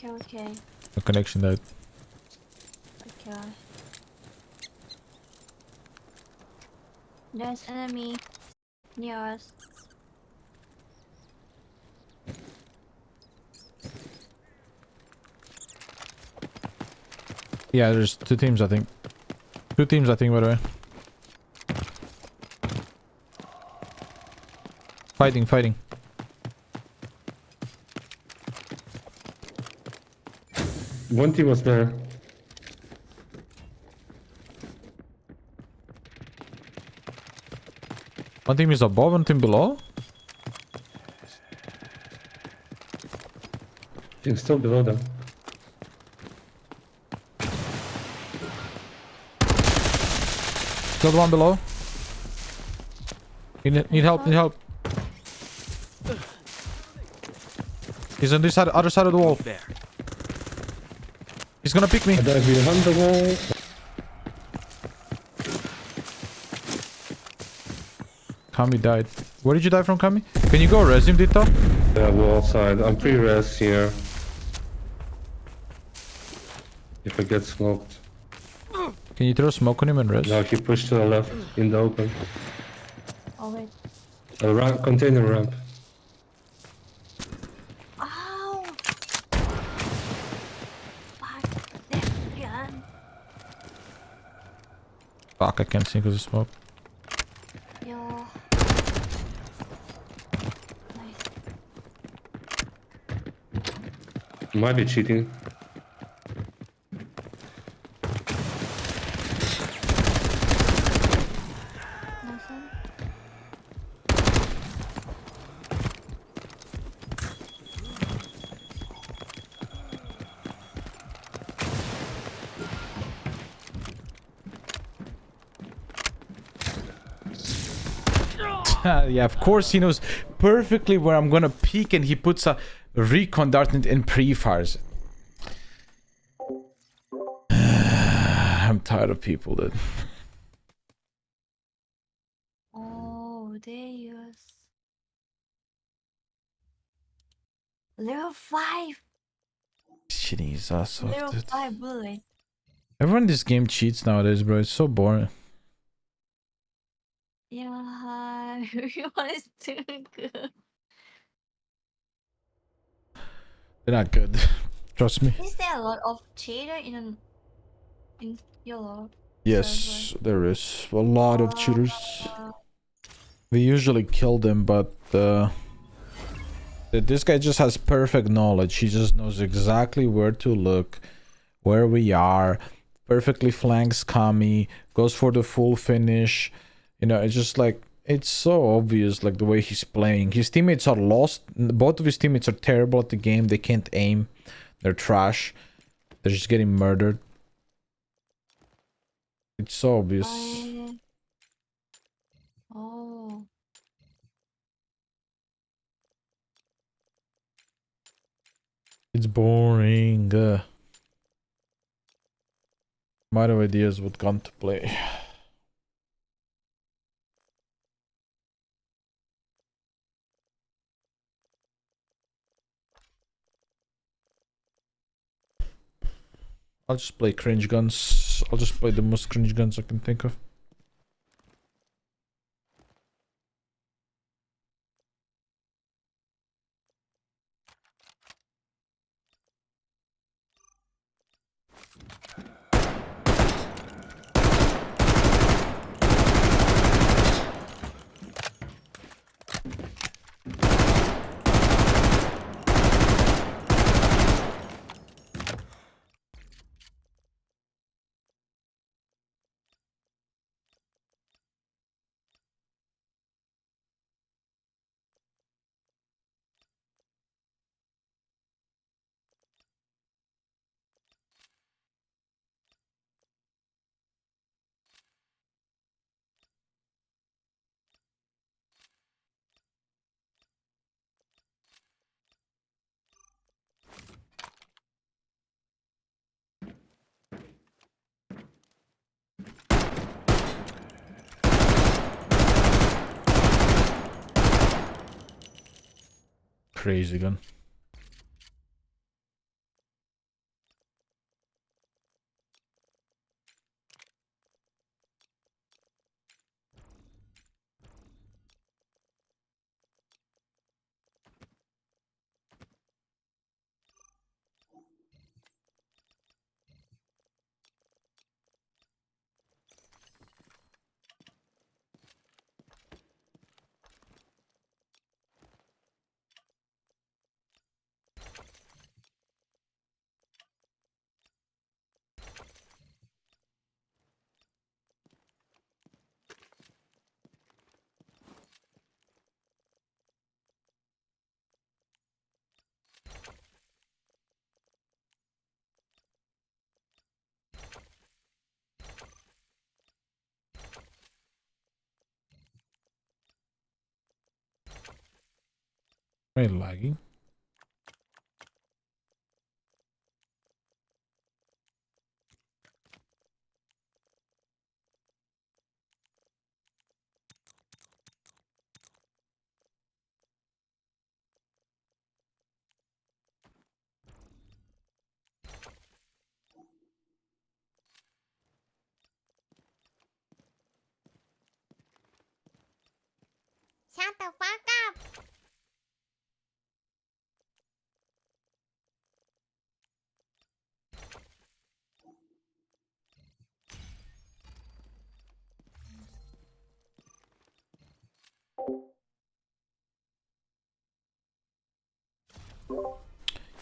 Okay. The connection died. Okay. There's enemy near us. Yeah, there's two teams, I think. Two teams, I think, by the way. Fighting. One team was there. One team is above, one team below. Team's still below them. Killed one below. Need help, need help. He's on this side, other side of the wall. He's gonna pick me. I dive behind the wall. Kami died. Where did you die from, Kami? Can you go res him, Dito? Yeah, wall side. I'm pre-res here. If I get smoked. Can you throw smoke on him and res? Now he pushed to the left in the open. Oh wait. A ramp, container ramp. Ow! Fuck that gun. Fuck, I can't see because of smoke. Yo. Nice. Might be cheating. Nice one. Yeah, of course he knows perfectly where I'm gonna peek and he puts a recon dart and pre-fires. I'm tired of people that... Oh, they use level 5. Shitting his ass off, Level dude. 5 bullet. Everyone in this game cheats nowadays, bro. It's so boring. Yeah, everyone is too good. They're not good. Trust me. Is there a lot of cheater in your Yes, there is a lot of cheaters. Uh, We usually kill them, but this guy just has perfect knowledge. He just knows exactly where to look, where we are, perfectly flanks Kami, goes for the full finish. You know, it's just like, it's so obvious, like the way he's playing. His teammates are lost. Both of his teammates are terrible at the game. They can't aim. They're trash. They're just getting murdered. It's so obvious. Oh. It's boring. Might have ideas what gun to play. I'll just play cringe guns. I'll just play the most cringe guns I can think of. Crazy gun. Very laggy. Shut the fuck up!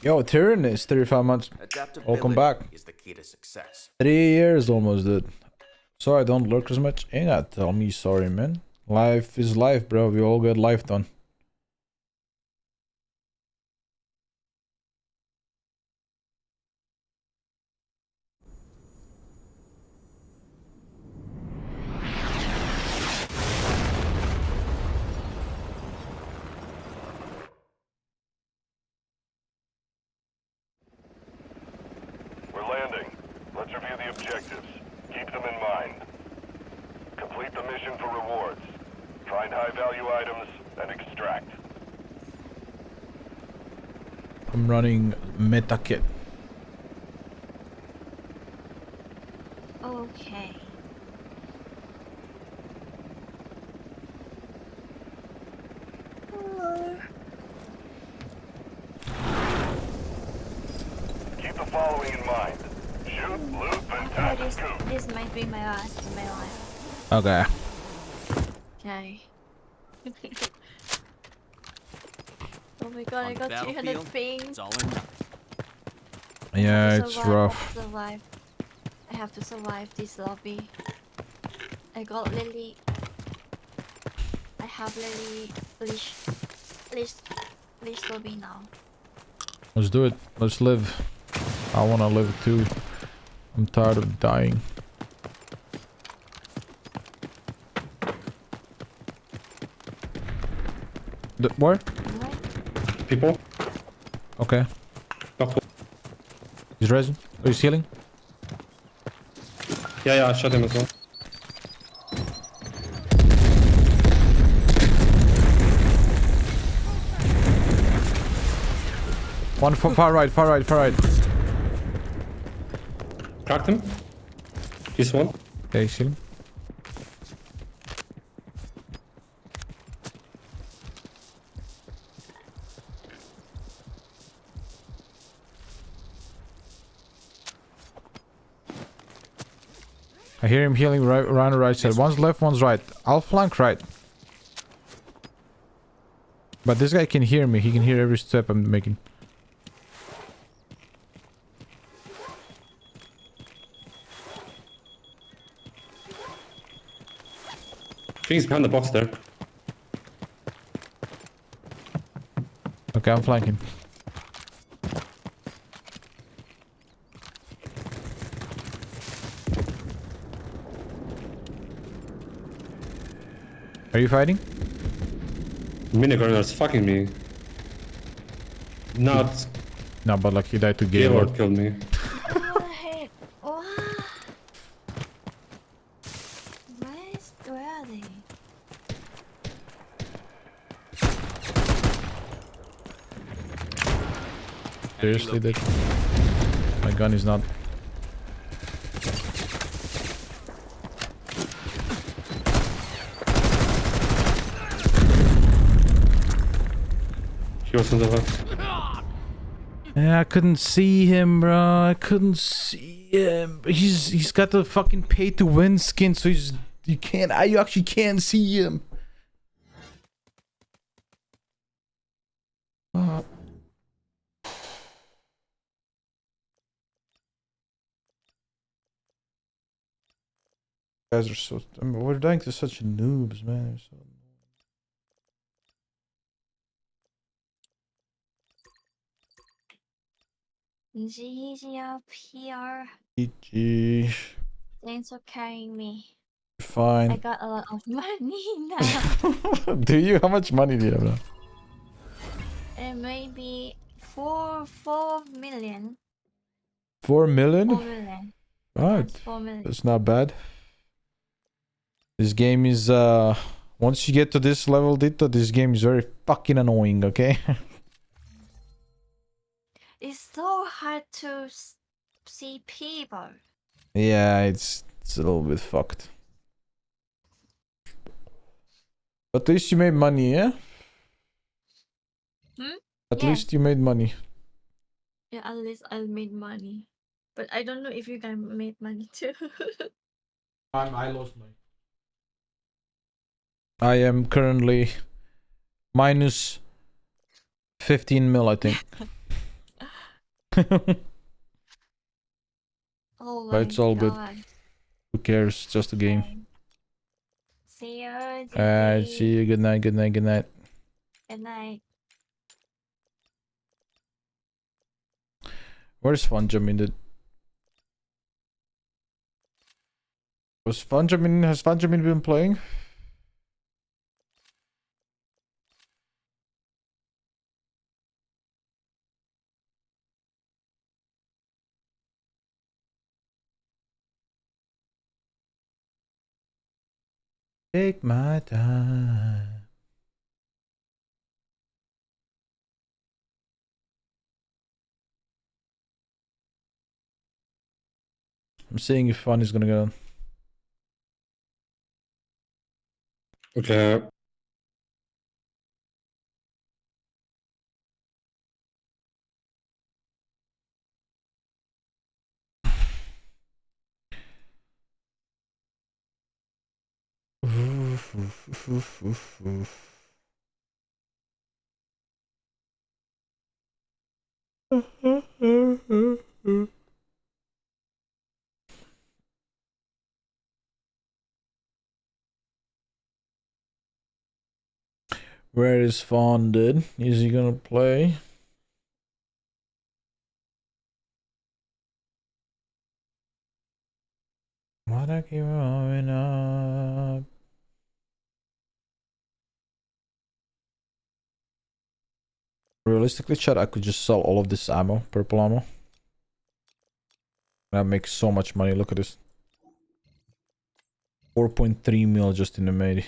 Yo, Tyrion is 35 months. Welcome back. Is the key to success. 3 years almost, dude. Sorry I don't lurk as much. Ain't gotta tell me sorry, man. Life is life, bro. We all get life done. We're landing. Let's review the objectives. Keep them in mind. Complete the mission for rewards. Find high-value items and extract. I'm running meta kit. Okay. Keep the following in mind. Shoot, loot, and Oh, tap this, scoop. this might be my last in my life. Okay. Okay. Oh my god, I On the got 300 battlefield, ping. It's all or nothing. Yeah, I have to it's survive, rough. I have to survive this lobby. I got Lily. I have Lily Leash lobby now. Let's do it. Let's live. I wanna live too. I'm tired of dying. Where? What? People. Okay. Couple. He's resing. Oh, he's healing. Yeah, I shot him as well. One far right, far right, far right. Cracked him. He's one. Okay, he's healing. I hear him healing right around the right side. One's left, one's right. I'll flank right. But this guy can hear me. He can hear every step I'm making. I think he's behind the box there. Okay, I'm flanking. Are you fighting? Minigunner's fucking me. Not No, but like he died to Gaylord Gaylord. killed me. What the heck? What? Where are they? Seriously, dude? My gun is not... He was on the left. Yeah, I couldn't see him, bro. I couldn't see him. He's got the fucking pay to win skin, so you actually can't see him. Guys are so... I mean, we're dying to such noobs, man. They're so... GG up here. GG. Thanks for carrying me. I Fine. got a lot of money now. Do you? How much money do you have now? And maybe 4 million. 4 million? 4 million. Right. Yes, 4 million. That's not bad. This game is once you get to this level, Dito, this game is very fucking annoying, okay? It's so hard to see people. Yeah, it's a little bit fucked. But at least you made money, yeah? At Yes. least you made money. Yeah, at least I made money. But I don't know if you guys made money too. I lost money. I am currently minus 15 mil, I think. Oh But my it's all good. god. Who cares? It's just a game. Okay. See you, See you. GG. Good night. Good night. Good night. Good night. Where's Funjamin? Has Funjamin been playing? Take my time. I'm seeing if Fun is gonna get on. Okay. Where is Fawn, dude? Is he gonna play? Why'd I keep growing up? Realistically, chat, I could just sell all of this ammo, purple ammo. That makes so much money. Look at this. 4.3 mil just in the maid.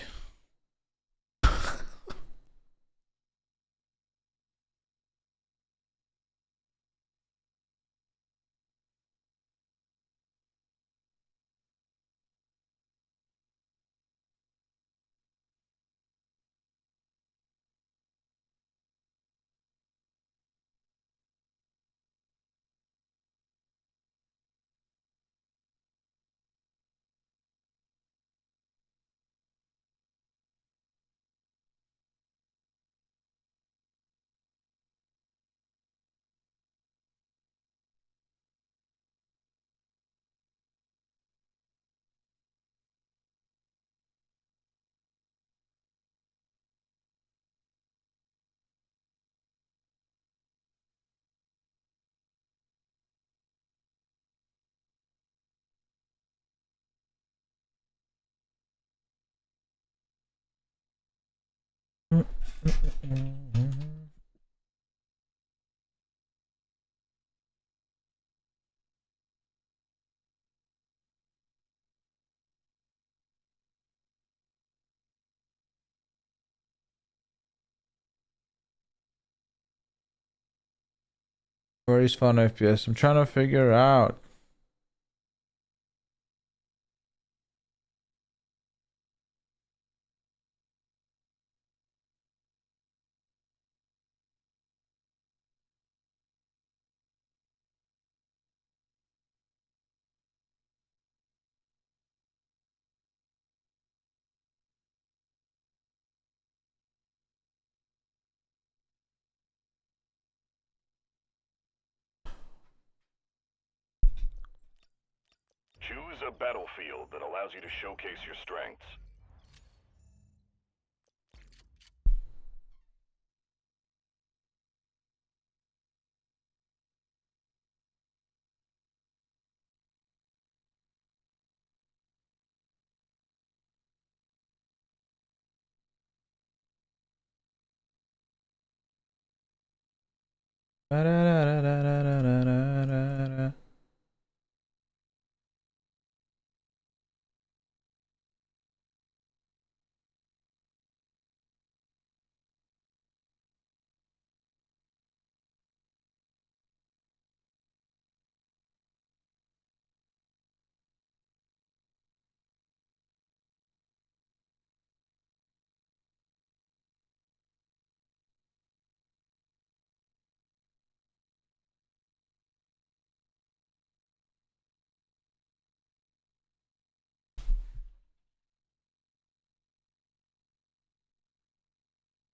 Where is Fun FPS? I'm trying to figure out. Choose a battlefield that allows you to showcase your strengths.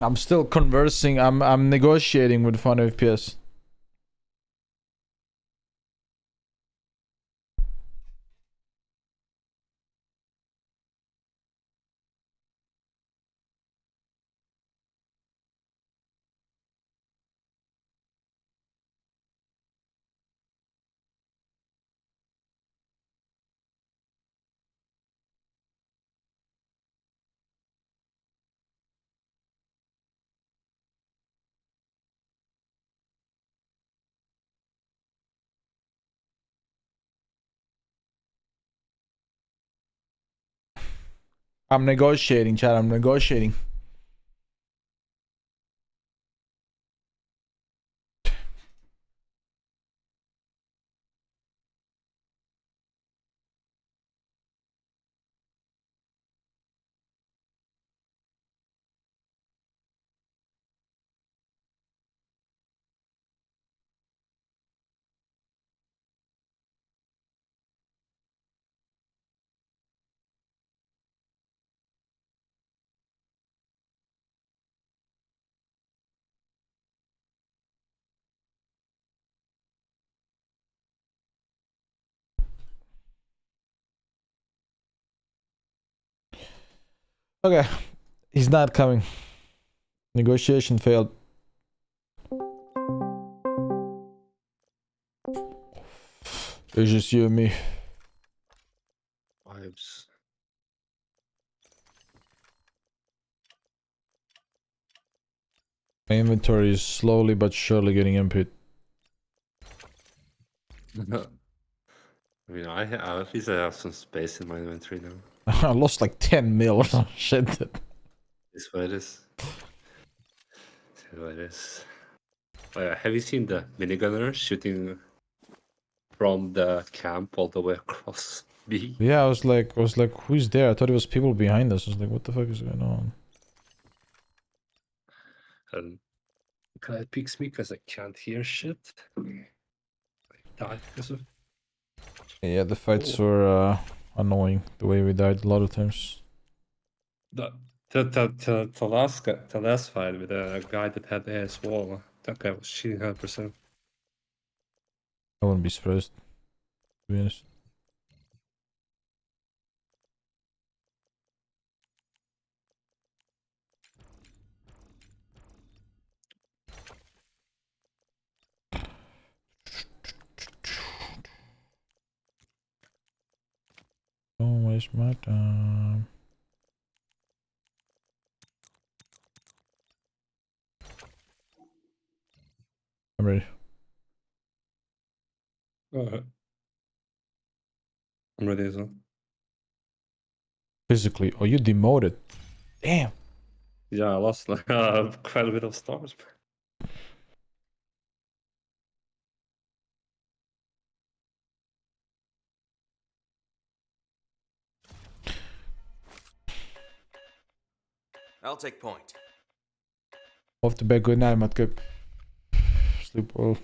I'm still conversing. I'm negotiating with Fun FPS. I'm negotiating, chat. I'm negotiating. Okay, he's not coming. Negotiation failed. It's just you and me. Vibes. My inventory is slowly but surely getting emptied. I mean, at least I have some space in my inventory now. I lost like 10 mil or some shit. This way it is. This way it is. Oh, yeah. Have you seen the minigunner shooting from the camp all the way across B? Yeah, I was like, who's there? I thought it was people behind us. I was like, what the fuck is going on? And guy picks me because I can't hear shit. I died because of. Yeah, the fights were annoying. The way we died a lot of times. The last fight with a guy that had AS wall, that guy was cheating 100%. I wouldn't be surprised, to be honest. Don't waste my time. I'm ready. I'm ready as well. Physically. Oh, you demoted. Damn. Yeah, I lost like, quite a bit of stars. I'll take point. Off the back. Good night, Matke. Sleep well.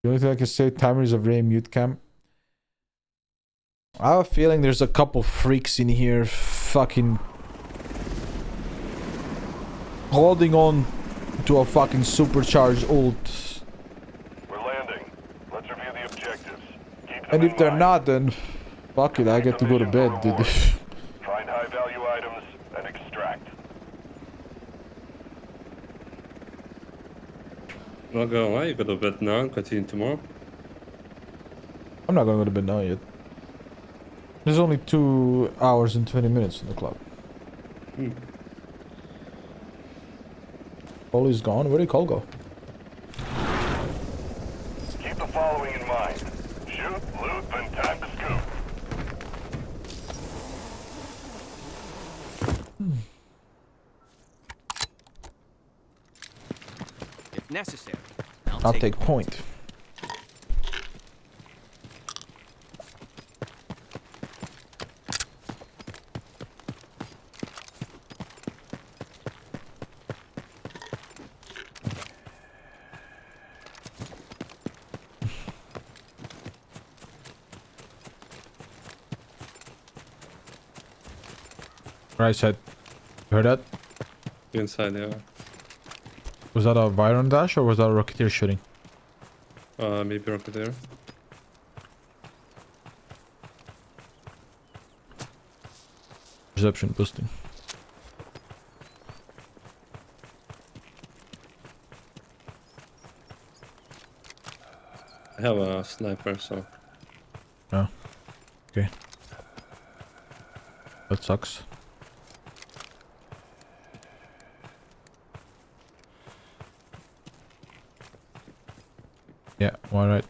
The only thing I can say, timers of Ray mute cam. I have a feeling there's a couple freaks in here fucking holding on to a fucking supercharged ult. We're landing. Let's review the objectives. Keep them And in if they're mind. not, then fuck it, I get to go to bed, dude. Find high-value items and extract. Not gonna lie, you go to bed now and continue tomorrow. I'm not gonna go to bed now yet. There's only 2 hours and 20 minutes in the clock. Cole is gone. Where did Cole go? Keep the following in mind. Shoot, loot, then time to scoop. If necessary, I'll take point. Right side. You heard that? Inside, yeah. Was that a Byron dash or was that a Rocketeer shooting? Maybe Rocketeer. Perception boosting. I have a sniper, so Oh. Okay. That sucks. Yeah, all right.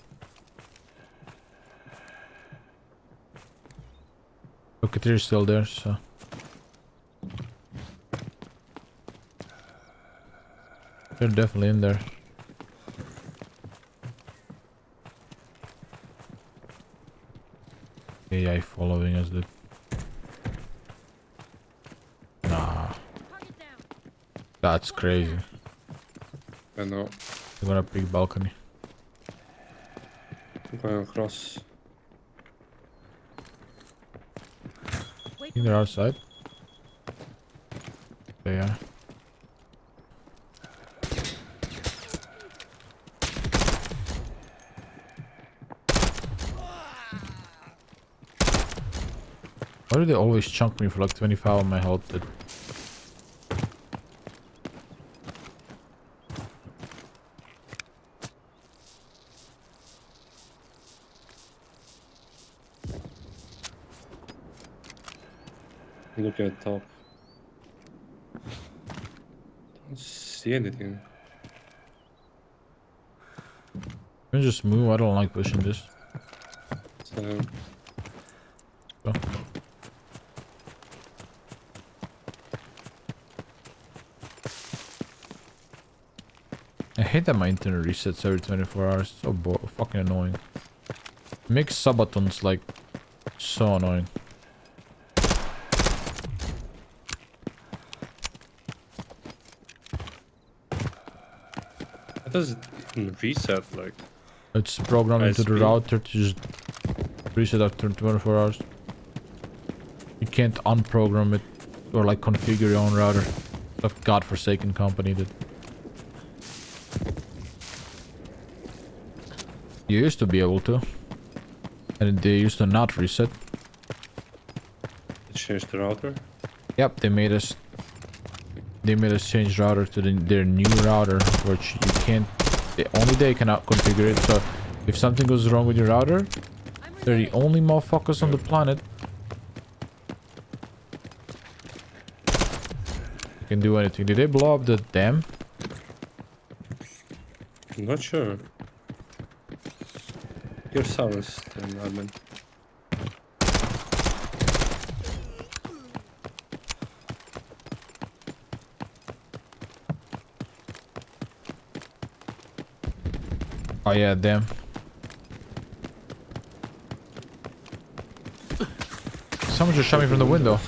Rocketeer is still there, so. They're definitely in there. AI following us, dude. Nah. That's crazy. I know. They got a big balcony. I'm going across. I think they're outside. They are. Why do they always chunk me for like 25 on my health, dude? Look at top. Don't see anything. Can you just move? I don't like pushing this. So, Go. I hate that my internet resets every 24 hours. So fucking annoying. Makes Subathons like so annoying. how does it even reset? Like, It's programmed into the ISP? router to just reset after 24 hours. You can't unprogram it or like configure your own router. That godforsaken company that you used to be able to, and they used to not reset. it changed the router. Yep, they made us change router to their new router, which you can't. Only they cannot configure it. So if something goes wrong with your router, they're the only motherfuckers on the planet who can do anything. Did they blow up the dam? I'm not sure. You're silenced, admin. Oh yeah, damn. Someone just shot me from the window.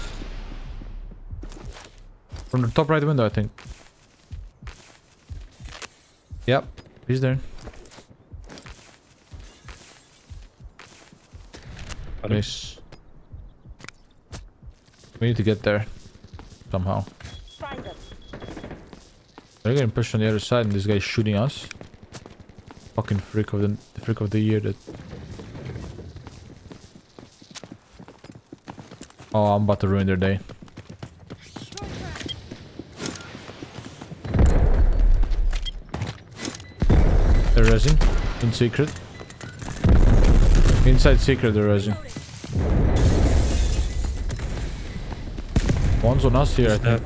From the top right window, I think. Yep, he's there. Nice. We need to get there. Somehow. They're getting pushed on the other side and this guy's shooting us. Fucking freak of the year that. Oh, I'm about to ruin their day. They're resin. In secret. Inside secret they're resin. One's on us here, I think.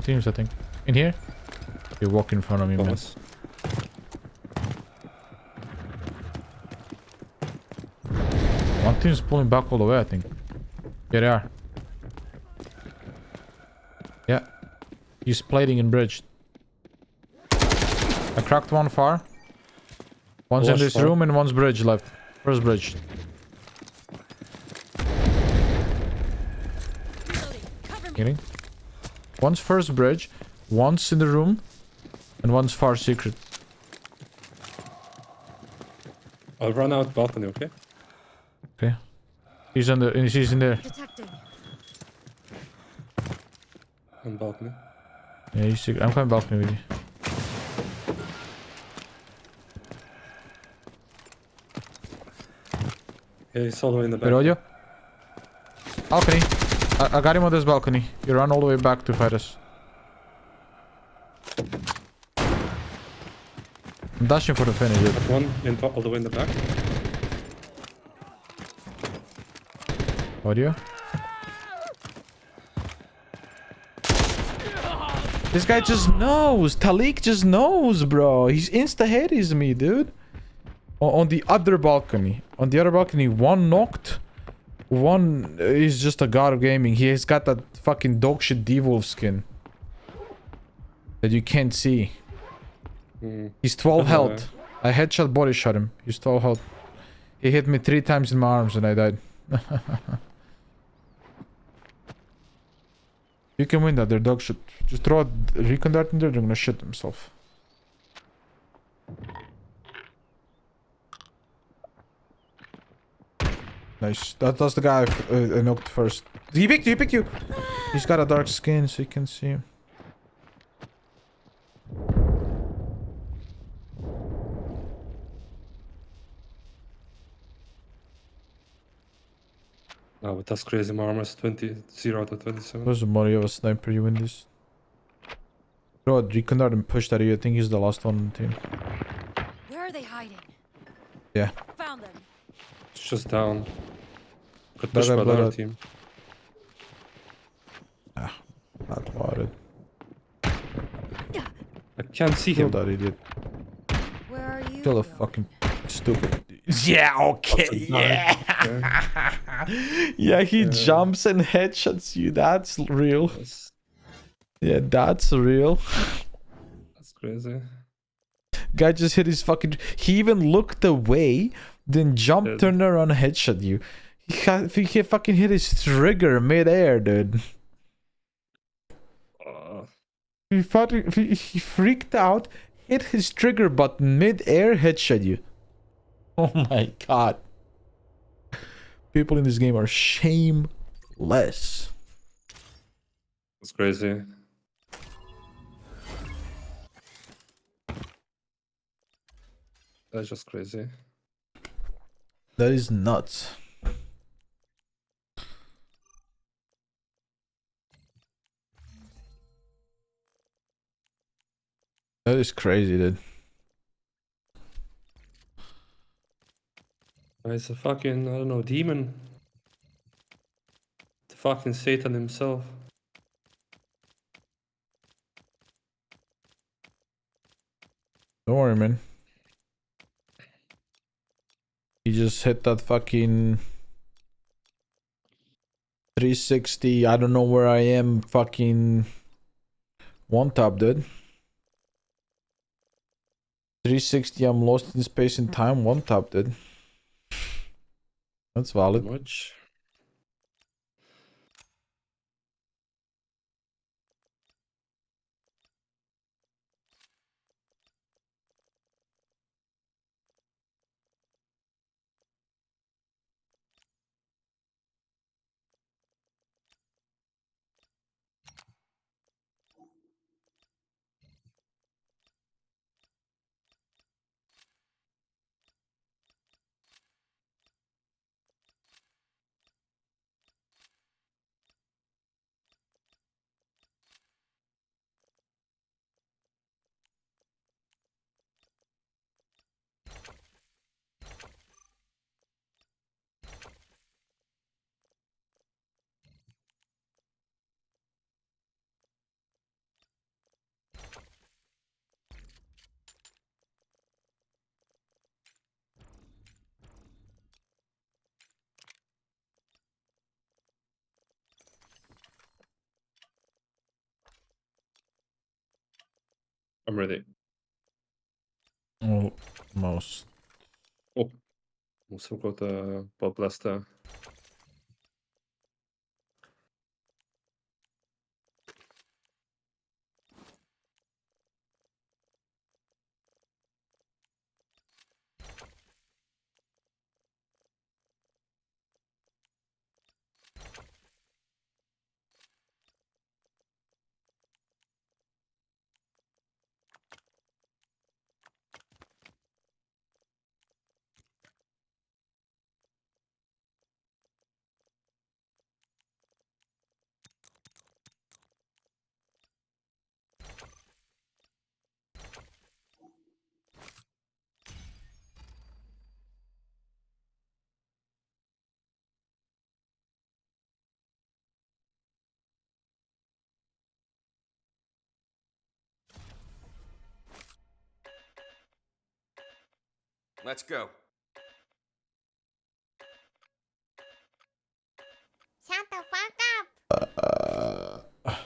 teams, I think. In here? You walk in front of me, man. Thomas. One team's pulling back all the way, I think. Here they are. Yeah. He's plating in bridge. I cracked one far. One's in Watch this far. room and one's bridge left. First bridge. Healing. One's first bridge, one's in the room, and one's far secret. I'll run out balcony, okay? Okay. He's in there. Detecting. On balcony. Yeah, he's secret. I'm coming balcony with you. Yeah, he's all the way in the back. Where are you? Balcony. I got him on this balcony. You run all the way back to fight us. I'm dashing for the finish, dude. One all the way in the back. Audio. This guy just knows. Talik just knows, bro. He's insta-headies me, dude. On the other balcony. On the other balcony, one knocked. One is just a god of gaming. He has got that fucking dog shit D-Wolf skin. That you can't see. He's 12 health. I headshot body shot him. He's 12 health. He hit me 3 times in my arms and I died. You can win that, they're dog shit. Just throw a recon dart in there, they're gonna shit themselves. Nice. That's the guy I knocked first. He picked you, he picked you! He's got a dark skin so you can see him. Oh, but that's crazy. My armor is 0 out of 27. There's a Mario, a sniper, you win this. Throw a recon dart and push that you. I think he's the last one on the team. Where are they hiding? Yeah. Found them. It's just down. Got That pushed guy by the blew other out. team. Not about it. I can't see Kill him. that idiot. Where are you? Kill the going? fucking stupid. Yeah, okay, yeah. Yeah, he jumps and headshots you. That's real. That's, Yeah, that's real. that's crazy. Guy just hit his fucking... He even looked away, then jumped, Dead. turned around and headshot you. He fucking hit his trigger mid-air, dude. He freaked out, hit his trigger button mid-air, headshot you. Oh my god. People in this game are shameless. That's crazy. That's just crazy. That is nuts. That is crazy, dude. He's a fucking, I don't know, demon. The fucking Satan himself. Don't worry, man. He just hit that fucking 360. I don't know where I am. Fucking one tap, dude. 360. I'm lost in space and time. One tap, dude. That's valid. Much. I'm ready. Almost. Oh, also got a Bob Blaster. Let's go. Shut the fuck up.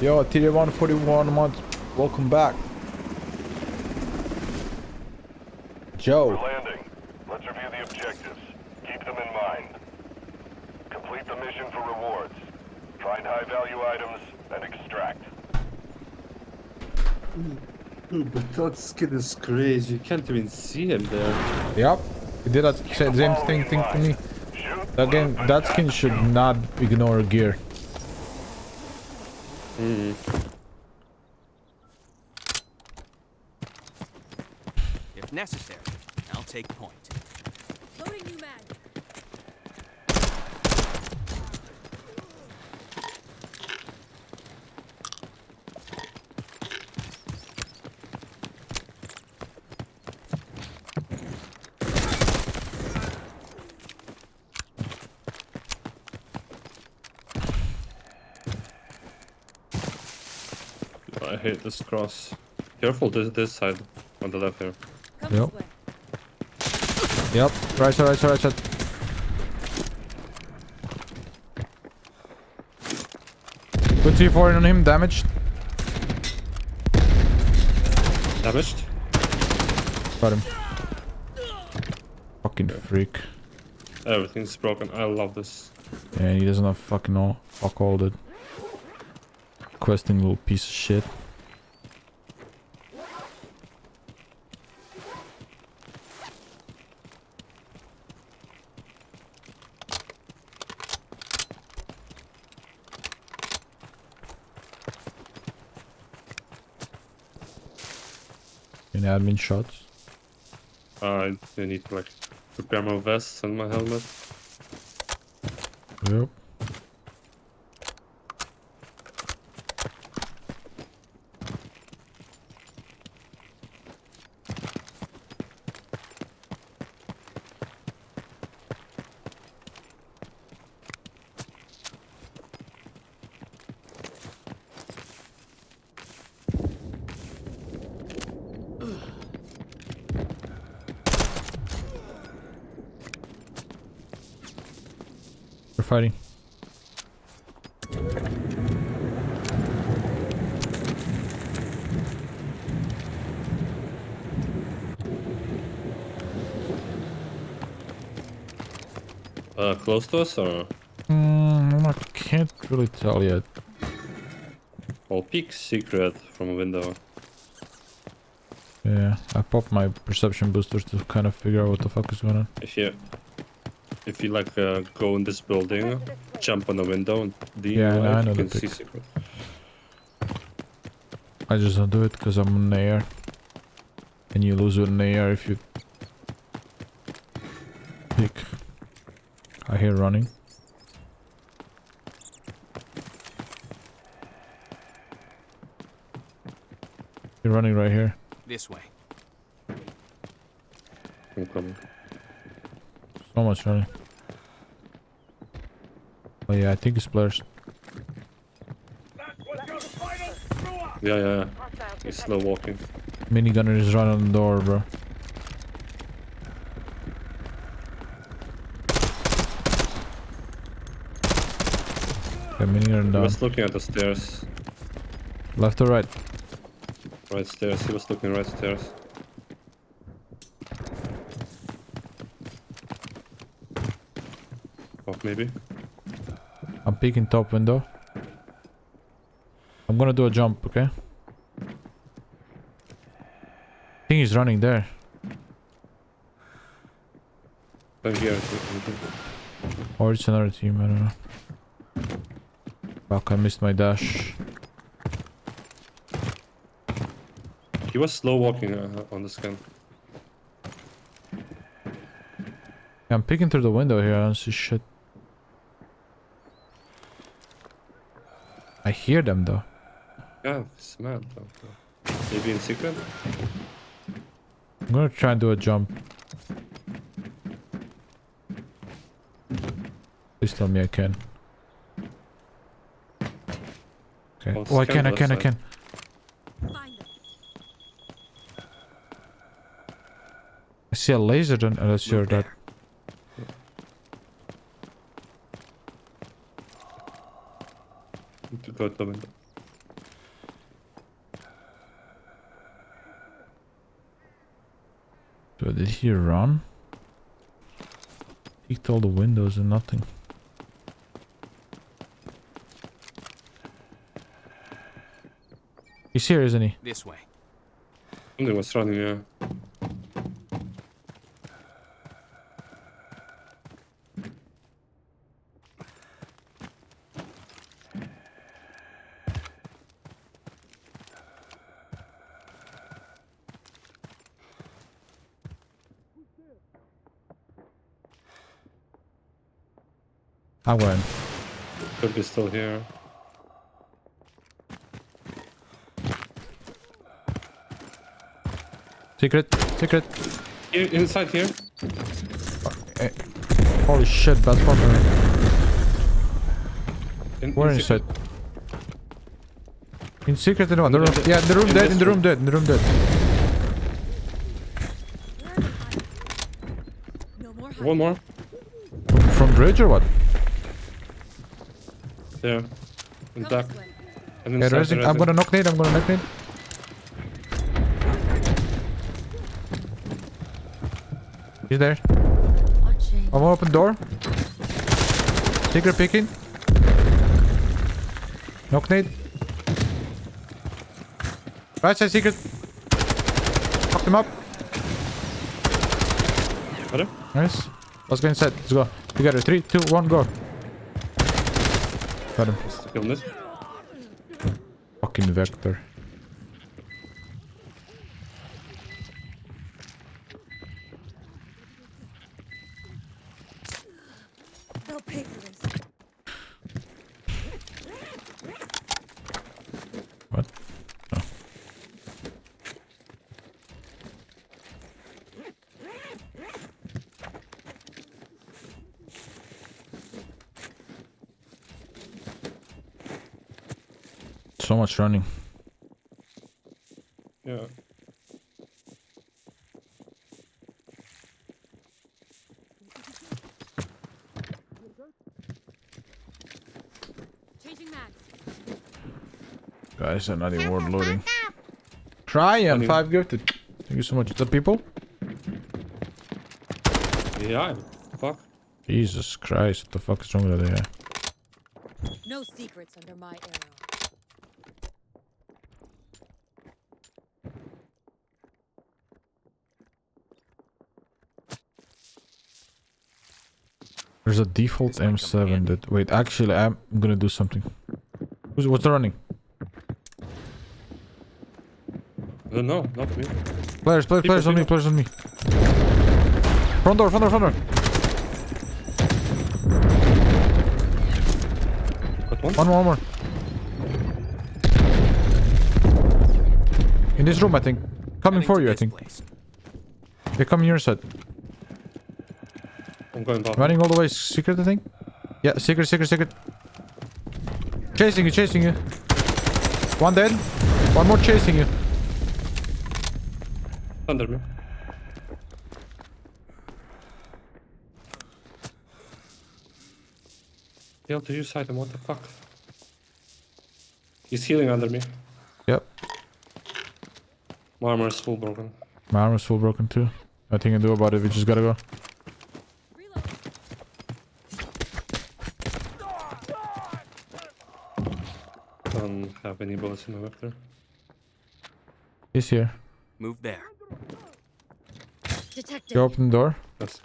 Yo, TD141 month. Welcome back. We're Joe. landing. Let's review the objectives. Keep them in mind. Complete the mission for rewards. Find high-value items and extract. But that skin is crazy. You can't even see him there. Yep. He did that same thing to me. Shoot. Again, move, that attack, skin should not ignore gear. If necessary, I'll take point. Loading new mag. I hate this cross. Careful, this side on the left here. Come Yep. this way. Yep. Right side, right side, right side. Good C4 on him, damaged. Damaged? Got him. Fucking freak. Everything's broken. I love this. Yeah, he doesn't have fucking all. Fuck all, dude. Questing little piece of shit. Any admin shots? I need to like prepare my vest and my helmet. Yep. We're fighting. Close to us or? I can't really tell yet. I'll peek secret from a window. Yeah, I popped my perception boosters to kind of figure out what the fuck is going on. If you like go in this building, jump on the window and Yeah, I know you the can see pick. secret. I just don't do it because I'm in the air. And you lose it in the air if you pick. I hear running. You're running right here. This way. I'm coming. So much running. Oh yeah, I think it's players. Yeah. He's slow walking. Minigunner is right on the door, bro. Okay, minigun He down. was looking at the stairs. Left or right? Right stairs. He was looking right stairs. Oh, maybe. I'm peeking top window. I'm gonna do a jump, okay? I think he's running there. I'm here. Or it's another team, I don't know. Fuck, I missed my dash. He was slow walking on the scan. Yeah, I'm peeking through the window here, I don't see shit. I hear them though. Yeah, it's mad. Maybe in secret? I'm gonna try and do a jump. Please tell me I can. Okay. Oh, Oh, I scan can. left side. Find them. I see a laser then. Let's hear that. Need to go to the window. So did he run? Peeked all the windows and nothing. He's here, isn't he? This way. Something was running, yeah. I'm going. Could be still here. Secret. Secret. Here, inside here. Holy shit, bad spot for me. We're in inside. In secret in one. The room. Yeah, in the room dead. In the room dead. In the room dead. No more hiding. One more. From bridge or what? There. In Come back. this way. And Yeah, inside. resing. I'm gonna knock nade. I'm gonna knock nade. He's there. Watching. I'm open door. Secret picking. Knock nade. Right side secret. Fucked him up. Got him? Nice. Let's go inside. Let's go. Together. 3, 2, 1, go. Got him. Let's kill this. Fucking Vector. They'll pay for this. What? Oh. So much running. Yeah. Changing mags. Guys, I'm not even worth Shut the loading. fuck up. Try and Funny. 5 gifted. Thank you so much. The people? Yeah. Fuck. Jesus Christ, what the fuck is wrong with that AI? No secrets under my arrow. There's a default This might come in M7 handy. that... Wait, actually, I'm gonna do something. What's the running? No, not me. Players on me, players on me. Front door. Got one? One more. In this room, I think. Coming Heading for to you, I this think. place. They're coming your side. I'm going back. Running all the way secret, I think. Yeah, secret. Chasing you. One dead. One more chasing you. Under me. Failed to use item, what the fuck? He's healing under me. Yep. My armor is full broken. My armor's full broken too. Nothing to do about it. We just gotta go. Reload. Don't have any bullets in my vector. He's here. Move there. Detected. You open the door. That's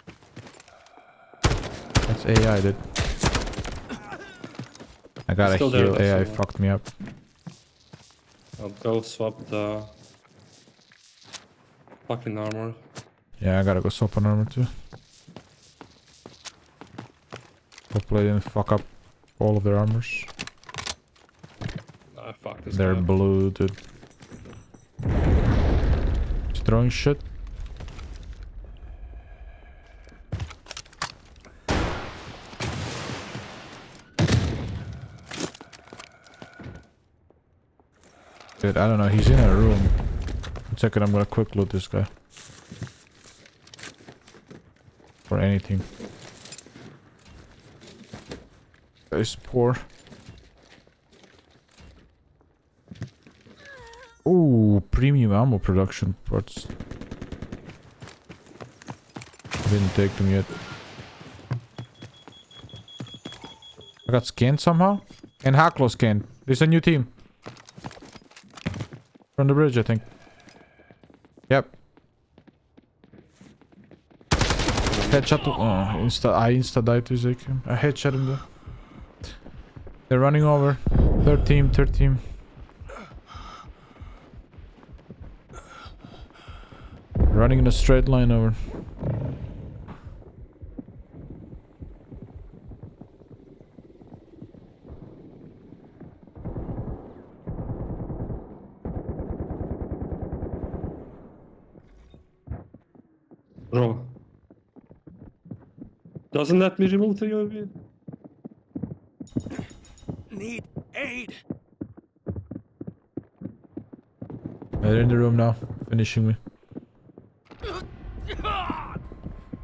That's AI, dude. I gotta still there, heal. though, AI so- fucked me up. I'll go swap the fucking armor. Yeah, I gotta go swap an armor too. Hopefully I didn't fuck up all of their armors. Ah, fuck this They're guy. blue, dude. He's throwing shit. Dude, I don't know. He's in a room. One second, I'm gonna quick loot this guy. For anything. It's poor. Ooh, premium ammo production parts. Didn't take them yet. I got scanned somehow? And Haklo scanned. There's a new team. From the bridge, I think. Yep. Headshot to... Oh, I insta died to Ezekiel. I headshot him there. They're running over. Third team. Running in a straight line over. Bro. Doesn't let me remove the UAV. Need aid. They're in the room now. Finishing me.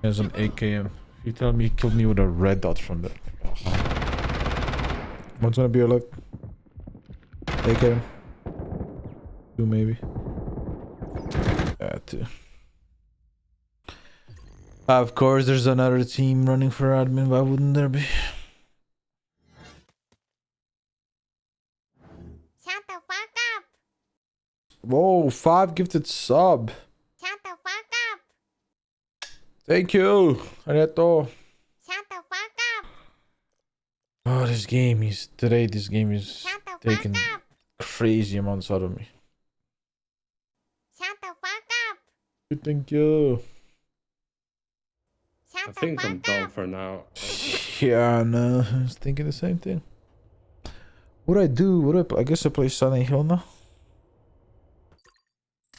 There's an AKM. You tell me he killed me with a red dot from there. One's gonna be alive. AKM. Two maybe. Yeah, two. Of course, there's another team running for admin. Why wouldn't there be? Shut the fuck up. Whoa, 5 gifted sub. Shut the fuck up. Thank you. Arigato. Shut the fuck up. Oh, this game is... Today, this game is Shut the fuck taking up. crazy amounts out of me. Shut the fuck up. Thank you. I Shut the think I'm fuck done up. for now. Yeah, no, I was thinking the same thing. What do I do? What do I guess I play Silent Hill now.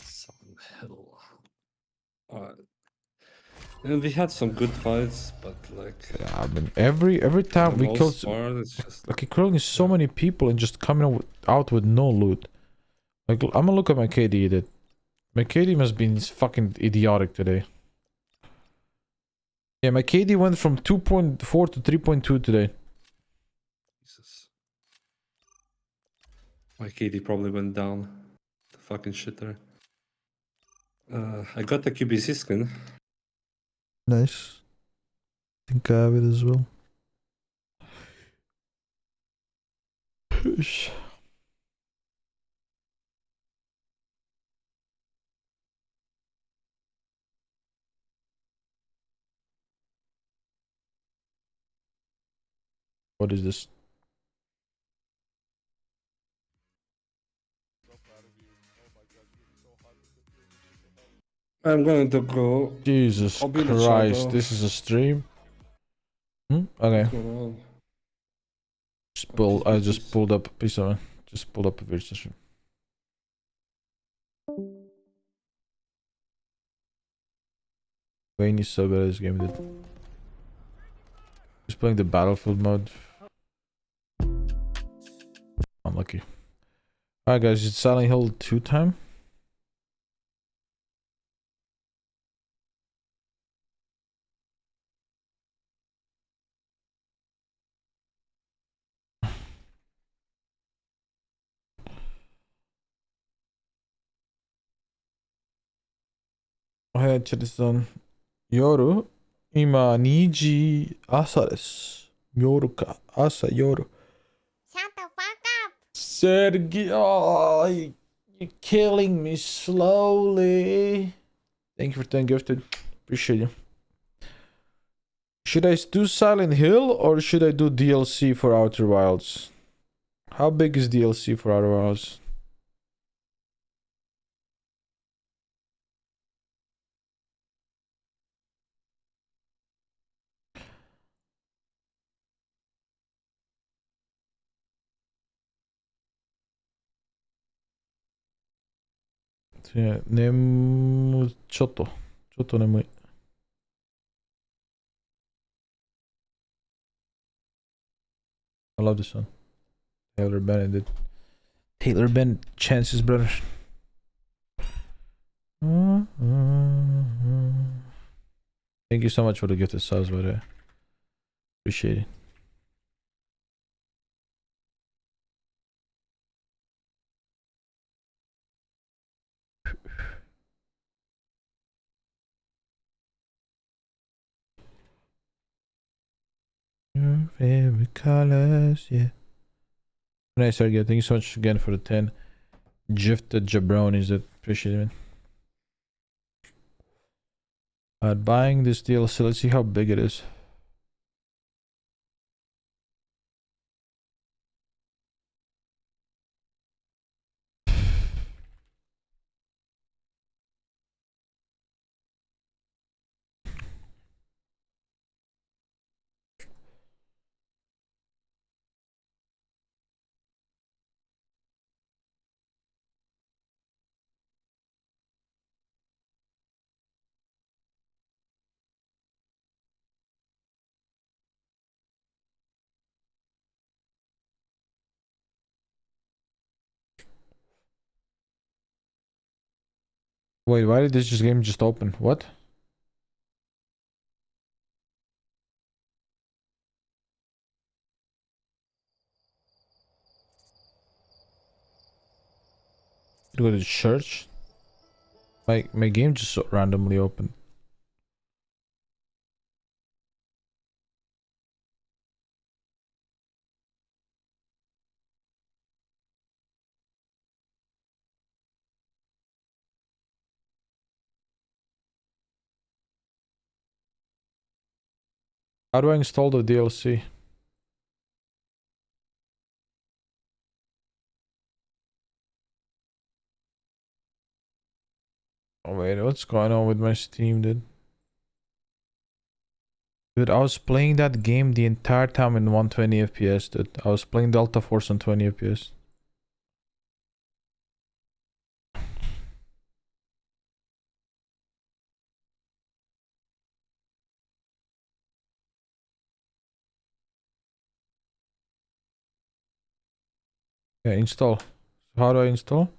Some hell. And we had some good fights, but like Yeah, I mean, every for time the we kill, most part, it's just like killing so many people and just coming out with no loot. Like, I'm gonna look at my KD. That my KD must be fucking idiotic today. Yeah, my KD went from 2.4 to 3.2 today. Jesus. My KD probably went down. The fucking shitter. I got the QBC skin. Nice. I think I have it as well. What is this? I'm going to go. Jesus I'll be in the Christ, shadow. this is a stream? Okay. What's going on? I just pulled up a piece of it. Just pulled up a virtual stream. Wayne is so good at this game, dude. He's playing the battlefield mode. Unlucky. Alright guys, it's Silent Hill 2 time. はい、チェリさん。夜今2時朝です。夜か。朝、夜。Shut the fuck up. Sergey, oh, you're killing me slowly. Thank you for 10 gifted. Appreciate you. Should I do Silent Hill or should I do DLC for Outer Wilds? How big is DLC for Outer Wilds? Yeah, ちょっと眠い。I love this one. Taylor Bennett. Taylor Bennett, Chance's brother. Thank you so much for the gifted subs, by the way. Appreciate it. Your favorite colors, yeah. Nice, Sergey. Thank you so much again for the 10 gifted jabronis. That appreciate it, man. Buying this DLC. Let's see how big it is. Wait, why did this game just open? What? Go to church? My game just randomly opened. How do I install the DLC? Oh wait, what's going on with my Steam, dude? Dude, I was playing that game the entire time in 120 FPS, dude. I was playing Delta Force on 20 FPS. Yeah, install. How do I install?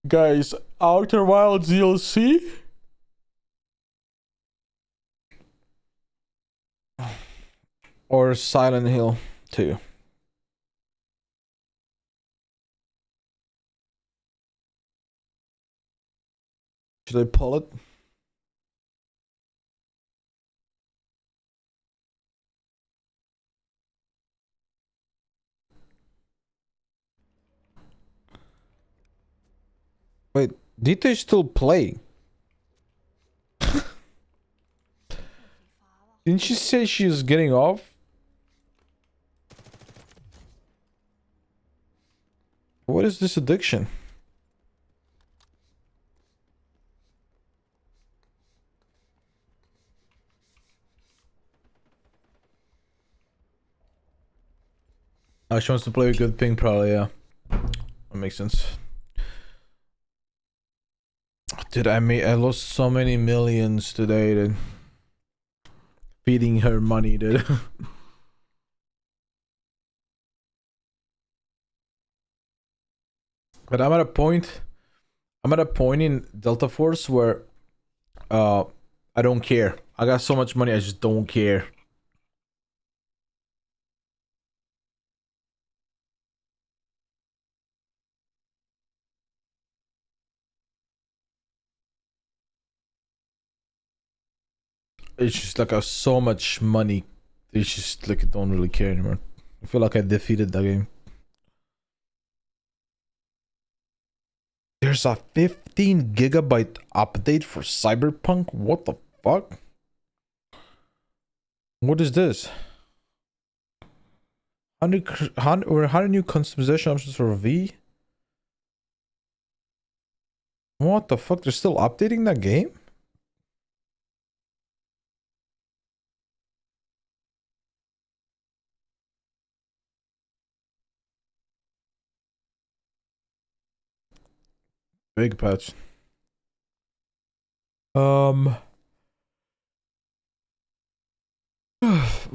Guys, Outer Wilds DLC? Or Silent Hill 2? Should I pull it? Wait, did they still play? Didn't she say she was getting off? What is this addiction? Oh, she wants to play a good ping, probably, yeah. That makes sense. Dude, I lost so many millions today, dude. Feeding her money, dude. But I'm at a point in Delta Force where I don't care. I got so much money, I just don't care. It's just like I have so much money. It's just like I don't really care anymore. I feel like I defeated the game. There's a 15 gigabyte update for Cyberpunk? What the fuck? What is this? 100 new customization options for V? What the fuck? They're still updating that game? Big patch. What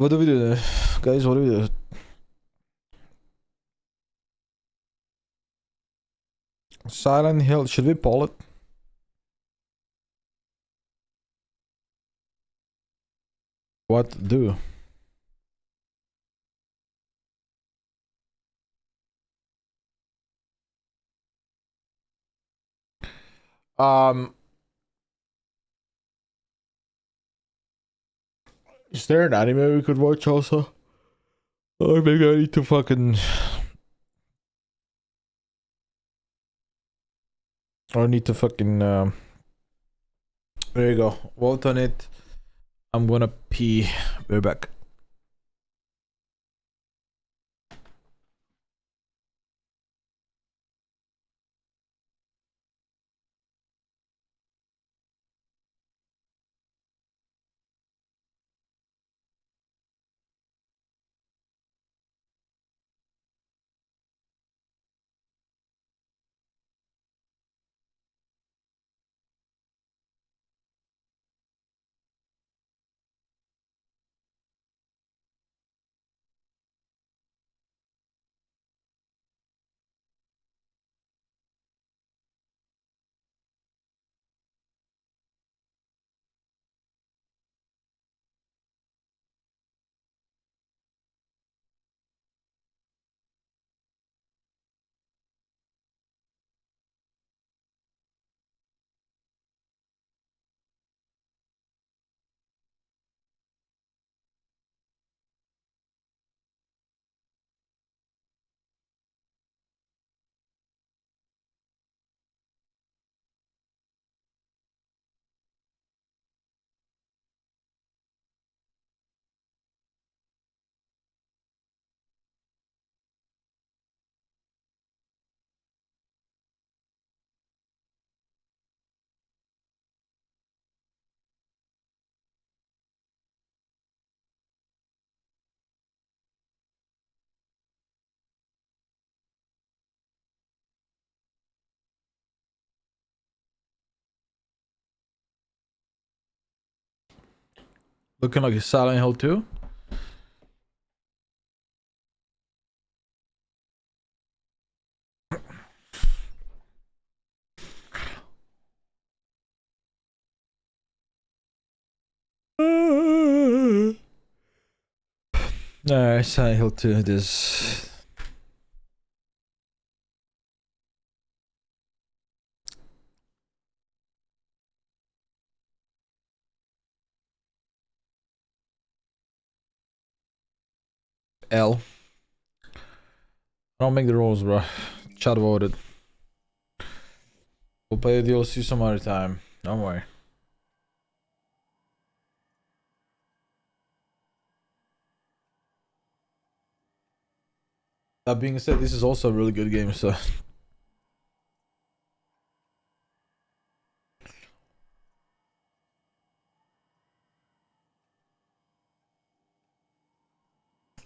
do we do, guys? What do we do? Silent Hill. Should we pull it? What do? Is there an anime we could watch also? Or maybe I need to fucking... I need to fucking... There you go. Vote on it. I'm gonna pee. We're back. Looking like a Silent Hill 2. Alright, Silent Hill 2 it is. L. I don't make the rules, bro. Chat voted. We'll play the DLC some other time. Don't worry. That being said, this is also a really good game, so...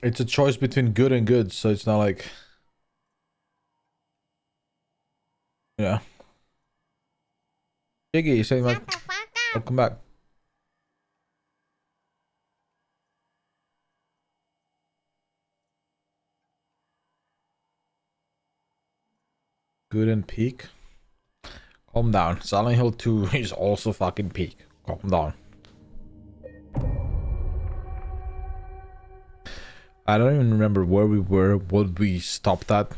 It's a choice between good and good, so it's not like... Yeah. Jiggy, say my Shut the fuck up. welcome back. Good and peak. Calm down. Silent Hill 2 is also fucking peak. Calm down. I don't even remember where we were, what we stopped at.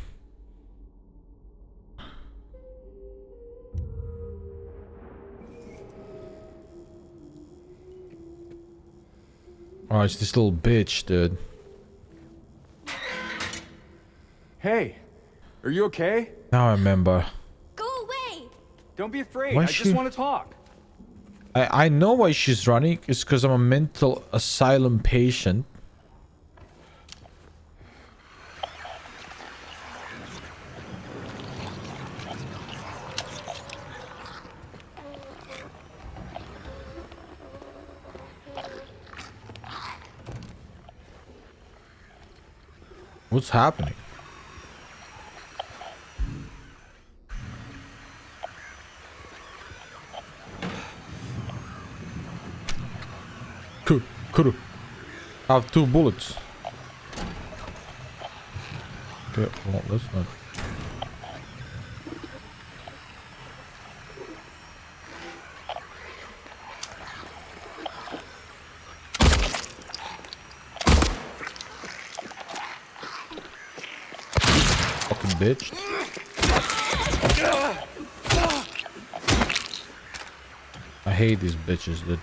Oh, it's this little bitch, dude. Hey, are you okay? Now I remember. Go away! Don't be afraid. Why I she- just want to talk. I know why she's running. It's because I'm a mental asylum patient. What's happening? Could have 2 bullets. Okay, well, that's not. Fucking bitch. I hate these bitches, dude.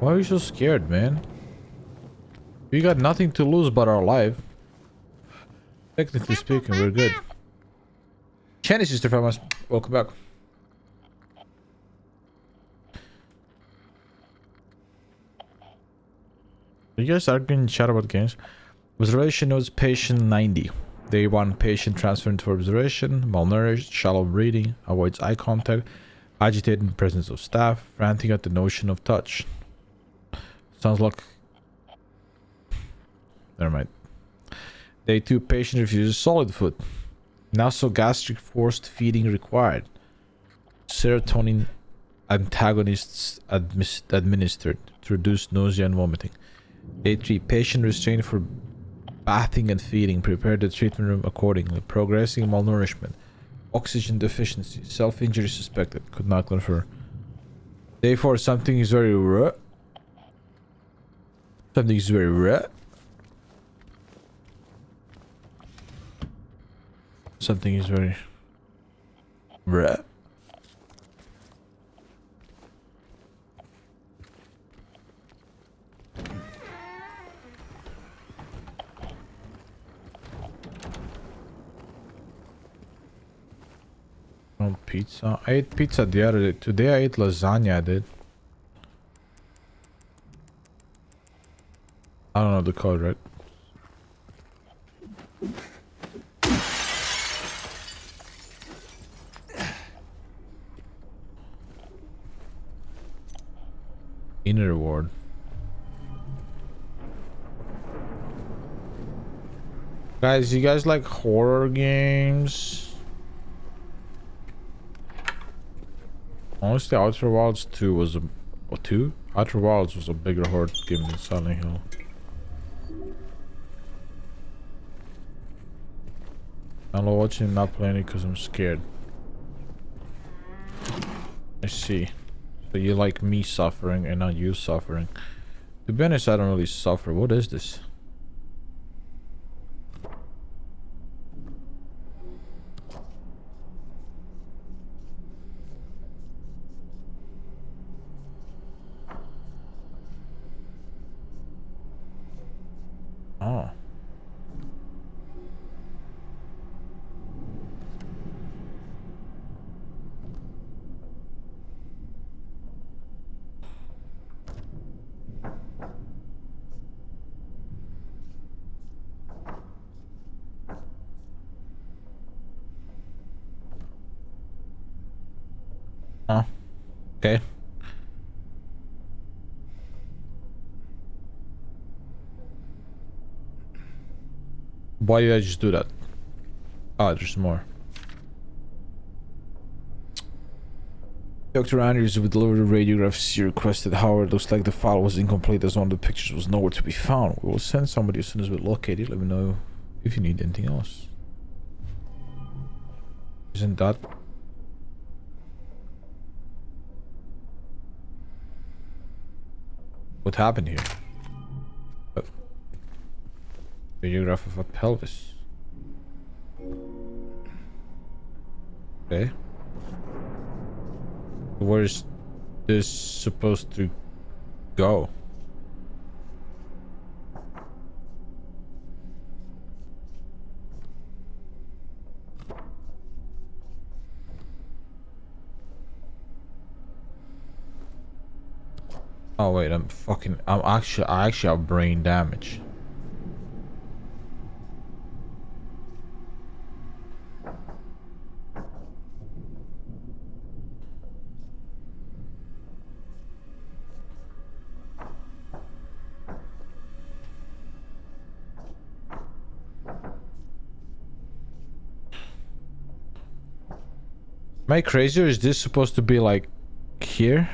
Why are you so scared, man? We got nothing to lose but our life. Technically speaking, we're good. Channy Sister Famas, welcome back. You guys are going to chat about games. Observation notes patient 90. Day 1 patient transferred for observation, malnourished, shallow breathing, avoids eye contact, agitated in the presence of staff, ranting at the notion of touch. Sounds like... Never mind. Day 2 patient refuses solid food. Nasogastric forced feeding required. Serotonin antagonists administered to reduce nausea and vomiting. Day 3 patient restrained for bathing and feeding. Prepared the treatment room accordingly. Progressing malnourishment. Oxygen deficiency. Self-injury suspected. Could not confer. Day 4 something is very raw. Something is very raw. Something is very raw. Oh, pizza. I ate pizza the other day. Today I ate lasagna, dude. I don't know the code, right? Inner ward. Guys, you guys like horror games? Honestly, Outer Wilds 2 was a... Oh, 2? Outer Wilds was a bigger horror game than Silent Hill. I'm not watching, not playing it because I'm scared. I see. So you like me suffering and not you suffering. To be honest, I don't really suffer. What is this? Oh. Huh? Okay. Why did I just do that? Oh, there's more. Dr. Andrews will deliver the radiographs you requested. However, it looks like the file was incomplete as one of the pictures was nowhere to be found. We will send somebody as soon as we locate it. Let me know if you need anything else. Isn't that... what happened here? Oh. Radiograph of a pelvis. Okay. Where is this supposed to go? Oh wait, I actually have brain damage. Am I crazy or is this supposed to be like here?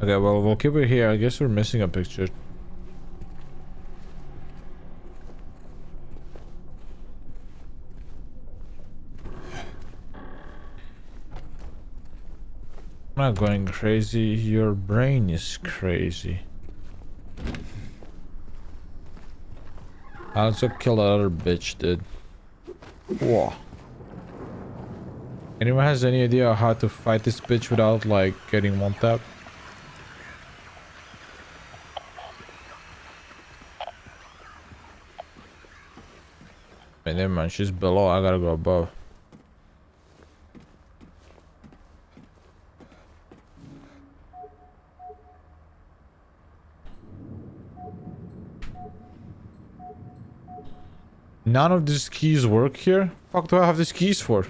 Okay, well, we'll keep it here. I guess we're missing a picture. I'm not going crazy. Your brain is crazy. I also killed another bitch, dude. Whoa. Anyone has any idea how to fight this bitch without, like, getting one tap? Wait, never mind. She's below. I gotta go above. None of these keys work here? Fuck do I have these keys for?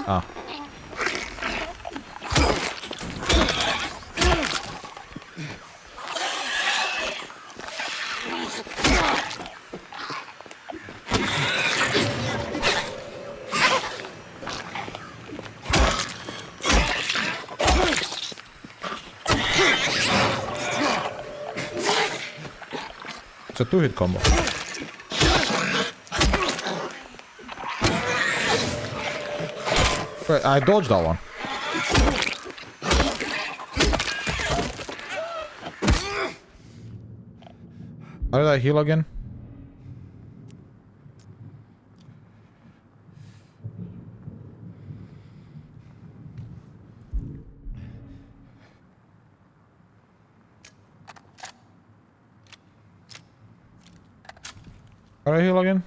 Ah. It's a two-hit combo. Wait, I dodged that one. How did I heal again? How did I heal again?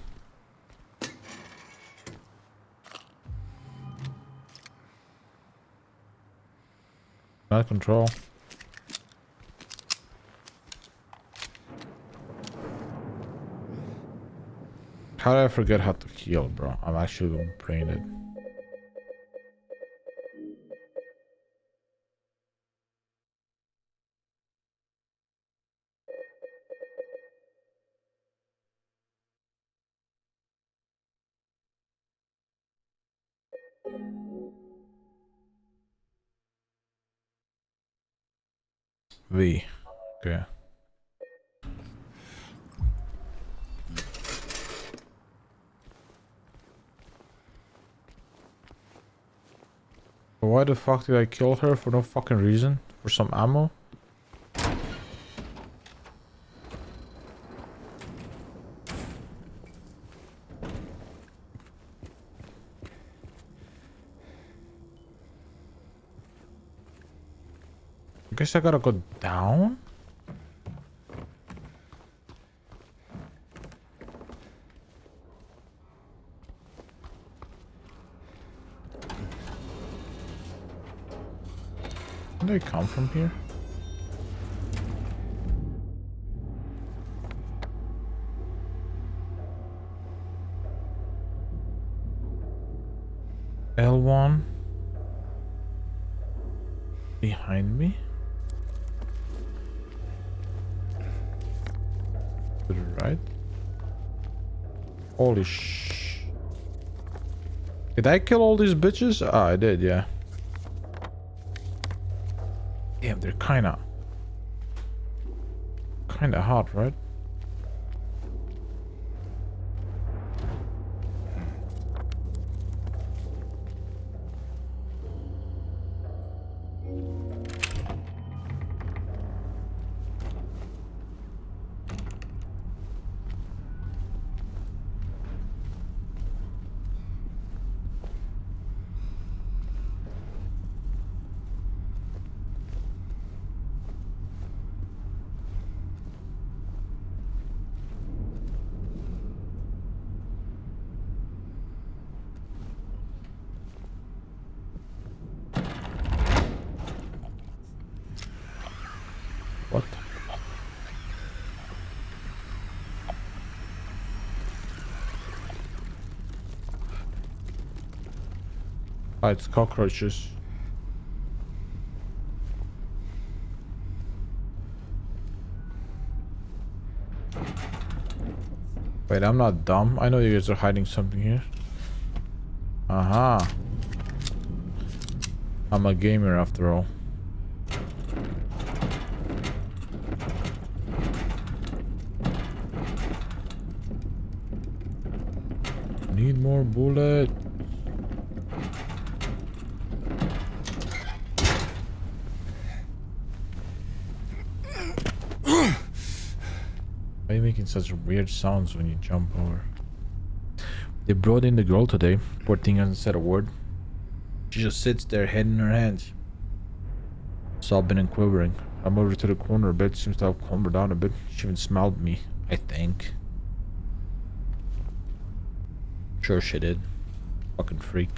Not control. How did I forget how to heal, bro? I'm actually brain it. V. Okay. Why the fuck did I kill her for no fucking reason? For some ammo? I guess I gotta go down? Can they come from here? L1 behind me. To the right. Holy sh! Did I kill all these bitches? Ah, I did, yeah. Damn, they're kinda hot, right? What? Ah, it's cockroaches. Wait, I'm not dumb. I know you guys are hiding something here. Aha. I'm a gamer after all. Need more bullets. Why are you making such weird sounds when you jump over? They brought in the girl today. Poor thing hasn't said a word. She just sits there, head in her hands, sobbing and quivering. I'm over to the corner a bit. Seems to have calmed her down a bit. She even smiled at me, I think. Sure she did. Fucking freak.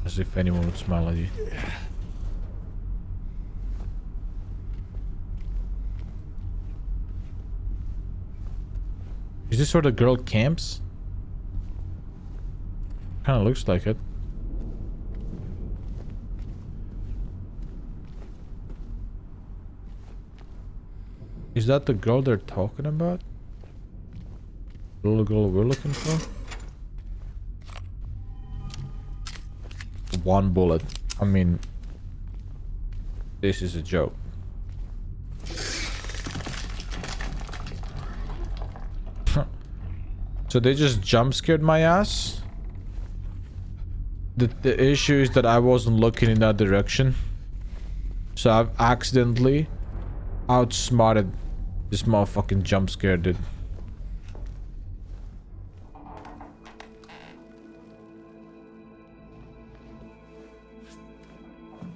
As if anyone would smile at you. Is this where the girl camps? Kinda looks like it. Is that the girl they're talking about? The little girl we're looking for? One bullet. I mean, this is a joke. So they just jump scared my ass? The issue is that I wasn't looking in that direction. So I've accidentally outsmarted this motherfucking jump scare dude.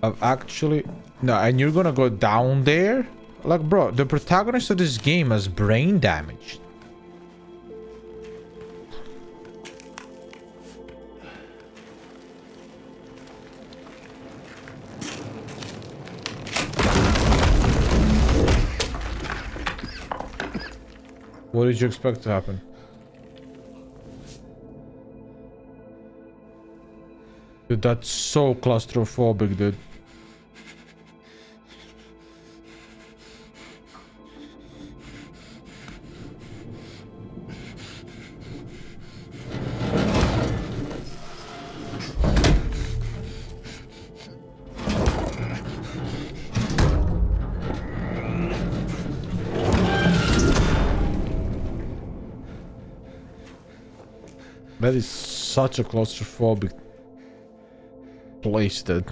I've actually... No, and you're gonna go down there? Like, bro, the protagonist of this game has brain damage. What did you expect to happen? Dude, that's so claustrophobic, dude. That is such a claustrophobic place that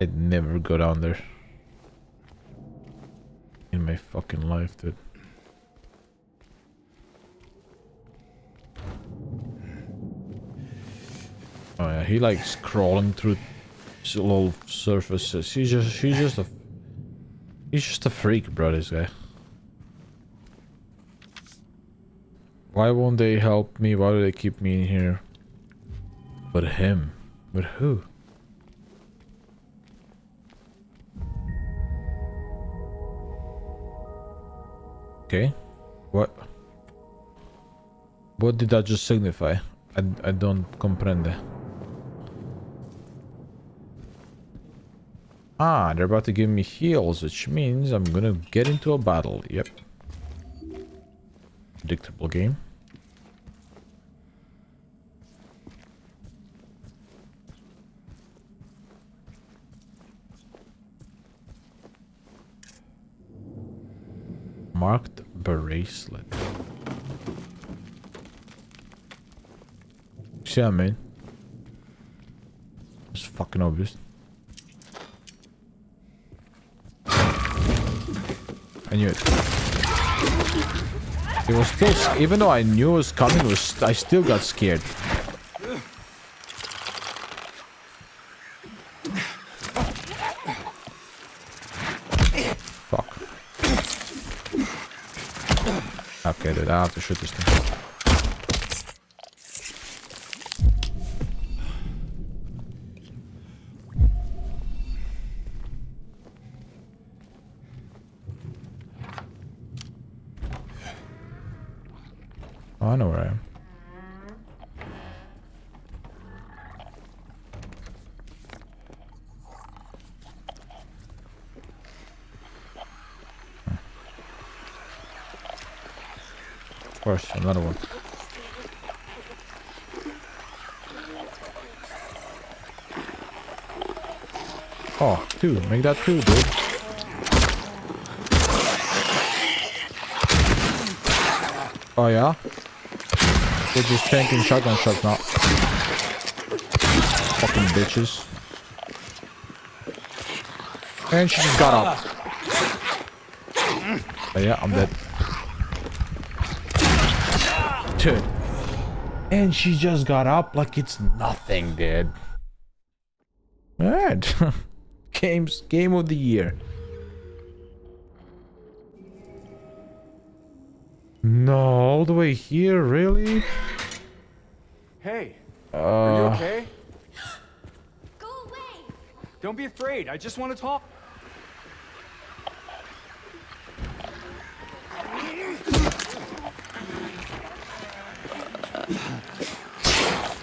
I'd never go down there in my fucking life, dude. Oh yeah, he likes crawling through little surfaces. He's just a freak, bro, this guy. Why won't they help me? Why do they keep me in here? But him? But who? Okay. What? What did that just signify? I don't comprende. Ah, they're about to give me heals, which means I'm gonna get into a battle. Yep. Predictable game. Marked bracelet. See what I mean? It's fucking obvious. I knew it. It was still, even though I knew it was coming, I still got scared. Fuck. Okay, dude, I have to shoot this thing. Oh, I know where I am. Of course, another one. Oh, two. Make that two, dude. Oh, yeah? They're just tanking shotgun shots now. Fucking bitches. And she just got up. Oh, yeah, I'm dead. Dude. And she just got up like it's nothing, dude. Alright. Game of the year. No, all the way here, really? Hey, are you okay? Go away! Don't be afraid. I just want to talk.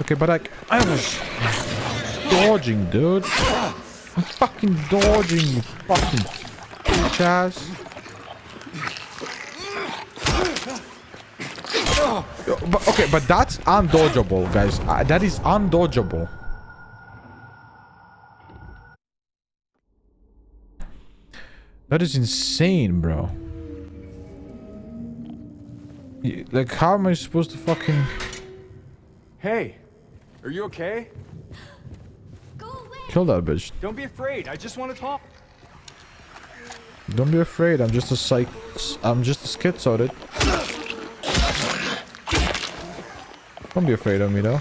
Okay, but I was dodging, dude. I'm fucking dodging, you fucking bitch ass. But, okay, but that's undodgeable, guys. That is undodgeable. That is insane, bro. Like, how am I supposed to fucking... Hey, are you okay? Go away! kill that bitch? Don't be afraid. I just want to talk. Don't be afraid. I'm just a schizo, dude. Don't be afraid of me, though.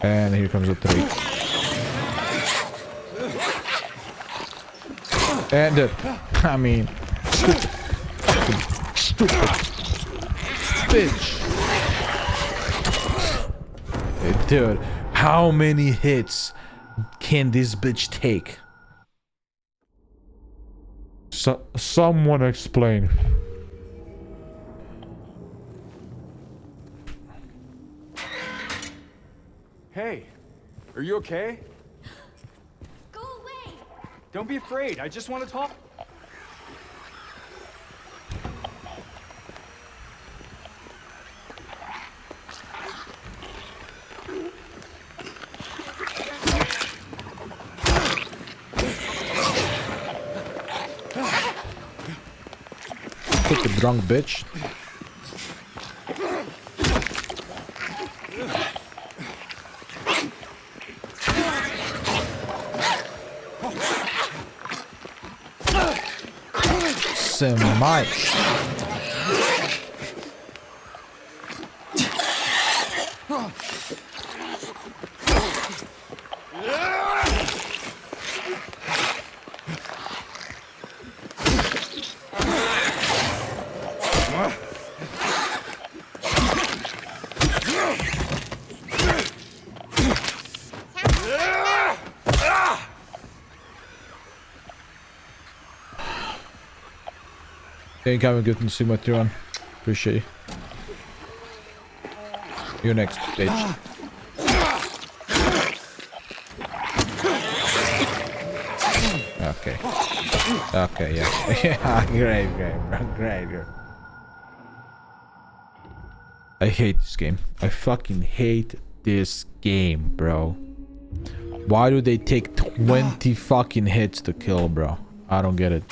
And here comes a 3. And I mean, stupid. Fucking stupid. Bitch. Dude, how many hits can this bitch take? Someone explain. Hey, are you okay? Go away! Don't be afraid. I just want to talk. Fucking drunk bitch. Semi. Thank you, have a good Subathon. Appreciate you. You next, bitch. Okay. Okay, yeah. Yeah, great, bro. Great. I hate this game. I fucking hate this game, bro. Why do they take 20 fucking hits to kill, bro? I don't get it.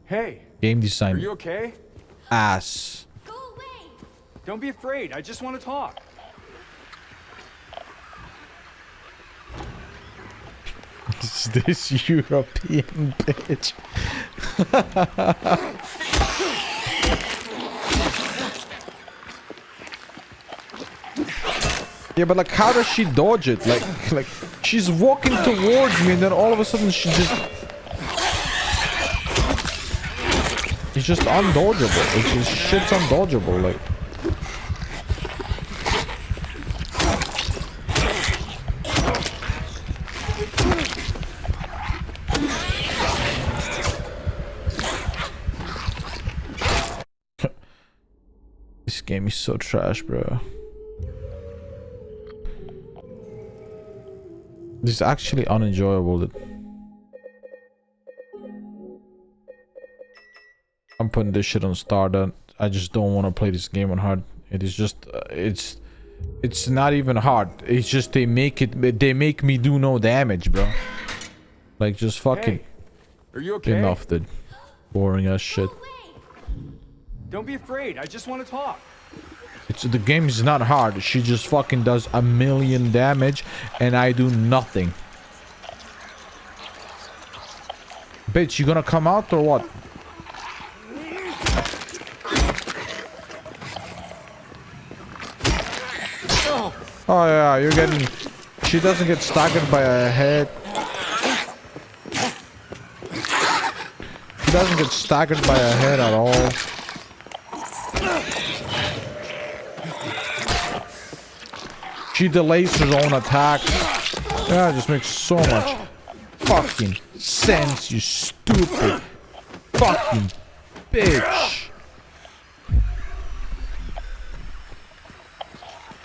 Hey, Game are design you okay? ass. Go away. Don't be afraid. I just want to talk. Is this European bitch? Yeah, but like, how does she dodge it? Like she's walking towards me, and then all of a sudden she just. It's just undodgeable. It's just shit's undodgeable. Like. This game is so trash, bro. This is actually unenjoyable. I'm putting this shit on Stardust. I just don't want to play this game on hard. It is just, it's not even hard. It's just they make me do no damage, bro. Like, just fucking. Hey, are you okay? Enough, dude. Boring ass shit. Go away. Don't be afraid. I just want to talk. The game is not hard. She just fucking does 1,000,000 damage and I do nothing. Bitch, you gonna come out or what? Oh yeah, you're getting... She doesn't get staggered by a head. She doesn't get staggered by a head at all. She delays her own attack. Yeah, it just makes so much fucking sense, you stupid fucking bitch.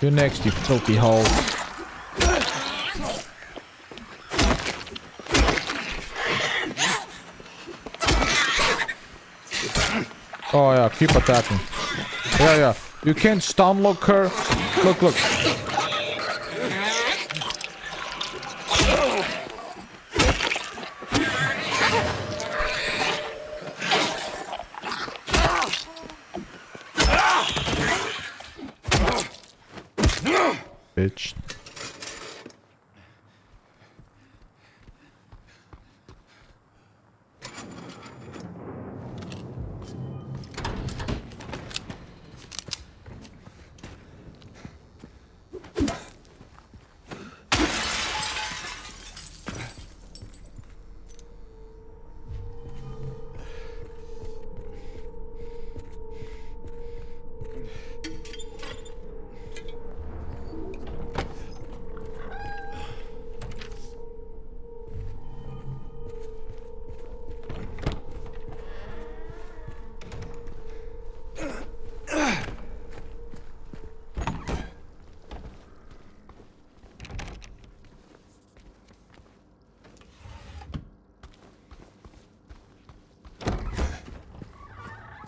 You're next, you filthy hole. Oh yeah, keep attacking. Yeah. You can't stun lock her. Look. Bitch.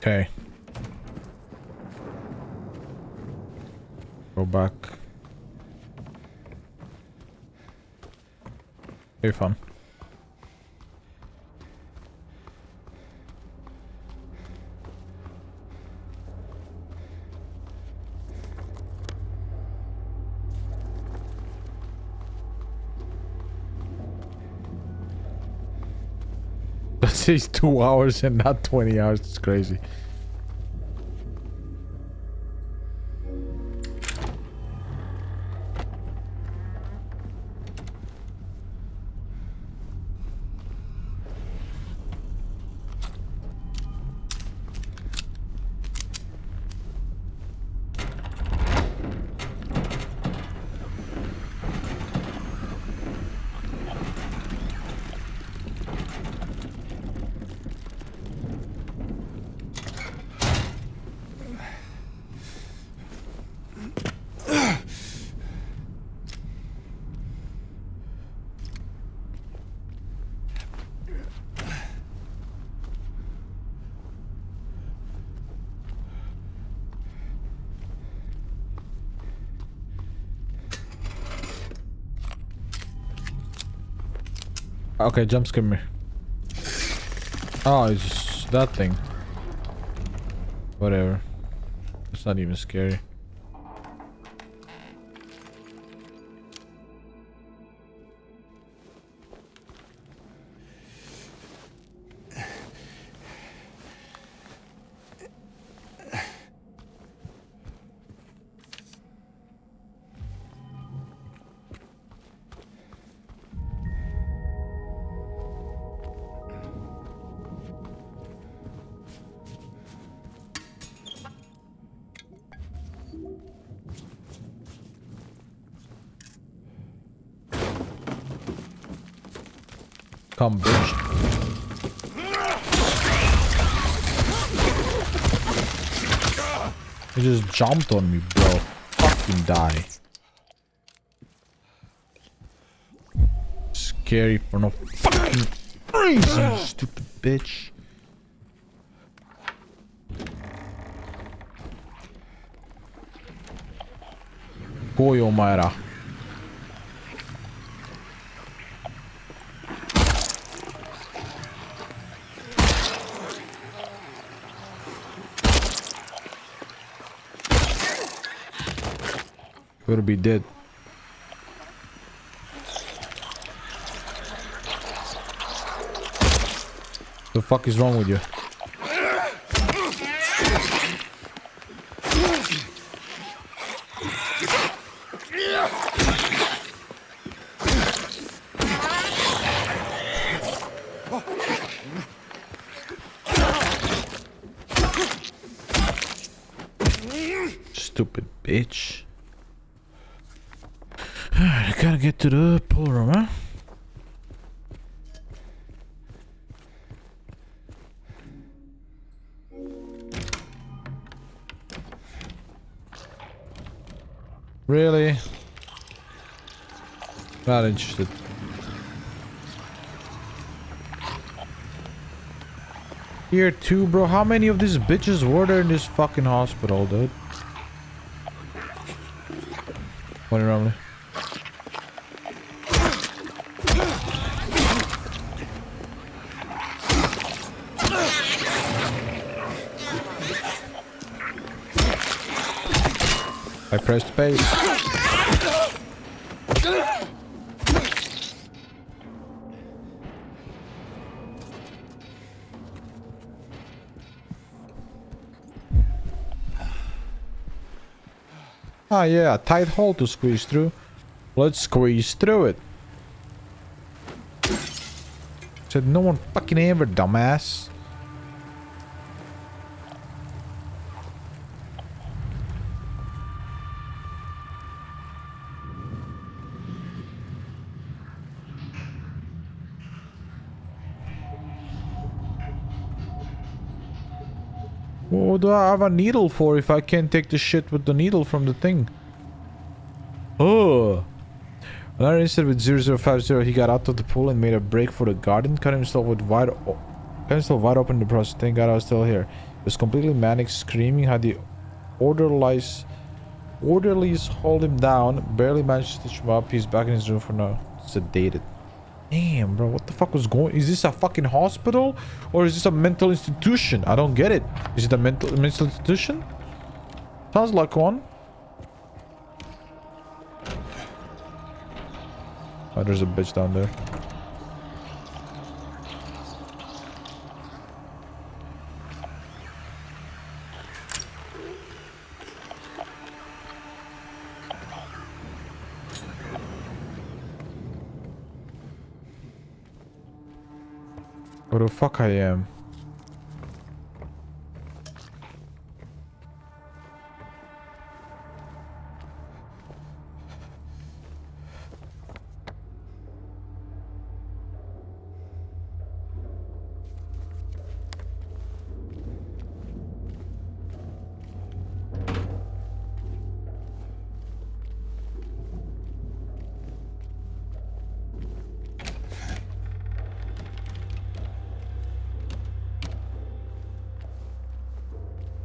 Okay. Go back. Very fun. That says 2 hours and not 20 hours. It's crazy. Okay, jump scare me. Oh, it's that thing. Whatever. It's not even scary. Come, bitch. He just jumped on me, bro. Fucking die. Scary for no fucking reason, stupid bitch. Kojo Maera. Better be dead. The fuck is wrong with you? Stupid bitch. I gotta get to the pool room, huh? Really? Not interested. Here too, bro. How many of these bitches were there in this fucking hospital, dude? What normally? I pressed space. Ah, yeah, a tight hole to squeeze through. Let's squeeze through it. Said no one fucking ever, dumbass. What do I have a needle for if I can't take the shit with the needle from the thing? Oh. Another incident with 0050, he got out of the pool and made a break for the garden, cut himself wide open in the process. Thank God I was still here. He was completely manic, screaming, had the orderlies hold him down, barely managed to stitch him up. He's back in his room for now, sedated. Damn, bro, what the fuck was going? Is this a fucking hospital or is this a mental institution? I don't get it. Is it a mental institution? Sounds like one. Oh, there's a bitch down there. Where the fuck I am?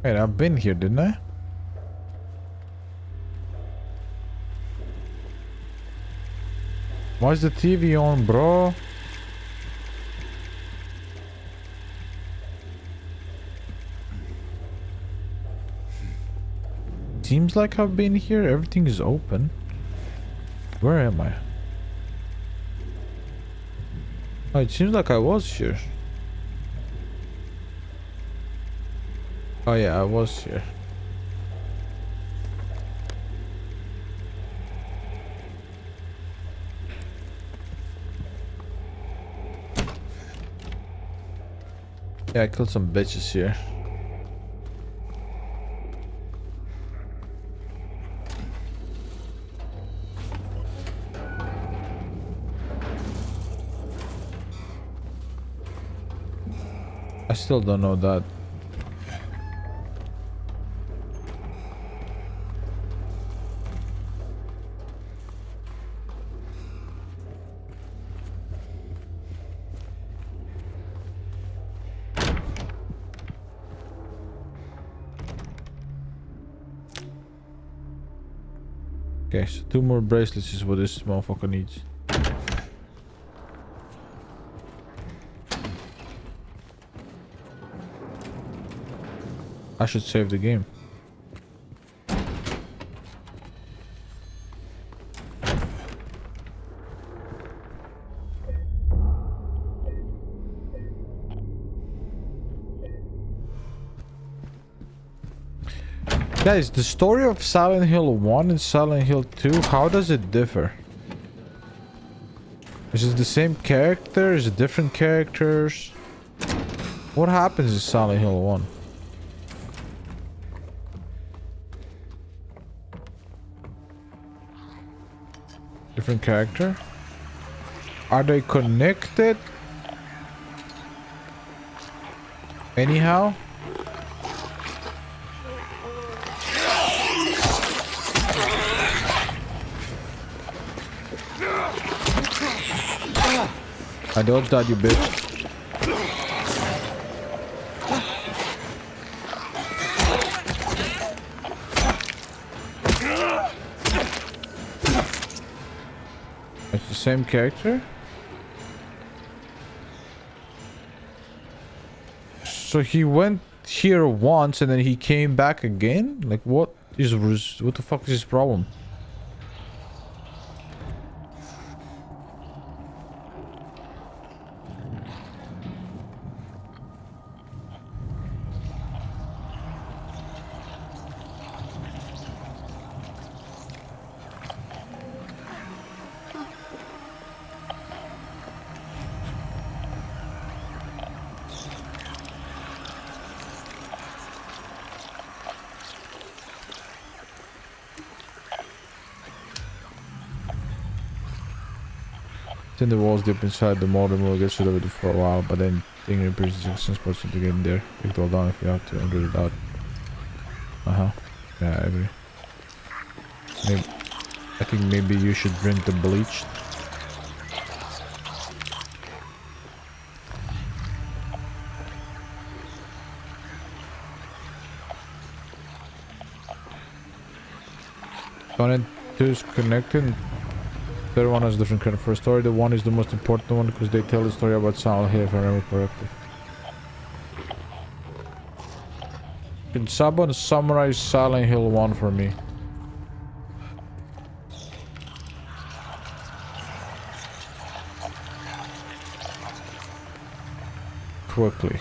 Wait, I've been here, didn't I? Why is the TV on, bro? seems like I've been here. Everything is open. Where am I? Oh, it seems like I was here. Oh yeah, I was here. Yeah, I killed some bitches here. I still don't know that. Okay, so 2 more bracelets is what this motherfucker needs. I should save the game. Guys, the story of Silent Hill 1 and Silent Hill 2, how does it differ? Is it the same character? Is it different characters? What happens in Silent Hill 1? Different character? Are they connected? Anyhow? I dodged that, you bitch. It's the same character? So he went here once and then he came back again? Like what the fuck is his problem? Then the walls deep inside the modem will get rid of it for a while, but then thinking it is possible to get in there. Take it all down if you have to and get it out. Yeah, I agree. I think maybe you should drink the bleach. One and 2 is connected. Third one has a different kind for a story. The one is the most important one because they tell the story about Silent Hill, if I remember correctly. Can someone summarize Silent Hill 1 for me? Quickly.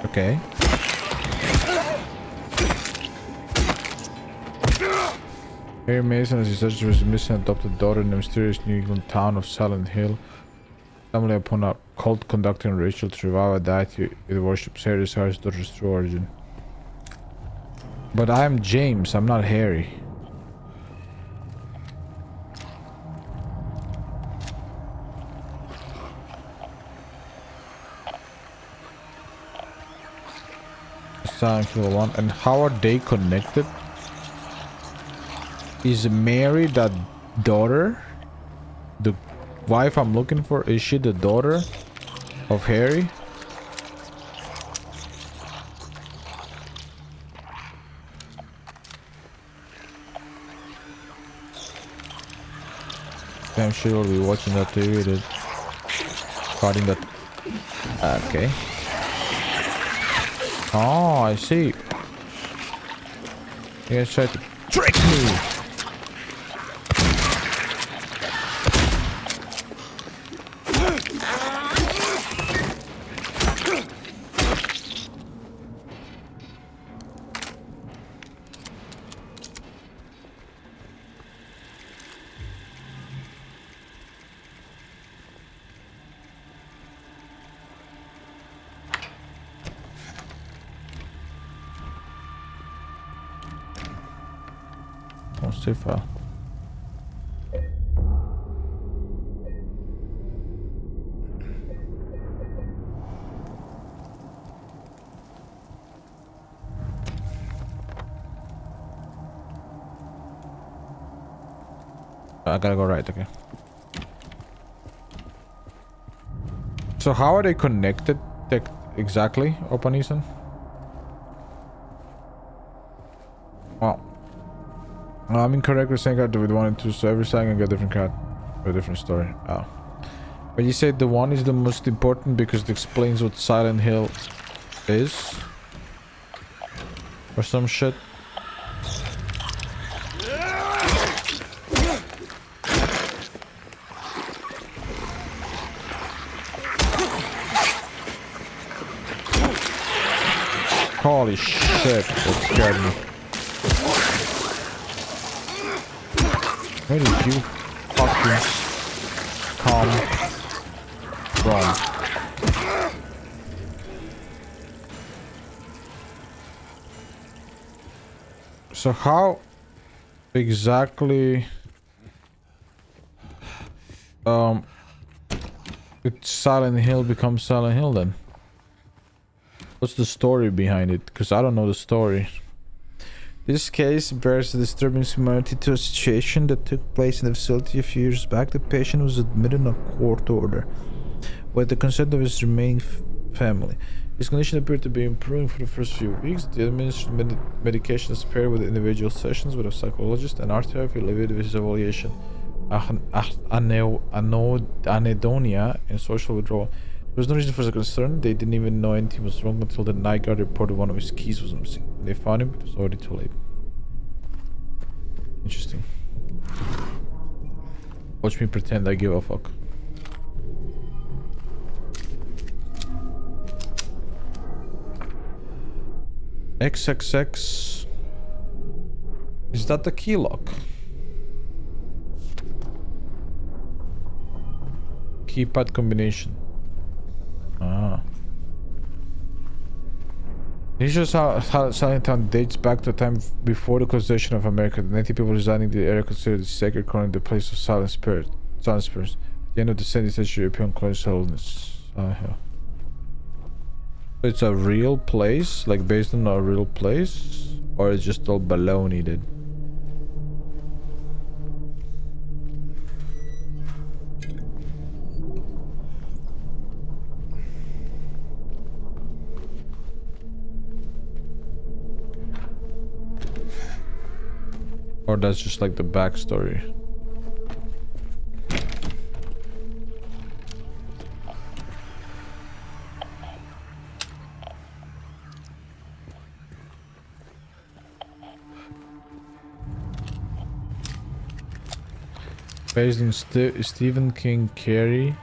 Okay. Harry Mason, as he searched for his missing adopted daughter in the mysterious New England town of Silent Hill, stumbled upon a cult conducting a ritual to revive a deity it worships. Harry desires his daughter's true origin. But I'm James, I'm not Harry. Silent Hill 1. And how are they connected? Is Mary that daughter? The wife I'm looking for? Is she the daughter of Harry? I'm sure we'll be watching that TV, dude. Cutting that. Okay. Oh, I see. You guys tried to trick me. Oh, save file. I gotta go right, okay. So how are they connected exactly, Opanison? Well, I'm incorrect with saying that with 1 and 2, so every side can get a different card or a different story. Oh. But you said the 1 is the most important because it explains what Silent Hill is? Or some shit? Holy shit, that scared me. Where did you fucking come from? So how exactly it's Silent Hill becomes Silent Hill then? What's the story behind it? Because I don't know the story. This case bears a disturbing similarity to a situation that took place in the facility a few years back. The patient was admitted on a court order with the consent of his remaining family. His condition appeared to be improving for the first few weeks. The administered medication is paired with individual sessions with a psychologist and art therapy alleviated his evaluation, anhedonia, and social withdrawal. There was no reason for the concern. They didn't even know anything was wrong until the night guard reported one of his keys was missing. When they found him, it was already too late. Interesting. Watch me pretend I give a fuck. XXX. Is that the key lock? Keypad combination. Ah. This shows how Silent Town dates back to a time before the colonization of America. The native people residing in the area considered it sacred, calling the place of silent spirits. At the end of the 17th century, European colonial settlements. It's a real place, like based on a real place, or it's just all baloney, dude? Or that's just like the backstory. Based on Stephen King, Carrie.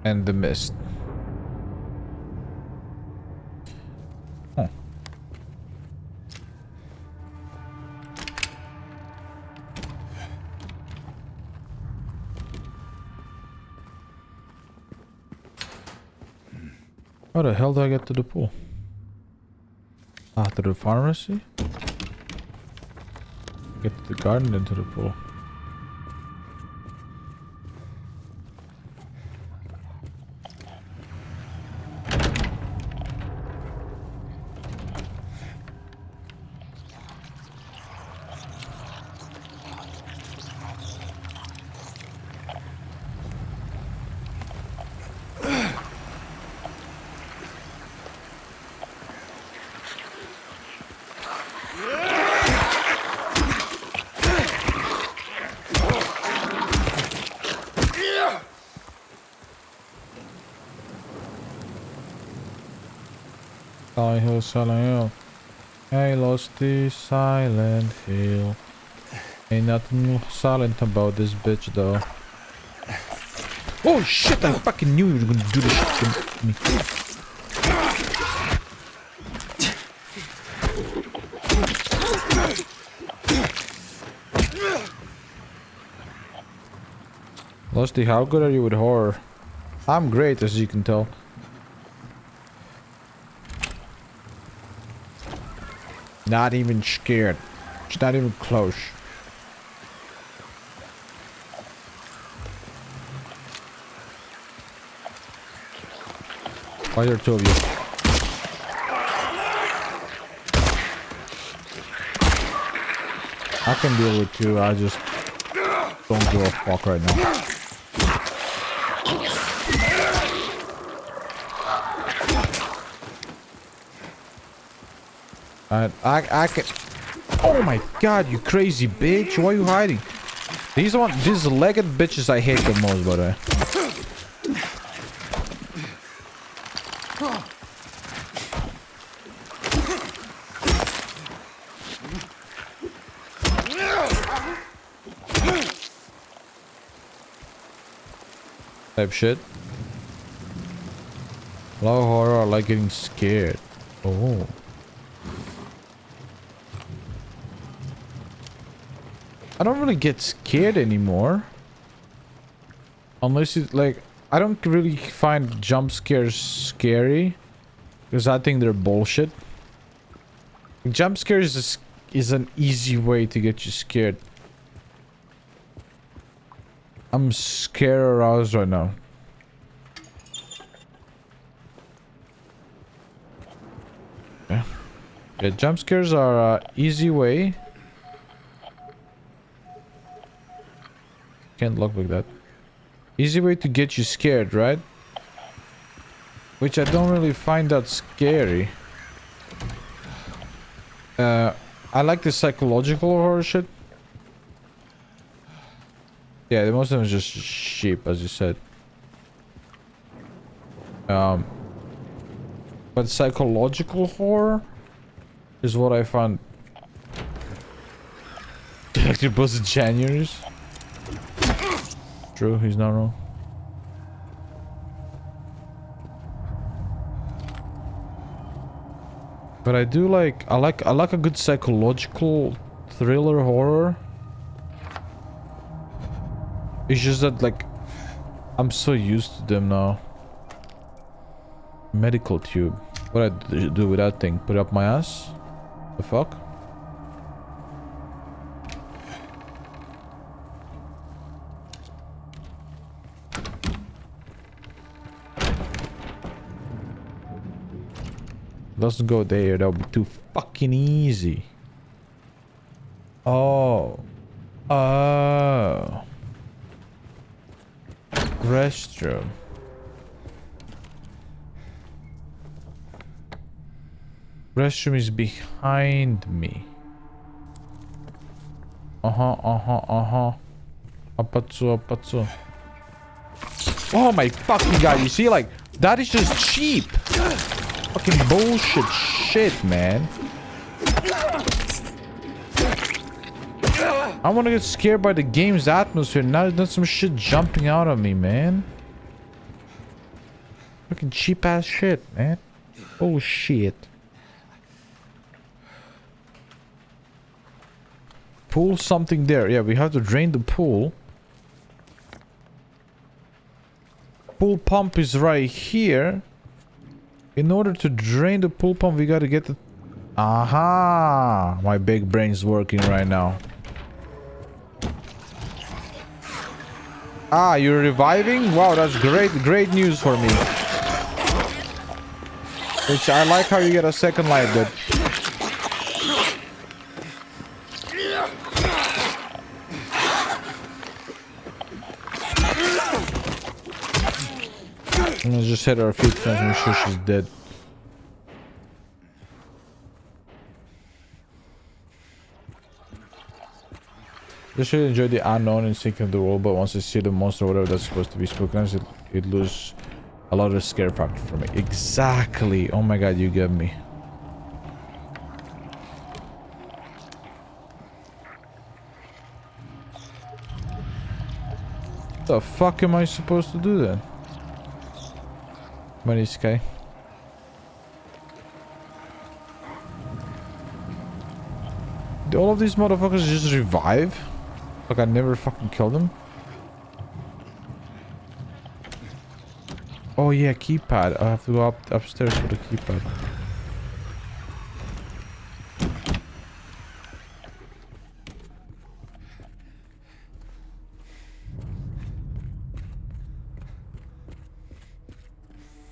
And The Mist. Huh. How the hell do I get to the pool? After the pharmacy? Get to the garden, then to the pool. Silent Hill, Silent Hill. Hey, lost the Silent Hill. Ain't nothing silent about this bitch though. Oh shit, I fucking knew you were gonna do this shit to me. Lusty, how good are you with horror? I'm great, as you can tell. Not even scared. It's not even close. Why are there two of you? I can deal with you, I just don't give a fuck right now. I can. Oh my god, you crazy bitch! Why are you hiding? These legged bitches I hate the most, by the way. Type shit. Low horror, I like getting scared. Oh. I don't really get scared anymore. Unless it's like, I don't really find jump scares scary. Because I think they're bullshit. Jump scares is an easy way to get you scared. I'm scared aroused right now. Yeah, jump scares are an easy way. Can't look like that. Easy way to get you scared, right? Which I don't really find that scary. I like the psychological horror shit. Yeah, most of them is just sheep, as you said. But psychological horror is what I find. Director Buzz January's. True, he's not wrong. But I do like I like a good psychological thriller horror. It's just that like I'm so used to them now. Medical tube. What I do with that thing? Put it up my ass? The fuck? Doesn't go there, that would be too fucking easy. Oh. Oh. Restroom. Restroom is behind me. Apatsu. Oh my fucking god, you see, like, that is just cheap. Fucking bullshit shit, man. I want to get scared by the game's atmosphere, not some shit jumping out of me, man. Fucking cheap ass shit, man. Oh shit. Pool something there. Yeah, we have to drain the pool. Pool pump is right here. In order to drain the pool pump, we gotta get the... Aha! My big brain's working right now. Ah, you're reviving? Wow, that's great news for me. Which I like how you get a second life, dude. I'm gonna just hit her a few times and make sure she's dead. Just really enjoy the unknown and sinking of the world, but once I see the monster or whatever that's supposed to be spoken, it loses a lot of the scare factor for me. Exactly. Oh my god, you get me. What the fuck am I supposed to do then? Money sky. Do all of these motherfuckers just revive? Like I never fucking killed them? Oh yeah, keypad. I have to go upstairs for the keypad.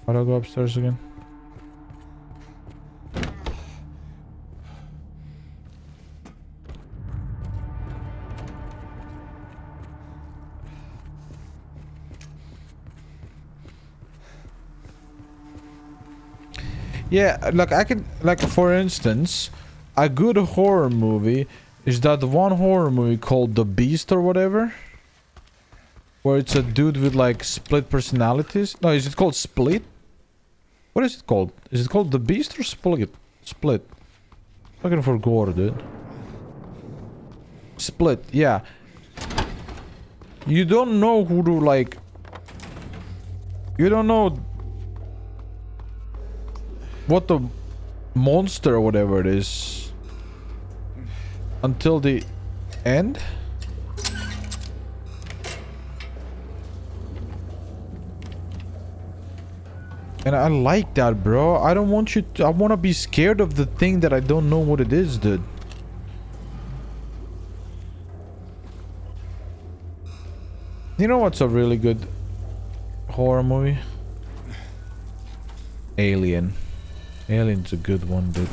How do I go upstairs again? Yeah, like I can, like for instance, a good horror movie is that one horror movie called The Beast or whatever, where it's a dude with like split personalities. No, is it called Split? What is it called? Is it called The Beast or Split? Split. Looking for gore, dude. Split, yeah. You don't know who to like. You don't know what the monster or whatever it is until the end. And I like that, bro. I don't want you to... I want to be scared of the thing that I don't know what it is, dude. You know what's a really good horror movie? Alien. Alien's a good one, dude.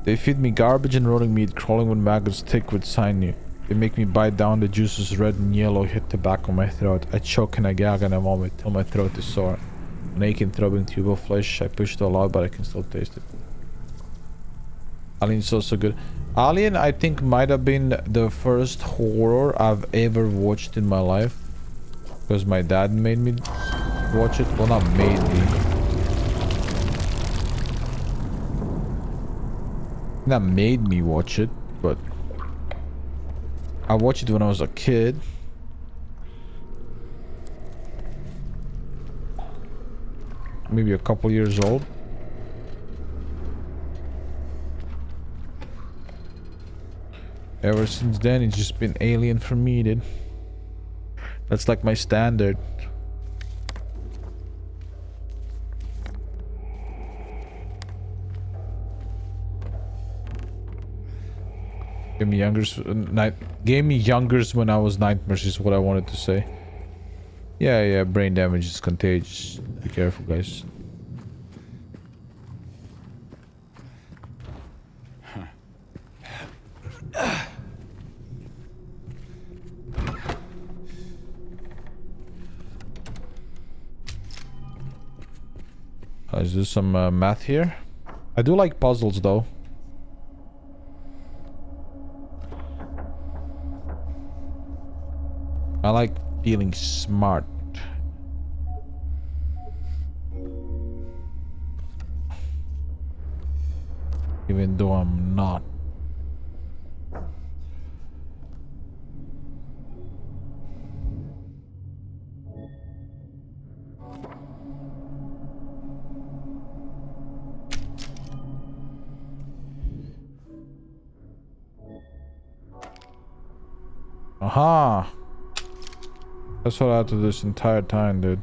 They feed me garbage and rotting meat, crawling with maggots, thick with sinew. They make me bite down, the juices red and yellow hit the back of my throat. I choke and I gag and I vomit till my throat is sore. An aching, throbbing tube of flesh. I push it all out, but I can still taste it. Alien's also good. Alien, I think, might have been the first horror I've ever watched in my life. Because my dad made me watch it. Well, not made me. Not made me watch it, but I watched it when I was a kid. Maybe a couple years old. Ever since then, it's just been Alien for me, dude. That's like my standard. Gave me youngers when I was nightmares is what I wanted to say. Yeah, brain damage is contagious. Be careful, guys. Is there some math here? I do like puzzles though. I like feeling smart. Even though I'm not. Aha! That's what I had to do this entire time, dude.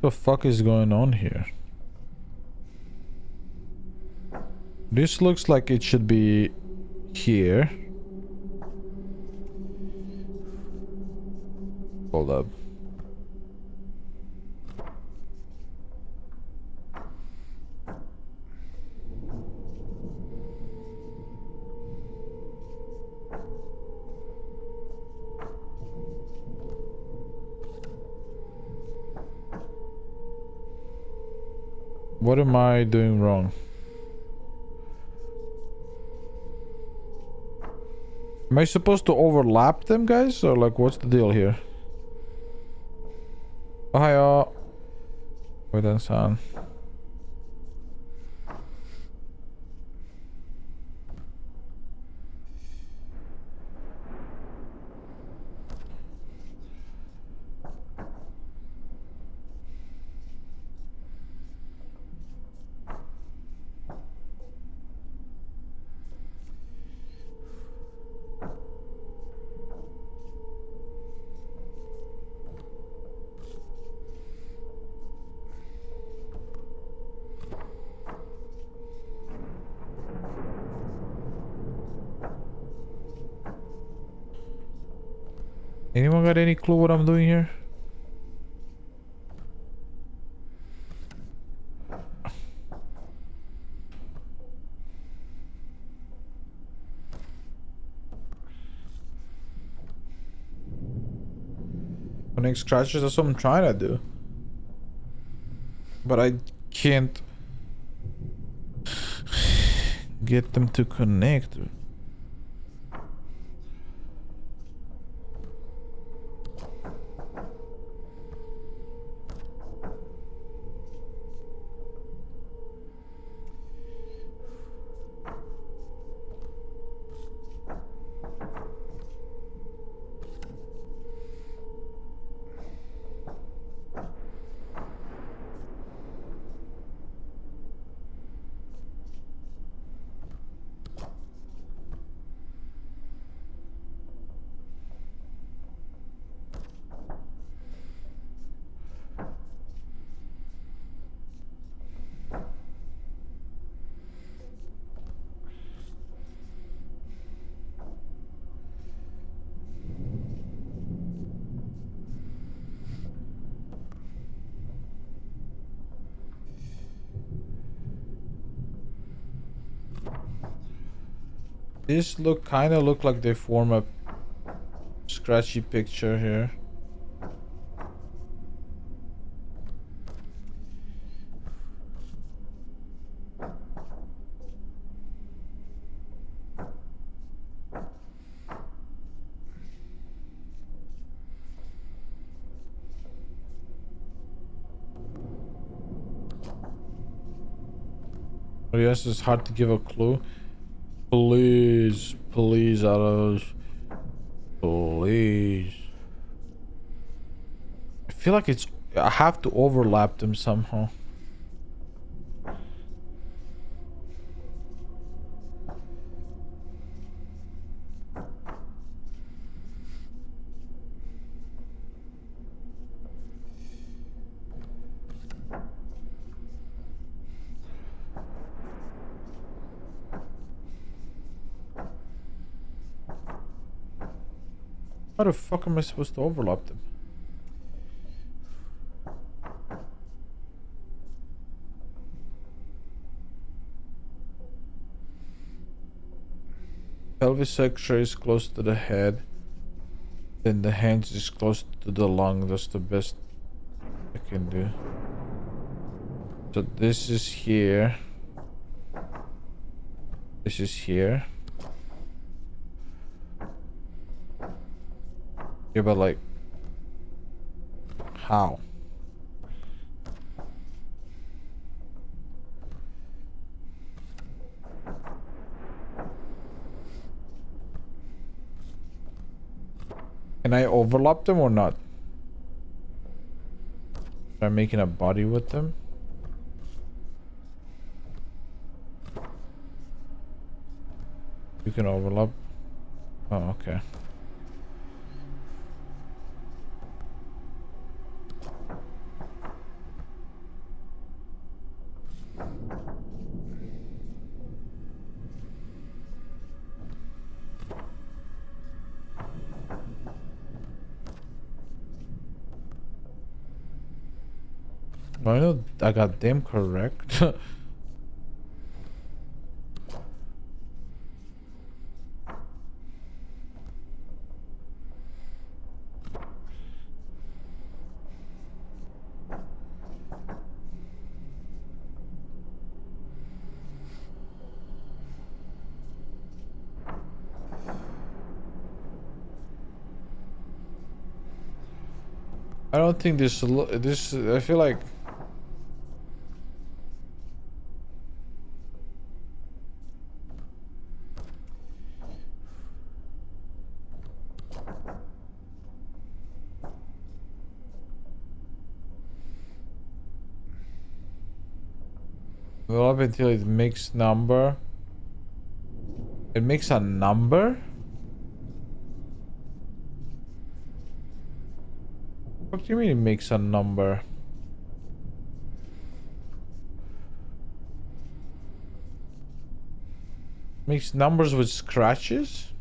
The fuck is going on here? This looks like it should be here. Hold up. What am I doing wrong? Am I supposed to overlap them, guys? Or like, what's the deal here? Ohio. Wait, that's on. Anyone got any clue what I'm doing here? Connect scratches, that's what I'm trying to do. But I can't get them to connect. This kind of look like they form a scratchy picture here. Oh yes, it's hard to give a clue. Please, please, Arrows. Please. I feel like I have to overlap them somehow. How the fuck am I supposed to overlap them? Pelvis X-ray is close to the head. Then the hands is close to the lung. That's the best I can do. So this is here. This is here. Yeah, but like, how? Can I overlap them or not? Try making a body with them. You can overlap. Oh, okay. I know I got them correct. I don't think this I feel like well up until it makes number. It makes a number? What do you mean it makes a number? Makes numbers with scratches?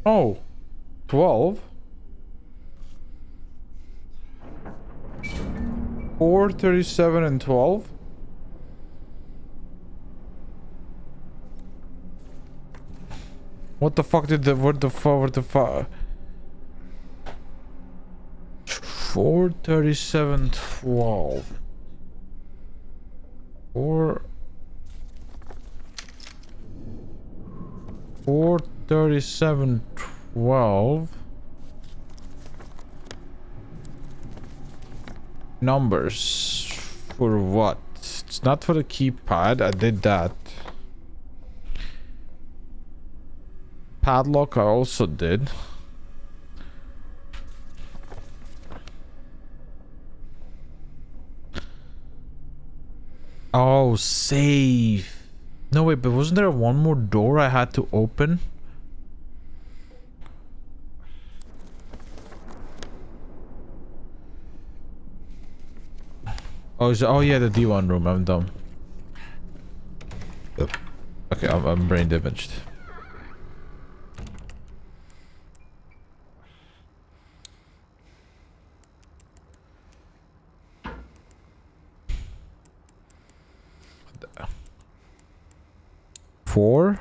Oh, 12? 4, 37, and 12? What the fuck did the, what the fuck? 4, 37, 12. 4, 4, 37, 12. Numbers for what? It's not for the keypad. I did that. Padlock I also did. Oh, save. No, wait, but wasn't there one more door I had to open? Oh, oh yeah, the D1 room. I'm dumb. Okay, I'm brain damaged. Four.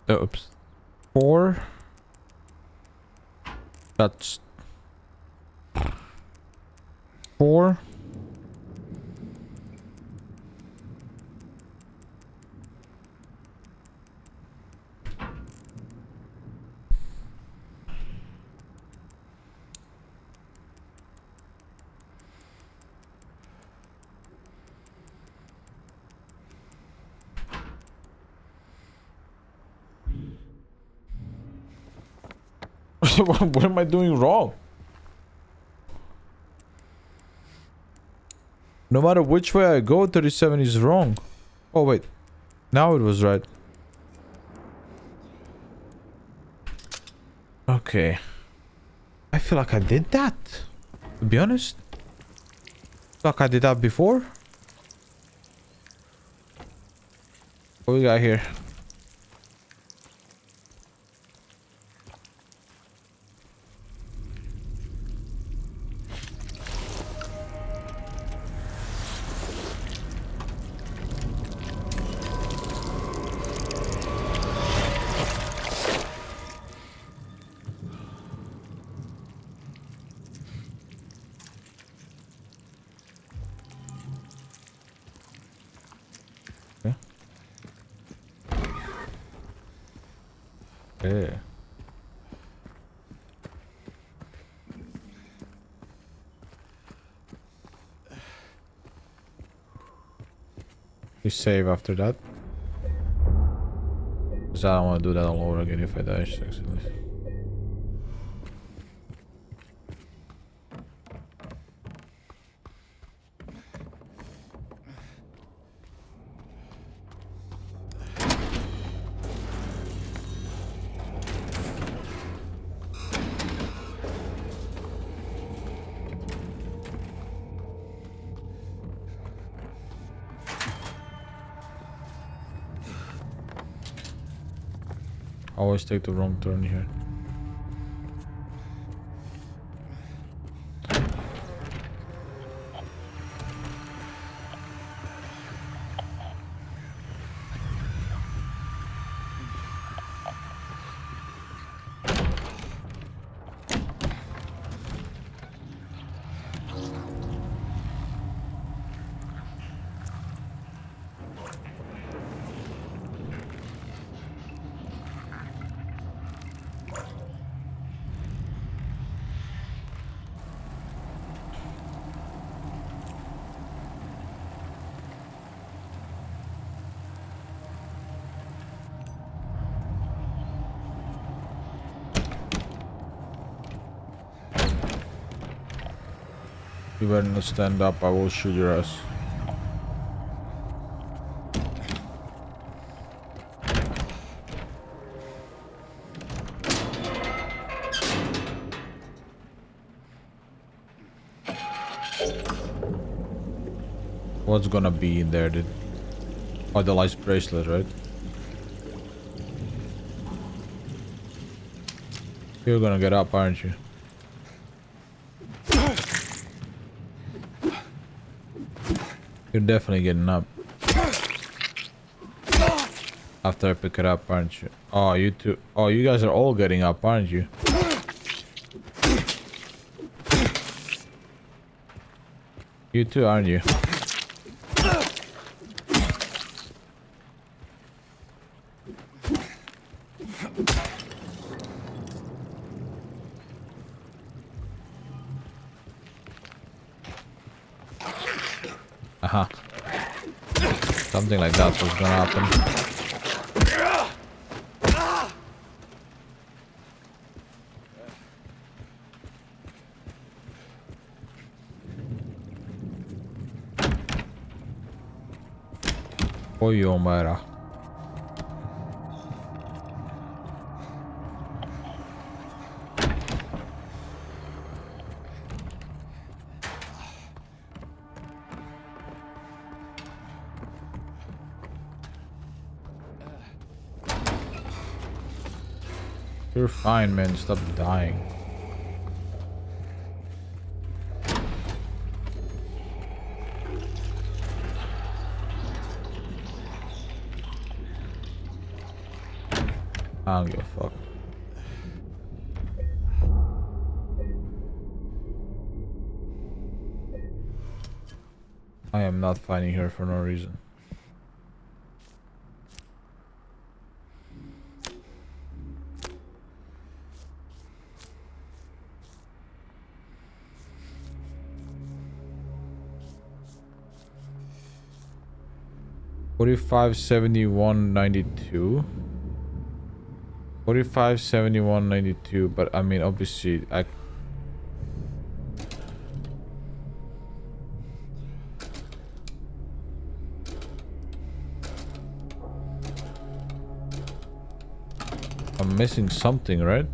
Oops. 4. That's 4. What am I doing wrong? No matter which way I go, 37 is wrong. Oh wait, now it was right. Okay. I feel like I did that. To be honest. Like I did that before. What we got here? Yeah. You save after that. Because I don't want to do that all over again if I die accidentally. Always take the wrong turn here. You better not stand up, I will shoot your ass. What's gonna be in there, dude? Oh, the light bracelet, right? You're gonna get up, aren't you? You're definitely getting up. After I pick it up, aren't you? Oh, you two. Oh, you guys are all getting up, aren't you? You too, aren't you? Aha. Something like that was gonna happen. Oi, Omara. You're fine, man. Stop dying. I don't give a fuck. I am not fighting her for no reason. $45, $71, $92. $45, $71, $92. But I mean, obviously, I'm missing something, right?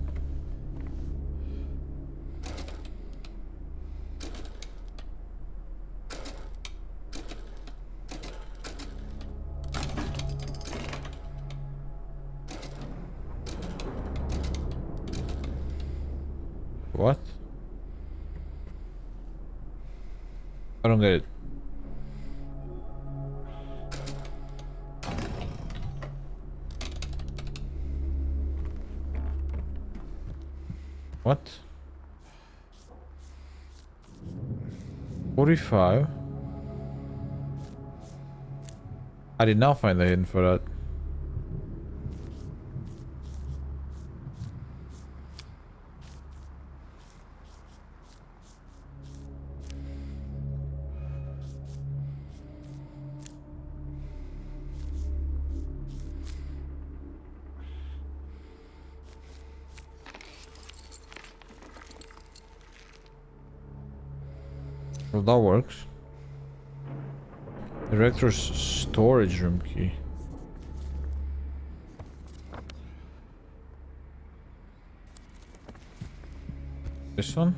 What? I don't get it. What? 45? I did not find the hidden for that. Well, that works. Director's storage room key. This one?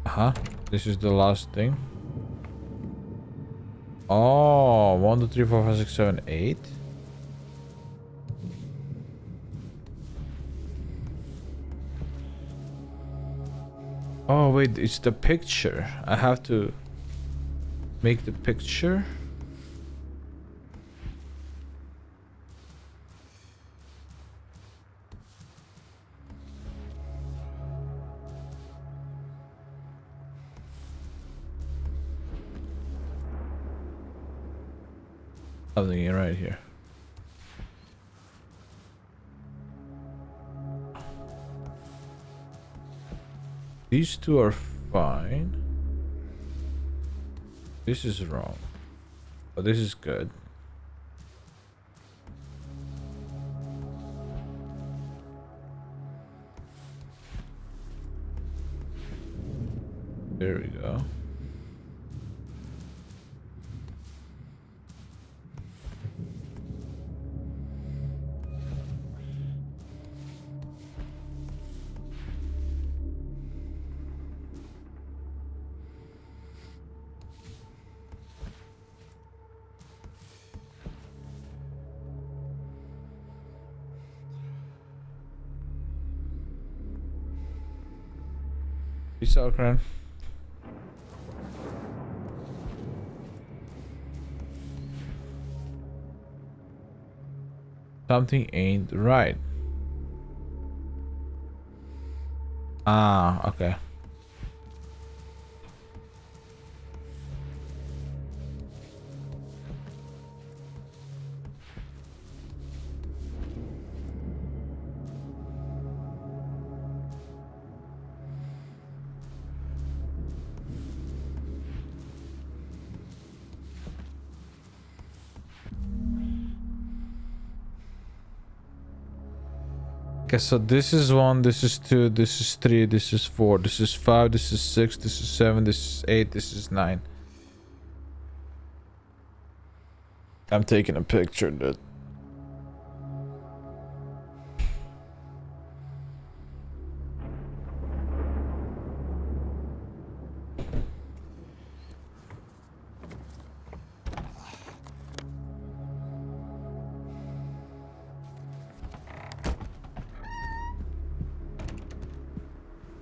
Uh-huh. This is the last thing. Oh, 1, 2, 3, 4, 5, 6, 7, 8. Oh wait, it's the picture. I have to make the picture. Something right here. These two are fine. This is wrong. But this is good. There we go. Peace out, Cran. Something ain't right. Ah, okay. Okay, so this is 1, this is 2, this is 3, this is 4, this is 5, this is 6, this is 7, this is 8, this is 9. I'm taking a picture, dude.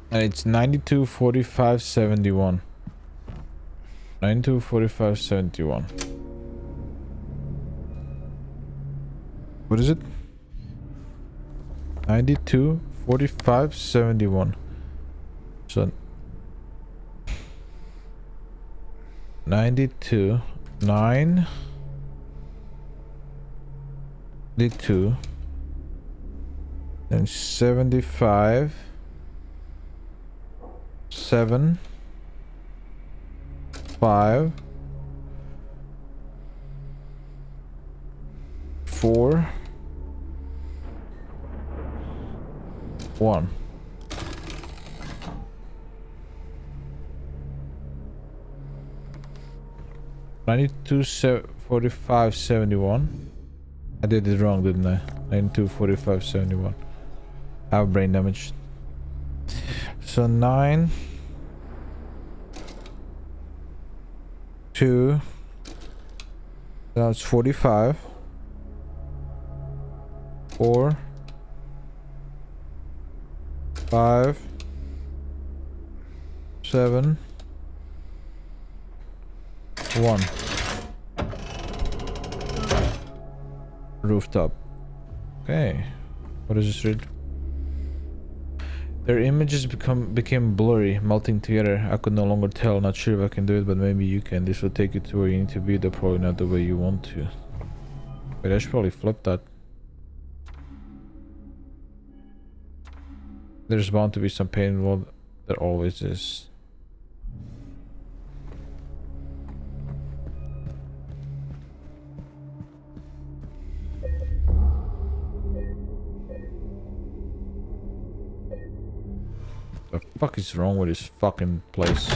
And it's 92, 45, 71. 92, 45, 71. What is it? 92, 45, 71. So 92, 9, 92, and 75, 7, 5, 4, 1. $92, 45, 71. I did it wrong, didn't I? 92, 45, 71. I have brain damage. So 9, 2, that's 45, 4, 5, 7, 1. Rooftop. Okay. What does this read? Their images became blurry, melting together. I could no longer tell. Not sure if I can do it, but maybe you can. This will take you to where you need to be, though probably not the way you want to. Wait, I should probably flip that. There's bound to be some pain involved. There always is. The fuck is wrong with this fucking place?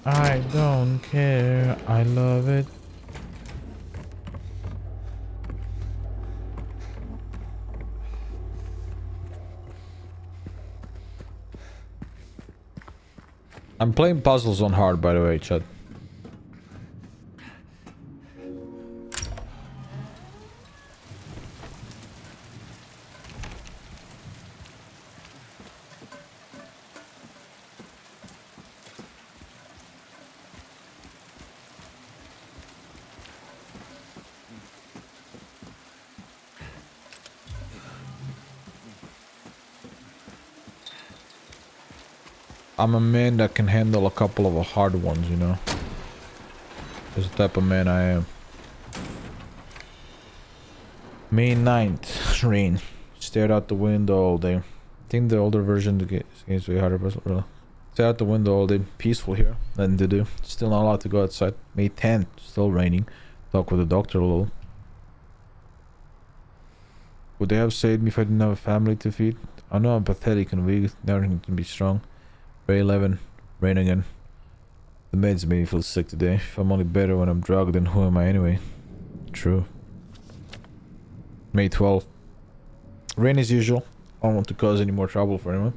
I don't care. I love it. I'm playing puzzles on hard, by the way, chat. I'm a man that can handle a couple of hard ones, you know. That's the type of man I am. May 9th, rain. Stared out the window all day. I think the older version is way harder, but stared out the window all day. Peaceful here. Nothing to do. Still not allowed to go outside. May 10th, still raining. Talk with the doctor a little. Would they have saved me if I didn't have a family to feed? I know I'm pathetic and weak. Never can be strong. May 11, rain again. The meds made me feel sick today. If I'm only better when I'm drugged, then who am I anyway? True. May 12th. Rain as usual. I don't want to cause any more trouble for anyone.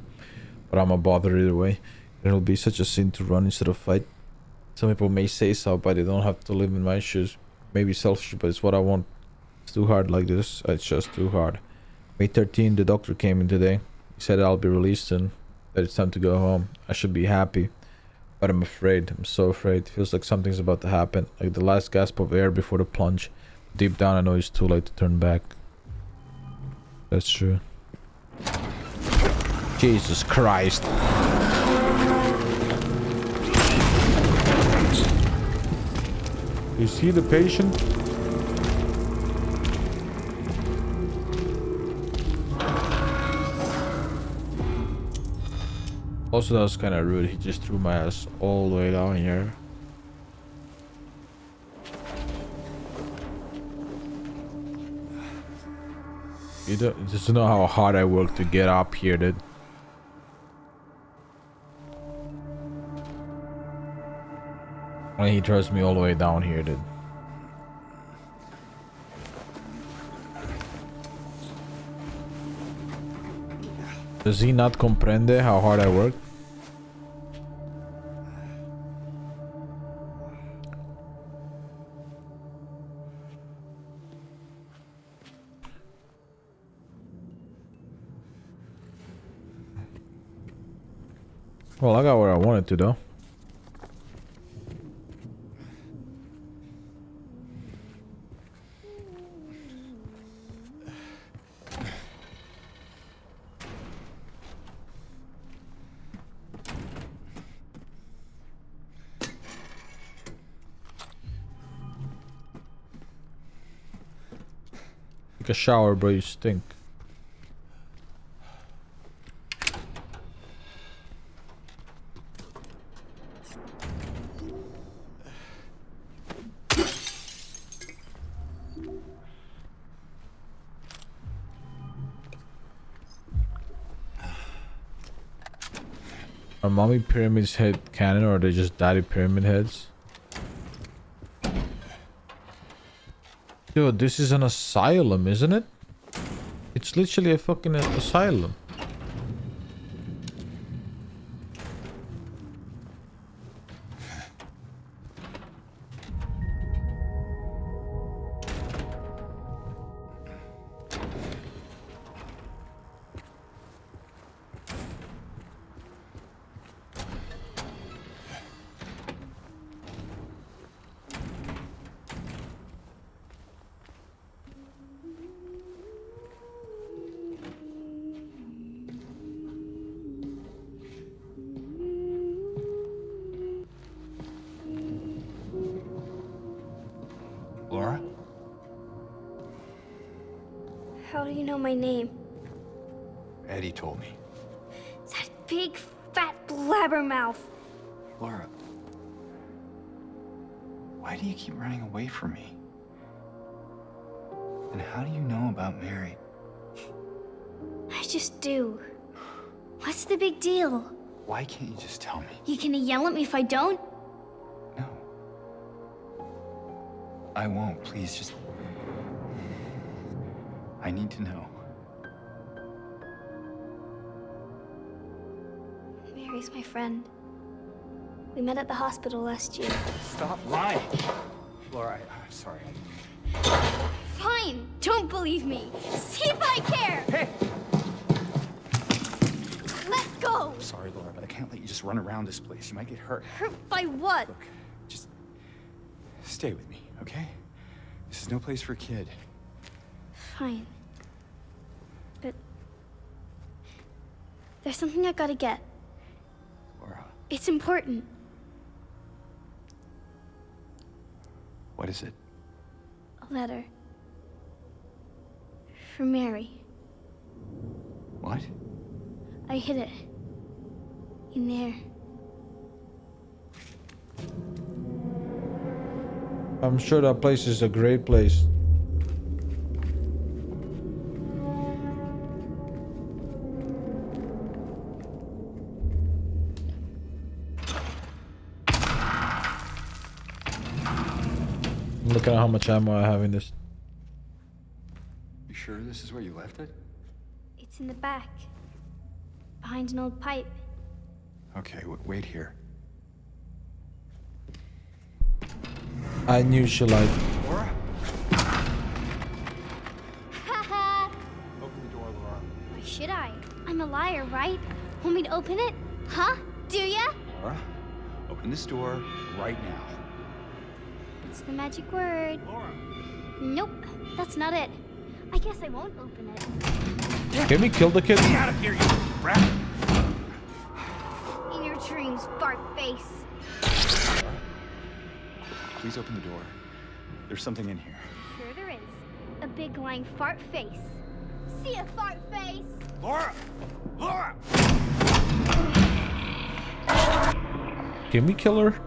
But I'm a bother either way. It'll be such a sin to run instead of fight. Some people may say so, but they don't have to live in my shoes. Maybe selfish, but it's what I want. It's too hard like this. It's just too hard. May 13th, the doctor came in today. He said I'll be released soon. That it's time to go home. I should be happy. But I'm afraid. I'm so afraid. Feels like something's about to happen. Like the last gasp of air before the plunge. Deep down I know it's too late to turn back. That's true. Jesus Christ. You see the patient? Also, that was kind of rude. He just threw my ass all the way down here. You don't just know how hard I work to get up here, dude. And he throws me all the way down here, dude. Does he not comprende how hard I work? Well, I got where I wanted to, though. Take a shower, bro. You stink. Are mommy pyramids head canon or are they just daddy pyramid heads? Dude, this is an asylum, isn't it? It's literally a fucking asylum. Laura? How do you know my name? Eddie told me. That big, fat blabbermouth. Laura. Why do you keep running away from me? And how do you know about Mary? I just do. What's the big deal? Why can't you just tell me? You gonna yell at me if I don't? No. I won't. Please, just... I need to know. Mary's my friend. We met at the hospital last year. Stop lying. Laura, I'm sorry. Fine, don't believe me. See if I care. Hey! Let go. I'm sorry, Laura, but I can't let you just run around this place. You might get hurt. Hurt by what? Look, just stay with me, okay? This is no place for a kid. Fine. But there's something I gotta get. Laura, It's important. what is it? A letter. For Mary. What? I hid it. In there. I'm sure that place is a great place. Look at how much ammo I have in this. You sure this is where you left it? It's in the back. Behind an old pipe. Okay, wait here. I knew she lied. Laura? Haha! Open the door, Laura. Why should I? I'm a liar, right? Want me to open it? Huh? Do ya? Laura, open this door right now. What's the magic word? Laura. Nope, that's not it. I guess I won't open it. Can we kill the kid? Get out of here, you brat! In your dreams, fart face. Laura, please open the door. There's something in here. Sure there is. A big lying fart face. See ya, fart face! Laura! Laura! Can we kill her?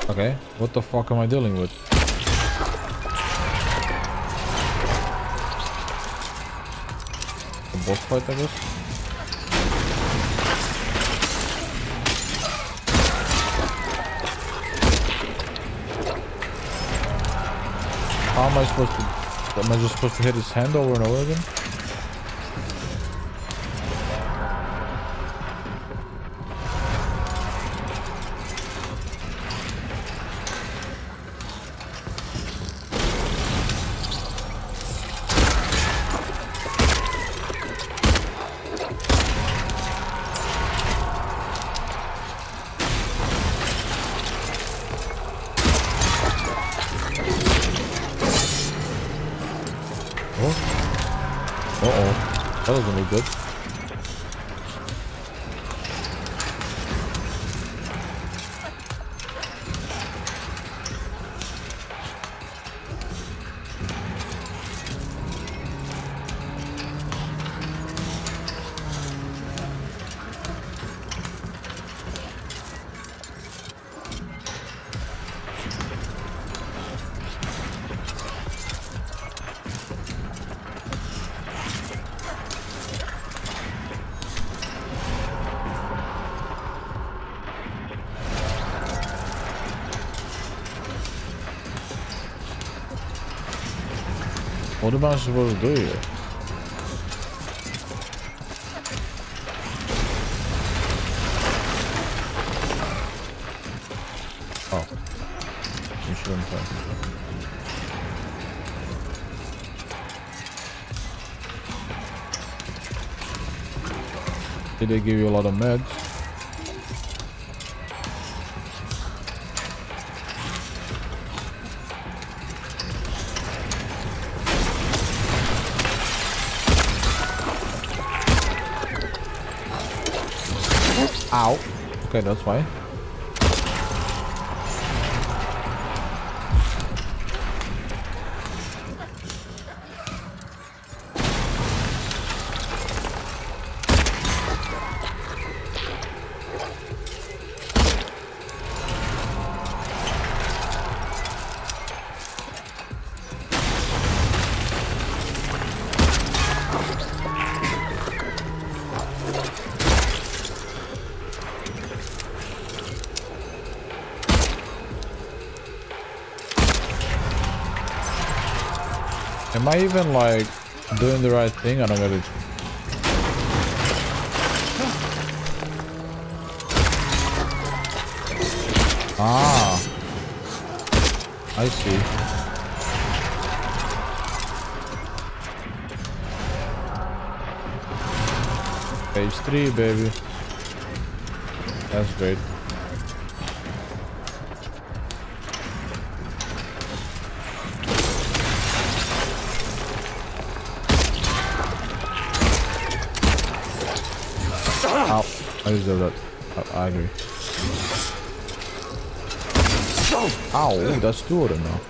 Okay, what the fuck am I dealing with? A boss fight, I guess? How am I supposed to... Am I just supposed to hit his hand over and over again? Uh-oh. That doesn't look good. What am I supposed to do here? Oh. You shouldn't have. Did they give you a lot of meds? Ow. Okay, that's why. Am I even like doing the right thing? I don't get it. Ah, I see. Page 3, baby. That's great. Ow, I deserve that. I agree. Ow, ooh, that's two of them now.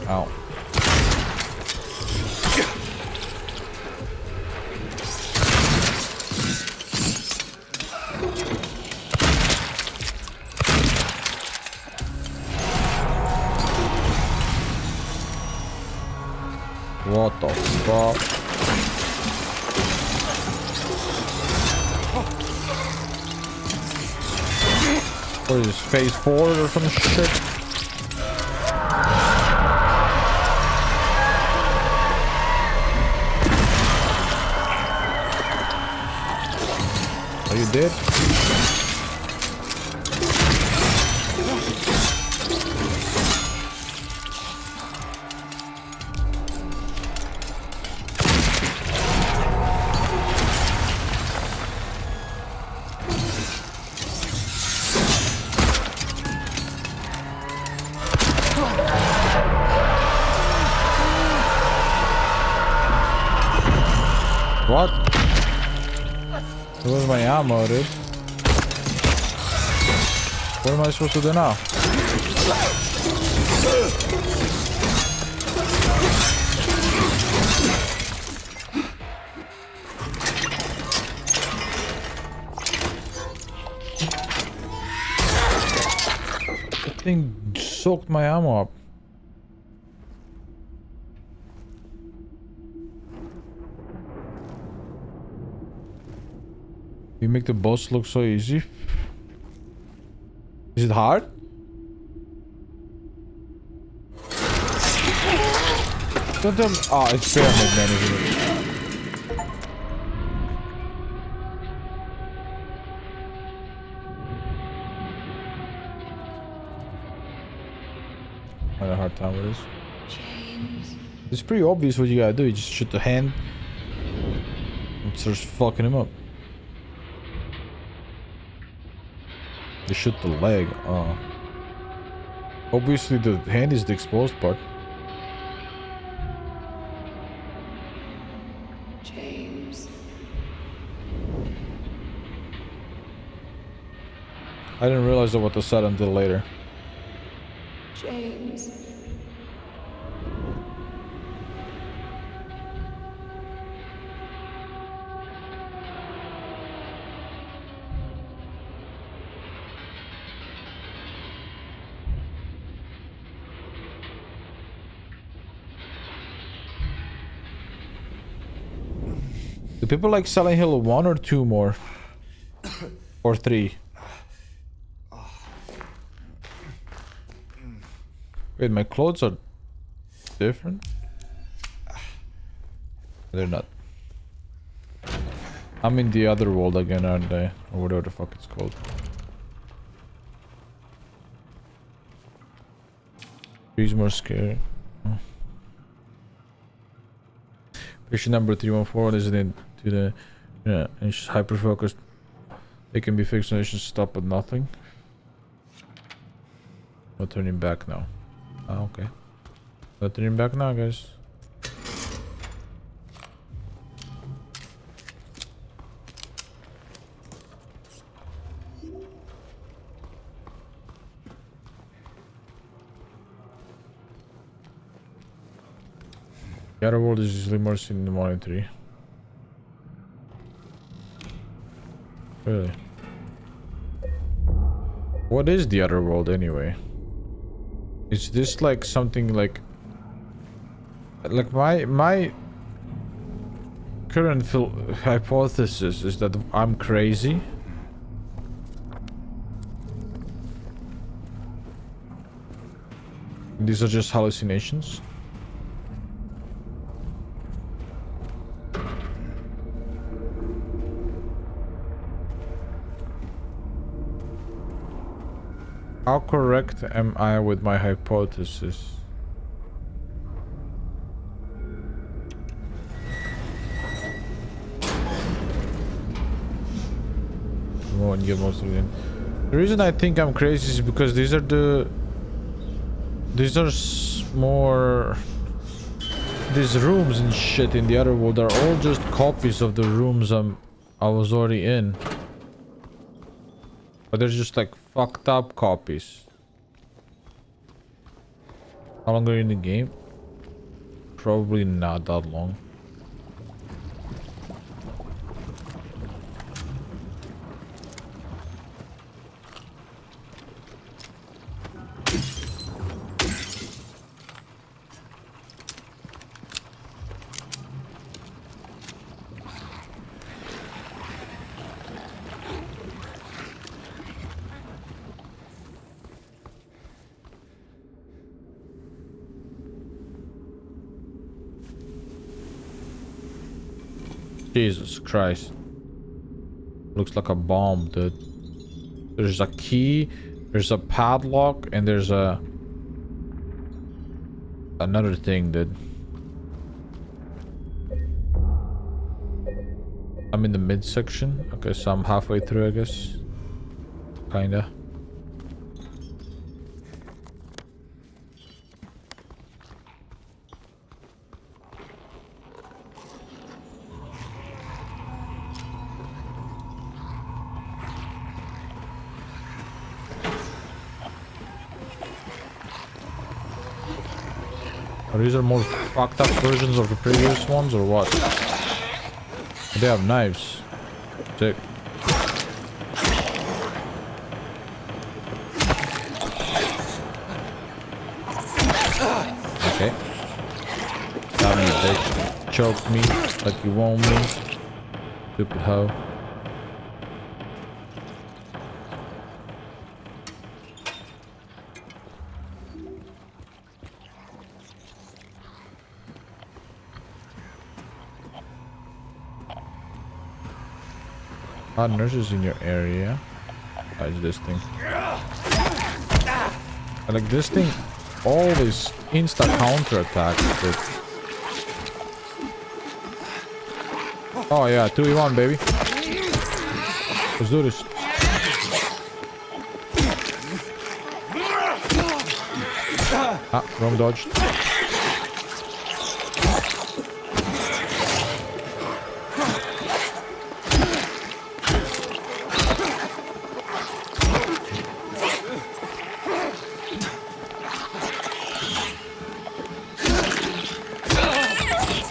Ow. What the fuck? What is this, phase 4 or some shit? Are you dead? What? Where's my ammo, dude? What am I supposed to do now? That thing soaked my ammo up. You make the boss look so easy. Is it hard? Don't tell me. Oh, it's pyramid, man, isn't it? I had a hard time with this. It's pretty obvious what you gotta do. You just shoot the hand. It starts fucking him up. You shoot the leg. Oh. Obviously the hand is the exposed part. James. I didn't realize what to say until later. James. Do people like Silent Hill 1 or 2 more? Or 3? Wait, my clothes are different? They're not. I'm in the other world again, aren't I? Or whatever the fuck it's called. Trees more scary. Oh. Patient number 314 is in to the and she's hyper focused. It can be fixed and it should stop at nothing. No turning back now. Ah, okay. No turning back now, guys. The other world is usually more seen in the morning 3. Really? What is the other world anyway? Is this like something like my current hypothesis is that I'm crazy? These are just hallucinations? How correct am I with my hypothesis? The reason I think I'm crazy is because these are more... These rooms and shit in the other world are all just copies of the rooms I was already in. But they're just like fucked up copies. How long are you in the game? Probably not that long. Jesus Christ. Looks like a bomb, dude. There's a key, there's a padlock, and there's another thing, dude. I'm in the midsection. Okay, so I'm halfway through, I guess. Kinda. Are these more fucked up versions of the previous ones or what? They have knives. Sick. Okay. Got me, bitch. Choke me like you want me. Stupid hoe. Nurses in your area. It's this thing. I like this thing. Always insta counter attack. Oh yeah, 2v1 baby. Let's do this. Ah, wrong dodge.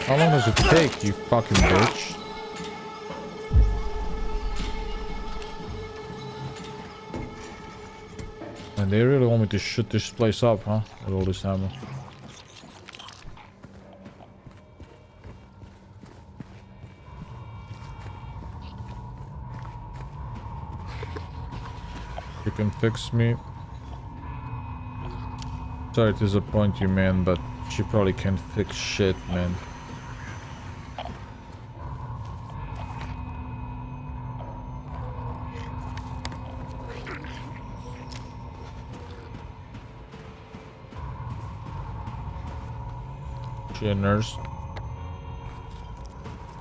How long does it take, you fucking bitch? And they really want me to shoot this place up, huh? With all this ammo. You can fix me. Sorry to disappoint you, man, but she probably can't fix shit, man. She a nurse?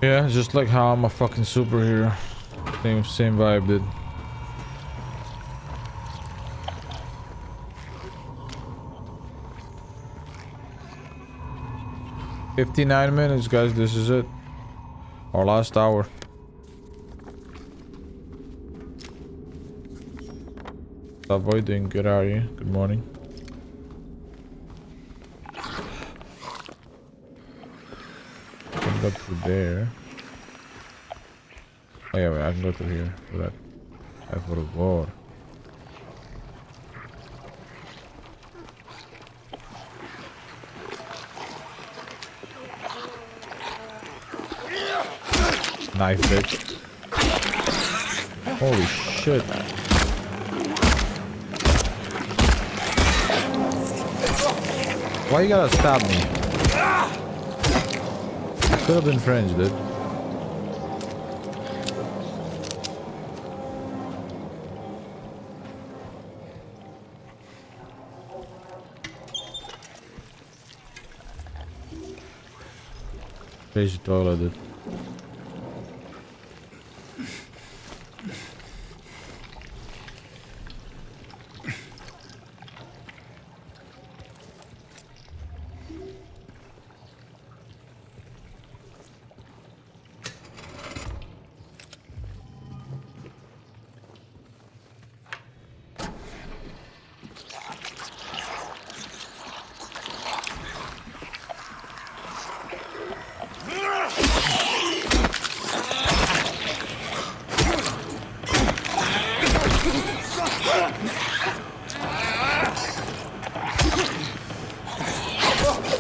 Yeah, just like how I'm a fucking superhero. Same vibe, dude. $59, guys. This is it. Our last hour. Avoiding. Good, are you? Good morning. go through there. Oh yeah, wait, I can go through here for that. Ay, por favor. Knife, bitch. Holy shit. Why you gotta stab me? Could have been French, dude. Crazy toilet, dude.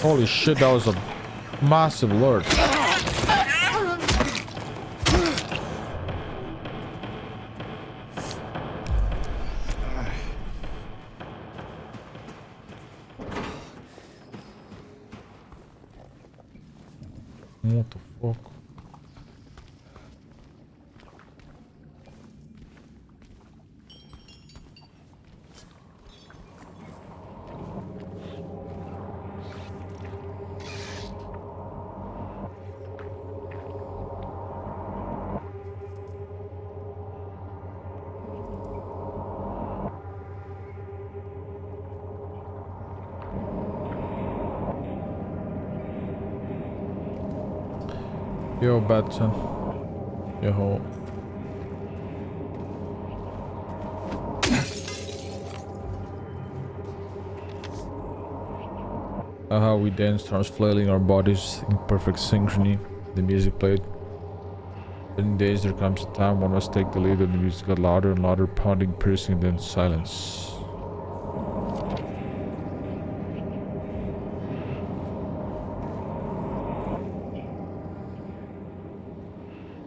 Holy shit, that was a massive lurch. What the fuck? Yo, Batson. Yo. How we dance, turns flailing our bodies in perfect synchrony. The music played. In days there comes a time one must take the lead, and the music got louder and louder, pounding, piercing, then silence.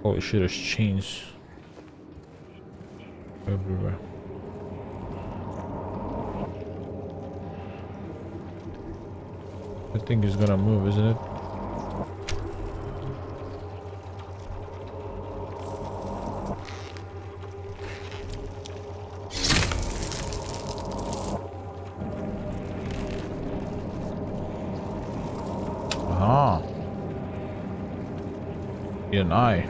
Holy shit, there's chains everywhere. I think he's gonna move, isn't it? Ah. An eye.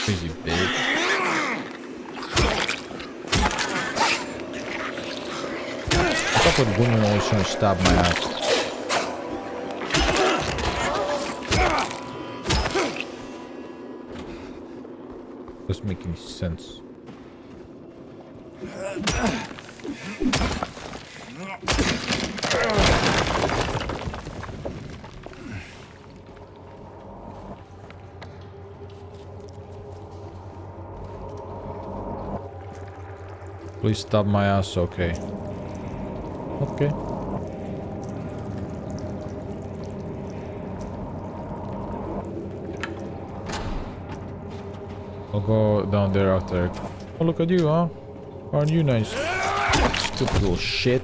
Crazy bitch. What's up with women always trying to stab my ass? Doesn't make any sense. Please stop my ass, okay. Okay. I'll go down there after. Oh, look at you, huh? Aren't you nice? Stupid little shit.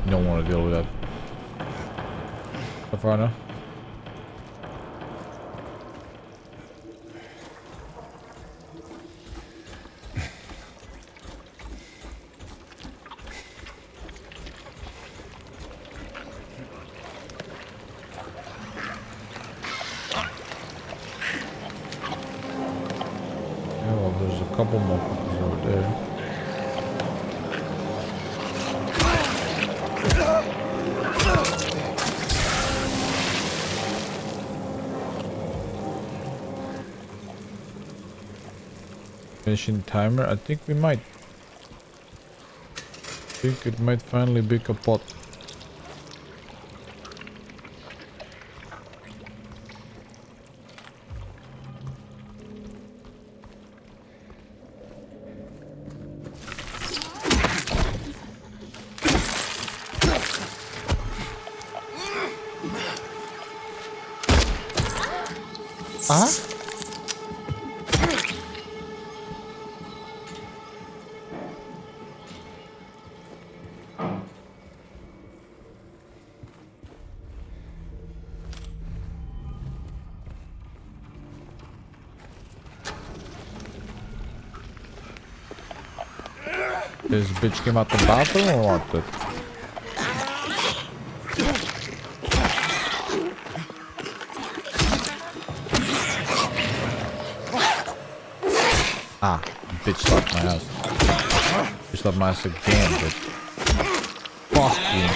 You don't want to deal with that. So far, no? Yeah, well, there's a couple more fuckers over there. Finishing timer. I think we might. I think it might finally be kaput. Huh? This bitch came out the bathroom or what? Ah, bitch slapped my ass. Bitch slapped my ass again, bitch. Fuck you.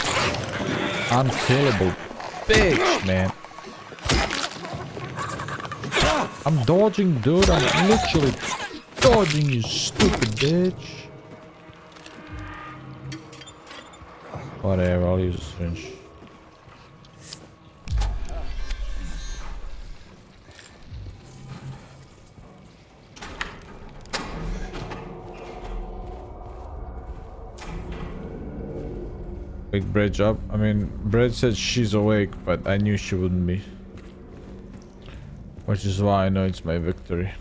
Unkillable bitch, man. I'm dodging, dude. I'm literally dodging, you stupid bitch. Whatever, I'll use a syringe. Wake Bridge up. I mean, Bread said she's awake, but I knew she wouldn't be. Which is why I know it's my victory.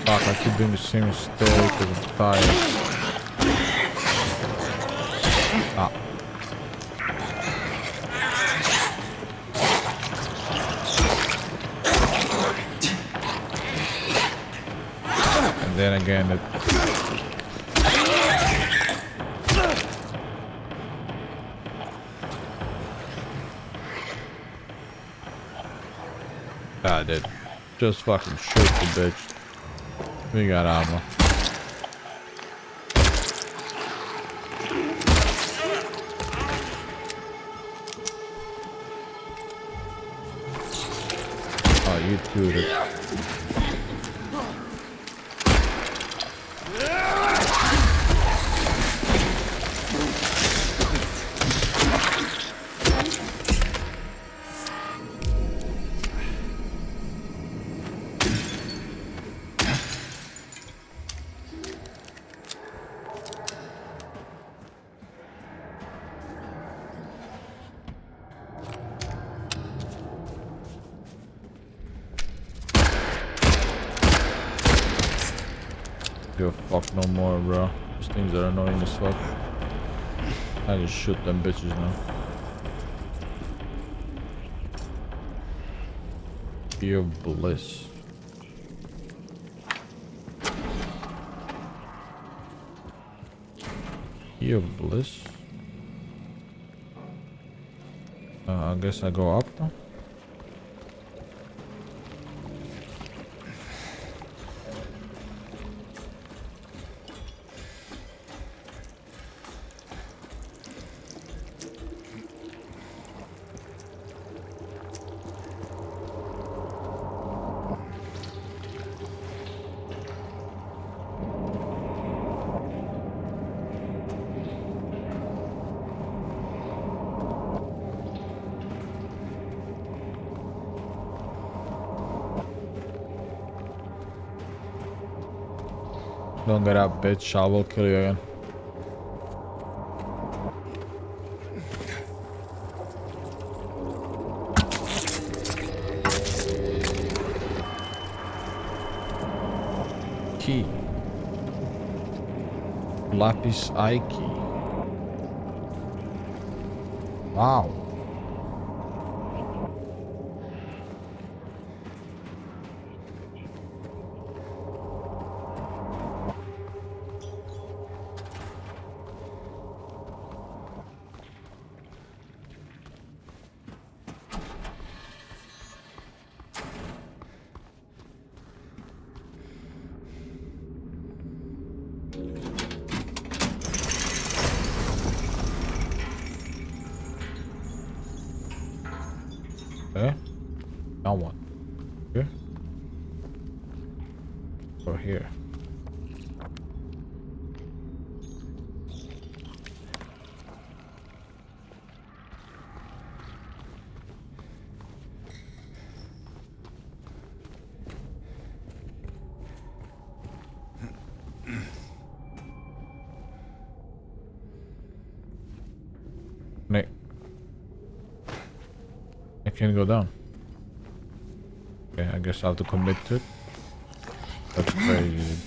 Fuck, I keep doing the same mistake because I'm tired. Ah. And then again it... Ah, dude. Just fucking shoot the bitch. We got ammo. Oh, you too. Give a fuck no more, bro. These things are annoying as fuck. I just shoot them bitches now. Key of Bliss. Key of Bliss? I guess I go up now. Don't get up, bitch. I will kill you again. Key. Lapis eye key. Wow. Okay. Now what? Here? Or here? Nick. I can't go down. Okay, I guess I have to commit to it. That's crazy.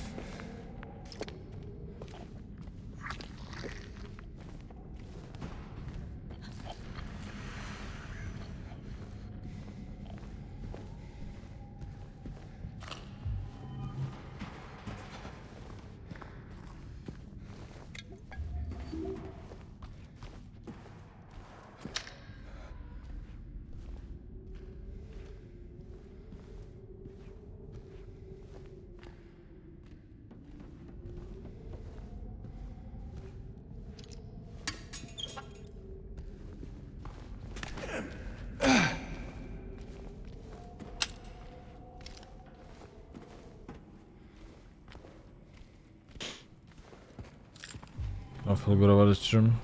I feel good about this room.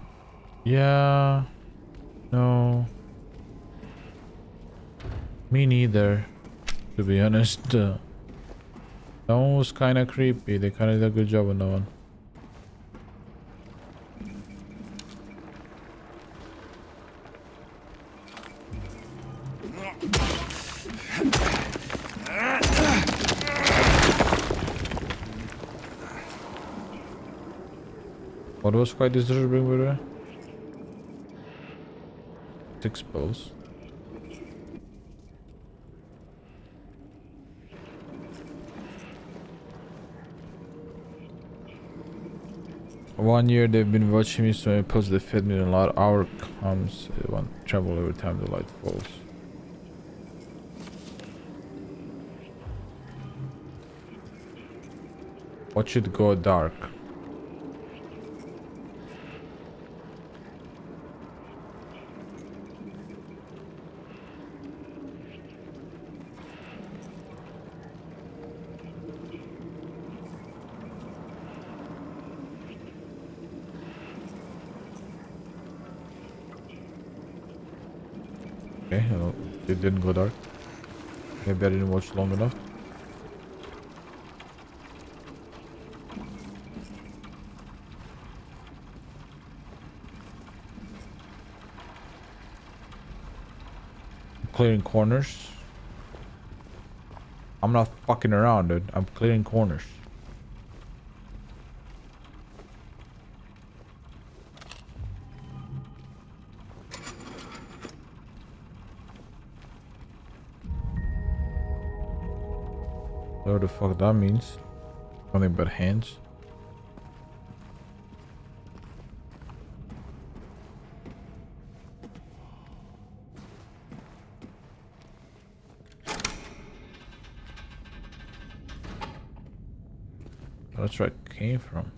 Yeah. No. Me neither. To be honest. That one was kind of creepy. They kind of did a good job on that one. What was quite disturbing with her? 6 pills. One year they've been watching me, so I post they fed me a lot. Hour comes, one travel every time the light falls. Watch it go dark. Okay, it didn't go dark. Maybe I didn't watch long enough. Clearing corners. I'm not fucking around, dude. I'm clearing corners. Whatever the fuck that means. Nothing but hands. That's where it came from.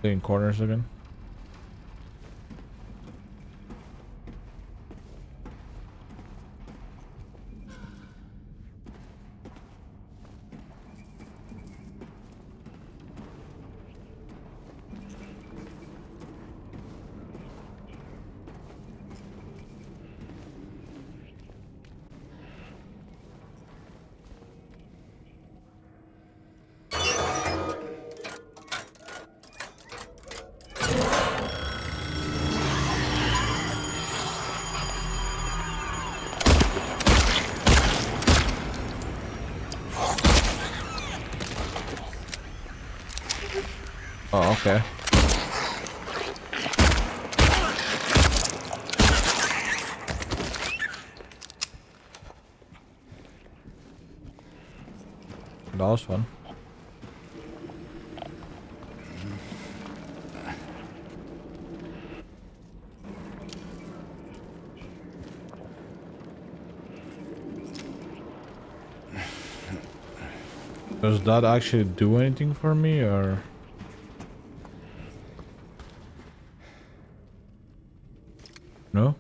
Clearing corners again. Oh, okay. That was fun. Does that actually do anything for me, or? No?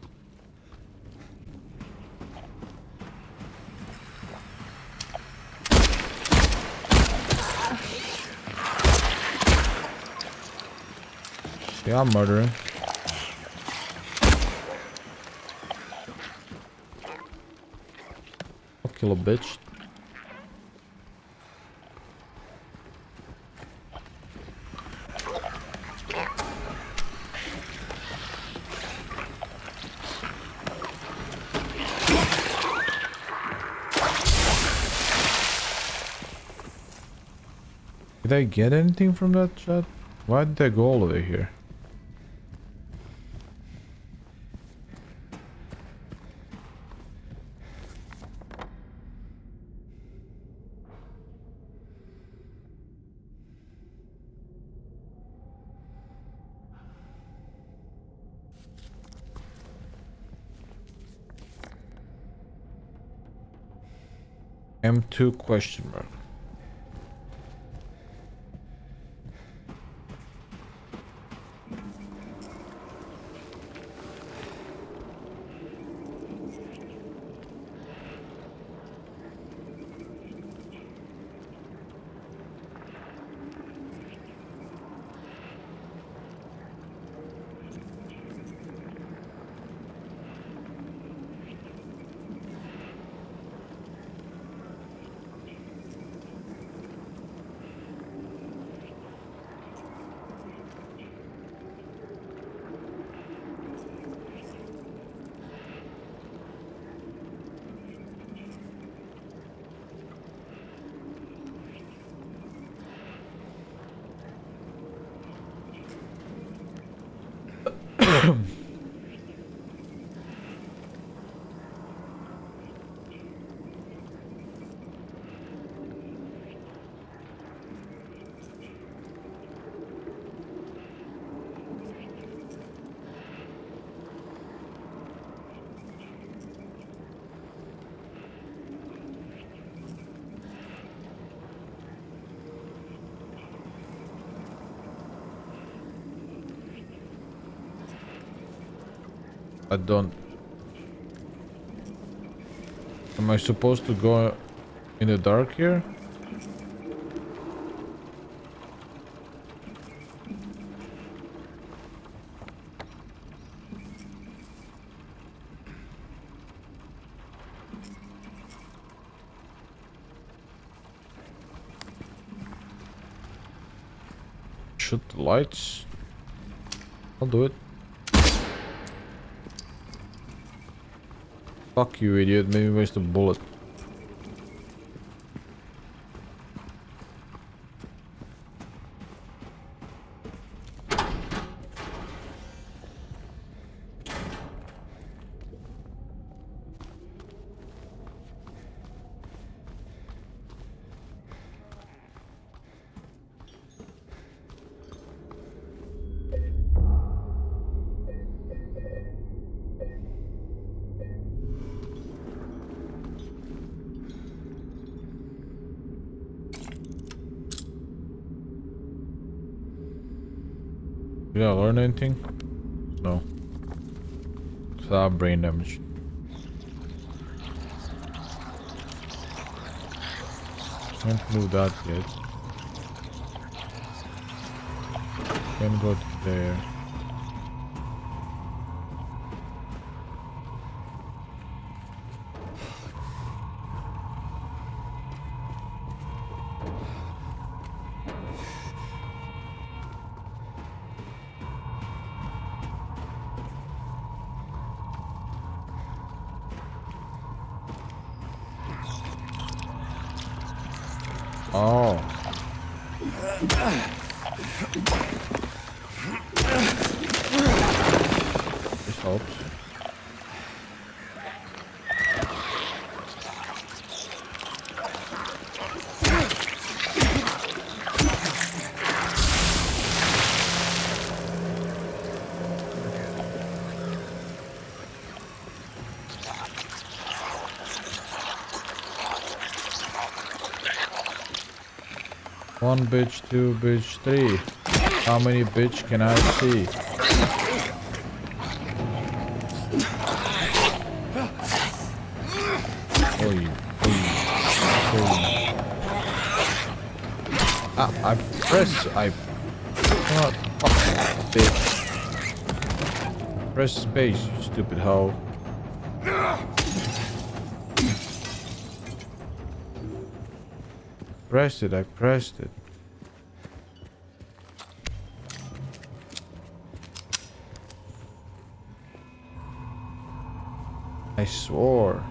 Yeah, I'm murdering. I'll kill a bitch. Did I get anything from that chat? Why did I go all the way here? M2 question mark. I don't. Am I supposed to go in the dark here? Shoot the lights. I'll do it. Fuck you, idiot. Made me waste a bullet. Did I learn anything? No. So I have brain damage. Can't move that yet. Can't go to there. Oh. This helps. One bitch, two bitch, three. How many bitch can I see? Oi, oi. Ah, I not fucking bitch. Press space, you stupid hoe. Pressed it, I pressed it. I swore.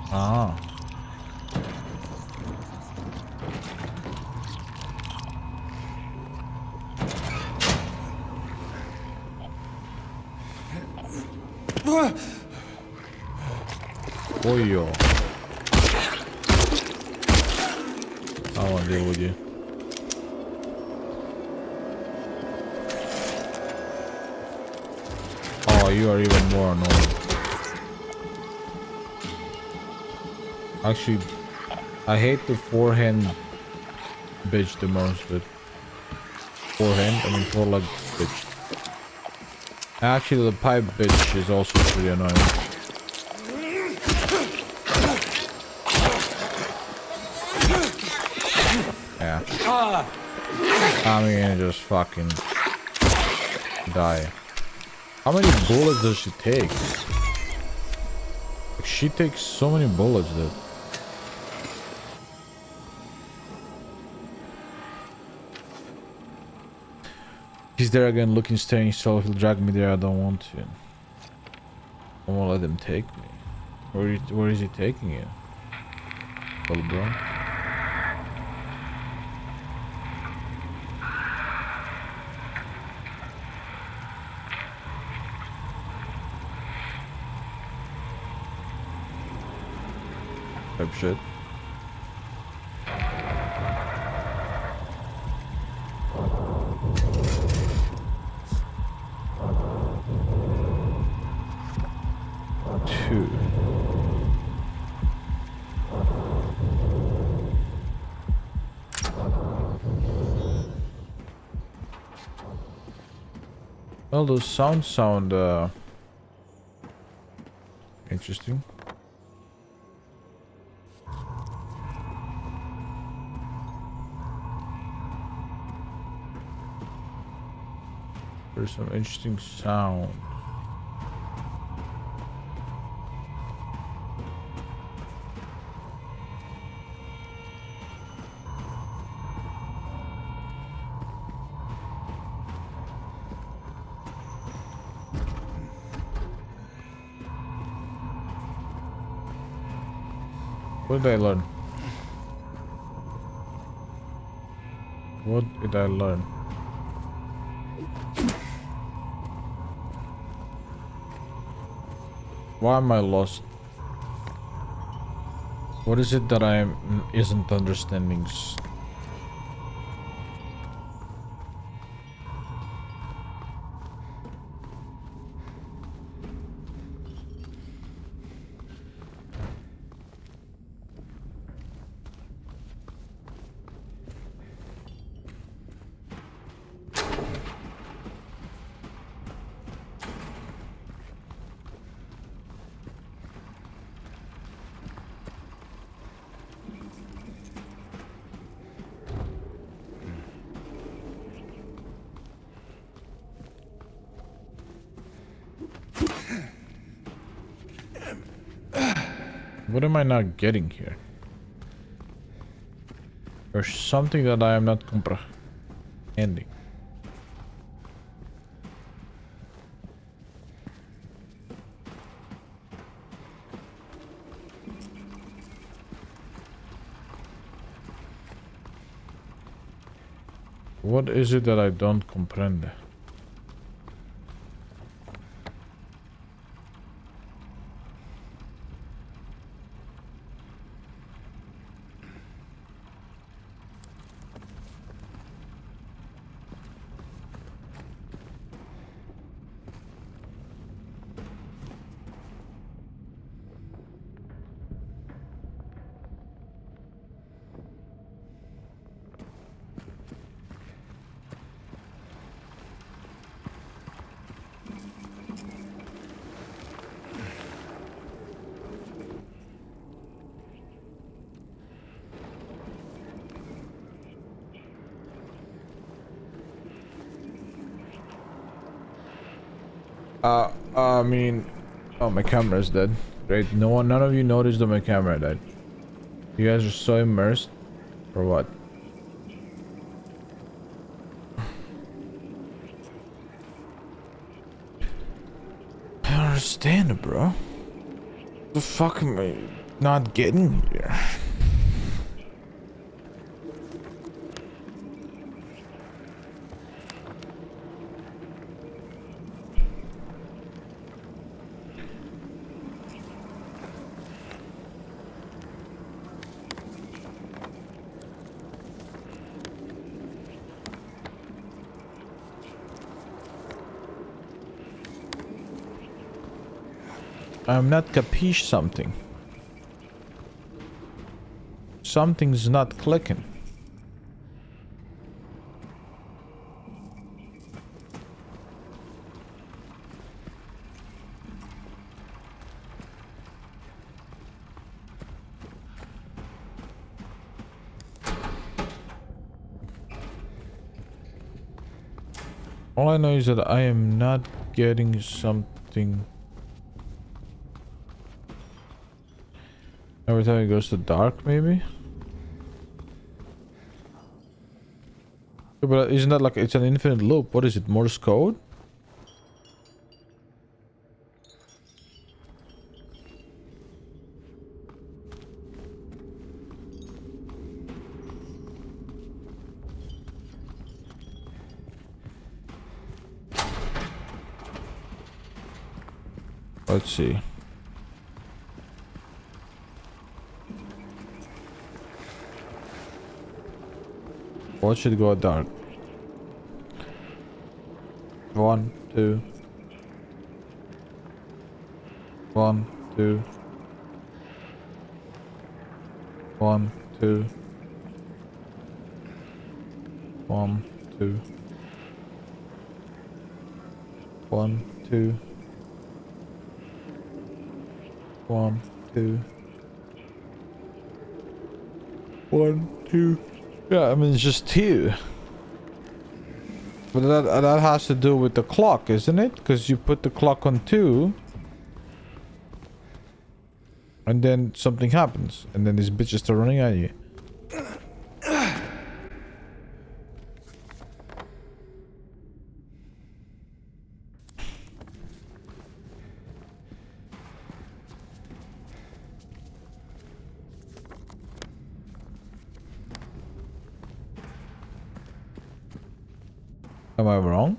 Ah. Oi, yo. I won't deal with you. Oh, you are even more annoying. Actually, I hate the forehand bitch the most, but foreleg bitch. Actually, the pipe bitch is also pretty annoying. Yeah. I'm gonna just fucking die. How many bullets does she take? Like, she takes so many bullets, dude. He's there again, looking, staring, so he'll drag me there. I don't want to. I won't let him take me. Where is he taking you? Well, bro. Type shit. Two. Well, those sound interesting. There's some interesting sound. What did I learn? What did I learn? Why am I lost? What is it that I isn't understanding? What am I not getting here? There's something that I am not comprehending. What is it that I don't comprehend? I mean, oh, my camera's dead. Great. None of you noticed that my camera died. You guys are so immersed, or what? I don't understand, bro. What the fuck am I not getting here? I'm not capiche something. Something's not clicking. All I know is that I am not getting something. Every time it goes to dark, maybe? Yeah, but isn't that like, it's an infinite loop? What is it, Morse code? Let's see. What should go dark? 1, 2. 1, 2. 1, 2. 1, 2. 1, 2. 1, 2. 1, 2. Yeah, I mean, it's just 2. But that has to do with the clock, isn't it? Because you put the clock on 2. And then something happens. And then these bitches start running at you. Am I wrong?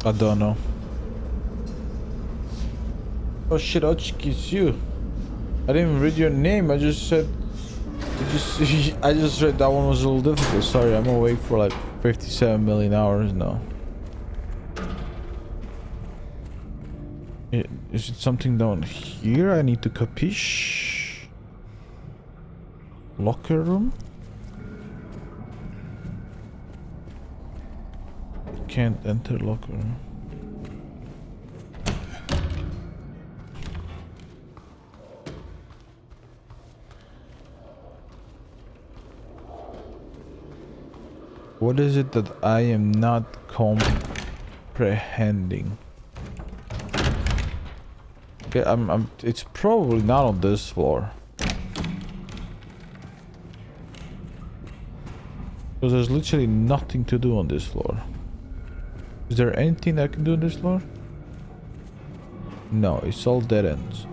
I don't know. Oh shit, Ochiki, it's you. I didn't even read your name. I just said. I just read that one was a little difficult. Sorry, I'm awake for like 57 million hours now. Is it something down here I need to capiche? Locker room? Can't enter locker room. What is it that I am not comprehending? Okay, it's probably not on this floor. Because there's literally nothing to do on this floor. Is there anything I can do on this floor? No, it's all dead ends.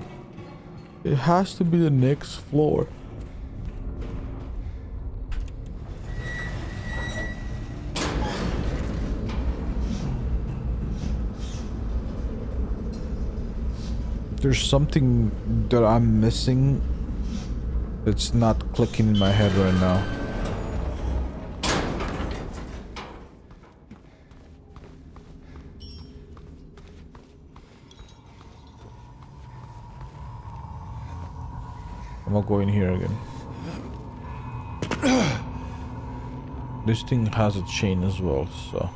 It has to be the next floor. There's something that I'm missing that's not clicking in my head right now. I'm gonna go in here again. This thing has a chain as well, so...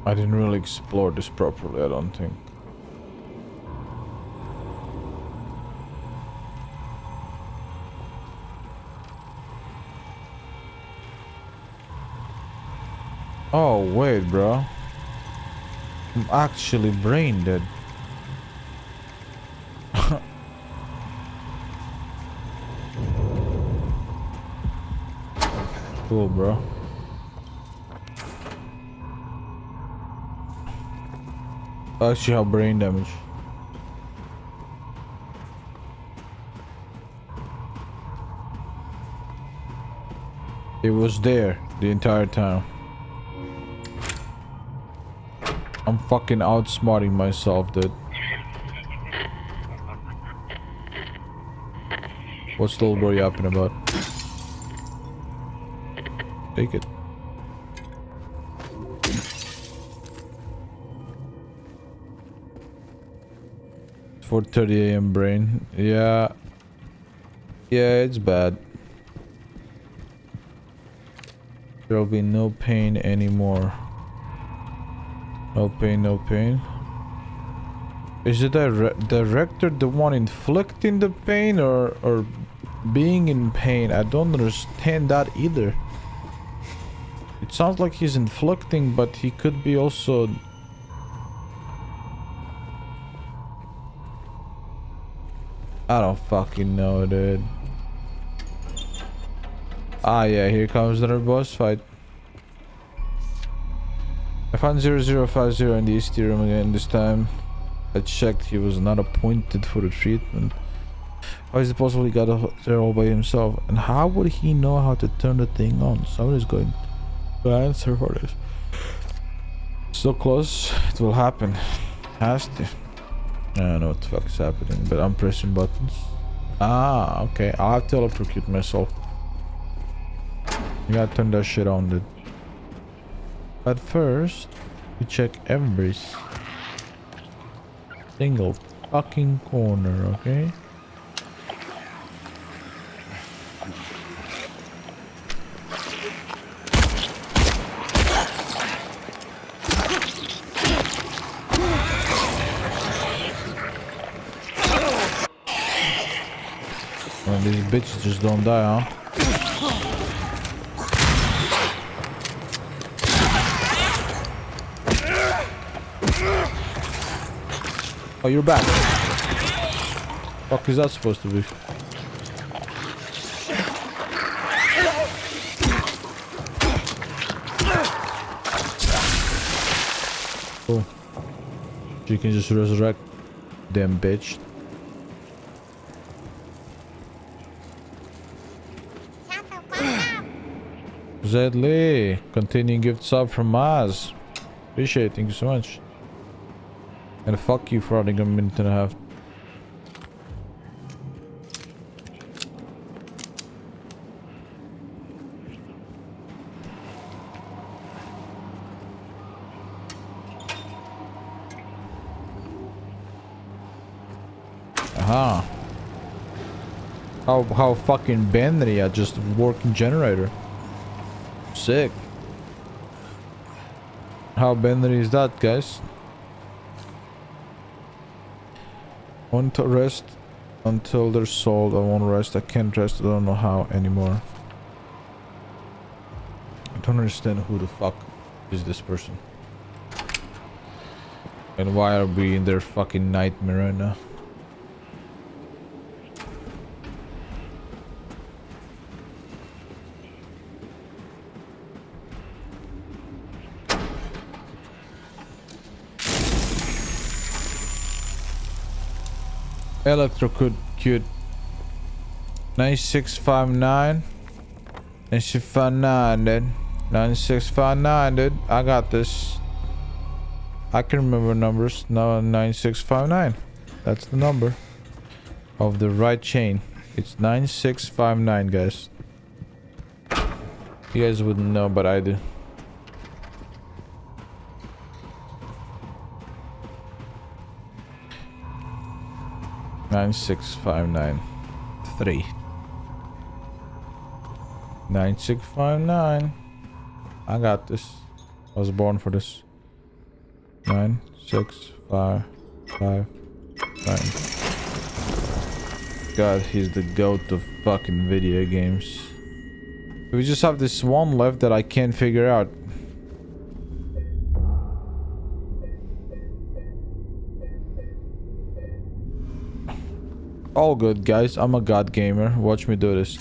I didn't really explore this properly, I don't think. Oh, wait, bro. I'm actually brain dead. Cool, bro. I actually have brain damage. It was there the entire time. I'm fucking outsmarting myself, dude. What's little bro yapping about? Take it. 4:30 a.m. brain. Yeah. Yeah, it's bad. There'll be no pain anymore. No pain, no pain. Is the director the one inflicting the pain or being in pain? I don't understand that either. It sounds like he's inflicting, but he could be also... I don't fucking know, dude. Ah, yeah, here comes another boss fight. I found 0050 in the EST room again this time. I checked, he was not appointed for the treatment. How is it possible he got there all by himself? And how would he know how to turn the thing on? Someone is going to answer for this. So close, it will happen. Has to. I don't know what the fuck is happening, but I'm pressing buttons. Ah, okay. I'll have to electrocute myself. You gotta turn that shit on, dude. But first, we check every single fucking corner, okay? Well, these bitches just don't die, huh? Oh, you're back. Fuck is that supposed to be? Cool. You can just resurrect. Damn bitch. Zed Lee, continuing gift sub from Maz. Appreciate it, thank you so much. And fuck you for adding a minute and a half. Aha. How fucking Benry at just working generator. Sick. How Benry is that, guys? Want to rest until they're sold. I won't rest. I can't rest. I don't know how anymore. I don't understand who the fuck is this person. And why are we in their fucking nightmare right now? Electrocute 9659 9659 dude. 9659 dude. I got this. I can remember numbers. No, 9659. That's the number of the right chain. It's 9659, guys. You guys wouldn't know, but I do. Nine six five nine 3 9659. I got this. I was born for this. 9655 9. God, he's the goat of fucking video games. We just have this one left that I can't figure out. All good, guys. I'm a god gamer. Watch me do this.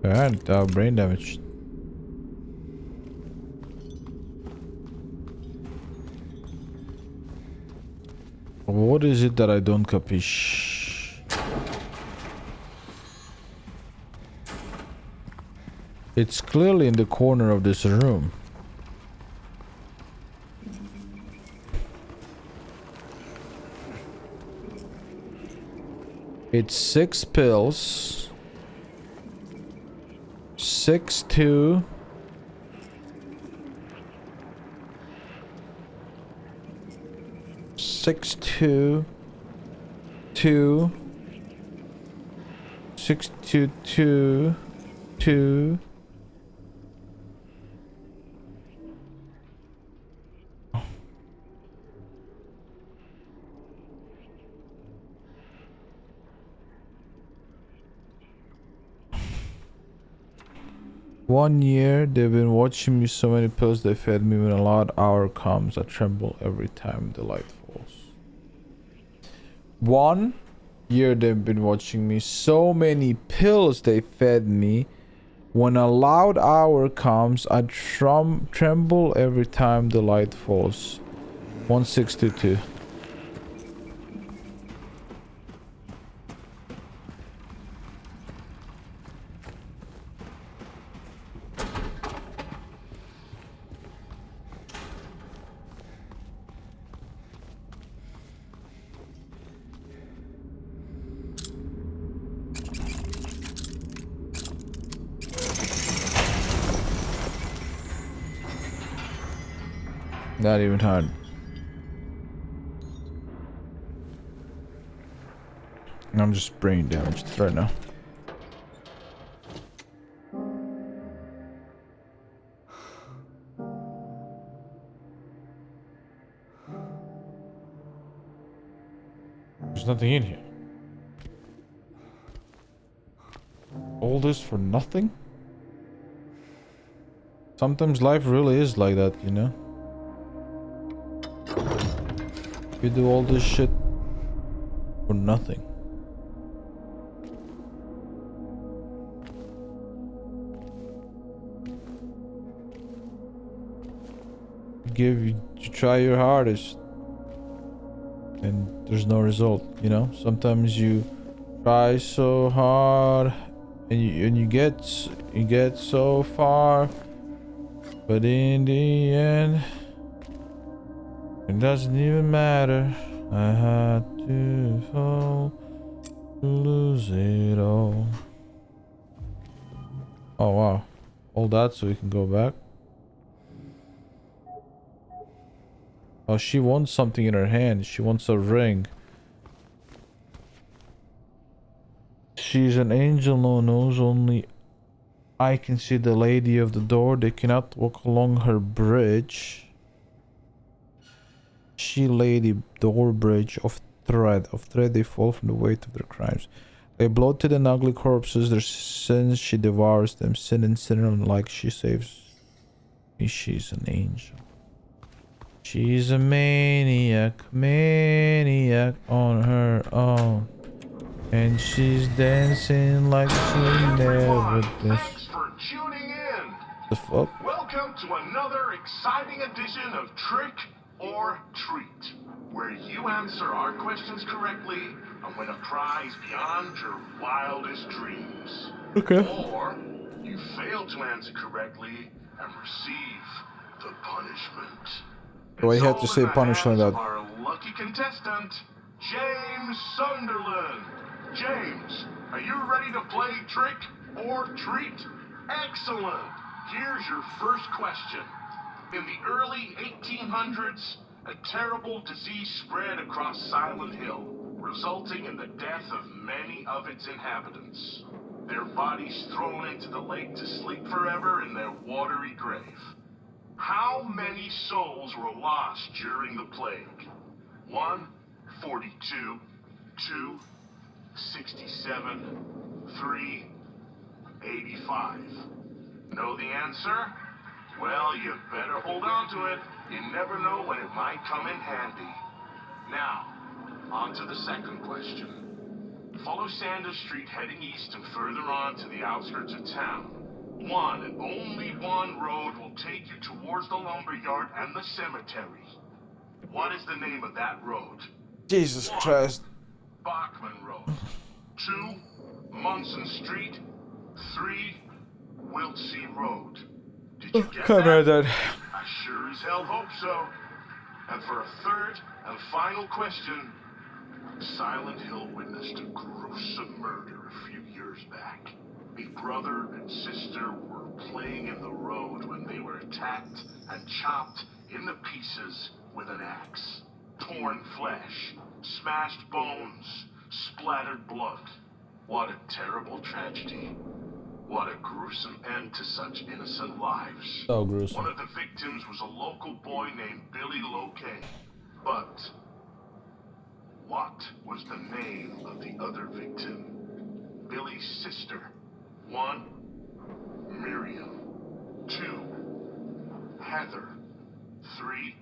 Alright, brain damage. What is it that I don't capish? It's clearly in the corner of this room. It's 6 pills. 6 2. 6 2 2 6 2 2 2. One year they've been watching me so many pills they fed me. When a loud hour comes, I tremble every time the light falls. 1 year they've been watching me so many pills they fed me. When a loud hour comes, I tremble every time the light falls. 1622. Not even hard. I'm just brain damaged right now. There's nothing in here. All this for nothing? Sometimes life really is like that, you know? You do all this shit for nothing. You try your hardest and there's no result, you know? Sometimes you try so hard and you get so far, but in the end it doesn't even matter. I had to fall to lose it all. Oh wow. All that so we can go back. Oh, she wants something in her hand. She wants a ring. She's an angel who knows only I can see the lady of the door. They cannot walk along her bridge. She lady door bridge of thread. They fall from the weight of their crimes. They bloated and ugly corpses. Their sins she devours them. Sin and sinner alike she saves me. She's an angel. She's a maniac on her own. And she's dancing like she never did. Thanks for tuning in. The fuck? Welcome to another exciting edition of Trick or Treat, where you answer our questions correctly and win a prize beyond your wildest dreams. Okay. Or you fail to answer correctly and receive the punishment. Do I It's have all to in say the punishment hands of that? our lucky contestant, James Sunderland. James, are you ready to play Trick or Treat? Excellent. Here's your first question. In the early 1800s, a terrible disease spread across Silent Hill, resulting in the death of many of its inhabitants. Their bodies thrown into the lake to sleep forever in their watery grave. How many souls were lost during the plague? 1, 42, 2, 67, 3, 85. Know the answer? Well, you better hold on to it. You never know when it might come in handy. Now, on to the second question. Follow Sanders Street heading east and further on to the outskirts of town. One and only one road will take you towards the lumberyard and the cemetery. What is the name of that road? Jesus 1, Christ. Bachman Road. 2, Munson Street. 3, Wiltsey Road. Did you get Can't write that? that. I sure as hell hope so. And for a third and final question, Silent Hill witnessed a gruesome murder a few years back. A brother and sister were playing in the road when they were attacked and chopped into pieces with an axe. Torn flesh, smashed bones, splattered blood. What a terrible tragedy. What a gruesome end to such innocent lives. So gruesome. One of the victims was a local boy named Billy Locay. But what was the name of the other victim? Billy's sister. 1, Miriam. 2, Heather. 3,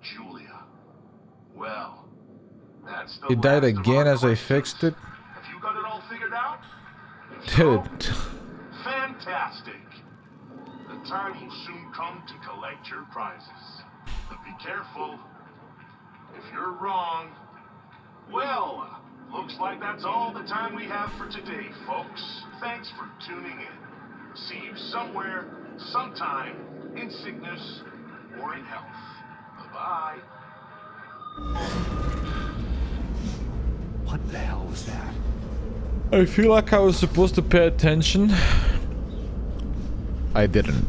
Julia. Well, that's the He died last of again our as I questions. fixed it. Have you got it all figured out? If Dude. so, fantastic. The time will soon come to collect your prizes. But be careful. If you're wrong, well, looks like that's all the time we have for today, folks. Thanks for tuning in. See you somewhere, sometime, in sickness or in health. Bye-bye. What the hell was that? I feel like I was supposed to pay attention. I didn't.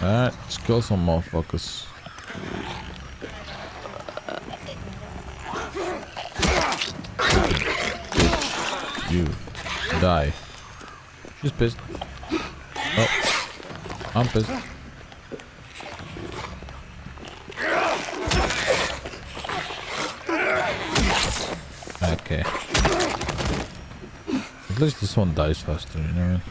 Alright, let's kill some motherfuckers. Bitch, you die. She's pissed. Oh, I'm pissed. okay. At least this one dies faster, you know what I mean?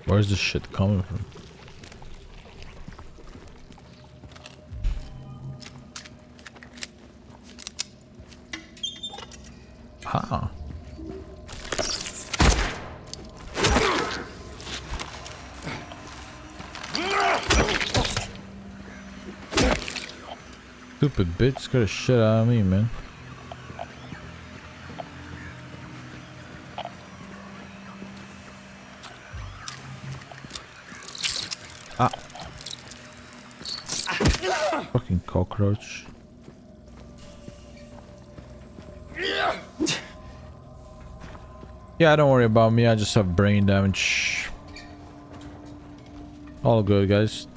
Where's this shit coming from? Huh. Stupid bitch scared the shit out of me, man. Ah. Fucking cockroach. Yeah, don't worry about me. I just have brain damage. All good, guys.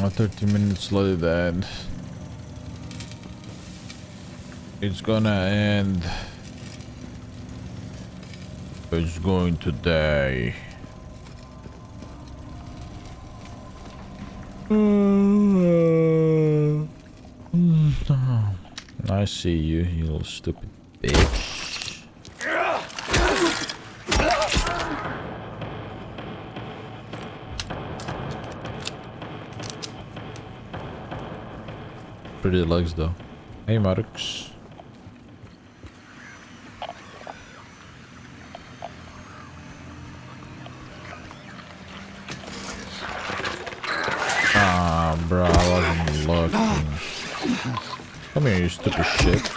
Oh, 30 minutes later, then it's gonna end. It's going to die. I see you, you little stupid bitch. Pretty legs though. Hey Marks. Ah, bro, I wasn't looking. Come here, you stupid shit.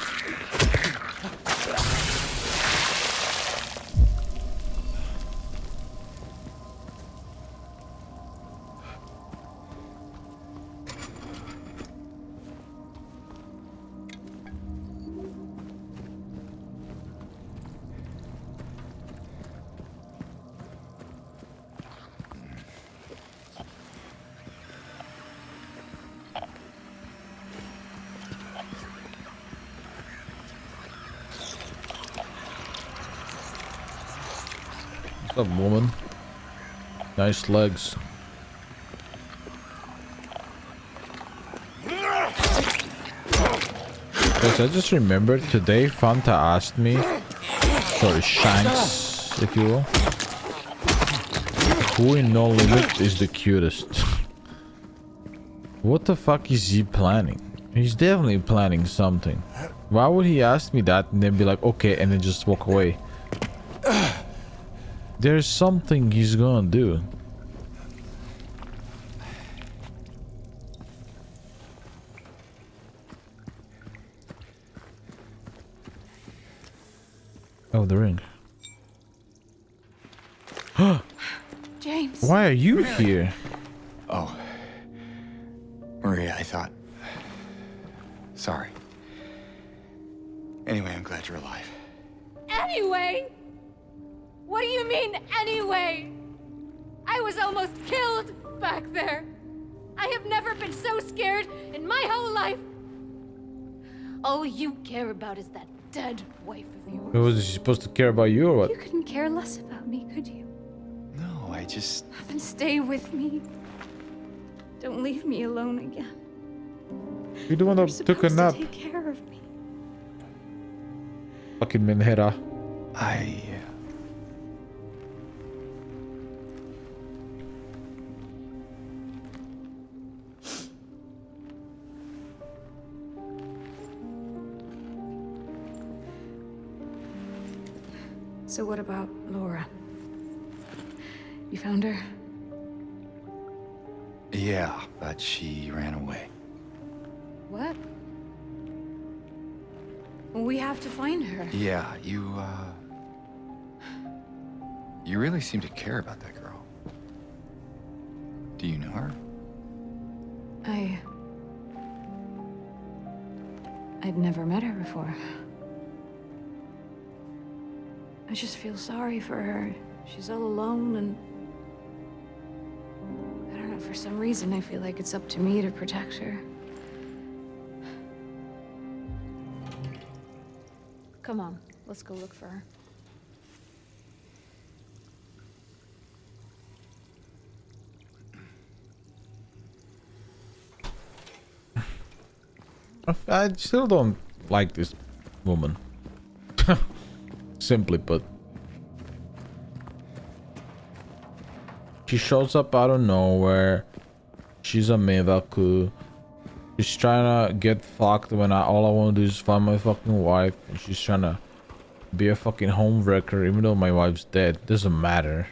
What's up, woman? Nice legs. Guys, I just remembered today Fanta asked me, sorry, Shanks, if you will, who in No Limit is the cutest? What the fuck is he planning? He's definitely planning something. Why would he ask me that and then be like, okay, and then just walk away? There's something he's gonna do. Oh, the ring. James. Why are you here? Oh. Maria, I thought... Sorry. Anyway, I'm glad you're alive. Anyway? What do you mean, anyway? I was almost killed back there. I have never been so scared in my whole life. All you care about is that dead wife of yours. Was he supposed to care about you or what? You couldn't care less about me, could you? No, I just... Then stay with me. Don't leave me alone again. You're the one that took a nap. Take care of me. Fucking Minhera. So what about Laura? You found her? Yeah, but she ran away. What? We have to find her. Yeah, you really seem to care about that girl. Do you know her? I'd never met her before. I just feel sorry for her. She's all alone and I don't have for some reason, I feel like it's up to me to protect her. Come on, let's go look for her. I still don't like this woman. Simply put. She shows up out of nowhere. She's a Mevaku. She's trying to get fucked when all I want to do is find my fucking wife. And she's trying to be a fucking homewrecker even though my wife's dead. Doesn't matter.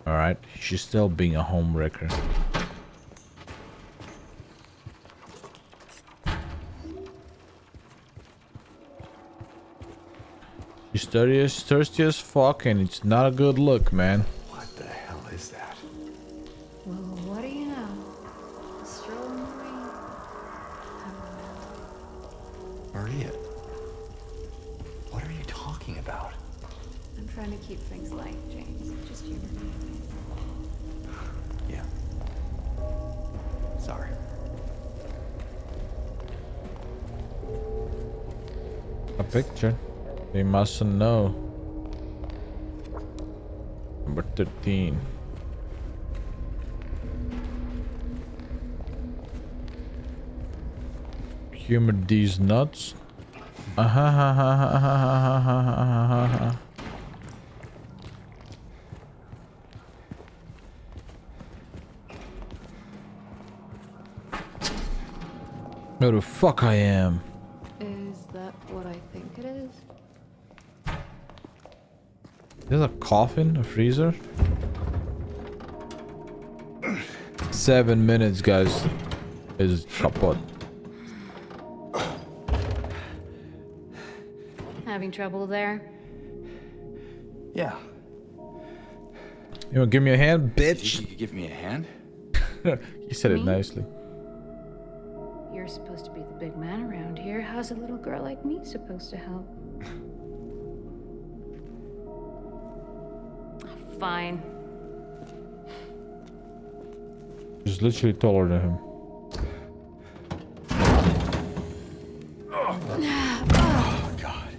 Alright, she's still being a homewrecker. She's thirsty as fuck and it's not a good look, man. What the hell is that? Well, what do you know? Strolling away. Maria. What are you talking about? I'm trying to keep things light, James. Just humor me. Yeah. Sorry. A picture. They mustn't know. Number 13. Humor these nuts. Where the fuck I am? Is that what I think it is? There's a coffin, a freezer. 7 minutes, guys. Is kaput. Having trouble there? Yeah. You wanna give me a hand, You bitch? could give me a hand? You said it Me? nicely. You're supposed to be the big man around here. How's a little girl like me supposed to help? Fine. She's literally taller than him. Oh, God.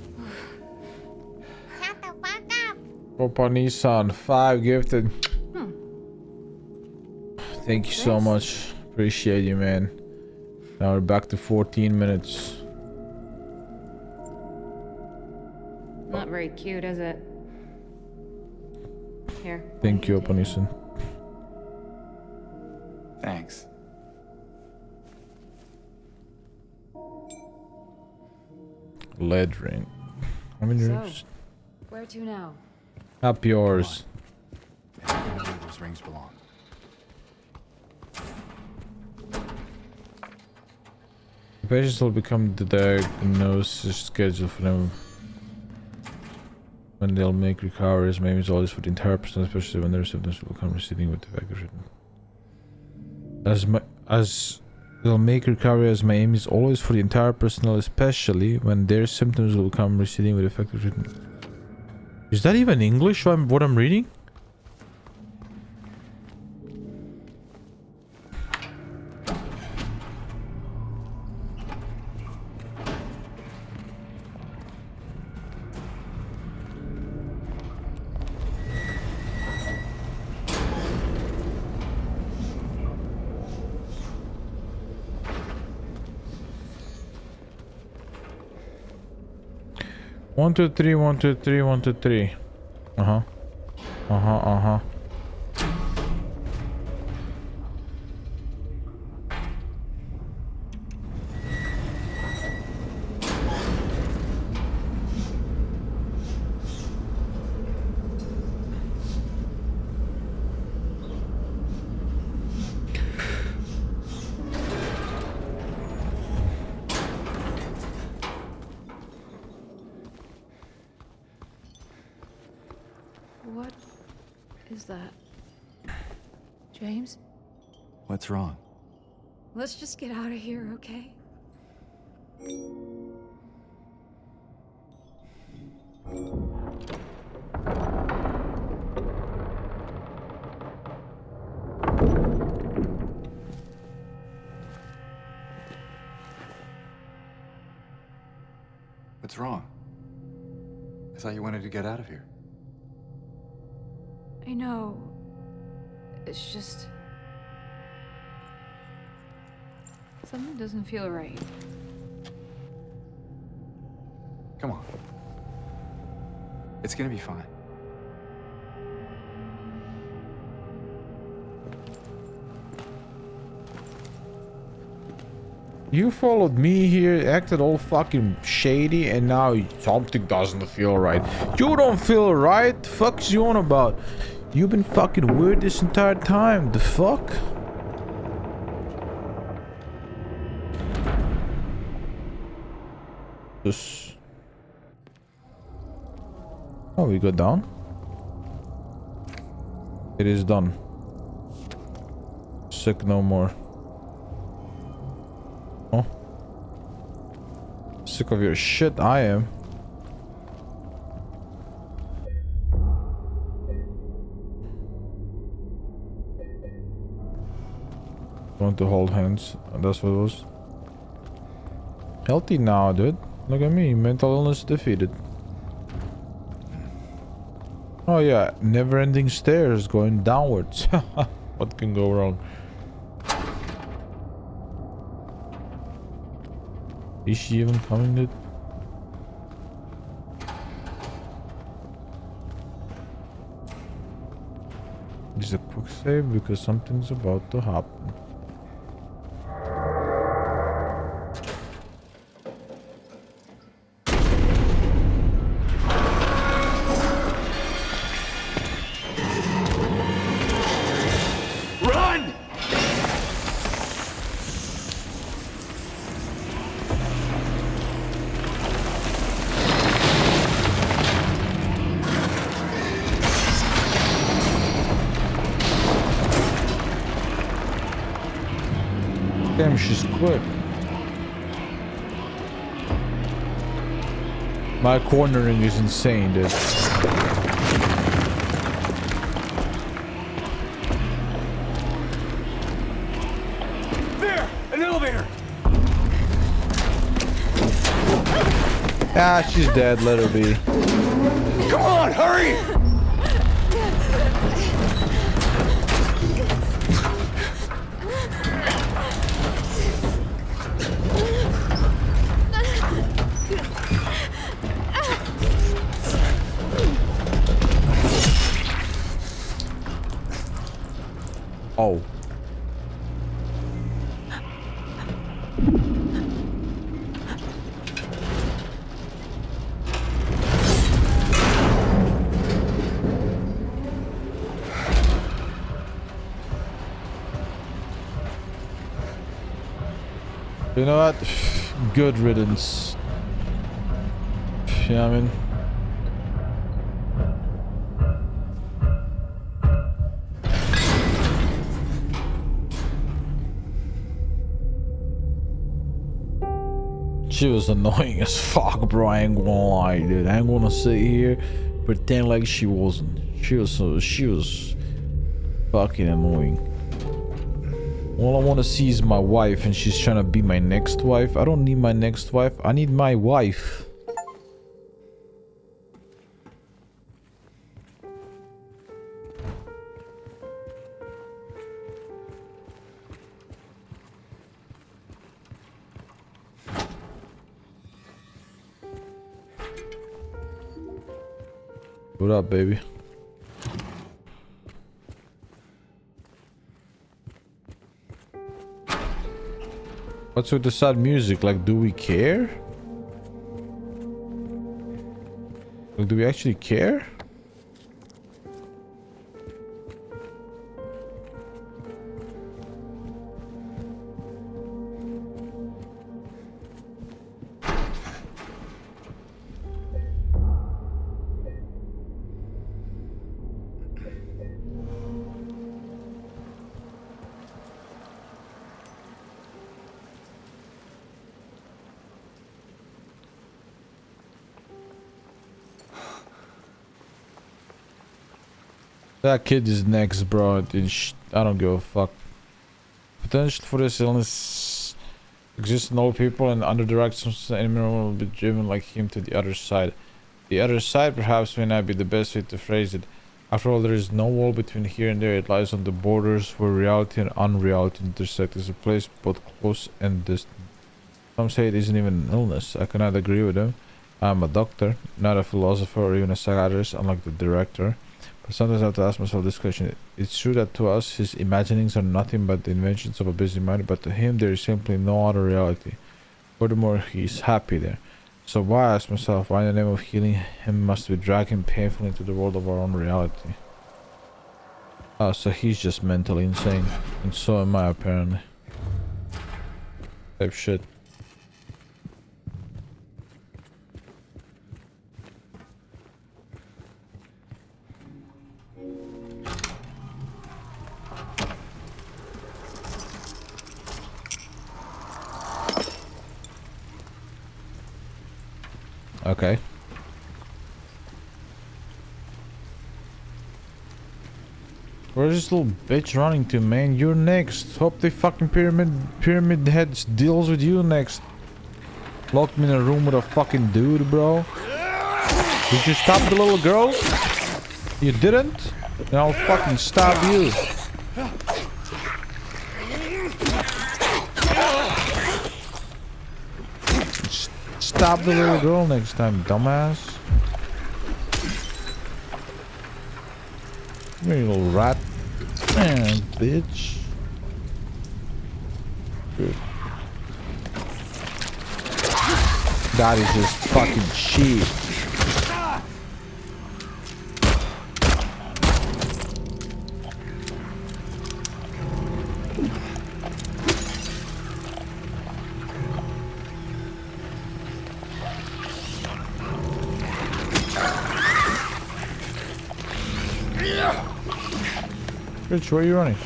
Shut the fuck up. Opa Nissan 5 gifted. Thank you so much. Appreciate you, man. Now we're back to 14 minutes. Not very cute, is it? Here. Thank you, Opa Nissan. Thanks. Lead ring. I mean, So, you're where to now? up yours. I don't know where those rings belong. The patients will become the diagnosis schedule for them when they'll make recoveries. Maybe it's always for the entire person, especially when their symptoms will become receding with the effective treatment. As they'll make recovery, as my aim is always for the entire personnel, especially when their symptoms will become receding with effective treatment. Is that even English? What I'm reading? One, two, three, 1, 2, 3, 1, 2, 3. Uh-huh. Uh-huh. What is that? James? What's wrong? Let's just get out of here, okay? What's wrong? I thought you wanted to get out of here. I know. It's just... something doesn't feel right. Come on. It's gonna be fine. You followed me here, acted all fucking shady, and now something doesn't feel right. You don't feel right? The fuck's you on about? You've been fucking weird this entire time. The fuck? Just... Oh, we go down? It is done. Sick no more. Oh. Sick of your shit, I am. Want to hold hands. That's what it was. Healthy now, dude. Look at me. Mental illness defeated. Oh yeah, never-ending stairs going downwards. What can go wrong? Is she even coming, dude? This is a quick save because something's about to happen. Run! Damn, she's quick. My cornering is insane, dude. There! An elevator! Ah, she's dead. Let her be. Come on, hurry! Oh. You know what? Good riddance. You know what I mean? She was annoying as fuck, bro. I ain't gonna lie, dude. I ain't gonna sit here pretend like she wasn't. She was fucking annoying. All I want to see is my wife, and she's trying to be my next wife. I don't need my next wife. I need my wife. What up, baby? What's with the sad music? Like, do we care? Like, do we actually care? That kid is next, bro. I don't give a fuck. Potential for this illness Exist in all people, and under direction anyone will be driven like him to the other side. The other side perhaps may not be the best way to phrase it. After all, there is no wall between here and there. It lies on the borders where reality and unreality intersect. It's a place both close and distant. Some say it isn't even an illness. I cannot agree with them. I'm a doctor, not a philosopher or even a psychiatrist, unlike the director. But sometimes I have to ask myself this question. It's true that to us, his imaginings are nothing but the inventions of a busy mind, but to him there is simply no other reality. Furthermore, he is happy there. So why, I ask myself, why in the name of healing him must we drag him painfully into the world of our own reality? Oh, so he's just mentally insane. And so am I, apparently. Type shit. Okay. Where's this little bitch running to, man? You're next. Hope the fucking pyramid heads deals with you next. Locked me in a room with a fucking dude, bro. Did you stop the little girl? You didn't? Then I'll fucking stab you. Stop the little girl next time, dumbass. Come here, you little rat. Man, bitch. Good. That is just fucking cheap. Bitch, where are you running?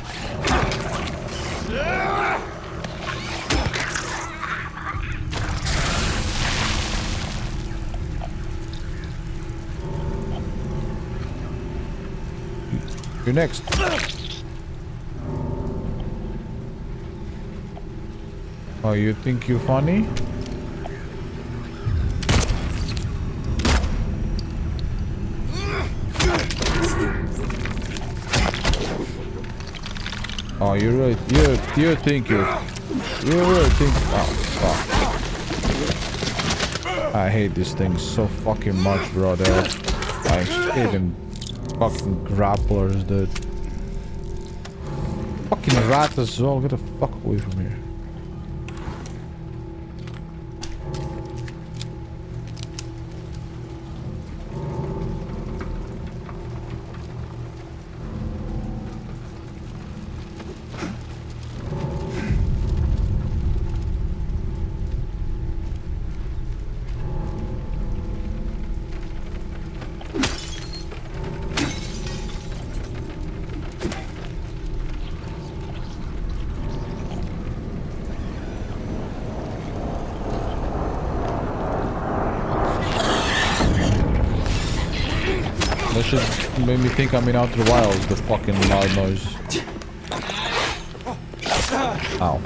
You're next. Oh, you think you're funny? Oh, you really think you really think, oh fuck. I hate this thing so fucking much, brother. I hate them fucking grapplers, dude. Fucking rat as well, get the fuck away from here. That shit made me think I'm in Outer Wilds, the fucking loud noise. Ow.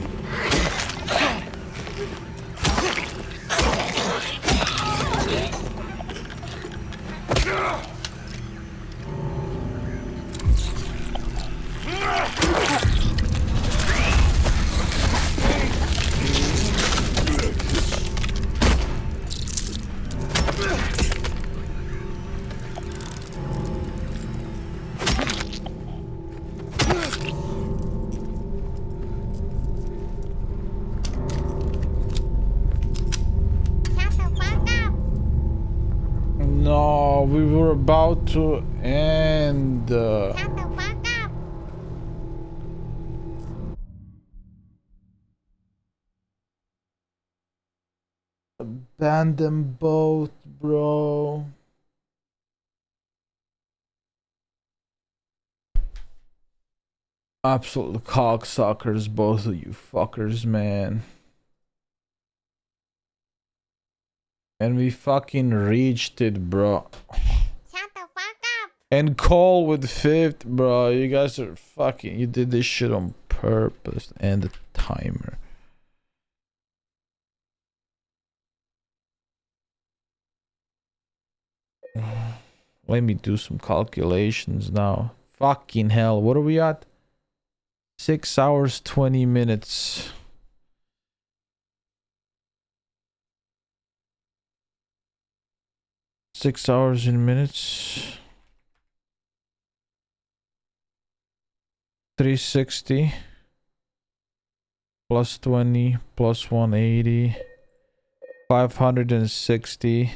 No, we were about to end. Abandon both, bro. Absolute cocksuckers, both of you fuckers, man. And we fucking reached it, bro. Shut the fuck up. And call with fifth, bro. You guys are fucking. You did this shit on purpose. And the timer. Let me do some calculations now. Fucking hell, what are we at? 6 hours 20 minutes. 6 hours in minutes. 360 plus 20 plus 180. 560.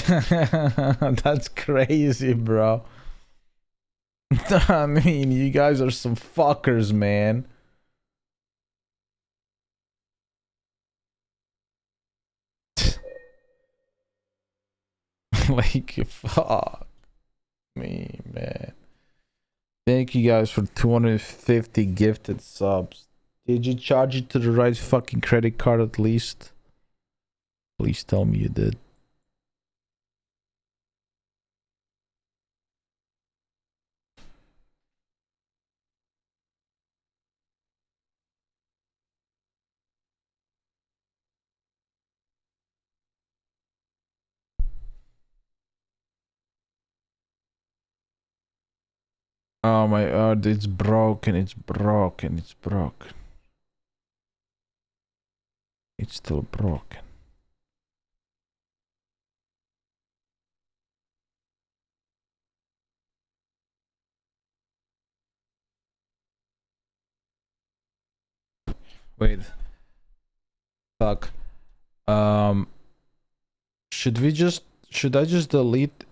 That's crazy, bro. I mean, you guys are some fuckers, man. Like, fuck me, man. Thank you guys for 250 gifted subs. Did you charge it to the right fucking credit card at least? Please tell me you did. Oh my god, it's broken, it's broken, it's broken. It's still broken. Wait. Fuck. Should I just delete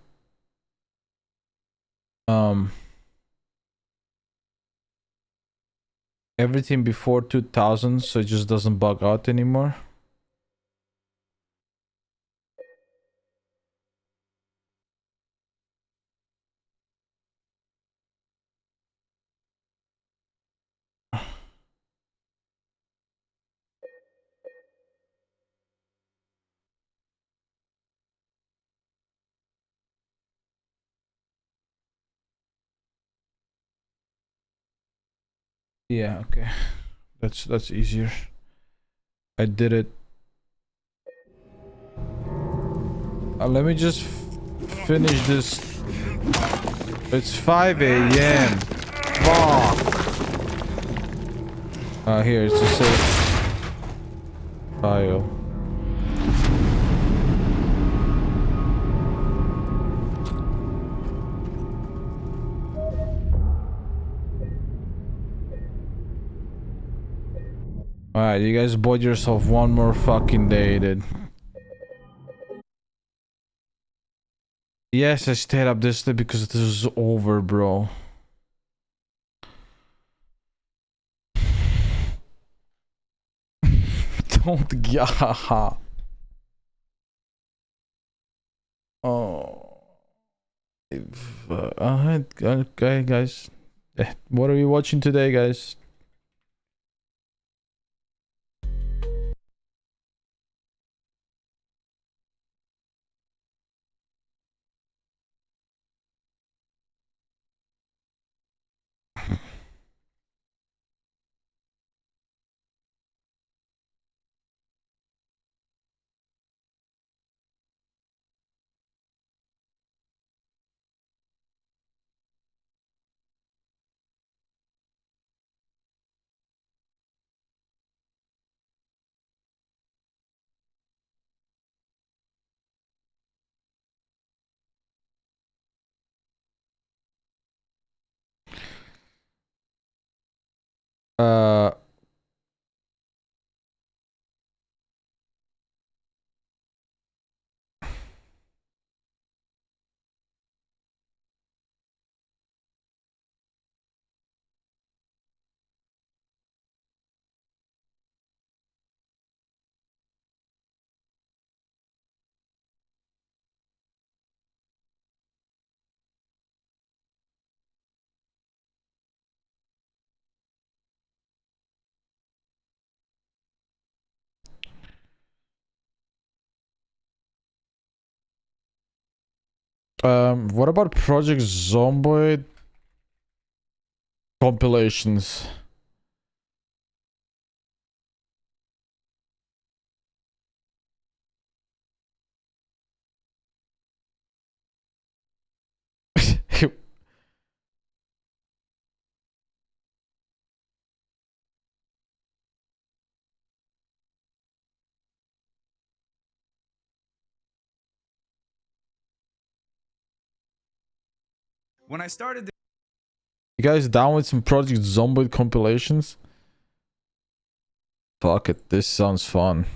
everything before 2000 so it just doesn't bug out anymore? Yeah, okay. That's easier. I did it. Let me just finish this. It's 5 a.m. Fuck. Here, it's a safe file. Alright, you guys bought yourself one more fucking day, dude. Yes, I stayed up this day because this is over, bro. Don't get. Oh. Okay, guys. What are we watching today, guys? What about Project Zomboid compilations? When I started You guys down with some Project Zomboid compilations? Fuck it, this sounds fun.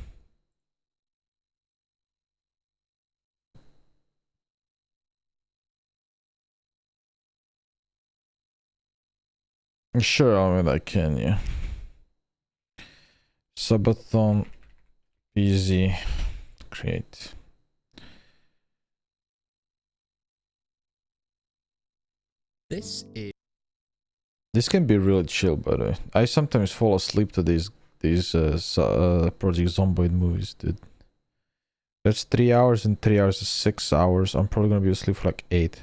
Sure, I mean I can, yeah. Subathon, easy, create. This can be really chill, by the way. I sometimes fall asleep to these Project Zomboid movies, dude. That's 3 hours, and 3 hours is 6 hours. I'm probably gonna be asleep for like 8.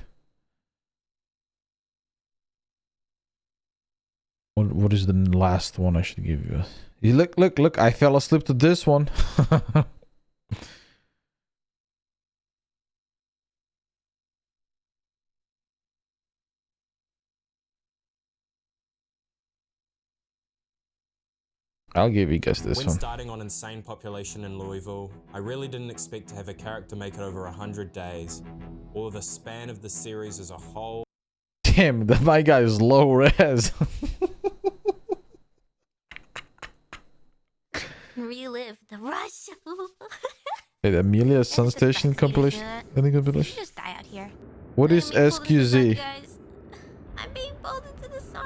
What is the last one I should give you? You look, I fell asleep to this one. I'll give you guys this When one. starting on Insane Population in Louisville, I really didn't expect to have a character make it over 100 days, or the span of the series as a whole. Damn, my guy is low res. Relive the rush. Wait, Amelia Sun Station compilation? Any compilation? Just die out here. What is SQZ? I'm being pulled into the sun.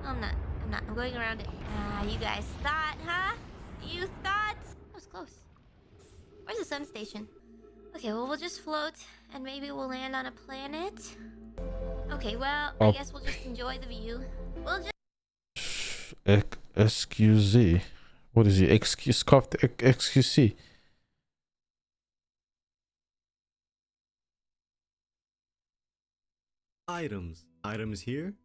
I'm not. I'm going around it. You guys thought, huh? You thought? That was close. Where's the sun station? Okay, well, we'll just float, and maybe we'll land on a planet. Okay, well, I guess we'll just enjoy the view. We'll just... SQZ. What is he? XQC. Items here.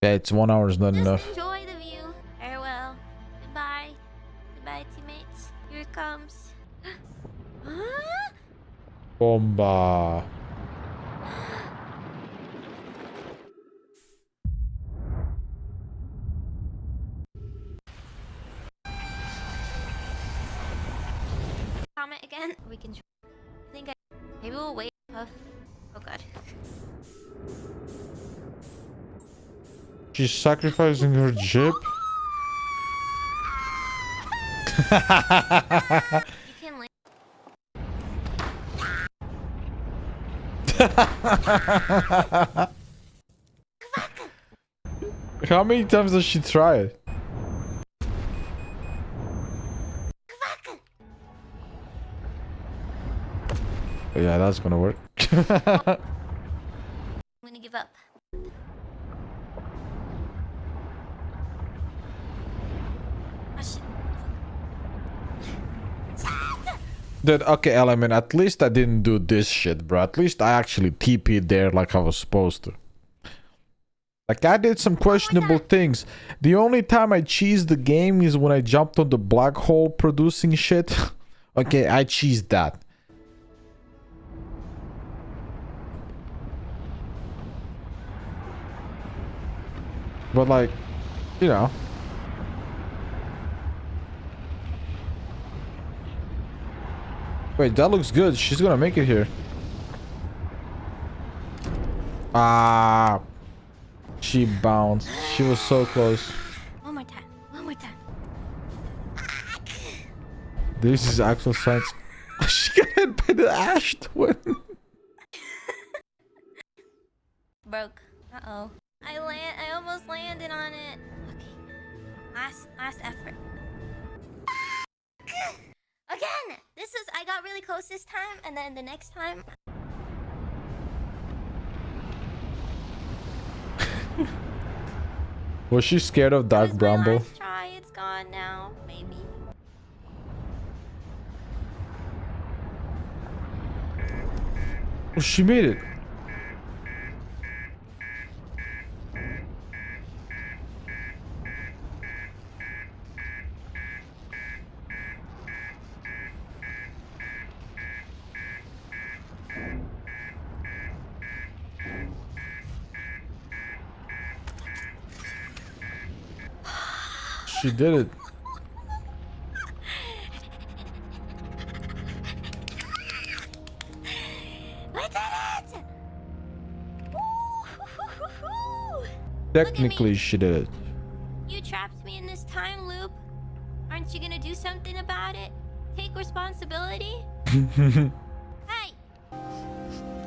Yeah, it's 1 hour is not enough. Enjoy the view. Farewell. Goodbye. Goodbye, teammates. Here it comes. Huh? Bomba. Comment again. We can. I think maybe we'll wait. Oh god. She's sacrificing her jib. You can land. How many times does she try it? Yeah, that's gonna work. I'm gonna give up. Oh, shit. Dude, okay, Element, at least I didn't do this shit, bro. At least I actually TP'd there like I was supposed to. Like, I did some questionable things. The only time I cheesed the game is when I jumped on the black hole producing shit. Okay, I cheesed that. But like, you know. Wait, that looks good. She's gonna make it here. Ah. She bounced. She was so close. One more time. One more time. This is actual science. She got hit by the ash twin. Broke. Uh-oh. I almost landed on it. Okay. Last effort. Again! I got really close this time, and then the next time... Was she scared of Dark Bramble? Last try, it's gone now. Maybe. Oh, she made it. She did it. We did it! Woo-hoo-hoo-hoo-hoo! Technically, she did it. You trapped me in this time loop. Aren't you gonna do something about it? Take responsibility? Hey!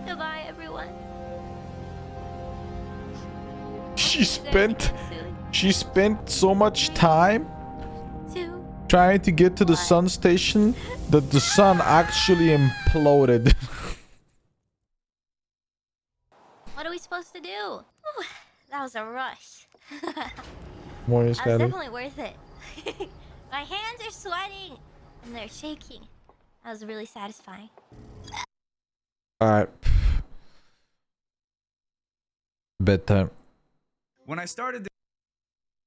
Goodbye, everyone. She spent so much time trying to get to the sun station that the sun actually imploded. What are we supposed to do? Whew, that was a rush. Morning, That was Skyler. definitely worth it. My hands are sweating and they're shaking. That was really satisfying. Alright. Bedtime. When I started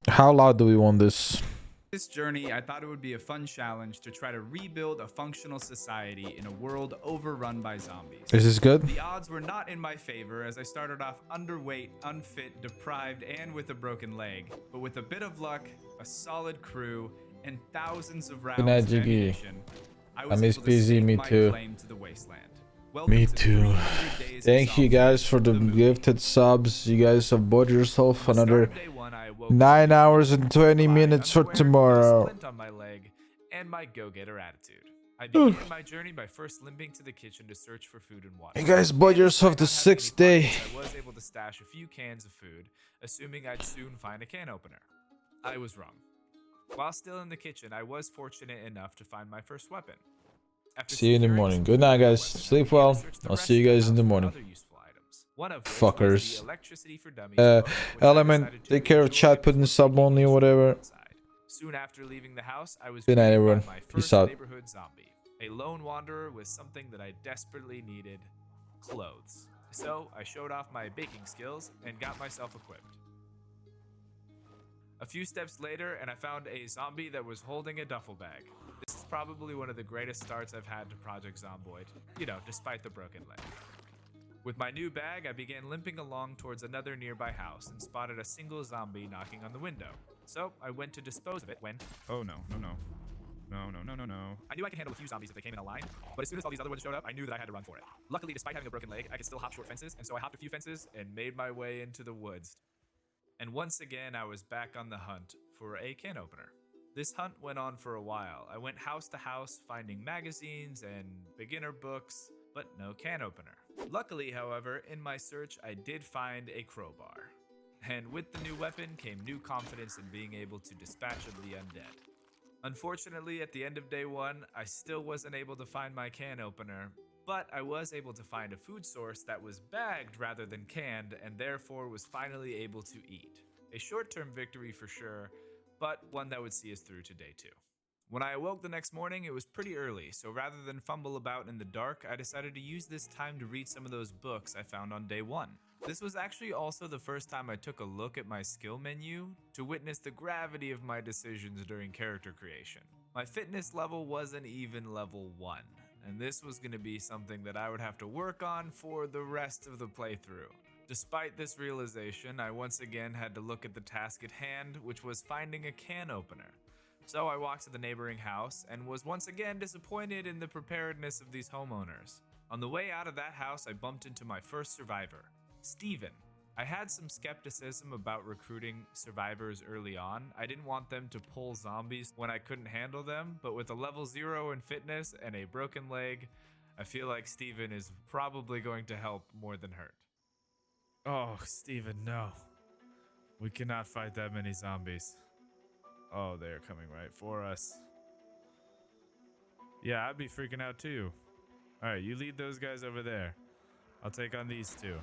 How loud do we want this? this journey, I thought it would be a fun challenge to try to rebuild a functional society in a world overrun by zombies. Is this good? The odds were not in my favor as I started off underweight, unfit, deprived, and with a broken leg. But with a bit of luck, a solid crew, and thousands of rounds night, of Jiggy. ammunition, I was miss able to PZ, stake me my too. claim to the wasteland. Welcome Me to too. 300 days of Thank you zombie guys for the movie. gifted subs. You guys have bought yourself From the start another of day one, I woke 9 up hours and 20 in minutes for underwear, with a tomorrow. splint on my leg, and my go-getter attitude. I began my journey by first limping to the kitchen to search for food and water. You guys bought And yourself despite the not having 6th any day. pockets, I was able to stash a few cans of food, assuming I'd soon find a can opener. I was wrong. While still in the kitchen, I was fortunate enough to find my first weapon. After See you in the securing morning. some Good food night, and a guys. weapon, I Sleep began to well. search the I'll rest see you of the guys in the house for morning. other useful items, one of which was Fuckers. the electricity for dummies book, which I Element, decided to take care of enjoy chat, putting before sub taking only a or stroll whatever. outside. Soon after leaving the house, I was Good night, greeted by everyone. my Peace first out. neighborhood zombie, a lone wanderer with something that I desperately needed: clothes. So I showed off my baking skills and got myself equipped. A few steps later, and I found a zombie that was holding a duffel bag. This is probably one of the greatest starts I've had to Project Zomboid, you know, despite the broken leg. With my new bag, I began limping along towards another nearby house and spotted a single zombie knocking on the window. So I went to dispose of it when... Oh no. I knew I could handle a few zombies if they came in a line, but as soon as all these other ones showed up, I knew that I had to run for it. Luckily, despite having a broken leg, I could still hop short fences, and so I hopped a few fences and made my way into the woods. And once again, I was back on the hunt for a can opener. This hunt went on for a while. I went house to house finding magazines and beginner books, but no can opener. Luckily, however, in my search, I did find a crowbar. And with the new weapon came new confidence in being able to dispatch of the undead. Unfortunately, at the end of day one, I still wasn't able to find my can opener, but I was able to find a food source that was bagged rather than canned and therefore was finally able to eat. A short-term victory for sure, but one that would see us through to day 2. When I awoke the next morning, it was pretty early, so rather than fumble about in the dark, I decided to use this time to read some of those books I found on day 1. This was actually also the first time I took a look at my skill menu to witness the gravity of my decisions during character creation. My fitness level was an even level 1, and this was going to be something that I would have to work on for the rest of the playthrough. Despite this realization, I once again had to look at the task at hand, which was finding a can opener. So I walked to the neighboring house and was once again disappointed in the preparedness of these homeowners. On the way out of that house, I bumped into my first survivor, Steven. I had some skepticism about recruiting survivors early on. I didn't want them to pull zombies when I couldn't handle them, but with a level 0 in fitness and a broken leg, I feel like Steven is probably going to help more than hurt. Oh, Steven, no. We cannot fight that many zombies. Oh, they're coming right for us. Yeah, I'd be freaking out too. Alright, you lead those guys over there. I'll take on these two.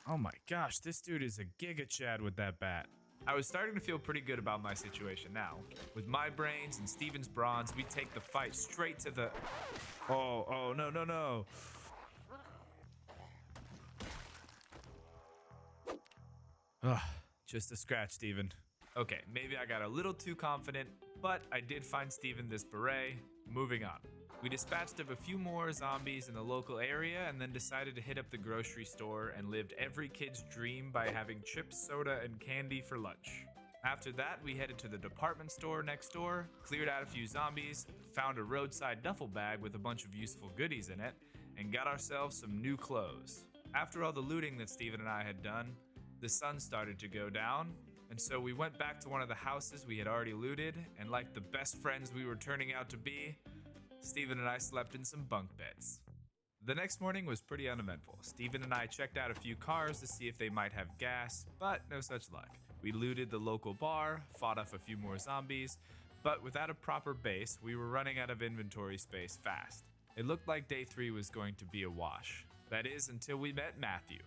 Oh my gosh, this dude is a Giga Chad with that bat. I was starting to feel pretty good about my situation now. With my brains and Steven's bronze, we take the fight straight to the... Oh, no, no, no. Ugh, just a scratch, Steven. Okay, maybe I got a little too confident, but I did find Steven this beret. Moving on. We dispatched of a few more zombies in the local area and then decided to hit up the grocery store and lived every kid's dream by having chips, soda, and candy for lunch. After that, we headed to the department store next door, cleared out a few zombies, found a roadside duffel bag with a bunch of useful goodies in it, and got ourselves some new clothes. After all the looting that Steven and I had done, the sun started to go down, and so we went back to one of the houses we had already looted, and like the best friends we were turning out to be, Steven and I slept in some bunk beds. The next morning was pretty uneventful. Steven and I checked out a few cars to see if they might have gas, but no such luck. We looted the local bar, fought off a few more zombies, but without a proper base, we were running out of inventory space fast. It looked like day 3 was going to be a wash. That is, until we met Matthew.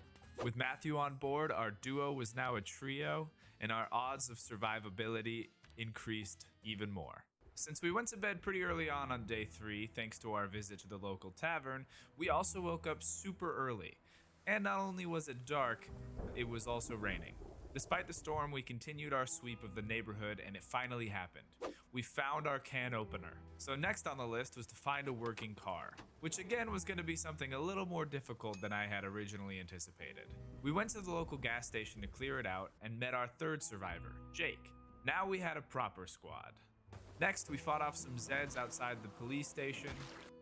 With Matthew on board, our duo was now a trio, and our odds of survivability increased even more. Since we went to bed pretty early on day 3, thanks to our visit to the local tavern, we also woke up super early. And not only was it dark, it was also raining. Despite the storm, we continued our sweep of the neighborhood and it finally happened. We found our can opener. So next on the list was to find a working car, which again was going to be something a little more difficult than I had originally anticipated. We went to the local gas station to clear it out and met our third survivor, Jake. Now we had a proper squad. Next, we fought off some Zeds outside the police station.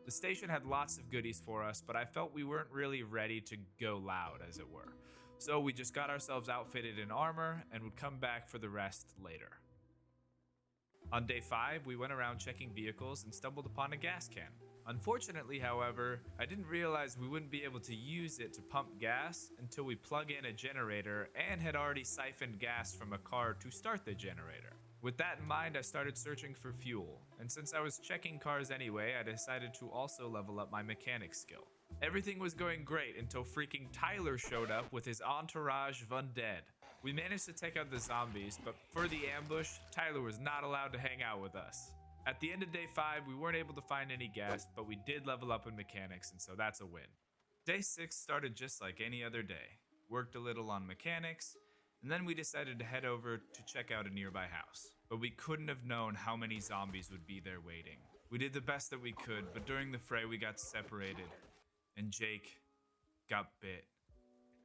The station had lots of goodies for us, but I felt we weren't really ready to go loud, as it were. So we just got ourselves outfitted in armor and would come back for the rest later. On day 5, we went around checking vehicles and stumbled upon a gas can. Unfortunately, however, I didn't realize we wouldn't be able to use it to pump gas until we plug in a generator and had already siphoned gas from a car to start the generator. With that in mind, I started searching for fuel, and since I was checking cars anyway, I decided to also level up my mechanics skill. Everything was going great until freaking Tyler showed up with his entourage of undead. We managed to take out the zombies, but for the ambush, Tyler was not allowed to hang out with us. At the end of day 5, we weren't able to find any gas, but we did level up in mechanics, and so that's a win. Day 6 started just like any other day. Worked a little on mechanics, and then we decided to head over to check out a nearby house. But we couldn't have known how many zombies would be there waiting. We did the best that we could, but during the fray we got separated, and Jake got bit.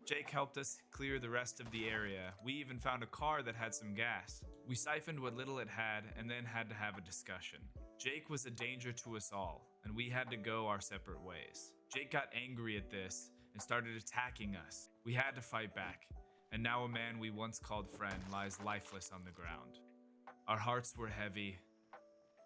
Jake helped us clear the rest of the area. We even found a car that had some gas. We siphoned what little it had and then had to have a discussion. Jake was a danger to us all, and we had to go our separate ways. Jake got angry at this and started attacking us. We had to fight back. And now a man we once called friend lies lifeless on the ground. Our hearts were heavy,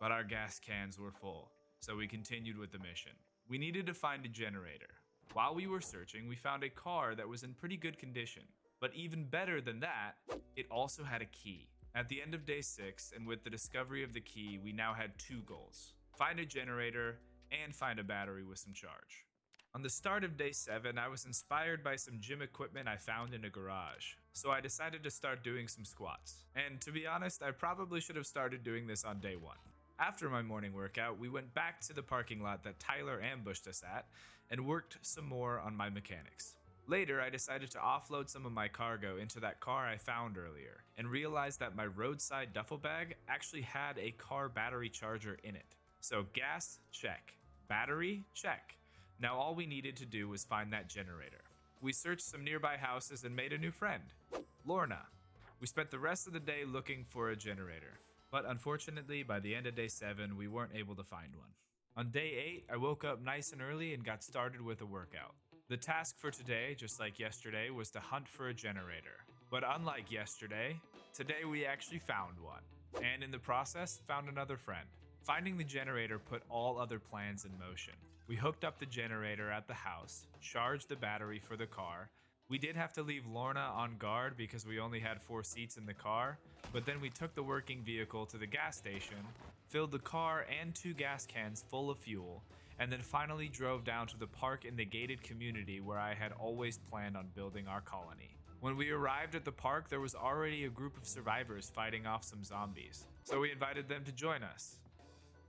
but our gas cans were full, so we continued with the mission. We needed to find a generator. While we were searching, we found a car that was in pretty good condition. But even better than that, it also had a key. At the end of day 6, and with the discovery of the key, we now had 2 goals. Find a generator, and find a battery with some charge. On the start of day 7, I was inspired by some gym equipment I found in a garage, so I decided to start doing some squats. And to be honest, I probably should have started doing this on day 1. After my morning workout, we went back to the parking lot that Tyler ambushed us at and worked some more on my mechanics. Later, I decided to offload some of my cargo into that car I found earlier and realized that my roadside duffel bag actually had a car battery charger in it. So gas, check. Battery, check. Now all we needed to do was find that generator. We searched some nearby houses and made a new friend, Lorna. We spent the rest of the day looking for a generator, but unfortunately by the end of day 7 we weren't able to find one. On day 8, I woke up nice and early and got started with a workout. The task for today, just like yesterday, was to hunt for a generator. But unlike yesterday, today we actually found one, and in the process found another friend. Finding the generator put all other plans in motion. We hooked up the generator at the house, charged the battery for the car. We did have to leave Lorna on guard because we only had 4 seats in the car, but then we took the working vehicle to the gas station, filled the car and 2 gas cans full of fuel, and then finally drove down to the park in the gated community where I had always planned on building our colony. When we arrived at the park, there was already a group of survivors fighting off some zombies, so we invited them to join us,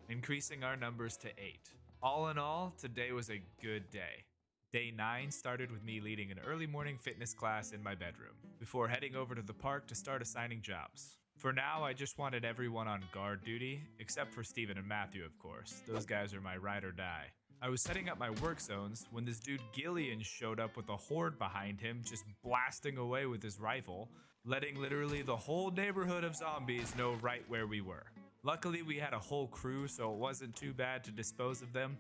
increasing our numbers to 8. All in all, today was a good day. Day 9 started with me leading an early morning fitness class in my bedroom, before heading over to the park to start assigning jobs. For now, I just wanted everyone on guard duty, except for Steven and Matthew, of course. Those guys are my ride or die. I was setting up my work zones when this dude Gillian showed up with a horde behind him, just blasting away with his rifle, letting literally the whole neighborhood of zombies know right where we were. Luckily, we had a whole crew, so it wasn't too bad to dispose of them,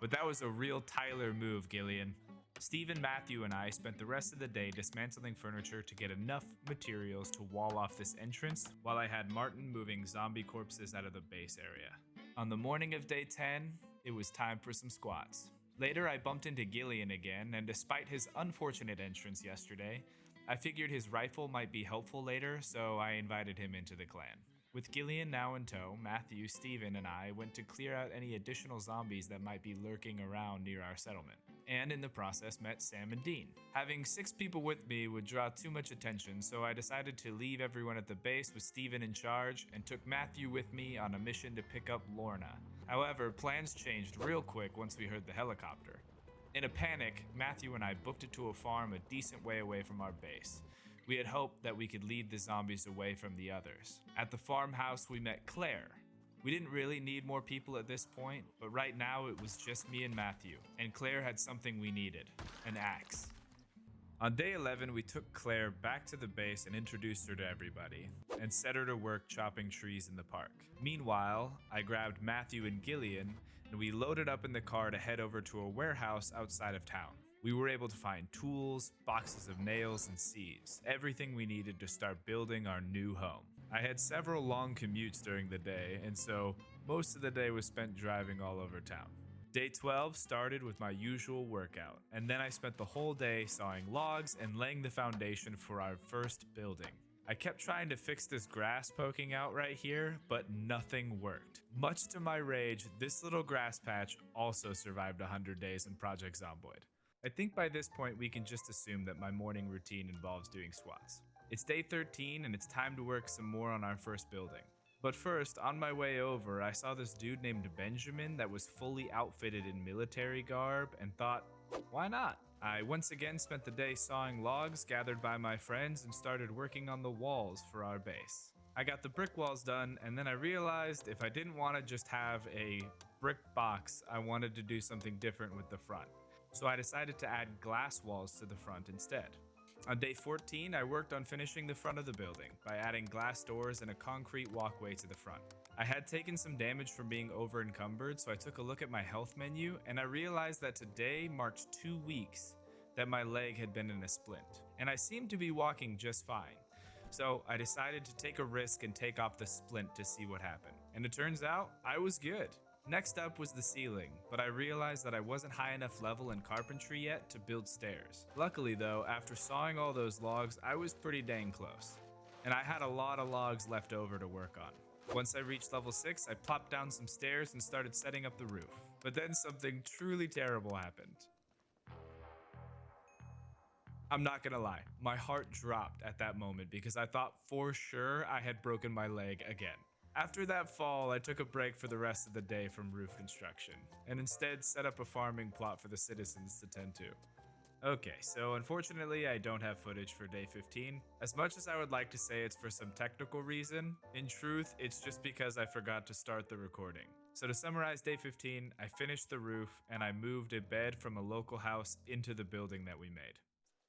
but that was a real Tyler move, Gillian. Stephen, Matthew, and I spent the rest of the day dismantling furniture to get enough materials to wall off this entrance, while I had Martin moving zombie corpses out of the base area. On the morning of day 10, it was time for some squats. Later, I bumped into Gillian again, and despite his unfortunate entrance yesterday, I figured his rifle might be helpful later, so I invited him into the clan. With Gillian now in tow, Matthew, Steven, and I went to clear out any additional zombies that might be lurking around near our settlement, and in the process met Sam and Dean. Having 6 people with me would draw too much attention, so I decided to leave everyone at the base with Steven in charge and took Matthew with me on a mission to pick up Lorna. However, plans changed real quick once we heard the helicopter. In a panic, Matthew and I booked it to a farm a decent way away from our base. We had hoped that we could lead the zombies away from the others. At the farmhouse, we met Claire. We didn't really need more people at this point, but right now it was just me and Matthew, and Claire had something we needed, an axe. On day 11, we took Claire back to the base and introduced her to everybody, and set her to work chopping trees in the park. Meanwhile, I grabbed Matthew and Gillian, and we loaded up in the car to head over to a warehouse outside of town. We were able to find tools, boxes of nails, and seeds, everything we needed to start building our new home. I had several long commutes during the day, and so most of the day was spent driving all over town. Day 12 started with my usual workout, and then I spent the whole day sawing logs and laying the foundation for our first building. I kept trying to fix this grass poking out right here, but nothing worked. Much to my rage, this little grass patch also survived 100 days in Project Zomboid. I think by this point we can just assume that my morning routine involves doing squats. It's day 13 and it's time to work some more on our first building. But first, on my way over, I saw this dude named Benjamin that was fully outfitted in military garb and thought, why not? I once again spent the day sawing logs gathered by my friends and started working on the walls for our base. I got the brick walls done, and then I realized if I didn't want to just have a brick box, I wanted to do something different with the front. So I decided to add glass walls to the front instead. On day 14, I worked on finishing the front of the building by adding glass doors and a concrete walkway to the front. I had taken some damage from being over encumbered, so I took a look at my health menu and I realized that today marked 2 weeks that my leg had been in a splint, and I seemed to be walking just fine. So I decided to take a risk and take off the splint to see what happened. And it turns out I was good. Next up was the ceiling, but I realized that I wasn't high enough level in carpentry yet to build stairs. Luckily though, after sawing all those logs, I was pretty dang close. And I had a lot of logs left over to work on. Once I reached level 6, I plopped down some stairs and started setting up the roof. But then something truly terrible happened. I'm not gonna lie, my heart dropped at that moment because I thought for sure I had broken my leg again. After that fall, I took a break for the rest of the day from roof construction, and instead set up a farming plot for the citizens to tend to. Okay, so unfortunately I don't have footage for day 15. As much as I would like to say it's for some technical reason, in truth, it's just because I forgot to start the recording. So to summarize day 15, I finished the roof, and I moved a bed from a local house into the building that we made.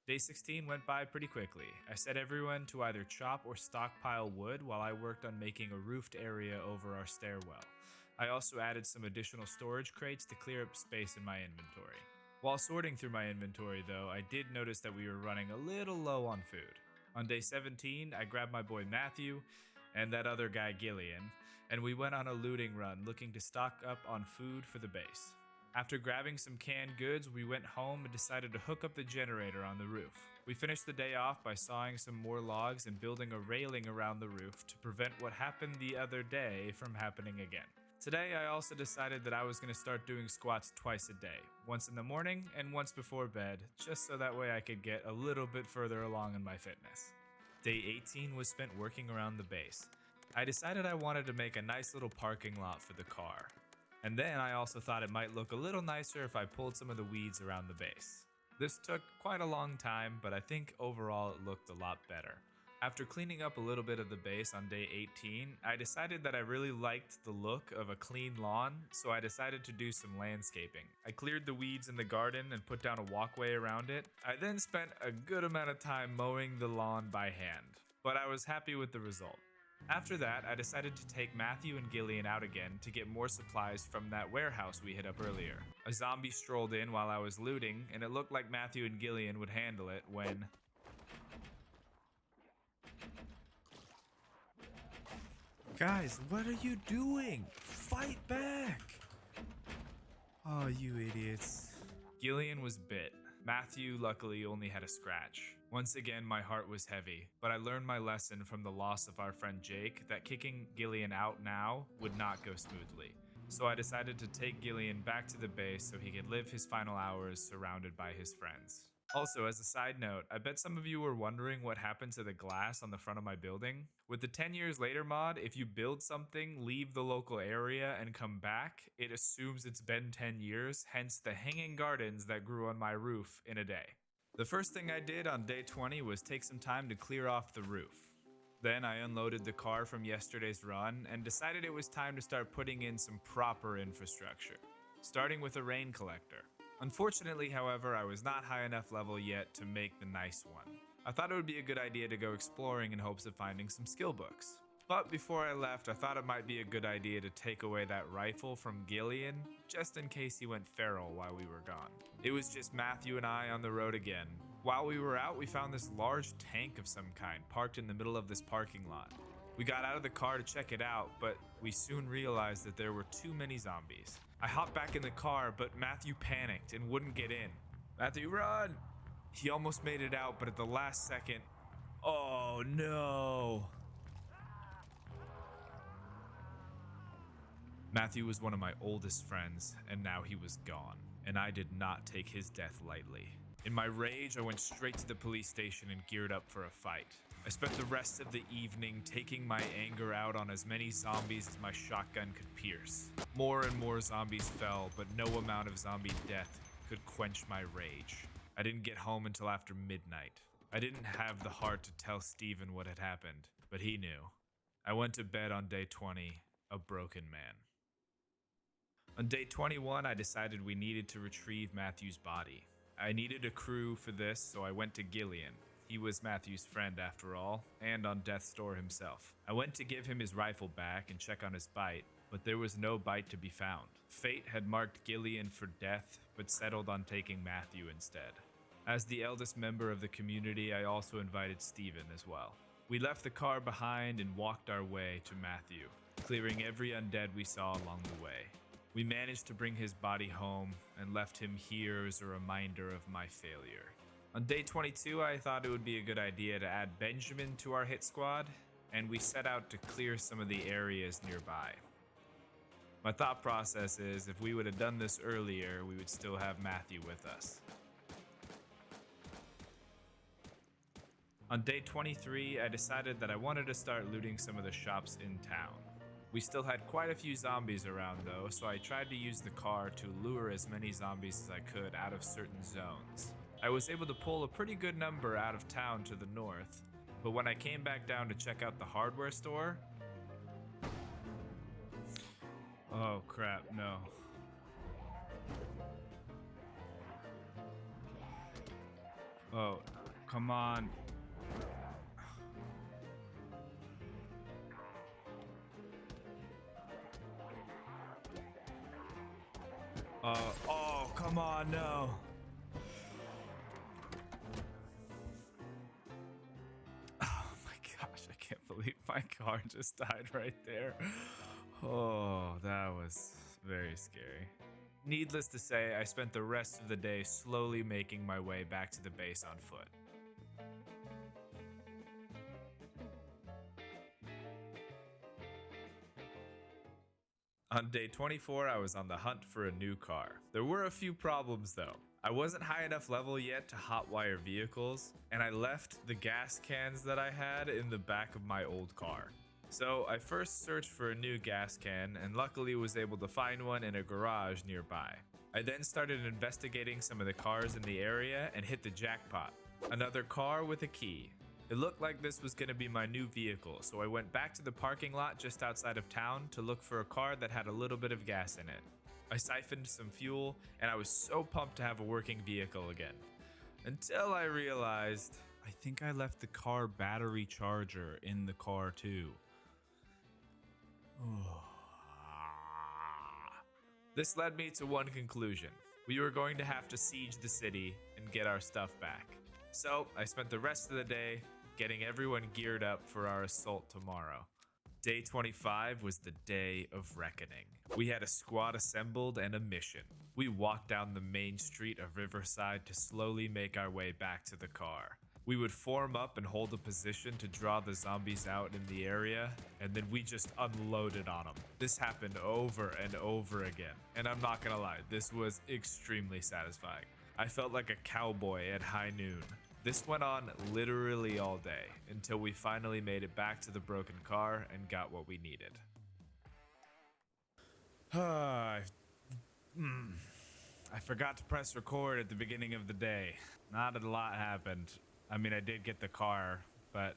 Day 16 went by pretty quickly. I set everyone to either chop or stockpile wood while I worked on making a roofed area over our stairwell. I also added some additional storage crates to clear up space in my inventory. While sorting through my inventory though, I did notice that we were running a little low on food. On day 17, I grabbed my boy Matthew and that other guy Gillian, and we went on a looting run looking to stock up on food for the base. After grabbing some canned goods, we went home and decided to hook up the generator on the roof. We finished the day off by sawing some more logs and building a railing around the roof to prevent what happened the other day from happening again. Today, I also decided that I was going to start doing squats twice a day, once in the morning and once before bed, just so that way I could get a little bit further along in my fitness. Day 18 was spent working around the base. I decided I wanted to make a nice little parking lot for the car. And then I also thought it might look a little nicer if I pulled some of the weeds around the base. This took quite a long time, but I think overall it looked a lot better. After cleaning up a little bit of the base on day 18, I decided that I really liked the look of a clean lawn, so I decided to do some landscaping. I cleared the weeds in the garden and put down a walkway around it. I then spent a good amount of time mowing the lawn by hand, but I was happy with the result. After that, I decided to take Matthew and Gillian out again to get more supplies from that warehouse we hit up earlier. A zombie strolled in while I was looting, and it looked like Matthew and Gillian would handle it when... Guys, what are you doing? Fight back! Oh, you idiots. Gillian was bit. Matthew luckily only had a scratch. Once again, my heart was heavy, but I learned my lesson from the loss of our friend Jake that kicking Gillian out now would not go smoothly. So I decided to take Gillian back to the base so he could live his final hours surrounded by his friends. Also, as a side note, I bet some of you were wondering what happened to the glass on the front of my building. With the 10 years later mod, if you build something, leave the local area, and come back, it assumes it's been 10 years, hence the hanging gardens that grew on my roof in a day. The first thing I did on day 20 was take some time to clear off the roof. Then I unloaded the car from yesterday's run and decided it was time to start putting in some proper infrastructure, starting with a rain collector. Unfortunately, however, I was not high enough level yet to make the nice one. I thought it would be a good idea to go exploring in hopes of finding some skill books. But before I left, I thought it might be a good idea to take away that rifle from Gillian, just in case he went feral while we were gone. It was just Matthew and I on the road again. While we were out, we found this large tank of some kind parked in the middle of this parking lot. We got out of the car to check it out, but we soon realized that there were too many zombies. I hopped back in the car, but Matthew panicked and wouldn't get in. Matthew, run! He almost made it out, but at the last second, oh no! Matthew was one of my oldest friends, and now he was gone, and I did not take his death lightly. In my rage, I went straight to the police station and geared up for a fight. I spent the rest of the evening taking my anger out on as many zombies as my shotgun could pierce. More and more zombies fell, but no amount of zombie death could quench my rage. I didn't get home until after midnight. I didn't have the heart to tell Steven what had happened, but he knew. I went to bed on day 20, a broken man. On day 21, I decided we needed to retrieve Matthew's body. I needed a crew for this, so I went to Gillian. He was Matthew's friend after all, and on death's door himself. I went to give him his rifle back and check on his bite, but there was no bite to be found. Fate had marked Gillian for death, but settled on taking Matthew instead. As the eldest member of the community, I also invited Steven as well. We left the car behind and walked our way to Matthew, clearing every undead we saw along the way. We managed to bring his body home and left him here as a reminder of my failure. On day 22, I thought it would be a good idea to add Benjamin to our hit squad, and we set out to clear some of the areas nearby. My thought process is if we would have done this earlier, we would still have Matthew with us. On day 23, I decided that I wanted to start looting some of the shops in town. We still had quite a few zombies around though, so I tried to use the car to lure as many zombies as I could out of certain zones. I was able to pull a pretty good number out of town to the north, but when I came back down to check out the hardware store... Oh crap, no. Oh, come on. Oh, come on, no. Oh my gosh, I can't believe my car just died right there. Oh, that was very scary. Needless to say, I spent the rest of the day slowly making my way back to the base on foot. On day 24, I was on the hunt for a new car. There were a few problems though. I wasn't high enough level yet to hotwire vehicles, and I left the gas cans that I had in the back of my old car. So I first searched for a new gas can and luckily was able to find one in a garage nearby. I then started investigating some of the cars in the area and hit the jackpot. Another car with a key. It looked like this was going to be my new vehicle, so I went back to the parking lot just outside of town to look for a car that had a little bit of gas in it. I siphoned some fuel, and I was so pumped to have a working vehicle again. Until I realized, I think I left the car battery charger in the car too. This led me to one conclusion. We were going to have to siege the city and get our stuff back. So I spent the rest of the day getting everyone geared up for our assault tomorrow. Day 25 was the day of reckoning. We had a squad assembled and a mission. We walked down the main street of Riverside to slowly make our way back to the car. We would form up and hold a position to draw the zombies out in the area, and then we just unloaded on them. This happened over and over again, and I'm not gonna lie, this was extremely satisfying. I felt like a cowboy at high noon. This went on literally all day until we finally made it back to the broken car and got what we needed. I forgot to press record at the beginning of the day. Not a lot happened. I mean, I did get the car, but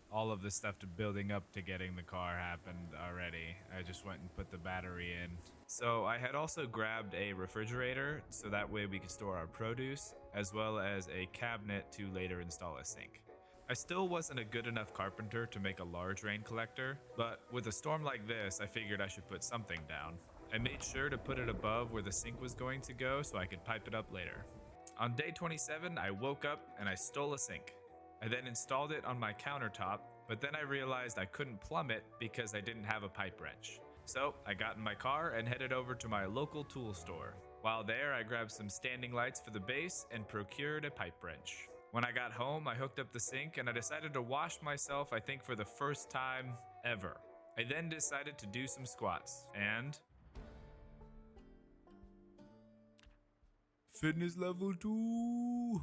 all of the stuff to building up to getting the car happened already. I just went and put the battery in. So I had also grabbed a refrigerator so that way we could store our produce, as well as a cabinet to later install a sink. I still wasn't a good enough carpenter to make a large rain collector, but with a storm like this, I figured I should put something down. I made sure to put it above where the sink was going to go so I could pipe it up later. On day 27, I woke up and I stole a sink. I then installed it on my countertop, but then I realized I couldn't plumb it because I didn't have a pipe wrench. So I got in my car and headed over to my local tool store. While there, I grabbed some standing lights for the base and procured a pipe wrench. When I got home, I hooked up the sink and I decided to wash myself, I think for the first time ever. I then decided to do some squats and... Fitness level 2.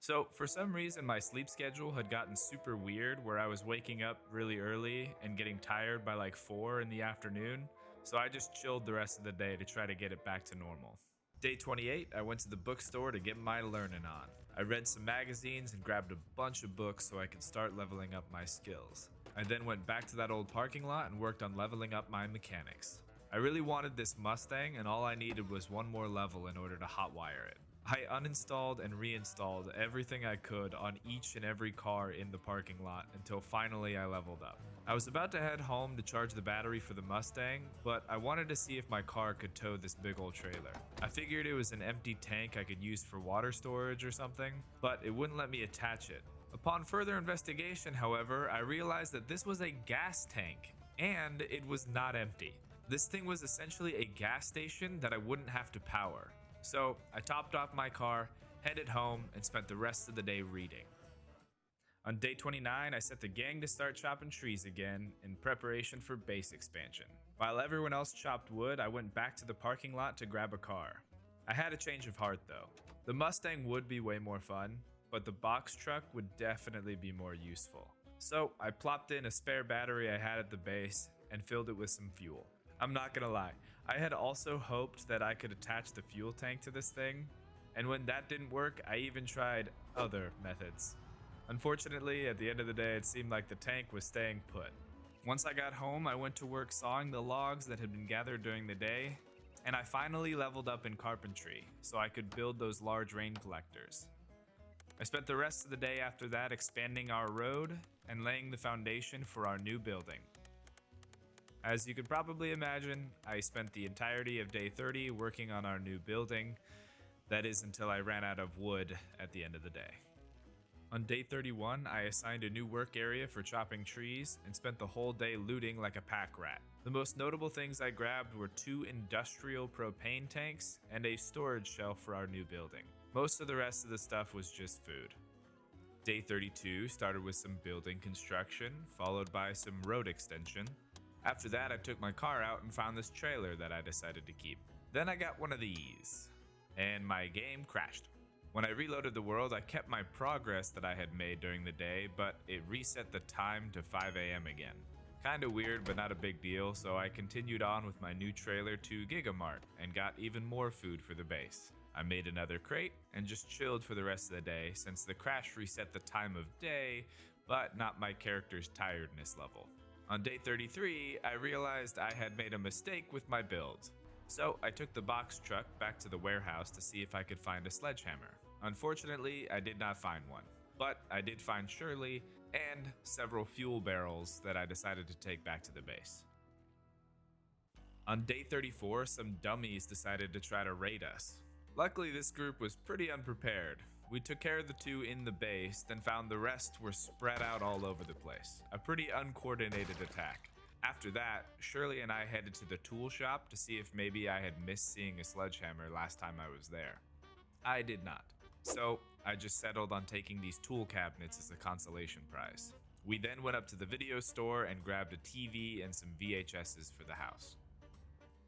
So for some reason my sleep schedule had gotten super weird where I was waking up really early and getting tired by like 4 in the afternoon. So I just chilled the rest of the day to try to get it back to normal. Day 28, I went to the bookstore to get my learning on. I read some magazines and grabbed a bunch of books so I could start leveling up my skills. I then went back to that old parking lot and worked on leveling up my mechanics. I really wanted this Mustang and all I needed was one more level in order to hotwire it. I uninstalled and reinstalled everything I could on each and every car in the parking lot until finally I leveled up. I was about to head home to charge the battery for the Mustang, but I wanted to see if my car could tow this big old trailer. I figured it was an empty tank I could use for water storage or something, but it wouldn't let me attach it. Upon further investigation, however, I realized that this was a gas tank, and it was not empty. This thing was essentially a gas station that I wouldn't have to power. So I topped off my car, headed home, and spent the rest of the day reading. On day 29, I set the gang to start chopping trees again in preparation for base expansion. While everyone else chopped wood, I went back to the parking lot to grab a car. I had a change of heart though. The Mustang would be way more fun, but the box truck would definitely be more useful. So I plopped in a spare battery I had at the base and filled it with some fuel. I'm not gonna lie, I had also hoped that I could attach the fuel tank to this thing, and when that didn't work, I even tried other methods. Unfortunately, at the end of the day, it seemed like the tank was staying put. Once I got home, I went to work sawing the logs that had been gathered during the day, and I finally leveled up in carpentry, so I could build those large rain collectors. I spent the rest of the day after that expanding our road and laying the foundation for our new building. As you could probably imagine, I spent the entirety of day 30 working on our new building. That is until I ran out of wood at the end of the day. On day 31, I assigned a new work area for chopping trees and spent the whole day looting like a pack rat. The most notable things I grabbed were 2 industrial propane tanks and a storage shelf for our new building. Most of the rest of the stuff was just food. Day 32 started with some building construction, followed by some road extension. After that, I took my car out and found this trailer that I decided to keep. Then I got one of these, and my game crashed. When I reloaded the world, I kept my progress that I had made during the day, but it reset the time to 5 a.m. again. Kinda weird, but not a big deal, so I continued on with my new trailer to Gigamart and got even more food for the base. I made another crate and just chilled for the rest of the day since the crash reset the time of day, but not my character's tiredness level. On day 33, I realized I had made a mistake with my build. So I took the box truck back to the warehouse to see if I could find a sledgehammer. Unfortunately, I did not find one, but I did find Shirley and several fuel barrels that I decided to take back to the base. On day 34, some dummies decided to try to raid us. Luckily, this group was pretty unprepared. We took care of the two in the base, then found the rest were spread out all over the place. A pretty uncoordinated attack. After that, Shirley and I headed to the tool shop to see if maybe I had missed seeing a sledgehammer last time I was there. I did not. So I just settled on taking these tool cabinets as a consolation prize. We then went up to the video store and grabbed a TV and some VHSs for the house.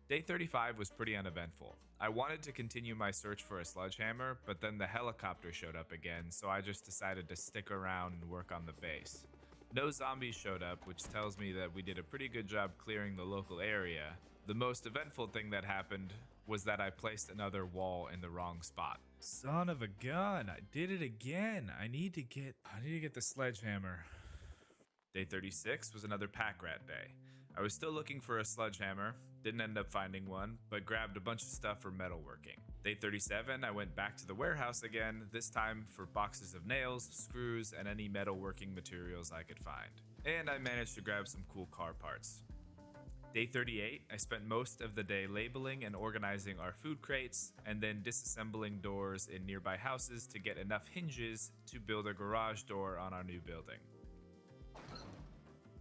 Day 35 was pretty uneventful. I wanted to continue my search for a sledgehammer, but then the helicopter showed up again, so I just decided to stick around and work on the base. No zombies showed up, which tells me that we did a pretty good job clearing the local area. The most eventful thing that happened was that I placed another wall in the wrong spot. Son of a gun, I did it again. I need to get the sledgehammer. Day 36 was another pack rat day. I was still looking for a sledgehammer, didn't end up finding one, but grabbed a bunch of stuff for metalworking. Day 37, I went back to the warehouse again, this time for boxes of nails, screws, and any metalworking materials I could find. And I managed to grab some cool car parts. Day 38, I spent most of the day labeling and organizing our food crates, and then disassembling doors in nearby houses to get enough hinges to build a garage door on our new building.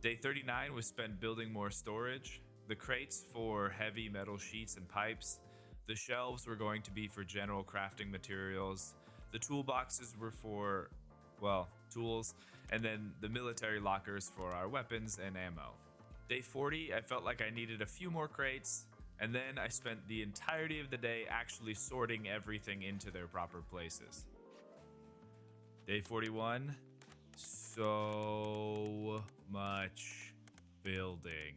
Day 39 was spent building more storage, the crates for heavy metal sheets and pipes, the shelves were going to be for general crafting materials, the toolboxes were for, well, tools, and then the military lockers for our weapons and ammo. Day 40, I felt like I needed a few more crates, and then I spent the entirety of the day actually sorting everything into their proper places. Day 41, so much building.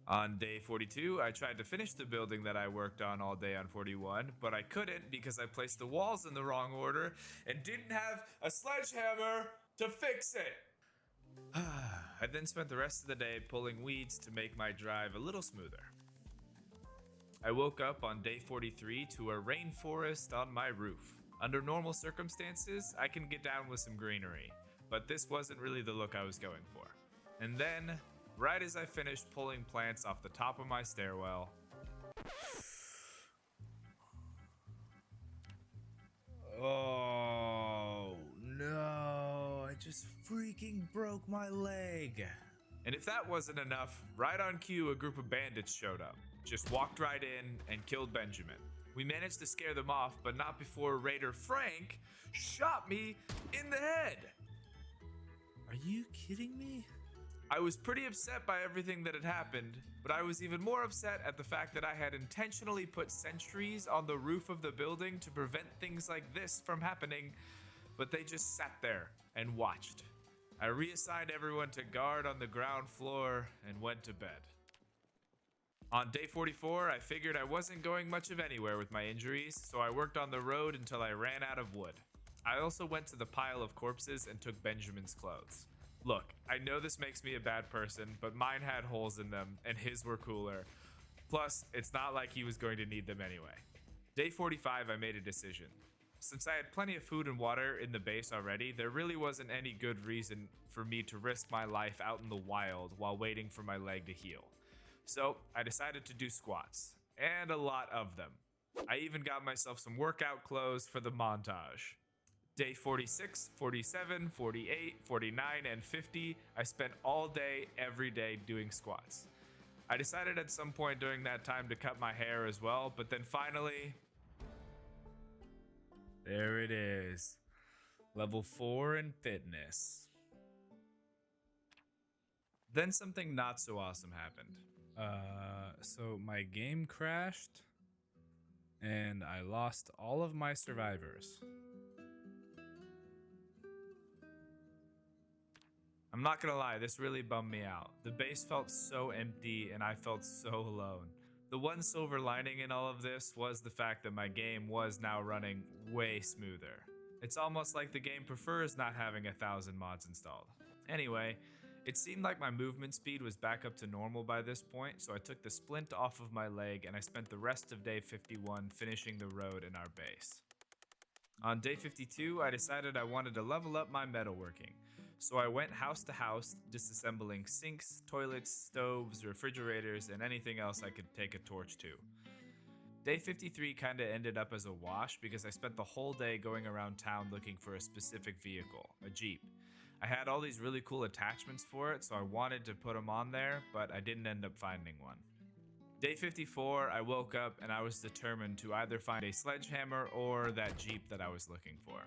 On day 42, I tried to finish the building that I worked on all day on 41, but I couldn't because I placed the walls in the wrong order and didn't have a sledgehammer to fix it. I then spent the rest of the day pulling weeds to make my drive a little smoother. I woke up on day 43 to a rainforest on my roof. Under normal circumstances, I can get down with some greenery, but this wasn't really the look I was going for. And then, right as I finished pulling plants off the top of my stairwell, oh no, I just freaking broke my leg. And if that wasn't enough, right on cue, a group of bandits showed up. Just walked right in and killed Benjamin. We managed to scare them off, but not before Raider Frank shot me in the head. Are you kidding me? I was pretty upset by everything that had happened, but I was even more upset at the fact that I had intentionally put sentries on the roof of the building to prevent things like this from happening, but they just sat there and watched. I reassigned everyone to guard on the ground floor and went to bed. On day 44, I figured I wasn't going much of anywhere with my injuries, so I worked on the road until I ran out of wood. I also went to the pile of corpses and took Benjamin's clothes. Look, I know this makes me a bad person, but mine had holes in them, and his were cooler. Plus, it's not like he was going to need them anyway. Day 45, I made a decision. Since I had plenty of food and water in the base already, there really wasn't any good reason for me to risk my life out in the wild while waiting for my leg to heal. So I decided to do squats, and a lot of them. I even got myself some workout clothes for the montage. Day 46, 47, 48, 49, and 50, I spent all day, every day doing squats. I decided at some point during that time to cut my hair as well, but then finally, there it is. Level 4 in fitness. Then something not so awesome happened. So my game crashed and I lost all of my survivors. I'm not gonna lie, this really bummed me out. The base felt so empty and I felt so alone. The one silver lining in all of this was the fact that my game was now running way smoother. It's almost like the game prefers not having 1,000 mods installed. Anyway, it seemed like my movement speed was back up to normal by this point, so I took the splint off of my leg and I spent the rest of day 51 finishing the road in our base. On day 52, I decided I wanted to level up my metalworking, so I went house to house disassembling sinks, toilets, stoves, refrigerators, and anything else I could take a torch to. Day 53 kinda ended up as a wash because I spent the whole day going around town looking for a specific vehicle, a Jeep. I had all these really cool attachments for it, so I wanted to put them on there, but I didn't end up finding one. Day 54, I woke up and I was determined to either find a sledgehammer or that Jeep that I was looking for.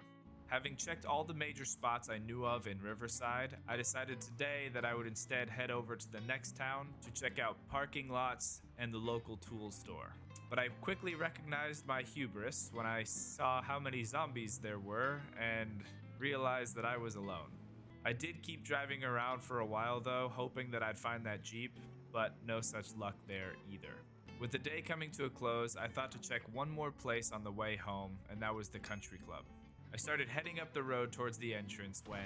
Having checked all the major spots I knew of in Riverside, I decided today that I would instead head over to the next town to check out parking lots and the local tool store. But I quickly recognized my hubris when I saw how many zombies there were and realized that I was alone. I did keep driving around for a while though, hoping that I'd find that Jeep, but no such luck there either. With the day coming to a close, I thought to check one more place on the way home, and that was the country club. I started heading up the road towards the entrance when...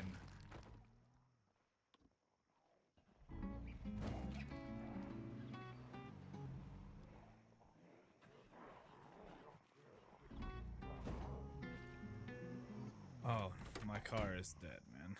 Oh, my car is dead, man.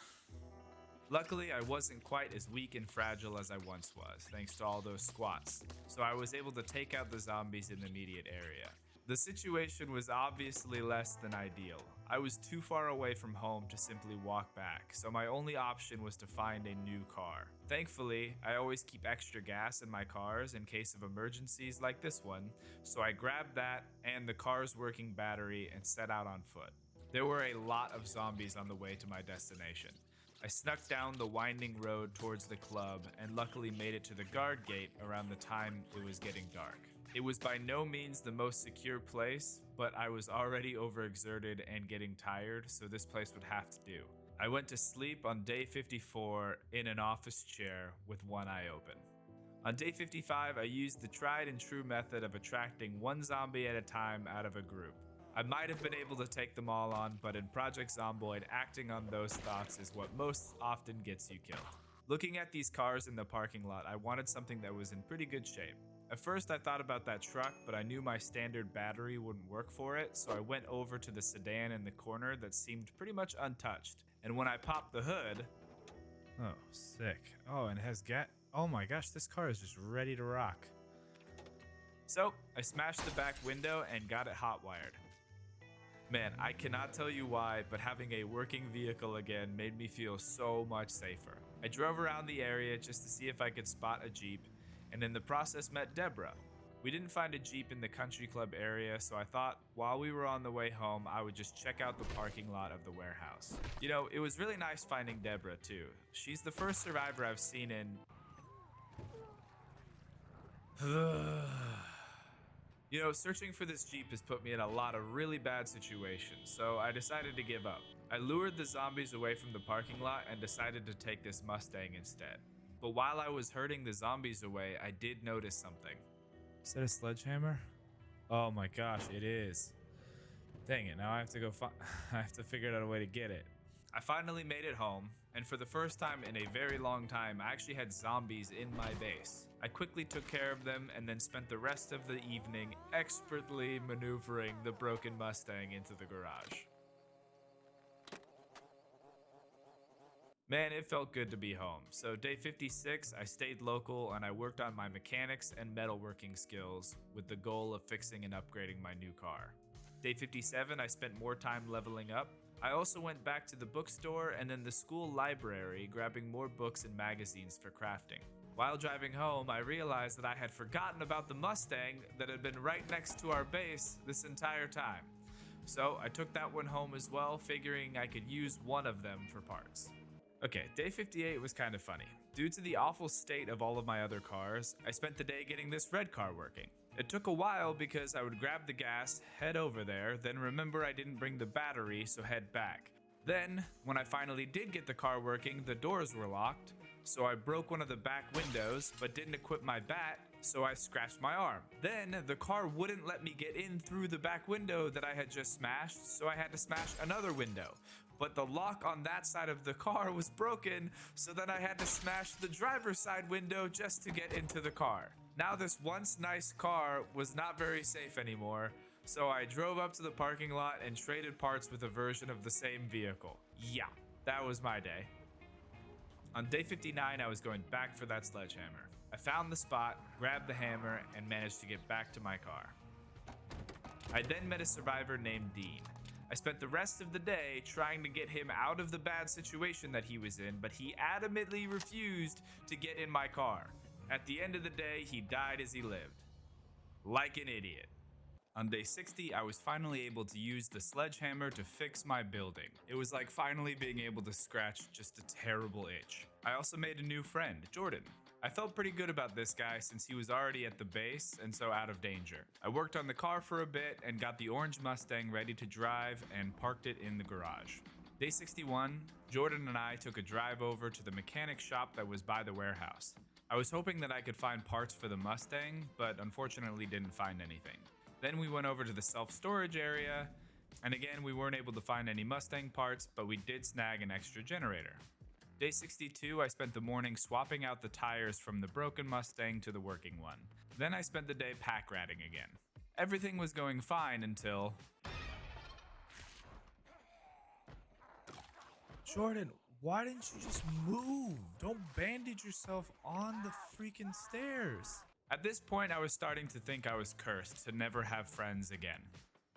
Luckily, I wasn't quite as weak and fragile as I once was, thanks to all those squats, so I was able to take out the zombies in the immediate area. The situation was obviously less than ideal. I was too far away from home to simply walk back, so my only option was to find a new car. Thankfully, I always keep extra gas in my cars in case of emergencies like this one, so I grabbed that and the car's working battery and set out on foot. There were a lot of zombies on the way to my destination. I snuck down the winding road towards the club and luckily made it to the guard gate around the time it was getting dark. It was by no means the most secure place, but I was already overexerted and getting tired, so this place would have to do. I went to sleep on day 54 in an office chair with one eye open. On day 55, I used the tried and true method of attracting one zombie at a time out of a group. I might have been able to take them all on, but in Project Zomboid, acting on those thoughts is what most often gets you killed. Looking at these cars in the parking lot, I wanted something that was in pretty good shape. At first I thought about that truck, but I knew my standard battery wouldn't work for it, so I went over to the sedan in the corner that seemed pretty much untouched. And when I popped the hood... Oh, sick. Oh, and it has gas... Oh my gosh, this car is just ready to rock. So, I smashed the back window and got it hot-wired. Man, I cannot tell you why, but having a working vehicle again made me feel so much safer. I drove around the area just to see if I could spot a Jeep, and in the process met Deborah. We didn't find a Jeep in the country club area, so I thought while we were on the way home, I would just check out the parking lot of the warehouse. You know, it was really nice finding Deborah too. She's the first survivor I've seen in... You know, searching for this Jeep has put me in a lot of really bad situations, so I decided to give up. I lured the zombies away from the parking lot and decided to take this Mustang instead. But while I was herding the zombies away, I did notice something. Is that a sledgehammer? Oh my gosh, it is. Dang it, now I have to go I have to figure out a way to get it. I finally made it home, and for the first time in a very long time, I actually had zombies in my base. I quickly took care of them and then spent the rest of the evening expertly maneuvering the broken Mustang into the garage. Man, it felt good to be home. So day 56, I stayed local and I worked on my mechanics and metalworking skills with the goal of fixing and upgrading my new car. Day 57, I spent more time leveling up. I also went back to the bookstore and then the school library, grabbing more books and magazines for crafting. While driving home, I realized that I had forgotten about the Mustang that had been right next to our base this entire time. So I took that one home as well, figuring I could use one of them for parts. Okay, day 58 was kind of funny. Due to the awful state of all of my other cars, I spent the day getting this red car working. It took a while because I would grab the gas, head over there, then remember I didn't bring the battery, so head back. Then, when I finally did get the car working, the doors were locked, so I broke one of the back windows, but didn't equip my bat, so I scratched my arm. Then, the car wouldn't let me get in through the back window that I had just smashed, so I had to smash another window. But the lock on that side of the car was broken, so then I had to smash the driver's side window just to get into the car. Now this once nice car was not very safe anymore, so I drove up to the parking lot and traded parts with a version of the same vehicle. Yeah, that was my day. On day 59, I was going back for that sledgehammer. I found the spot, grabbed the hammer, and managed to get back to my car. I then met a survivor named Dean. I spent the rest of the day trying to get him out of the bad situation that he was in, but he adamantly refused to get in my car. At the end of the day, he died as he lived. Like an idiot. On day 60, I was finally able to use the sledgehammer to fix my building. It was like finally being able to scratch just a terrible itch. I also made a new friend, Jordan. I felt pretty good about this guy since he was already at the base and so out of danger. I worked on the car for a bit and got the orange Mustang ready to drive and parked it in the garage. Day 61, Jordan and I took a drive over to the mechanic shop that was by the warehouse. I was hoping that I could find parts for the Mustang, but unfortunately didn't find anything. Then we went over to the self-storage area, and again we weren't able to find any Mustang parts, but we did snag an extra generator. Day 62, I spent the morning swapping out the tires from the broken Mustang to the working one. Then I spent the day pack ratting again. Everything was going fine until... Jordan, why didn't you just move? Don't bandage yourself on the freaking stairs. At this point, I was starting to think I was cursed to never have friends again.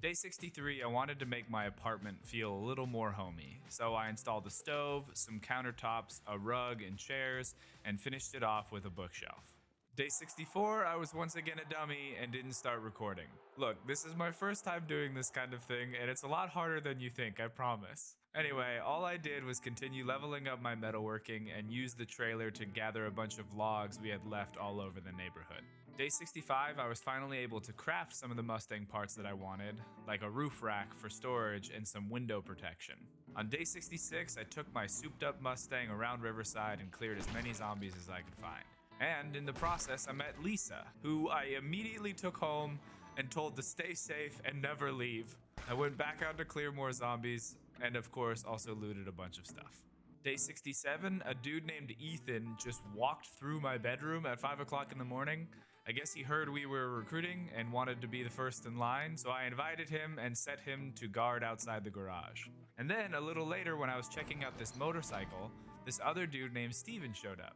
Day 63, I wanted to make my apartment feel a little more homey, so I installed a stove, some countertops, a rug, and chairs, and finished it off with a bookshelf. Day 64, I was once again a dummy and didn't start recording. Look, this is my first time doing this kind of thing, and it's a lot harder than you think, I promise. Anyway, all I did was continue leveling up my metalworking and use the trailer to gather a bunch of logs we had left all over the neighborhood. Day 65, I was finally able to craft some of the Mustang parts that I wanted, like a roof rack for storage and some window protection. On day 66, I took my souped up Mustang around Riverside and cleared as many zombies as I could find. And in the process, I met Lisa, who I immediately took home and told to stay safe and never leave. I went back out to clear more zombies, and of course also looted a bunch of stuff. Day 67, a dude named Ethan just walked through my bedroom at 5 o'clock in the morning. I guess he heard we were recruiting and wanted to be the first in line, so I invited him and set him to guard outside the garage. And then a little later when I was checking out this motorcycle, this other dude named Steven showed up.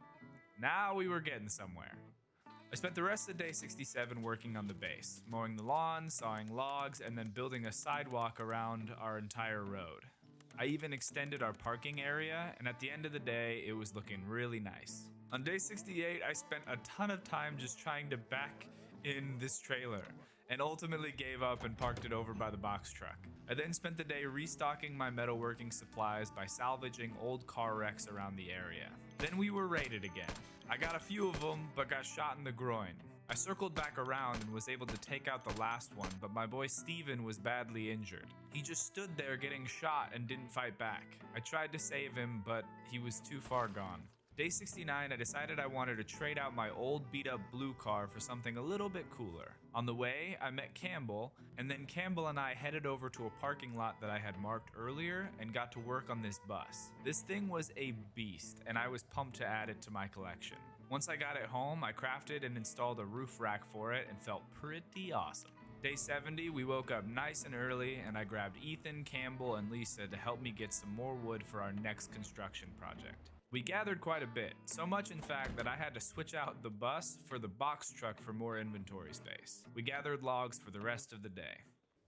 Now we were getting somewhere. I spent the rest of day 67 working on the base, mowing the lawn, sawing logs, and then building a sidewalk around our entire road. I even extended our parking area, and at the end of the day, it was looking really nice. On day 68, I spent a ton of time just trying to back in this trailer, and ultimately gave up and parked it over by the box truck. I then spent the day restocking my metalworking supplies by salvaging old car wrecks around the area. Then we were raided again. I got a few of them, but got shot in the groin. I circled back around and was able to take out the last one, but my boy Steven was badly injured. He just stood there getting shot and didn't fight back. I tried to save him, but he was too far gone. Day 69, I decided I wanted to trade out my old beat-up blue car for something a little bit cooler. On the way, I met Campbell, and then Campbell and I headed over to a parking lot that I had marked earlier and got to work on this bus. This thing was a beast, and I was pumped to add it to my collection. Once I got it home, I crafted and installed a roof rack for it and felt pretty awesome. Day 70, we woke up nice and early, and I grabbed Ethan, Campbell, and Lisa to help me get some more wood for our next construction project. We gathered quite a bit, so much in fact that I had to switch out the bus for the box truck for more inventory space. We gathered logs for the rest of the day.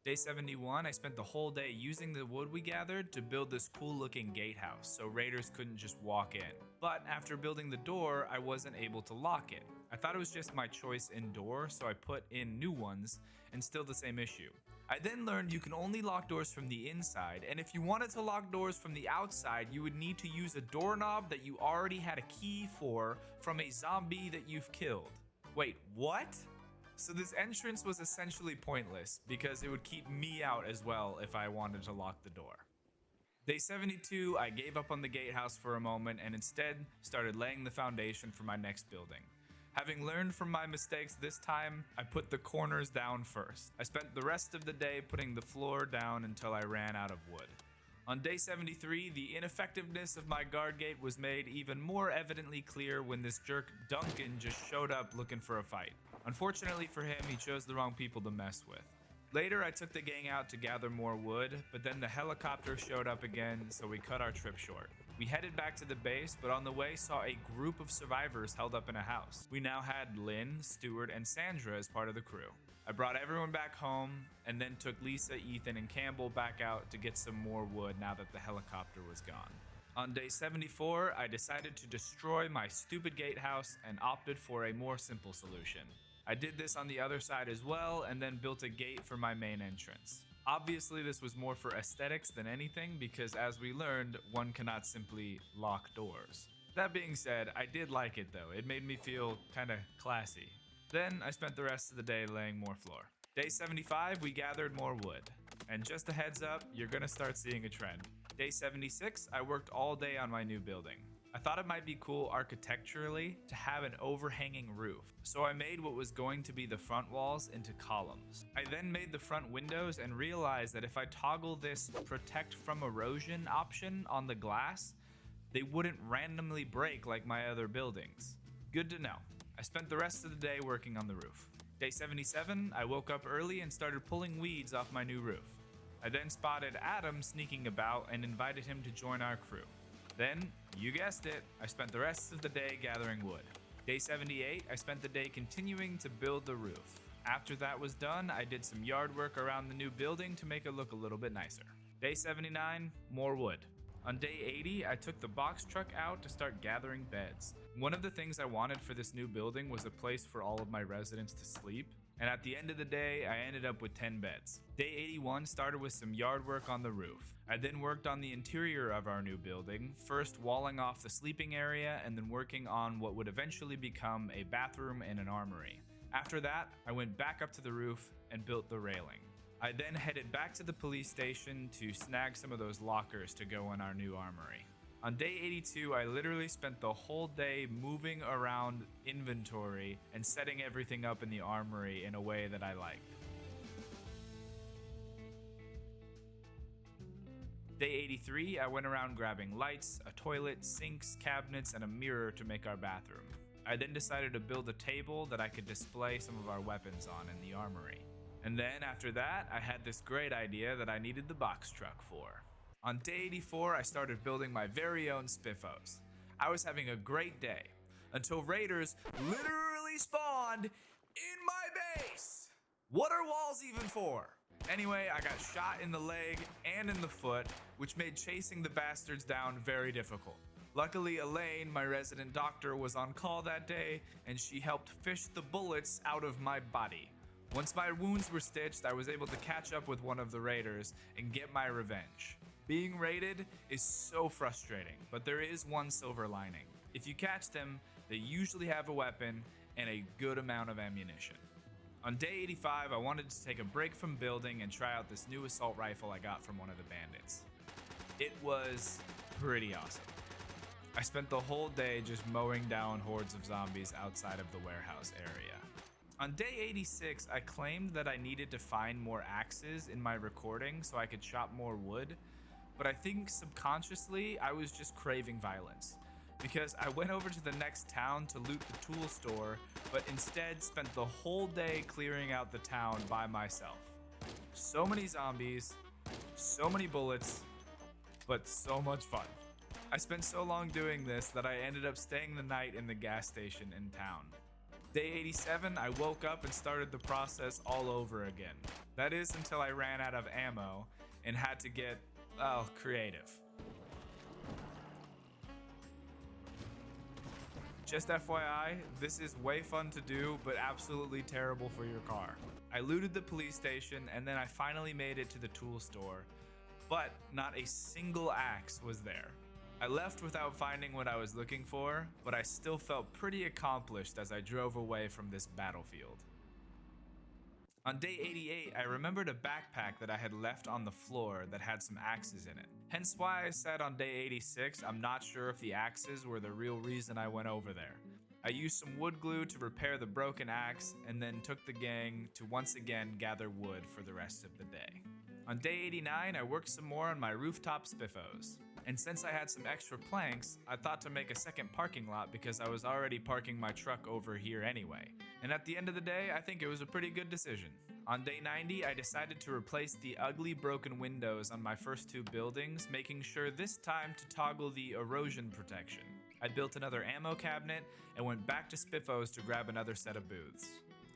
Day 71, I spent the whole day using the wood we gathered to build this cool looking gatehouse so raiders couldn't just walk in. But after building the door, I wasn't able to lock it. I thought it was just my choice indoor, so I put in new ones, and still the same issue. I then learned you can only lock doors from the inside, and if you wanted to lock doors from the outside, you would need to use a doorknob that you already had a key for from a zombie that you've killed. Wait, what? So this entrance was essentially pointless, because it would keep me out as well if I wanted to lock the door. Day 72, I gave up on the gatehouse for a moment and instead started laying the foundation for my next building. Having learned from my mistakes this time, I put the corners down first. I spent the rest of the day putting the floor down until I ran out of wood. On day 73, the ineffectiveness of my guard gate was made even more evidently clear when this jerk Duncan just showed up looking for a fight. Unfortunately for him, he chose the wrong people to mess with. Later, I took the gang out to gather more wood, but then the helicopter showed up again, so we cut our trip short. We headed back to the base, but on the way saw a group of survivors held up in a house. We now had Lynn, Stuart, and Sandra as part of the crew. I brought everyone back home, and then took Lisa, Ethan, and Campbell back out to get some more wood now that the helicopter was gone. On day 74, I decided to destroy my stupid gatehouse and opted for a more simple solution. I did this on the other side as well, and then built a gate for my main entrance. Obviously, this was more for aesthetics than anything, because as we learned, one cannot simply lock doors. That being said, I did like it though. It made me feel kinda classy. Then I spent the rest of the day laying more floor. Day 75, we gathered more wood. And just a heads up, you're gonna start seeing a trend. Day 76, I worked all day on my new building. I thought it might be cool architecturally to have an overhanging roof, so I made what was going to be the front walls into columns. I then made the front windows and realized that if I toggle this protect from erosion option on the glass, they wouldn't randomly break like my other buildings. Good to know. I spent the rest of the day working on the roof. Day 77, I woke up early and started pulling weeds off my new roof. I then spotted Adam sneaking about and invited him to join our crew. Then, you guessed it, I spent the rest of the day gathering wood. Day 78, I spent the day continuing to build the roof. After that was done, I did some yard work around the new building to make it look a little bit nicer. Day 79, more wood. On day 80, I took the box truck out to start gathering beds. One of the things I wanted for this new building was a place for all of my residents to sleep, and at the end of the day, I ended up with 10 beds. Day 81 started with some yard work on the roof. I then worked on the interior of our new building, first walling off the sleeping area and then working on what would eventually become a bathroom and an armory. After that, I went back up to the roof and built the railing. I then headed back to the police station to snag some of those lockers to go in our new armory. On day 82, I literally spent the whole day moving around inventory and setting everything up in the armory in a way that I liked. Day 83, I went around grabbing lights, a toilet, sinks, cabinets, and a mirror to make our bathroom. I then decided to build a table that I could display some of our weapons on in the armory. And then after that, I had this great idea that I needed the box truck for. On day 84, I started building my very own spiffos. I was having a great day, until raiders literally spawned in my base! What are walls even for? Anyway, I got shot in the leg and in the foot, which made chasing the bastards down very difficult. Luckily, Elaine, my resident doctor, was on call that day, and she helped fish the bullets out of my body. Once my wounds were stitched, I was able to catch up with one of the raiders and get my revenge. Being raided is so frustrating, but there is one silver lining. If you catch them, they usually have a weapon and a good amount of ammunition. On day 85, I wanted to take a break from building and try out this new assault rifle I got from one of the bandits. It was pretty awesome. I spent the whole day just mowing down hordes of zombies outside of the warehouse area. On day 86, I claimed that I needed to find more axes in my recording so I could chop more wood, but I think subconsciously I was just craving violence, because I went over to the next town to loot the tool store, but instead spent the whole day clearing out the town by myself. So many zombies, so many bullets, but so much fun. I spent so long doing this that I ended up staying the night in the gas station in town. Day 87, I woke up and started the process all over again. That is until I ran out of ammo and had to get, creative. Just FYI, this is way fun to do, but absolutely terrible for your car. I looted the police station and then I finally made it to the tool store, but not a single axe was there. I left without finding what I was looking for, but I still felt pretty accomplished as I drove away from this battlefield. On day 88, I remembered a backpack that I had left on the floor that had some axes in it. Hence why I said on day 86, I'm not sure if the axes were the real reason I went over there. I used some wood glue to repair the broken axe and then took the gang to once again gather wood for the rest of the day. On day 89, I worked some more on my rooftop spiffos. And since I had some extra planks, I thought to make a second parking lot because I was already parking my truck over here anyway. And at the end of the day, I think it was a pretty good decision. On day 90, I decided to replace the ugly broken windows on my first two buildings, making sure this time to toggle the erosion protection. I built another ammo cabinet and went back to Spiffos to grab another set of booths.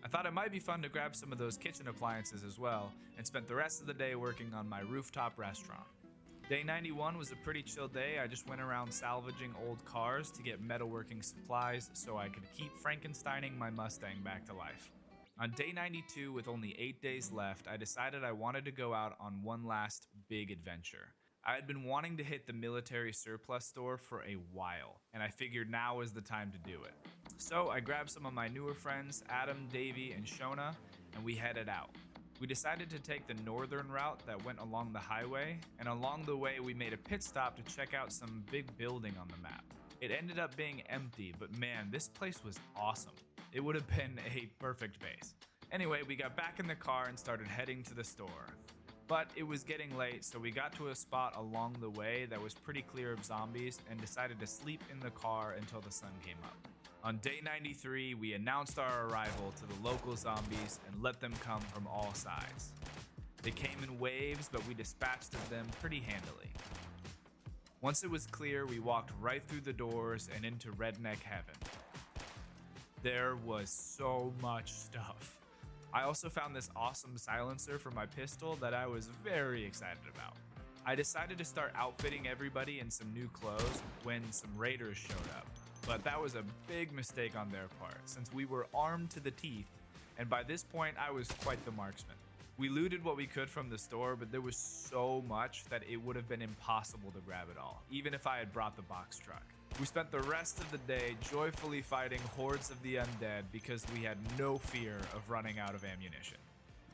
I thought it might be fun to grab some of those kitchen appliances as well, and spent the rest of the day working on my rooftop restaurant. Day 91 was a pretty chill day. I just went around salvaging old cars to get metalworking supplies so I could keep Frankensteining my Mustang back to life. On day 92, with only 8 days left, I decided I wanted to go out on one last big adventure. I had been wanting to hit the military surplus store for a while, and I figured now was the time to do it. So I grabbed some of my newer friends, Adam, Davey, and Shona, and we headed out. We decided to take the northern route that went along the highway, and along the way we made a pit stop to check out some big building on the map. It ended up being empty, but man, this place was awesome. It would have been a perfect base. Anyway, we got back in the car and started heading to the store. But it was getting late, so we got to a spot along the way that was pretty clear of zombies and decided to sleep in the car until the sun came up. On day 93, we announced our arrival to the local zombies and let them come from all sides. They came in waves, but we dispatched of them pretty handily. Once it was clear, we walked right through the doors and into redneck heaven. There was so much stuff. I also found this awesome silencer for my pistol that I was very excited about. I decided to start outfitting everybody in some new clothes when some raiders showed up. But that was a big mistake on their part, since we were armed to the teeth, and by this point I was quite the marksman. We looted what we could from the store, but there was so much that it would have been impossible to grab it all, even if I had brought the box truck. We spent the rest of the day joyfully fighting hordes of the undead because we had no fear of running out of ammunition.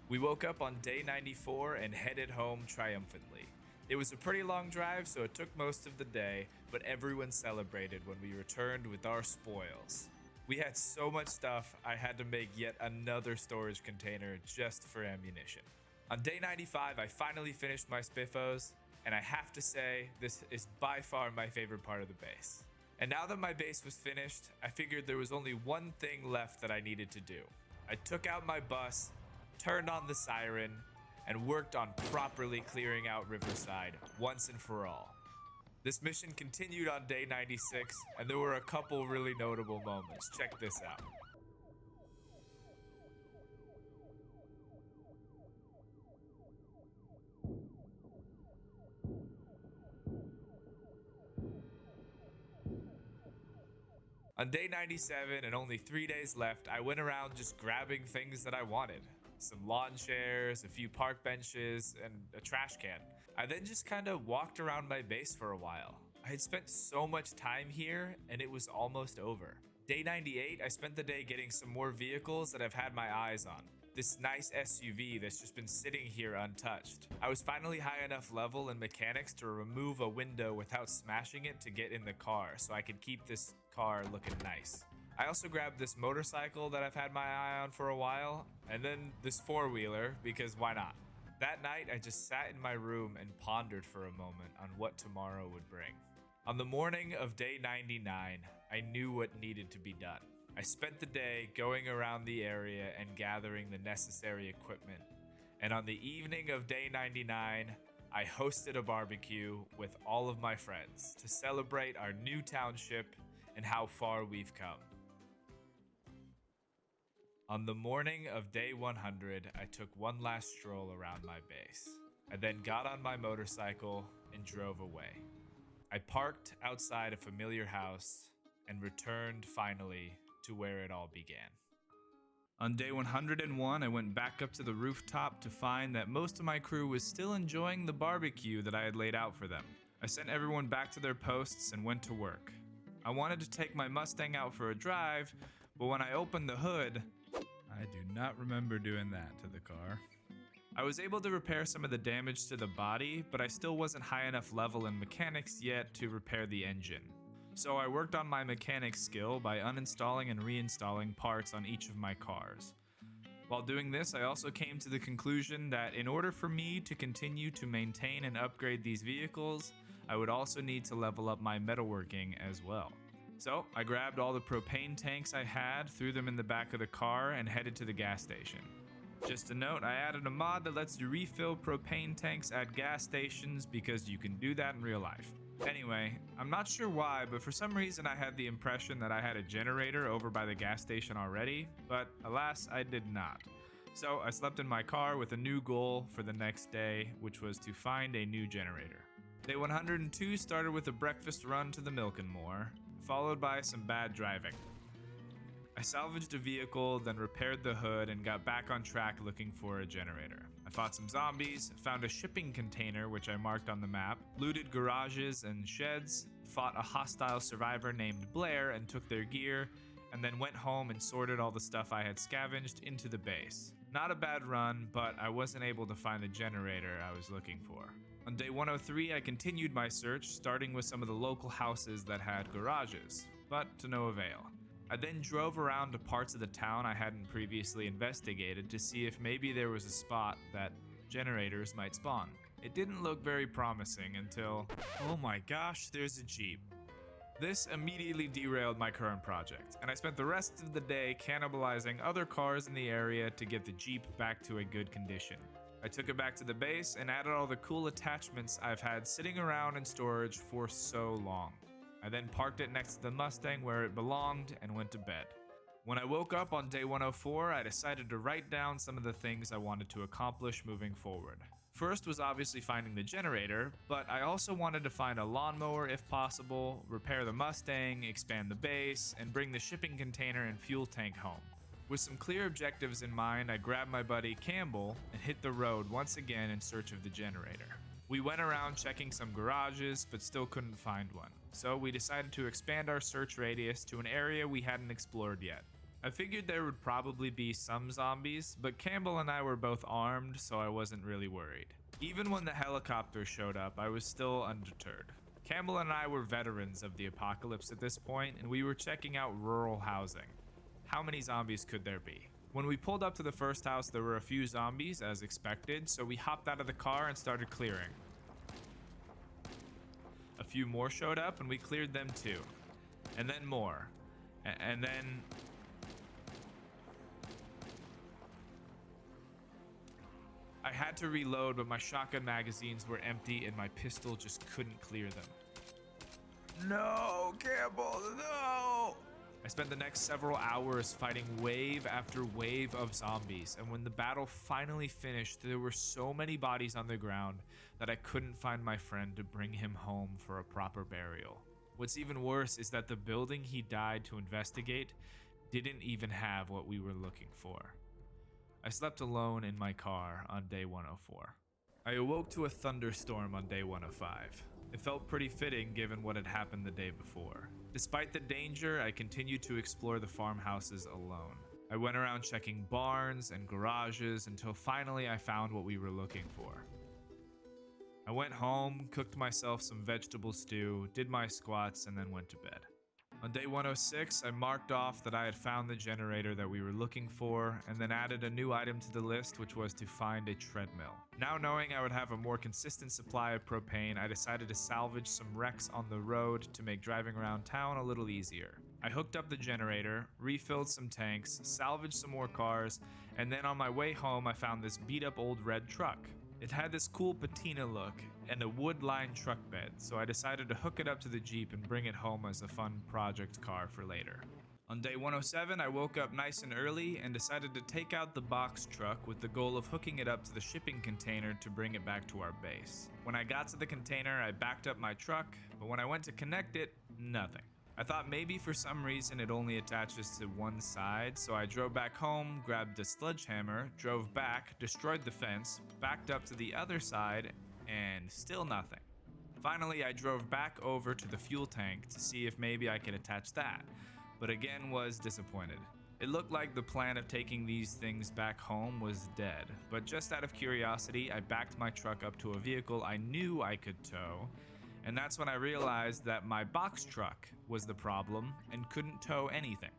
We woke up on day 94 and headed home triumphantly. It was a pretty long drive, so it took most of the day, but everyone celebrated when we returned with our spoils. We had so much stuff, I had to make yet another storage container just for ammunition. On day 95, I finally finished my spiffos, and I have to say, this is by far my favorite part of the base. And now that my base was finished, I figured there was only one thing left that I needed to do. I took out my bus, turned on the siren, and worked on properly clearing out Riverside once and for all. This mission continued on day 96, and there were a couple really notable moments. Check this out. On day 97 and only 3 days left, I went around just grabbing things that I wanted. Some lawn chairs, a few park benches, and a trash can. I then just kind of walked around my base for a while. I had spent so much time here, and it was almost over. Day 98, I spent the day getting some more vehicles that I've had my eyes on. This nice SUV that's just been sitting here untouched. I was finally high enough level in mechanics to remove a window without smashing it to get in the car, so I could keep this car looking nice. I also grabbed this motorcycle that I've had my eye on for a while, and then this four-wheeler, because why not? That night, I just sat in my room and pondered for a moment on what tomorrow would bring. On the morning of day 99, I knew what needed to be done. I spent the day going around the area and gathering the necessary equipment. And on the evening of day 99, I hosted a barbecue with all of my friends to celebrate our new township and how far we've come. On the morning of day 100, I took one last stroll around my base. I then got on my motorcycle and drove away. I parked outside a familiar house and returned finally to where it all began. On day 101, I went back up to the rooftop to find that most of my crew was still enjoying the barbecue that I had laid out for them. I sent everyone back to their posts and went to work. I wanted to take my Mustang out for a drive, but when I opened the hood, I do not remember doing that to the car. I was able to repair some of the damage to the body, but I still wasn't high enough level in mechanics yet to repair the engine. So I worked on my mechanics skill by uninstalling and reinstalling parts on each of my cars. While doing this, I also came to the conclusion that in order for me to continue to maintain and upgrade these vehicles, I would also need to level up my metalworking as well. So I grabbed all the propane tanks I had, threw them in the back of the car, and headed to the gas station. Just a note, I added a mod that lets you refill propane tanks at gas stations because you can do that in real life. Anyway, I'm not sure why, but for some reason I had the impression that I had a generator over by the gas station already, but alas, I did not. So I slept in my car with a new goal for the next day, which was to find a new generator. Day 102 started with a breakfast run to the Milk and More, followed by some bad driving. I salvaged a vehicle, then repaired the hood, and got back on track looking for a generator. I fought some zombies, found a shipping container which I marked on the map, looted garages and sheds, fought a hostile survivor named Blair and took their gear, and then went home and sorted all the stuff I had scavenged into the base. Not a bad run, but I wasn't able to find the generator I was looking for. On day 103, I continued my search, starting with some of the local houses that had garages, but to no avail. I then drove around to parts of the town I hadn't previously investigated to see if maybe there was a spot that generators might spawn. It didn't look very promising until, oh my gosh, there's a Jeep. This immediately derailed my current project, and I spent the rest of the day cannibalizing other cars in the area to get the Jeep back to a good condition. I took it back to the base and added all the cool attachments I've had sitting around in storage for so long. I then parked it next to the Mustang where it belonged and went to bed. When I woke up on day 104, I decided to write down some of the things I wanted to accomplish moving forward. First was obviously finding the generator, but I also wanted to find a lawnmower if possible, repair the Mustang, expand the base, and bring the shipping container and fuel tank home. With some clear objectives in mind, I grabbed my buddy Campbell and hit the road once again in search of the generator. We went around checking some garages, but still couldn't find one. So we decided to expand our search radius to an area we hadn't explored yet. I figured there would probably be some zombies, but Campbell and I were both armed, so I wasn't really worried. Even when the helicopter showed up, I was still undeterred. Campbell and I were veterans of the apocalypse at this point, and we were checking out rural housing. How many zombies could there be? When we pulled up to the first house, there were a few zombies, as expected, so we hopped out of the car and started clearing. A few more showed up, and we cleared them too. And then more. And then... I had to reload, but my shotgun magazines were empty, and my pistol just couldn't clear them. No, Campbell, no! I spent the next several hours fighting wave after wave of zombies, and when the battle finally finished, there were so many bodies on the ground that I couldn't find my friend to bring him home for a proper burial. What's even worse is that the building he died to investigate didn't even have what we were looking for. I slept alone in my car on day 104. I awoke to a thunderstorm on day 105. It felt pretty fitting given what had happened the day before. Despite the danger, I continued to explore the farmhouses alone. I went around checking barns and garages until finally I found what we were looking for. I went home, cooked myself some vegetable stew, did my squats, and then went to bed. On day 106, I marked off that I had found the generator that we were looking for, and then added a new item to the list, which was to find a treadmill. Now knowing I would have a more consistent supply of propane, I decided to salvage some wrecks on the road to make driving around town a little easier. I hooked up the generator, refilled some tanks, salvaged some more cars, and then on my way home I found this beat up old red truck. It had this cool patina look and a wood-lined truck bed, so I decided to hook it up to the Jeep and bring it home as a fun project car for later. On day 107, I woke up nice and early and decided to take out the box truck with the goal of hooking it up to the shipping container to bring it back to our base. When I got to the container, I backed up my truck, but when I went to connect it, nothing. I thought maybe for some reason it only attaches to one side, so I drove back home, grabbed a sledgehammer, drove back, destroyed the fence, backed up to the other side, and still nothing. Finally, I drove back over to the fuel tank to see if maybe I could attach that, but again was disappointed. It looked like the plan of taking these things back home was dead, but just out of curiosity, I backed my truck up to a vehicle I knew I could tow, and that's when I realized that my box truck was the problem and couldn't tow anything.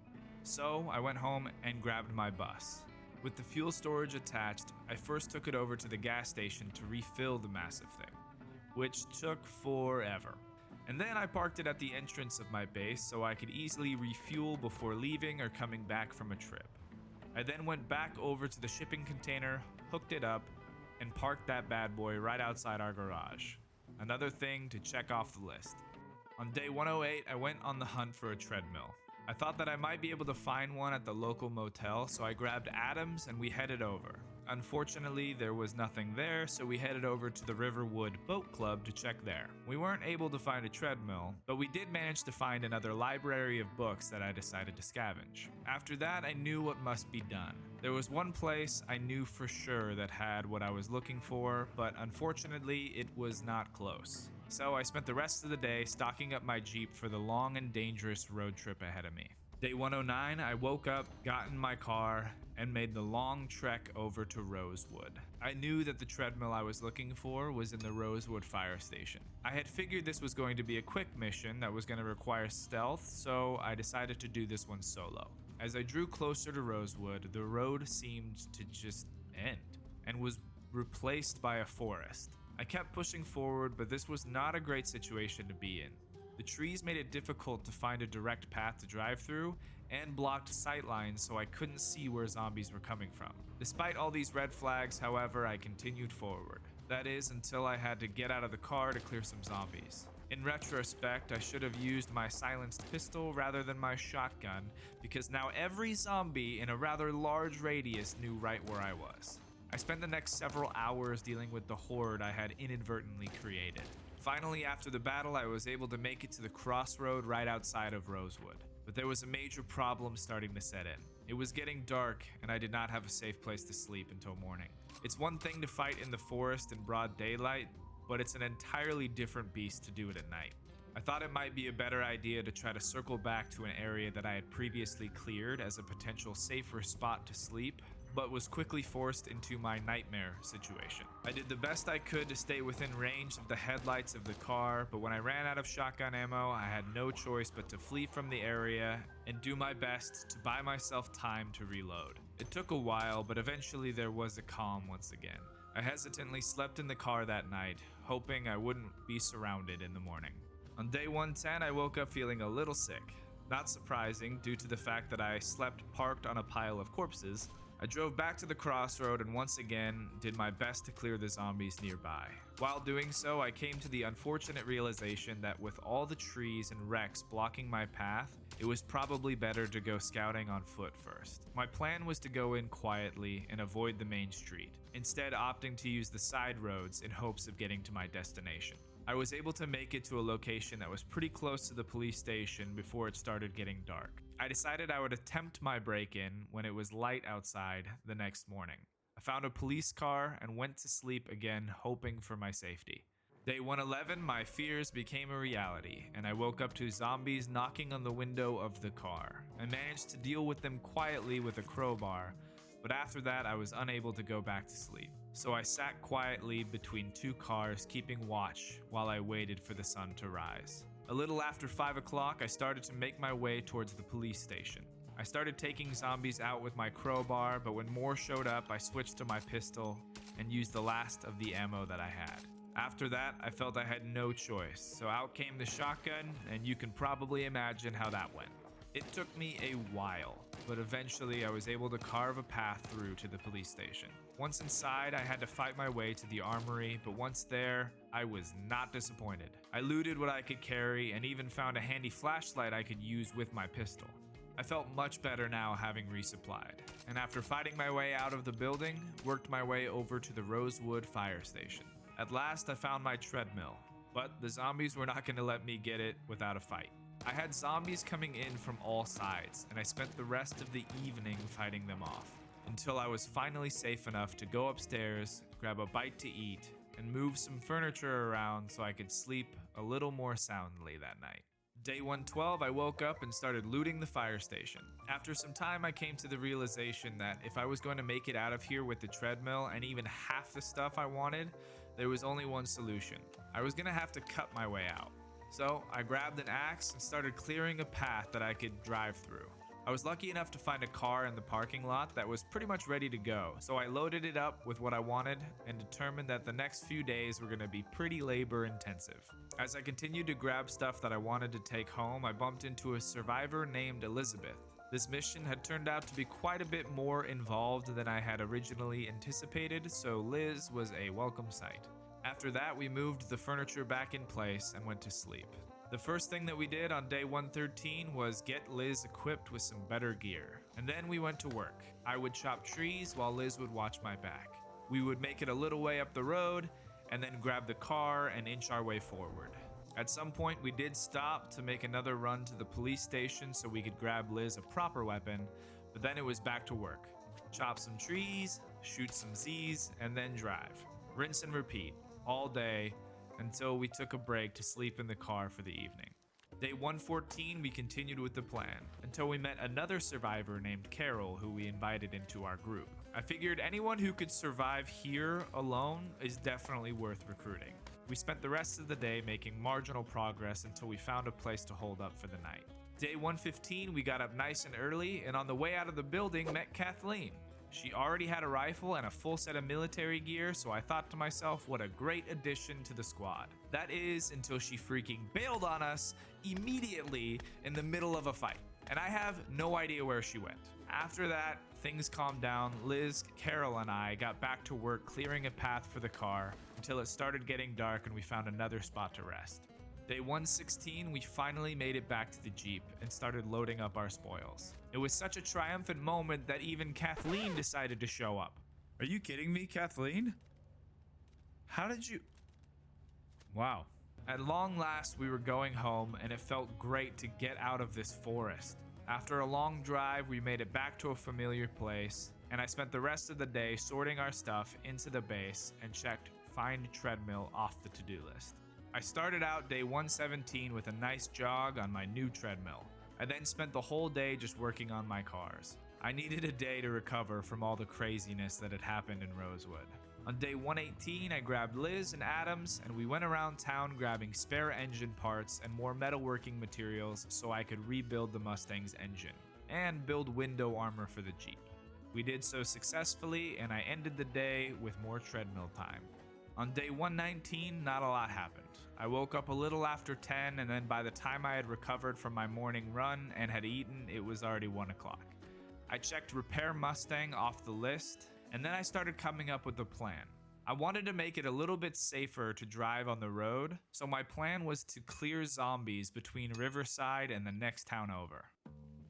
So I went home and grabbed my bus. With the fuel storage attached, I first took it over to the gas station to refill the massive thing, which took forever. And then I parked it at the entrance of my base so I could easily refuel before leaving or coming back from a trip. I then went back over to the shipping container, hooked it up, and parked that bad boy right outside our garage. Another thing to check off the list. On day 108, I went on the hunt for a treadmill. I thought that I might be able to find one at the local motel, so I grabbed Adam's and we headed over. Unfortunately, there was nothing there, so we headed over to the Riverwood Boat Club to check there. We weren't able to find a treadmill, but we did manage to find another library of books that I decided to scavenge. After that, I knew what must be done. There was one place I knew for sure that had what I was looking for, but unfortunately, it was not close. So I spent the rest of the day stocking up my Jeep for the long and dangerous road trip ahead of me. Day 109, I woke up, got in my car, and made the long trek over to Rosewood. I knew that the treadmill I was looking for was in the Rosewood fire station. I had figured this was going to be a quick mission that was going to require stealth, so I decided to do this one solo. As I drew closer to Rosewood, the road seemed to just end and was replaced by a forest. I kept pushing forward, but this was not a great situation to be in. The trees made it difficult to find a direct path to drive through and blocked sightlines, so I couldn't see where zombies were coming from. Despite all these red flags, however, I continued forward. That is, until I had to get out of the car to clear some zombies. In retrospect, I should have used my silenced pistol rather than my shotgun, because now every zombie in a rather large radius knew right where I was. I spent the next several hours dealing with the horde I had inadvertently created. Finally, after the battle, I was able to make it to the crossroad right outside of Rosewood. But there was a major problem starting to set in. It was getting dark, and I did not have a safe place to sleep until morning. It's one thing to fight in the forest in broad daylight, but it's an entirely different beast to do it at night. I thought it might be a better idea to try to circle back to an area that I had previously cleared as a potential safer spot to sleep, but was quickly forced into my nightmare situation. I did the best I could to stay within range of the headlights of the car, but when I ran out of shotgun ammo, I had no choice but to flee from the area and do my best to buy myself time to reload. It took a while, but eventually there was a calm once again. I hesitantly slept in the car that night, hoping I wouldn't be surrounded in the morning. On day 110, I woke up feeling a little sick. Not surprising, due to the fact that I slept parked on a pile of corpses. I drove back to the crossroad and once again did my best to clear the zombies nearby. While doing so, I came to the unfortunate realization that with all the trees and wrecks blocking my path, it was probably better to go scouting on foot first. My plan was to go in quietly and avoid the main street, instead opting to use the side roads in hopes of getting to my destination. I was able to make it to a location that was pretty close to the police station before it started getting dark. I decided I would attempt my break-in when it was light outside the next morning. I found a police car and went to sleep again, hoping for my safety. Day 111, my fears became a reality, and I woke up to zombies knocking on the window of the car. I managed to deal with them quietly with a crowbar, but after that I was unable to go back to sleep. So I sat quietly between two cars, keeping watch while I waited for the sun to rise. A little after 5 o'clock, I started to make my way towards the police station. I started taking zombies out with my crowbar, but when more showed up, I switched to my pistol and used the last of the ammo that I had. After that, I felt I had no choice, so out came the shotgun, and you can probably imagine how that went. It took me a while, but eventually I was able to carve a path through to the police station. Once inside, I had to fight my way to the armory, but once there, I was not disappointed. I looted what I could carry and even found a handy flashlight I could use with my pistol. I felt much better now having resupplied, and after fighting my way out of the building, worked my way over to the Rosewood fire station. At last, I found my treadmill, but the zombies were not going to let me get it without a fight. I had zombies coming in from all sides, and I spent the rest of the evening fighting them off, until I was finally safe enough to go upstairs, grab a bite to eat, and move some furniture around so I could sleep a little more soundly that night. Day 112, I woke up and started looting the fire station. After some time, I came to the realization that if I was going to make it out of here with the treadmill and even half the stuff I wanted, there was only one solution. I was going to have to cut my way out. So I grabbed an axe and started clearing a path that I could drive through. I was lucky enough to find a car in the parking lot that was pretty much ready to go, so I loaded it up with what I wanted and determined that the next few days were going to be pretty labor intensive. As I continued to grab stuff that I wanted to take home, I bumped into a survivor named Elizabeth. This mission had turned out to be quite a bit more involved than I had originally anticipated, so Liz was a welcome sight. After that, we moved the furniture back in place and went to sleep. The first thing that we did on day 113 was get Liz equipped with some better gear. And then we went to work. I would chop trees while Liz would watch my back. We would make it a little way up the road and then grab the car and inch our way forward. At some point, we did stop to make another run to the police station so we could grab Liz a proper weapon, but then it was back to work. Chop some trees, shoot some Z's, and then drive. Rinse and repeat all day until we took a break to sleep in the car for the evening. Day 114, we continued with the plan until we met another survivor named Carol, who we invited into our group. I figured anyone who could survive here alone is definitely worth recruiting. We spent the rest of the day making marginal progress until we found a place to hold up for the night. Day 115, we got up nice and early, and on the way out of the building met Kathleen. She already had a rifle and a full set of military gear, so I thought to myself, what a great addition to the squad. That is, until she freaking bailed on us immediately in the middle of a fight. And I have no idea where she went. After that, things calmed down. Liz, Carol, and I got back to work clearing a path for the car until it started getting dark and we found another spot to rest. Day 116, we finally made it back to the Jeep and started loading up our spoils. It was such a triumphant moment that even Kathleen decided to show up. Are you kidding me, Kathleen? How did you... Wow. At long last, we were going home, and it felt great to get out of this forest. After a long drive, we made it back to a familiar place, and I spent the rest of the day sorting our stuff into the base and checked Find Treadmill off the to-do list. I started out day 117 with a nice jog on my new treadmill. I then spent the whole day just working on my cars. I needed a day to recover from all the craziness that had happened in Rosewood. On day 118, I grabbed Liz and Adams, and we went around town grabbing spare engine parts and more metalworking materials so I could rebuild the Mustang's engine and build window armor for the Jeep. We did so successfully, and I ended the day with more treadmill time. On day 119, not a lot happened. I woke up a little after 10, and then by the time I had recovered from my morning run and had eaten, it was already 1 o'clock. I checked Repair Mustang off the list, and then I started coming up with a plan. I wanted to make it a little bit safer to drive on the road, so my plan was to clear zombies between Riverside and the next town over.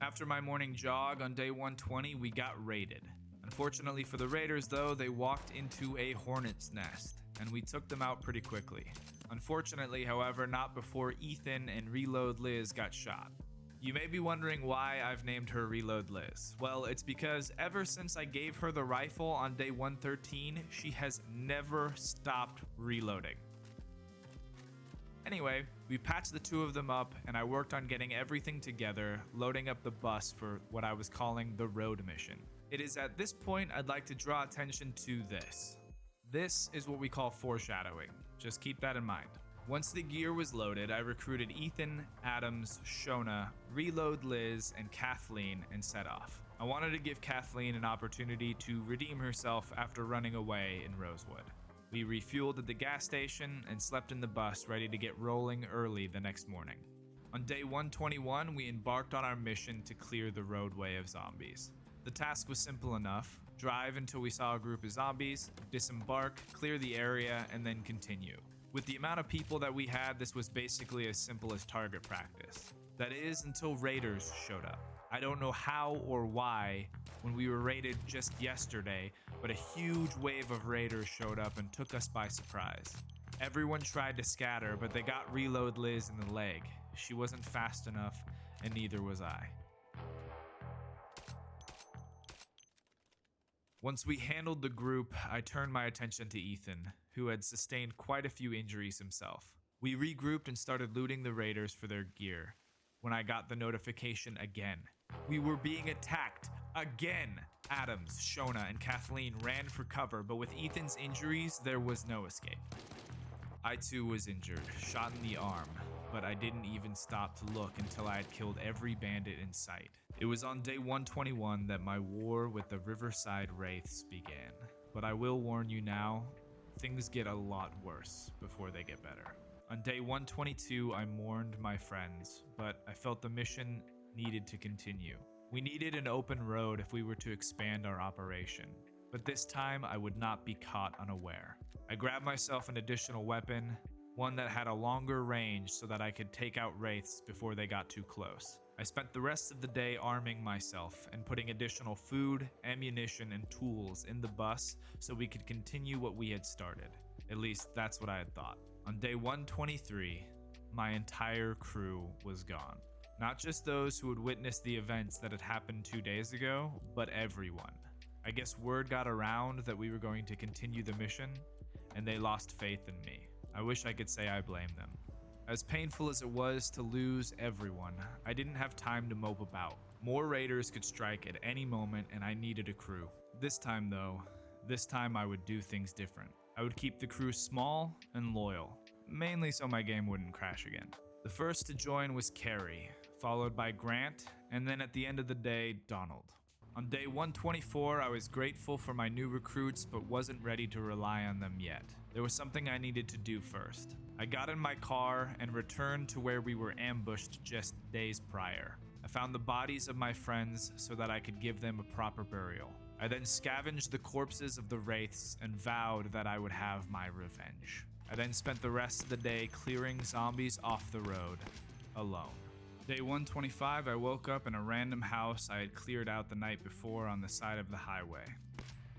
After my morning jog on day 120, we got raided. Unfortunately for the raiders though, they walked into a hornet's nest, and we took them out pretty quickly. Unfortunately, however, not before Ethan and Reload Liz got shot. You may be wondering why I've named her Reload Liz. Well, it's because ever since I gave her the rifle on day 113, she has never stopped reloading. Anyway, we patched the two of them up, and I worked on getting everything together, loading up the bus for what I was calling the road mission. It is at this point I'd like to draw attention to this. This is what we call foreshadowing. Just keep that in mind. Once the gear was loaded, I recruited Ethan, Adams, Shona, Reload Liz, and Kathleen and set off. I wanted to give Kathleen an opportunity to redeem herself after running away in Rosewood. We refueled at the gas station and slept in the bus ready to get rolling early the next morning. On day 121, we embarked on our mission to clear the roadway of zombies. The task was simple enough. Drive until we saw a group of zombies, disembark, clear the area, and then continue. With the amount of people that we had, this was basically as simple as target practice. That is, until raiders showed up. I don't know how or why when we were raided just yesterday, but a huge wave of raiders showed up and took us by surprise. Everyone tried to scatter, but they got Reload Liz in the leg, She wasn't fast enough, and neither was I. Once we handled the group, I turned my attention to Ethan, who had sustained quite a few injuries himself. We regrouped and started looting the raiders for their gear, when I got the notification again. We were being attacked again! Adams, Shona, and Kathleen ran for cover, but with Ethan's injuries, there was no escape. I too was injured, shot in the arm, but I didn't even stop to look until I had killed every bandit in sight. It was on day 121 that my war with the Riverside Wraiths began, but I will warn you now, things get a lot worse before they get better. On day 122, I mourned my friends, but I felt the mission needed to continue. We needed an open road if we were to expand our operation, but this time I would not be caught unaware. I grabbed myself an additional weapon, one that had a longer range so that I could take out wraiths before they got too close. I spent the rest of the day arming myself and putting additional food, ammunition, and tools in the bus so we could continue what we had started. At least that's what I had thought. On day 123, my entire crew was gone. Not just those who had witnessed the events that had happened 2 days ago, but everyone. I guess word got around that we were going to continue the mission, and they lost faith in me. I wish I could say I blame them. As painful as it was to lose everyone, I didn't have time to mope about. More raiders could strike at any moment, and I needed a crew. This time I would do things different. I would keep the crew small and loyal, mainly so my game wouldn't crash again. The first to join was Carrie, followed by Grant, and then at the end of the day, Donald. On day 124, I was grateful for my new recruits, but wasn't ready to rely on them yet. There was something I needed to do first. I got in my car and returned to where we were ambushed just days prior. I found the bodies of my friends so that I could give them a proper burial. I then scavenged the corpses of the wraiths and vowed that I would have my revenge. I then spent the rest of the day clearing zombies off the road, alone. Day 125, I woke up in a random house I had cleared out the night before on the side of the highway.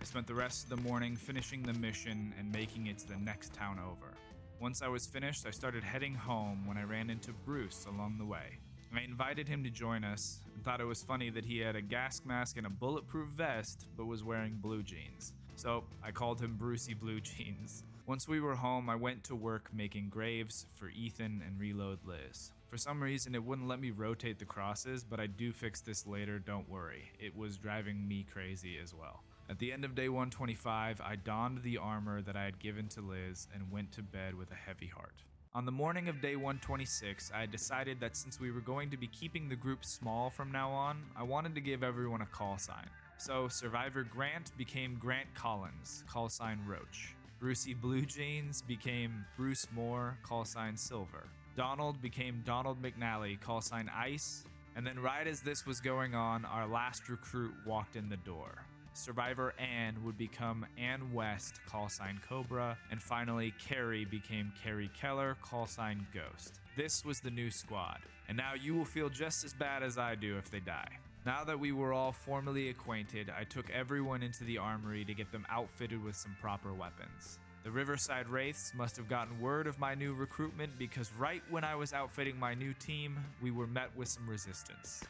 I spent the rest of the morning finishing the mission and making it to the next town over. Once I was finished, I started heading home when I ran into Bruce along the way. I invited him to join us and thought it was funny that he had a gas mask and a bulletproof vest but was wearing blue jeans. So I called him Brucey Blue Jeans. Once we were home, I went to work making graves for Ethan and Reload Liz. For some reason, it wouldn't let me rotate the crosses, but I do fix this later, don't worry. It was driving me crazy as well. At the end of day 125, I donned the armor that I had given to Liz and went to bed with a heavy heart. On the morning of day 126, I had decided that since we were going to be keeping the group small from now on, I wanted to give everyone a call sign. So Survivor Grant became Grant Collins, call sign Roach. Brucey Blue Jeans became Bruce Moore, call sign Silver. Donald became Donald McNally, call sign Ice. And then right as this was going on, our last recruit walked in the door. Survivor Ann would become Ann West, call sign Cobra, and finally Carrie became Carrie Keller, call sign Ghost. This was the new squad, and now you will feel just as bad as I do if they die. Now that we were all formally acquainted, I took everyone into the armory to get them outfitted with some proper weapons. The Riverside Wraiths must have gotten word of my new recruitment because right when I was outfitting my new team, we were met with some resistance.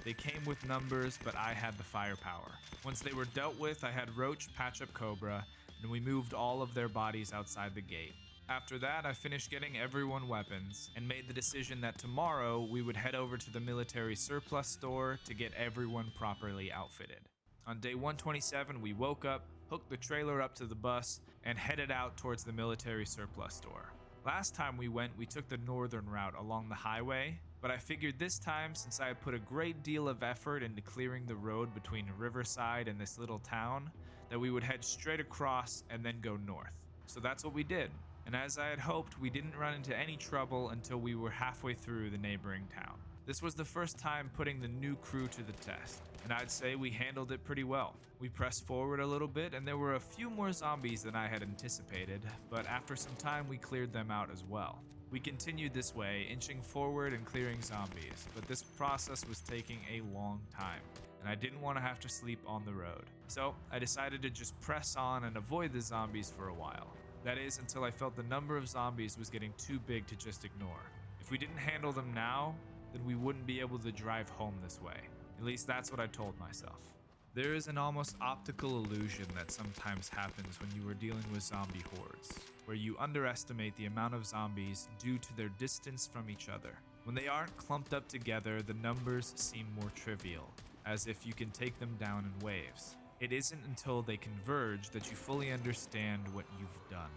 They came with numbers, but I had the firepower. Once they were dealt with, I had Roach patch up Cobra, and we moved all of their bodies outside the gate. After that, I finished getting everyone weapons and made the decision that tomorrow we would head over to the military surplus store to get everyone properly outfitted. On day 127, we woke up, hooked the trailer up to the bus, and headed out towards the military surplus store. Last time we went, we took the northern route along the highway, but I figured this time, since I had put a great deal of effort into clearing the road between Riverside and this little town, that we would head straight across and then go north. So that's what we did. And as I had hoped, we didn't run into any trouble until we were halfway through the neighboring town. This was the first time putting the new crew to the test, and I'd say we handled it pretty well. We pressed forward a little bit, and there were a few more zombies than I had anticipated, but after some time we cleared them out as well. We continued this way, inching forward and clearing zombies, but this process was taking a long time, and I didn't want to have to sleep on the road. So I decided to just press on and avoid the zombies for a while. That is, until I felt the number of zombies was getting too big to just ignore. If we didn't handle them now, then we wouldn't be able to drive home this way. At least that's what I told myself. There is an almost optical illusion that sometimes happens when you are dealing with zombie hordes, where you underestimate the amount of zombies due to their distance from each other. When they aren't clumped up together, the numbers seem more trivial, as if you can take them down in waves. It isn't until they converge that you fully understand what you've done,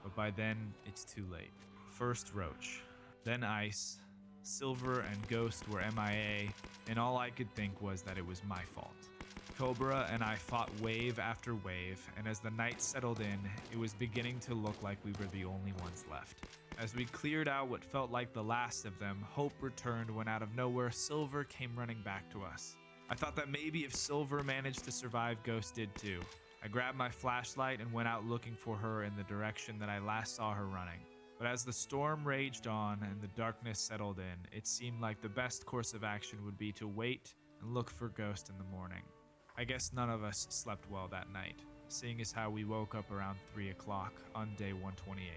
but by then, it's too late. First Roach, then Ice, Silver and Ghost were MIA, and all I could think was that it was my fault. Cobra and I fought wave after wave, and as the night settled in, it was beginning to look like we were the only ones left. As we cleared out what felt like the last of them, hope returned when out of nowhere, Silver came running back to us. I thought that maybe if Silver managed to survive, Ghost did too. I grabbed my flashlight and went out looking for her in the direction that I last saw her running. But as the storm raged on and the darkness settled in, it seemed like the best course of action would be to wait and look for Ghost in the morning. I guess none of us slept well that night, seeing as how we woke up around 3 o'clock on day 128.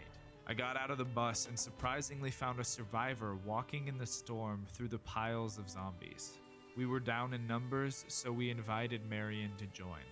I got out of the bus and surprisingly found a survivor walking in the storm through the piles of zombies. We were down in numbers, so we invited Marion to join.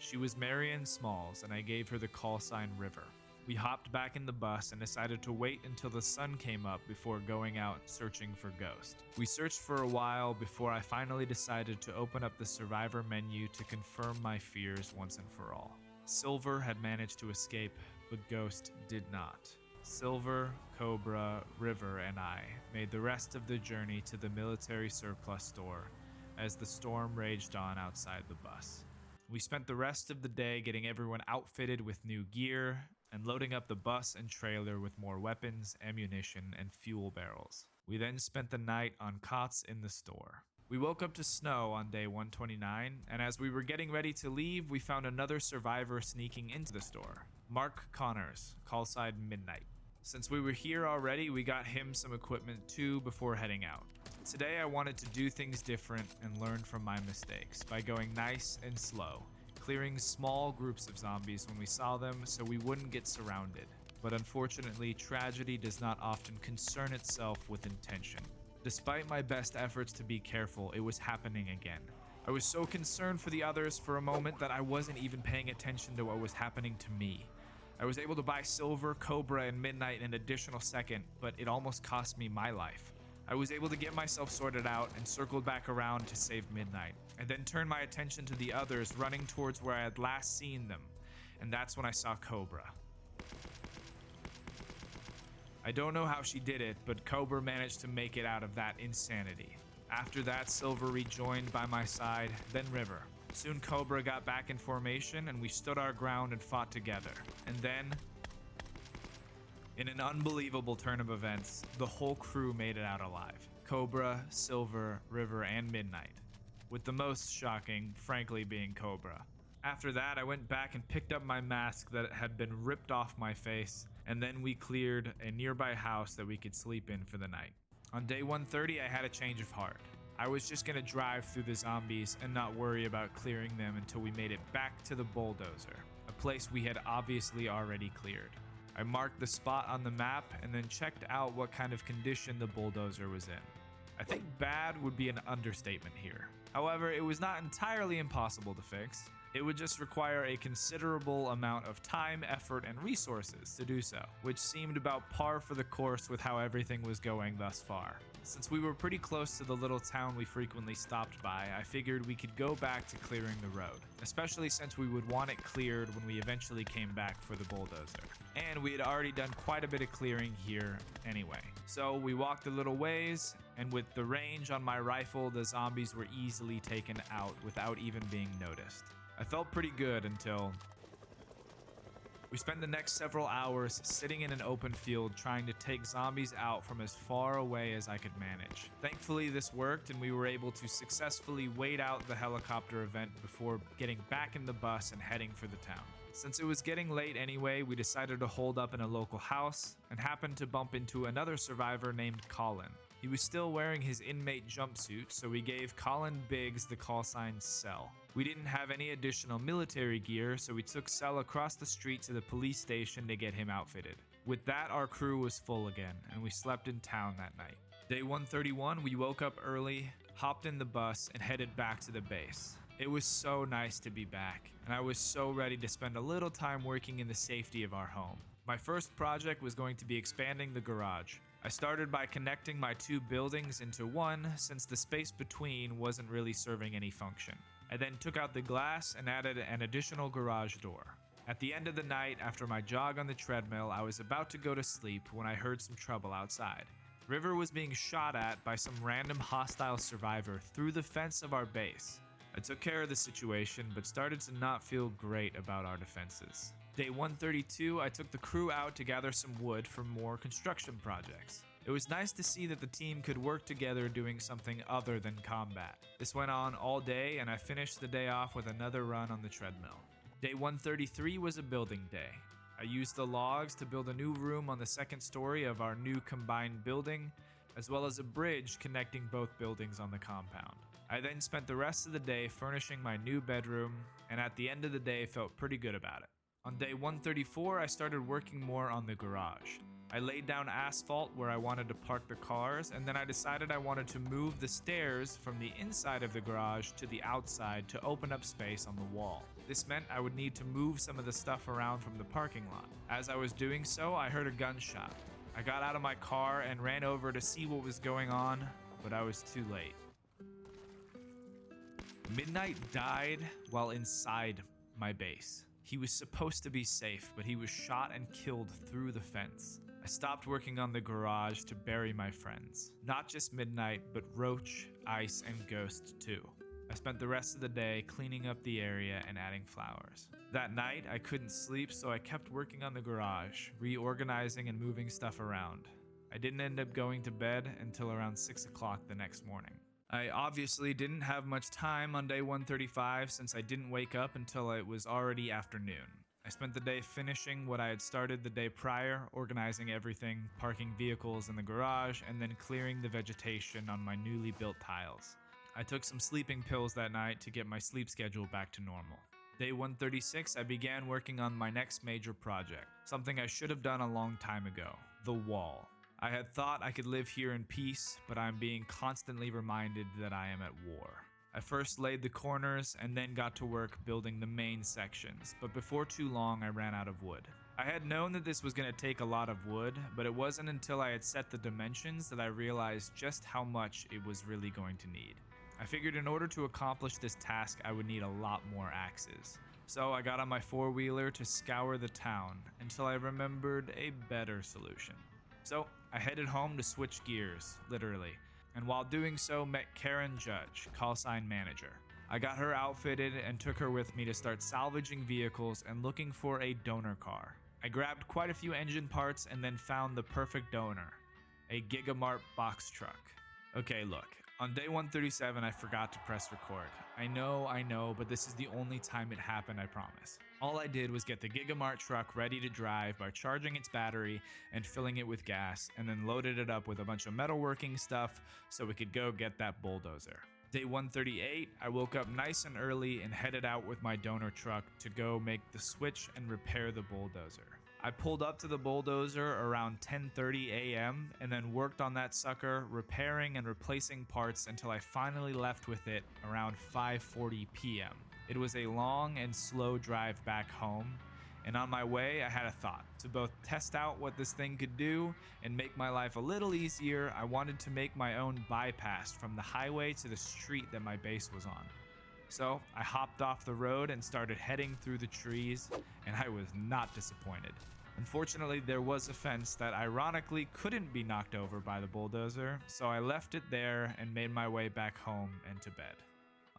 She was Marion Smalls, and I gave her the call sign River. We hopped back in the bus and decided to wait until the sun came up before going out searching for Ghost. We searched for a while before I finally decided to open up the survivor menu to confirm my fears once and for all. Silver had managed to escape, but Ghost did not. Silver, Cobra, River, and I made the rest of the journey to the military surplus store as the storm raged on outside the bus. We spent the rest of the day getting everyone outfitted with new gear and loading up the bus and trailer with more weapons, ammunition, and fuel barrels. We then spent the night on cots in the store. We woke up to snow on day 129, and as we were getting ready to leave, we found another survivor sneaking into the store. Mark Connors, call sign Midnight. Since we were here already, we got him some equipment too before heading out. Today I wanted to do things different and learn from my mistakes by going nice and slow, clearing small groups of zombies when we saw them so we wouldn't get surrounded. But unfortunately, tragedy does not often concern itself with intention. Despite my best efforts to be careful, it was happening again. I was so concerned for the others for a moment that I wasn't even paying attention to what was happening to me. I was able to buy Silver, Cobra, and Midnight in an additional second, but it almost cost me my life. I was able to get myself sorted out and circled back around to save Midnight, and then turned my attention to the others running towards where I had last seen them, and that's when I saw Cobra. I don't know how she did it, but Cobra managed to make it out of that insanity. After that, Silver rejoined by my side, then River. Soon Cobra got back in formation and we stood our ground and fought together. And then, in an unbelievable turn of events, the whole crew made it out alive. Cobra, Silver, River, and Midnight. With the most shocking, frankly, being Cobra. After that, I went back and picked up my mask that had been ripped off my face, and then we cleared a nearby house that we could sleep in for the night. On day 130, I had a change of heart. I was just gonna drive through the zombies and not worry about clearing them until we made it back to the bulldozer, a place we had obviously already cleared. I marked the spot on the map and then checked out what kind of condition the bulldozer was in. I think bad would be an understatement here. However, it was not entirely impossible to fix. It would just require a considerable amount of time, effort, and resources to do so, which seemed about par for the course with how everything was going thus far. Since we were pretty close to the little town we frequently stopped by, I figured we could go back to clearing the road, especially since we would want it cleared when we eventually came back for the bulldozer. And we had already done quite a bit of clearing here anyway. So we walked a little ways, and with the range on my rifle, the zombies were easily taken out without even being noticed. I felt pretty good until we spent the next several hours sitting in an open field trying to take zombies out from as far away as I could manage. Thankfully, this worked and we were able to successfully wait out the helicopter event before getting back in the bus and heading for the town. Since it was getting late anyway, we decided to hold up in a local house and happened to bump into another survivor named Colin. He was still wearing his inmate jumpsuit, so we gave Colin Biggs the call sign Cell. We didn't have any additional military gear, so we took Cell across the street to the police station to get him outfitted. With that, our crew was full again, and we slept in town that night. Day 131, we woke up early, hopped in the bus, and headed back to the base. It was so nice to be back, and I was so ready to spend a little time working in the safety of our home. My first project was going to be expanding the garage. I started by connecting my two buildings into one, since the space between wasn't really serving any function. I then took out the glass and added an additional garage door. At the end of the night, after my jog on the treadmill, I was about to go to sleep when I heard some trouble outside. River was being shot at by some random hostile survivor through the fence of our base. I took care of the situation, but started to not feel great about our defenses. Day 132, I took the crew out to gather some wood for more construction projects. It was nice to see that the team could work together doing something other than combat. This went on all day, and I finished the day off with another run on the treadmill. Day 133 was a building day. I used the logs to build a new room on the second story of our new combined building, as well as a bridge connecting both buildings on the compound. I then spent the rest of the day furnishing my new bedroom, and at the end of the day felt pretty good about it. On day 134, I started working more on the garage. I laid down asphalt where I wanted to park the cars, and then I decided I wanted to move the stairs from the inside of the garage to the outside to open up space on the wall. This meant I would need to move some of the stuff around from the parking lot. As I was doing so, I heard a gunshot. I got out of my car and ran over to see what was going on, but I was too late. Midnight died while inside my base. He was supposed to be safe, but he was shot and killed through the fence. I stopped working on the garage to bury my friends. Not just Midnight, but Roach, Ice, and Ghost too. I spent the rest of the day cleaning up the area and adding flowers. That night, I couldn't sleep, so I kept working on the garage, reorganizing and moving stuff around. I didn't end up going to bed until around 6 o'clock the next morning. I obviously didn't have much time on day 135 since I didn't wake up until it was already afternoon. I spent the day finishing what I had started the day prior, organizing everything, parking vehicles in the garage, and then clearing the vegetation on my newly built tiles. I took some sleeping pills that night to get my sleep schedule back to normal. Day 136, I began working on my next major project, something I should have done a long time ago, the wall. I had thought I could live here in peace, but I'm being constantly reminded that I am at war. I first laid the corners and then got to work building the main sections, but before too long I ran out of wood. I had known that this was going to take a lot of wood, but it wasn't until I had set the dimensions that I realized just how much it was really going to need. I figured in order to accomplish this task I would need a lot more axes. So I got on my four-wheeler to scour the town until I remembered a better solution. So I headed home to switch gears, literally, and while doing so met Karen Judge, callsign manager. I got her outfitted and took her with me to start salvaging vehicles and looking for a donor car. I grabbed quite a few engine parts and then found the perfect donor, a Gigamart box truck. Okay, look, on day 137 I forgot to press record. I know, but this is the only time it happened, I promise. All I did was get the Gigamart truck ready to drive by charging its battery and filling it with gas, and then loaded it up with a bunch of metalworking stuff so we could go get that bulldozer. Day 138, I woke up nice and early and headed out with my donor truck to go make the switch and repair the bulldozer. I pulled up to the bulldozer around 10:30 a.m. and then worked on that sucker, repairing and replacing parts until I finally left with it around 5:40 p.m. It was a long and slow drive back home, and on my way I had a thought. To both test out what this thing could do and make my life a little easier, I wanted to make my own bypass from the highway to the street that my base was on. So I hopped off the road and started heading through the trees, and I was not disappointed. Unfortunately, there was a fence that ironically couldn't be knocked over by the bulldozer, so I left it there and made my way back home and to bed.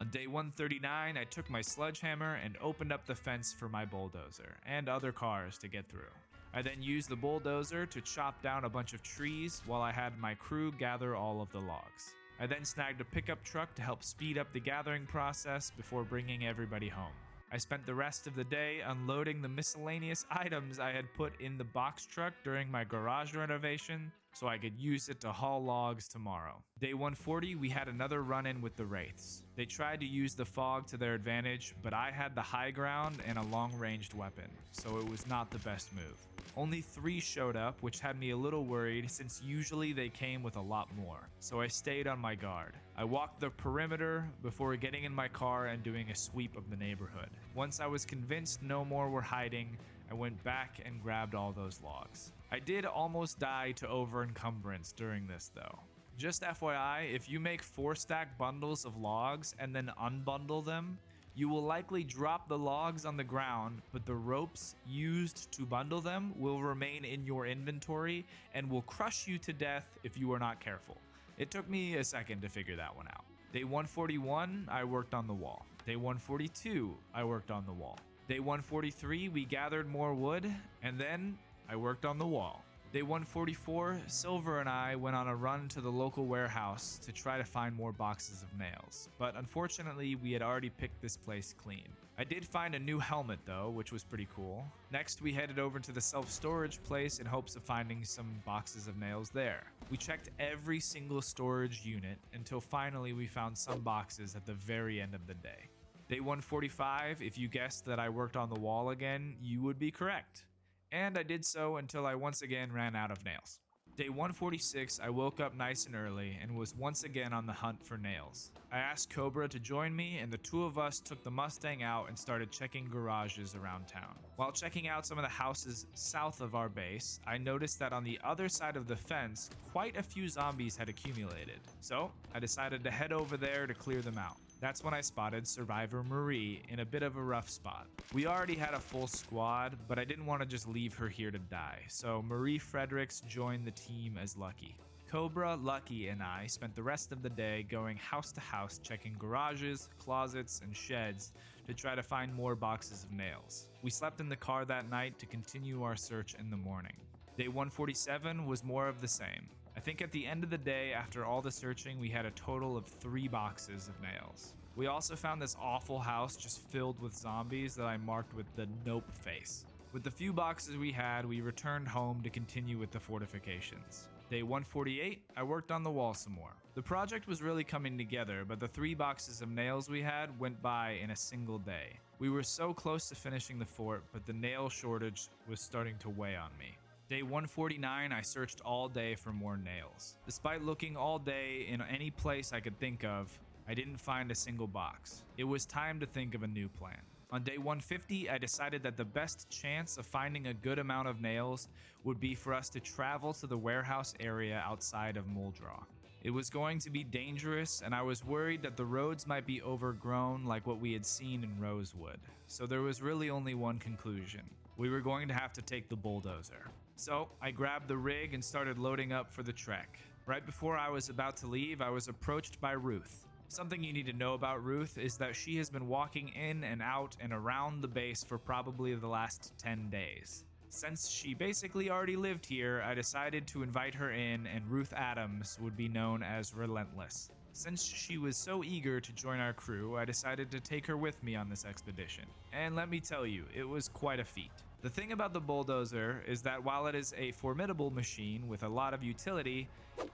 On day 139, I took my sledgehammer and opened up the fence for my bulldozer and other cars to get through. I then used the bulldozer to chop down a bunch of trees while I had my crew gather all of the logs. I then snagged a pickup truck to help speed up the gathering process before bringing everybody home. I spent the rest of the day unloading the miscellaneous items I had put in the box truck during my garage renovation, so I could use it to haul logs tomorrow. Day 140, we had another run-in with the Wraiths. They tried to use the fog to their advantage, but I had the high ground and a long-ranged weapon, so it was not the best move. Only 3 showed up, which had me a little worried since usually they came with a lot more, so I stayed on my guard. I walked the perimeter before getting in my car and doing a sweep of the neighborhood. Once I was convinced no more were hiding, I went back and grabbed all those logs. I did almost die to over-encumbrance during this though. Just FYI, if you make 4-stack bundles of logs and then unbundle them, you will likely drop the logs on the ground, but the ropes used to bundle them will remain in your inventory and will crush you to death if you are not careful. It took me a second to figure that one out. Day 141, I worked on the wall. Day 142, I worked on the wall. Day 143, we gathered more wood, and then I worked on the wall. Day 144, Silver and I went on a run to the local warehouse to try to find more boxes of nails, but unfortunately we had already picked this place clean. I did find a new helmet though, which was pretty cool. Next we headed over to the self-storage place in hopes of finding some boxes of nails there. We checked every single storage unit until finally we found some boxes at the very end of the day. Day 145, if you guessed that I worked on the wall again, you would be correct. And I did so until I once again ran out of nails. Day 146, I woke up nice and early and was once again on the hunt for nails. I asked Cobra to join me and the 2 of us took the Mustang out and started checking garages around town. While checking out some of the houses south of our base, I noticed that on the other side of the fence, quite a few zombies had accumulated. So I decided to head over there to clear them out. That's when I spotted Survivor Marie in a bit of a rough spot. We already had a full squad, but I didn't want to just leave her here to die, so Marie Fredericks joined the team as Lucky. Cobra, Lucky, and I spent the rest of the day going house to house checking garages, closets, and sheds to try to find more boxes of nails. We slept in the car that night to continue our search in the morning. Day 147 was more of the same. I think at the end of the day, after all the searching, we had a total of 3 boxes of nails. We also found this awful house just filled with zombies that I marked with the nope face. With the few boxes we had, we returned home to continue with the fortifications. Day 148, I worked on the wall some more. The project was really coming together, but the 3 boxes of nails we had went by in a single day. We were so close to finishing the fort, but the nail shortage was starting to weigh on me. Day 149, I searched all day for more nails. Despite looking all day in any place I could think of, I didn't find a single box. It was time to think of a new plan. On day 150, I decided that the best chance of finding a good amount of nails would be for us to travel to the warehouse area outside of Muldraw. It was going to be dangerous, and I was worried that the roads might be overgrown like what we had seen in Rosewood. So there was really only one conclusion. We were going to have to take the bulldozer. So I grabbed the rig and started loading up for the trek. Right before I was about to leave, I was approached by Ruth. Something you need to know about Ruth is that she has been walking in and out and around the base for probably the last 10 days. Since she basically already lived here, I decided to invite her in, and Ruth Adams would be known as Relentless. Since she was so eager to join our crew, I decided to take her with me on this expedition. And let me tell you, it was quite a feat. The thing about the bulldozer is that while it is a formidable machine with a lot of utility,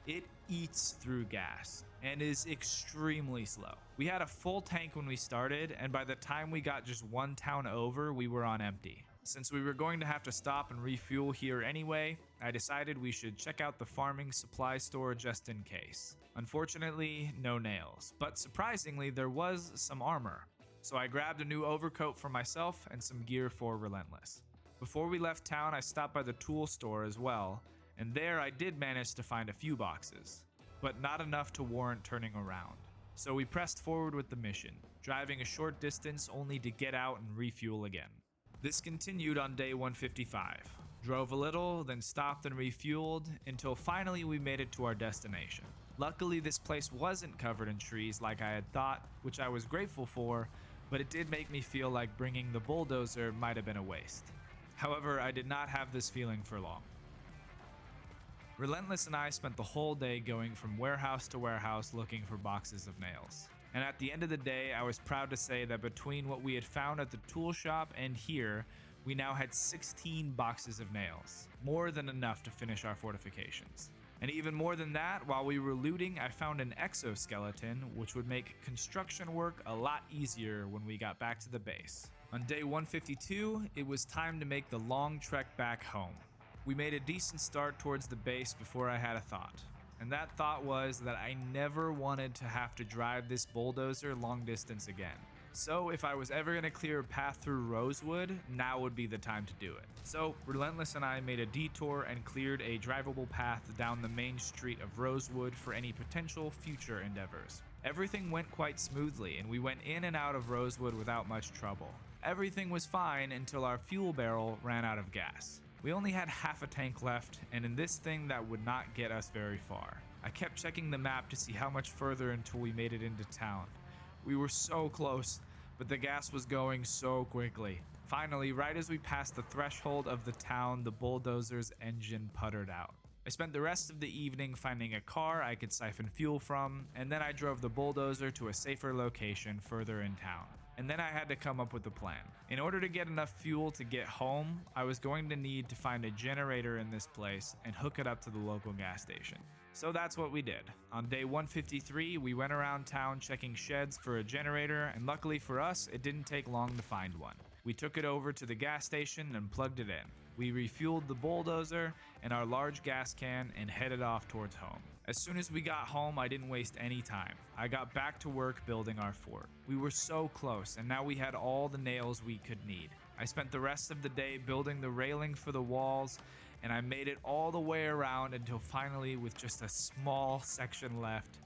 it eats through gas and is extremely slow. We had a full tank when we started, and by the time we got just 1 town over, we were on empty. Since we were going to have to stop and refuel here anyway, I decided we should check out the farming supply store just in case. Unfortunately, no nails, but surprisingly, there was some armor. So I grabbed a new overcoat for myself and some gear for Relentless. Before we left town, I stopped by the tool store as well, and there I did manage to find a few boxes, but not enough to warrant turning around. So we pressed forward with the mission, driving a short distance only to get out and refuel again. This continued on day 155. Drove a little, then stopped and refueled until finally we made it to our destination. Luckily, this place wasn't covered in trees like I had thought, which I was grateful for, but it did make me feel like bringing the bulldozer might have been a waste. However, I did not have this feeling for long. Relentless and I spent the whole day going from warehouse to warehouse looking for boxes of nails. And at the end of the day, I was proud to say that between what we had found at the tool shop and here, we now had 16 boxes of nails, more than enough to finish our fortifications. And even more than that, while we were looting, I found an exoskeleton, which would make construction work a lot easier when we got back to the base. On day 152, it was time to make the long trek back home. We made a decent start towards the base before I had a thought. And that thought was that I never wanted to have to drive this bulldozer long distance again. So if I was ever going to clear a path through Rosewood, now would be the time to do it. So Relentless and I made a detour and cleared a drivable path down the main street of Rosewood for any potential future endeavors. Everything went quite smoothly and we went in and out of Rosewood without much trouble. Everything was fine until our fuel barrel ran out of gas. We only had half a tank left, and in this thing that would not get us very far. I kept checking the map to see how much further until we made it into town. We were so close, but the gas was going so quickly. Finally, right as we passed the threshold of the town, the bulldozer's engine puttered out. I spent the rest of the evening finding a car I could siphon fuel from, and then I drove the bulldozer to a safer location further in town. And then I had to come up with a plan. In order to get enough fuel to get home, I was going to need to find a generator in this place and hook it up to the local gas station. So that's what we did. On day 153, we went around town checking sheds for a generator, and luckily for us, it didn't take long to find one. We took it over to the gas station and plugged it in. We refueled the bulldozer and our large gas can and headed off towards home. As soon as we got home, I didn't waste any time. I got back to work building our fort. We were so close, and now we had all the nails we could need. I spent the rest of the day building the railing for the walls, and I made it all the way around until finally, with just a small section left,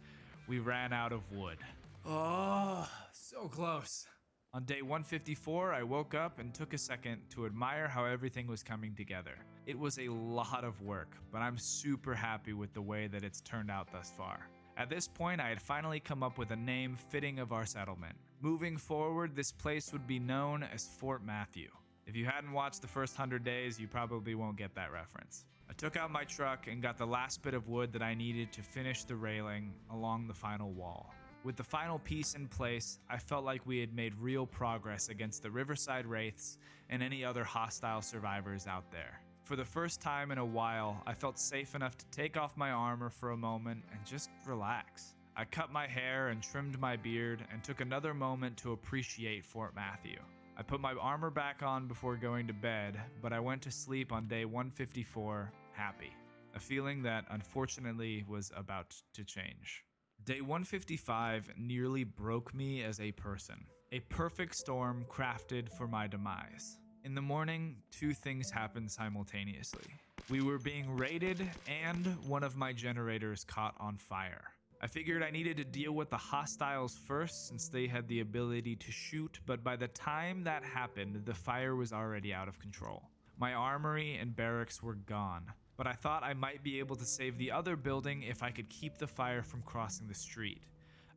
we ran out of wood. Oh, so close. On day 154, I woke up and took a second to admire how everything was coming together. It was a lot of work, but I'm super happy with the way that it's turned out thus far. At this point, I had finally come up with a name fitting of our settlement. Moving forward, this place would be known as Fort Matthew. If you hadn't watched the first 100 days, you probably won't get that reference. I took out my truck and got the last bit of wood that I needed to finish the railing along the final wall. With the final piece in place, I felt like we had made real progress against the Riverside Wraiths and any other hostile survivors out there. For the first time in a while, I felt safe enough to take off my armor for a moment and just relax. I cut my hair and trimmed my beard and took another moment to appreciate Fort Matthew. I put my armor back on before going to bed, but I went to sleep on day 154 happy. A feeling that unfortunately was about to change. Day 155 nearly broke me as a person. A perfect storm crafted for my demise. In the morning, two things happened simultaneously. We were being raided and one of my generators caught on fire. I figured I needed to deal with the hostiles first since they had the ability to shoot, but by the time that happened, the fire was already out of control. My armory and barracks were gone, but I thought I might be able to save the other building if I could keep the fire from crossing the street.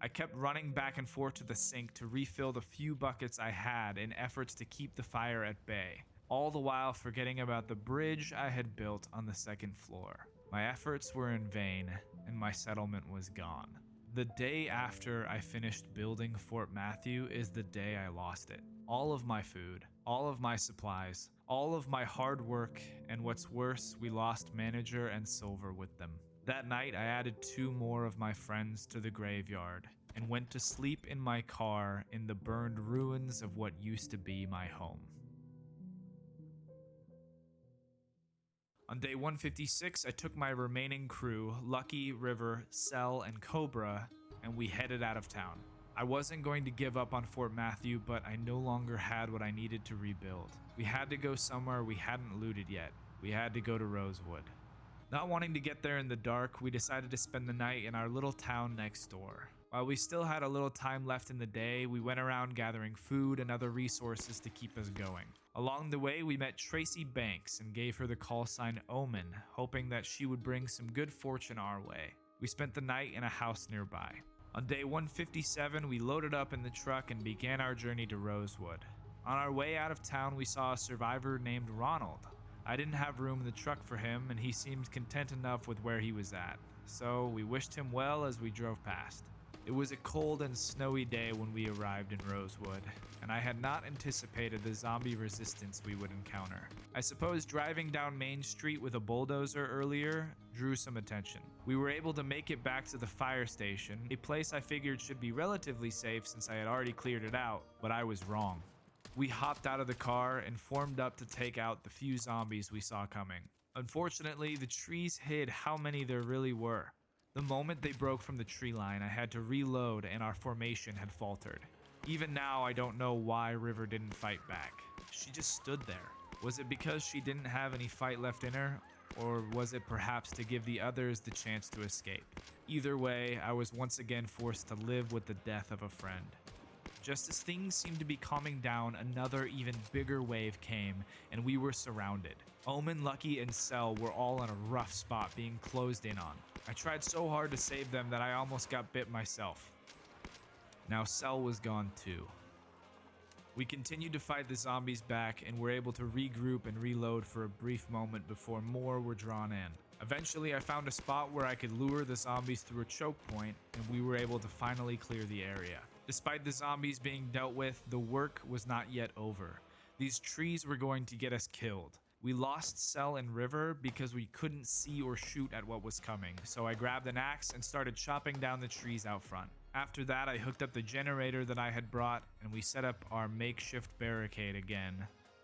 I kept running back and forth to the sink to refill the few buckets I had in efforts to keep the fire at bay, all the while forgetting about the bridge I had built on the second floor. My efforts were in vain, and my settlement was gone. The day after I finished building Fort Matthew is the day I lost it. All of my food, all of my supplies, all of my hard work, and what's worse, we lost Manager and Silver with them. That night, I added 2 more of my friends to the graveyard and went to sleep in my car in the burned ruins of what used to be my home. On day 156, I took my remaining crew, Lucky, River, Cell, and Cobra, and we headed out of town. I wasn't going to give up on Fort Matthew, but I no longer had what I needed to rebuild. We had to go somewhere we hadn't looted yet. We had to go to Rosewood. Not wanting to get there in the dark, we decided to spend the night in our little town next door. While we still had a little time left in the day, we went around gathering food and other resources to keep us going. Along the way, we met Tracy Banks and gave her the call sign Omen, hoping that she would bring some good fortune our way. We spent the night in a house nearby. On day 157, we loaded up in the truck and began our journey to Rosewood. On our way out of town, we saw a survivor named Ronald. I didn't have room in the truck for him, and he seemed content enough with where he was at, so we wished him well as we drove past. It was a cold and snowy day when we arrived in Rosewood, and I had not anticipated the zombie resistance we would encounter. I suppose driving down Main Street with a bulldozer earlier drew some attention. We were able to make it back to the fire station, a place I figured should be relatively safe since I had already cleared it out, but I was wrong. We hopped out of the car and formed up to take out the few zombies we saw coming. Unfortunately, the trees hid how many there really were. The moment they broke from the tree line, I had to reload and our formation had faltered. Even now, I don't know why River didn't fight back. She just stood there. Was it because she didn't have any fight left in her? Or was it perhaps to give the others the chance to escape? Either way, I was once again forced to live with the death of a friend. Just as things seemed to be calming down, another even bigger wave came, and we were surrounded. Omen, Lucky, and Cell were all in a rough spot being closed in on. I tried so hard to save them that I almost got bit myself. Now Cell was gone too. We continued to fight the zombies back and were able to regroup and reload for a brief moment before more were drawn in. Eventually, I found a spot where I could lure the zombies through a choke point, and we were able to finally clear the area. Despite the zombies being dealt with, the work was not yet over. These trees were going to get us killed. We lost Cell and River because we couldn't see or shoot at what was coming, so I grabbed an axe and started chopping down the trees out front. After that, I hooked up the generator that I had brought, and we set up our makeshift barricade again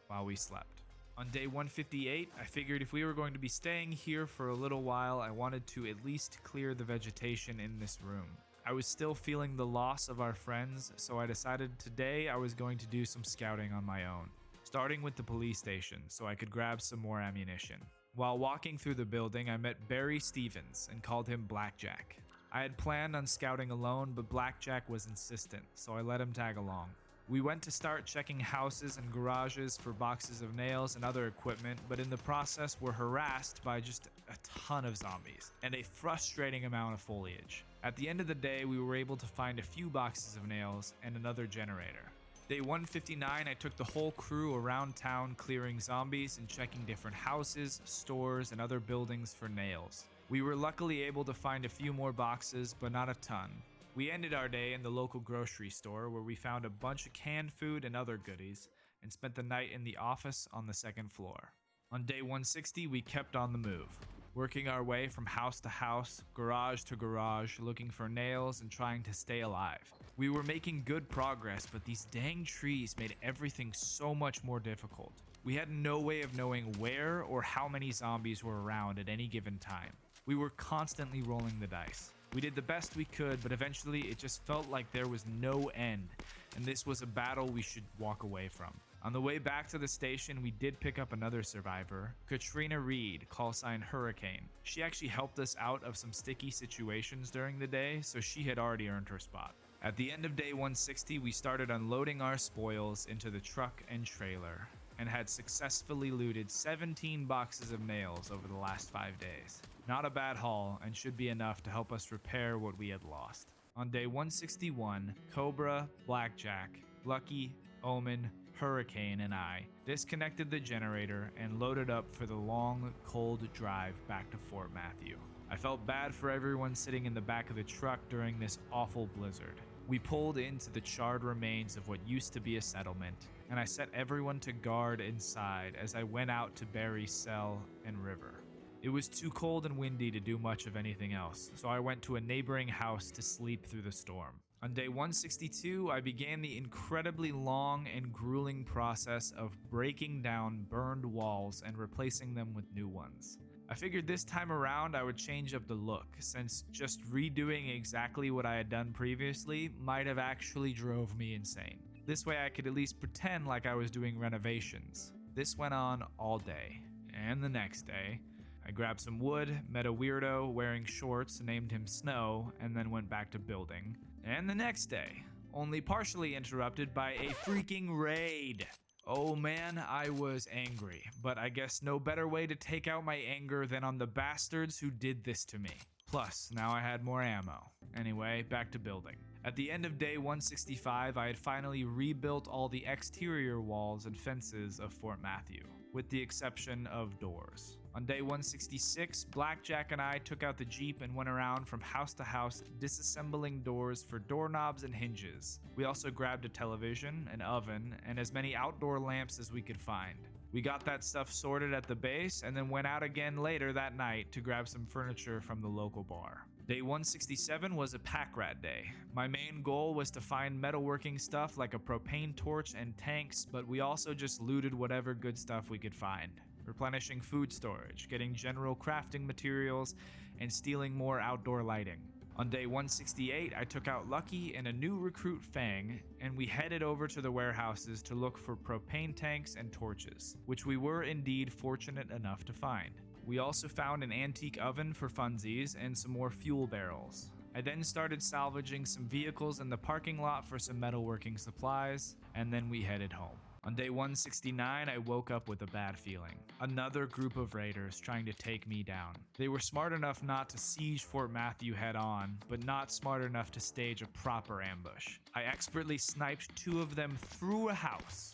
while we slept. On day 158, I figured if we were going to be staying here for a little while, I wanted to at least clear the vegetation in this room. I was still feeling the loss of our friends, so I decided today I was going to do some scouting on my own, starting with the police station so I could grab some more ammunition. While walking through the building, I met Barry Stevens and called him Blackjack. I had planned on scouting alone, but Blackjack was insistent, so I let him tag along. We went to start checking houses and garages for boxes of nails and other equipment, but in the process were harassed by just a ton of zombies and a frustrating amount of foliage. At the end of the day, we were able to find a few boxes of nails and another generator. Day 159, I took the whole crew around town clearing zombies and checking different houses, stores, and other buildings for nails. We were luckily able to find a few more boxes, but not a ton. We ended our day in the local grocery store where we found a bunch of canned food and other goodies, and spent the night in the office on the second floor. On day 160, we kept on the move, working our way from house to house, garage to garage, looking for nails and trying to stay alive. We were making good progress, but these dang trees made everything so much more difficult. We had no way of knowing where or how many zombies were around at any given time. We were constantly rolling the dice. We did the best we could, but eventually it just felt like there was no end, and this was a battle we should walk away from. On the way back to the station, we did pick up another survivor, Katrina Reed, call sign Hurricane. She actually helped us out of some sticky situations during the day, so she had already earned her spot. At the end of day 160, we started unloading our spoils into the truck and trailer, and had successfully looted 17 boxes of nails over the last 5 days. Not a bad haul, and should be enough to help us repair what we had lost. On day 161, Cobra, Blackjack, Lucky, Omen, Hurricane, and I disconnected the generator and loaded up for the long, cold drive back to Fort Matthew. I felt bad for everyone sitting in the back of the truck during this awful blizzard. We pulled into the charred remains of what used to be a settlement, and I set everyone to guard inside as I went out to bury Cell and River. It was too cold and windy to do much of anything else, so I went to a neighboring house to sleep through the storm. On day 162, I began the incredibly long and grueling process of breaking down burned walls and replacing them with new ones. I figured this time around I would change up the look, since just redoing exactly what I had done previously might have actually drove me insane. This way I could at least pretend like I was doing renovations. This went on all day, and the next day, I grabbed some wood, met a weirdo wearing shorts, named him Snow, and then went back to building. And the next day, only partially interrupted by a freaking raid. Oh man, I was angry, but I guess no better way to take out my anger than on the bastards who did this to me. Plus, now I had more ammo. Anyway, back to building. At the end of day 165, I had finally rebuilt all the exterior walls and fences of Fort Matthew, with the exception of doors. On day 166, Blackjack and I took out the Jeep and went around from house to house disassembling doors for doorknobs and hinges. We also grabbed a television, an oven, and as many outdoor lamps as we could find. We got that stuff sorted at the base and then went out again later that night to grab some furniture from the local bar. Day 167 was a pack rat day. My main goal was to find metalworking stuff like a propane torch and tanks, but we also just looted whatever good stuff we could find. Replenishing food storage, getting general crafting materials, and stealing more outdoor lighting. On day 168, I took out Lucky and a new recruit Fang, and we headed over to the warehouses to look for propane tanks and torches, which we were indeed fortunate enough to find. We also found an antique oven for funsies and some more fuel barrels. I then started salvaging some vehicles in the parking lot for some metalworking supplies, and then we headed home. On day 169, I woke up with a bad feeling. Another group of raiders trying to take me down. They were smart enough not to siege Fort Matthew head on, but not smart enough to stage a proper ambush. I expertly sniped 2 of them through a house.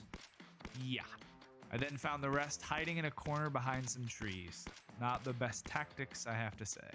Yeah. I then found the rest hiding in a corner behind some trees. Not the best tactics, I have to say.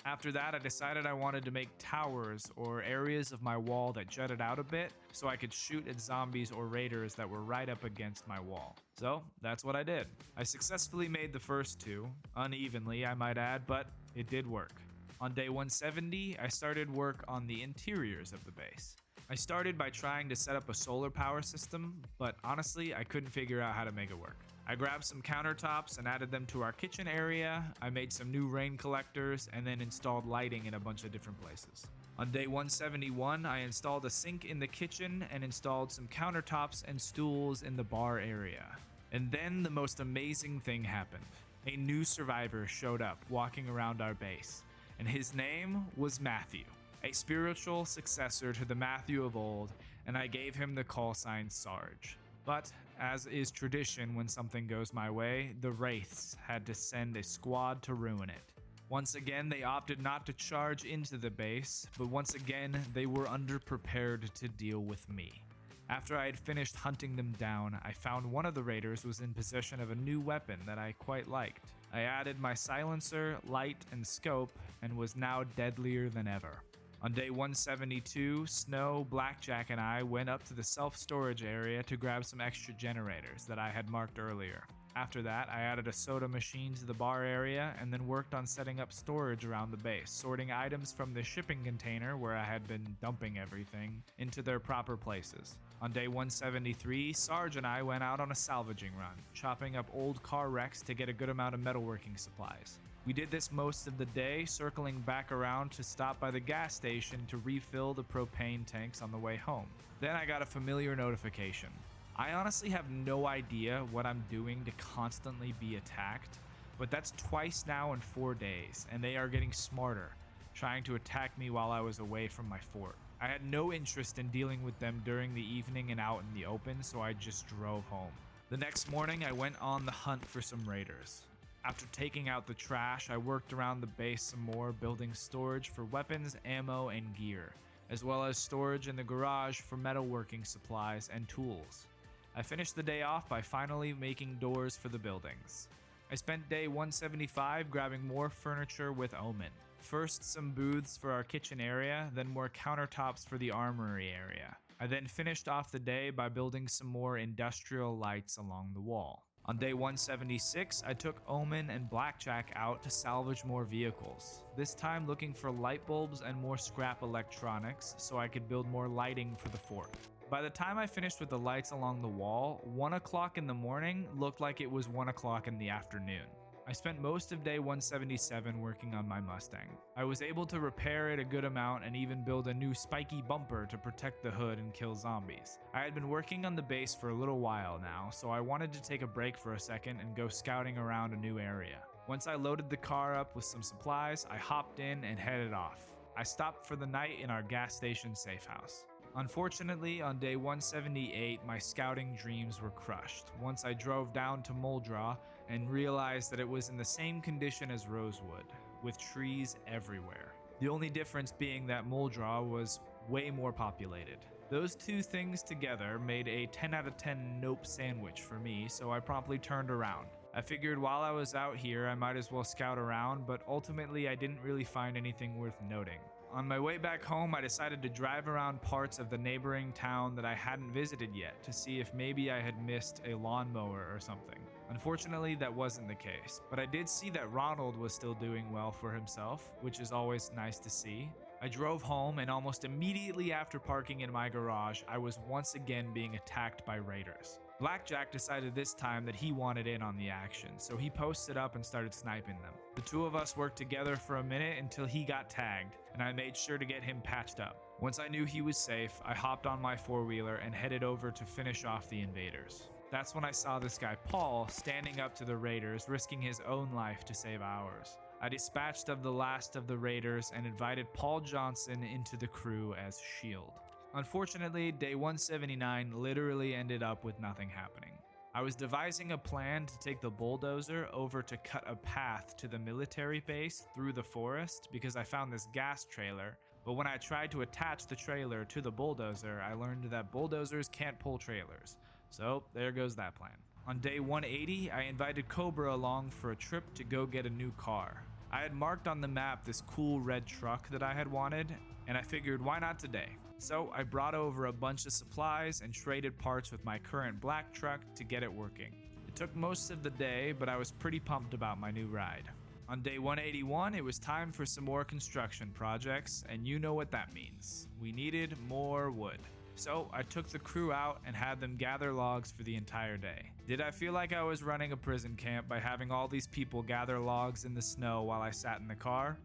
After that, I decided I wanted to make towers or areas of my wall that jutted out a bit so I could shoot at zombies or raiders that were right up against my wall. So that's what I did. I successfully made the first 2, unevenly I might add, but it did work. On day 170, I started work on the interiors of the base. I started by trying to set up a solar power system, but honestly, I couldn't figure out how to make it work. I grabbed some countertops and added them to our kitchen area, I made some new rain collectors, and then installed lighting in a bunch of different places. On day 171, I installed a sink in the kitchen and installed some countertops and stools in the bar area. And then the most amazing thing happened. A new survivor showed up walking around our base, and his name was Matthew, a spiritual successor to the Matthew of old, and I gave him the call sign Sarge. But, as is tradition when something goes my way, the Wraiths had to send a squad to ruin it. Once again, they opted not to charge into the base, but once again, they were underprepared to deal with me. After I had finished hunting them down, I found one of the raiders was in possession of a new weapon that I quite liked. I added my silencer, light, and scope, and was now deadlier than ever. On day 172, Snow, Blackjack, and I went up to the self-storage area to grab some extra generators that I had marked earlier. After that, I added a soda machine to the bar area and then worked on setting up storage around the base, sorting items from the shipping container where I had been dumping everything into their proper places. On day 173, Sarge and I went out on a salvaging run, chopping up old car wrecks to get a good amount of metalworking supplies. We did this most of the day, circling back around to stop by the gas station to refill the propane tanks on the way home. Then I got a familiar notification. I honestly have no idea what I'm doing to constantly be attacked, but that's twice now in 4 days, and they are getting smarter, trying to attack me while I was away from my fort. I had no interest in dealing with them during the evening and out in the open, so I just drove home. The next morning, I went on the hunt for some raiders. After taking out the trash, I worked around the base some more, building storage for weapons, ammo, and gear, as well as storage in the garage for metalworking supplies and tools. I finished the day off by finally making doors for the buildings. I spent day 175 grabbing more furniture with Omen. First some booths for our kitchen area, then more countertops for the armory area. I then finished off the day by building some more industrial lights along the wall. On day 176, I took Omen and Blackjack out to salvage more vehicles, this time looking for light bulbs and more scrap electronics so I could build more lighting for the fort. By the time I finished with the lights along the wall, 1 o'clock in the morning looked like it was 1 o'clock in the afternoon. I spent most of day 177 working on my Mustang. I was able to repair it a good amount and even build a new spiky bumper to protect the hood and kill zombies. I had been working on the base for a little while now, so I wanted to take a break for a second and go scouting around a new area. Once I loaded the car up with some supplies, I hopped in and headed off. I stopped for the night in our gas station safe house. Unfortunately, on day 178, my scouting dreams were crushed once I drove down to Muldraw and realized that it was in the same condition as Rosewood. with trees everywhere. The only difference being that Muldraugh was way more populated. Those two things together made a 10 out of 10 nope sandwich for me, so I promptly turned around. I figured while I was out here, I might as well scout around, but ultimately I didn't really find anything worth noting. On my way back home, I decided to drive around parts of the neighboring town that I hadn't visited yet to see if maybe I had missed a lawnmower or something. Unfortunately, that wasn't the case, but I did see that Ronald was still doing well for himself, which is always nice to see. I drove home, and almost immediately after parking in my garage, I was once again being attacked by raiders. Blackjack decided this time that he wanted in on the action, so he posted up and started sniping them. The two of us worked together for a minute until he got tagged, and I made sure to get him patched up. Once I knew he was safe, I hopped on my four-wheeler and headed over to finish off the invaders. That's when I saw this guy Paul standing up to the raiders, risking his own life to save ours. I dispatched of the last of the raiders and invited Paul Johnson into the crew as shield. Unfortunately, day 179 literally ended up with nothing happening. I was devising a plan to take the bulldozer over to cut a path to the military base through the forest because I found this gas trailer, but when I tried to attach the trailer to the bulldozer, I learned that bulldozers can't pull trailers. So there goes that plan. On day 180, I invited Cobra along for a trip to go get a new car. I had marked on the map this cool red truck that I had wanted, and I figured why not today? So I brought over a bunch of supplies and traded parts with my current black truck to get it working. It took most of the day, but I was pretty pumped about my new ride. On day 181, it was time for some more construction projects, and you know what that means. We needed more wood. So I took the crew out and had them gather logs for the entire day. Did I feel like I was running a prison camp by having all these people gather logs in the snow while I sat in the car?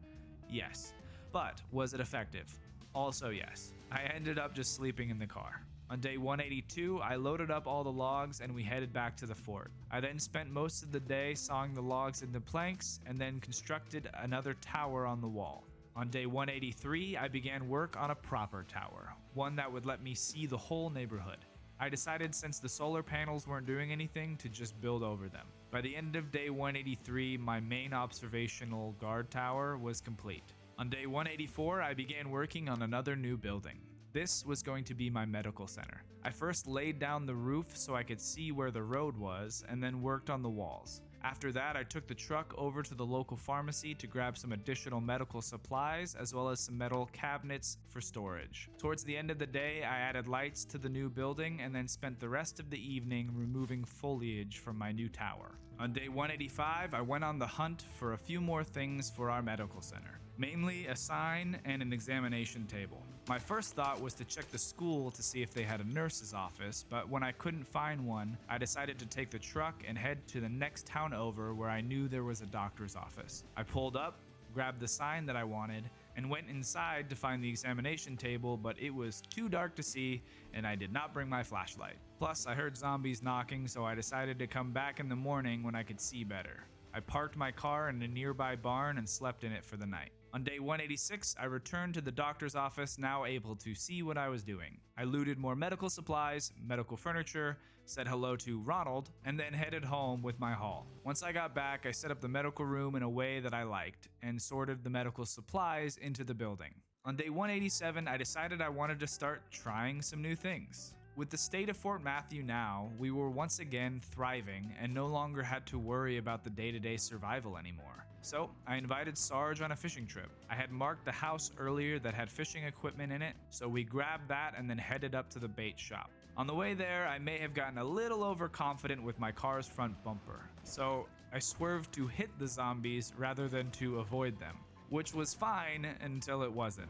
Yes. But was it effective? Also yes. I ended up just sleeping in the car. On day 182, I loaded up all the logs and we headed back to the fort. I then spent most of the day sawing the logs into planks and then constructed another tower on the wall. On day 183, I began work on a proper tower, one that would let me see the whole neighborhood. I decided since the solar panels weren't doing anything to just build over them. By the end of day 183, my main observational guard tower was complete. On day 184, I began working on another new building. This was going to be my medical center. I first laid down the roof so I could see where the road was and then worked on the walls. After that, I took the truck over to the local pharmacy to grab some additional medical supplies as well as some metal cabinets for storage. Towards the end of the day, I added lights to the new building and then spent the rest of the evening removing foliage from my new tower. On day 185, I went on the hunt for a few more things for our medical center, mainly a sign and an examination table. My first thought was to check the school to see if they had a nurse's office, but when I couldn't find one, I decided to take the truck and head to the next town over where I knew there was a doctor's office. I pulled up, grabbed the sign that I wanted, and went inside to find the examination table, but it was too dark to see and I did not bring my flashlight. Plus, I heard zombies knocking, so I decided to come back in the morning when I could see better. I parked my car in a nearby barn and slept in it for the night. On day 186, I returned to the doctor's office, now able to see what I was doing. I looted more medical supplies, medical furniture, said hello to Ronald, and then headed home with my haul. Once I got back, I set up the medical room in a way that I liked, and sorted the medical supplies into the building. On day 187, I decided I wanted to start trying some new things. With the state of Fort Matthew now, we were once again thriving and no longer had to worry about the day-to-day survival anymore. So I invited Sarge on a fishing trip. I had marked the house earlier that had fishing equipment in it, so we grabbed that and then headed up to the bait shop. On the way there, I may have gotten a little overconfident with my car's front bumper, so I swerved to hit the zombies rather than to avoid them, which was fine until it wasn't.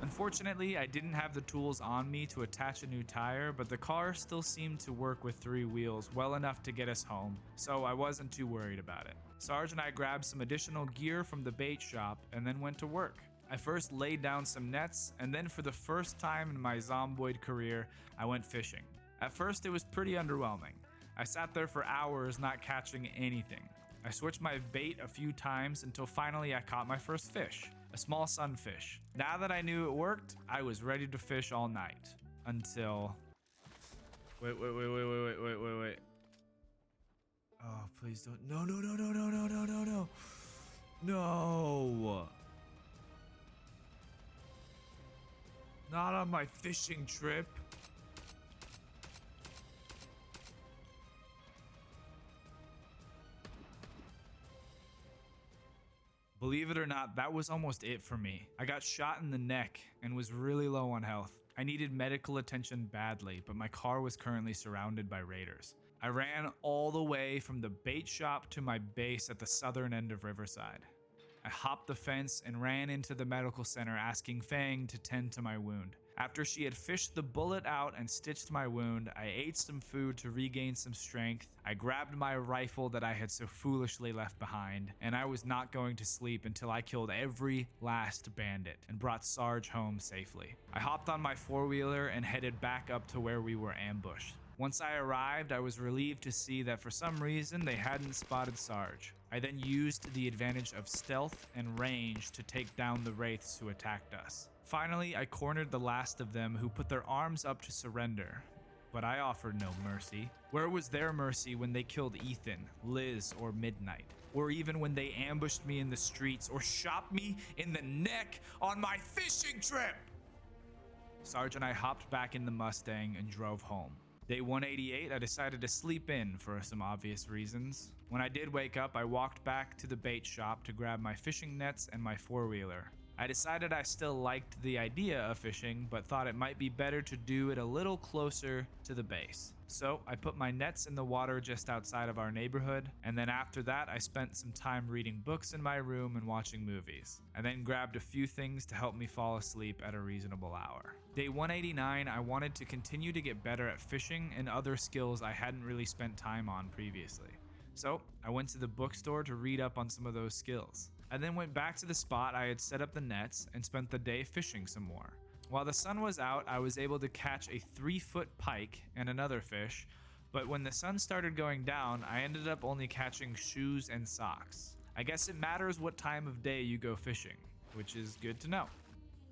Unfortunately, I didn't have the tools on me to attach a new tire, but the car still seemed to work with 3 wheels well enough to get us home, so I wasn't too worried about it. Sarge and I grabbed some additional gear from the bait shop and then went to work. I first laid down some nets, and then for the first time in my zomboid career, I went fishing. At first, it was pretty underwhelming. I sat there for hours not catching anything. I switched my bait a few times until finally I caught my first fish. A small sunfish. Now that I knew it worked, I was ready to fish all night. Until... Wait. Oh, please don't... No. No! Not on my fishing trip. Believe it or not, that was almost it for me. I got shot in the neck and was really low on health. I needed medical attention badly, but my car was currently surrounded by raiders. I ran all the way from the bait shop to my base at the southern end of Riverside. I hopped the fence and ran into the medical center asking Fang to tend to my wound. After she had fished the bullet out and stitched my wound, I ate some food to regain some strength. I grabbed my rifle that I had so foolishly left behind, and I was not going to sleep until I killed every last bandit and brought Sarge home safely. I hopped on my four-wheeler and headed back up to where we were ambushed. Once I arrived, I was relieved to see that for some reason they hadn't spotted Sarge. I then used the advantage of stealth and range to take down the wraiths who attacked us. Finally, I cornered the last of them who put their arms up to surrender. But I offered no mercy. Where was their mercy when they killed Ethan, Liz, or Midnight? Or even when they ambushed me in the streets or shot me in the neck on my fishing trip? Sarge and I hopped back in the Mustang and drove home. Day 188, I decided to sleep in for some obvious reasons. When I did wake up, I walked back to the bait shop to grab my fishing nets and my four-wheeler. I decided I still liked the idea of fishing, but thought it might be better to do it a little closer to the base. So I put my nets in the water just outside of our neighborhood, and then after that I spent some time reading books in my room and watching movies. I then grabbed a few things to help me fall asleep at a reasonable hour. Day 189, I wanted to continue to get better at fishing and other skills I hadn't really spent time on previously. So I went to the bookstore to read up on some of those skills. I then went back to the spot I had set up the nets and spent the day fishing some more. While the sun was out, I was able to catch a 3-foot pike and another fish, but when the sun started going down, I ended up only catching shoes and socks. I guess it matters what time of day you go fishing, which is good to know.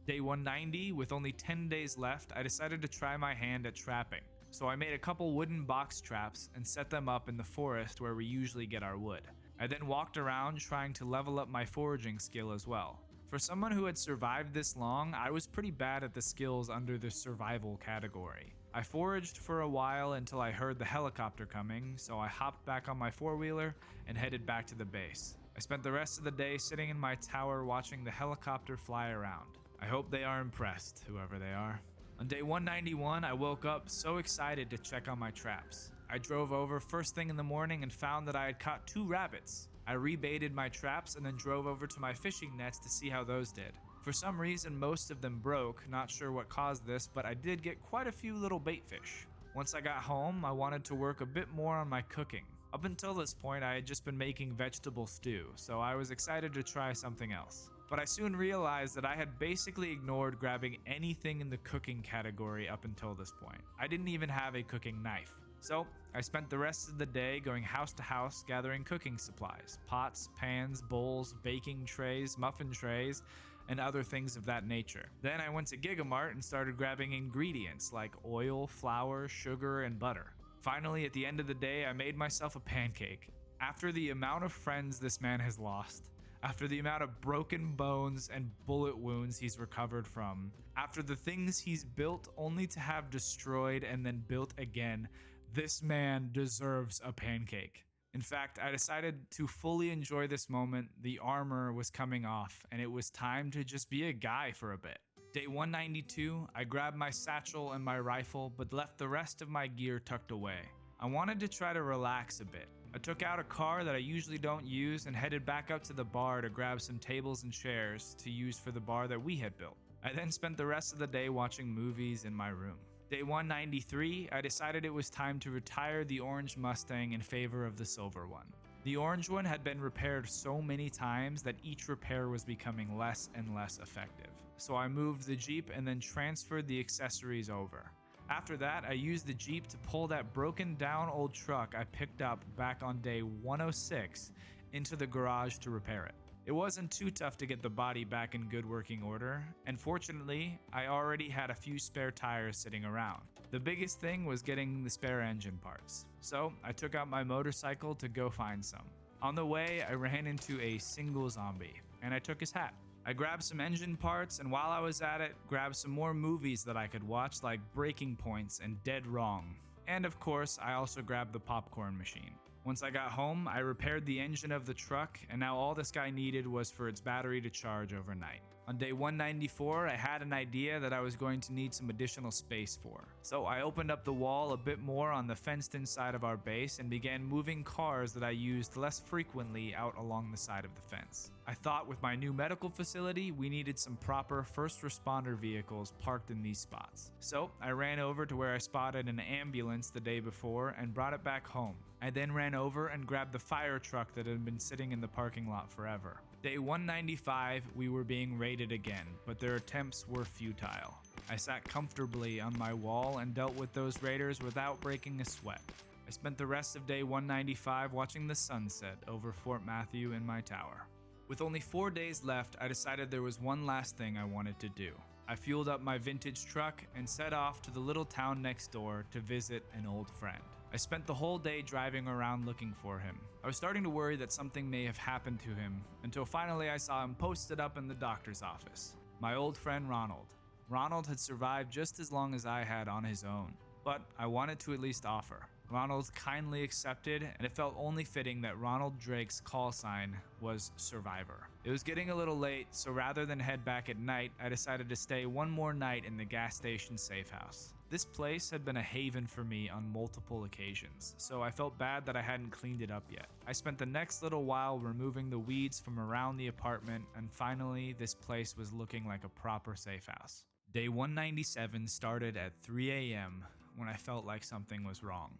Day 190, with only 10 days left, I decided to try my hand at trapping. So I made a couple wooden box traps and set them up in the forest where we usually get our wood. I then walked around trying to level up my foraging skill as well. For someone who had survived this long, I was pretty bad at the skills under the survival category. I foraged for a while until I heard the helicopter coming, so I hopped back on my four-wheeler and headed back to the base. I spent the rest of the day sitting in my tower watching the helicopter fly around. I hope they are impressed, whoever they are. On day 191, I woke up so excited to check on my traps. I drove over first thing in the morning and found that I had caught 2 rabbits. I rebaited my traps and then drove over to my fishing nets to see how those did. For some reason, most of them broke, not sure what caused this, but I did get quite a few little bait fish. Once I got home, I wanted to work a bit more on my cooking. Up until this point, I had just been making vegetable stew, so I was excited to try something else. But I soon realized that I had basically ignored grabbing anything in the cooking category up until this point. I didn't even have a cooking knife. So I spent the rest of the day going house to house gathering cooking supplies, pots, pans, bowls, baking trays, muffin trays, and other things of that nature. Then I went to Gigamart and started grabbing ingredients like oil, flour, sugar, and butter. Finally, at the end of the day, I made myself a pancake. After the amount of friends this man has lost, after the amount of broken bones and bullet wounds he's recovered from, after the things he's built only to have destroyed and then built again, this man deserves a pancake. In fact, I decided to fully enjoy this moment. The armor was coming off, and it was time to just be a guy for a bit. Day 192, I grabbed my satchel and my rifle, but left the rest of my gear tucked away. I wanted to try to relax a bit. I took out a car that I usually don't use and headed back up to the bar to grab some tables and chairs to use for the bar that we had built. I then spent the rest of the day watching movies in my room. Day 193, I decided it was time to retire the orange Mustang in favor of the silver one. The orange one had been repaired so many times that each repair was becoming less and less effective. So I moved the Jeep and then transferred the accessories over. After that, I used the Jeep to pull that broken down old truck I picked up back on day 106 into the garage to repair it. It wasn't too tough to get the body back in good working order, and fortunately, I already had a few spare tires sitting around. The biggest thing was getting the spare engine parts. So I took out my motorcycle to go find some. On the way, I ran into a single zombie, and I took his hat. I grabbed some engine parts, and while I was at it, grabbed some more movies that I could watch, like Breaking Points and Dead Wrong. And of course, I also grabbed the popcorn machine. Once I got home, I repaired the engine of the truck, and now all this guy needed was for its battery to charge overnight. On day 194, I had an idea that I was going to need some additional space for. So I opened up the wall a bit more on the fenced-in side of our base and began moving cars that I used less frequently out along the side of the fence. I thought with my new medical facility, we needed some proper first responder vehicles parked in these spots. So I ran over to where I spotted an ambulance the day before and brought it back home. I then ran over and grabbed the fire truck that had been sitting in the parking lot forever. Day 195, we were being raided again, but their attempts were futile. I sat comfortably on my wall and dealt with those raiders without breaking a sweat. I spent the rest of day 195 watching the sunset over Fort Matthew in my tower. With only 4 days left, I decided there was one last thing I wanted to do. I fueled up my vintage truck and set off to the little town next door to visit an old friend. I spent the whole day driving around looking for him. I was starting to worry that something may have happened to him, until finally I saw him posted up in the doctor's office. My old friend Ronald. Ronald had survived just as long as I had on his own, but I wanted to at least offer. Ronald kindly accepted, and it felt only fitting that Ronald Drake's call sign was Survivor. It was getting a little late, so rather than head back at night, I decided to stay one more night in the gas station safe house. This place had been a haven for me on multiple occasions, so I felt bad that I hadn't cleaned it up yet. I spent the next little while removing the weeds from around the apartment, and finally, this place was looking like a proper safe house. Day 197 started at 3 a.m. when I felt like something was wrong.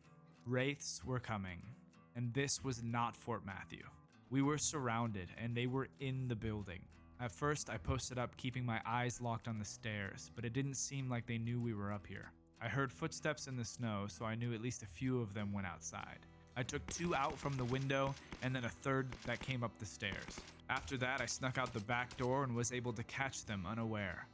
Wraiths were coming, and this was not Fort Matthew. We were surrounded, and they were in the building. At first, I posted up keeping my eyes locked on the stairs, but it didn't seem like they knew we were up here. I heard footsteps in the snow, so I knew at least a few of them went outside. I took 2 out from the window, and then a third that came up the stairs. After that, I snuck out the back door and was able to catch them unaware.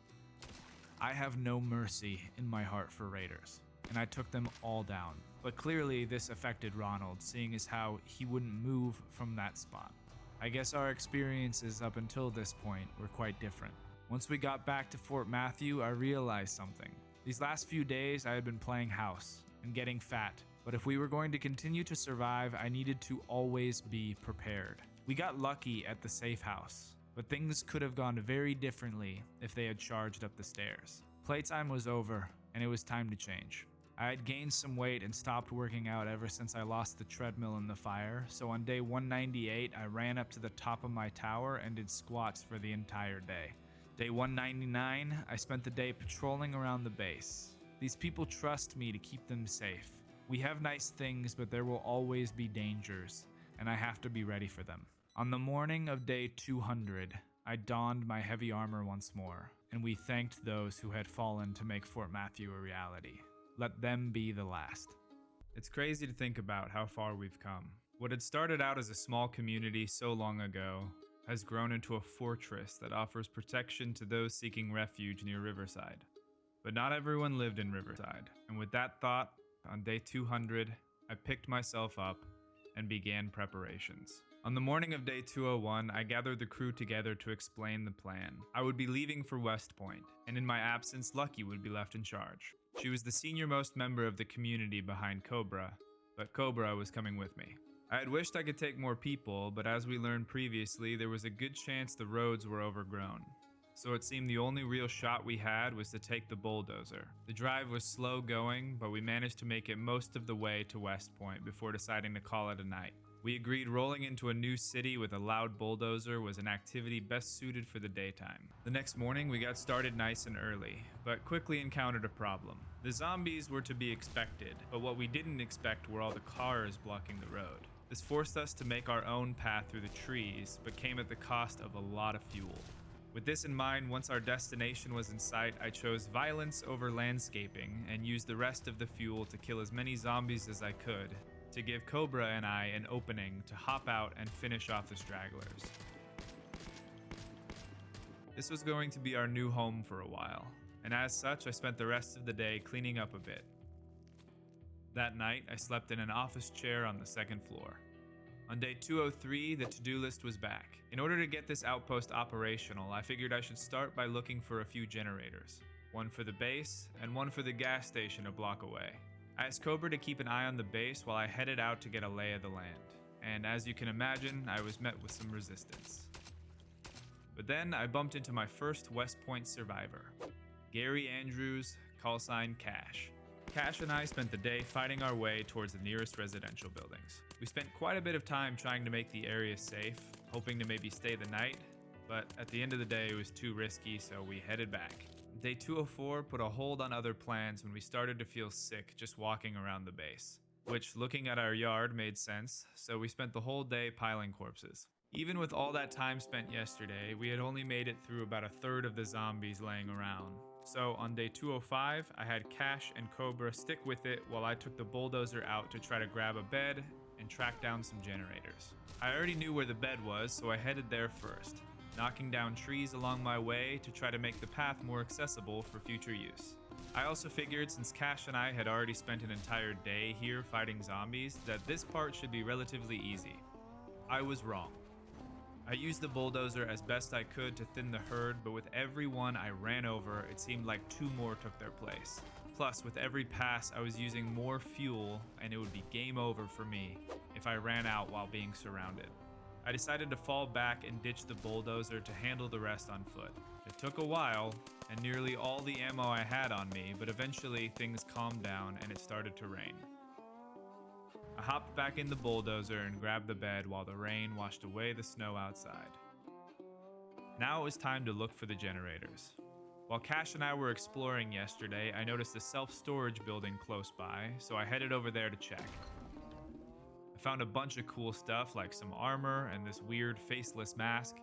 I have no mercy in my heart for raiders, and I took them all down. But clearly this affected Ronald, seeing as how he wouldn't move from that spot. I guess our experiences up until this point were quite different. Once we got back to Fort Matthew, I realized something. These last few days I had been playing house and getting fat, but if we were going to continue to survive, I needed to always be prepared. We got lucky at the safe house, but things could have gone very differently if they had charged up the stairs. Playtime was over, and it was time to change. I had gained some weight and stopped working out ever since I lost the treadmill in the fire, so on day 198 I ran up to the top of my tower and did squats for the entire day. Day 199, I spent the day patrolling around the base. These people trust me to keep them safe. We have nice things, but there will always be dangers, and I have to be ready for them. On the morning of day 200, I donned my heavy armor once more, and we thanked those who had fallen to make Fort Matthew a reality. Let them be the last. It's crazy to think about how far we've come. What had started out as a small community so long ago has grown into a fortress that offers protection to those seeking refuge near Riverside. But not everyone lived in Riverside, and with that thought, on day 200, I picked myself up and began preparations. On the morning of day 201, I gathered the crew together to explain the plan. I would be leaving for West Point, and in my absence, Lucky would be left in charge. She was the senior-most member of the community behind Cobra, but Cobra was coming with me. I had wished I could take more people, but as we learned previously, there was a good chance the roads were overgrown. So it seemed the only real shot we had was to take the bulldozer. The drive was slow going, but we managed to make it most of the way to West Point before deciding to call it a night. We agreed rolling into a new city with a loud bulldozer was an activity best suited for the daytime. The next morning, we got started nice and early, but quickly encountered a problem. The zombies were to be expected, but what we didn't expect were all the cars blocking the road. This forced us to make our own path through the trees, but came at the cost of a lot of fuel. With this in mind, once our destination was in sight, I chose violence over landscaping and used the rest of the fuel to kill as many zombies as I could, to give Cobra and I an opening to hop out and finish off the stragglers. This was going to be our new home for a while, and as such, I spent the rest of the day cleaning up a bit. That night, I slept in an office chair on the second floor. On day 203, the to-do list was back. In order to get this outpost operational, I figured I should start by looking for a few generators. One for the base, and one for the gas station a block away. I asked Cobra to keep an eye on the base while I headed out to get a lay of the land. And as you can imagine, I was met with some resistance. But then I bumped into my first West Point survivor, Gary Andrews, callsign Cash. Cash and I spent the day fighting our way towards the nearest residential buildings. We spent quite a bit of time trying to make the area safe, hoping to maybe stay the night, but at the end of the day it was too risky, so we headed back. Day 204 put a hold on other plans when we started to feel sick just walking around the base, which looking at our yard made sense, so we spent the whole day piling corpses. Even with all that time spent yesterday, we had only made it through about a third of the zombies laying around. So on day 205, I had Cash and Cobra stick with it while I took the bulldozer out to try to grab a bed and track down some generators. I already knew where the bed was, so I headed there first, knocking down trees along my way to try to make the path more accessible for future use. I also figured since Cash and I had already spent an entire day here fighting zombies, that this part should be relatively easy. I was wrong. I used the bulldozer as best I could to thin the herd, but with every one I ran over, it seemed like 2 more took their place. Plus, with every pass, I was using more fuel, and it would be game over for me if I ran out while being surrounded. I decided to fall back and ditch the bulldozer to handle the rest on foot. It took a while, and nearly all the ammo I had on me, but eventually things calmed down and it started to rain. I hopped back in the bulldozer and grabbed the bed while the rain washed away the snow outside. Now it was time to look for the generators. While Cash and I were exploring yesterday, I noticed a self-storage building close by, so I headed over there to check. I found a bunch of cool stuff like some armor and this weird faceless mask,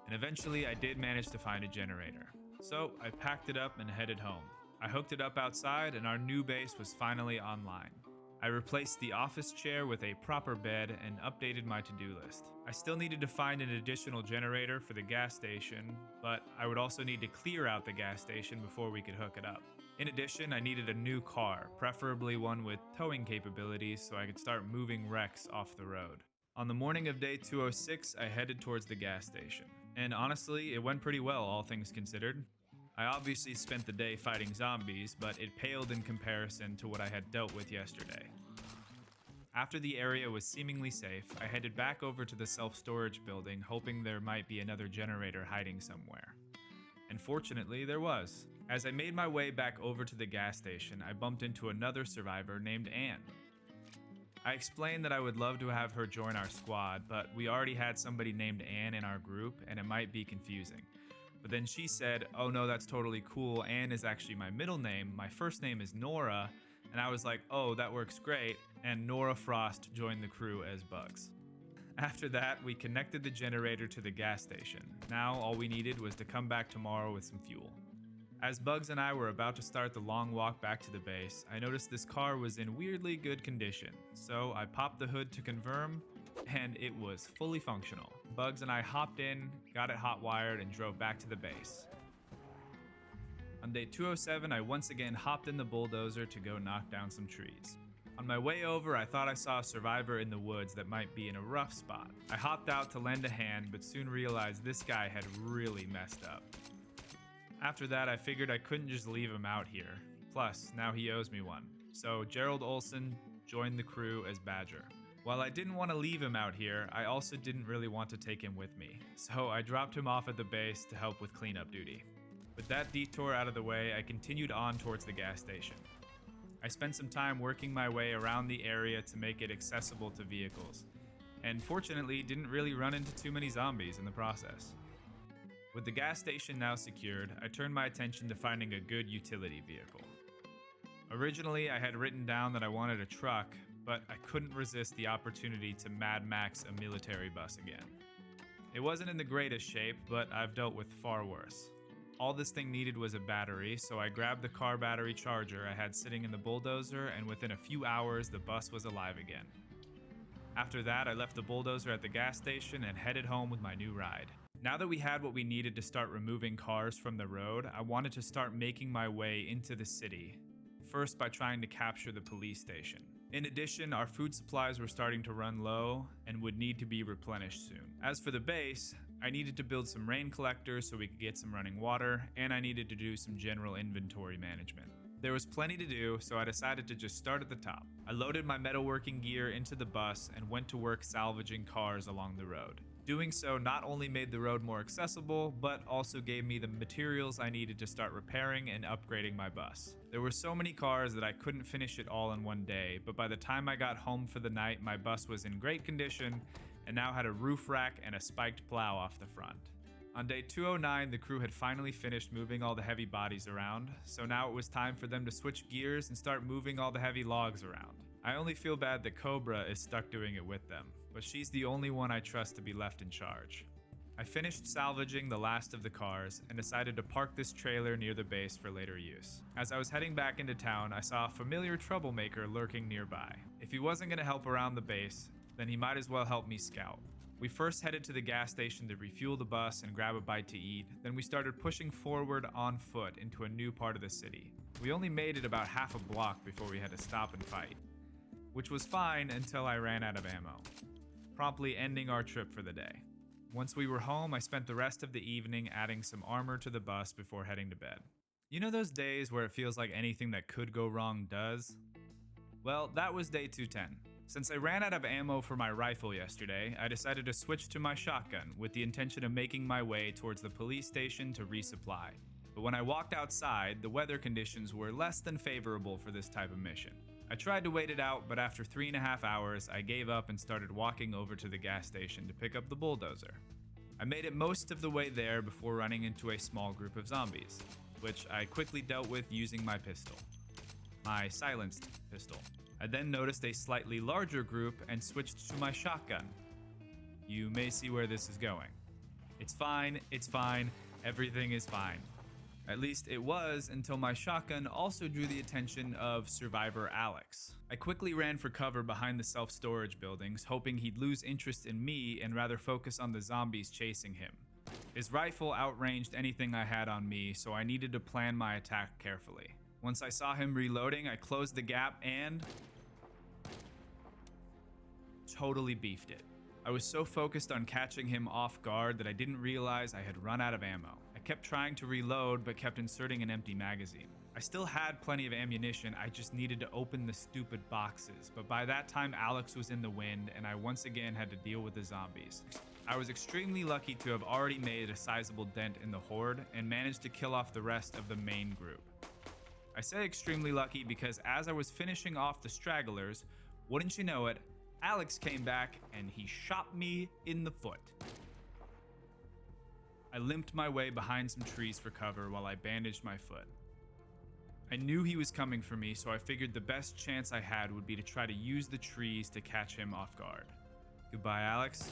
and eventually I did manage to find a generator. So I packed it up and headed home. I hooked it up outside and our new base was finally online. I replaced the office chair with a proper bed and updated my to-do list. I still needed to find an additional generator for the gas station, but I would also need to clear out the gas station before we could hook it up. In addition, I needed a new car, preferably one with towing capabilities so I could start moving wrecks off the road. On the morning of day 206, I headed towards the gas station. And honestly, it went pretty well, all things considered. I obviously spent the day fighting zombies, but it paled in comparison to what I had dealt with yesterday. After the area was seemingly safe, I headed back over to the self-storage building, hoping there might be another generator hiding somewhere. And fortunately, there was. As I made my way back over to the gas station, I bumped into another survivor named Anne. I explained that I would love to have her join our squad, but we already had somebody named Anne in our group, and it might be confusing. But then she said, "Oh no, that's totally cool. Anne is actually my middle name. My first name is Nora." And I was like, "Oh, that works great." And Nora Frost joined the crew as Bugs. After that, we connected the generator to the gas station. Now all we needed was to come back tomorrow with some fuel. As Bugs and I were about to start the long walk back to the base, I noticed this car was in weirdly good condition. So I popped the hood to confirm, and it was fully functional. Bugs and I hopped in, got it hot-wired, and drove back to the base. On day 207, I once again hopped in the bulldozer to go knock down some trees. On my way over, I thought I saw a survivor in the woods that might be in a rough spot. I hopped out to lend a hand, but soon realized this guy had really messed up. After that, I figured I couldn't just leave him out here. Plus, now he owes me one. So Gerald Olson joined the crew as Badger. While I didn't want to leave him out here, I also didn't really want to take him with me. So I dropped him off at the base to help with cleanup duty. With that detour out of the way, I continued on towards the gas station. I spent some time working my way around the area to make it accessible to vehicles, and fortunately didn't really run into too many zombies in the process. With the gas station now secured, I turned my attention to finding a good utility vehicle. Originally, I had written down that I wanted a truck, but I couldn't resist the opportunity to Mad Max a military bus again. It wasn't in the greatest shape, but I've dealt with far worse. All this thing needed was a battery, so I grabbed the car battery charger I had sitting in the bulldozer, and within a few hours, the bus was alive again. After that, I left the bulldozer at the gas station and headed home with my new ride. Now that we had what we needed to start removing cars from the road, I wanted to start making my way into the city, first by trying to capture the police station. In addition, our food supplies were starting to run low and would need to be replenished soon. As for the base, I needed to build some rain collectors so we could get some running water, and I needed to do some general inventory management. There was plenty to do, so I decided to just start at the top. I loaded my metalworking gear into the bus and went to work salvaging cars along the road. Doing so not only made the road more accessible, but also gave me the materials I needed to start repairing and upgrading my bus. There were so many cars that I couldn't finish it all in one day, but by the time I got home for the night, my bus was in great condition and now had a roof rack and a spiked plow off the front. On day 209, the crew had finally finished moving all the heavy bodies around, so now it was time for them to switch gears and start moving all the heavy logs around. I only feel bad that Cobra is stuck doing it with them, but she's the only one I trust to be left in charge. I finished salvaging the last of the cars and decided to park this trailer near the base for later use. As I was heading back into town, I saw a familiar troublemaker lurking nearby. If he wasn't going to help around the base, then he might as well help me scout. We first headed to the gas station to refuel the bus and grab a bite to eat, then we started pushing forward on foot into a new part of the city. We only made it about half a block before we had to stop and fight, which was fine until I ran out of ammo, promptly ending our trip for the day. Once we were home, I spent the rest of the evening adding some armor to the bus before heading to bed. You know those days where it feels like anything that could go wrong does? Well, that was day 210. Since I ran out of ammo for my rifle yesterday, I decided to switch to my shotgun with the intention of making my way towards the police station to resupply. But when I walked outside, the weather conditions were less than favorable for this type of mission. I tried to wait it out, but after 3.5 hours, I gave up and started walking over to the gas station to pick up the bulldozer. I made it most of the way there before running into a small group of zombies, which I quickly dealt with using my pistol. My silenced pistol. I then noticed a slightly larger group and switched to my shotgun. You may see where this is going. It's fine, everything is fine. At least it was until my shotgun also drew the attention of survivor Alex. I quickly ran for cover behind the self-storage buildings, hoping he'd lose interest in me and rather focus on the zombies chasing him. His rifle outranged anything I had on me, so I needed to plan my attack carefully. Once I saw him reloading, I closed the gap and totally beefed it. I was so focused on catching him off guard that I didn't realize I had run out of ammo. I kept trying to reload, but kept inserting an empty magazine. I still had plenty of ammunition, I just needed to open the stupid boxes, but by that time Alex was in the wind and I once again had to deal with the zombies. I was extremely lucky to have already made a sizable dent in the horde and managed to kill off the rest of the main group. I say extremely lucky because as I was finishing off the stragglers, wouldn't you know it, Alex came back and he shot me in the foot. I limped my way behind some trees for cover while I bandaged my foot. I knew he was coming for me, so I figured the best chance I had would be to try to use the trees to catch him off guard. Goodbye, Alex.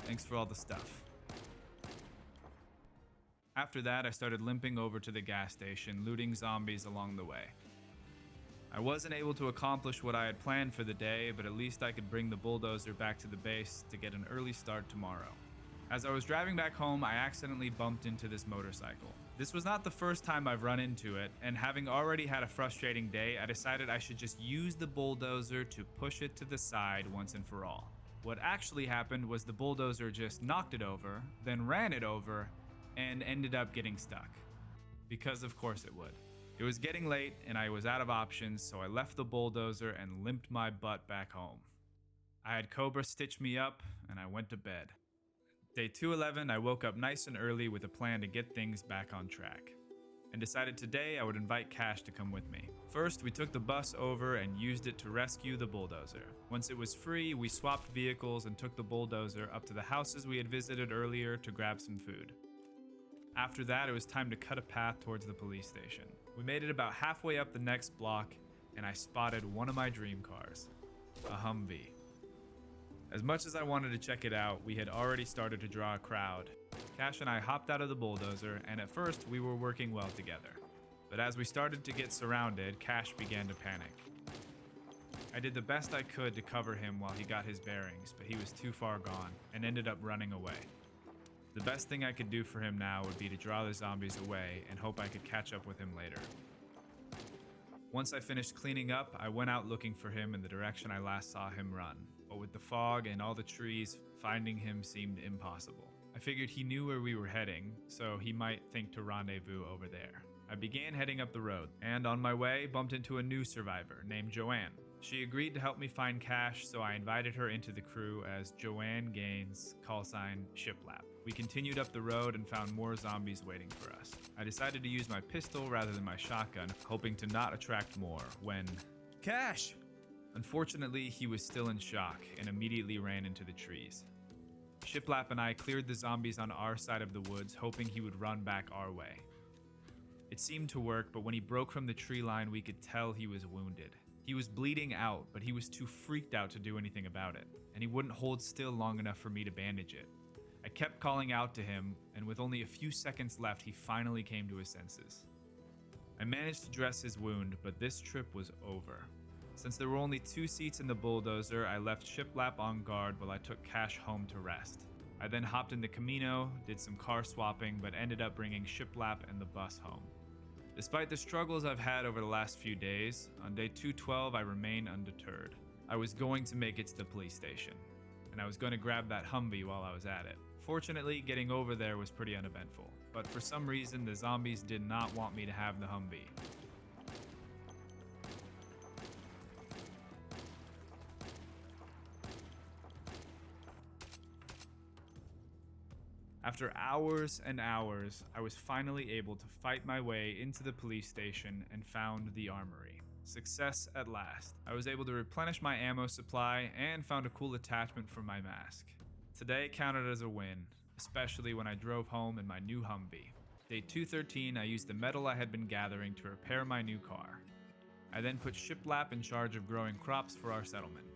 Thanks for all the stuff. After that, I started limping over to the gas station, looting zombies along the way. I wasn't able to accomplish what I had planned for the day, but at least I could bring the bulldozer back to the base to get an early start tomorrow. As I was driving back home, I accidentally bumped into this motorcycle. This was not the first time I've run into it, and having already had a frustrating day, I decided I should just use the bulldozer to push it to the side once and for all. What actually happened was the bulldozer just knocked it over, then ran it over, and ended up getting stuck. Because of course it would. It was getting late and I was out of options, so I left the bulldozer and limped my butt back home. I had Cobra stitch me up and I went to bed. Day 211, I woke up nice and early with a plan to get things back on track, and decided today I would invite Cash to come with me. First, we took the bus over and used it to rescue the bulldozer. Once it was free, we swapped vehicles and took the bulldozer up to the houses we had visited earlier to grab some food. After that, it was time to cut a path towards the police station. We made it about halfway up the next block, and I spotted one of my dream cars, a Humvee. As much as I wanted to check it out, we had already started to draw a crowd. Cash and I hopped out of the bulldozer, and at first we were working well together. But as we started to get surrounded, Cash began to panic. I did the best I could to cover him while he got his bearings, but he was too far gone and ended up running away. The best thing I could do for him now would be to draw the zombies away and hope I could catch up with him later. Once I finished cleaning up, I went out looking for him in the direction I last saw him run. But with the fog and all the trees, finding him seemed impossible. I figured he knew where we were heading, so he might think to rendezvous over there. I began heading up the road, and on my way, bumped into a new survivor named Joanne. She agreed to help me find Cash, so I invited her into the crew as Joanne Gaines, callsign Shiplap. We continued up the road and found more zombies waiting for us. I decided to use my pistol rather than my shotgun, hoping to not attract more, when... Cash! Unfortunately, he was still in shock and immediately ran into the trees. Shiplap and I cleared the zombies on our side of the woods, hoping he would run back our way. It seemed to work, but when he broke from the tree line, we could tell he was wounded. He was bleeding out, but he was too freaked out to do anything about it, and he wouldn't hold still long enough for me to bandage it. I kept calling out to him, and with only a few seconds left, he finally came to his senses. I managed to dress his wound, but this trip was over. Since there were only 2 seats in the bulldozer, I left Shiplap on guard while I took Cash home to rest. I then hopped in the Camino, did some car swapping, but ended up bringing Shiplap and the bus home. Despite the struggles I've had over the last few days, on day 212 I remained undeterred. I was going to make it to the police station, and I was going to grab that Humvee while I was at it. Fortunately, getting over there was pretty uneventful, but for some reason the zombies did not want me to have the Humvee. After hours and hours, I was finally able to fight my way into the police station and found the armory. Success at last. I was able to replenish my ammo supply and found a cool attachment for my mask. Today counted as a win, especially when I drove home in my new Humvee. Day 213, I used the metal I had been gathering to repair my new car. I then put Shiplap in charge of growing crops for our settlement.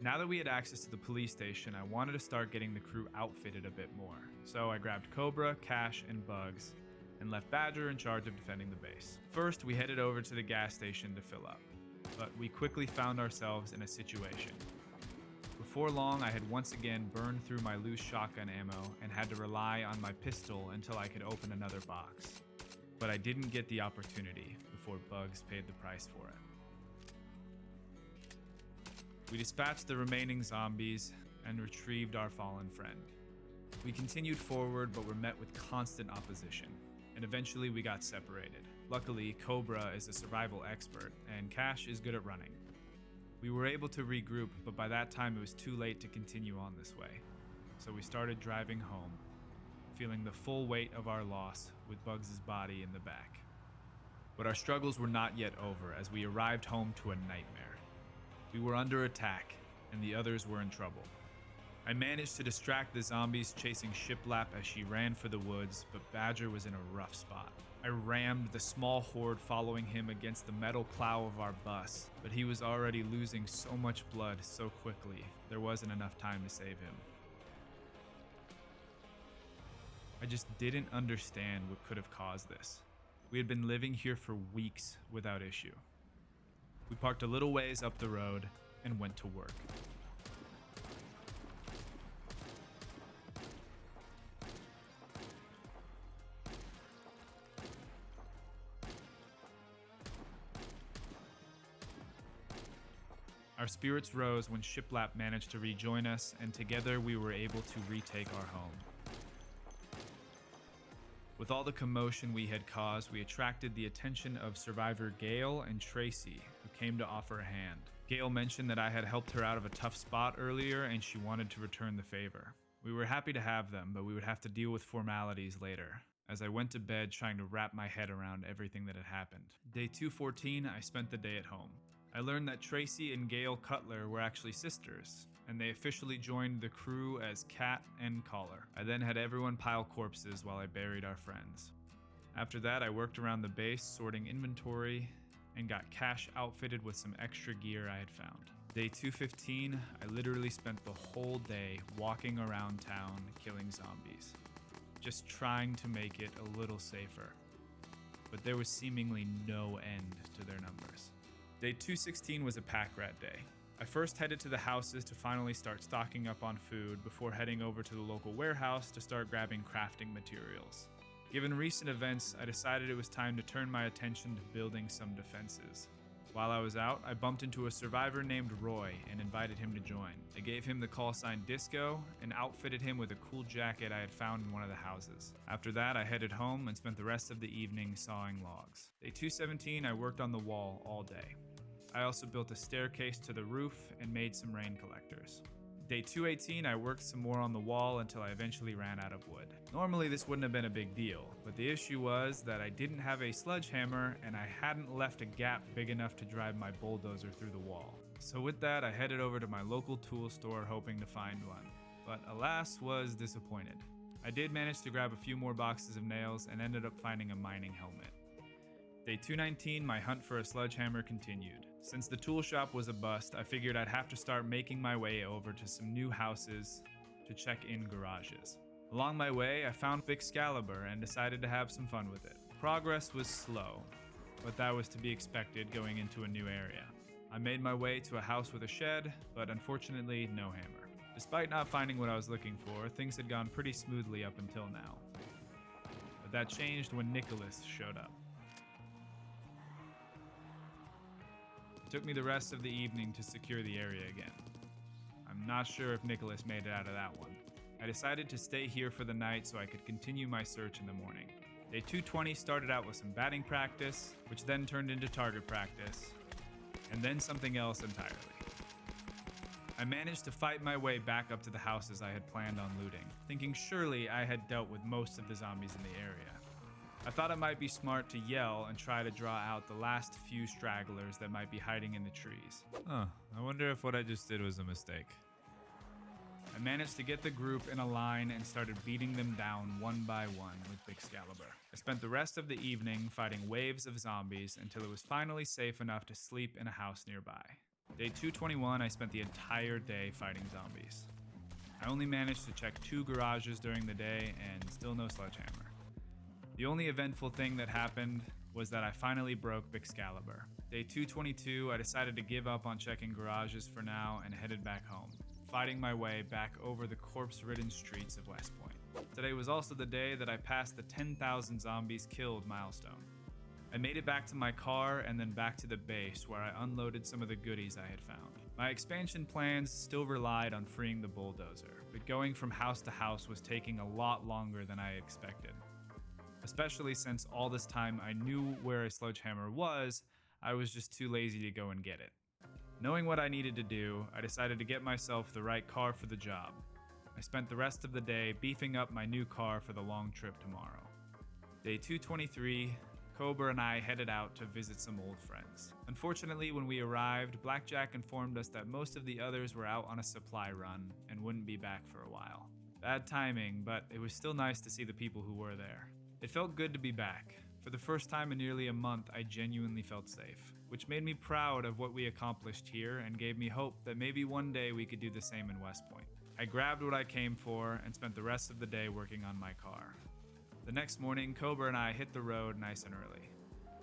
Now that we had access to the police station, I wanted to start getting the crew outfitted a bit more. So I grabbed Cobra, Cash, and Bugs, and left Badger in charge of defending the base. First, we headed over to the gas station to fill up, but we quickly found ourselves in a situation. Before long, I had once again burned through my loose shotgun ammo and had to rely on my pistol until I could open another box. But I didn't get the opportunity before Bugs paid the price for it. We dispatched the remaining zombies and retrieved our fallen friend. We continued forward, but were met with constant opposition, and eventually we got separated. Luckily, Cobra is a survival expert, and Cash is good at running. We were able to regroup, but by that time it was too late to continue on this way. So we started driving home, feeling the full weight of our loss with Bugs' body in the back. But our struggles were not yet over as we arrived home to a nightmare. We were under attack, and the others were in trouble. I managed to distract the zombies chasing Shiplap as she ran for the woods, but Badger was in a rough spot. I rammed the small horde following him against the metal plow of our bus, but he was already losing so much blood so quickly, there wasn't enough time to save him. I just didn't understand what could have caused this. We had been living here for weeks without issue. We parked a little ways up the road and went to work. Our spirits rose when Shiplap managed to rejoin us, and together we were able to retake our home. With all the commotion we had caused, we attracted the attention of survivor Gail and Tracy, who came to offer a hand. Gail mentioned that I had helped her out of a tough spot earlier and she wanted to return the favor. We were happy to have them, but we would have to deal with formalities later, as I went to bed trying to wrap my head around everything that had happened. Day 214, I spent the day at home. I learned that Tracy and Gail Cutler were actually sisters, and they officially joined the crew as Cat and Collar. I then had everyone pile corpses while I buried our friends. After that, I worked around the base sorting inventory and got Cash outfitted with some extra gear I had found. Day 215, I literally spent the whole day walking around town killing zombies, just trying to make it a little safer. But there was seemingly no end to their numbers. Day 216 was a pack rat day. I first headed to the houses to finally start stocking up on food before heading over to the local warehouse to start grabbing crafting materials. Given recent events, I decided it was time to turn my attention to building some defenses. While I was out, I bumped into a survivor named Roy and invited him to join. I gave him the call sign Disco and outfitted him with a cool jacket I had found in one of the houses. After that, I headed home and spent the rest of the evening sawing logs. Day 217, I worked on the wall all day. I also built a staircase to the roof and made some rain collectors. Day 218, I worked some more on the wall until I eventually ran out of wood. Normally this wouldn't have been a big deal, but the issue was that I didn't have a sledgehammer and I hadn't left a gap big enough to drive my bulldozer through the wall. So with that, I headed over to my local tool store hoping to find one, but alas, was disappointed. I did manage to grab a few more boxes of nails and ended up finding a mining helmet. Day 219, my hunt for a sledgehammer continued. Since the tool shop was a bust, I figured I'd have to start making my way over to some new houses to check in garages. Along my way, I found Excalibur and decided to have some fun with it. Progress was slow, but that was to be expected going into a new area. I made my way to a house with a shed, but unfortunately, no hammer. Despite not finding what I was looking for, things had gone pretty smoothly up until now. But that changed when Nicholas showed up. It took me the rest of the evening to secure the area again. I'm not sure if Nicholas made it out of that one. I decided to stay here for the night so I could continue my search in the morning. Day 220 started out with some batting practice, which then turned into target practice, and then something else entirely. I managed to fight my way back up to the houses I had planned on looting, thinking surely I had dealt with most of the zombies in the area. I thought it might be smart to yell and try to draw out the last few stragglers that might be hiding in the trees. I wonder if what I just did was a mistake. I managed to get the group in a line and started beating them down one by one with Excalibur. I spent the rest of the evening fighting waves of zombies until it was finally safe enough to sleep in a house nearby. Day 221, I spent the entire day fighting zombies. I only managed to check 2 garages during the day and still no sledgehammer. The only eventful thing that happened was that I finally broke Excalibur. Day 222, I decided to give up on checking garages for now and headed back home, fighting my way back over the corpse-ridden streets of West Point. Today was also the day that I passed the 10,000 zombies killed milestone. I made it back to my car and then back to the base where I unloaded some of the goodies I had found. My expansion plans still relied on freeing the bulldozer, but going from house to house was taking a lot longer than I expected. Especially since all this time I knew where a sledgehammer was, I was just too lazy to go and get it. Knowing what I needed to do, I decided to get myself the right car for the job. I spent the rest of the day beefing up my new car for the long trip tomorrow. Day 223, Cobra and I headed out to visit some old friends. Unfortunately, when we arrived, Blackjack informed us that most of the others were out on a supply run and wouldn't be back for a while. Bad timing, but it was still nice to see the people who were there. It felt good to be back. For the first time in nearly a month, I genuinely felt safe, which made me proud of what we accomplished here and gave me hope that maybe one day we could do the same in West Point. I grabbed what I came for and spent the rest of the day working on my car. The next morning, Cobra and I hit the road nice and early.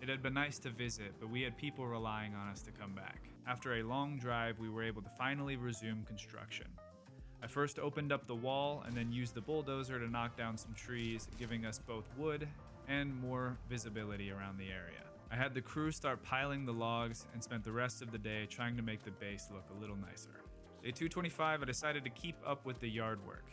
It had been nice to visit, but we had people relying on us to come back. After a long drive, we were able to finally resume construction. I first opened up the wall and then used the bulldozer to knock down some trees, giving us both wood and more visibility around the area. I had the crew start piling the logs and spent the rest of the day trying to make the base look a little nicer. Day 225, I decided to keep up with the yard work.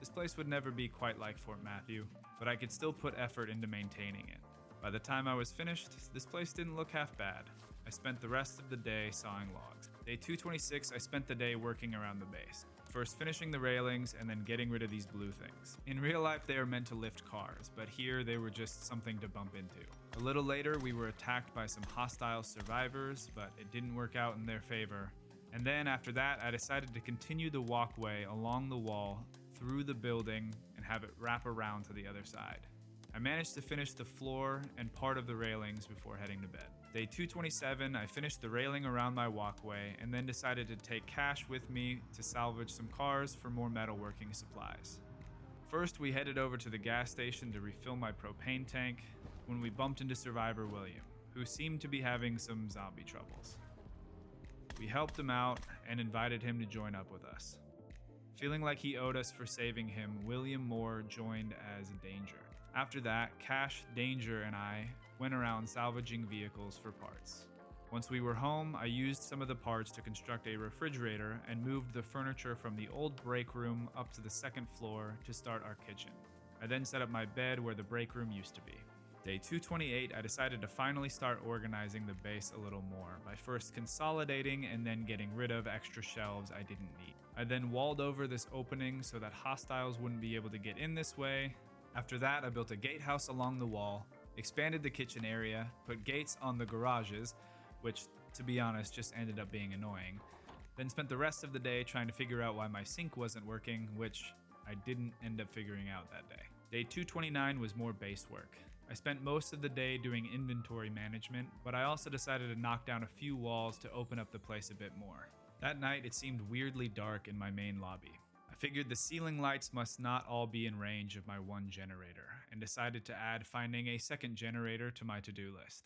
This place would never be quite like Fort Matthew, but I could still put effort into maintaining it. By the time I was finished, this place didn't look half bad. I spent the rest of the day sawing logs. Day 226, I spent the day working around the base. First finishing the railings and then getting rid of these blue things. In real life, they are meant to lift cars, but here they were just something to bump into. A little later, we were attacked by some hostile survivors, but it didn't work out in their favor. And then after that, I decided to continue the walkway along the wall, through the building, and have it wrap around to the other side. I managed to finish the floor and part of the railings before heading to bed. Day 227, I finished the railing around my walkway and then decided to take cash with me to salvage some cars for more metalworking supplies. First, we headed over to the gas station to refill my propane tank when we bumped into Survivor William, who seemed to be having some zombie troubles. We helped him out and invited him to join up with us. Feeling like he owed us for saving him, William Moore joined as Danger. After that, Cash, Danger, and I went around salvaging vehicles for parts. Once we were home, I used some of the parts to construct a refrigerator and moved the furniture from the old break room up to the second floor to start our kitchen. I then set up my bed where the break room used to be. Day 228, I decided to finally start organizing the base a little more by first consolidating and then getting rid of extra shelves I didn't need. I then walled over this opening so that hostiles wouldn't be able to get in this way. After that, I built a gatehouse along the wall, expanded the kitchen area, put gates on the garages, which, to be honest, just ended up being annoying. Then spent the rest of the day trying to figure out why my sink wasn't working, which I didn't end up figuring out that day. Day 229 was more base work. I spent most of the day doing inventory management, but I also decided to knock down a few walls to open up the place a bit more. That night, it seemed weirdly dark in my main lobby. I figured the ceiling lights must not all be in range of my one generator, and decided to add finding a second generator to my to-do list.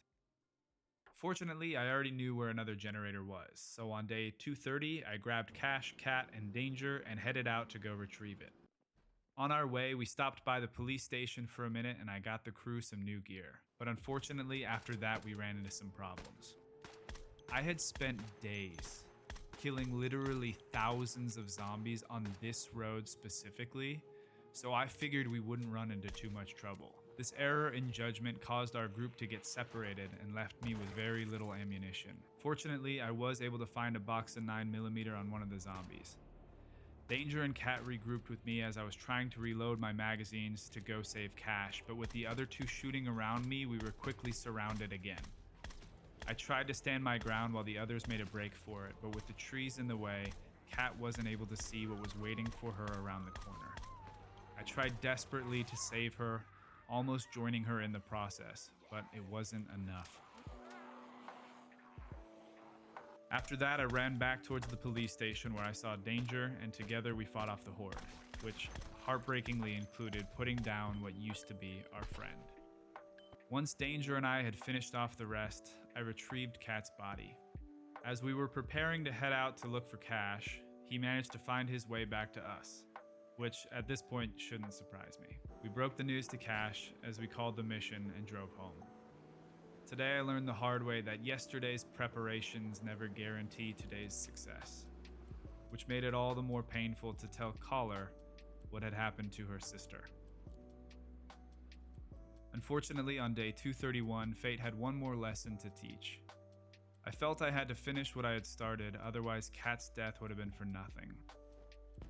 Fortunately, I already knew where another generator was, so on day 230, I grabbed Cash, Cat, and Danger and headed out to go retrieve it. On our way, we stopped by the police station for a minute and I got the crew some new gear, but unfortunately after that we ran into some problems. I had spent days killing literally thousands of zombies on this road specifically, so I figured we wouldn't run into too much trouble. This error in judgment caused our group to get separated and left me with very little ammunition. Fortunately, I was able to find a box of 9mm on one of the zombies. Danger and Cat regrouped with me as I was trying to reload my magazines to go save Cash, but with the other two shooting around me, we were quickly surrounded again. I tried to stand my ground while the others made a break for it, but with the trees in the way, Cat wasn't able to see what was waiting for her around the corner. I tried desperately to save her, almost joining her in the process, but it wasn't enough. After that, I ran back towards the police station where I saw Danger, and together we fought off the horde, which heartbreakingly included putting down what used to be our friend. Once Danger and I had finished off the rest, I retrieved Cat's body. As we were preparing to head out to look for Cash, he managed to find his way back to us, which at this point shouldn't surprise me. We broke the news to Cash as we called the mission and drove home. Today I learned the hard way that yesterday's preparations never guarantee today's success, which made it all the more painful to tell Caller what had happened to her sister. Unfortunately, on day 231, fate had one more lesson to teach. I felt I had to finish what I had started, otherwise Cat's death would have been for nothing.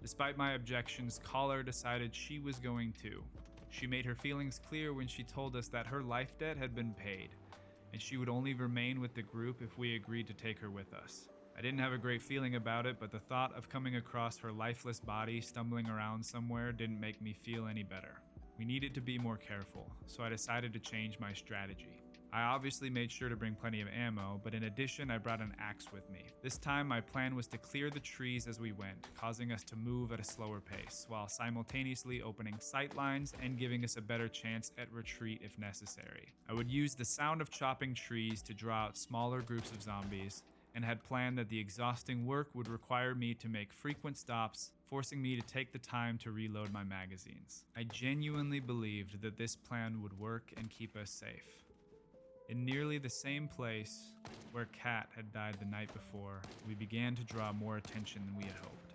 Despite my objections, Caller decided she was going too. She made her feelings clear when she told us that her life debt had been paid, and she would only remain with the group if we agreed to take her with us. I didn't have a great feeling about it, but the thought of coming across her lifeless body stumbling around somewhere didn't make me feel any better. We needed to be more careful, so I decided to change my strategy. I obviously made sure to bring plenty of ammo, but in addition I brought an axe with me. This time my plan was to clear the trees as we went, causing us to move at a slower pace, while simultaneously opening sight lines and giving us a better chance at retreat if necessary. I would use the sound of chopping trees to draw out smaller groups of zombies, and had planned that the exhausting work would require me to make frequent stops, forcing me to take the time to reload my magazines. I genuinely believed that this plan would work and keep us safe. In nearly the same place where Cat had died the night before, we began to draw more attention than we had hoped.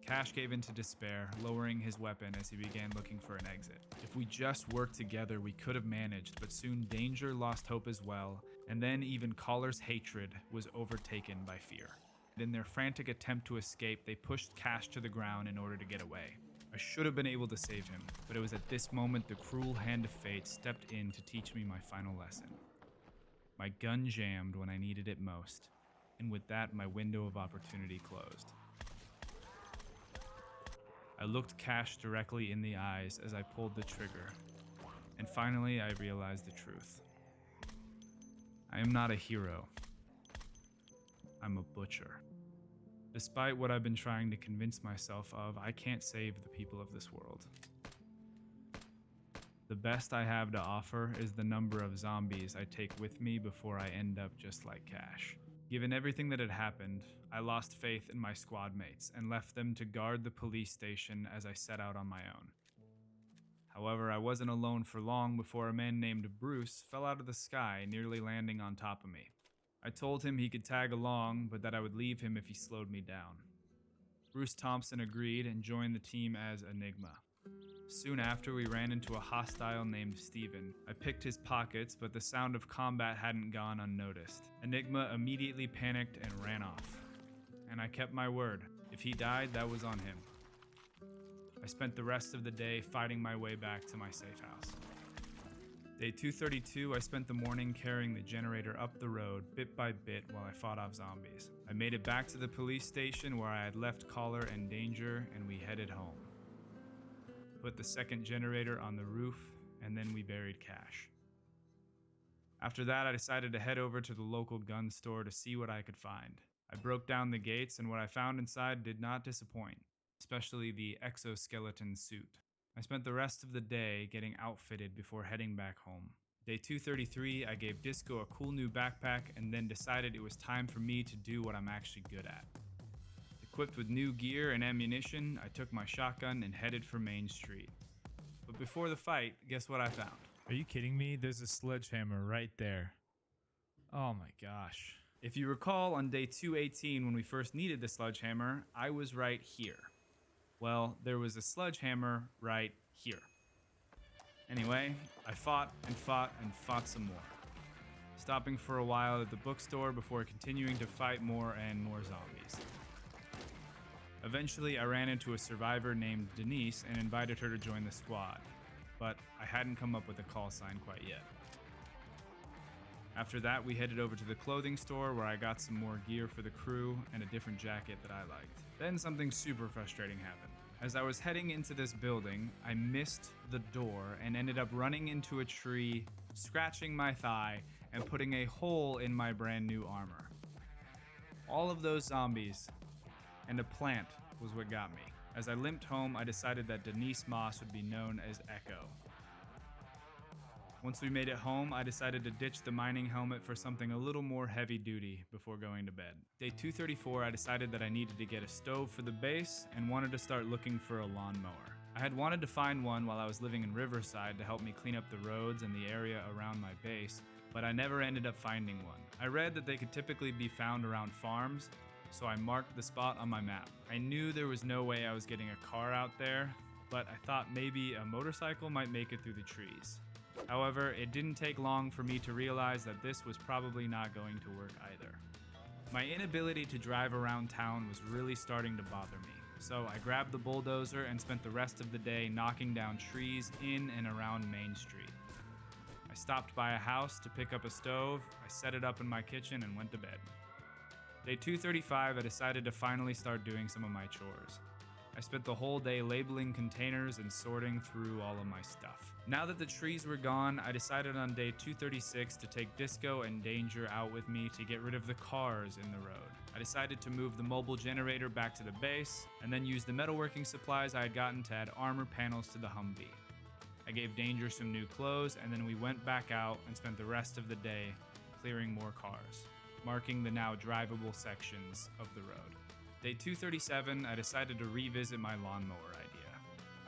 Cash gave in to despair, lowering his weapon as he began looking for an exit. If we just worked together, we could have managed, but soon Danger lost hope as well, and then even Caller's hatred was overtaken by fear. In their frantic attempt to escape, they pushed Cash to the ground in order to get away. I should have been able to save him, but it was at this moment the cruel hand of fate stepped in to teach me my final lesson. My gun jammed when I needed it most, and with that, my window of opportunity closed. I looked Cash directly in the eyes as I pulled the trigger, and finally I realized the truth. I am not a hero. I'm a butcher. Despite what I've been trying to convince myself of, I can't save the people of this world. The best I have to offer is the number of zombies I take with me before I end up just like Cash. Given everything that had happened, I lost faith in my squad mates and left them to guard the police station as I set out on my own. However, I wasn't alone for long before a man named Bruce fell out of the sky, nearly landing on top of me. I told him he could tag along, but that I would leave him if he slowed me down. Bruce Thompson agreed and joined the team as Enigma. Soon after, we ran into a hostile named Steven. I picked his pockets, but the sound of combat hadn't gone unnoticed. Enigma immediately panicked and ran off. And I kept my word. If he died, that was on him. I spent the rest of the day fighting my way back to my safe house. Day 232, I spent the morning carrying the generator up the road, bit by bit, while I fought off zombies. I made it back to the police station where I had left Caller and Danger, and we headed home. Put the second generator on the roof, and then we buried Cash. After that, I decided to head over to the local gun store to see what I could find. I broke down the gates, and what I found inside did not disappoint, especially the exoskeleton suit. I spent the rest of the day getting outfitted before heading back home. Day 233, I gave Disco a cool new backpack and then decided it was time for me to do what I'm actually good at. Equipped with new gear and ammunition, I took my shotgun and headed for Main Street. But before the fight, guess what I found? Are you kidding me? There's a sledgehammer right there. Oh my gosh. If you recall, on day 218 when we first needed the sledgehammer, I was right here. Well, there was a sledgehammer right here. Anyway, I fought and fought and fought some more, stopping for a while at the bookstore before continuing to fight more and more zombies. Eventually, I ran into a survivor named Denise and invited her to join the squad, but I hadn't come up with a call sign quite yet. After that, we headed over to the clothing store where I got some more gear for the crew and a different jacket that I liked. Then something super frustrating happened. As I was heading into this building, I missed the door and ended up running into a tree, scratching my thigh, and putting a hole in my brand new armor. All of those zombies and a plant was what got me. As I limped home, I decided that Denise Moss would be known as Echo. Once we made it home, I decided to ditch the mining helmet for something a little more heavy duty before going to bed. Day 234, I decided that I needed to get a stove for the base and wanted to start looking for a lawnmower. I had wanted to find one while I was living in Riverside to help me clean up the roads and the area around my base, but I never ended up finding one. I read that they could typically be found around farms, so I marked the spot on my map. I knew there was no way I was getting a car out there, but I thought maybe a motorcycle might make it through the trees. However, it didn't take long for me to realize that this was probably not going to work either. My inability to drive around town was really starting to bother me, so I grabbed the bulldozer and spent the rest of the day knocking down trees in and around Main Street. I stopped by a house to pick up a stove, I set it up in my kitchen and went to bed. Day 235, I decided to finally start doing some of my chores. I spent the whole day labeling containers and sorting through all of my stuff. Now that the trees were gone, I decided on day 236 to take Disco and Danger out with me to get rid of the cars in the road. I decided to move the mobile generator back to the base, and then use the metalworking supplies I had gotten to add armor panels to the Humvee. I gave Danger some new clothes, and then we went back out and spent the rest of the day clearing more cars, marking the now drivable sections of the road. Day 237, I decided to revisit my lawnmower idea.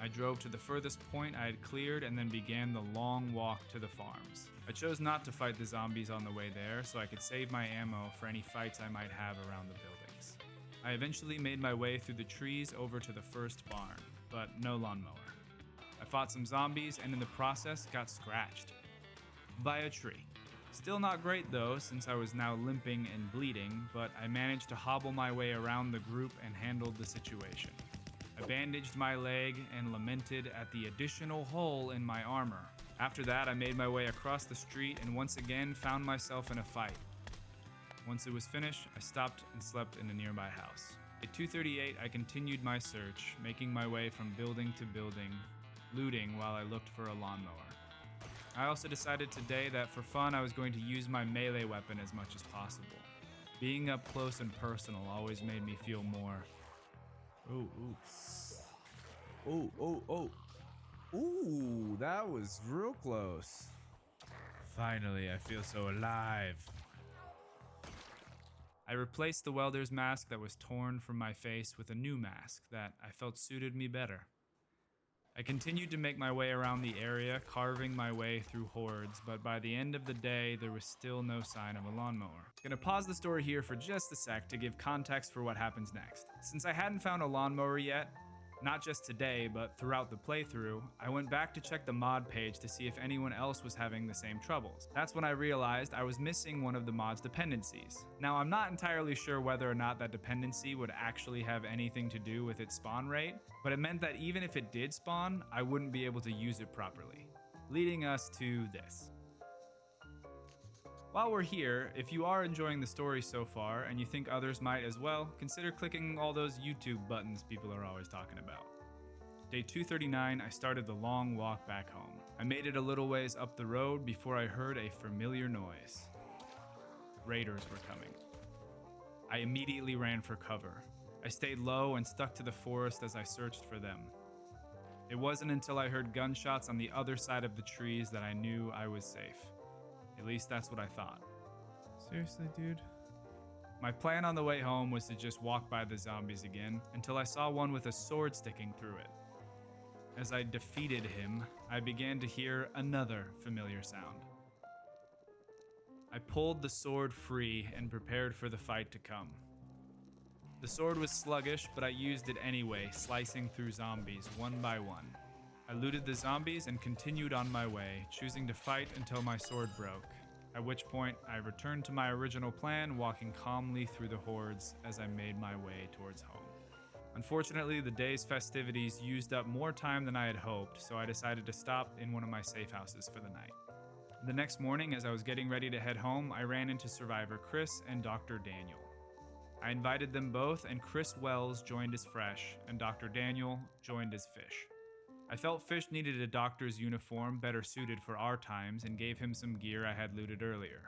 I drove to the furthest point I had cleared and then began the long walk to the farms. I chose not to fight the zombies on the way there so I could save my ammo for any fights I might have around the buildings. I eventually made my way through the trees over to the first barn, but no lawnmower. I fought some zombies and in the process got scratched by a tree. Still not great though, since I was now limping and bleeding, but I managed to hobble my way around the group and handled the situation. I bandaged my leg and lamented at the additional hole in my armor. After that, I made my way across the street and once again found myself in a fight. Once it was finished, I stopped and slept in a nearby house. At 2:38, I continued my search, making my way from building to building, looting while I looked for a lawnmower. I also decided today that for fun I was going to use my melee weapon as much as possible. Being up close and personal always made me feel more... Ooh. Ooh, that was real close. Finally, I feel so alive. I replaced the welder's mask that was torn from my face with a new mask that I felt suited me better. I continued to make my way around the area, carving my way through hordes, but by the end of the day, there was still no sign of a lawnmower. Gonna pause the story here for just a sec to give context for what happens next. Since I hadn't found a lawnmower yet, not just today, but throughout the playthrough, I went back to check the mod page to see if anyone else was having the same troubles. That's when I realized I was missing one of the mod's dependencies. Now, I'm not entirely sure whether or not that dependency would actually have anything to do with its spawn rate, but it meant that even if it did spawn, I wouldn't be able to use it properly. Leading us to this. While we're here, if you are enjoying the story so far and you think others might as well, consider clicking all those YouTube buttons people are always talking about. Day 239, I started the long walk back home. I made it a little ways up the road before I heard a familiar noise. Raiders were coming. I immediately ran for cover. I stayed low and stuck to the forest as I searched for them. It wasn't until I heard gunshots on the other side of the trees that I knew I was safe. At least that's what I thought. Seriously, dude? My plan on the way home was to just walk by the zombies again until I saw one with a sword sticking through it. As I defeated him, I began to hear another familiar sound. I pulled the sword free and prepared for the fight to come. The sword was sluggish, but I used it anyway, slicing through zombies one by one. I looted the zombies and continued on my way, choosing to fight until my sword broke, at which point I returned to my original plan, walking calmly through the hordes as I made my way towards home. Unfortunately, the day's festivities used up more time than I had hoped, so I decided to stop in one of my safe houses for the night. The next morning, as I was getting ready to head home, I ran into Survivor Chris and Dr. Daniel. I invited them both, and Chris Wells joined as Fresh, and Dr. Daniel joined as Fish. I felt Fish needed a doctor's uniform better suited for our times and gave him some gear I had looted earlier.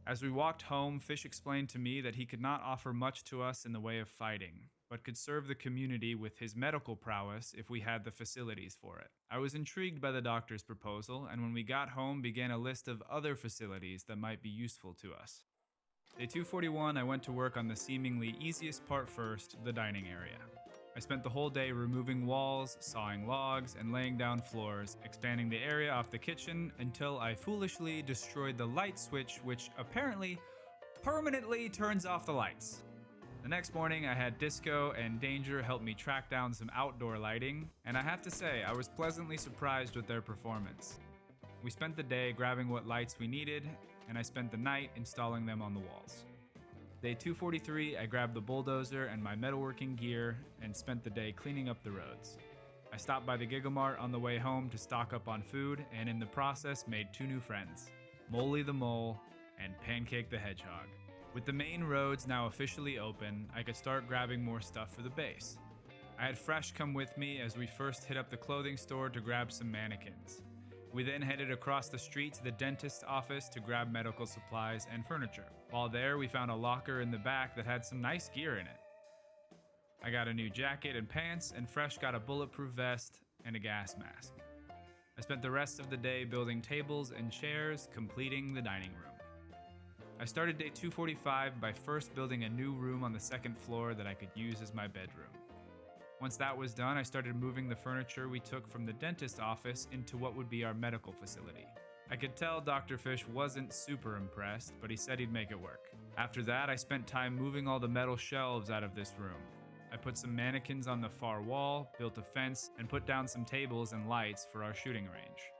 As we walked home, Fish explained to me that he could not offer much to us in the way of fighting, but could serve the community with his medical prowess if we had the facilities for it. I was intrigued by the doctor's proposal, and when we got home began a list of other facilities that might be useful to us. Day 241, I went to work on the seemingly easiest part first, the dining area. I spent the whole day removing walls, sawing logs, and laying down floors, expanding the area off the kitchen until I foolishly destroyed the light switch, which apparently permanently turns off the lights. The next morning, I had Disco and Danger help me track down some outdoor lighting, and I have to say, I was pleasantly surprised with their performance. We spent the day grabbing what lights we needed, and I spent the night installing them on the walls. Day 243, I grabbed the bulldozer and my metalworking gear and spent the day cleaning up the roads. I stopped by the Gigamart on the way home to stock up on food, and in the process made 2 new friends, Molly the Mole and Pancake the Hedgehog. With the main roads now officially open, I could start grabbing more stuff for the base. I had Fresh come with me as we first hit up the clothing store to grab some mannequins. We then headed across the street to the dentist's office to grab medical supplies and furniture. While there, we found a locker in the back that had some nice gear in it. I got a new jacket and pants, and Fresh got a bulletproof vest and a gas mask. I spent the rest of the day building tables and chairs, completing the dining room. I started day 245 by first building a new room on the second floor that I could use as my bedroom. Once that was done, I started moving the furniture we took from the dentist's office into what would be our medical facility. I could tell Dr. Fish wasn't super impressed, but he said he'd make it work. After that, I spent time moving all the metal shelves out of this room. I put some mannequins on the far wall, built a fence, and put down some tables and lights for our shooting range.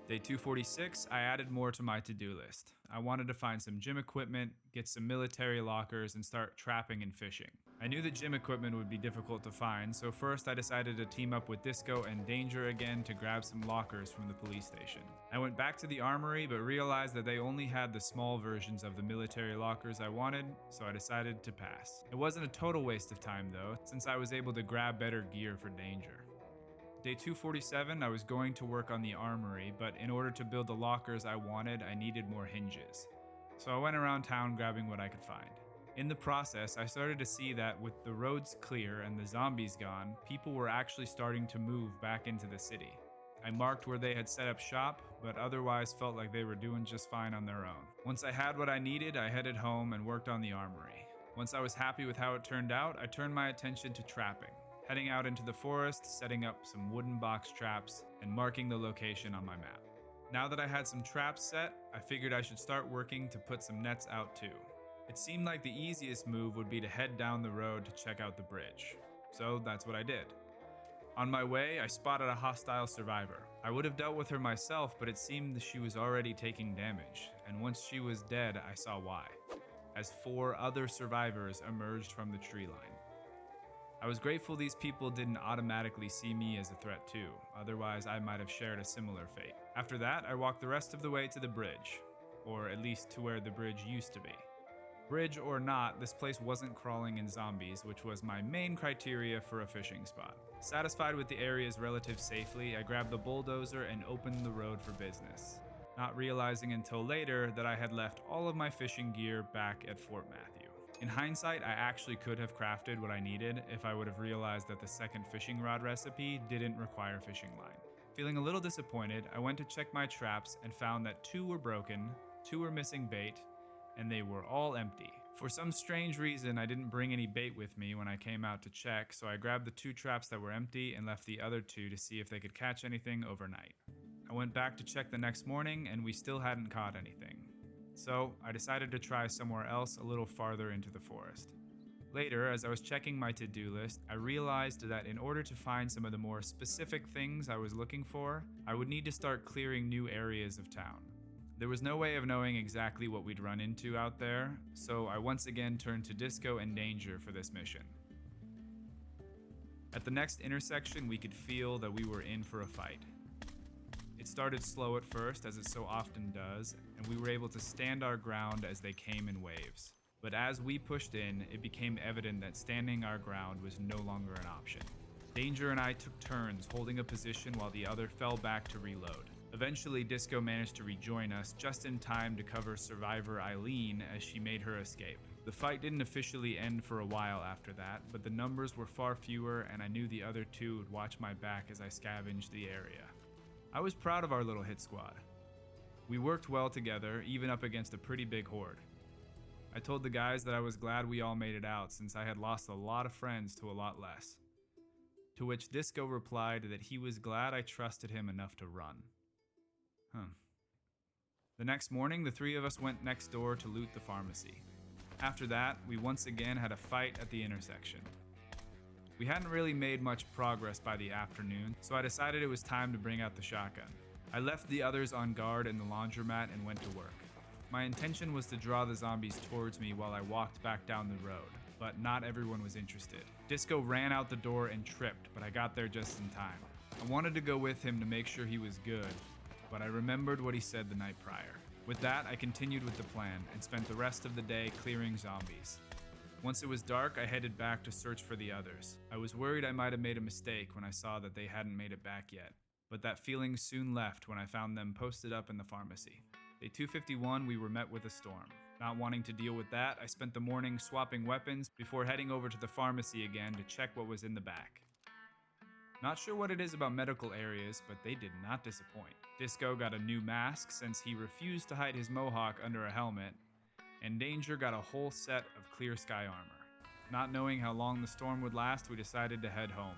Day 246, I added more to my to-do list. I wanted to find some gym equipment, get some military lockers, and start trapping and fishing. I knew the gym equipment would be difficult to find, so first I decided to team up with Disco and Danger again to grab some lockers from the police station. I went back to the armory, but realized that they only had the small versions of the military lockers I wanted, so I decided to pass. It wasn't a total waste of time though, since I was able to grab better gear for Danger. Day 247, I was going to work on the armory, but in order to build the lockers I wanted, I needed more hinges. So I went around town grabbing what I could find. In the process, I started to see that with the roads clear and the zombies gone, people were actually starting to move back into the city. I marked where they had set up shop, but otherwise felt like they were doing just fine on their own. Once I had what I needed, I headed home and worked on the armory. Once I was happy with how it turned out, I turned my attention to trapping. heading out into the forest, setting up some wooden box traps, and marking the location on my map. Now that I had some traps set, I figured I should start working to put some nets out too. It seemed like the easiest move would be to head down the road to check out the bridge. So that's what I did. On my way, I spotted a hostile survivor. I would have dealt with her myself, but it seemed she was already taking damage, and once she was dead, I saw why, as 4 other survivors emerged from the tree line. I was grateful these people didn't automatically see me as a threat too, otherwise I might have shared a similar fate. After that, I walked the rest of the way to the bridge, or at least to where the bridge used to be. Bridge or not, this place wasn't crawling in zombies, which was my main criteria for a fishing spot. Satisfied with the area's relative safety, I grabbed the bulldozer and opened the road for business, not realizing until later that I had left all of my fishing gear back at Fort Matthew. In hindsight, I actually could have crafted what I needed if I would have realized that the second fishing rod recipe didn't require fishing line. Feeling a little disappointed, I went to check my traps and found that 2 were broken, 2 were missing bait, and they were all empty. For some strange reason, I didn't bring any bait with me when I came out to check, so I grabbed the 2 traps that were empty and left the other 2 to see if they could catch anything overnight. I went back to check the next morning and we still hadn't caught anything. So I decided to try somewhere else a little farther into the forest. Later, as I was checking my to-do list, I realized that in order to find some of the more specific things I was looking for, I would need to start clearing new areas of town. There was no way of knowing exactly what we'd run into out there, so I once again turned to Disco and Danger for this mission. At the next intersection, we could feel that we were in for a fight. It started slow at first, as it so often does, and we were able to stand our ground as they came in waves. But as we pushed in, it became evident that standing our ground was no longer an option. Danger and I took turns holding a position while the other fell back to reload. Eventually, Disco managed to rejoin us just in time to cover survivor Eileen as she made her escape. The fight didn't officially end for a while after that, but the numbers were far fewer and I knew the other 2 would watch my back as I scavenged the area. I was proud of our little hit squad. We worked well together, even up against a pretty big horde. I told the guys that I was glad we all made it out since I had lost a lot of friends to a lot less. To which Disco replied that he was glad I trusted him enough to run. The next morning, the 3 of us went next door to loot the pharmacy. After that, we once again had a fight at the intersection. We hadn't really made much progress by the afternoon, so I decided it was time to bring out the shotgun. I left the others on guard in the laundromat and went to work. My intention was to draw the zombies towards me while I walked back down the road, but not everyone was interested. Disco ran out the door and tripped, but I got there just in time. I wanted to go with him to make sure he was good, but I remembered what he said the night prior. With that, I continued with the plan and spent the rest of the day clearing zombies. Once it was dark, I headed back to search for the others. I was worried I might have made a mistake when I saw that they hadn't made it back yet, but that feeling soon left when I found them posted up in the pharmacy. Day 251, we were met with a storm. Not wanting to deal with that, I spent the morning swapping weapons before heading over to the pharmacy again to check what was in the back. Not sure what it is about medical areas, but they did not disappoint. Disco got a new mask since he refused to hide his mohawk under a helmet, and Danger got a whole set of clear sky armor. Not knowing how long the storm would last, we decided to head home.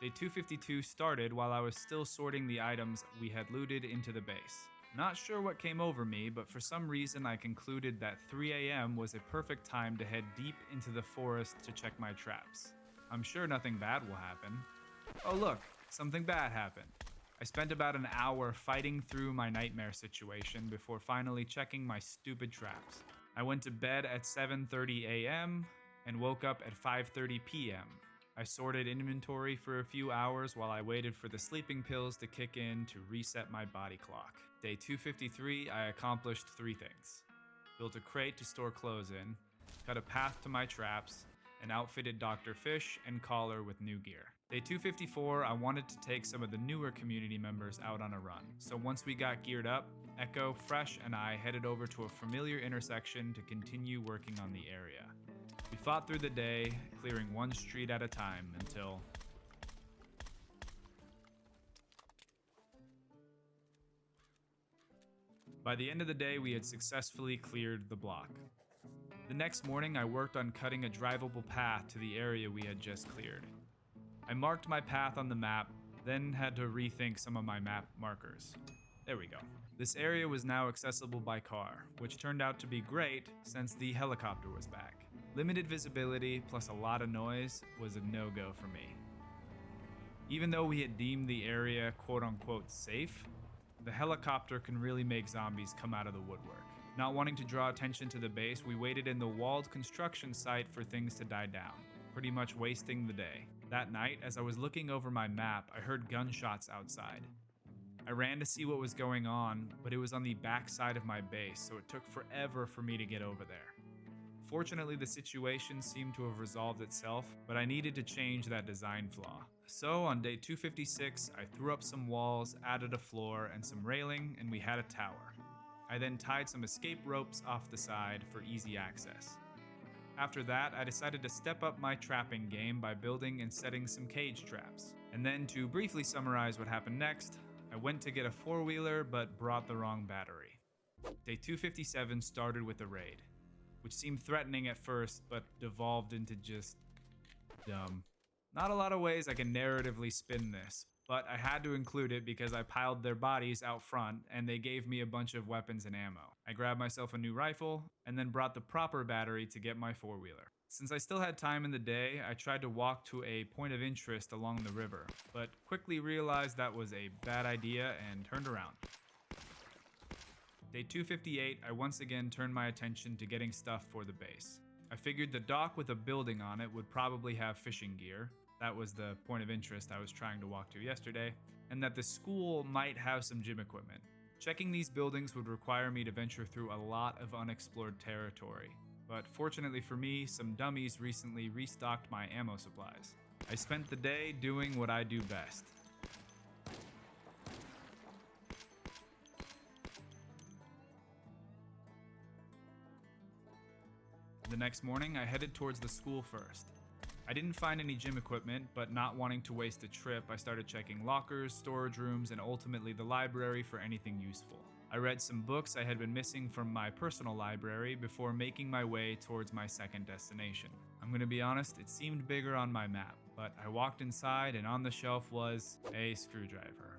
Day 252 started while I was still sorting the items we had looted into the base. Not sure what came over me, but for some reason I concluded that 3 a.m. was a perfect time to head deep into the forest to check my traps. I'm sure nothing bad will happen. Oh look, something bad happened. I spent about an hour fighting through my nightmare situation before finally checking my stupid traps. I went to bed at 7:30 a.m. and woke up at 5:30 p.m. I sorted inventory for a few hours while I waited for the sleeping pills to kick in to reset my body clock. Day 253, I accomplished 3 things. Built a crate to store clothes in, cut a path to my traps, and outfitted Dr. Fish and Collar with new gear. Day 254, I wanted to take some of the newer community members out on a run. So once we got geared up, Echo, Fresh, and I headed over to a familiar intersection to continue working on the area. We fought through the day, clearing one street at a time until... By the end of the day, we had successfully cleared the block. The next morning, I worked on cutting a drivable path to the area we had just cleared. I marked my path on the map, then had to rethink some of my map markers. There we go. This area was now accessible by car, which turned out to be great since the helicopter was back. Limited visibility plus a lot of noise was a no-go for me. Even though we had deemed the area quote-unquote safe, the helicopter can really make zombies come out of the woodwork. Not wanting to draw attention to the base, we waited in the walled construction site for things to die down, pretty much wasting the day. That night, as I was looking over my map, I heard gunshots outside. I ran to see what was going on, but it was on the back side of my base, so it took forever for me to get over there. Fortunately, the situation seemed to have resolved itself, but I needed to change that design flaw. So on day 256, I threw up some walls, added a floor and some railing, and we had a tower. I then tied some escape ropes off the side for easy access. After that, I decided to step up my trapping game by building and setting some cage traps. And then to briefly summarize what happened next, I went to get a four-wheeler but brought the wrong battery. Day 257 started with a raid, which seemed threatening at first but devolved into just dumb. Not a lot of ways I can narratively spin this, but I had to include it because I piled their bodies out front and they gave me a bunch of weapons and ammo. I grabbed myself a new rifle and then brought the proper battery to get my four-wheeler. Since I still had time in the day, I tried to walk to a point of interest along the river, but quickly realized that was a bad idea and turned around. Day 258, I once again turned my attention to getting stuff for the base. I figured the dock with a building on it would probably have fishing gear. That was the point of interest I was trying to walk to yesterday, and that the school might have some gym equipment. Checking these buildings would require me to venture through a lot of unexplored territory, but fortunately for me, some dummies recently restocked my ammo supplies. I spent the day doing what I do best. The next morning, I headed towards the school first. I didn't find any gym equipment, but not wanting to waste a trip, I started checking lockers, storage rooms, and ultimately the library for anything useful. I read some books I had been missing from my personal library before making my way towards my second destination. I'm gonna be honest, it seemed bigger on my map, but I walked inside and on the shelf was a screwdriver.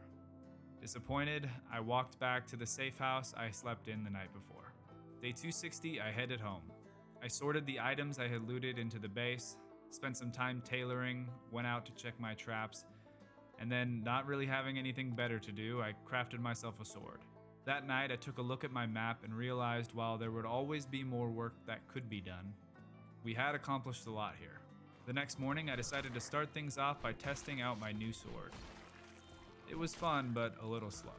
Disappointed, I walked back to the safe house I slept in the night before. Day 260, I headed home. I sorted the items I had looted into the base, spent some time tailoring, went out to check my traps, and then, not really having anything better to do, I crafted myself a sword. That night, I took a look at my map and realized while there would always be more work that could be done, we had accomplished a lot here. The next morning, I decided to start things off by testing out my new sword. It was fun, but a little slow.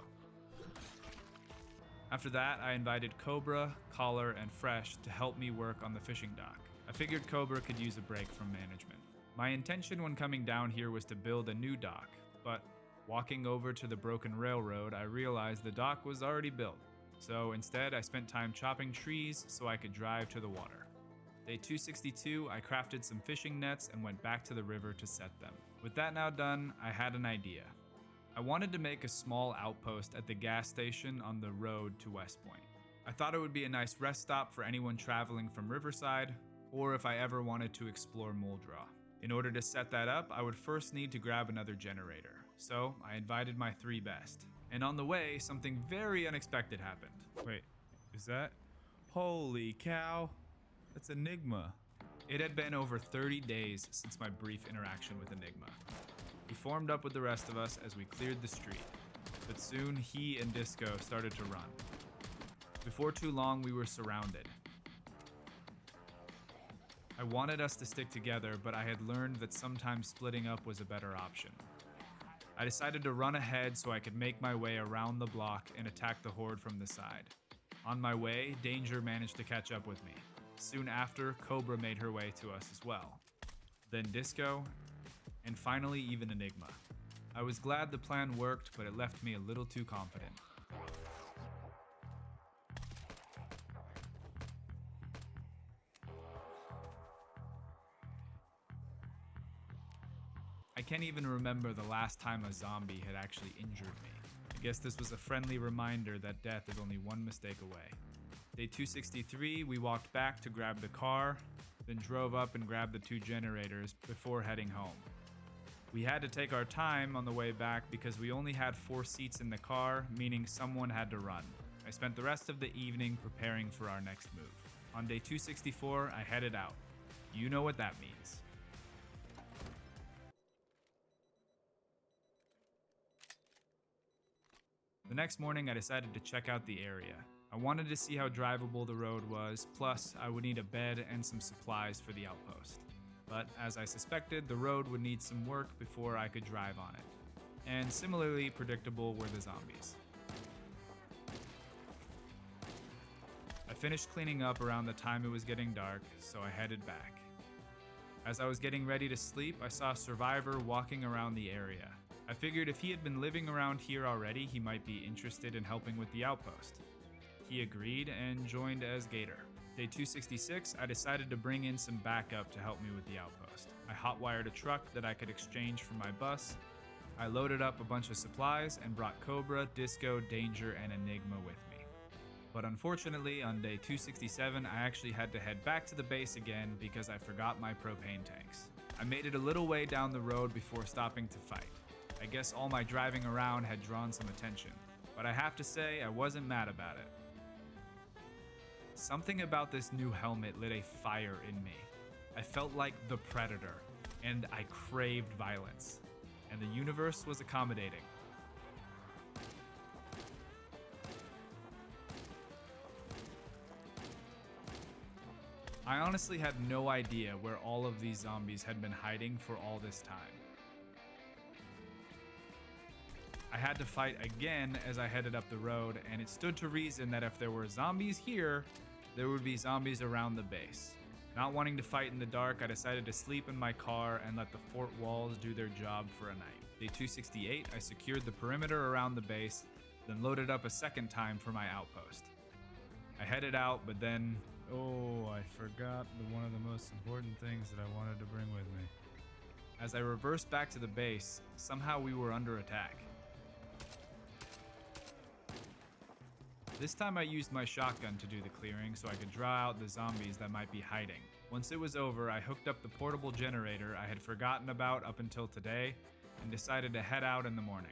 After that, I invited Cobra, Collar, and Fresh to help me work on the fishing dock. I figured Cobra could use a break from management. My intention when coming down here was to build a new dock, but walking over to the broken railroad, I realized the dock was already built. So instead, I spent time chopping trees so I could drive to the water. Day 262, I crafted some fishing nets and went back to the river to set them. With that now done, I had an idea. I wanted to make a small outpost at the gas station on the road to West Point. I thought it would be a nice rest stop for anyone traveling from Riverside, or if I ever wanted to explore Muldraw. In order to set that up, I would first need to grab another generator, so I invited my three best. And on the way, something very unexpected happened. Wait, is that? Holy cow! That's Enigma. It had been over 30 days since my brief interaction with Enigma. He formed up with the rest of us as we cleared the street, but soon he and Disco started to run. Before too long, we were surrounded. I wanted us to stick together, but I had learned that sometimes splitting up was a better option. I decided to run ahead so I could make my way around the block and attack the horde from the side. On my way, Danger managed to catch up with me. Soon after, Cobra made her way to us as well. Then Disco, and finally even Enigma. I was glad the plan worked, but it left me a little too confident. I can't even remember the last time a zombie had actually injured me. I guess this was a friendly reminder that death is only one mistake away. Day 263, we walked back to grab the car, then drove up and grabbed the two generators before heading home. We had to take our time on the way back because we only had 4 seats in the car, meaning someone had to run. I spent the rest of the evening preparing for our next move. On day 264, I headed out. You know what that means. The next morning, I decided to check out the area. I wanted to see how drivable the road was, plus I would need a bed and some supplies for the outpost. But as I suspected, the road would need some work before I could drive on it. And similarly predictable were the zombies. I finished cleaning up around the time it was getting dark, so I headed back. As I was getting ready to sleep, I saw a survivor walking around the area. I figured if he had been living around here already, he might be interested in helping with the outpost. He agreed and joined as Gator. Day 266, I decided to bring in some backup to help me with the outpost. I hotwired a truck that I could exchange for my bus. I loaded up a bunch of supplies and brought Cobra, Disco, Danger, and Enigma with me. But unfortunately, on day 267, I actually had to head back to the base again because I forgot my propane tanks. I made it a little way down the road before stopping to fight. I guess all my driving around had drawn some attention, but I have to say I wasn't mad about it. Something about this new helmet lit a fire in me. I felt like the Predator, and I craved violence, and the universe was accommodating. I honestly had no idea where all of these zombies had been hiding for all this time. I had to fight again as I headed up the road, and it stood to reason that if there were zombies here, there would be zombies around the base. Not wanting to fight in the dark, I decided to sleep in my car and let the fort walls do their job for a night. Day 268, I secured the perimeter around the base, then loaded up a second time for my outpost. I headed out, but then... Oh, I forgot one of the most important things that I wanted to bring with me. As I reversed back to the base, somehow we were under attack. This time I used my shotgun to do the clearing so I could draw out the zombies that might be hiding. Once it was over, I hooked up the portable generator I had forgotten about up until today and decided to head out in the morning.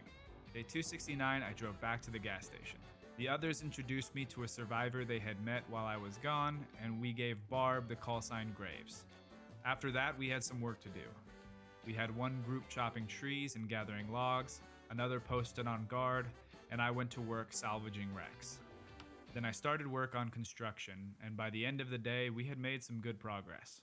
Day 269, I drove back to the gas station. The others introduced me to a survivor they had met while I was gone, and we gave Barb the call sign Graves. After that, we had some work to do. We had one group chopping trees and gathering logs, another posted on guard, and I went to work salvaging wrecks. Then I started work on construction, and by the end of the day, we had made some good progress.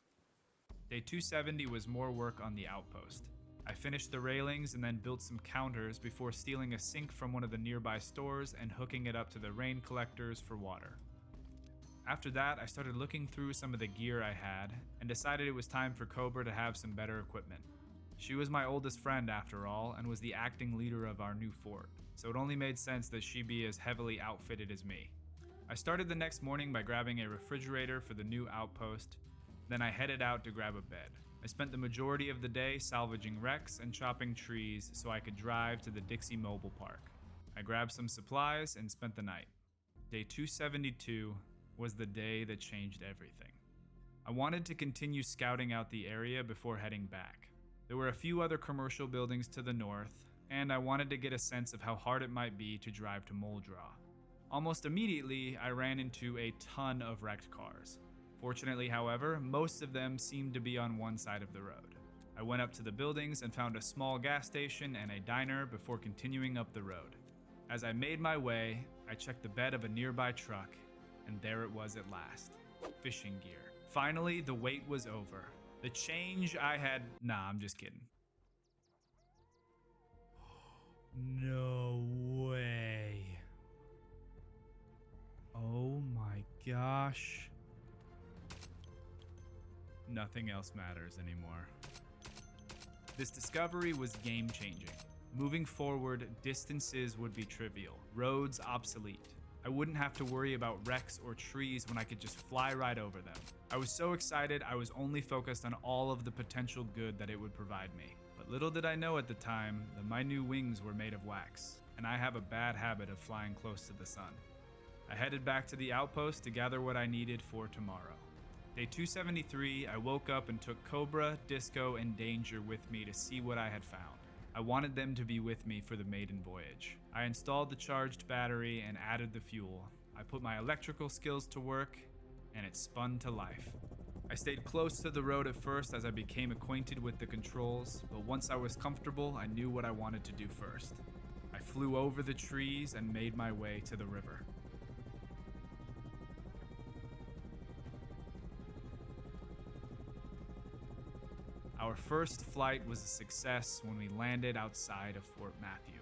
Day 270 was more work on the outpost. I finished the railings and then built some counters before stealing a sink from one of the nearby stores and hooking it up to the rain collectors for water. After that, I started looking through some of the gear I had and decided it was time for Cobra to have some better equipment. She was my oldest friend after all and was the acting leader of our new fort, so it only made sense that she be as heavily outfitted as me. I started the next morning by grabbing a refrigerator for the new outpost, then I headed out to grab a bed. I spent the majority of the day salvaging wrecks and chopping trees so I could drive to the Dixie Mobile Park. I grabbed some supplies and spent the night. Day 272 was the day that changed everything. I wanted to continue scouting out the area before heading back. There were a few other commercial buildings to the north, and I wanted to get a sense of how hard it might be to drive to Moldraw. Almost immediately, I ran into a ton of wrecked cars. Fortunately, however, most of them seemed to be on one side of the road. I went up to the buildings and found a small gas station and a diner before continuing up the road. As I made my way, I checked the bed of a nearby truck, and there it was at last. Fishing gear. Finally, the wait was over. The change I had... Nah, I'm just kidding. No way. Oh my gosh. Nothing else matters anymore. This discovery was game-changing. Moving forward, distances would be trivial, roads obsolete. I wouldn't have to worry about wrecks or trees when I could just fly right over them. I was so excited I was only focused on all of the potential good that it would provide me. But little did I know at the time that my new wings were made of wax, and I have a bad habit of flying close to the sun. I headed back to the outpost to gather what I needed for tomorrow. Day 273, I woke up and took Cobra, Disco, and Danger with me to see what I had found. I wanted them to be with me for the maiden voyage. I installed the charged battery and added the fuel. I put my electrical skills to work, and it spun to life. I stayed close to the road at first as I became acquainted with the controls, but once I was comfortable, I knew what I wanted to do first. I flew over the trees and made my way to the river. Our first flight was a success when we landed outside of Fort Matthew.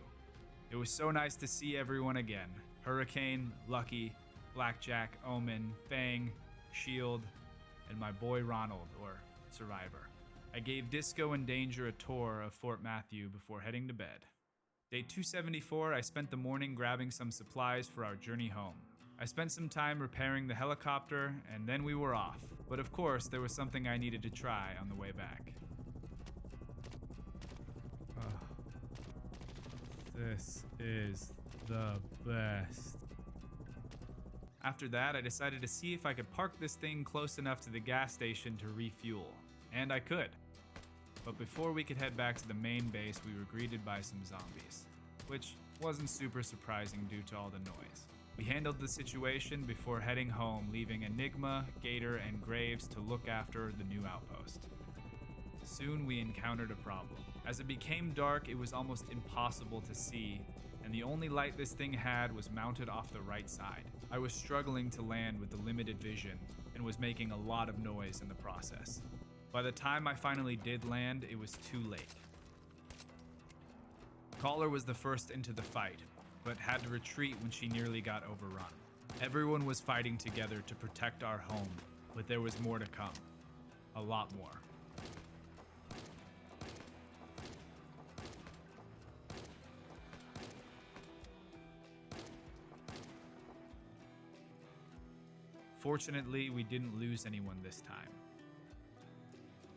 It was so nice to see everyone again. Hurricane, Lucky, Blackjack, Omen, Fang, Shield, and my boy Ronald, or Survivor. I gave Disco and Danger a tour of Fort Matthew before heading to bed. Day 274, I spent the morning grabbing some supplies for our journey home. I spent some time repairing the helicopter, and then we were off. But of course, there was something I needed to try on the way back. This is the best. After that, I decided to see if I could park this thing close enough to the gas station to refuel. And I could. But before we could head back to the main base, we were greeted by some zombies, which wasn't super surprising due to all the noise. We handled the situation before heading home, leaving Enigma, Gator, and Graves to look after the new outpost. Soon we encountered a problem. As it became dark, it was almost impossible to see, and the only light this thing had was mounted off the right side. I was struggling to land with the limited vision, and was making a lot of noise in the process. By the time I finally did land, it was too late. Caller was the first into the fight, but had to retreat when she nearly got overrun. Everyone was fighting together to protect our home, but there was more to come. A lot more. Fortunately, we didn't lose anyone this time.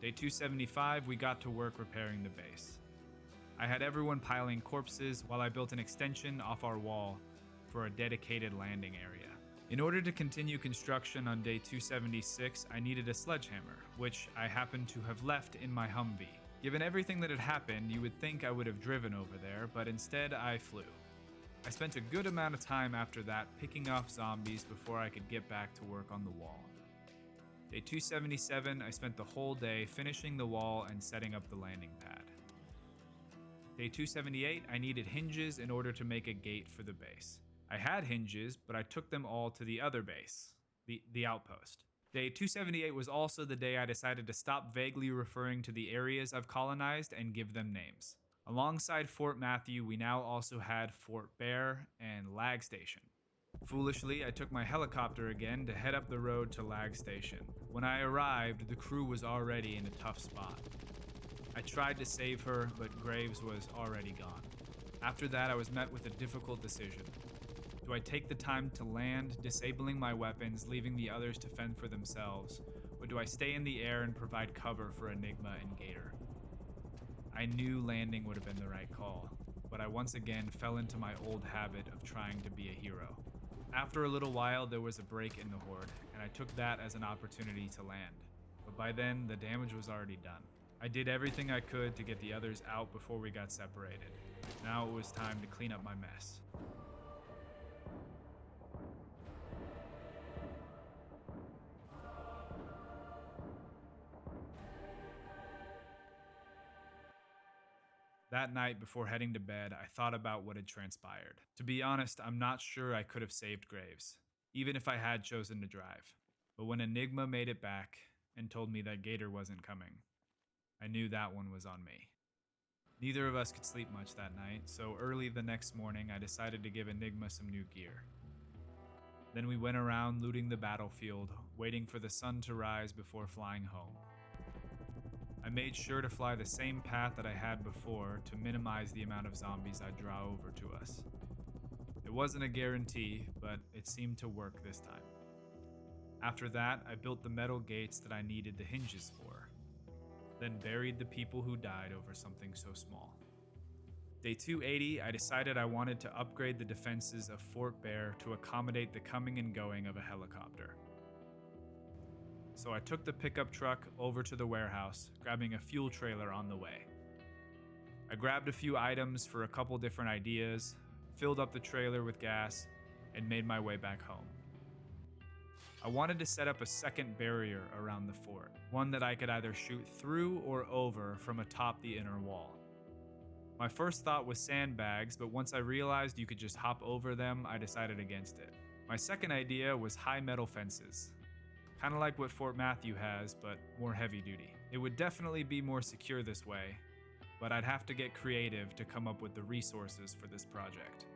Day 275, we got to work repairing the base. I had everyone piling corpses while I built an extension off our wall for a dedicated landing area. In order to continue construction on day 276, I needed a sledgehammer, which I happened to have left in my Humvee. Given everything that had happened, you would think I would have driven over there, but instead I flew. I spent a good amount of time after that picking off zombies before I could get back to work on the wall. Day 277, I spent the whole day finishing the wall and setting up the landing pad. Day 278, I needed hinges in order to make a gate for the base. I had hinges, but I took them all to the other base, the outpost. Day 278 was also the day I decided to stop vaguely referring to the areas I've colonized and give them names. Alongside Fort Matthew, we now also had Fort Bear and Lag Station. Foolishly, I took my helicopter again to head up the road to Lag Station. When I arrived, the crew was already in a tough spot. I tried to save her, but Graves was already gone. After that, I was met with a difficult decision. Do I take the time to land, disabling my weapons, leaving the others to fend for themselves, or do I stay in the air and provide cover for Enigma and Gator? I knew landing would have been the right call, but I once again fell into my old habit of trying to be a hero. After a little while, there was a break in the horde, and I took that as an opportunity to land. But by then, the damage was already done. I did everything I could to get the others out before we got separated. Now it was time to clean up my mess. That night, before heading to bed, I thought about what had transpired. To be honest, I'm not sure I could have saved Graves, even if I had chosen to drive. But when Enigma made it back and told me that Gator wasn't coming, I knew that one was on me. Neither of us could sleep much that night, so early the next morning I decided to give Enigma some new gear. Then we went around looting the battlefield, waiting for the sun to rise before flying home. I made sure to fly the same path that I had before to minimize the amount of zombies I'd draw over to us. It wasn't a guarantee, but it seemed to work this time. After that, I built the metal gates that I needed the hinges for, then buried the people who died over something so small. Day 280, I decided I wanted to upgrade the defenses of Fort Bear to accommodate the coming and going of a helicopter. so I took the pickup truck over to the warehouse, grabbing a fuel trailer on the way. I grabbed a few items for a couple different ideas, filled up the trailer with gas, and made my way back home. I wanted to set up a second barrier around the fort, one that I could either shoot through or over from atop the inner wall. My first thought was sandbags, but once I realized you could just hop over them, I decided against it. My second idea was high metal fences, kind of like what Fort Matthew has, but more heavy duty. It would definitely be more secure this way, but I'd have to get creative to come up with the resources for this project.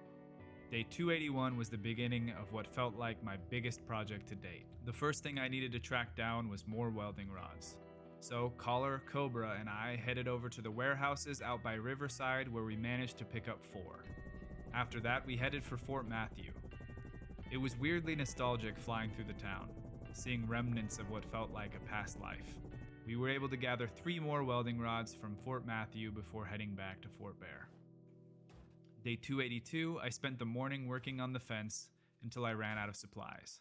Day 281 was the beginning of what felt like my biggest project to date. The first thing I needed to track down was more welding rods. So Collar, Cobra, and I headed over to the warehouses out by Riverside where we managed to pick up 4. After that, we headed for Fort Matthew. It was weirdly nostalgic flying through the town, seeing remnants of what felt like a past life. We were able to gather 3 more welding rods from Fort Matthew before heading back to Fort Bear. Day 282, I spent the morning working on the fence until I ran out of supplies.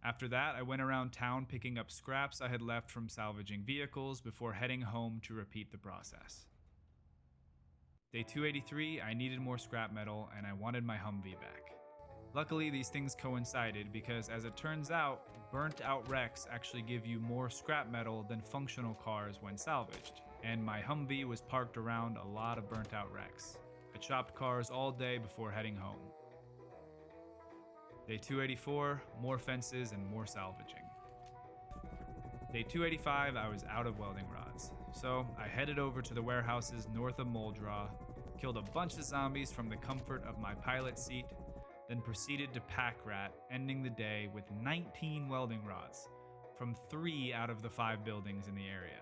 After that, I went around town picking up scraps I had left from salvaging vehicles before heading home to repeat the process. Day 283, I needed more scrap metal and I wanted my Humvee back. Luckily, these things coincided because, as it turns out, burnt out wrecks actually give you more scrap metal than functional cars when salvaged, and my Humvee was parked around a lot of burnt out wrecks. I chopped cars all day before heading home. Day 284, more fences and more salvaging. Day 285, I was out of welding rods, so I headed over to the warehouses north of Muldraw, killed a bunch of zombies from the comfort of my pilot seat, then proceeded to pack rat, ending the day with 19 welding rods from 3 out of the 5 buildings in the area.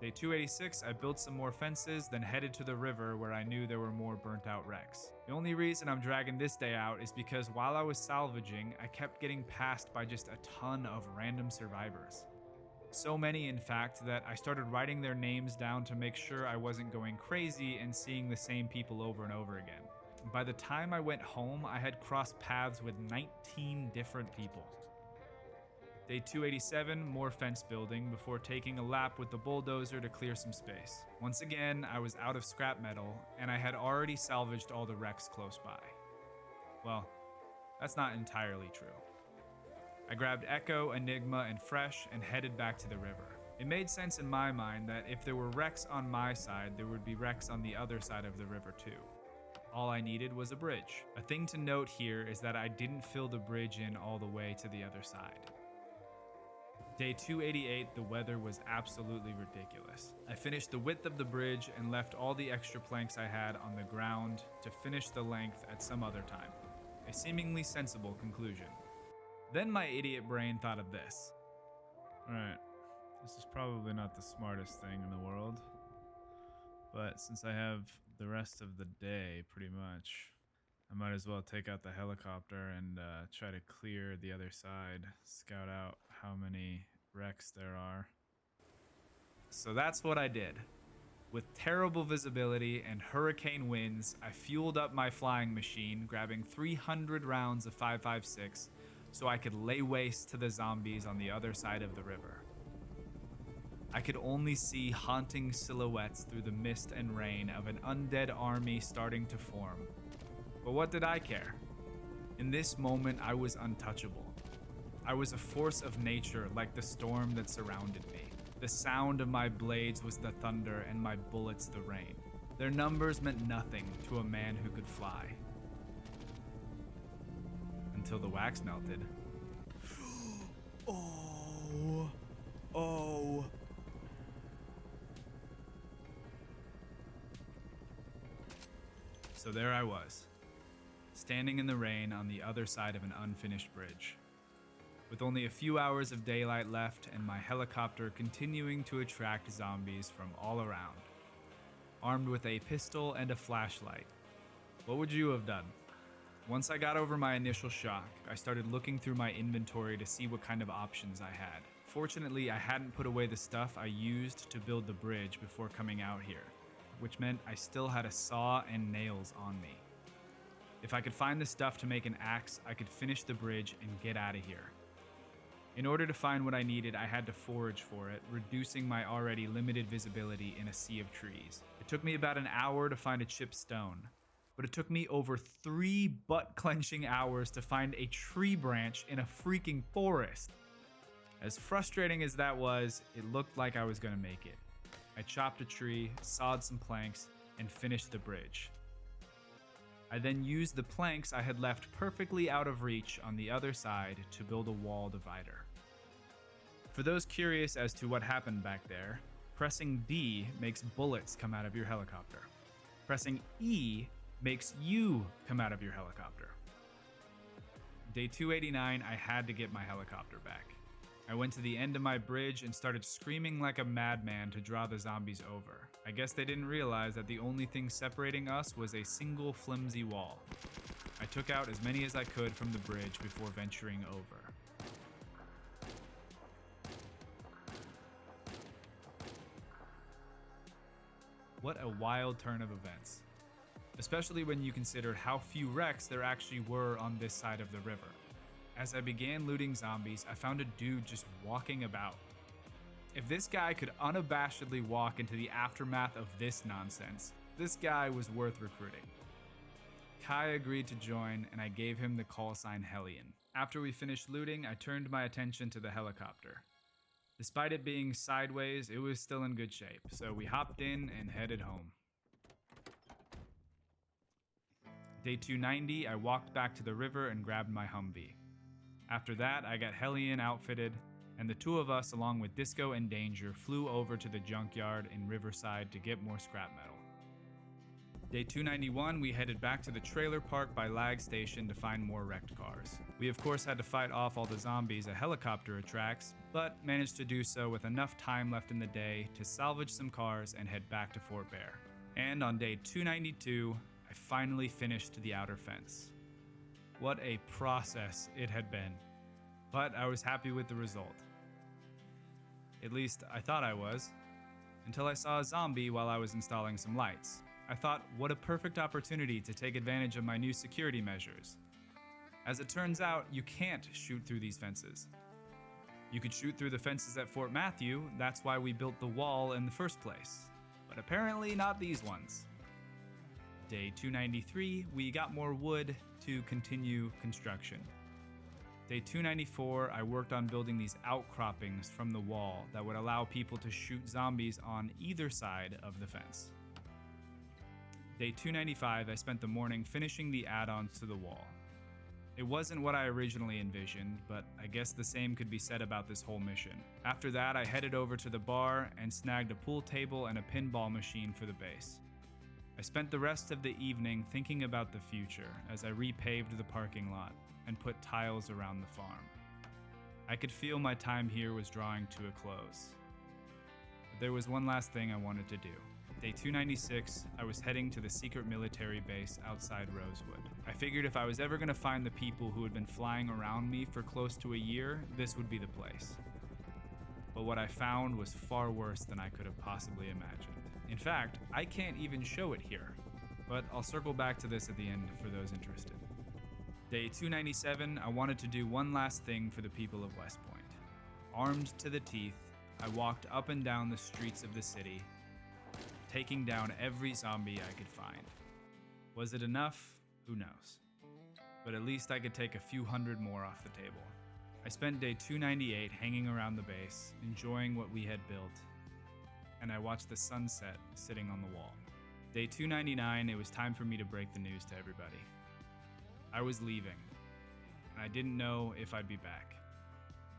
Day 286, I built some more fences, then headed to the river where I knew there were more burnt out wrecks. The only reason I'm dragging this day out is because while I was salvaging, I kept getting passed by just a ton of random survivors. So many, in fact, that I started writing their names down to make sure I wasn't going crazy and seeing the same people over and over again. By the time I went home, I had crossed paths with 19 different people. Day 287, more fence building before taking a lap with the bulldozer to clear some space. Once again, I was out of scrap metal, and I had already salvaged all the wrecks close by. Well, that's not entirely true. I grabbed Echo, Enigma, and Fresh and headed back to the river. It made sense in my mind that if there were wrecks on my side, there would be wrecks on the other side of the river too. All I needed was a bridge. A thing to note here is that I didn't fill the bridge in all the way to the other side. Day 288, the weather was absolutely ridiculous. I finished the width of the bridge and left all the extra planks I had on the ground to finish the length at some other time. A seemingly sensible conclusion. Then my idiot brain thought of this. Alright, this is probably not the smartest thing in the world, but since I have the rest of the day pretty much, I might as well take out the helicopter and try to clear the other side, scout out how many wrecks there are. So that's what I did. With terrible visibility and hurricane winds, I fueled up my flying machine, grabbing 300 rounds of 5.56 so I could lay waste to the zombies on the other side of the river. I could only see haunting silhouettes through the mist and rain of an undead army starting to form. But what did I care? In this moment, I was untouchable. I was a force of nature like the storm that surrounded me. The sound of my blades was the thunder and my bullets the rain. Their numbers meant nothing to a man who could fly. Until the wax melted. Oh. So there I was, standing in the rain on the other side of an unfinished bridge, with only a few hours of daylight left and my helicopter continuing to attract zombies from all around. Armed with a pistol and a flashlight. What would you have done? Once I got over my initial shock, I started looking through my inventory to see what kind of options I had. Fortunately, I hadn't put away the stuff I used to build the bridge before coming out here, which meant I still had a saw and nails on me. If I could find the stuff to make an axe, I could finish the bridge and get out of here. In order to find what I needed, I had to forage for it, reducing my already limited visibility in a sea of trees. It took me about an hour to find a chipped stone, but it took me over 3 butt-clenching hours to find a tree branch in a freaking forest. As frustrating as that was, it looked like I was gonna make it. I chopped a tree, sawed some planks, and finished the bridge. I then used the planks I had left perfectly out of reach on the other side to build a wall divider. For those curious as to what happened back there, pressing D makes bullets come out of your helicopter. Pressing E makes you come out of your helicopter. Day 289, I had to get my helicopter back. I went to the end of my bridge and started screaming like a madman to draw the zombies over. I guess they didn't realize that the only thing separating us was a single flimsy wall. I took out as many as I could from the bridge before venturing over. What a wild turn of events. Especially when you consider how few wrecks there actually were on this side of the river. As I began looting zombies, I found a dude just walking about. If this guy could unabashedly walk into the aftermath of this nonsense, this guy was worth recruiting. Kai agreed to join, and I gave him the call sign Hellion. After we finished looting, I turned my attention to the helicopter. Despite it being sideways, it was still in good shape, so we hopped in and headed home. Day 290, I walked back to the river and grabbed my Humvee. After that, I got Hellion outfitted, and the two of us, along with Disco and Danger, flew over to the junkyard in Riverside to get more scrap metal. Day 291, we headed back to the trailer park by Lag Station to find more wrecked cars. We of course had to fight off all the zombies a helicopter attracts, but managed to do so with enough time left in the day to salvage some cars and head back to Fort Bear. And on day 292, I finally finished the outer fence. What a process it had been, but I was happy with the result. At least I thought I was, until I saw a zombie while I was installing some lights. I thought, what a perfect opportunity to take advantage of my new security measures. As it turns out, you can't shoot through these fences. You could shoot through the fences at Fort Matthew, that's why we built the wall in the first place. But apparently not these ones. Day 293, we got more wood to continue construction. Day 294, I worked on building these outcroppings from the wall that would allow people to shoot zombies on either side of the fence. Day 295, I spent the morning finishing the add-ons to the wall. It wasn't what I originally envisioned, but I guess the same could be said about this whole mission. After that, I headed over to the bar and snagged a pool table and a pinball machine for the base. I spent the rest of the evening thinking about the future as I repaved the parking lot and put tiles around the farm. I could feel my time here was drawing to a close. But there was one last thing I wanted to do. Day 296, I was heading to the secret military base outside Rosewood. I figured if I was ever going to find the people who had been flying around me for close to a year, this would be the place. But what I found was far worse than I could have possibly imagined. In fact, I can't even show it here, but I'll circle back to this at the end for those interested. Day 297, I wanted to do one last thing for the people of West Point. Armed to the teeth, I walked up and down the streets of the city, taking down every zombie I could find. Was it enough? Who knows? But at least I could take a few hundred more off the table. I spent day 298 hanging around the base, enjoying what we had built, and I watched the sunset sitting on the wall. Day 299, it was time for me to break the news to everybody. I was leaving, and I didn't know if I'd be back.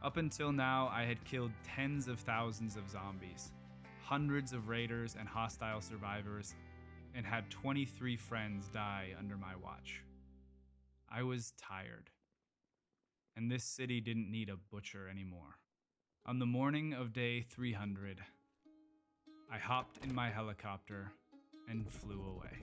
Up until now, I had killed tens of thousands of zombies, hundreds of raiders and hostile survivors, and had 23 friends die under my watch. I was tired, and this city didn't need a butcher anymore. On the morning of day 300, I hopped in my helicopter and flew away.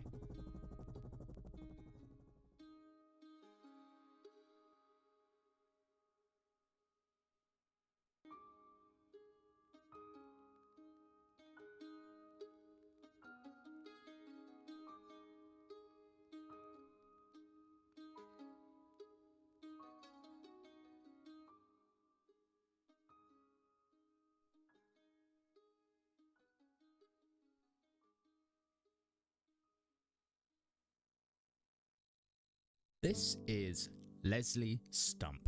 This is Leslie Stump,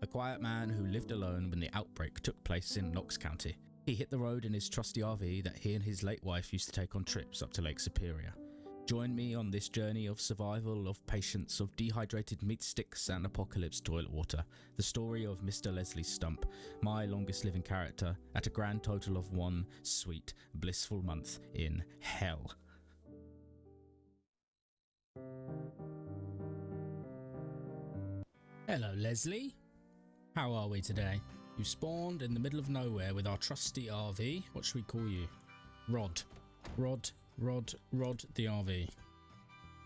a quiet man who lived alone when the outbreak took place in Knox County. He hit the road in his trusty RV that he and his late wife used to take on trips up to Lake Superior. Join me on this journey of survival, of patience, of dehydrated meat sticks and apocalypse toilet water. The story of Mr. Leslie Stump, my longest living character, at a grand total of 1 sweet, blissful month in hell. Hello, Leslie. How are we today? You spawned in the middle of nowhere with our trusty RV. What should we call you? Rod the RV.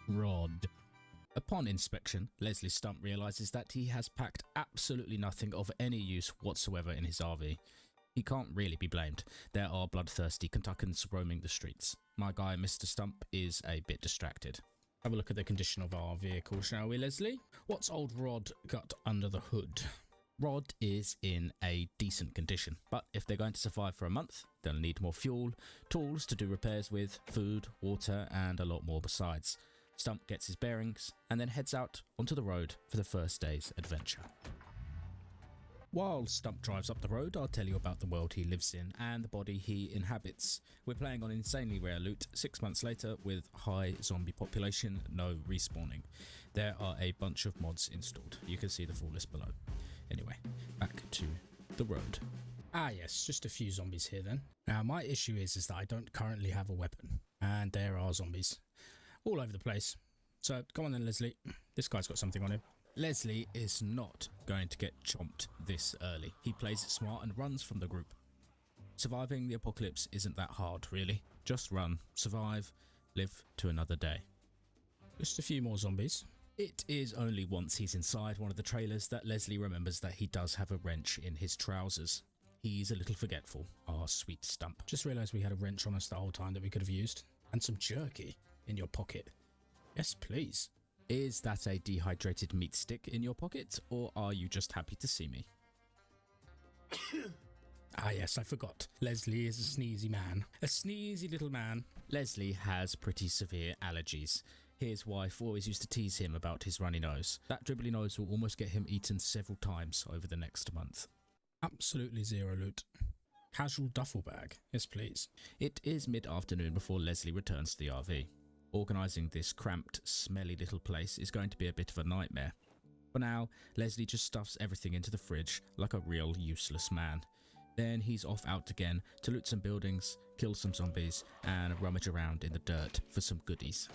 Rod. Upon inspection, Leslie Stump realizes that he has packed absolutely nothing of any use whatsoever in his RV. He can't really be blamed. There are bloodthirsty Kentuckans roaming the streets. My guy, Mr. Stump, is a bit distracted. Have a look at the condition of our vehicle, shall we, Leslie? What's old Rod got under the hood? Rod is in a decent condition, but if they're going to survive for a month, they'll need more fuel, tools to do repairs with, food, water, and a lot more besides. Stump gets his bearings and then heads out onto the road for the first day's adventure. While Stump drives up the road, I'll tell you about the world he lives in and the body he inhabits. We're playing on insanely rare loot 6 months later with high zombie population, no respawning. There are a bunch of mods installed. You can see the full list below. Anyway, back to the road. Ah yes, just a few zombies here then. Now my issue is that I don't currently have a weapon, and there are zombies all over the place. So come on then, Leslie. This guy's got something on him. Leslie is not going to get chomped this early. He plays it smart and runs from the group. Surviving the apocalypse isn't that hard, really. Just run, survive, live to another day. Just a few more zombies. It is only once he's inside one of the trailers that Leslie remembers that he does have a wrench in his trousers. He's a little forgetful, our sweet Stump. Just realised we had a wrench on us the whole time that we could have used. And some jerky in your pocket. Yes, please. Is that a dehydrated meat stick in your pocket, or are you just happy to see me? Ah yes, I forgot. Leslie is a sneezy man. A sneezy little man. Leslie has pretty severe allergies. His wife always used to tease him about his runny nose. That dribbly nose will almost get him eaten several times over the next month. Absolutely zero loot. Casual duffel bag. Yes, please. It is mid-afternoon before Leslie returns to the RV. Organising this cramped, smelly little place is going to be a bit of a nightmare. For now, Leslie just stuffs everything into the fridge like a real useless man. Then he's off out again to loot some buildings, kill some zombies, and rummage around in the dirt for some goodies.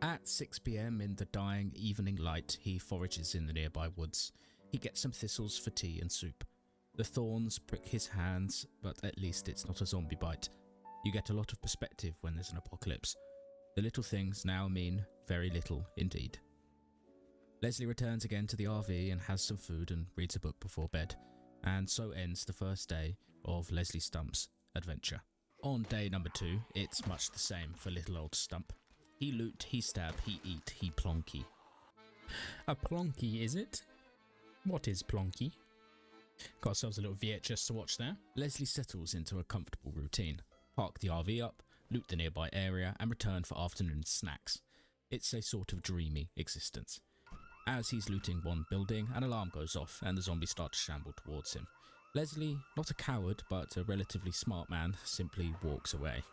At 6 PM in the dying evening light, he forages in the nearby woods. He gets some thistles for tea and soup. The thorns prick his hands, but at least it's not a zombie bite. You get a lot of perspective when there's an apocalypse. The little things now mean very little indeed. Leslie returns again to the RV and has some food and reads a book before bed. And so ends the first day of Leslie Stump's adventure. On day number 2, it's much the same for little old Stump. He loot, he stab, he eat, he plonky. A plonky, is it? What is plonky? Got ourselves a little VHS to watch there. Leslie settles into a comfortable routine. Park the RV up, loot the nearby area, and return for afternoon snacks. It's a sort of dreamy existence. As he's looting one building, an alarm goes off and the zombies start to shamble towards him. Leslie, not a coward but a relatively smart man, simply walks away.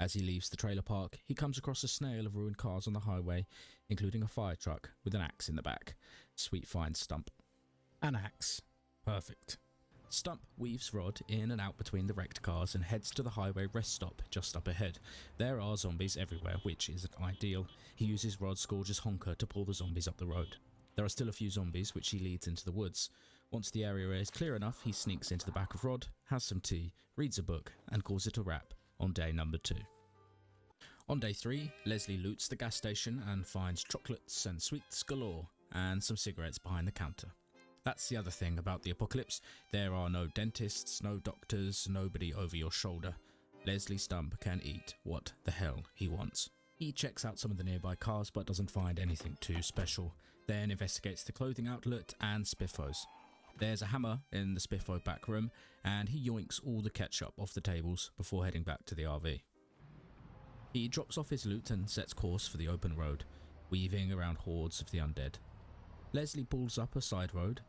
As he leaves the trailer park, he comes across a snail of ruined cars on the highway, including a fire truck with an axe in the back. Sweet find, Stump. An axe. Perfect. Stump weaves Rod in and out between the wrecked cars and heads to the highway rest stop just up ahead. There are zombies everywhere, which isn't ideal. He uses Rod's gorgeous honker to pull the zombies up the road. There are still a few zombies, which he leads into the woods. Once the area is clear enough, he sneaks into the back of Rod, has some tea, reads a book, and calls it a wrap on day number 2. On day 3, Leslie loots the gas station and finds chocolates and sweets galore, and some cigarettes behind the counter. That's the other thing about the apocalypse. There are no dentists, no doctors, nobody over your shoulder. Leslie Stump can eat what the hell he wants. He checks out some of the nearby cars but doesn't find anything too special, then investigates the clothing outlet and Spiffos. There's a hammer in the Spiffo back room, and he yoinks all the ketchup off the tables before heading back to the RV. He drops off his loot and sets course for the open road. weaving around hordes of the undead. Leslie pulls up a side road,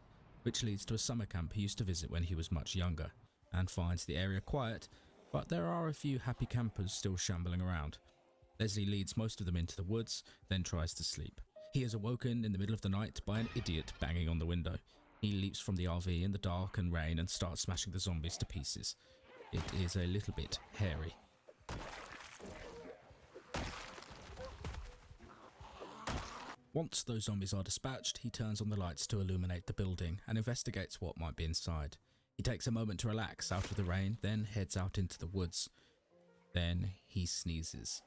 which leads to a summer camp he used to visit when he was much younger, and finds the area quiet, but there are a few happy campers still shambling around. Leslie leads most of them into the woods, then tries to sleep. He is awoken in the middle of the night by an idiot banging on the window. He leaps from the RV in the dark and rain and starts smashing the zombies to pieces. It is a little bit hairy. Once those zombies are dispatched, he turns on the lights to illuminate the building and investigates what might be inside. He takes a moment to relax out of the rain, then heads out into the woods. Then he sneezes.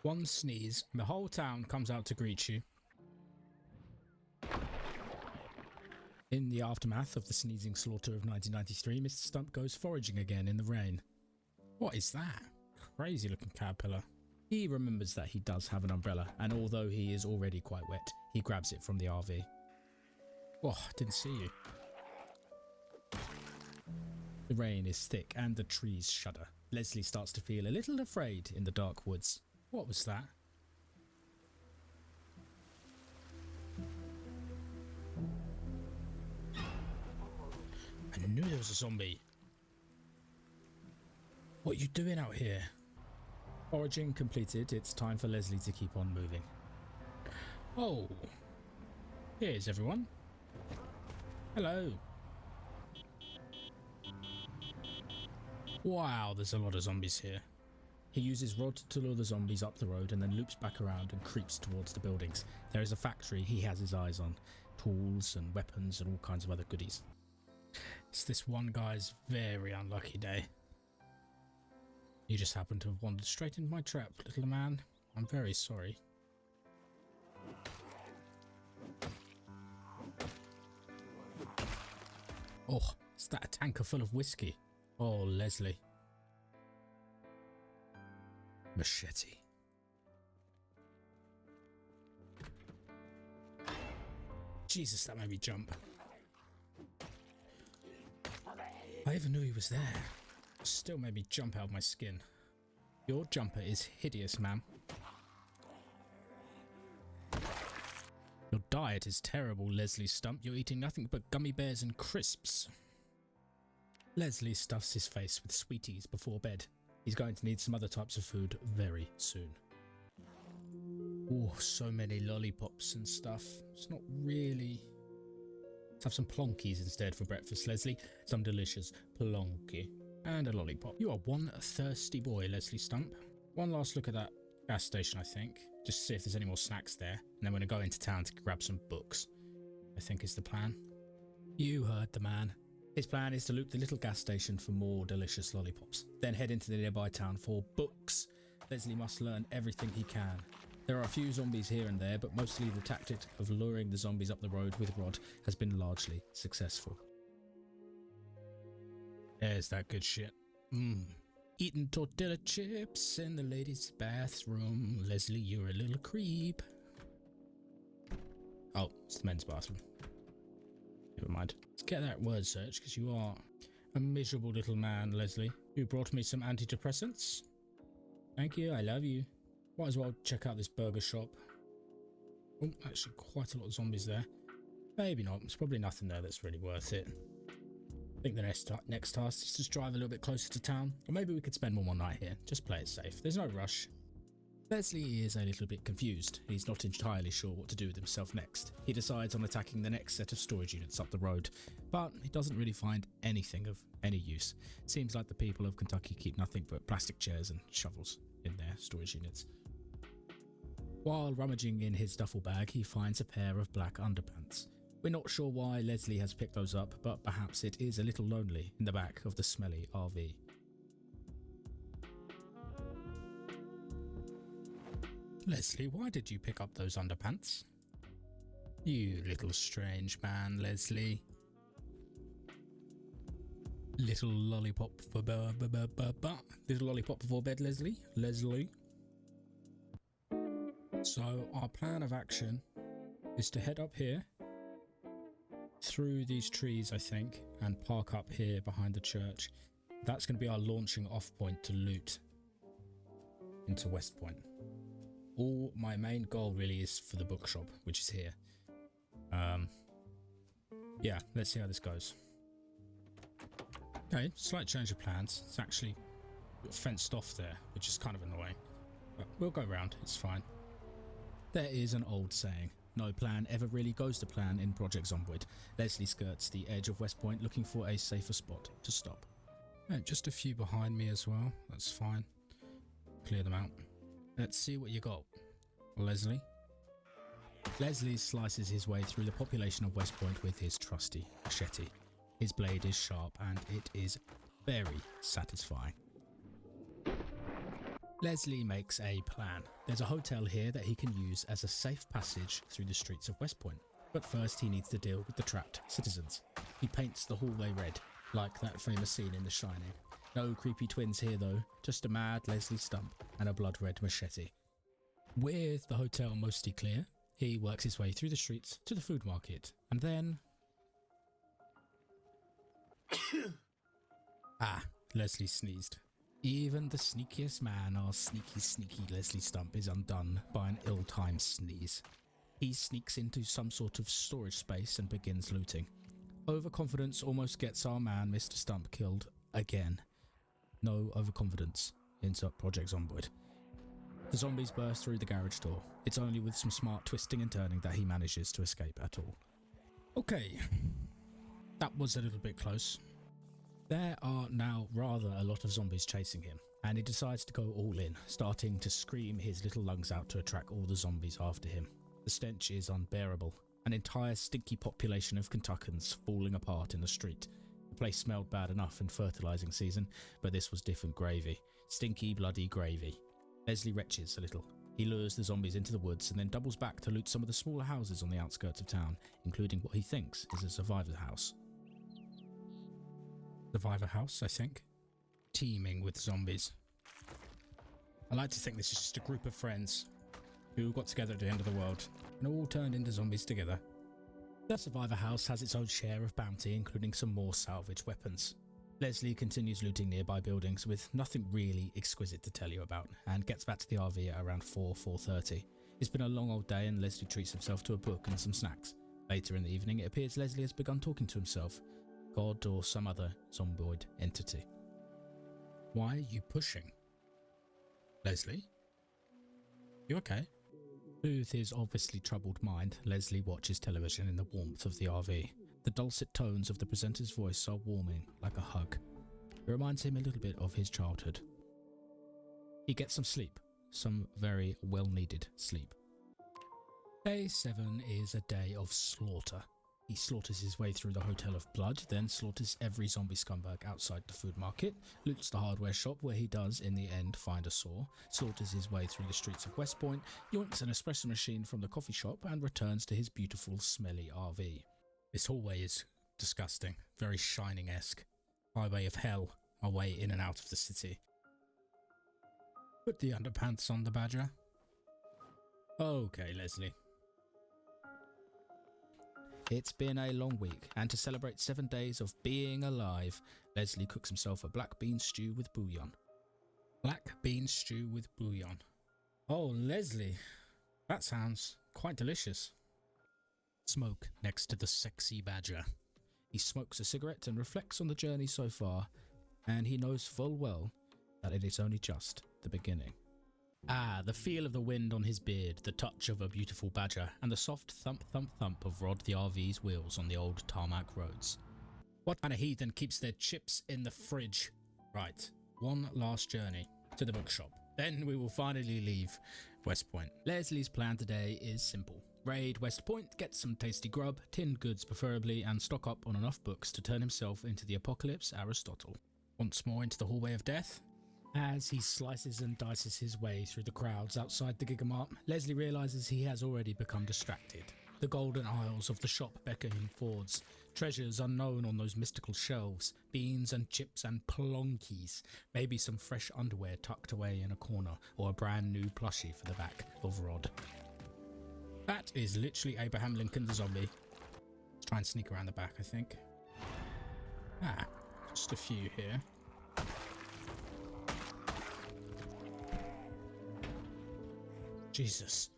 One sneeze, the whole town comes out to greet you. In the aftermath of the sneezing slaughter of 1993, Mr. Stump goes foraging again in the rain. What is that? Crazy looking caterpillar. He remembers that he does have an umbrella, and although he is already quite wet, he grabs it from the RV. Oh, didn't see you. The rain is thick and the trees shudder. Leslie starts to feel a little afraid in the dark woods. What was that? I knew there was a zombie. What are you doing out here? Foraging completed, it's time for Leslie to keep on moving. Oh, here's everyone. Hello. Wow, there's a lot of zombies here. He uses rod to lure the zombies up the road and then loops back around and creeps towards the buildings. There is a factory he has his eyes on. Tools and weapons and all kinds of other goodies. It's this one guy's very unlucky day. You just happen to have wandered straight into my trap, little man. I'm very sorry. Oh, is that a tanker full of whiskey? Oh, Leslie. Machete. Jesus, that made me jump. I even knew he was there. Still made me jump out of my skin. Your jumper is hideous, ma'am. Your diet is terrible, Leslie Stump. You're eating nothing but gummy bears and crisps. Leslie stuffs his face with sweeties before bed. He's going to need some other types of food very soon. Oh, so many lollipops and stuff. It's not really... Let's have some plonkies instead for breakfast, Leslie. Some delicious plonky. And a lollipop. You are one thirsty boy, Leslie Stump. One last look at that gas station, I think. Just to see if there's any more snacks there. And then we're going to go into town to grab some books. I think is the plan. You heard the man. His plan is to loot the little gas station for more delicious lollipops. Then head into the nearby town for books. Leslie must learn everything he can. There are a few zombies here and there, but mostly the tactic of luring the zombies up the road with Rod has been largely successful. There's that good shit. Eating tortilla chips in the ladies' bathroom. Leslie, you're a little creep. Oh, it's the men's bathroom. Never mind. Let's get that word search, because you are a miserable little man, Leslie. You brought me some antidepressants. Thank you, I love you. Might as well check out this burger shop. Oh, actually quite a lot of zombies there. Maybe not. There's probably nothing there that's really worth it. I think the next task is to drive a little bit closer to town. Or maybe we could spend one more night here. Just play it safe. There's no rush. Leslie is a little bit confused. He's not entirely sure what to do with himself next. He decides on attacking the next set of storage units up the road, but he doesn't really find anything of any use. Seems like the people of Kentucky keep nothing but plastic chairs and shovels in their storage units. While rummaging in his duffel bag, he finds a pair of black underpants. We're not sure why Leslie has picked those up, but perhaps it is a little lonely in the back of the smelly RV. Leslie, why did you pick up those underpants? You little strange man, Leslie. Little lollipop for little lollipop before bed, Leslie. Leslie. So our plan of action is to head up here through these trees, I think, and park up here behind the church. That's going to be our launching off point to loot into West Point. all my main goal really is for the bookshop, which is here. Yeah, let's see how this goes. Okay, slight change of plans. It's actually fenced off there, which is kind of annoying. But we'll go round, it's fine. There is an old saying, no plan ever really goes to plan in Project Zomboid. Leslie skirts the edge of West Point looking for a safer spot to stop. Right, just a few behind me as well, that's fine. Clear them out. Let's see what you got, Leslie. Leslie slices his way through the population of West Point with his trusty machete. His blade is sharp and it is very satisfying. Leslie makes a plan. There's a hotel here that he can use as a safe passage through the streets of West Point. But first he needs to deal with the trapped citizens. He paints the hallway red, like that famous scene in The Shining. No creepy twins here though, just a mad Leslie Stump and a blood-red machete. With the hotel mostly clear, he works his way through the streets to the food market, and then... Leslie sneezed. Even the sneakiest man, our sneaky Leslie Stump, is undone by an ill-timed sneeze. He sneaks into some sort of storage space and begins looting. Overconfidence almost gets our man Mr. Stump killed again. No overconfidence in Project Zomboid. The zombies burst through the garage door. It's only with some smart twisting and turning that he manages to escape at all. Okay, that was a little bit close. There are now rather a lot of zombies chasing him, and he decides to go all in, starting to scream his little lungs out to attract all the zombies after him. The stench is unbearable. An entire stinky population of Kentuckans falling apart in the street. The place smelled bad enough in fertilizing season, but this was different gravy. Stinky, bloody gravy. Leslie retches a little. He lures the zombies into the woods and then doubles back to loot some of the smaller houses on the outskirts of town, including what he thinks is a survivor's house. Survivor house, I think. Teeming with zombies. I like to think this is just a group of friends who got together at the end of the world and all turned into zombies together. The survivor house has its own share of bounty, including some more salvage weapons. Leslie continues looting nearby buildings with nothing really exquisite to tell you about, and gets back to the RV at around 4:30. It's been a long old day and Leslie treats himself to a book and some snacks. Later in the evening, it appears Leslie has begun talking to himself, God or some other zomboid entity. Why are you pushing? Leslie? You okay? With his obviously troubled mind, Leslie watches television in the warmth of the RV. The dulcet tones of the presenter's voice are warming like a hug. It reminds him a little bit of his childhood. He gets some sleep, some very well-needed sleep. Day 7 is a day of slaughter. He slaughters his way through the Hotel of Blood, then slaughters every zombie scumbag outside the food market, loots the hardware shop where he does in the end find a saw, slaughters his way through the streets of West Point, yoinks an espresso machine from the coffee shop and returns to his beautiful smelly RV. This hallway is disgusting, very Shining-esque. Highway of hell, our way in and out of the city. Put the underpants on the badger. Okay, Leslie. It's been a long week, and to celebrate 7 days of being alive, Leslie cooks himself a black bean stew with bouillon. Black bean stew with bouillon. Oh, Leslie, that sounds quite delicious. Smoke next to the sexy badger. He smokes a cigarette and reflects on the journey so far, and he knows full well that it is only just the beginning. The feel of the wind on his beard, the touch of a beautiful badger, and the soft thump thump thump of Rod the RV's wheels on the old tarmac roads. What kind of heathen keeps their chips in the fridge? Right, one last journey to the bookshop. Then we will finally leave West Point. Leslie's plan today is simple. Raid West Point, get some tasty grub, tinned goods preferably, and stock up on enough books to turn himself into the apocalypse Aristotle. Once more into the hallway of death. As he slices and dices his way through the crowds outside the Gigamart, Leslie realizes he has already become distracted. The golden aisles of the shop beckon him forwards. Treasures unknown on those mystical shelves. Beans and chips and plonkies. Maybe some fresh underwear tucked away in a corner, or a brand new plushie for the back of Rod. That is literally Abraham Lincoln the zombie. Let's try and sneak around the back, I think. Just a few here. Jesus.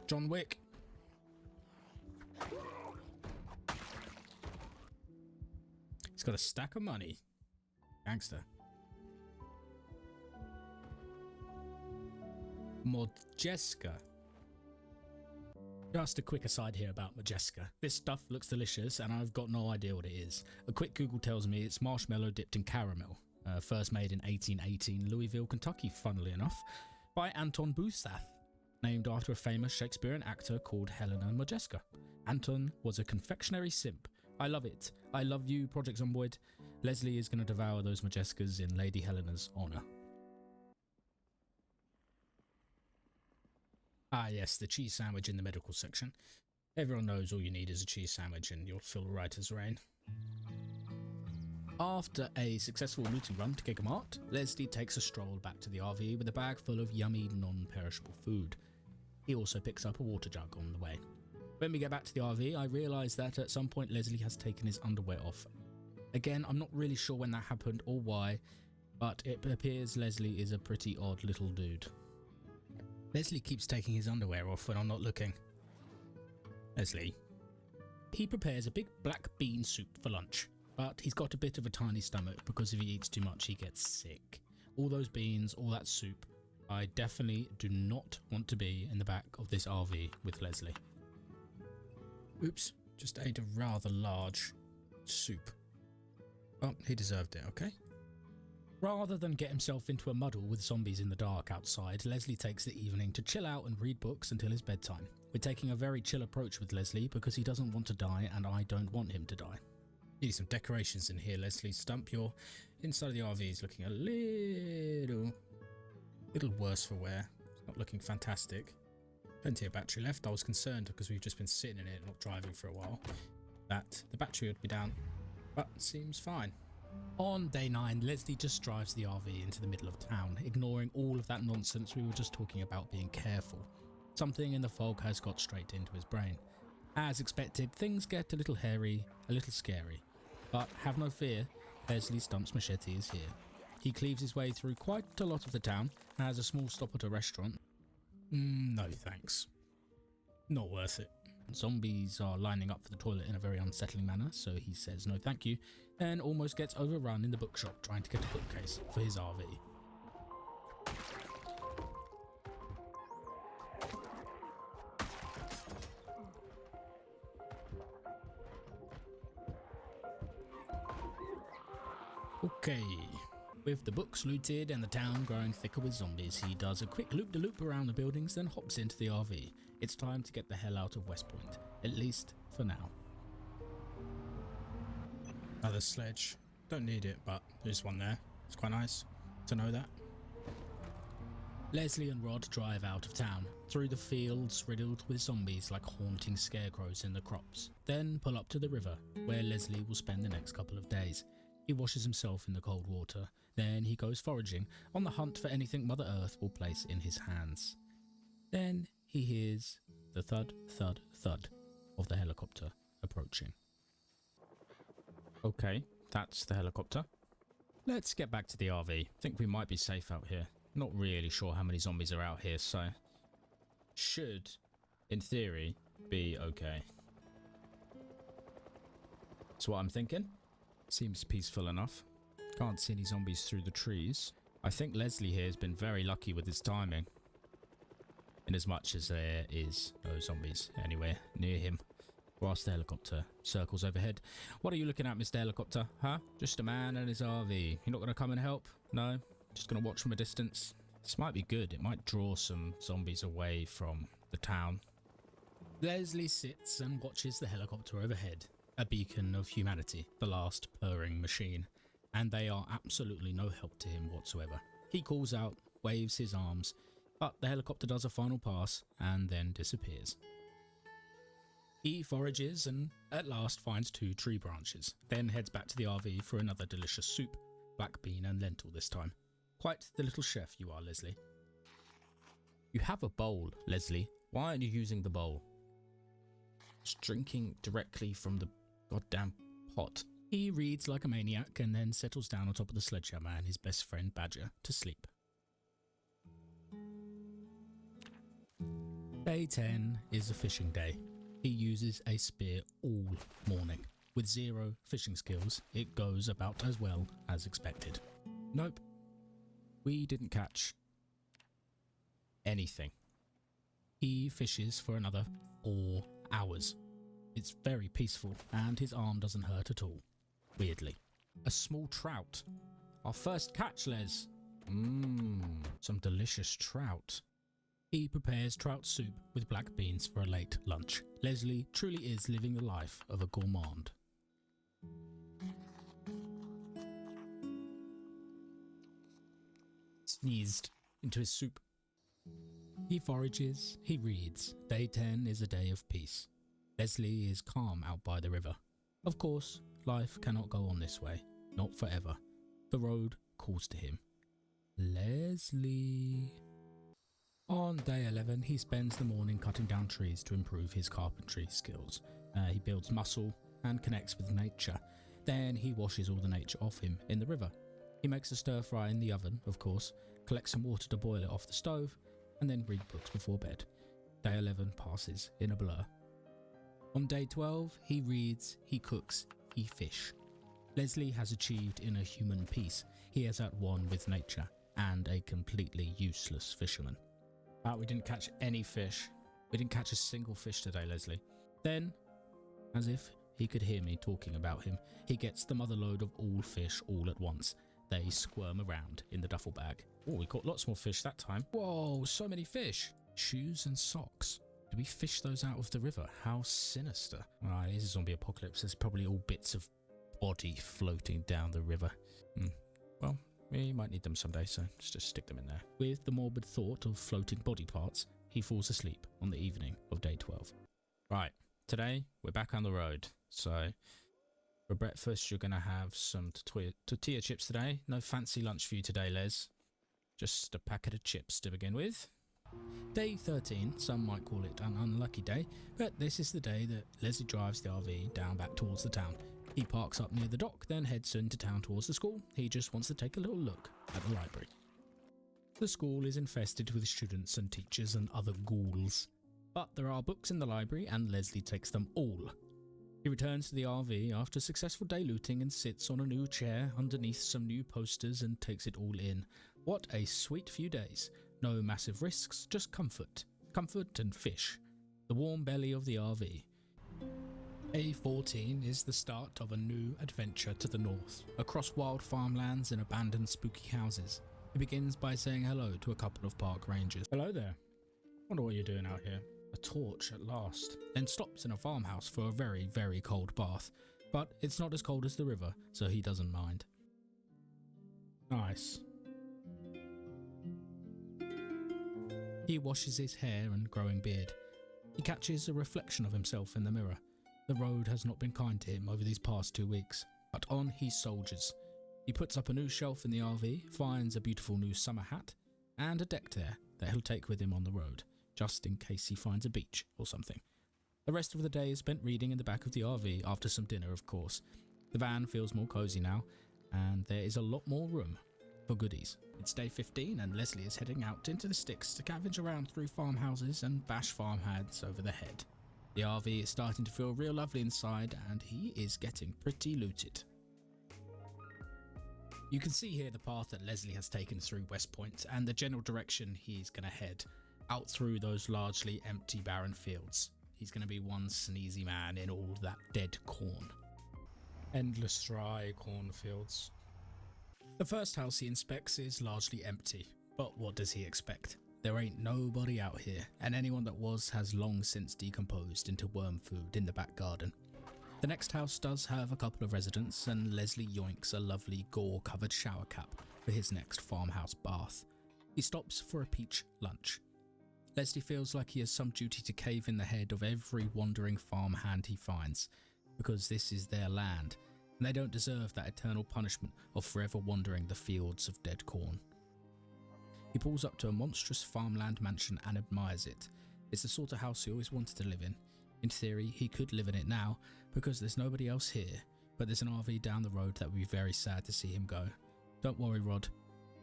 John Wick. He's got a stack of money. Gangster. Modjeska. Just a quick aside here about Modjeska. This stuff looks delicious and I've got no idea what it is. A quick Google tells me it's marshmallow dipped in caramel. First made in 1818, Louisville, Kentucky, funnily enough, by Anton Busath, named after a famous Shakespearean actor called Helena Modjeska. Anton was a confectionery simp. I love it. I love you, Project Zomboid. Leslie is going to devour those Modjeskas in Lady Helena's honour. Ah yes, the cheese sandwich in the medical section. Everyone knows all you need is a cheese sandwich and you'll feel right as rain. After a successful looting run to Gigamart, Leslie takes a stroll back to the RV with a bag full of yummy, non-perishable food. He also picks up a water jug on the way. When we get back to the RV, I realise that at some point Leslie has taken his underwear off. Again, I'm not really sure when that happened or why, but it appears Leslie is a pretty odd little dude. Leslie keeps taking his underwear off when I'm not looking. Leslie. He prepares a big black bean soup for lunch, but he's got a bit of a tiny stomach because if he eats too much he gets sick. All those beans, all that soup. I definitely do not want to be in the back of this RV with Leslie. Oops, just ate a rather large soup. Well, he deserved it, okay? Rather than get himself into a muddle with zombies in the dark outside, Leslie takes the evening to chill out and read books until his bedtime. We're taking a very chill approach with Leslie because he doesn't want to die and I don't want him to die. Need some decorations in here, Leslie. Stump, your inside of the RV is looking a little worse for wear. It's not looking fantastic. Plenty of battery left. I was concerned because we've just been sitting in it, not driving for a while, that the battery would be down, but seems fine. On day 9, Leslie just drives the RV into the middle of town, ignoring all of that nonsense we were just talking about being careful. Something in the fog has got straight into his brain. As expected, things get a little hairy, a little scary. But have no fear, Leslie Stump's machete is here. He cleaves his way through quite a lot of the town, has a small stop at a restaurant. No thanks. Not worth it. Zombies are lining up for the toilet in a very unsettling manner, so he says no thank you, and almost gets overrun in the bookshop trying to get a bookcase for his RV. Okay, with the books looted and the town growing thicker with zombies, he does a quick loop-de-loop around the buildings, then hops into the RV. It's time to get the hell out of West Point, at least for now. Another sledge. Don't need it, but there's one there. It's quite nice to know that. Leslie and Rod drive out of town, through the fields riddled with zombies like haunting scarecrows in the crops, then pull up to the river, where Leslie will spend the next couple of days. He washes himself in the cold water, then he goes foraging, on the hunt for anything Mother Earth will place in his hands. Then he hears the thud, thud, thud of the helicopter approaching. Okay, that's the helicopter. Let's get back to the RV. Think we might be safe out here. Not really sure how many zombies are out here, so should, in theory, be okay. That's what I'm thinking. Seems peaceful enough. Can't see any zombies through the trees. I think Leslie here has been very lucky with his timing, in as much as there is no zombies anywhere near him. Whilst the helicopter circles overhead. What are you looking at, Mr. Helicopter? Huh? Just a man and his RV. You're not going to come and help? No? Just going to watch from a distance? This might be good. It might draw some zombies away from the town. Leslie sits and watches the helicopter overhead. A beacon of humanity. The last purring machine. And they are absolutely no help to him whatsoever. He calls out, waves his arms, but the helicopter does a final pass and then disappears. He forages and at last finds 2 tree branches, then heads back to the RV for another delicious soup, black bean and lentil this time. Quite the little chef you are, Leslie. You have a bowl, Leslie. Why aren't you using the bowl? Just drinking directly from the goddamn pot. He reads like a maniac and then settles down on top of the sledgehammer and his best friend Badger to sleep. Day 10 is a fishing day. He uses a spear all morning. With 0 fishing skills, it goes about as well as expected. Nope. We didn't catch anything. He fishes for another 4 hours. It's very peaceful and his arm doesn't hurt at all. Weirdly. A small trout. Our first catch, Les. Some delicious trout. He prepares trout soup with black beans for a late lunch. Leslie truly is living the life of a gourmand. Sneezed into his soup. He forages, he reads. Day 10 is a day of peace. Leslie is calm out by the river. Of course, life cannot go on this way. Not forever. The road calls to him. Leslie. On day 11, he spends the morning cutting down trees to improve his carpentry skills. He builds muscle and connects with nature. Then he washes all the nature off him in the river. He makes a stir fry in the oven, of course, collects some water to boil it off the stove, and then read books before bed. Day 11 passes in a blur. On day 12, he reads, he cooks, he fish. Leslie has achieved inner human peace. He is at one with nature and a completely useless fisherman. We didn't catch any fish. We didn't catch a single fish today, Leslie. Then, as if he could hear me talking about him, he gets the mother load of all fish all at once. They squirm around in the duffel bag. Oh, we caught lots more fish that time. Whoa, so many fish. Shoes and socks. Did we fish those out of the river? How sinister. Alright, this is zombie apocalypse. There's probably all bits of body floating down the river. Well, we might need them someday, so let's just stick them in there. With the morbid thought of floating body parts, he falls asleep on the evening of day 12. Right, today we're back on the road. So for breakfast, you're going to have some tortilla chips today. No fancy lunch for you today, Les. Just a packet of chips to begin with. Day 13, some might call it an unlucky day, but this is the day that Leslie drives the RV down back towards the town. He parks up near the dock, then heads into town towards the school. He just wants to take a little look at the library. The school is infested with students and teachers and other ghouls. But there are books in the library and Leslie takes them all. He returns to the RV after a successful day looting and sits on a new chair underneath some new posters and takes it all in. What a sweet few days. No massive risks, just comfort. Comfort and fish. The warm belly of the RV. Day 14 is the start of a new adventure to the north, across wild farmlands and abandoned spooky houses. He begins by saying hello to a couple of park rangers. Hello there. Wonder what you're doing out here. A torch at last. Then stops in a farmhouse for a very, very cold bath. But it's not as cold as the river, so he doesn't mind. Nice. He washes his hair and growing beard. He catches a reflection of himself in the mirror. The road has not been kind to him over these past 2 weeks, but on he soldiers. He puts up a new shelf in the RV, finds a beautiful new summer hat, and a deck chair that he'll take with him on the road, just in case he finds a beach or something. The rest of the day is spent reading in the back of the RV after some dinner, of course. The van feels more cozy now, and there is a lot more room for goodies. It's day 15 and Leslie is heading out into the sticks to scavenge around through farmhouses and bash farmhands over the head. The RV is starting to feel real lovely inside and he is getting pretty looted. You can see here the path that Leslie has taken through West Point and the general direction he's going to head, out through those largely empty barren fields. He's going to be one sneezy man in all that dead corn. Endless dry cornfields. The first house he inspects is largely empty, but what does he expect? There ain't nobody out here, and anyone that was has long since decomposed into worm food in the back garden. The next house does have a couple of residents, and Leslie yoinks a lovely gore-covered shower cap for his next farmhouse bath. He stops for a peach lunch. Leslie feels like he has some duty to cave in the head of every wandering farmhand he finds, because this is their land, and they don't deserve that eternal punishment of forever wandering the fields of dead corn. He pulls up to a monstrous farmland mansion and admires it. It's the sort of house he always wanted to live in. In theory, he could live in it now, because there's nobody else here, but there's an RV down the road that would be very sad to see him go. Don't worry, Rod,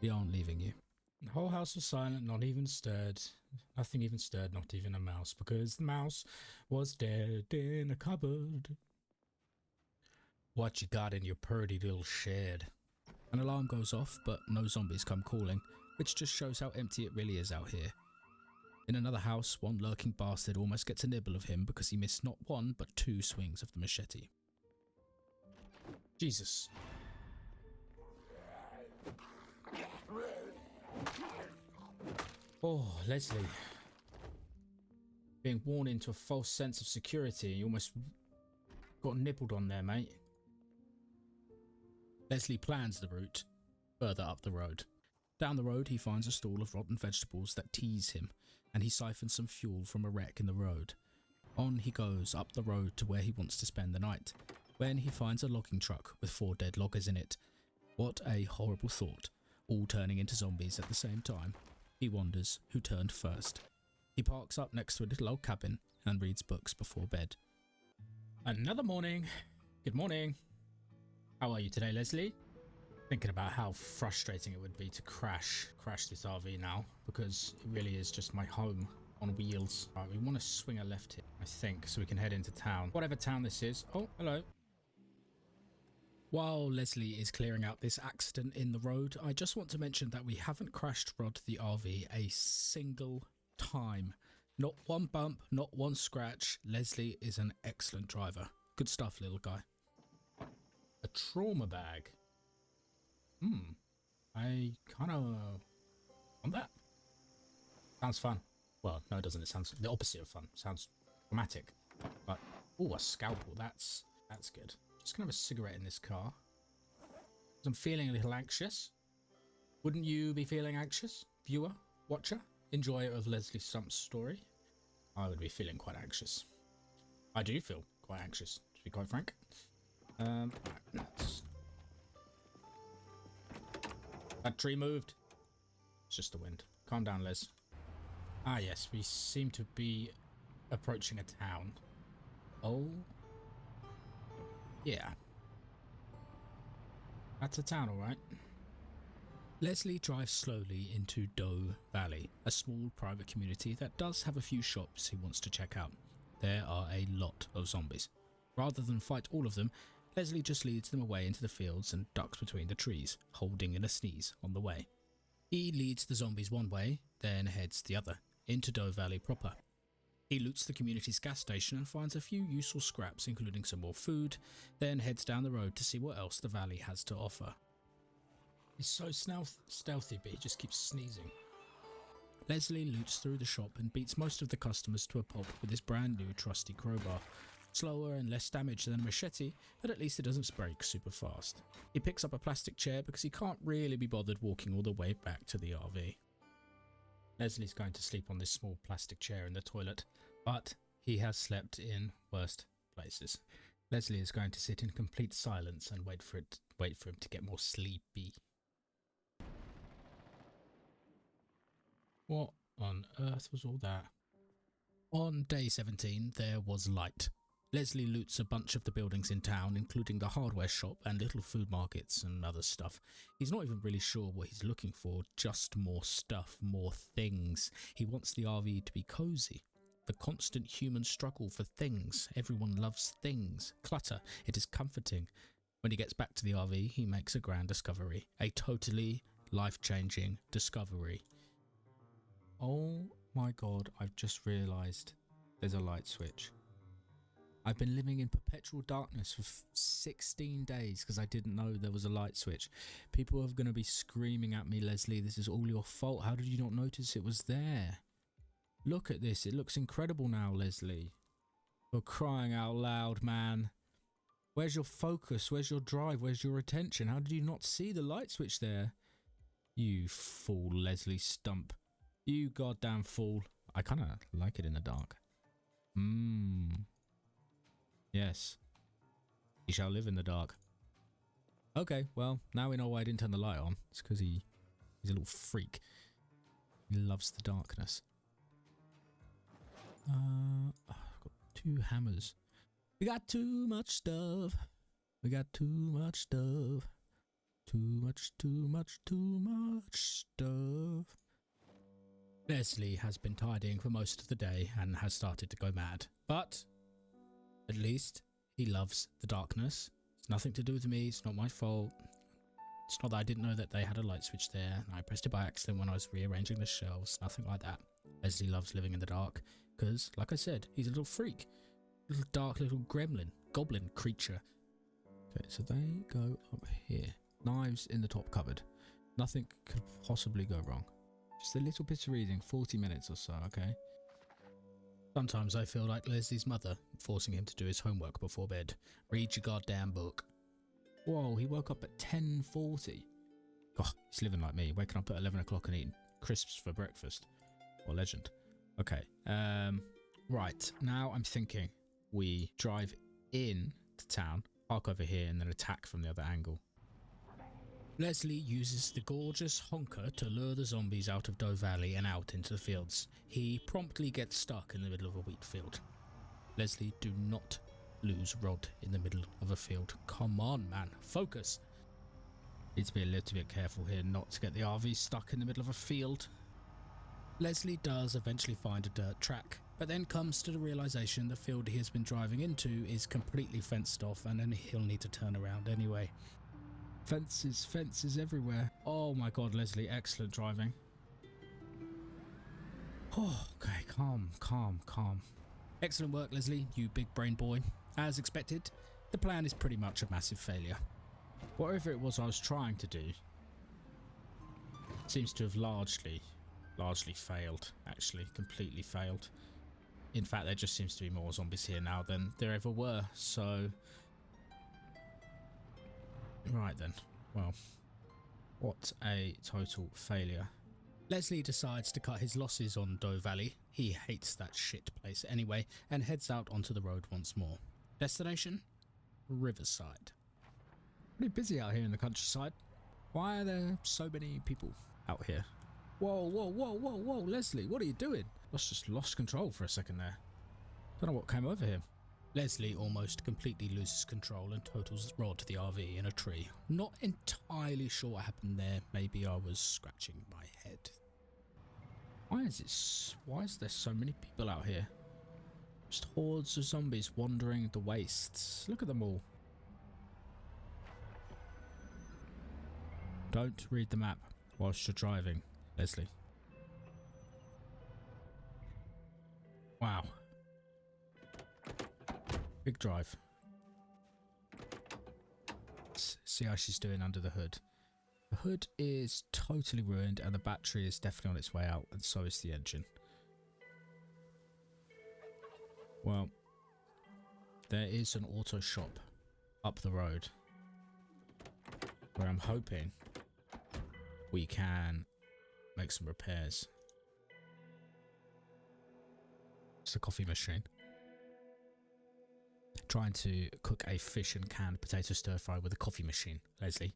we aren't leaving you. The whole house was silent, not even stirred. Nothing even stirred, not even a mouse, because the mouse was dead in a cupboard. What you got in your purty little shed? An alarm goes off, but no zombies come calling, which just shows how empty it really is out here. In another house, one lurking bastard almost gets a nibble of him because he missed not one, but 2 swings of the machete. Jesus. Oh, Leslie. Being worn into a false sense of security. You almost got nibbled on there, mate. Leslie plans the route further up the road. Down the road, he finds a stall of rotten vegetables that tease him, and he siphons some fuel from a wreck in the road. On he goes up the road to where he wants to spend the night, when he finds a logging truck with 4 dead loggers in it. What a horrible thought, all turning into zombies at the same time. He wonders who turned first. He parks up next to a little old cabin and reads books before bed. Another morning. Good morning. How are you today, Leslie? Thinking about how frustrating it would be to crash this RV now, because it really is just my home on wheels. Right, we want to swing a left here, I think, so we can head into town. Whatever town this is. Oh, hello. While Leslie is clearing out this accident in the road, I just want to mention that we haven't crashed Rod the RV a single time. Not one bump, not one scratch. Leslie is an excellent driver. Good stuff, little guy. A trauma bag. I kind of want that. Sounds fun. Well, no, it doesn't. It sounds the opposite of fun. Sounds dramatic. But, oh, a scalpel. That's good. Just gonna have a cigarette in this car. I'm feeling a little anxious. Wouldn't you be feeling anxious? Viewer? Watcher? Enjoyer of Leslie Stump's story? I would be feeling quite anxious. I do feel quite anxious, to be quite frank. That tree moved. It's just the wind. Calm down, Les. Ah, yes, we seem to be approaching a town. Oh. Yeah. That's a town, alright. Leslie drives slowly into Doe Valley, a small private community that does have a few shops he wants to check out. There are a lot of zombies. Rather than fight all of them, Leslie just leads them away into the fields and ducks between the trees, holding in a sneeze on the way. He leads the zombies one way, then heads the other, into Doe Valley proper. He loots the community's gas station and finds a few useful scraps, including some more food, then heads down the road to see what else the valley has to offer. He's so stealthy, but he just keeps sneezing. Leslie loots through the shop and beats most of the customers to a pulp with his brand new trusty crowbar. Slower and less damage than a machete, but at least it doesn't break super fast. He picks up a plastic chair because he can't really be bothered walking all the way back to the RV. Leslie's going to sleep on this small plastic chair in the toilet, but he has slept in worse places. Leslie is going to sit in complete silence and wait for him to get more sleepy. What on earth was all that? On day 17, there was light. Leslie loots a bunch of the buildings in town, including the hardware shop and little food markets and other stuff. He's not even really sure what he's looking for, just more stuff, more things. He wants the RV to be cozy. The constant human struggle for things. Everyone loves things. Clutter. It is comforting. When he gets back to the RV, he makes a grand discovery. A totally life-changing discovery. Oh my god, I've just realised there's a light switch. I've been living in perpetual darkness for 16 days because I didn't know there was a light switch. People are going to be screaming at me, Leslie, this is all your fault. How did you not notice it was there? Look at this. It looks incredible now, Leslie. You're crying out loud, man. Where's your focus? Where's your drive? Where's your attention? How did you not see the light switch there? You fool, Leslie Stump. You goddamn fool. I kind of like it in the dark. Yes. He shall live in the dark. Okay, well, now we know why I didn't turn the light on. It's because he's a little freak. He loves the darkness. I've got 2 hammers. We got too much stuff. We got too much stuff. Too much stuff. Leslie has been tidying for most of the day and has started to go mad. But at least he loves the darkness. It's nothing to do with me. It's not my fault. It's not that I didn't know that they had a light switch there and I pressed it by accident when I was rearranging the shelves. Nothing like that. Leslie loves living in the dark because, like I said, he's a little freak. Little dark little gremlin, goblin creature. Okay, so they go up here. Knives in the top cupboard. Nothing could possibly go wrong. Just a little bit of reading, 40 minutes or so, okay? Sometimes I feel like Leslie's mother, forcing him to do his homework before bed. Read your goddamn book. Whoa, he woke up at 10:40. God, he's living like me, waking up at 11 o'clock and eating crisps for breakfast. What a legend. Okay, right, now I'm thinking we drive in to town, park over here, and then attack from the other angle. Leslie uses the gorgeous honker to lure the zombies out of Doe Valley and out into the fields. He promptly gets stuck in the middle of a wheat field. Leslie, do not lose Rod in the middle of a field. Come on, man. Focus. Need to be a little bit careful here not to get the RV stuck in the middle of a field. Leslie does eventually find a dirt track, but then comes to the realization the field he has been driving into is completely fenced off and then he'll need to turn around anyway. Fences everywhere. Oh my god, Leslie, excellent driving. Oh, okay, calm. Excellent work, Leslie, you big brain boy. As expected, the plan is pretty much a massive failure. Whatever it was I was trying to do seems to have largely failed, actually, completely failed. In fact, there just seems to be more zombies here now than there ever were, so... Right then, well, what a total failure. Leslie decides to cut his losses on Doe Valley. He hates that shit place anyway, and heads out onto the road once more. Destination? Riverside. Pretty busy out here in the countryside. Why are there so many people out here? Whoa, Leslie, what are you doing? I just lost control for a second there. Don't know what came over him. Leslie almost completely loses control and totals Rod the RV in a tree. Not entirely sure what happened there. Maybe I was scratching my head. Why is there so many people out here? Just hordes of zombies wandering the wastes. Look at them all. Don't read the map whilst you're driving, Leslie. Wow. Big drive. Let's see how she's doing under the hood. The hood is totally ruined and the battery is definitely on its way out, and so is the engine. Well, there is an auto shop up the road where I'm hoping we can make some repairs. It's a coffee machine. Trying to cook a fish and canned potato stir fry with a coffee machine, Leslie.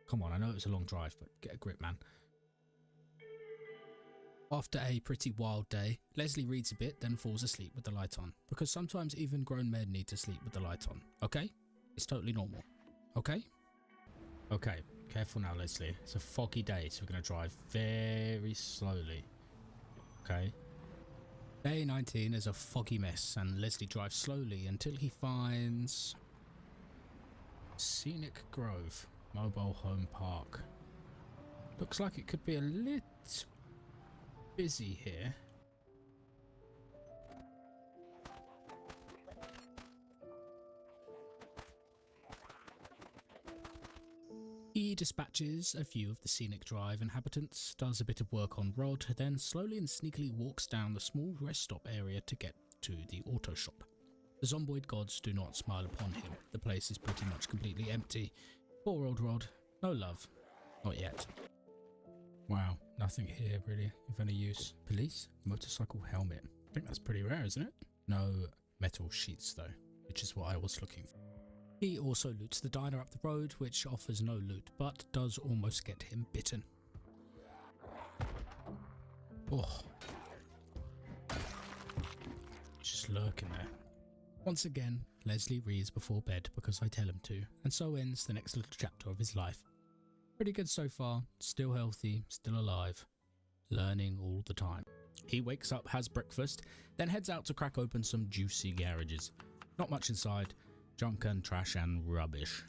Come on, I know it was a long drive, but get a grip, man. After a pretty wild day, Leslie reads a bit, then falls asleep with the light on. Because sometimes even grown men need to sleep with the light on, okay? It's totally normal, okay? Okay, careful now, Leslie. It's a foggy day, so we're going to drive very slowly, okay? Day 19 is a foggy mess, and Leslie drives slowly until he finds Scenic Grove Mobile Home Park. Looks like it could be a little busy here. He dispatches a few of the Scenic Drive inhabitants, does a bit of work on Rod, then slowly and sneakily walks down the small rest stop area to get to the auto shop. The zomboid gods do not smile upon him. The place is pretty much completely empty. Poor old Rod. No love. Not yet. Wow, nothing here really of any use. Police motorcycle helmet. I think that's pretty rare, isn't it? No metal sheets though, which is what I was looking for. He also loots the diner up the road, which offers no loot, but does almost get him bitten. Oh. Just lurking there. Once again, Leslie reads before bed because I tell him to, and so ends the next little chapter of his life. Pretty good so far, still healthy, still alive, learning all the time. He wakes up, has breakfast, then heads out to crack open some juicy garages. Not much inside, junk and trash and rubbish.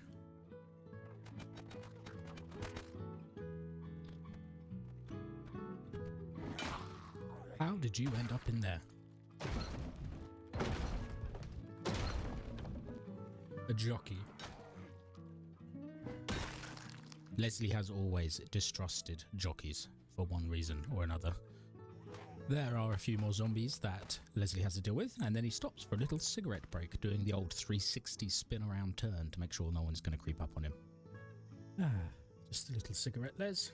How did you end up in there? A jockey. Leslie has always distrusted jockeys for one reason or another. There are a few more zombies that Leslie has to deal with, and then he stops for a little cigarette break, doing the old 360 spin around turn to make sure no one's going to creep up on him. Just a little cigarette, Les.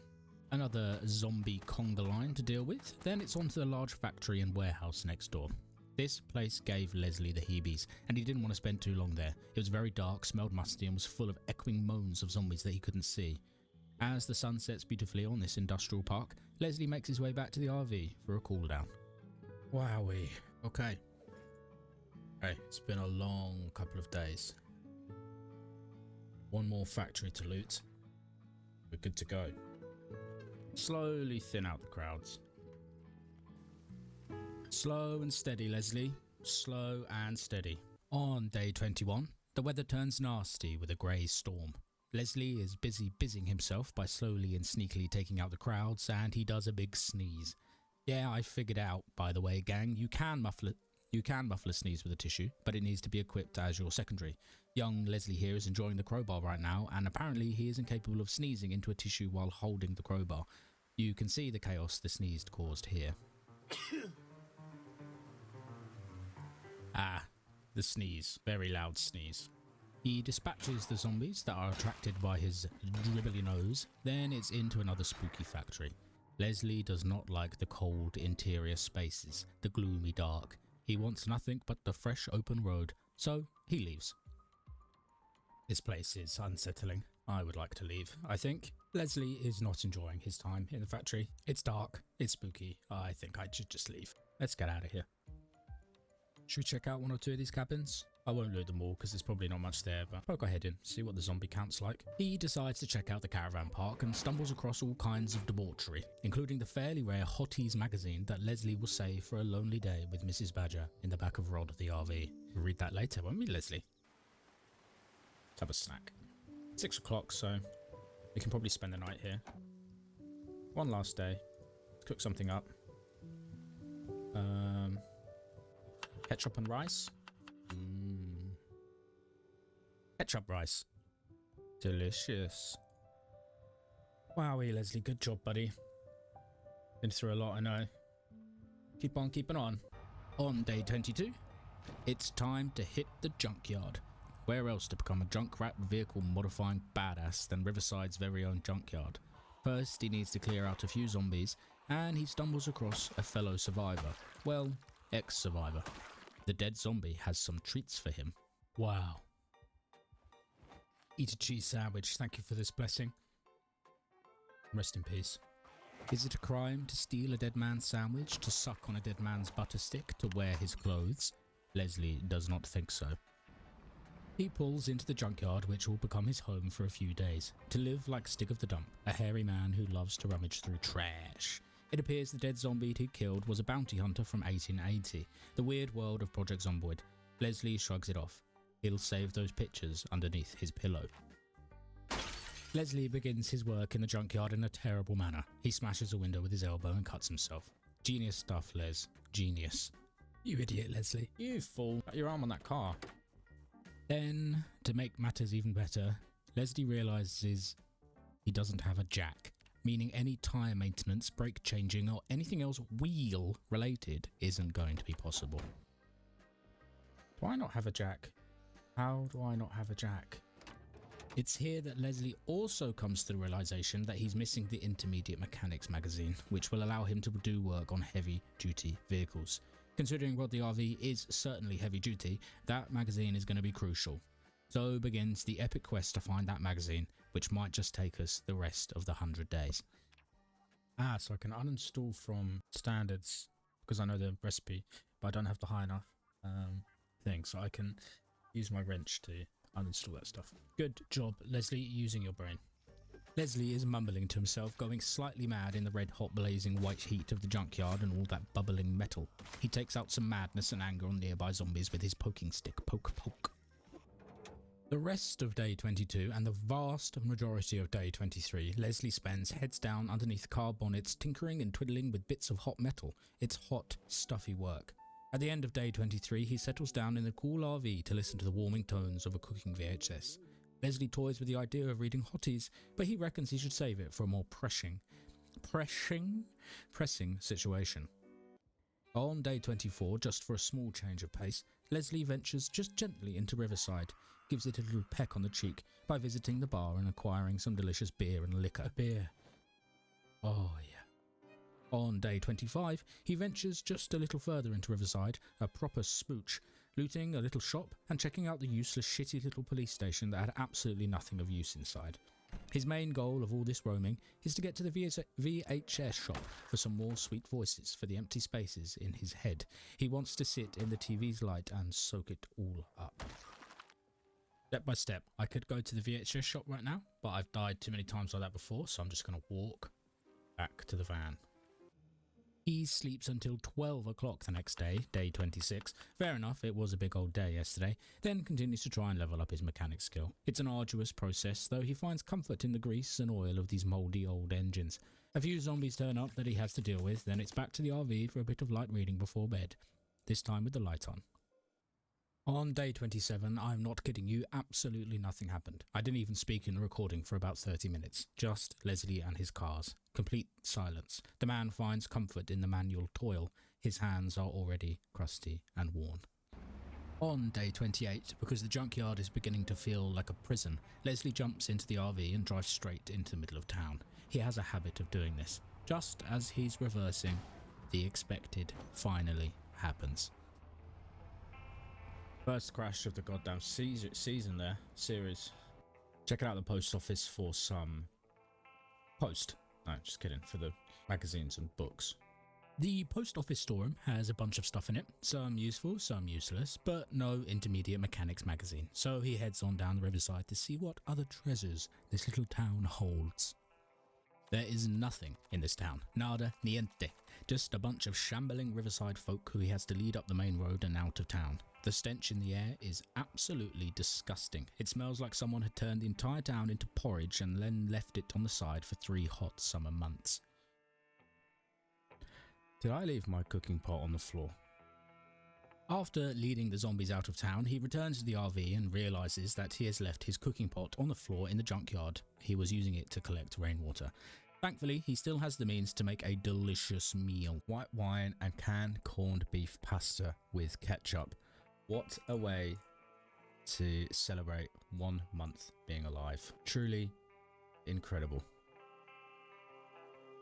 Another zombie conga line to deal with, then it's on to the large factory and warehouse next door. This place gave Leslie the heebies, and he didn't want to spend too long there. It was very dark, smelled musty, and was full of echoing moans of zombies that he couldn't see. As the sun sets beautifully on this industrial park, Leslie makes his way back to the RV for a cool down. Wowee. Okay. Hey, it's been a long couple of days. One more factory to loot. We're good to go. Slowly thin out the crowds. Slow and steady, Leslie. Slow and steady. On day 21, the weather turns nasty with a grey storm. Leslie is busy busying himself by slowly and sneakily taking out the crowds, and he does a big sneeze. Yeah, I figured out, by the way, gang, you can muffle a sneeze with a tissue, but it needs to be equipped as your secondary. Young Leslie here is enjoying the crowbar right now, and apparently he is incapable of sneezing into a tissue while holding the crowbar. You can see the chaos the sneeze caused here. The sneeze. Very loud sneeze. He dispatches the zombies that are attracted by his dribbly nose, then it's into another spooky factory. Leslie does not like the cold interior spaces, the gloomy dark. He wants nothing but the fresh open road, so he leaves. This place is unsettling. I would like to leave, I think. Leslie is not enjoying his time in the factory. It's dark, it's spooky. I think I should just leave. Let's get out of here. Should we check out one or two of these cabins? I won't loot them all because there's probably not much there, but poke our head in, see what the zombie count's like. He decides to check out the caravan park and stumbles across all kinds of debauchery, including the fairly rare Hotties magazine that Leslie will save for a lonely day with Mrs. Badger in the back of Rod the RV. We'll read that later, won't we, Leslie? Let's have a snack. 6 o'clock, so we can probably spend the night here. One last day. Let's cook something up. Ketchup and rice. Ketchup rice. Delicious. Wowie, Leslie, good job, buddy. Been through a lot, I know. Keep on keeping on. On day 22, it's time to hit the junkyard. Where else to become a junk-wrapped vehicle modifying badass than Riverside's very own junkyard? First, he needs to clear out a few zombies, and he stumbles across a fellow survivor. Well, ex-survivor. The dead zombie has some treats for him. Wow. Eat a cheese sandwich, thank you for this blessing. Rest in peace. Is it a crime to steal a dead man's sandwich, to suck on a dead man's butter stick, to wear his clothes? Leslie does not think so. He pulls into the junkyard, which will become his home for a few days, to live like Stig of the Dump, a hairy man who loves to rummage through trash. It appears the dead zombie he killed was a bounty hunter from 1880, the weird world of Project Zomboid. Leslie shrugs it off. He'll save those pictures underneath his pillow. Leslie begins his work in the junkyard in a terrible manner. He smashes a window with his elbow and cuts himself. Genius stuff, Les. Genius. You idiot, Leslie. You fool. Got your arm on that car. Then, to make matters even better, Leslie realizes he doesn't have a jack, meaning any tyre maintenance, brake changing, or anything else wheel related isn't going to be possible. Do I not have a jack? How do I not have a jack? It's here that Leslie also comes to the realization that he's missing the Intermediate Mechanics magazine, which will allow him to do work on heavy-duty vehicles. Considering Rod the RV is certainly heavy-duty, that magazine is going to be crucial. So begins the epic quest to find that magazine, which might just take us the rest of the 100 days. So I can uninstall from standards, because I know the recipe, but I don't have the high enough thing, so I can use my wrench to uninstall that stuff. Good job, Leslie, using your brain. Leslie is mumbling to himself, going slightly mad in the red-hot blazing white heat of the junkyard and all that bubbling metal. He takes out some madness and anger on nearby zombies with his poking stick. Poke, poke. The rest of day 22 and the vast majority of day 23, Leslie spends heads down underneath car bonnets, tinkering and twiddling with bits of hot metal. It's hot, stuffy work. At the end of day 23, he settles down in a cool RV to listen to the warming tones of a cooking VHS. Leslie toys with the idea of reading hotties, but he reckons he should save it for a more pressing situation. On day 24, just for a small change of pace, Leslie ventures just gently into Riverside, gives it a little peck on the cheek by visiting the bar and acquiring some delicious beer and liquor. Beer. Oh yeah. On day 25, he ventures just a little further into Riverside, a proper smooch, looting a little shop and checking out the useless shitty little police station that had absolutely nothing of use inside. His main goal of all this roaming is to get to the VHS shop for some more sweet voices for the empty spaces in his head. He wants to sit in the TV's light and soak it all up. Step by step, I could go to the VHS shop right now, but I've died too many times like that before, so I'm just going to walk back to the van. He sleeps until 12 o'clock the next day, day 26. Fair enough, it was a big old day yesterday. Then continues to try and level up his mechanic skill. It's an arduous process, though he finds comfort in the grease and oil of these mouldy old engines. A few zombies turn up that he has to deal with, then it's back to the RV for a bit of light reading before bed. This time with the light on. On day 27, I'm not kidding you, absolutely nothing happened. I didn't even speak in the recording for about 30 minutes. Just Leslie and his cars. Complete silence. The man finds comfort in the manual toil. His hands are already crusty and worn. On day 28, because the junkyard is beginning to feel like a prison, Leslie jumps into the RV and drives straight into the middle of town. He has a habit of doing this. Just as he's reversing, the expected finally happens. First crash of the goddamn season there, series. Checking out the post office for some post. No, just kidding, for the magazines and books. The post office storeroom has a bunch of stuff in it, some useful, some useless, but no intermediate mechanics magazine. So he heads on down the riverside to see what other treasures this little town holds. There is nothing in this town, nada niente, just a bunch of shambling riverside folk who he has to lead up the main road and out of town. The stench in the air is absolutely disgusting. It smells like someone had turned the entire town into porridge and then left it on the side for 3 hot summer months. Did I leave my cooking pot on the floor? After leading the zombies out of town, he returns to the RV and realizes that he has left his cooking pot on the floor in the junkyard. He was using it to collect rainwater. Thankfully, he still has the means to make a delicious meal. White wine and canned corned beef pasta with ketchup. What a way to celebrate 1 month being alive. Truly incredible.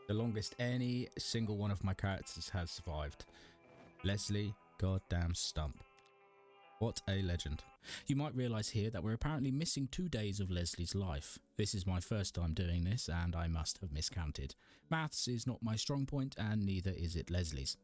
The longest any single one of my characters has survived. Leslie goddamn Stump. What a legend. You might realise here that we're apparently missing 2 days of Leslie's life. This is my first time doing this and I must have miscounted. Maths is not my strong point and neither is it Leslie's.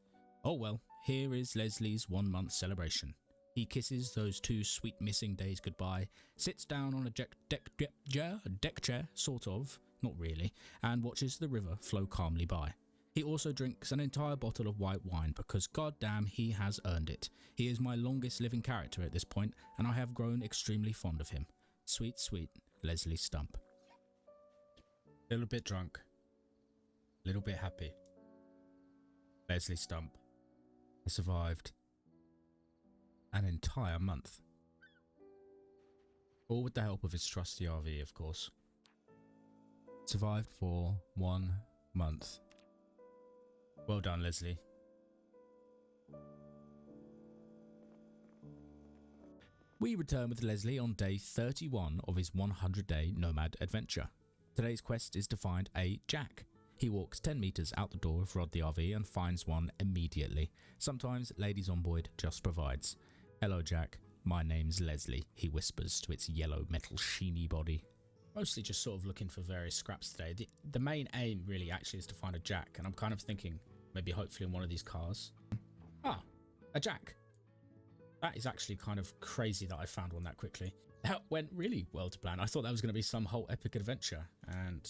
Oh well, here is Leslie's 1 month celebration. He kisses those 2 sweet missing days goodbye, sits down on a deck chair, sort of, not really, and watches the river flow calmly by. He also drinks an entire bottle of white wine because goddamn he has earned it. He is my longest living character at this point and I have grown extremely fond of him. Sweet, sweet Leslie Stump. Little bit drunk, little bit happy. Leslie Stump has survived an entire month. All with the help of his trusty RV, of course. Survived for 1 month. Well done, Leslie. We return with Leslie on day 31 of his 100-day nomad adventure. Today's quest is to find a Jack. He walks 10 meters out the door of Rod the RV and finds one immediately. Sometimes Ladies on Board just provides. Hello Jack, my name's Leslie, he whispers to its yellow metal sheeny body. Mostly just sort of looking for various scraps today. The main aim really actually is to find a Jack, and I'm kind of thinking maybe hopefully in one of these cars. Ah, a Jack. That is actually kind of crazy that I found one that quickly. That went really well to plan. I thought that was going to be some whole epic adventure, and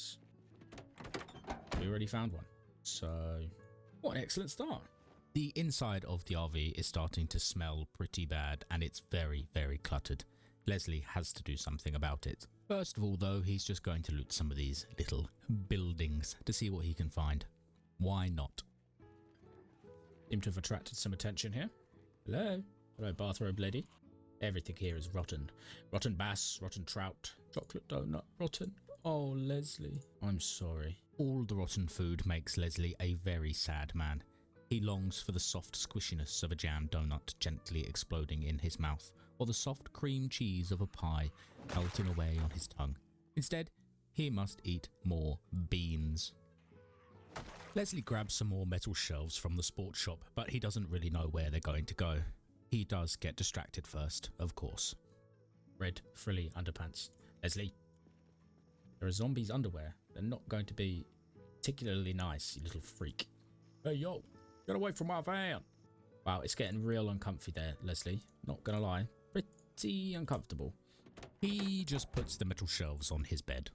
we already found one. So, what an excellent start. The inside of the RV is starting to smell pretty bad, and it's very, very cluttered. Leslie has to do something about it. First of all, though, he's just going to loot some of these little buildings to see what he can find. Why not? Seem to have attracted some attention here. Hello? Hello, bathrobe lady. Everything here is rotten. Rotten bass, rotten trout, chocolate donut, rotten. Oh, Leslie. I'm sorry. All the rotten food makes Leslie a very sad man. He longs for the soft squishiness of a jam donut gently exploding in his mouth, or the soft cream cheese of a pie melting away on his tongue. Instead, he must eat more beans. Leslie grabs some more metal shelves from the sports shop, but he doesn't really know where they're going to go. He does get distracted first, of course. Red, frilly underpants. Leslie, there are zombies' underwear. They're not going to be particularly nice, you little freak. Hey, yo, get away from my van. Wow, it's getting real uncomfy there, Leslie. Not gonna lie, pretty uncomfortable. He just puts the metal shelves on his bed.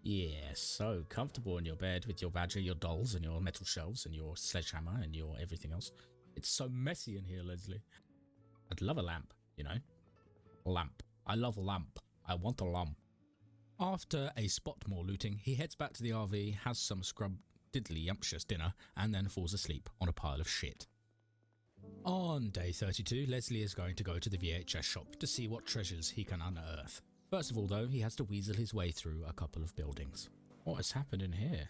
Yeah, so comfortable in your bed with your badger, your dolls, and your metal shelves, and your sledgehammer, and your everything else. It's so messy in here, Leslie. I'd love a lamp, you know? Lamp. I love a lamp. I want a lamp. After a spot more looting, he heads back to the RV, has some scrub diddly yumptious dinner, and then falls asleep on a pile of shit. On day 32, Leslie is going to go to the VHS shop to see what treasures he can unearth. First of all, though, he has to weasel his way through a couple of buildings. What has happened in here?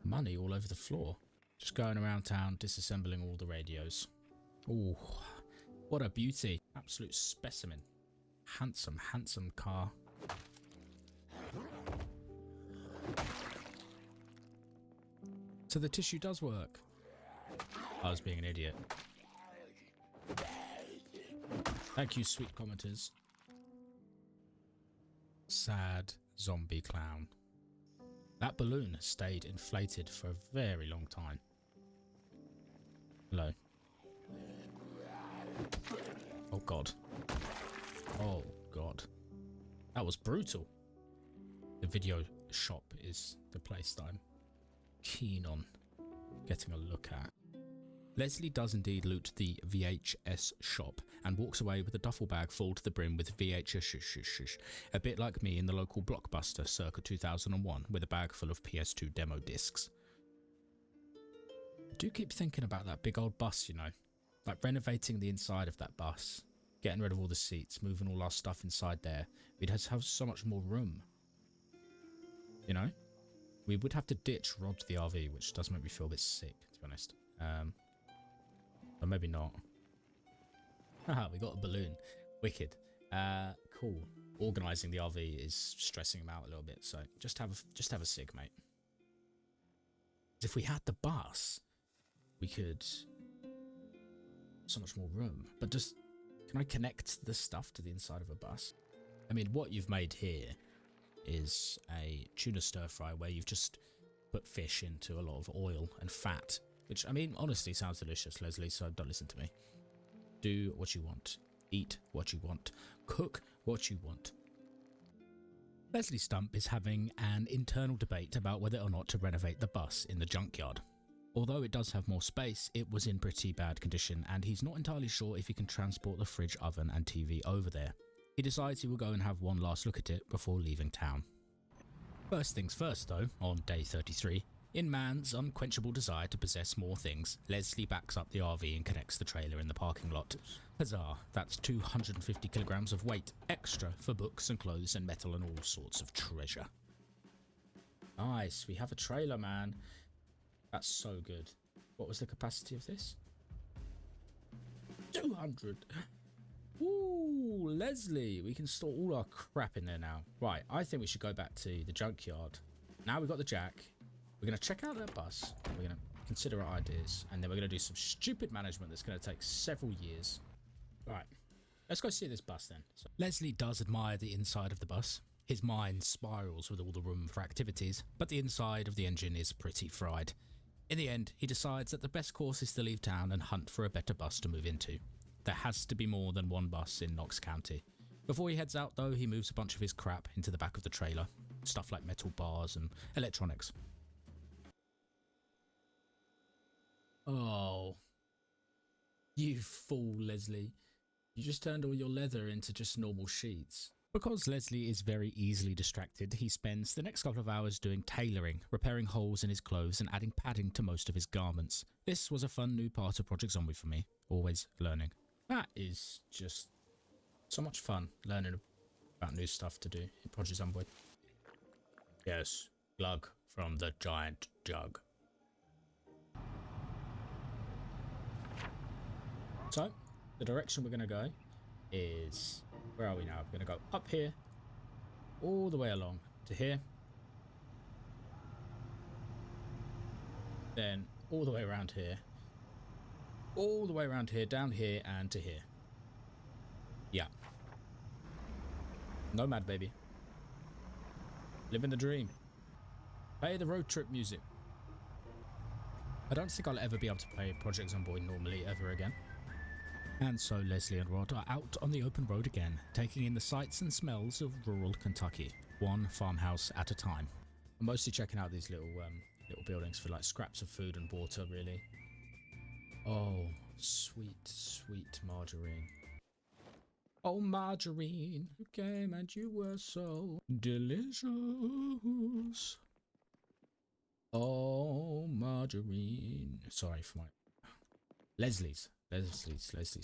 Money all over the floor. Just going around town, disassembling all the radios. Ooh, what a beauty. Absolute specimen. Handsome, handsome car. So the tissue does work. I was being an idiot. Thank you, sweet commenters. Sad zombie clown. That balloon has stayed inflated for a very long time. Hello. Oh god. Oh god. That was brutal. The video shop is the place that I'm keen on getting a look at. Leslie does indeed loot the VHS shop and walks away with a duffel bag full to the brim with VHS, a bit like me in the local Blockbuster circa 2001 with a bag full of PS2 demo discs. I do keep thinking about that big old bus, you know, like renovating the inside of that bus, getting rid of all the seats, moving all our stuff inside there. We'd have so much more room, you know? We would have to ditch Rod the RV, which does make me feel a bit sick, to be honest. Or maybe not. Haha, we got a balloon. Wicked. Cool. Organising the RV is stressing him out a little bit, so just have a cig, mate. If we had the bus, we could so much more room. But can I connect the stuff to the inside of a bus? I mean, what you've made here is a tuna stir fry where you've just put fish into a lot of oil and fat, which, I mean, honestly sounds delicious, Leslie, so don't listen to me. Do what you want. Eat what you want. Cook what you want. Leslie Stump is having an internal debate about whether or not to renovate the bus in the junkyard. Although it does have more space, it was in pretty bad condition, and he's not entirely sure if he can transport the fridge, oven and TV over there. He decides he will go and have one last look at it before leaving town. First things first though, on day 33, in man's unquenchable desire to possess more things, Leslie backs up the RV and connects the trailer in the parking lot. Huzzah, that's 250 kilograms of weight extra for books and clothes and metal and all sorts of treasure. Nice, we have a trailer, man. That's so good. What was the capacity of this? 200. Ooh, Leslie, we can store all our crap in there now. Right, I think we should go back to the junkyard. Now we've got the jack. We're going to check out that bus. We're going to consider our ideas. And then we're going to do some stupid management that's going to take several years. Right, let's go see this bus then. So, Leslie does admire the inside of the bus. His mind spirals with all the room for activities, but the inside of the engine is pretty fried. In the end, he decides that the best course is to leave town and hunt for a better bus to move into. There has to be more than one bus in Knox County. Before he heads out though, he moves a bunch of his crap into the back of the trailer. Stuff like metal bars and electronics. Oh. You fool, Leslie. You just turned all your leather into just normal sheets. Because Leslie is very easily distracted, he spends the next couple of hours doing tailoring, repairing holes in his clothes and adding padding to most of his garments. This was a fun new part of Project Zombie for me, always learning. That is just so much fun, learning about new stuff to do in Project Zombie. Yes, glug from the giant jug. So, the direction we're going to go is, where are we now? We're going to go up here, all the way along to here, then all the way around here, all the way around here, down here, and to here. Yeah. Nomad, baby. Living the dream. Play the road trip music. I don't think I'll ever be able to play Project Zomboid normally ever again. And so Leslie and Rod are out on the open road again, taking in the sights and smells of rural Kentucky, one farmhouse at a time. I'm mostly checking out these little buildings for like scraps of food and water, really. Oh, sweet, sweet margarine. Oh, margarine, you came and you were so delicious. Oh, margarine. Sorry for my... Leslie's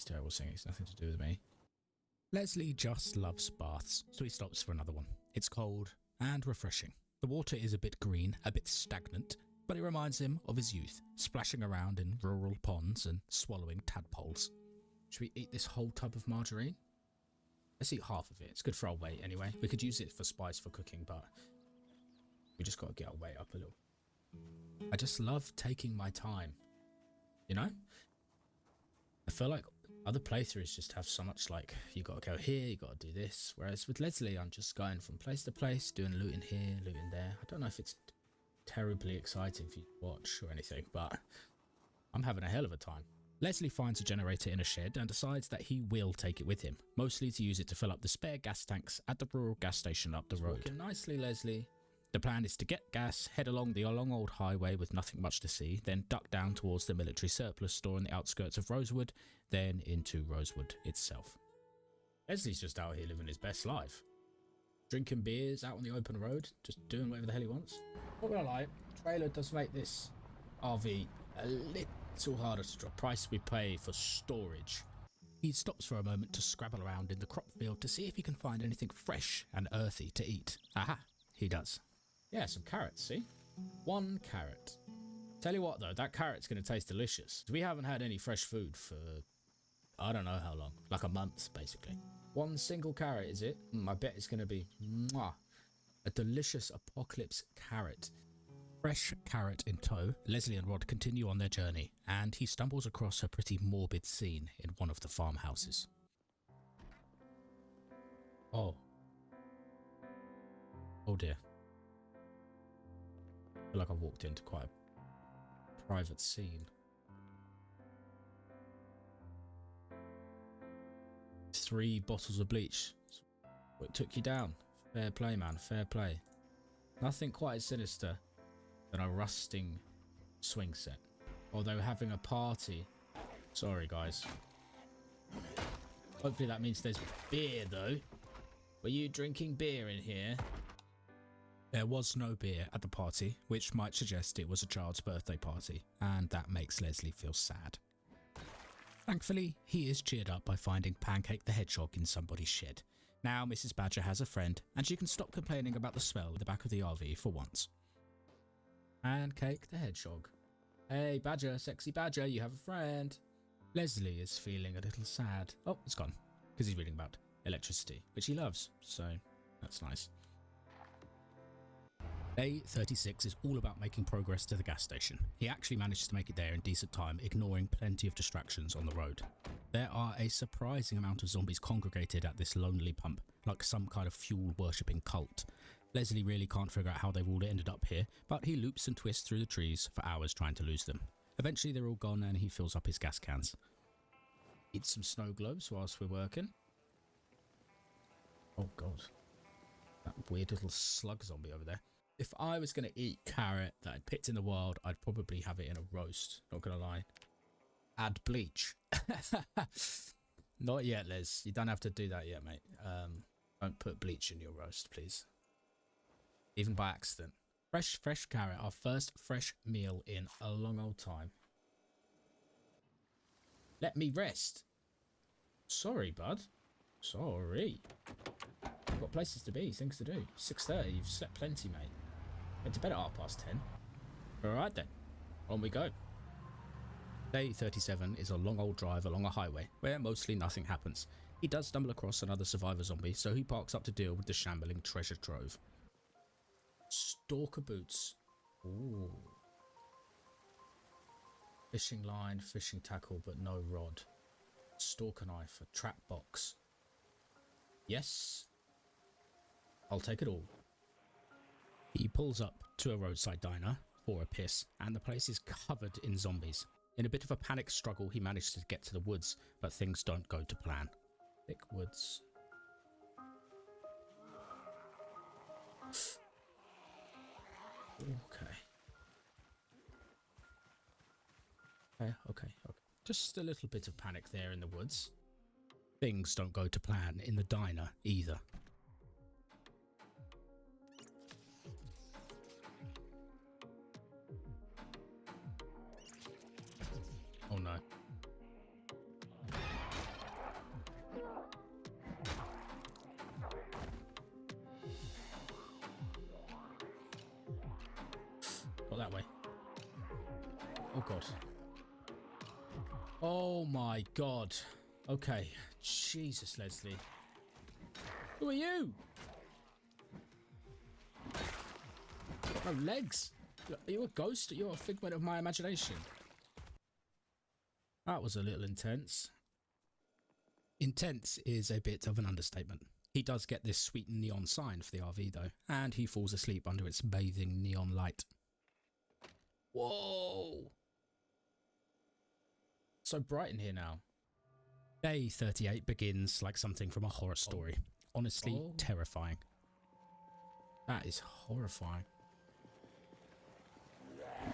terrible singing. It's nothing to do with me. Leslie just loves baths, so he stops for another one. It's cold and refreshing. The water is a bit green, a bit stagnant, but it reminds him of his youth, splashing around in rural ponds and swallowing tadpoles. Should we eat this whole tub of margarine? Let's eat half of it. It's good for our weight anyway. We could use it for spice for cooking, but we just got to get our weight up a little. I just love taking my time, you know? I feel like other playthroughs just have so much like, you got to go here, you got to do this. Whereas with Leslie, I'm just going from place to place, doing looting here, looting there. I don't know if it's terribly exciting for you to watch or anything, but I'm having a hell of a time. Leslie finds a generator in a shed and decides that he will take it with him, mostly to use it to fill up the spare gas tanks at the rural gas station up the road. Working nicely, Leslie. The plan is to get gas, head along the long old highway with nothing much to see, then duck down towards the military surplus store on the outskirts of Rosewood, then into Rosewood itself. Leslie's just out here living his best life. Drinking beers out on the open road, just doing whatever the hell he wants. Not gonna lie, the trailer does make this RV a little harder to drop. Price we pay for storage. He stops for a moment to scrabble around in the crop field to see if he can find anything fresh and earthy to eat. Aha, he does. Yeah, some carrots, see? 1 carrot. Tell you what though, that carrot's going to taste delicious. We haven't had any fresh food for, I don't know how long. Like a month, basically. 1 single carrot, is it? I bet it's going to be mwah, a delicious apocalypse carrot. Fresh carrot in tow, Leslie and Rod continue on their journey, and he stumbles across a pretty morbid scene in one of the farmhouses. Oh. Oh dear. I feel like I walked into quite a private scene. 3 bottles of bleach. What took you down? Fair play, man. Fair play. Nothing quite as sinister than a rusting swing set. Or they were having a party. Sorry, guys. Hopefully that means there's beer, though. Were you drinking beer in here? There was no beer at the party, which might suggest it was a child's birthday party, and that makes Leslie feel sad. Thankfully, he is cheered up by finding Pancake the Hedgehog in somebody's shed. Now Mrs. Badger has a friend, and she can stop complaining about the smell at the back of the RV for once. Pancake the Hedgehog. Hey Badger, sexy Badger, you have a friend. Leslie is feeling a little sad. Oh, it's gone, because he's reading about electricity, which he loves, so that's nice. Day 36 is all about making progress to the gas station. He actually managed to make it there in decent time, ignoring plenty of distractions on the road. There are a surprising amount of zombies congregated at this lonely pump, like some kind of fuel-worshipping cult. Leslie really can't figure out how they've all ended up here, but he loops and twists through the trees for hours trying to lose them. Eventually they're all gone and he fills up his gas cans. Eat some snow globes whilst we're working. Oh god. That weird little slug zombie over there. If I was going to eat carrot that I'd picked in the wild, I'd probably have it in a roast. Not going to lie. Add bleach. Not yet, Les. You don't have to do that yet, mate. Don't put bleach in your roast, please. Even by accident. Fresh carrot. Our first fresh meal in a long old time. Let me rest. Sorry, bud. Sorry. I've got places to be, things to do. 6:30. You've slept plenty, mate. Went to bed at 10:30. Alright then. On we go. Day 37 is a long old drive along a highway where mostly nothing happens. He does stumble across another survivor zombie, so he parks up to deal with the shambling treasure trove. Stalker boots. Ooh. Fishing line, fishing tackle, but no rod. Stalker knife, a trap box. Yes. I'll take it all. He pulls up to a roadside diner for a piss, and the place is covered in zombies. In a bit of a panic struggle, he manages to get to the woods, but things don't go to plan. Thick woods. Okay. Okay. Just a little bit of panic there in the woods. Things don't go to plan in the diner either. Oh no. Not that way. Oh god. Oh my god. Okay. Jesus, Leslie. Who are you? No legs. Are you a ghost? Are you a figment of my imagination? That was a little intense. Intense is a bit of an understatement. He does get this sweet neon sign for the RV though, and he falls asleep under its bathing neon light. Whoa! So bright in here now. Day 38 begins like something from a horror story. Honestly, terrifying. That is horrifying.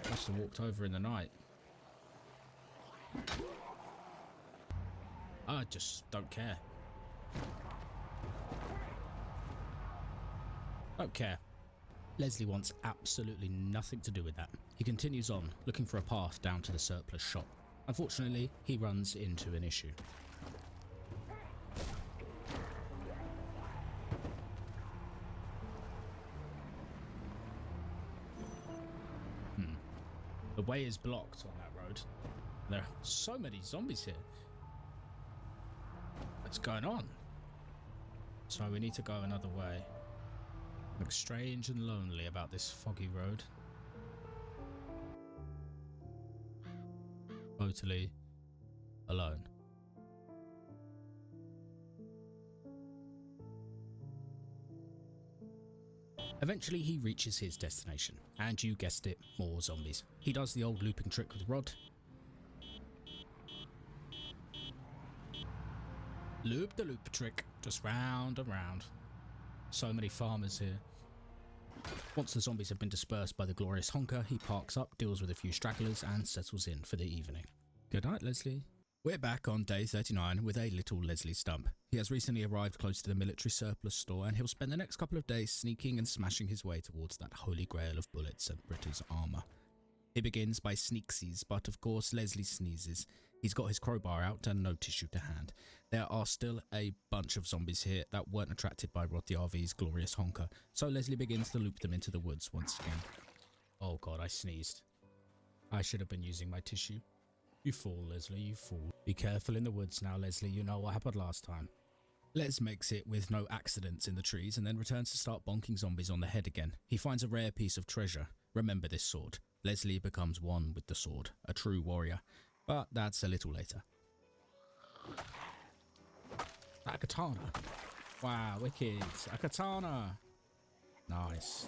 Must have walked over in the night. I just don't care. Don't care. Leslie wants absolutely nothing to do with that. He continues on, looking for a path down to the surplus shop. Unfortunately, he runs into an issue. The way is blocked on that road. There are so many zombies here. What's going on? So we need to go another way. Looks strange and lonely about this foggy road. Totally alone. Eventually he reaches his destination, and you guessed it, more zombies. He does the old looping trick with Rod. Loop the loop trick, just round and round. So many farmers here. Once the zombies have been dispersed by the glorious honker, he parks up, deals with a few stragglers, and settles in for the evening. Good night, Leslie. We're back on day 39 with a little Leslie Stump. He has recently arrived close to the military surplus store, and he'll spend the next couple of days sneaking and smashing his way towards that holy grail of bullets and Brita's armour. He begins by sneaksies, but of course Leslie sneezes. He's got his crowbar out and no tissue to hand. There are still a bunch of zombies here that weren't attracted by Rod the RV's glorious honker, so Leslie begins to loop them into the woods once again. Oh god, I sneezed. I should have been using my tissue. You fool, Leslie, you fool. Be careful in the woods now, Leslie, you know what happened last time. Les makes it with no accidents in the trees and then returns to start bonking zombies on the head again. He finds a rare piece of treasure. Remember this sword. Leslie becomes one with the sword, a true warrior. But that's a little later. A katana. Wow, wicked. A katana. Nice.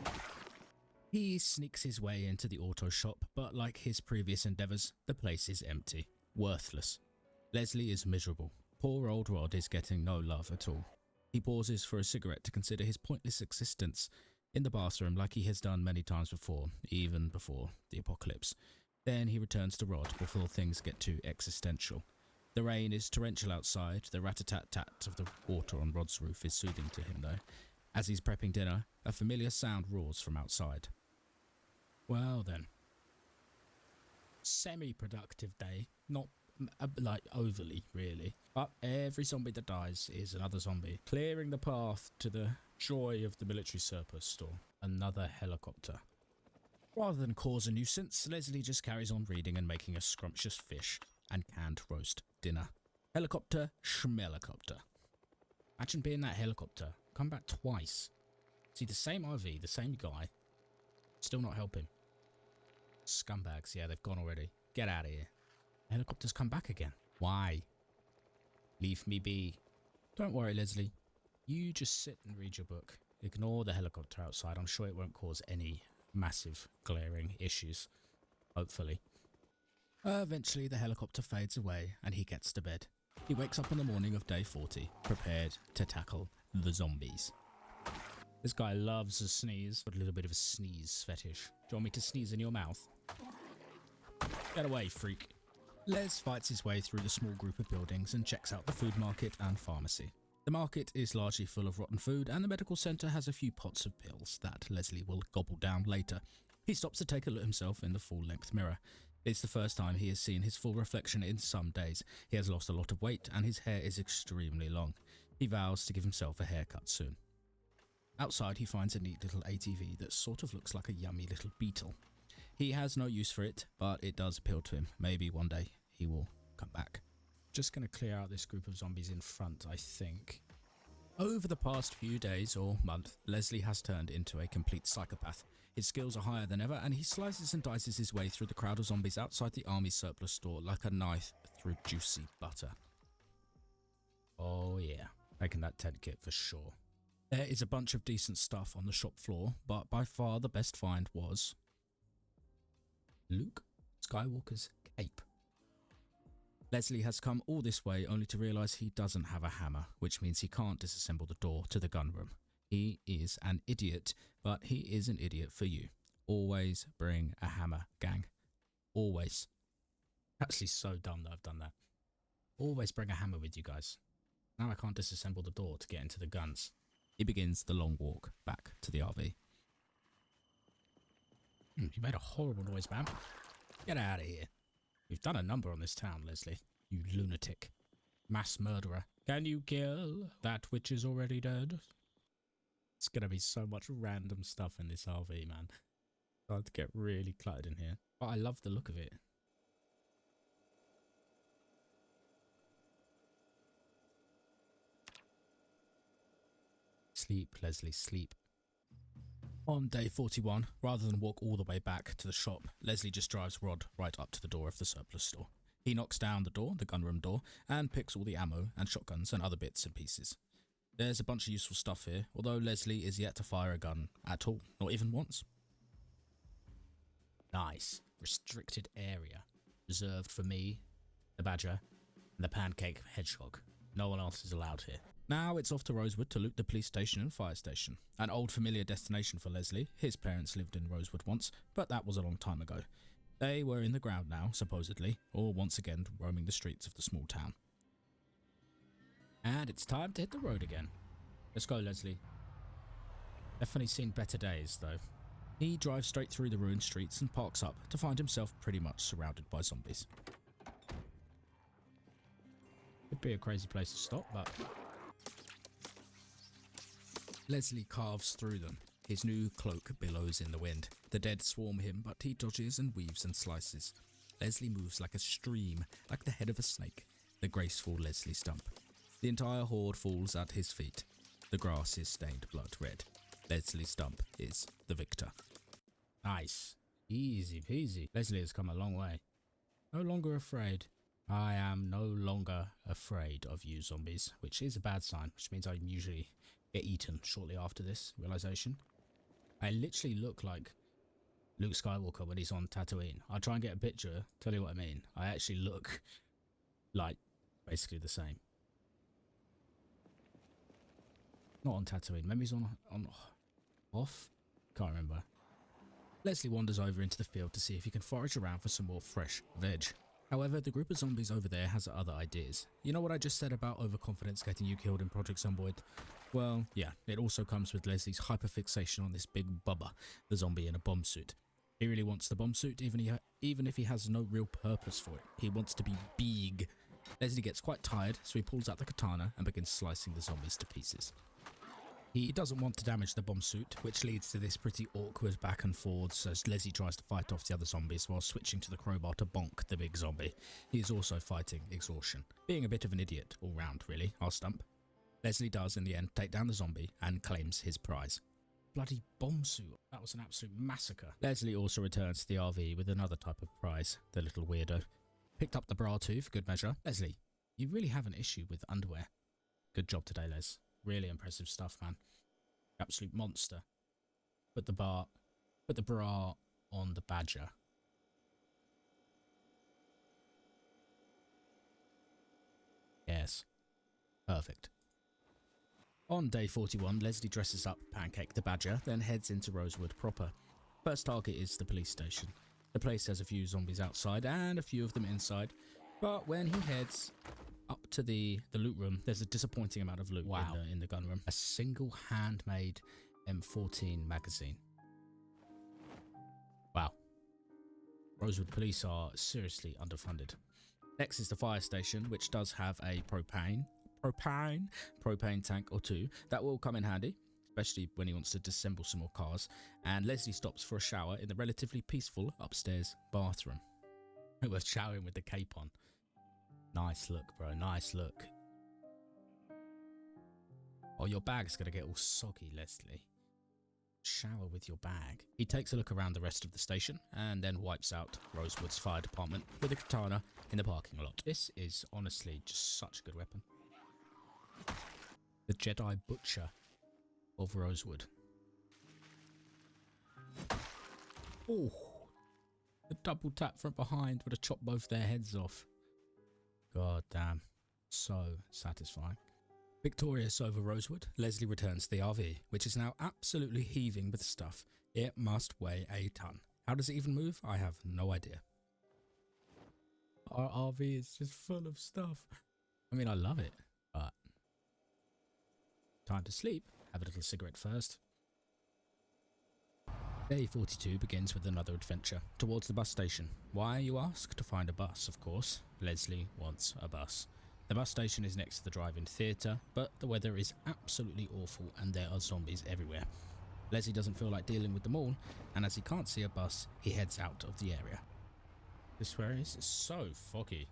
He sneaks his way into the auto shop, but like his previous endeavours, the place is empty. Worthless. Leslie is miserable. Poor old Rod is getting no love at all. He pauses for a cigarette to consider his pointless existence in the bathroom like he has done many times before, even before the apocalypse. Then he returns to Rod before things get too existential. The rain is torrential outside. The rat-a-tat-tat of the water on Rod's roof is soothing to him, though. As he's prepping dinner, a familiar sound roars from outside. Well then. Semi-productive day. Not like overly, really. But every zombie that dies is another zombie, clearing the path to the joy of the military surplus store. Another helicopter. Rather than cause a nuisance, Leslie just carries on reading and making a scrumptious fish and canned roast dinner. Helicopter, schmelicopter. Imagine being that helicopter. Come back twice. See, the same RV, the same guy. Still not helping. Scumbags, yeah, they've gone already. Get out of here. Helicopters come back again. Why? Leave me be. Don't worry, Leslie. You just sit and read your book. Ignore the helicopter outside. I'm sure it won't cause any massive glaring issues. Hopefully. Eventually, the helicopter fades away and he gets to bed. He wakes up on the morning of day 40, prepared to tackle the zombies. This guy loves a sneeze. Got a little bit of a sneeze fetish. Do you want me to sneeze in your mouth? Get away, freak. Les fights his way through the small group of buildings and checks out the food market and pharmacy. The market is largely full of rotten food and the medical centre has a few pots of pills that Leslie will gobble down later. He stops to take a look at himself in the full-length mirror. It's the first time he has seen his full reflection in some days. He has lost a lot of weight and his hair is extremely long. He vows to give himself a haircut soon. Outside he finds a neat little ATV that sort of looks like a yummy little beetle. He has no use for it, but it does appeal to him. Maybe one day he will come back. Just going to clear out this group of zombies in front, I think. Over the past few days or month, Leslie has turned into a complete psychopath. His skills are higher than ever and he slices and dices his way through the crowd of zombies outside the army surplus store like a knife through juicy butter. Oh yeah, making that tent kit for sure. There is a bunch of decent stuff on the shop floor, but by far the best find was Luke Skywalker's cape. Leslie has come all this way only to realise he doesn't have a hammer, which means he can't disassemble the door to the gun room. He is an idiot, but he is an idiot for you. Always bring a hammer, gang. Always. Actually so dumb that I've done that. Always bring a hammer with you guys. Now I can't disassemble the door to get into the guns. He begins the long walk back to the RV. You made a horrible noise, man. Get out of here. You've done a number on this town, Leslie. You lunatic. Mass murderer. Can you kill that which is already dead? It's gonna be so much random stuff in this RV, man. Starting to get really cluttered in here. But I love the look of it. Sleep, Leslie, sleep. On day 41, rather than walk all the way back to the shop, Leslie just drives Rod right up to the door of the surplus store. He knocks down the door, the gunroom door, and picks all the ammo and shotguns and other bits and pieces. There's a bunch of useful stuff here, although Leslie is yet to fire a gun at all, not even once. Nice. Restricted area. Reserved for me, the badger, and the pancake hedgehog. No one else is allowed here. Now it's off to Rosewood to loot the police station and fire station. An old familiar destination for Leslie. His parents lived in Rosewood once, but that was a long time ago. They were in the ground now, supposedly, or once again roaming the streets of the small town. And it's time to hit the road again. Let's go, Leslie. Definitely seen better days, though. He drives straight through the ruined streets and parks up to find himself pretty much surrounded by zombies. Could be a crazy place to stop, but Leslie carves through them. His new cloak billows in the wind. The dead swarm him, but he dodges and weaves and slices. Leslie moves like a stream, like the head of a snake. The graceful Leslie Stump. The entire horde falls at his feet. The grass is stained blood red. Leslie Stump is the victor. Nice. Easy peasy. Leslie has come a long way. No longer afraid. I am no longer afraid of you zombies, which is a bad sign, which means I usually get eaten shortly after this realization. I literally look like Luke Skywalker when he's on Tatooine. I'll try and get a picture, tell you what I mean. I actually look like Basically the same. Not on Tatooine. Maybe he's on off? Can't remember. Leslie wanders over into the field to see if he can forage around for some more fresh veg. However, the group of zombies over there has other ideas. You know what I just said about overconfidence getting you killed in Project Zomboid? Well, yeah, it also comes with Leslie's hyperfixation on this big bubba, the zombie in a bomb suit. He really wants the bomb suit, even if he has no real purpose for it. He wants to be big. Leslie gets quite tired, so he pulls out the katana and begins slicing the zombies to pieces. He doesn't want to damage the bomb suit, which leads to this pretty awkward back and forwards as Leslie tries to fight off the other zombies while switching to the crowbar to bonk the big zombie. He is also fighting exhaustion. Being a bit of an idiot all round, really, our stump. Leslie does, in the end, take down the zombie and claims his prize. Bloody bomb suit. That was an absolute massacre. Leslie also returns to the RV with another type of prize, the little weirdo. Picked up the bra too, for good measure. Leslie, you really have an issue with underwear. Good job today, Les. Really impressive stuff, man. Absolute monster. Put the bra on the badger. Yes. Perfect. On day 41, Leslie dresses up Pancake the badger, then heads into Rosewood proper. First target is the police station. The place has a few zombies outside and a few of them inside, but when he heads up to the loot room, there's a disappointing amount of loot in the gun room. A single handmade M14 magazine. Wow. Rosewood police are seriously underfunded. Next is the fire station, which does have a propane tank or two that will come in handy, especially when he wants to disassemble some more cars. And Leslie stops for a shower in the relatively peaceful upstairs bathroom. It was showering with the cape on. Nice look, bro. Nice look. Oh, your bag's gonna get all soggy, Leslie. Shower with your bag. He takes a look around the rest of the station and then wipes out Rosewood's fire department with a katana in the parking lot. This is honestly just such a good weapon. The Jedi Butcher of Rosewood. Oh, the double tap from behind would have chopped both their heads off. God damn, so satisfying. Victorious over Rosewood, Leslie returns to the RV, which is now absolutely heaving with stuff. It must weigh a ton. How does it even move? I have no idea. Our RV is just full of stuff. I mean, I love it, but time to sleep. Have a little cigarette first. Day 42 begins with another adventure, towards the bus station. Why, you ask? To find a bus, of course. Leslie wants a bus. The bus station is next to the drive-in theatre, but the weather is absolutely awful and there are zombies everywhere. Leslie doesn't feel like dealing with them all, and as he can't see a bus, he heads out of the area. This where is so foggy.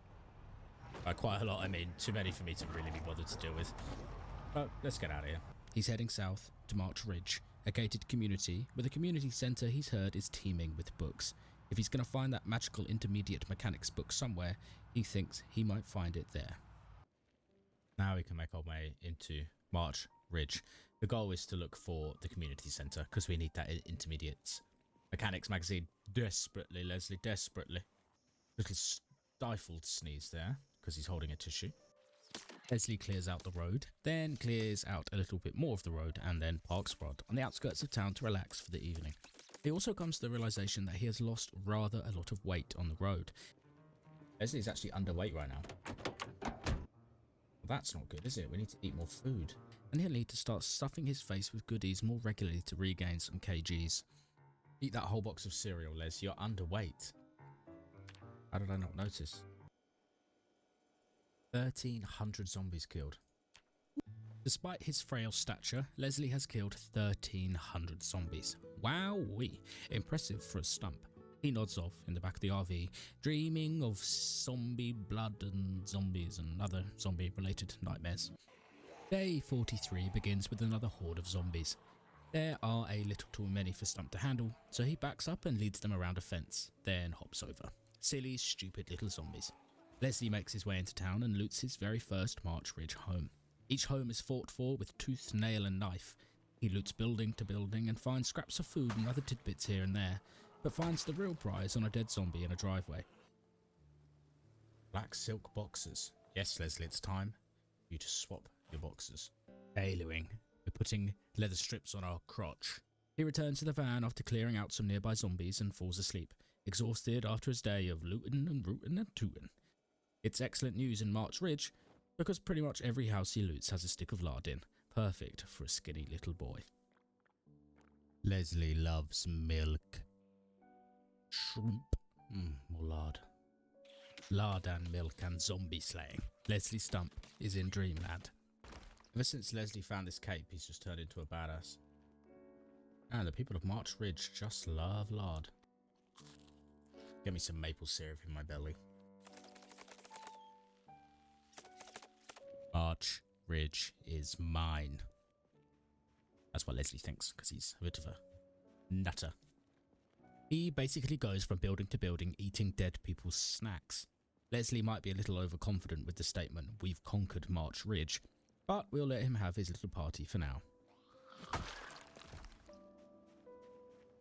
By quite a lot, I mean too many for me to really be bothered to deal with. But let's get out of here. He's heading south to March Ridge, a gated community with a community centre he's heard is teeming with books. If he's going to find that magical intermediate mechanics book somewhere, he thinks he might find it there. Now we can make our way into March Ridge. The goal is to look for the community centre because we need that intermediate mechanics magazine desperately, Leslie, desperately. Little stifled sneeze there because he's holding a tissue. Leslie clears out the road, then clears out a little bit more of the road and then parks Rod on the outskirts of town to relax for the evening. He also comes to the realisation that he has lost rather a lot of weight on the road. Leslie's actually underweight right now. Well, that's not good, is it? We need to eat more food. And he'll need to start stuffing his face with goodies more regularly to regain some kgs. Eat that whole box of cereal, Les. You're underweight. How did I not notice? 1,300 zombies killed. Despite his frail stature, Leslie has killed 1,300 zombies. Wowee! Impressive for a stump. He nods off in the back of the RV, dreaming of zombie blood and zombies and other zombie-related nightmares. Day 43 begins with another horde of zombies. There are a little too many for Stump to handle, so he backs up and leads them around a fence, then hops over. Silly, stupid little zombies. Leslie makes his way into town and loots his very first March Ridge home. Each home is fought for with tooth, nail and knife. He loots building to building and finds scraps of food and other tidbits here and there, but finds the real prize on a dead zombie in a driveway. Black silk boxers. Yes, Leslie, it's time for you to swap your boxes. Haloing. We're putting leather strips on our crotch. He returns to the van after clearing out some nearby zombies and falls asleep, exhausted after his day of looting and rooting and tooting. It's excellent news in March Ridge, because pretty much every house he loots has a stick of lard in, perfect for a skinny little boy. Leslie loves milk. Shrimp. More lard. Lard and milk and zombie slaying. Leslie Stump is in dreamland. Ever since Leslie found this cape, he's just turned into a badass. And the people of March Ridge just love lard. Get me some maple syrup in my belly. March Ridge is mine. That's what Leslie thinks, because he's a bit of a nutter. He basically goes from building to building, eating dead people's snacks. Leslie might be a little overconfident with the statement, "We've conquered March Ridge," but we'll let him have his little party for now.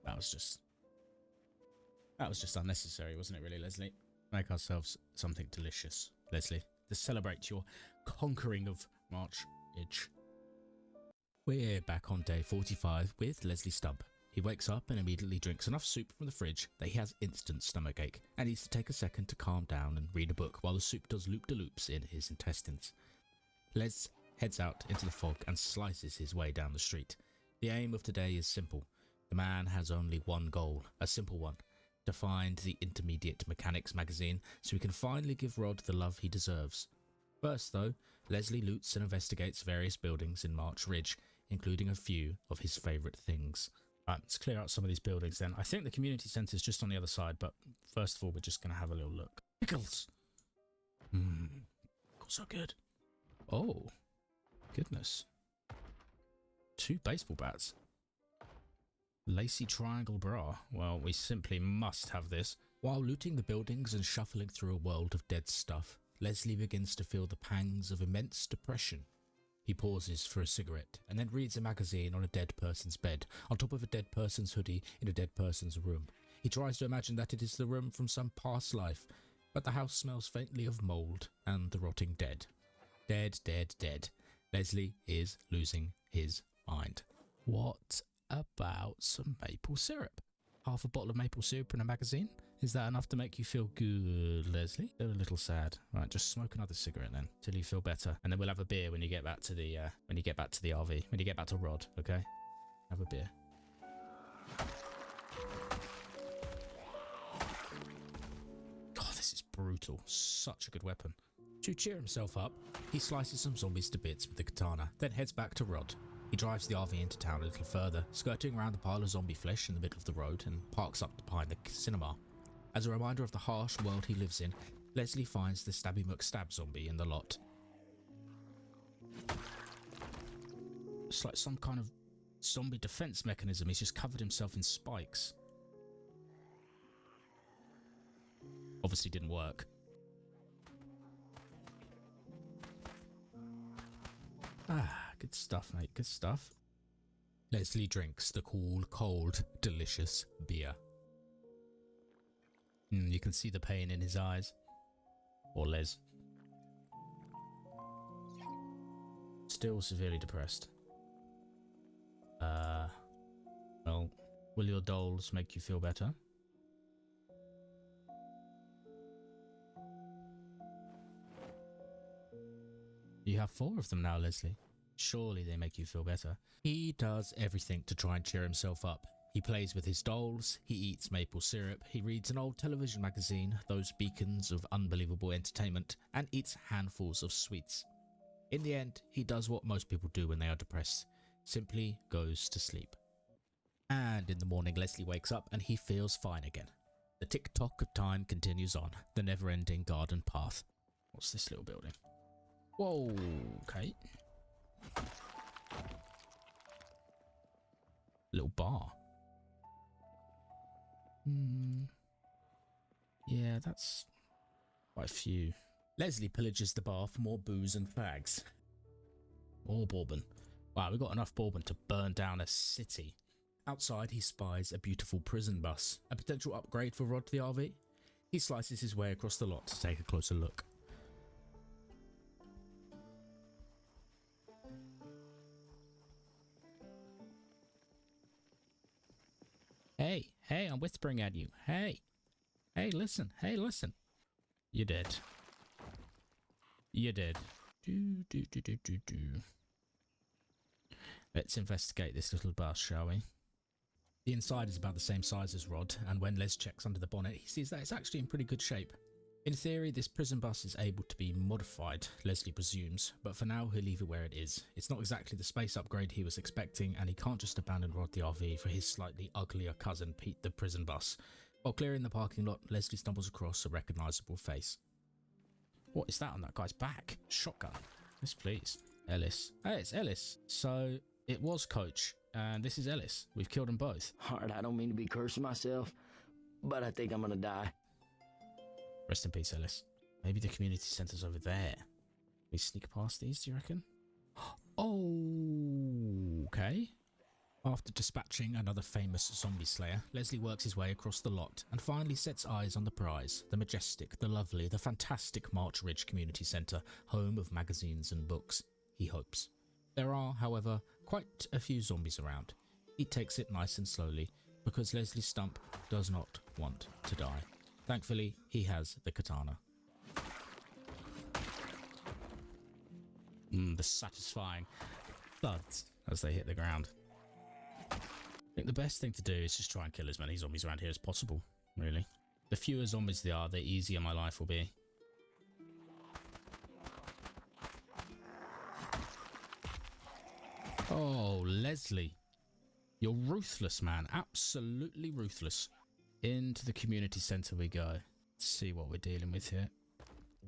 That was just unnecessary, wasn't it really, Leslie? Make ourselves something delicious, Leslie, to celebrate your conquering of March Ridge. We're back on day 45 with Leslie Stump. He wakes up and immediately drinks enough soup from the fridge that he has instant stomachache and needs to take a second to calm down and read a book while the soup does loop-de-loops in his intestines. Les heads out into the fog and slices his way down the street. The aim of today is simple. The man has only one goal, a simple one: to find the Intermediate Mechanics magazine so he can finally give Rod the love he deserves. First though, Leslie loots and investigates various buildings in March Ridge, including a few of his favourite things. Right, let's clear out some of these buildings then. I think the community centre is just on the other side, but first of all we're just going to have a little look. Pickles! Pickles are good. Oh, goodness. 2 baseball bats. Lacy triangle bra. Well, we simply must have this. While looting the buildings and shuffling through a world of dead stuff, Leslie begins to feel the pangs of immense depression. He pauses for a cigarette and then reads a magazine on a dead person's bed, on top of a dead person's hoodie in a dead person's room. He tries to imagine that it is the room from some past life, but the house smells faintly of mould and the rotting dead. Dead, dead, dead. Leslie is losing his mind. What about some maple syrup? Half a bottle of maple syrup in a magazine? Is that enough to make you feel good, Leslie? Feel a little sad. Right, just smoke another cigarette then, till you feel better, and then we'll have a beer when you get back to the RV, when you get back to Rod. Okay, have a beer. God, this is brutal. Such a good weapon. To cheer himself up, he slices some zombies to bits with the katana, then heads back to Rod. He drives the RV into town a little further, skirting around the pile of zombie flesh in the middle of the road, and parks up behind the cinema. As a reminder of the harsh world he lives in, Leslie finds the Stabby McStab zombie in the lot. It's like some kind of zombie defense mechanism. He's just covered himself in spikes. Obviously didn't work. Good stuff, mate. Good stuff. Leslie drinks the cool, cold, delicious beer. You can see the pain in his eyes. Or Les. Still severely depressed. Well, will your dolls make you feel better? You have 4 of them now, Leslie. Surely they make you feel better. He does everything to try and cheer himself up. He plays with his dolls, he eats maple syrup, he reads an old television magazine, those beacons of unbelievable entertainment, and eats handfuls of sweets. In the end, he does what most people do when they are depressed. Simply goes to sleep. And in the morning, Leslie wakes up and he feels fine again. The tick-tock of time continues on, the never-ending garden path. What's this little building? Whoa, okay. Little bar. Yeah, that's quite a few. Leslie pillages the bar for more booze and fags. More bourbon. Wow, we've got enough bourbon to burn down a city. Outside, he spies a beautiful prison bus, a potential upgrade for Rod the RV. He slices his way across the lot to take a closer look. whispering at you. Hey. Hey, listen. Hey, listen. You did. You did. Let's investigate this little bus, shall we? The inside is about the same size as Rod, and when Les checks under the bonnet, he sees that it's actually in pretty good shape. In theory, this prison bus is able to be modified, Leslie presumes, but for now he'll leave it where it is. It's not exactly the space upgrade he was expecting, and he can't just abandon Rod the RV for his slightly uglier cousin Pete the prison bus. While clearing the parking lot, Leslie stumbles across a recognisable face. What is that on that guy's back? Shotgun. Yes, please. Ellis. Hey, it's Ellis. So, it was Coach, and this is Ellis. We've killed them both. Alright, I don't mean to be cursing myself, but I think I'm gonna die. Rest in peace, Ellis. Maybe the community centre's over there. We sneak past these, do you reckon? Oh, okay. After dispatching another famous zombie slayer, Leslie works his way across the lot and finally sets eyes on the prize, the majestic, the lovely, the fantastic March Ridge Community Centre, home of magazines and books. He hopes. There are, however, quite a few zombies around. He takes it nice and slowly, because Leslie Stump does not want to die. Thankfully, he has the katana. The satisfying thuds as they hit the ground. I think the best thing to do is just try and kill as many zombies around here as possible, really. The fewer zombies there are, the easier my life will be. Oh, Leslie. You're ruthless, man. Absolutely ruthless. Into the community centre we go. Let's see what we're dealing with here.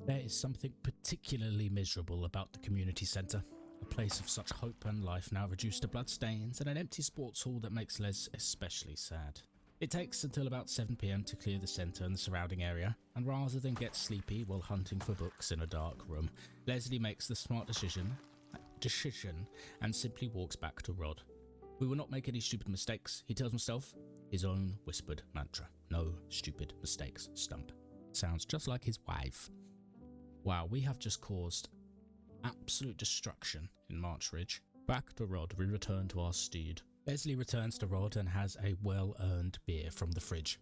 There is something particularly miserable about the community centre. A place of such hope and life now reduced to bloodstains and an empty sports hall that makes Les especially sad. It takes until about 7 PM to clear the centre and the surrounding area, and rather than get sleepy while hunting for books in a dark room, Leslie makes the smart decision and simply walks back to Rod. We will not make any stupid mistakes, he tells himself, his own whispered mantra. No stupid mistakes, Stump. Sounds just like his wife. Wow, we have just caused absolute destruction in March Ridge. Back to Rod, we return to our steed. Leslie returns to Rod and has a well-earned beer from the fridge.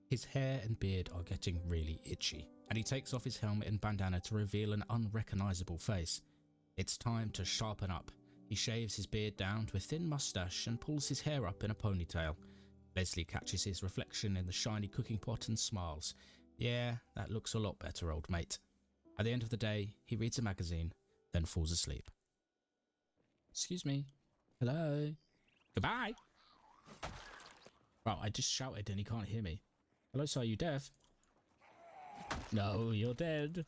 His hair and beard are getting really itchy, and he takes off his helmet and bandana to reveal an unrecognisable face. It's time to sharpen up. He shaves his beard down to a thin moustache and pulls his hair up in a ponytail. Leslie catches his reflection in the shiny cooking pot and smiles. Yeah, that looks a lot better, old mate. At the end of the day, he reads a magazine, then falls asleep. Excuse me. Hello. Goodbye. Wow, I just shouted and he can't hear me. Hello, sir, are you deaf? No, you're dead.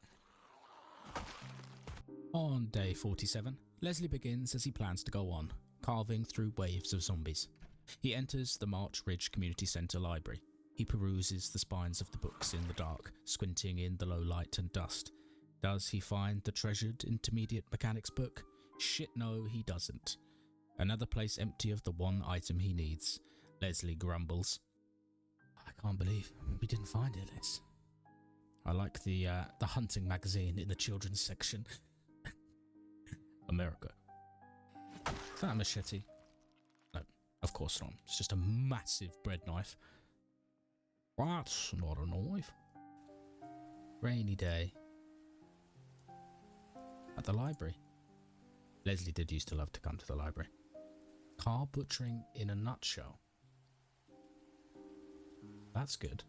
On day 47, Leslie begins as he plans to go on, carving through waves of zombies. He enters the March Ridge Community Centre library. He peruses the spines of the books in the dark, squinting in the low light and dust. Does he find the treasured intermediate mechanics book? Shit no, he doesn't. Another place empty of the one item he needs. Leslie grumbles. I can't believe we didn't find it. I like the hunting magazine in the children's section. America. Is that a machete? No, of course not. It's just a massive bread knife. That's not a knife. Rainy day. At the library. Leslie did used to love to come to the library. Car butchering in a nutshell. That's good.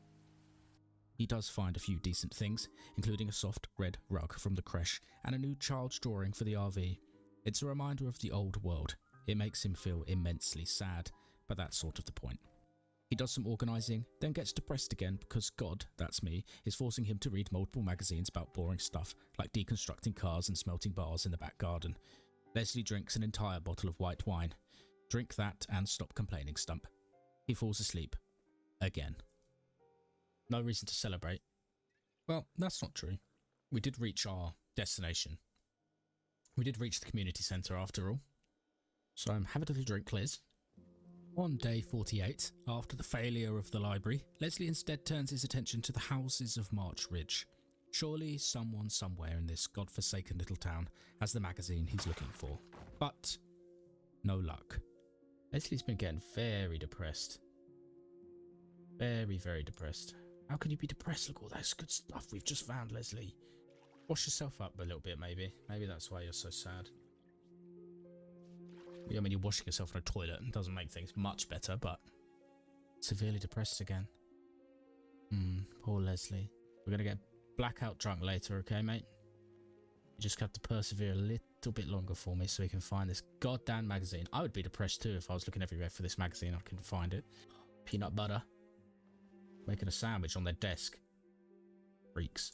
He does find a few decent things, including a soft red rug from the creche and a new child's drawing for the RV. It's a reminder of the old world. It makes him feel immensely sad, but that's sort of the point. He does some organising, then gets depressed again because God, that's me, is forcing him to read multiple magazines about boring stuff like deconstructing cars and smelting bars in the back garden. Leslie drinks an entire bottle of white wine. Drink that and stop complaining, Stump. He falls asleep. Again. No reason to celebrate. Well, that's not true. We did reach our destination. We did reach the community centre after all. So have a little drink, Liz. On day 48, after the failure of the library, Leslie instead turns his attention to the houses of March Ridge. Surely someone somewhere in this godforsaken little town has the magazine he's looking for. But no luck. Leslie's been getting very depressed. Very, very depressed. How can you be depressed? Look, all that good stuff we've just found, Leslie. Wash yourself up a little bit, maybe. Maybe that's why you're so sad. I mean, you're washing yourself in a toilet. It doesn't make things much better, but... severely depressed again. Poor Leslie. We're gonna get blackout drunk later, okay, mate? You just have to persevere a little bit longer for me so we can find this goddamn magazine. I would be depressed too if I was looking everywhere for this magazine. I couldn't find it. Peanut butter. Making a sandwich on their desk. Freaks.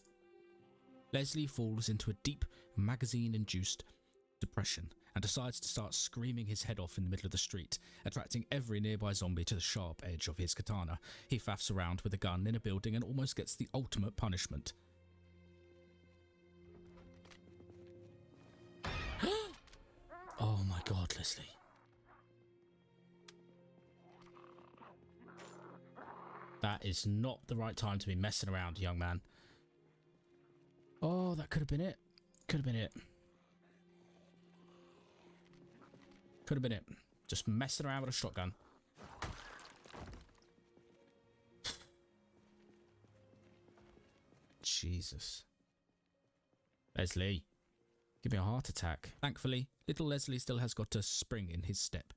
Leslie falls into a deep, magazine-induced depression and decides to start screaming his head off in the middle of the street, attracting every nearby zombie to the sharp edge of his katana. He faffs around with a gun in a building and almost gets the ultimate punishment. Oh my god, Leslie. That is not the right time to be messing around, young man. Oh, that could have been it. Could have been it. Could have been it. Just messing around with a shotgun. Jesus. Leslie. Give me a heart attack. Thankfully, little Leslie still has got a spring in his step.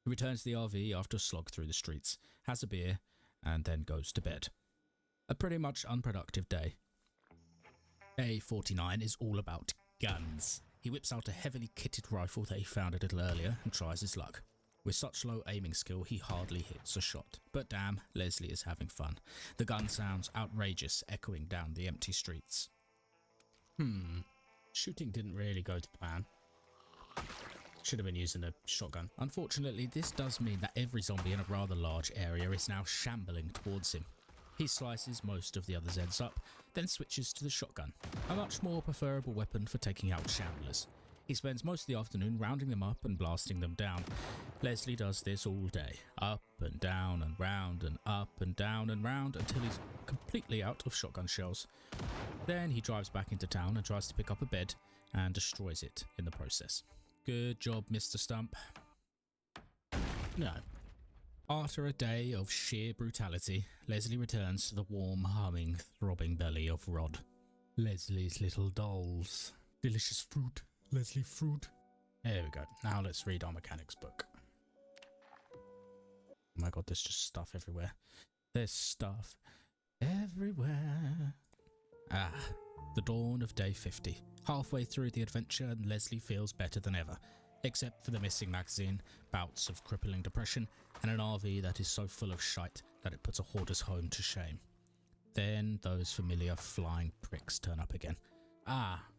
He returns to the RV after a slog through the streets, has a beer, and then goes to bed. A pretty much unproductive day. Day 49 is all about guns. He whips out a heavily kitted rifle that he found a little earlier and tries his luck. With such low aiming skill, he hardly hits a shot. But damn, Leslie is having fun. The gun sounds outrageous, echoing down the empty streets. Shooting didn't really go to plan. Should have been using a shotgun. Unfortunately, this does mean that every zombie in a rather large area is now shambling towards him. He slices most of the other Zeds up, then switches to the shotgun, a much more preferable weapon for taking out shamblers. He spends most of the afternoon rounding them up and blasting them down. Leslie does this all day, up and down and round and up and down and round until he's completely out of shotgun shells. Then he drives back into town and tries to pick up a bed and destroys it in the process. Good job, Mr. Stump. No. After a day of sheer brutality, Leslie returns to the warm, humming, throbbing belly of Rod. Leslie's little dolls. Delicious fruit. Leslie fruit. There we go. Now let's read our mechanics book. Oh my god, there's just stuff everywhere. There's stuff everywhere. The dawn of day 50. Halfway through the adventure, and Leslie feels better than ever. Except for the missing magazine, bouts of crippling depression, and an RV that is so full of shite that it puts a hoarder's home to shame. Then those familiar flying pricks turn up again.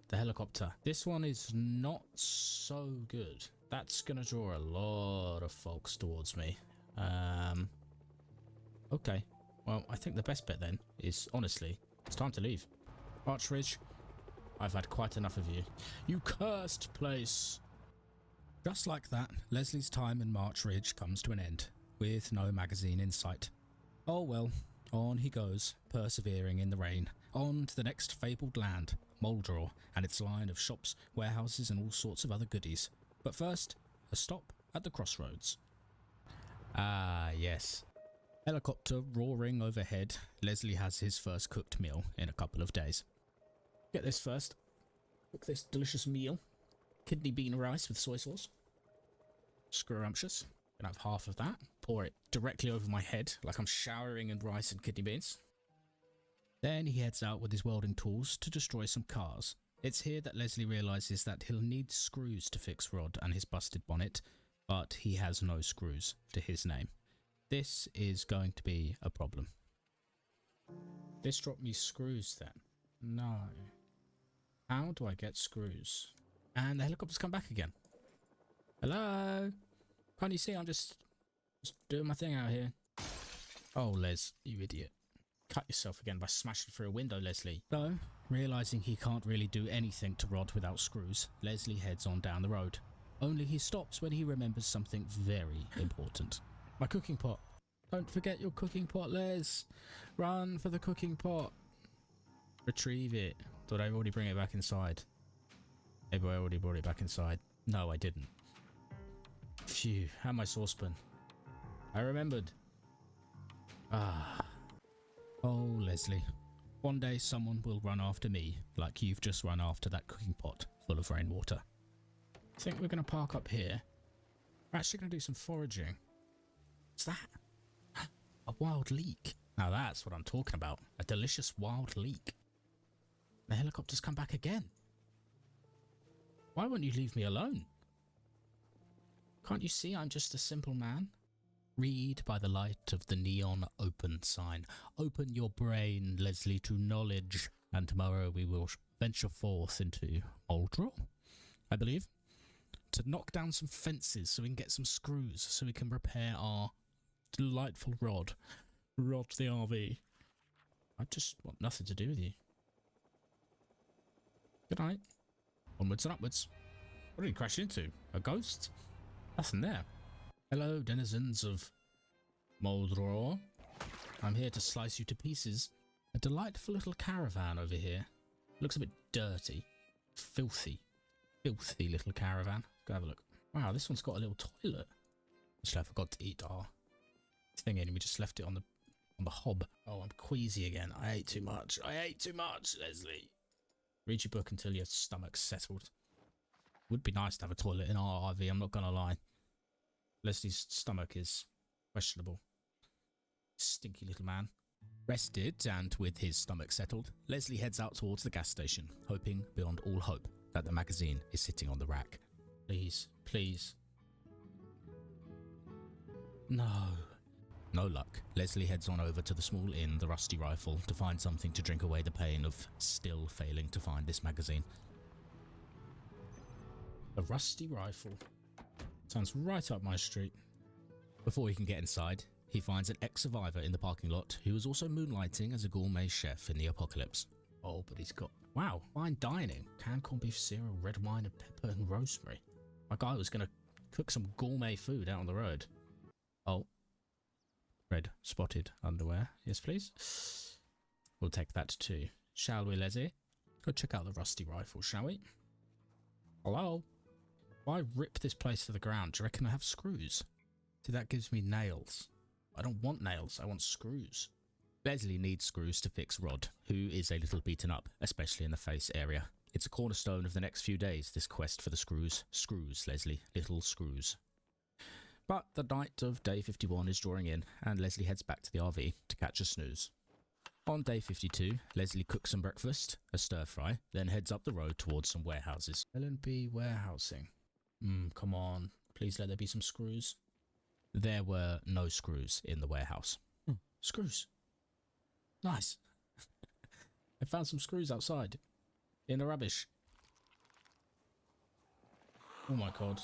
The helicopter. This one is not so good. That's gonna draw a lot of folks towards me. Okay. Well, I think the best bet then is, honestly, it's time to leave. March Ridge, I've had quite enough of you. You cursed place! Just like that, Leslie's time in March Ridge comes to an end, with no magazine in sight. Oh well, on he goes, persevering in the rain, on to the next fabled land, Moldor, and its line of shops, warehouses, and all sorts of other goodies. But first, a stop at the crossroads. Yes. Helicopter roaring overhead, Leslie has his first cooked meal in a couple of days. Get this first. Cook this delicious meal. Kidney bean rice with soy sauce. Scrumptious. Gonna have half of that. Pour it directly over my head like I'm showering in rice and kidney beans. Then he heads out with his welding tools to destroy some cars. It's here that Leslie realizes that he'll need screws to fix Rod and his busted bonnet, but he has no screws to his name. This is going to be a problem. This dropped me screws then. No. How do I get screws? And the helicopter's come back again. Hello? Can't you see I'm just doing my thing out here? Oh, Les, you idiot. Cut yourself again by smashing through a window, Leslie. So, realizing he can't really do anything to Rod without screws, Leslie heads on down the road. Only he stops when he remembers something very important. My cooking pot. Don't forget your cooking pot, Les. Run for the cooking pot. Retrieve it. Did I already bring it back inside? Maybe I already brought it back inside. No, I didn't. Phew, and my saucepan. I remembered. Oh, Leslie. One day someone will run after me like you've just run after that cooking pot full of rainwater. I think we're going to park up here. We're actually going to do some foraging. What's that? A wild leek. Now that's what I'm talking about. A delicious wild leek. The helicopter's come back again. Why won't you leave me alone? Can't you see I'm just a simple man? Read by the light of the neon open sign. Open your brain, Leslie, to knowledge. And tomorrow we will venture forth into Aldril, I believe, to knock down some fences so we can get some screws so we can repair our delightful Rod the RV. I just want nothing to do with you. Good night. Onwards and upwards. What did he crash into? A ghost? Nothing there. Hello, denizens of Moldror. I'm here to slice you to pieces. A delightful little caravan over here. Looks a bit dirty. Filthy. Filthy little caravan. Go have a look. Wow, this one's got a little toilet. Actually, I forgot to eat our thing in. We just left it on the hob. Oh, I'm queasy again. I ate too much. I ate too much, Leslie. Read your book until your stomach's settled. Would be nice to have a toilet in our RV, I'm not gonna lie. Leslie's stomach is questionable. Stinky little man. Rested and with his stomach settled, Leslie heads out towards the gas station, hoping beyond all hope that the magazine is sitting on the rack. Please, please. No. No luck. Leslie heads on over to the small inn, the Rusty Rifle, to find something to drink away the pain of still failing to find this magazine. The Rusty Rifle. Sounds right up my street. Before he can get inside, he finds an ex-survivor in the parking lot who is also moonlighting as a gourmet chef in the apocalypse. Oh, but he's got... Wow, fine dining. Canned corned beef cereal, red wine and pepper and rosemary. My guy was going to cook some gourmet food out on the road. Oh. Red spotted underwear. Yes, please. We'll take that too. Shall we, Leslie? Go check out the Rusty Rifle, shall we? Hello? Why rip this place to the ground? Do you reckon I have screws? See, that gives me nails. I don't want nails, I want screws. Leslie needs screws to fix Rod, who is a little beaten up, especially in the face area. It's a cornerstone of the next few days, this quest for the screws. Screws, Leslie. Little screws. But the night of day 51 is drawing in, and Leslie heads back to the RV to catch a snooze. On day 52, Leslie cooks some breakfast, a stir-fry, then heads up the road towards some warehouses. L&B warehousing. Come on. Please let there be some screws. There were no screws in the warehouse. Screws. Nice. I found some screws outside. In the rubbish. Oh my god.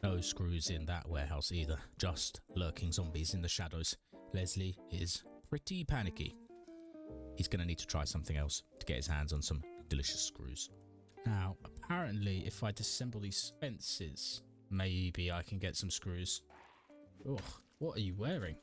No screws in that warehouse either. Just lurking zombies in the shadows. Leslie is pretty panicky. He's going to need to try something else to get his hands on some delicious screws. Now, apparently, if I disassemble these fences, maybe I can get some screws. Ugh, what are you wearing?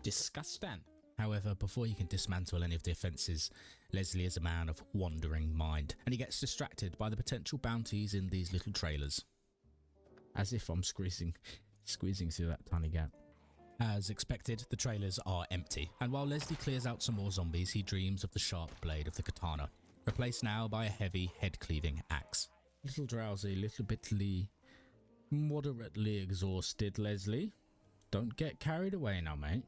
Disgusting. However, before he can dismantle any of the fences, Leslie is a man of wandering mind, and he gets distracted by the potential bounties in these little trailers. As if I'm squeezing through that tiny gap. As expected, the trailers are empty, and while Leslie clears out some more zombies, he dreams of the sharp blade of the katana, replaced now by a heavy, head-cleaving axe. Little drowsy, little bitly, moderately exhausted, Leslie. Don't get carried away now, mate.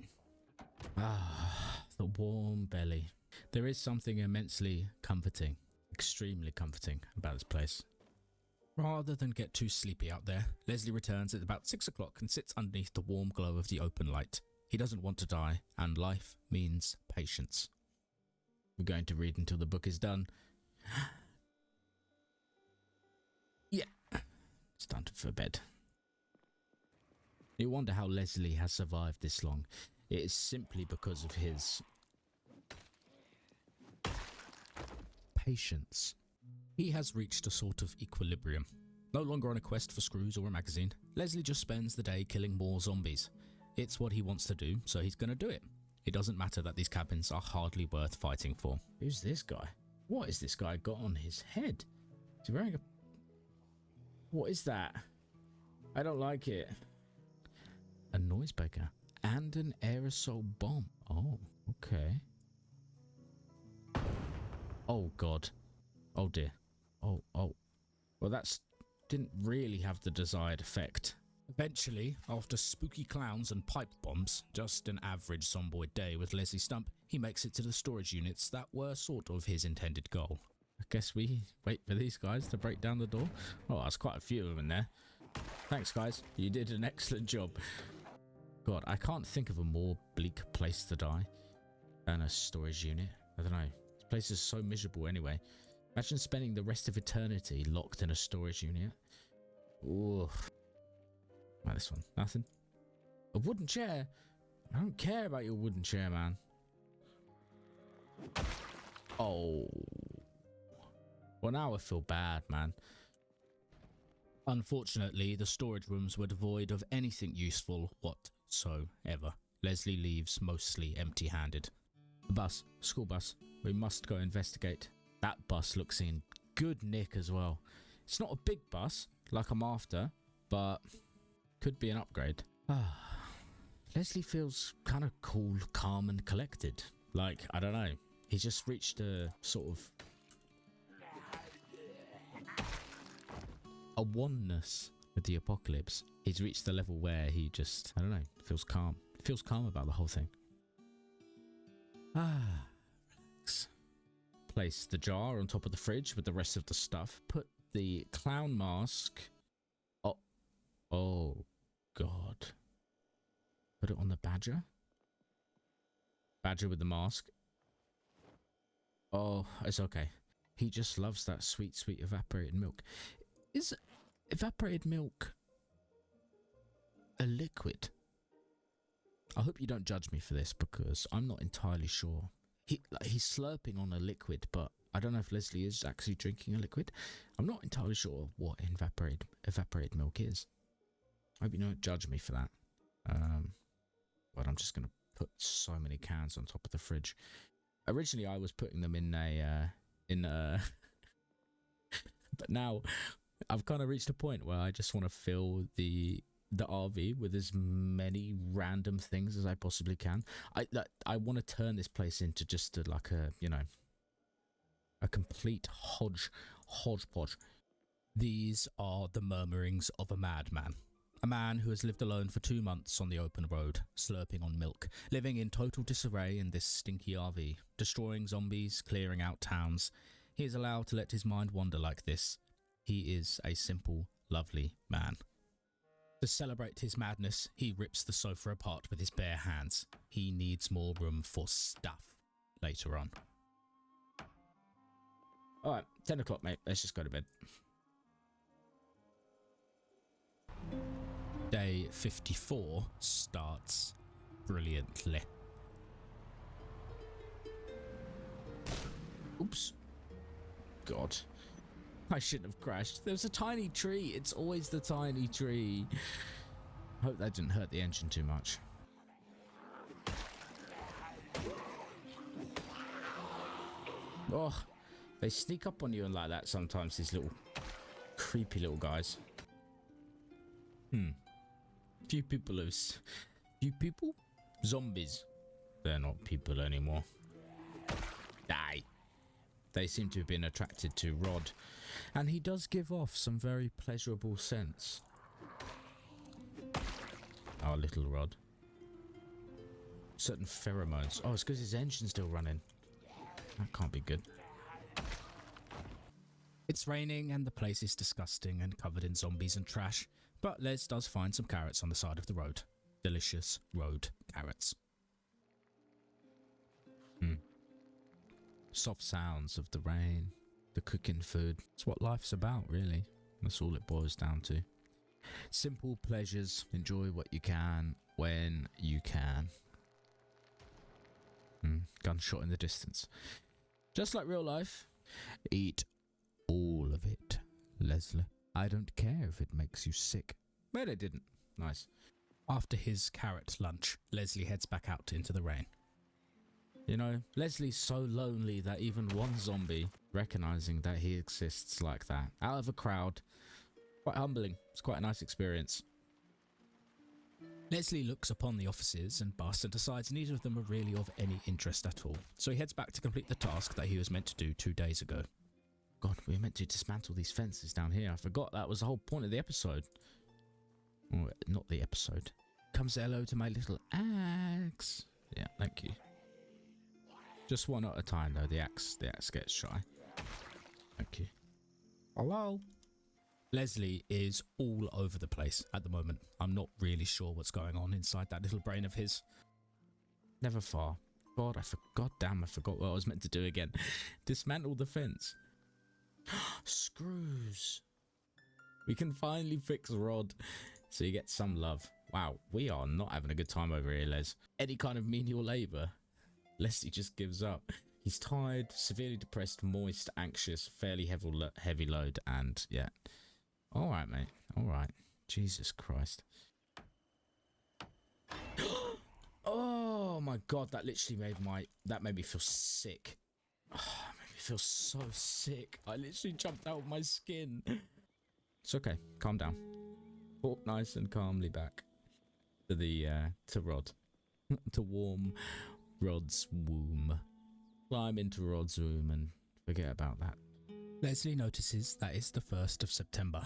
Ah, the warm belly. There is something immensely comforting, extremely comforting about this place. Rather than get too sleepy out there, Leslie returns at about 6 o'clock and sits underneath the warm glow of the open light. He doesn't want to die, and life means patience. We're going to read until the book is done. Yeah, it's time for bed. You wonder how Leslie has survived this long. It is simply because of his patience. He has reached a sort of equilibrium. No longer on a quest for screws or a magazine, Leslie just spends the day killing more zombies. It's what he wants to do, so he's gonna do it. It doesn't matter that these cabins are hardly worth fighting for. Who's this guy? What is this guy got on his head? Is he wearing a... What is that? I don't like it. a noise breaker, and an aerosol bomb. Oh, okay. Oh god. Oh dear. Oh. Well, that's didn't really have the desired effect. Eventually, after spooky clowns and pipe bombs, just an average zomboid day with Leslie Stump, he makes it to the storage units that were sort of his intended goal. I guess we wait for these guys to break down the door. Oh, there's quite a few of them in there. Thanks, guys. You did an excellent job. God, I can't think of a more bleak place to die than a storage unit. I don't know. This place is so miserable anyway. Imagine spending the rest of eternity locked in a storage unit. Ooh. Like this one. Nothing. A wooden chair? I don't care about your wooden chair, man. Oh. Well, now I feel bad, man. Unfortunately, the storage rooms were devoid of anything useful whatsoever. Leslie leaves mostly empty-handed. A bus. School bus. We must go investigate. That bus looks in good nick as well. It's not a big bus, like I'm after, but could be an upgrade. Leslie feels kind of cool, calm and collected. Like, I don't know. He's just reached a sort of a oneness with the apocalypse. He's reached the level where he just, I don't know, feels calm. Feels calm about the whole thing. Relax. Place the jar on top of the fridge with the rest of the stuff. Put the clown mask. Oh god. Put it on the badger. Badger with the mask. Oh, it's okay. He just loves that sweet, sweet evaporated milk. Is evaporated milk a liquid? I hope you don't judge me for this because I'm not entirely sure. He's slurping on a liquid, but I don't know if Leslie is actually drinking a liquid. I'm not entirely sure what evaporated milk is. I hope you don't judge me for that. But I'm just going to put so many cans on top of the fridge. Originally, I was putting them in a but now I've kind of reached a point where I just want to fill the RV with as many random things as I possibly can. I want to turn this place into just like a, you know, a complete hodgepodge. These are the murmurings of a madman. A man who has lived alone for 2 months on the open road, slurping on milk, living in total disarray in this stinky RV, destroying zombies, clearing out towns. He is allowed to let his mind wander like this. He is a simple, lovely man. To celebrate his madness, he rips the sofa apart with his bare hands. He needs more room for stuff later on. Alright, 10 o'clock, mate. Let's just go to bed. Day 54 starts brilliantly. Oops. God. I shouldn't have crashed. There was a tiny tree. It's always the tiny tree. Hope that didn't hurt the engine too much. Oh, they sneak up on you and like that sometimes, these little creepy little guys. Few people? Zombies. They're not people anymore. Die. They seem to have been attracted to Rod, and he does give off some very pleasurable scents. Our little Rod. Certain pheromones. Oh, it's because his engine's still running. That can't be good. It's raining and the place is disgusting and covered in zombies and trash, but Les does find some carrots on the side of the road. Delicious road carrots. Soft sounds of the rain, the cooking food. It's what life's about, really. That's all it boils down to. Simple pleasures. Enjoy what you can when you can. Gunshot in the distance. Just like real life. Eat all of it, Leslie. I don't care if it makes you sick. But it didn't. Nice. After his carrot lunch, Leslie heads back out into the rain. You know, Leslie's so lonely that even one zombie, recognizing that he exists like that, out of a crowd, quite humbling. It's quite a nice experience. Leslie looks upon the offices and busts and decides neither of them are really of any interest at all. So he heads back to complete the task that he was meant to do 2 days ago. God, we were meant to dismantle these fences down here. I forgot that was the whole point of the episode. Oh, not the episode. Come say hello to my little axe. Yeah, thank you. Just one at a time though. The axe gets shy. Thank you. Hello. Leslie is all over the place at the moment. I'm not really sure what's going on inside that little brain of his. Never far. God, damn, I forgot what I was meant to do again. Dismantle the fence. Screws. We can finally fix Rod, so you get some love. Wow, we are not having a good time over here, Les. Any kind of menial labour. Leslie just gives up. He's tired, severely depressed, moist, anxious, fairly heavy load, and yeah. Alright, mate. Alright. Jesus Christ. Oh my god, that literally made me feel sick. Oh, it made me feel so sick. I literally jumped out of my skin. It's okay. Calm down. Walk nice and calmly back to Rod. To warm Rod's womb. Climb into Rod's womb and forget about that. Leslie notices that it's the 1st of September.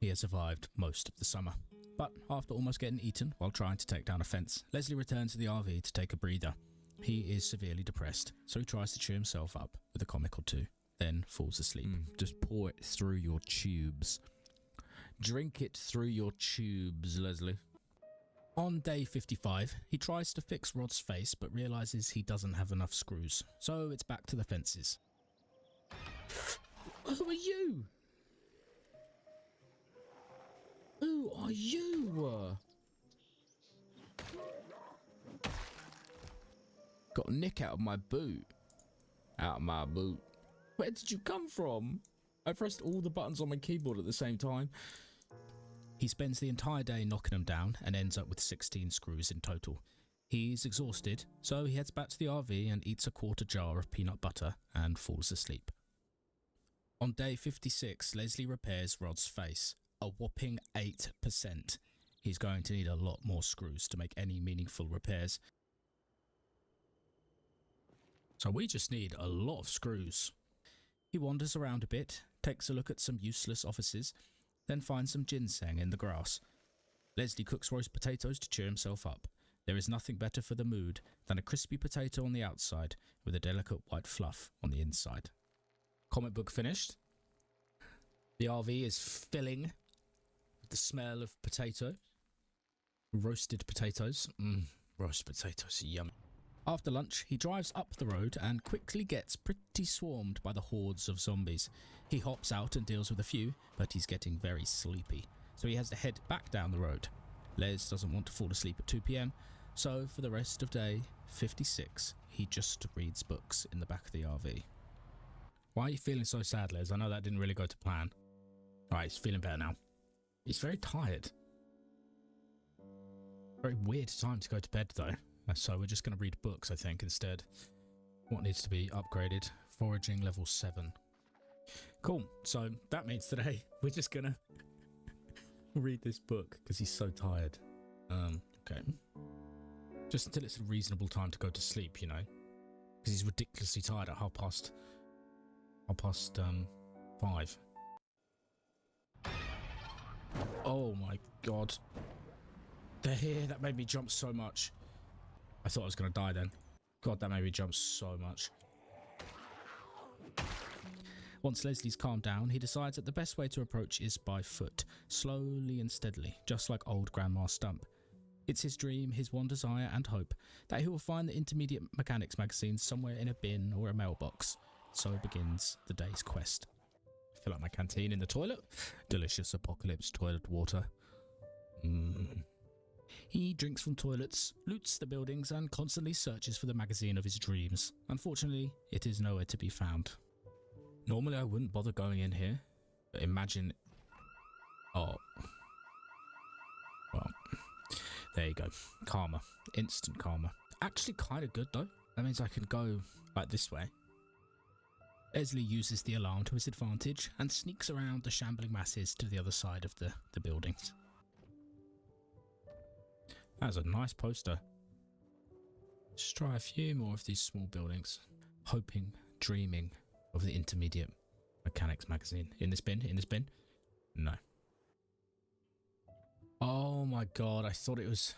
He has survived most of the summer. But after almost getting eaten while trying to take down a fence, Leslie returns to the RV to take a breather. He is severely depressed, so he tries to cheer himself up with a comic or two, then falls asleep. Just pour it through your tubes. Drink it through your tubes, Leslie. On day 55, he tries to fix Rod's face but realises he doesn't have enough screws, so it's back to the fences. Who are you? Who are you? Got a nick out of my boot. Out of my boot. Where did you come from? I pressed all the buttons on my keyboard at the same time. He spends the entire day knocking them down and ends up with 16 screws in total. He's exhausted, so he heads back to the RV and eats a quarter jar of peanut butter and falls asleep. On day 56, Leslie repairs Rod's face, a whopping 8%. He's going to need a lot more screws to make any meaningful repairs. So we just need a lot of screws. He wanders around a bit, takes a look at some useless offices, then finds some ginseng in the grass. Leslie cooks roast potatoes to cheer himself up. There is nothing better for the mood than a crispy potato on the outside with a delicate white fluff on the inside. Comic book finished. The RV is filling with the smell of potato. Roasted potatoes. Roast potatoes are yummy. After lunch, he drives up the road and quickly gets pretty swarmed by the hordes of zombies. He hops out and deals with a few, but he's getting very sleepy, so he has to head back down the road. Les doesn't want to fall asleep at 2 PM, so for the rest of day 56, he just reads books in the back of the RV. Why are you feeling so sad, Les? I know that didn't really go to plan. Alright, he's feeling better now. He's very tired. Very weird time to go to bed though. So we're just going to read books, I think, instead. What needs to be upgraded? Foraging level 7. Cool. So that means today we're just going to read this book because he's so tired. Okay. Just until it's a reasonable time to go to sleep, you know. Because he's ridiculously tired at half past 5. Oh my god. They're here. That made me jump so much. I thought I was going to die then. God, that made me jump so much. Once Leslie's calmed down, he decides that the best way to approach is by foot, slowly and steadily, just like old Grandma Stump. It's his dream, his one desire and hope that he will find the Intermediate Mechanics magazine somewhere in a bin or a mailbox. So begins the day's quest. Fill up my canteen in the toilet. Delicious apocalypse toilet water. He drinks from toilets, loots the buildings, and constantly searches for the magazine of his dreams. Unfortunately, it is nowhere to be found. Normally, I wouldn't bother going in here, but imagine... Oh. Well, there you go. Karma. Instant karma. Actually kind of good, though. That means I can go, like, this way. Leslie uses the alarm to his advantage and sneaks around the shambling masses to the other side of the buildings. That's a nice poster. Just try a few more of these small buildings. Hoping, dreaming of the intermediate mechanics magazine. In this bin? In this bin? No. Oh my god, I thought it was...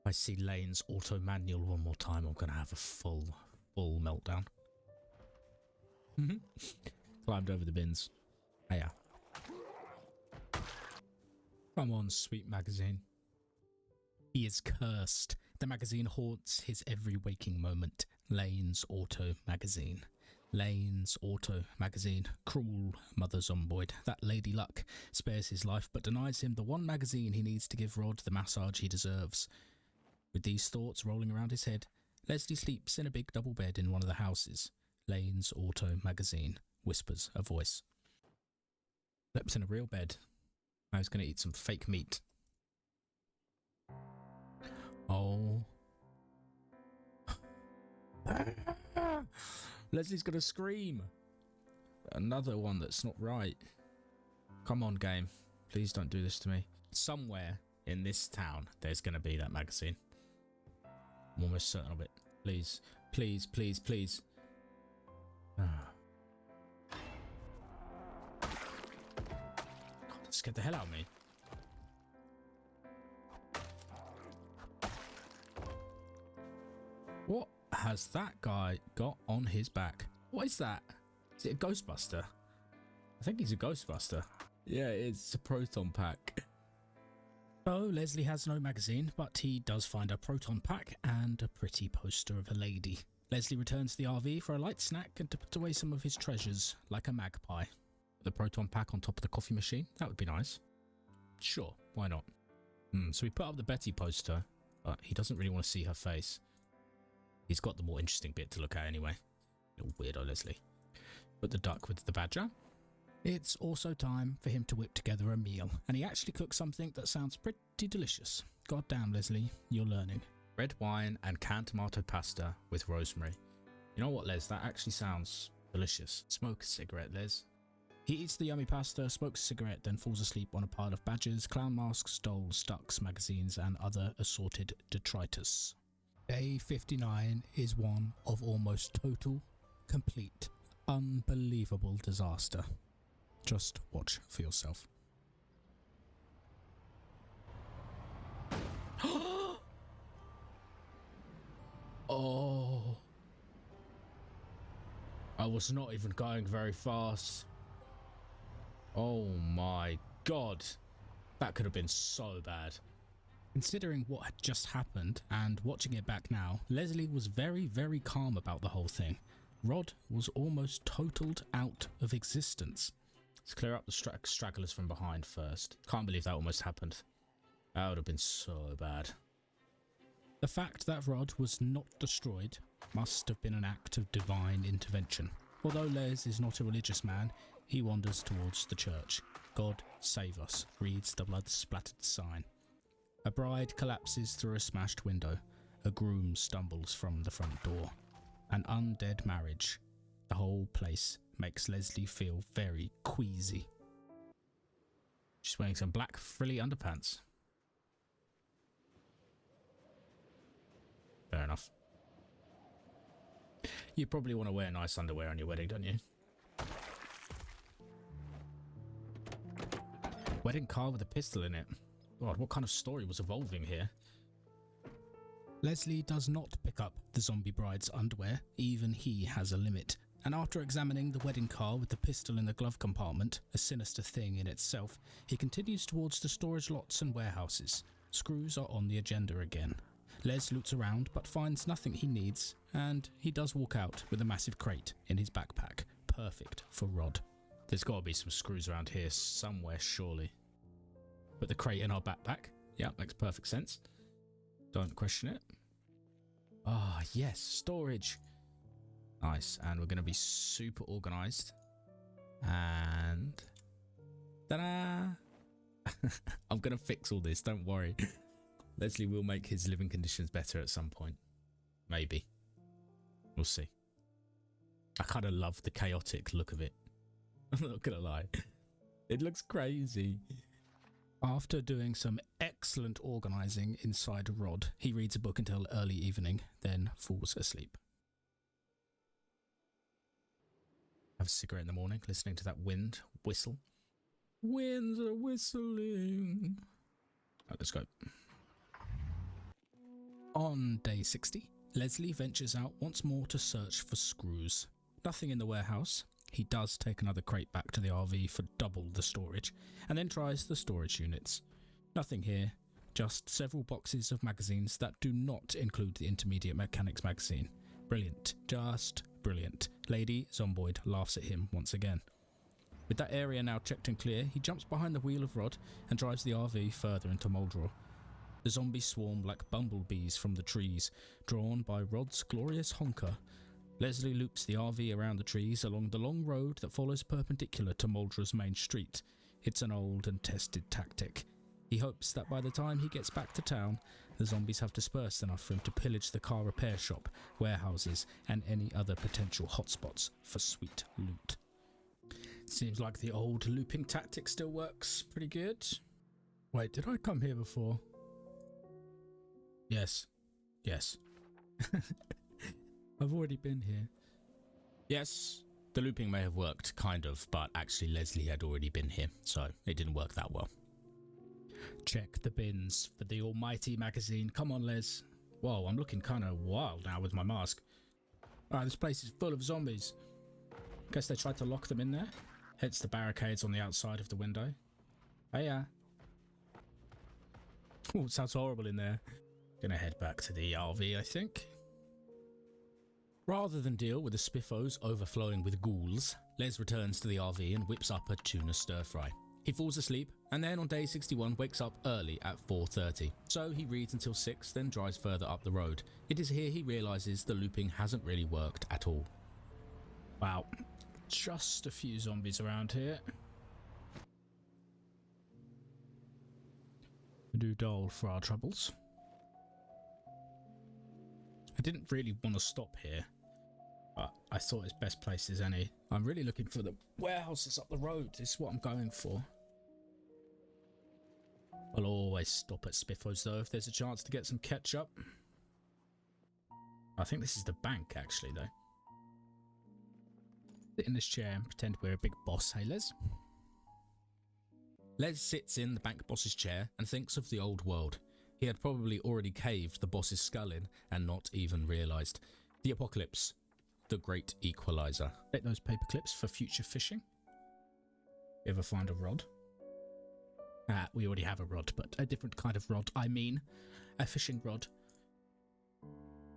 If I see Lane's auto manual one more time, I'm gonna have a full meltdown. Climbed over the bins. Oh yeah. Come on, sweet magazine. He is cursed. The magazine haunts his every waking moment. Lane's Auto Magazine. Lane's Auto Magazine. Cruel mother zomboid. That Lady Luck spares his life but denies him the one magazine he needs to give Rod the massage he deserves. With these thoughts rolling around his head, Leslie sleeps in a big double bed in one of the houses. Lane's Auto Magazine, whispers a voice. Sleeps in a real bed. I was going to eat some fake meat. Oh. Leslie's going to scream. Another one that's not right. Come on, game. Please don't do this to me. Somewhere in this town, there's going to be that magazine. I'm almost certain of it. Please, please, please, please. God, that scared the hell out of me. What has that guy got on his back? What is that? Is it a Ghostbuster? I think he's a Ghostbuster. Yeah, it's a proton pack. So Leslie has no magazine, but he does find a proton pack and a pretty poster of a lady. Leslie returns to the RV for a light snack and to put away some of his treasures, like a magpie. The proton pack on top of the coffee machine, that would be nice. Sure, why not? So we put up the Betty poster, but he doesn't really want to see her face. He's got the more interesting bit to look at anyway. Little weirdo Leslie. Put the duck with the badger. It's also time for him to whip together a meal, and he actually cooks something that sounds pretty delicious. God damn, Leslie, you're learning. Red wine and canned tomato pasta with rosemary. You know what, Les? That actually sounds delicious. Smoke a cigarette, Les. He eats the yummy pasta, smokes a cigarette, then falls asleep on a pile of badgers, clown masks, dolls, ducks, magazines, and other assorted detritus. Day 59 is one of almost total, complete, unbelievable disaster. Just watch for yourself. Oh. I was not even going very fast. Oh my god. That could have been so bad. Considering what had just happened and watching it back now, Leslie was very, very calm about the whole thing. Rod was almost totaled out of existence. Let's clear up the stragglers from behind first. Can't believe that almost happened. That would have been so bad. The fact that Rod was not destroyed must have been an act of divine intervention. Although Les is not a religious man, he wanders towards the church. God save us, reads the blood-splattered sign. A bride collapses through a smashed window. A groom stumbles from the front door. An undead marriage. The whole place makes Leslie feel very queasy. She's wearing some black frilly underpants. Fair enough. You probably want to wear nice underwear on your wedding, don't you? Wedding car with a pistol in it. God, what kind of story was evolving here? Leslie does not pick up the zombie bride's underwear. Even he has a limit. And after examining the wedding car with the pistol in the glove compartment, a sinister thing in itself, he continues towards the storage lots and warehouses. Screws are on the agenda again. Les loots around but finds nothing he needs, and he does walk out with a massive crate in his backpack. Perfect for Rod. There's got to be some screws around here somewhere, surely. Put the crate in our backpack. Yeah, makes perfect sense. Don't question it. Ah, yes, storage. Nice, and we're going to be super organized. And... ta-da! I'm going to fix all this, don't worry. Leslie will make his living conditions better at some point. Maybe. We'll see. I kind of love the chaotic look of it. I'm not going to lie. It looks crazy. After doing some excellent organising inside Rod, he reads a book until early evening, then falls asleep. Have a cigarette in the morning, listening to that wind whistle. Winds are whistling. Right, let's go. On day 60, Leslie ventures out once more to search for screws. Nothing in the warehouse. He does take another crate back to the RV for double the storage, and then tries the storage units. Nothing here, just several boxes of magazines that do not include the Intermediate Mechanics magazine. Brilliant, just brilliant. Lady Zomboid laughs at him once again. With that area now checked and clear, he jumps behind the wheel of Rod and drives the RV further into Moldral. The zombies swarm like bumblebees from the trees, drawn by Rod's glorious honker. Leslie loops the RV around the trees along the long road that follows perpendicular to Moldra's main street. It's an old and tested tactic. He hopes that by the time he gets back to town, the zombies have dispersed enough for him to pillage the car repair shop, warehouses, and any other potential hotspots for sweet loot. Seems like the old looping tactic still works pretty good. Wait, did I come here before? Yes. I've already been here. Yes, the looping may have worked, kind of, but actually Leslie had already been here, so it didn't work that well. Check the bins for the almighty magazine. Come on, Les. Whoa, I'm looking kind of wild now with my mask. Alright, this place is full of zombies. Guess they tried to lock them in there. Hence the barricades on the outside of the window. Oh yeah. Oh, it sounds horrible in there. Gonna head back to the RV, I think. Rather than deal with the spiffos overflowing with ghouls, Les returns to the RV and whips up a tuna stir-fry. He falls asleep, and then on day 61 wakes up early at 4:30. So he reads until 6, then drives further up the road. It is here he realises the looping hasn't really worked at all. Wow, just a few zombies around here. Do dull for our troubles. I didn't really want to stop here, but I thought it's best place as any. I'm really looking for the warehouses up the road. This is what I'm going for. I'll always stop at Spiffos though if there's a chance to get some ketchup. I think this is the bank actually though. Sit in this chair and pretend we're a big boss, hey Les? Les sits in the bank boss's chair and thinks of the old world. He had probably already caved the boss's skull in and not even realised. The apocalypse. The great equalizer. Take those paper clips for future fishing. You ever find a rod? We already have a rod, but a different kind of rod. I mean, a fishing rod.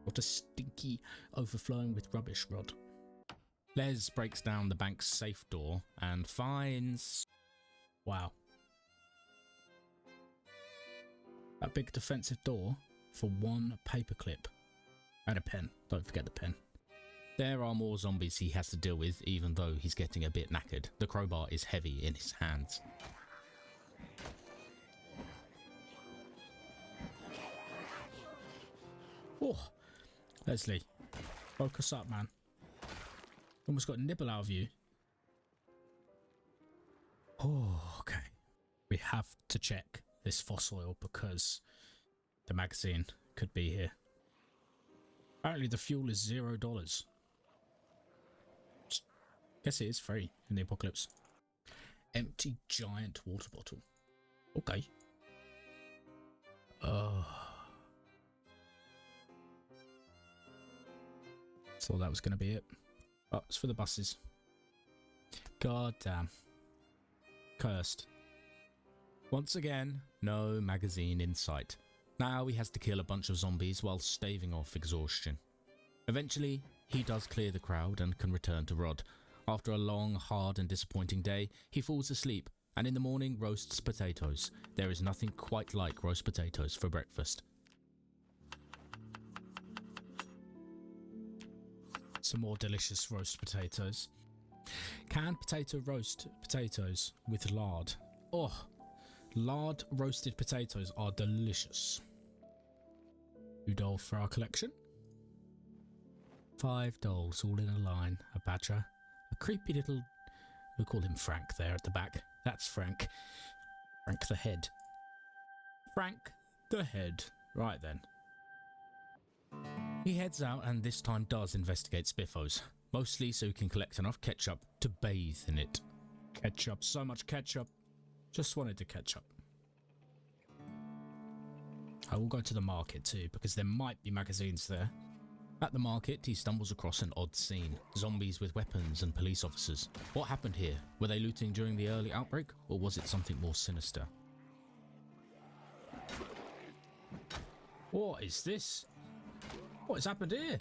Not a stinky, overflowing with rubbish rod. Les breaks down the bank's safe door and finds... Wow. A big defensive door for one paperclip. And a pen. Don't forget the pen. There are more zombies he has to deal with, even though he's getting a bit knackered. The crowbar is heavy in his hands. Oh, Leslie, focus up, man. Almost got a nibble out of you. Oh, okay. We have to check this fossil because the magazine could be here. Apparently the fuel is $0. Guess it is free in the apocalypse. Empty giant water bottle. Okay. Thought that was going to be it. Oh, it's for the buses. God damn. Cursed. Once again, no magazine in sight. Now he has to kill a bunch of zombies while staving off exhaustion. Eventually, he does clear the crowd and can return to Rod. After a long, hard and disappointing day, he falls asleep and in the morning roasts potatoes. There is nothing quite like roast potatoes for breakfast. Some more delicious roast potatoes. Canned potato roast potatoes with lard. Oh, lard roasted potatoes are delicious. $2 for our collection. 5 dolls all in a line. A badger. A creepy little... We'll call him Frank there at the back. That's Frank. Frank the Head. Frank the Head. Right then. He heads out and this time does investigate Spiffos, mostly so he can collect enough ketchup to bathe in it. Ketchup, so much ketchup. Just wanted to ketchup. I will go to the market too, because there might be magazines there. At the market, he stumbles across an odd scene. Zombies with weapons and police officers. What happened here? Were they looting during the early outbreak, or was it something more sinister? What is this? What has happened here?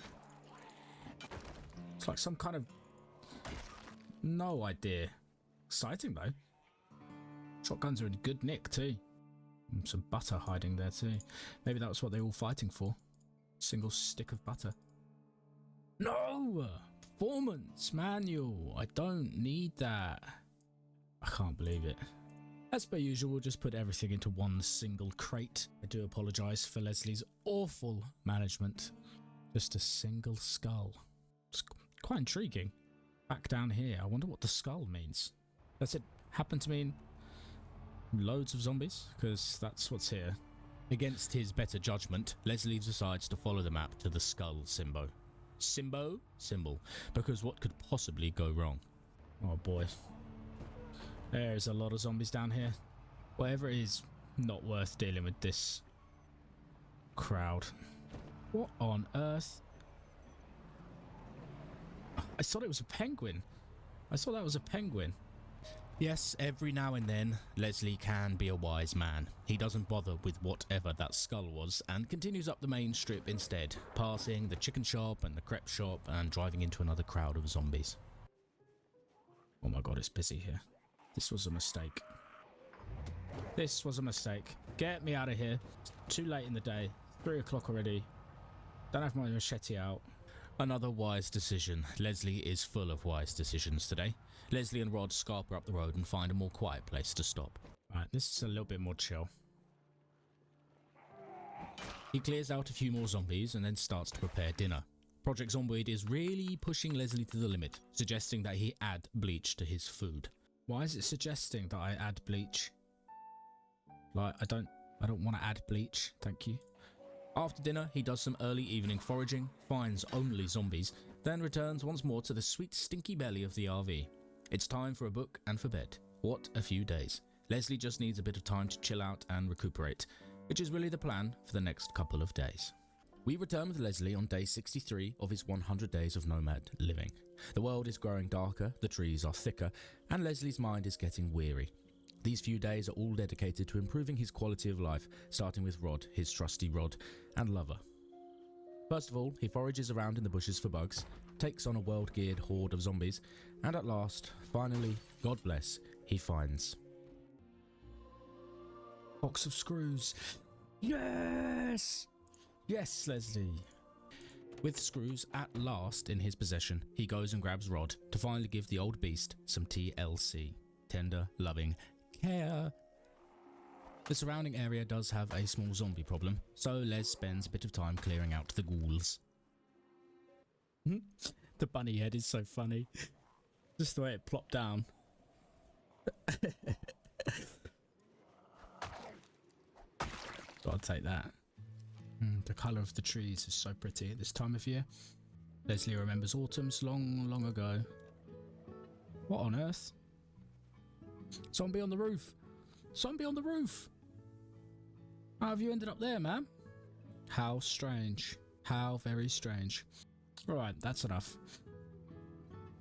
It's like some kind of... No idea. Exciting though. Shotguns are in good nick too. And some butter hiding there too. Maybe that was what they were all fighting for. Single stick of butter. No! Performance manual. I don't need that. I can't believe it. As per usual, we'll just put everything into one single crate. I do apologise for Leslie's awful management. Just a single skull. It's quite intriguing. Back down here, I wonder what the skull means. Does it happen to mean loads of zombies? Because that's what's here. Against his better judgment, Leslie decides to follow the map to the skull symbol. Symbol. Because what could possibly go wrong? Oh boy. There's a lot of zombies down here. Whatever it is, not worth dealing with this crowd. What on earth? I thought it was a penguin. I thought that was a penguin. Yes, every now and then, Leslie can be a wise man. He doesn't bother with whatever that skull was and continues up the main strip instead, passing the chicken shop and the crepe shop and driving into another crowd of zombies. Oh my god, it's busy here. This was a mistake. This was a mistake. Get me out of here. It's too late in the day. 3 o'clock already. Don't have my machete out. Another wise decision. Leslie is full of wise decisions today. Leslie and Rod scarper up the road and find a more quiet place to stop. Right, this is a little bit more chill. He clears out a few more zombies and then starts to prepare dinner. Project Zomboid is really pushing Leslie to the limit, suggesting that he add bleach to his food. Why is it suggesting that I add bleach? Like, I don't want to add bleach, thank you. After dinner, he does some early evening foraging, finds only zombies, then returns once more to the sweet stinky belly of the RV. It's time for a book and for bed. What a few days. Leslie just needs a bit of time to chill out and recuperate, which is really the plan for the next couple of days. We return with Leslie on day 63 of his 100 days of nomad living. The world is growing darker, the trees are thicker, and Leslie's mind is getting weary. These few days are all dedicated to improving his quality of life, starting with Rod, his trusty Rod, and lover. First of all, he forages around in the bushes for bugs, takes on a world-geared horde of zombies, and at last, finally, God bless, he finds... box of screws. Yes! Yes, Leslie. With screws at last in his possession, he goes and grabs Rod to finally give the old beast some TLC. Tender, loving care. The surrounding area does have a small zombie problem, so Les spends a bit of time clearing out the ghouls. The bunny head is so funny. Just the way it plopped down. So I'll take that. The colour of the trees is so pretty at this time of year. Leslie remembers autumns long, long ago. What on earth? Zombie on the roof! Zombie on the roof! How have you ended up there, man? How strange. How very strange. Alright, that's enough.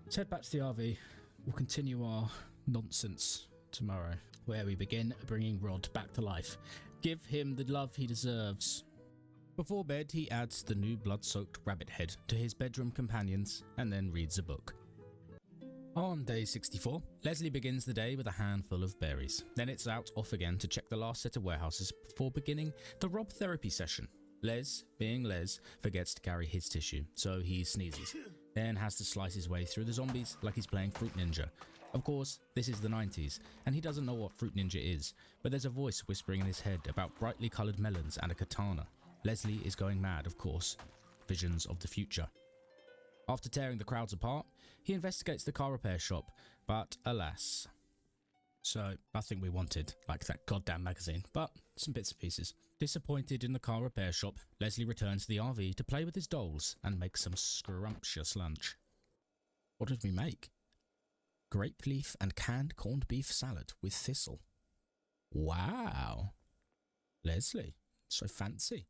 Let's head back to the RV. We'll continue our nonsense tomorrow, where we begin bringing Rod back to life. Give him the love he deserves. Before bed, he adds the new blood-soaked rabbit head to his bedroom companions and then reads a book. On day 64, Leslie begins the day with a handful of berries. Then it's out off again to check the last set of warehouses before beginning the Rob therapy session. Les, being Les, forgets to carry his tissue, so he sneezes. Then has to slice his way through the zombies like he's playing Fruit Ninja. Of course, this is the 90s, and he doesn't know what Fruit Ninja is, but there's a voice whispering in his head about brightly coloured melons and a katana. Leslie is going mad, of course. Visions of the future. After tearing the crowds apart, he investigates the car repair shop, but alas. So, nothing we wanted, like that goddamn magazine, but some bits and pieces. Disappointed in the car repair shop, Leslie returns to the RV to play with his dolls and make some scrumptious lunch. What did we make? Grape leaf and canned corned beef salad with thistle. Wow. Leslie, so fancy.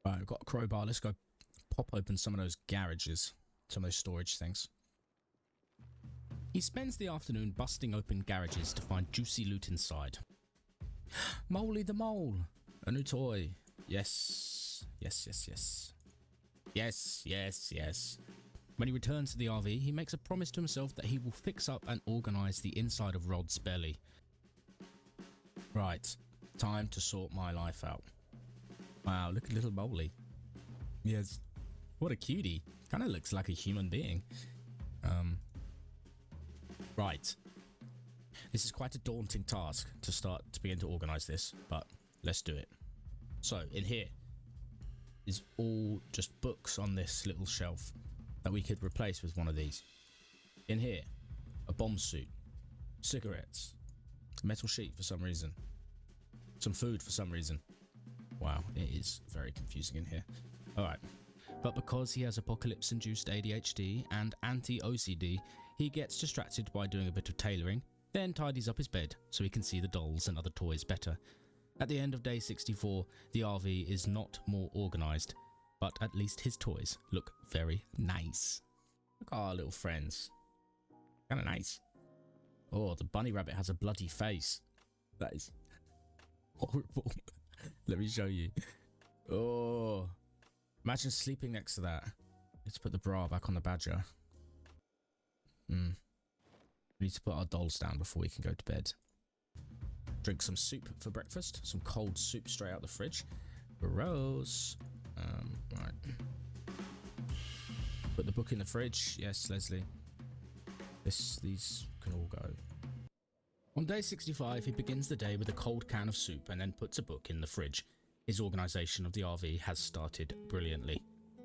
Right, I've got a crowbar. Let's go pop open some of those garages, some of those storage things. He spends the afternoon busting open garages to find juicy loot inside. Moley the Mole, a new toy. Yes, yes, yes, yes. Yes, yes, yes. When he returns to the RV, he makes a promise to himself that he will fix up and organise the inside of Rod's belly. Right, time to sort my life out. Wow, look at little Moley. Yes, what a cutie. Kind of looks like a human being. Right. This is quite a daunting task to begin to organise this, but let's do it. So, in here is all just books on this little shelf that we could replace with one of these. In here, a bomb suit, cigarettes, a metal sheet for some reason, some food for some reason. Wow, it is very confusing in here. Alright, but because he has apocalypse-induced ADHD and anti-OCD, he gets distracted by doing a bit of tailoring, then tidies up his bed so he can see the dolls and other toys better. At the end of day 64, the RV is not more organised, but at least his toys look very nice. Look at our little friends. Kinda nice. Oh, the bunny rabbit has a bloody face. That is horrible. Let me show you. Oh, imagine sleeping next to that. Let's put the bra back on the badger. We need to put our dolls down before we can go to bed. Drink some soup for breakfast. Some cold soup straight out the fridge. Gross. Right. Put the book in the fridge. Yes, Leslie. These can all go. On day 65, he begins the day with a cold can of soup and then puts a book in the fridge. His organisation of the RV has started brilliantly.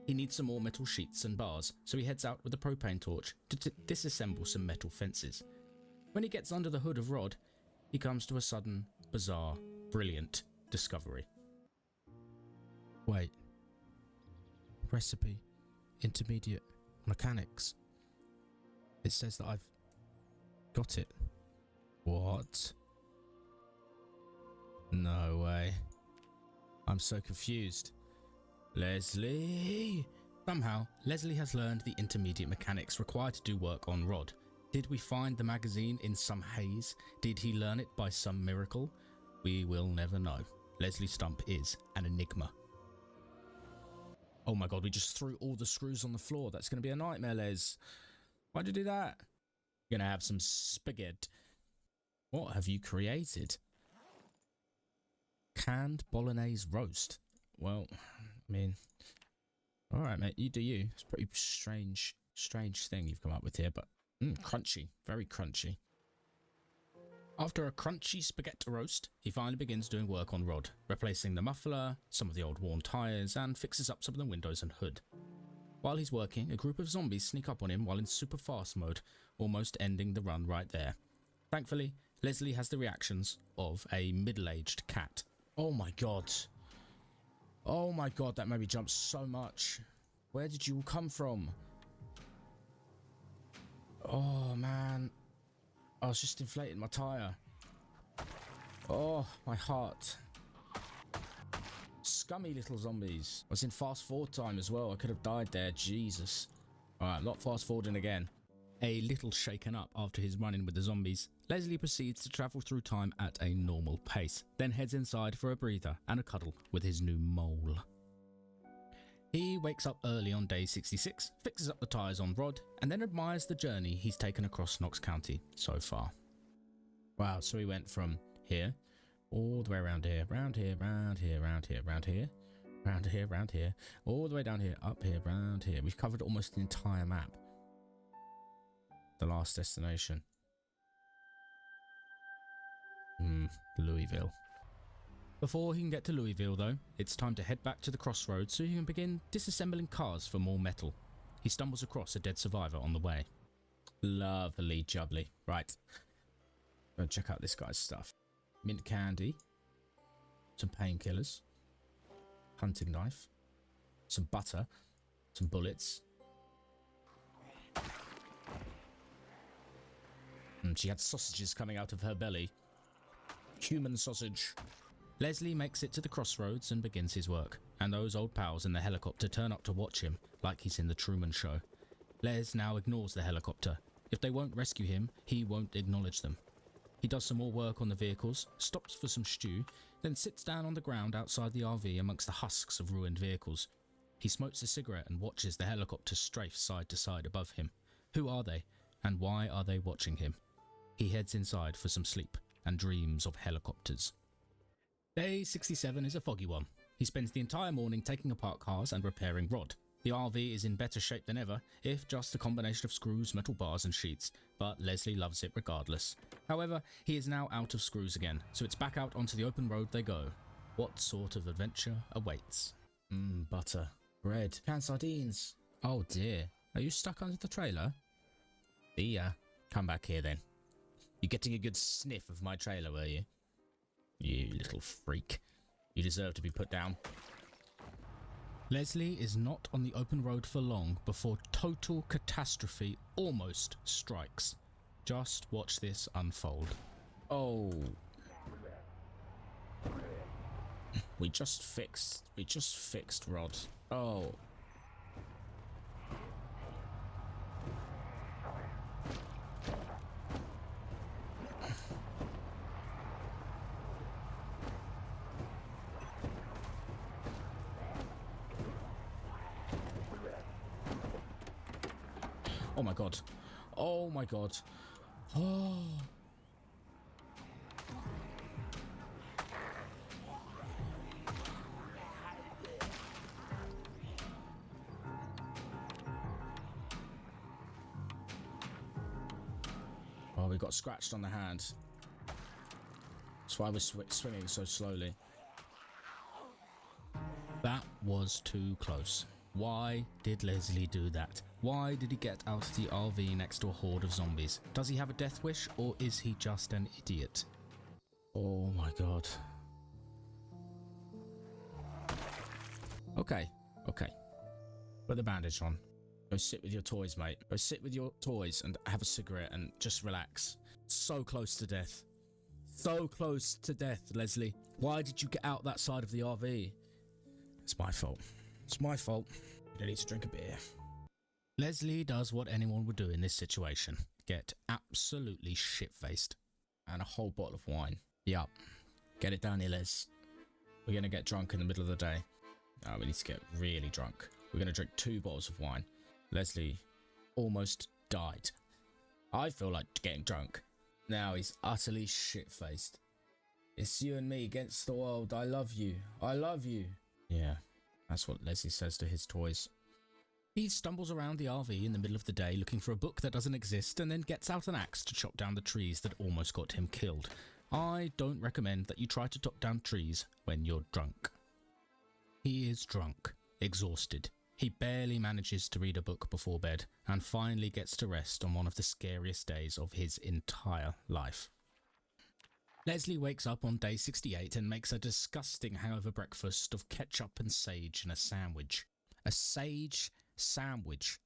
He needs some more metal sheets and bars, so he heads out with a propane torch to disassemble some metal fences. When he gets under the hood of Rod, he comes to a sudden, bizarre, brilliant discovery. Wait. Recipe. Intermediate. Mechanics. It says that I've got it. What? No way. I'm so confused. Leslie! Somehow, Leslie has learned the intermediate mechanics required to do work on Rod. Did we find the magazine in some haze? Did he learn it by some miracle? We will never know. Leslie Stump is an enigma. Oh my god, we just threw all the screws on the floor. That's going to be a nightmare, Les. Why'd you do that? You're going to have some spaghetti. What have you created? Canned bolognese roast. Well, I mean, alright mate, you do you. It's a pretty strange thing you've come up with here, but crunchy, very crunchy. After a crunchy spaghetti roast, he finally begins doing work on Rod, replacing the muffler, some of the old worn tyres, and fixes up some of the windows and hood. While he's working, a group of zombies sneak up on him while in super fast mode, almost ending the run right there. Thankfully, Leslie has the reactions of a middle-aged cat. Oh my god. Oh my god, that made me jump so much. Where did you all come from? Oh man. I was just inflating my tyre. Oh, my heart. Scummy little zombies. I was in fast forward time as well. I could have died there. Jesus. Alright, not fast forwarding again. A little shaken up after his run-in with the zombies, Leslie proceeds to travel through time at a normal pace, then heads inside for a breather and a cuddle with his new mole. He wakes up early on day 66, fixes up the tyres on Rod, and then admires the journey he's taken across Knox County so far. Wow, so he went from here, all the way around here, round here, round here, round here, round here, round here, round here, all the way down here, up here, round here. We've covered almost the entire map. The last destination. Louisville. Before he can get to Louisville though, it's time to head back to the crossroads so he can begin disassembling cars for more metal. He stumbles across a dead survivor on the way. Lovely jubbly. Right. Go check out this guy's stuff. Mint candy. Some painkillers. Hunting knife. Some butter. Some bullets. And she had sausages coming out of her belly. Human sausage. Leslie makes it to the crossroads and begins his work, and those old pals in the helicopter turn up to watch him like he's in the Truman Show. Les now ignores the helicopter. If they won't rescue him, he won't acknowledge them. He does some more work on the vehicles, stops for some stew, then sits down on the ground outside the RV amongst the husks of ruined vehicles. He smokes a cigarette and watches the helicopter strafe side to side above him. Who are they, and why are they watching him? He heads inside for some sleep and dreams of helicopters. Day 67 is a foggy one. He spends the entire morning taking apart cars and repairing Rod. The RV is in better shape than ever, if just a combination of screws, metal bars and sheets, but Leslie loves it regardless. However, he is now out of screws again, so it's back out onto the open road they go. What sort of adventure awaits? Butter. Bread. Canned sardines. Oh dear. Are you stuck under the trailer? Yeah. Come back here then. You getting a good sniff of my trailer, were you? You little freak. You deserve to be put down. Leslie is not on the open road for long before total catastrophe almost strikes. Just watch this unfold. Oh. We just fixed Rod. Oh. Oh my god. Oh my god. Oh. Oh, we got scratched on the hand. That's why we're swinging so slowly. That was too close. Why did Leslie do that? Why did he get out of the RV next to a horde of zombies? Does he have a death wish, or is he just an idiot? Oh my god. Okay. Put the bandage on. Go sit with your toys, mate. Go sit with your toys and have a cigarette and just relax. So close to death. So close to death, Leslie. Why did you get out that side of the RV? It's my fault. It's my fault. You need to drink a beer. Leslie does what anyone would do in this situation. Get absolutely shit-faced. And a whole bottle of wine. Yup. Get it down here, Les. We're going to get drunk in the middle of the day. Oh, we need to get really drunk. We're going to drink 2 bottles of wine. Leslie almost died. I feel like getting drunk. Now he's utterly shit-faced. It's you and me against the world. I love you. I love you. Yeah, that's what Leslie says to his toys. He stumbles around the RV in the middle of the day looking for a book that doesn't exist and then gets out an axe to chop down the trees that almost got him killed. I don't recommend that you try to chop down trees when you're drunk. He is drunk, exhausted. He barely manages to read a book before bed and finally gets to rest on one of the scariest days of his entire life. Leslie wakes up on day 68 and makes a disgusting hangover breakfast of ketchup and sage in a sandwich. A sage sandwich.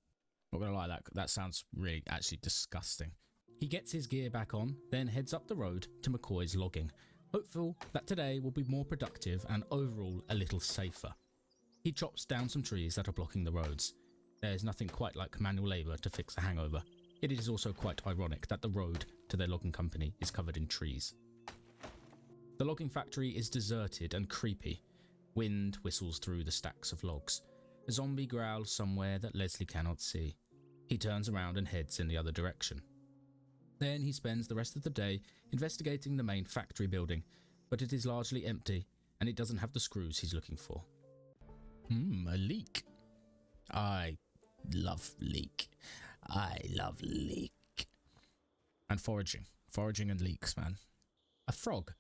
Not gonna lie, that sounds really actually disgusting. He gets his gear back on, then heads up the road to McCoy's logging, hopeful that today will be more productive and overall a little safer. He chops down some trees that are blocking the roads. There's nothing quite like manual labour to fix a hangover. It is also quite ironic that the road to their logging company is covered in trees. The logging factory is deserted and creepy. Wind whistles through the stacks of logs. A zombie growls somewhere that Leslie cannot see. He turns around and heads in the other direction. Then he spends the rest of the day investigating the main factory building, but it is largely empty and it doesn't have the screws he's looking for. A leak. I love leak. I love leak. And foraging. Foraging and leaks, man. A frog.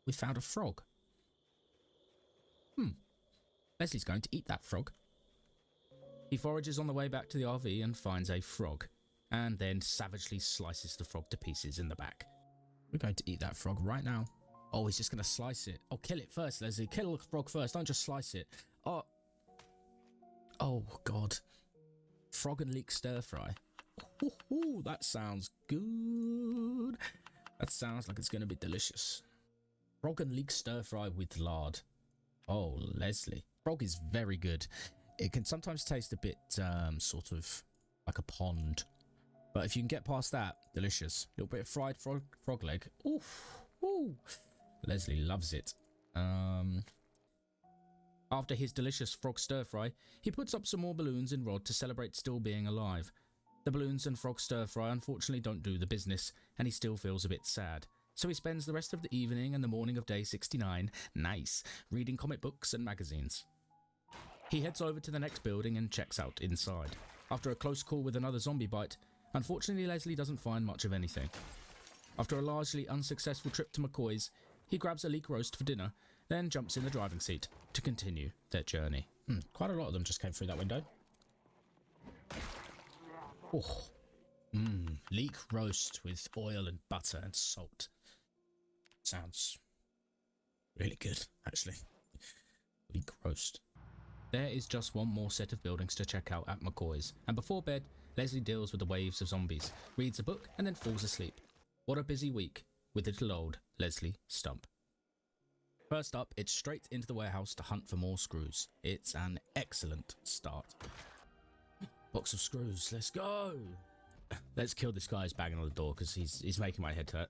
We found a frog. Leslie's going to eat that frog. He forages on the way back to the RV and finds a frog, and then savagely slices the frog to pieces in the back. We're going to eat that frog right now. Oh, he's just going to slice it. Oh, kill it first, Leslie. Kill the frog first. Don't just slice it. Oh, God. Frog and leek stir fry. Ooh, that sounds good. That sounds like it's going to be delicious. Frog and leek stir fry with lard. Oh, Leslie. Frog is very good. It can sometimes taste a bit sort of like a pond. But if you can get past that, delicious. A little bit of fried frog leg. Oof. Ooh. Leslie loves it. After his delicious frog stir fry, he puts up some more balloons in Rod to celebrate still being alive. The balloons and frog stir fry unfortunately don't do the business, and he still feels a bit sad. So he spends the rest of the evening and the morning of day 69, nice, reading comic books and magazines. He heads over to the next building and checks out inside. After a close call with another zombie bite, unfortunately Leslie doesn't find much of anything. After a largely unsuccessful trip to McCoy's, he grabs a leek roast for dinner, then jumps in the driving seat to continue their journey. Quite a lot of them just came through that window. Oh, leek roast with oil and butter and salt. Sounds really good, actually. Leek roast. There is just one more set of buildings to check out at McCoy's, and before bed, Leslie deals with the waves of zombies, reads a book, and then falls asleep. What a busy week with little old Leslie Stump. First up, it's straight into the warehouse to hunt for more screws. It's an excellent start. Box of screws, let's go! Let's kill this guy who's banging on the door because he's making my head hurt.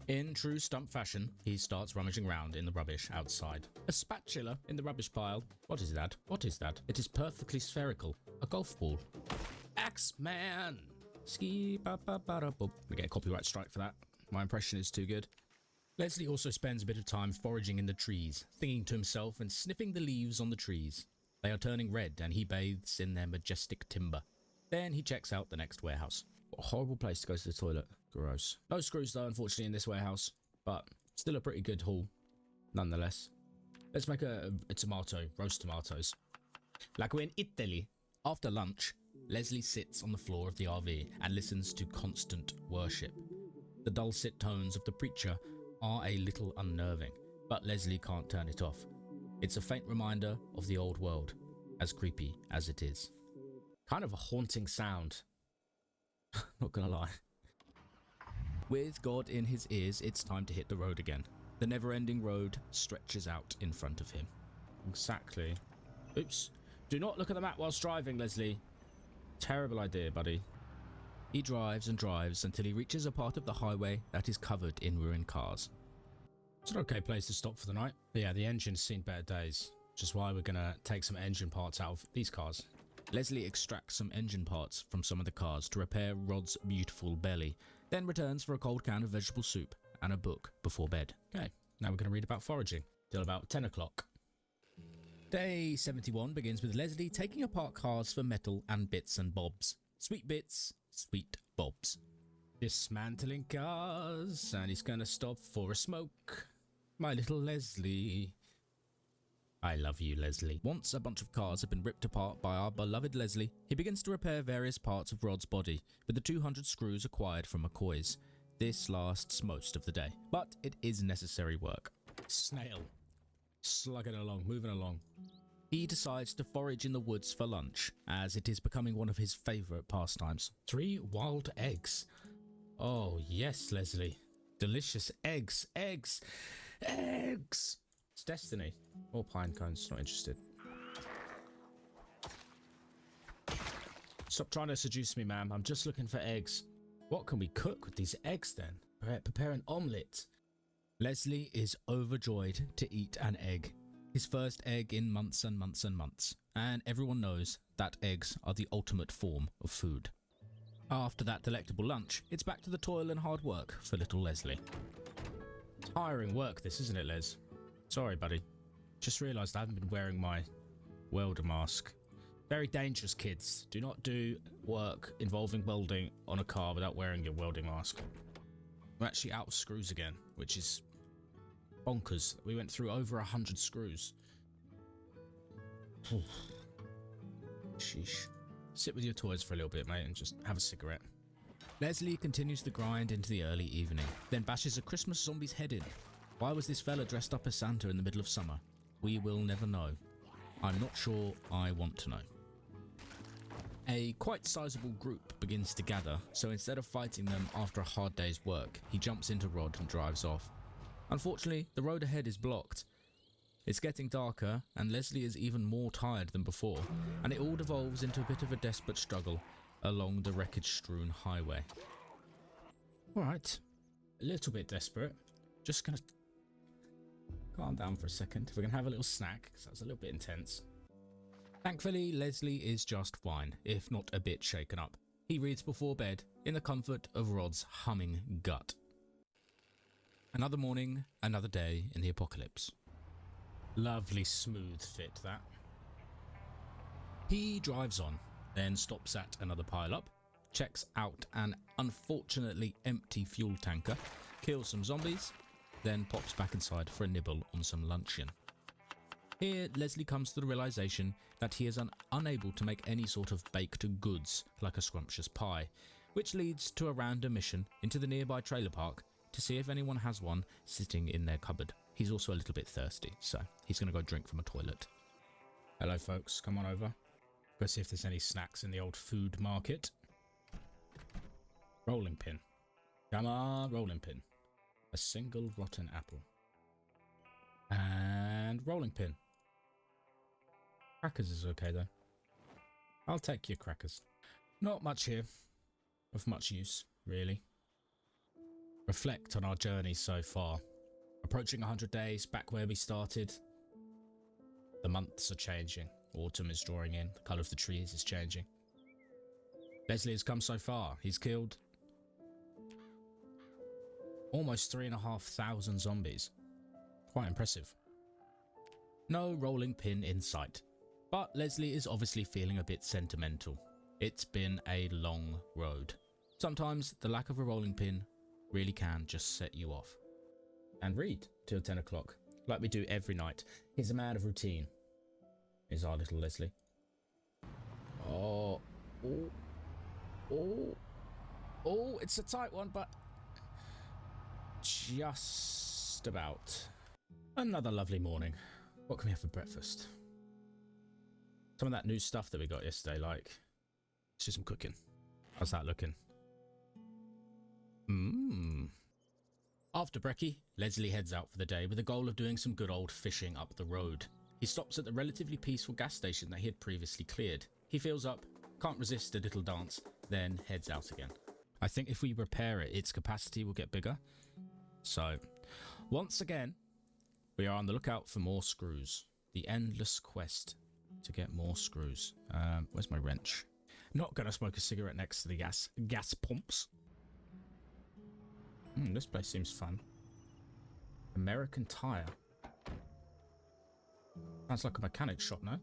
In true Stump fashion, he starts rummaging around in the rubbish outside. A spatula in the rubbish pile. What is that? What is that? It is perfectly spherical. A golf ball. Axeman! Ski ba ba ba da boop. We get a copyright strike for that. My impression is too good. Leslie also spends a bit of time foraging in the trees, thinking to himself and sniffing the leaves on the trees. They are turning red and he bathes in their majestic timber. Then he checks out the next warehouse. What a horrible place to go to the toilet. Gross. No screws though, unfortunately, in this warehouse, but still a pretty good haul, nonetheless. Let's make a tomato, roast tomatoes. Like we're in Italy. After lunch, Leslie sits on the floor of the RV and listens to constant worship. The dulcet tones of the preacher are a little unnerving, but Leslie can't turn it off. It's a faint reminder of the old world, as creepy as it is. Kind of a haunting sound. Not gonna lie. With God in his ears, it's time to hit the road again. The never-ending road stretches out in front of him. Exactly. Oops. Do not look at the map whilst driving, Leslie. Terrible idea, buddy. He drives and drives until he reaches a part of the highway that is covered in ruined cars. It's an okay place to stop for the night. But yeah, the engine's seen better days, which is why we're gonna take some engine parts out of these cars. Leslie extracts some engine parts from some of the cars to repair Rod's beautiful belly, then returns for a cold can of vegetable soup and a book before bed. Okay, now we're going to read about foraging till about 10 o'clock. Day 71 begins with Leslie taking apart cars for metal and bits and bobs. Sweet bits, sweet bobs. Dismantling cars, and he's going to stop for a smoke. My little Leslie. I love you, Leslie. Once a bunch of cars have been ripped apart by our beloved Leslie, he begins to repair various parts of Rod's body with the 200 screws acquired from McCoy's. This lasts most of the day, but it is necessary work. Snail. Slugging along, moving along. He decides to forage in the woods for lunch, as it is becoming one of his favourite pastimes. 3 wild eggs. Oh yes, Leslie. Delicious eggs, eggs, eggs! It's destiny. Or pine cones, not interested. Stop trying to seduce me, ma'am. I'm just looking for eggs. What can we cook with these eggs then? Prepare an omelette. Leslie is overjoyed to eat an egg. His first egg in months and months and months. And everyone knows that eggs are the ultimate form of food. After that delectable lunch, it's back to the toil and hard work for little Leslie. Tiring work this, isn't it, Les? Sorry, buddy. Just realised I haven't been wearing my welder mask. Very dangerous, kids. Do not do work involving welding on a car without wearing your welding mask. We're actually out of screws again, which is bonkers. We went through over 100 screws. Sheesh. Sit with your toys for a little bit, mate, and just have a cigarette. Leslie continues the grind into the early evening, then bashes a Christmas zombie's head in. Why was this fella dressed up as Santa in the middle of summer? We will never know. I'm not sure I want to know. A quite sizable group begins to gather, so instead of fighting them after a hard day's work, he jumps into Rod and drives off. Unfortunately, the road ahead is blocked. It's getting darker, and Leslie is even more tired than before, and it all devolves into a bit of a desperate struggle along the wreckage-strewn highway. Alright, a little bit desperate. Just gonna calm down for a second. We're gonna have a little snack, because that was a little bit intense. Thankfully, Leslie is just fine, if not a bit shaken up. He reads before bed, in the comfort of Rod's humming gut. Another morning, another day in the apocalypse. Lovely smooth fit, that. He drives on, then stops at another pile-up, checks out an unfortunately empty fuel tanker, kills some zombies, then pops back inside for a nibble on some luncheon. Here, Leslie comes to the realization that he is unable to make any sort of baked goods like a scrumptious pie, which leads to a random mission into the nearby trailer park to see if anyone has one sitting in their cupboard. He's also a little bit thirsty, so he's going to go drink from a toilet. Hello folks, come on over. Go see if there's any snacks in the old food market. Rolling pin. Come on, rolling pin. A single rotten apple. And rolling pin. Crackers is okay though. I'll take your crackers. Not much here of much use, really. Reflect on our journey so far. Approaching 100 days, back where we started. The months are changing. Autumn is drawing in. The colour of the trees is changing. Leslie has come so far. He's killed almost 3,500 zombies. Quite impressive. No rolling pin in sight. But Leslie is obviously feeling a bit sentimental. It's been a long road. Sometimes the lack of a rolling pin really can just set you off. And read till 10 o'clock, like we do every night. He's a man of routine, is our little Leslie. Oh, it's a tight one, but just about. Another lovely morning. What can we have for breakfast? Some of that new stuff that we got yesterday, like, let's do some cooking. How's that looking? After brekkie, Leslie heads out for the day with the goal of doing some good old fishing up the road. He stops at the relatively peaceful gas station that he had previously cleared. He fills up, can't resist a little dance, then heads out again. I think if we repair it, its capacity will get bigger. So, once again, we are on the lookout for more screws. The endless quest to get more screws. Where's my wrench? Not gonna smoke a cigarette next to the gas pumps. This place seems fun. American Tire. Sounds like a mechanic shop, no?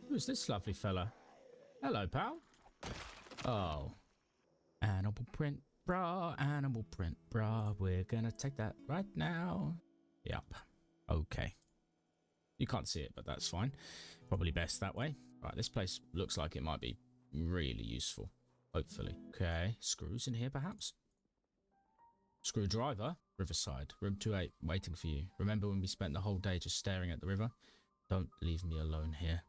Who's this lovely fella? Hello, pal. Oh. Animal print bra, animal print bra. We're gonna take that right now. Yep. Okay. You can't see it, but that's fine. Probably best that way. Right, this place looks like it might be really useful. Hopefully. Okay, screws in here perhaps? Screwdriver, Riverside, room 28, waiting for you. Remember when we spent the whole day just staring at the river? Don't leave me alone here.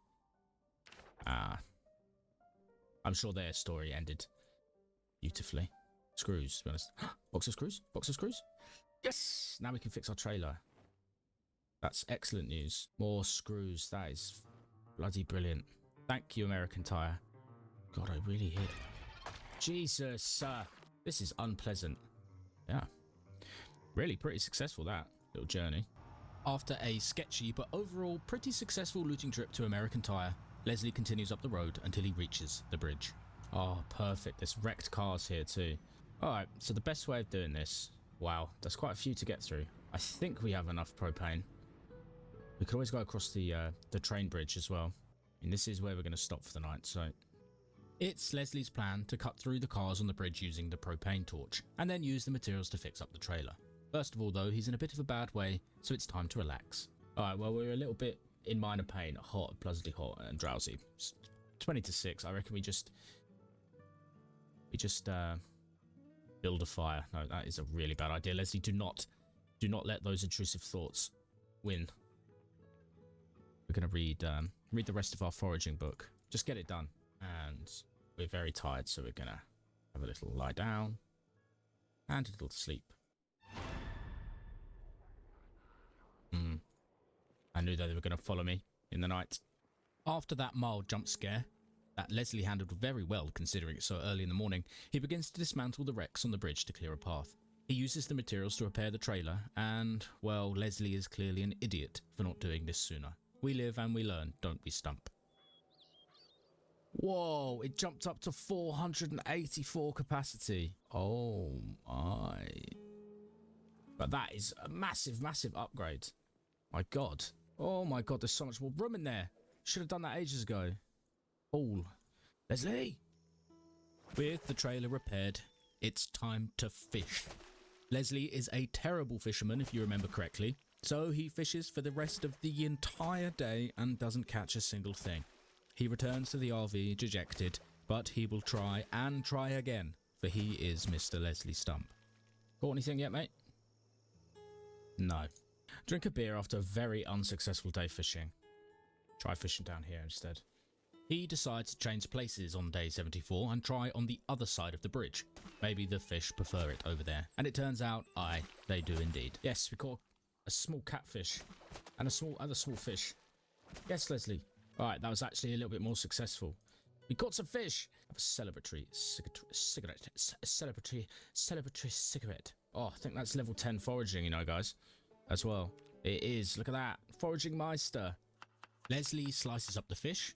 Ah. I'm sure their story ended beautifully. Screws, to be honest. Box of screws? Box of screws? Yes! Now we can fix our trailer. That's excellent news. More screws. That is bloody brilliant. Thank you, American Tire. God, I really hit. Jesus, this is unpleasant. Yeah. Really pretty successful, that little journey. After a sketchy but overall pretty successful looting trip to American Tire, Leslie continues up the road until he reaches the bridge. Oh, perfect. There's wrecked cars here too. Alright, so the best way of doing this... Wow, there's quite a few to get through. I think we have enough propane. We could always go across the train bridge as well. And this is where we're going to stop for the night, so... It's Leslie's plan to cut through the cars on the bridge using the propane torch, and then use the materials to fix up the trailer. First of all though, he's in a bit of a bad way, so it's time to relax. Alright, well we're a little bit in minor pain, hot, pleasantly hot and drowsy. It's 20 to 6, I reckon we just build a fire. No, that is a really bad idea. Leslie, do not let those intrusive thoughts win. We're going to read the rest of our foraging book. Just get it done. And we're very tired, so we're going to have a little lie down and a little sleep. I knew that they were going to follow me in the night. After that mild jump scare, that Leslie handled very well considering it's so early in the morning, he begins to dismantle the wrecks on the bridge to clear a path. He uses the materials to repair the trailer, and, well, Leslie is clearly an idiot for not doing this sooner. We live and we learn, don't we, Stump? Whoa, it jumped up to 484 capacity. Oh my. But that is a massive, massive upgrade. My God. Oh my God, there's so much more room in there. Should have done that ages ago. Oh, Leslie. With the trailer repaired, it's time to fish. Leslie is a terrible fisherman, if you remember correctly. So he fishes for the rest of the entire day and doesn't catch a single thing. He returns to the RV dejected, but he will try and try again, for he is Mr. Leslie Stump. Got anything yet, mate? No. Drink a beer after a very unsuccessful day fishing. Try fishing down here instead. He decides to change places on day 74 and try on the other side of the bridge. Maybe the fish prefer it over there. And it turns out, aye, they do indeed. Yes, we caught a small catfish and other small fish. Yes, Leslie. Alright, that was actually a little bit more successful. We caught some fish. Have a celebratory cigarette. Oh, I think that's level 10 foraging, you know, guys. As well. It is. Look at that. Foraging Meister. Leslie slices up the fish,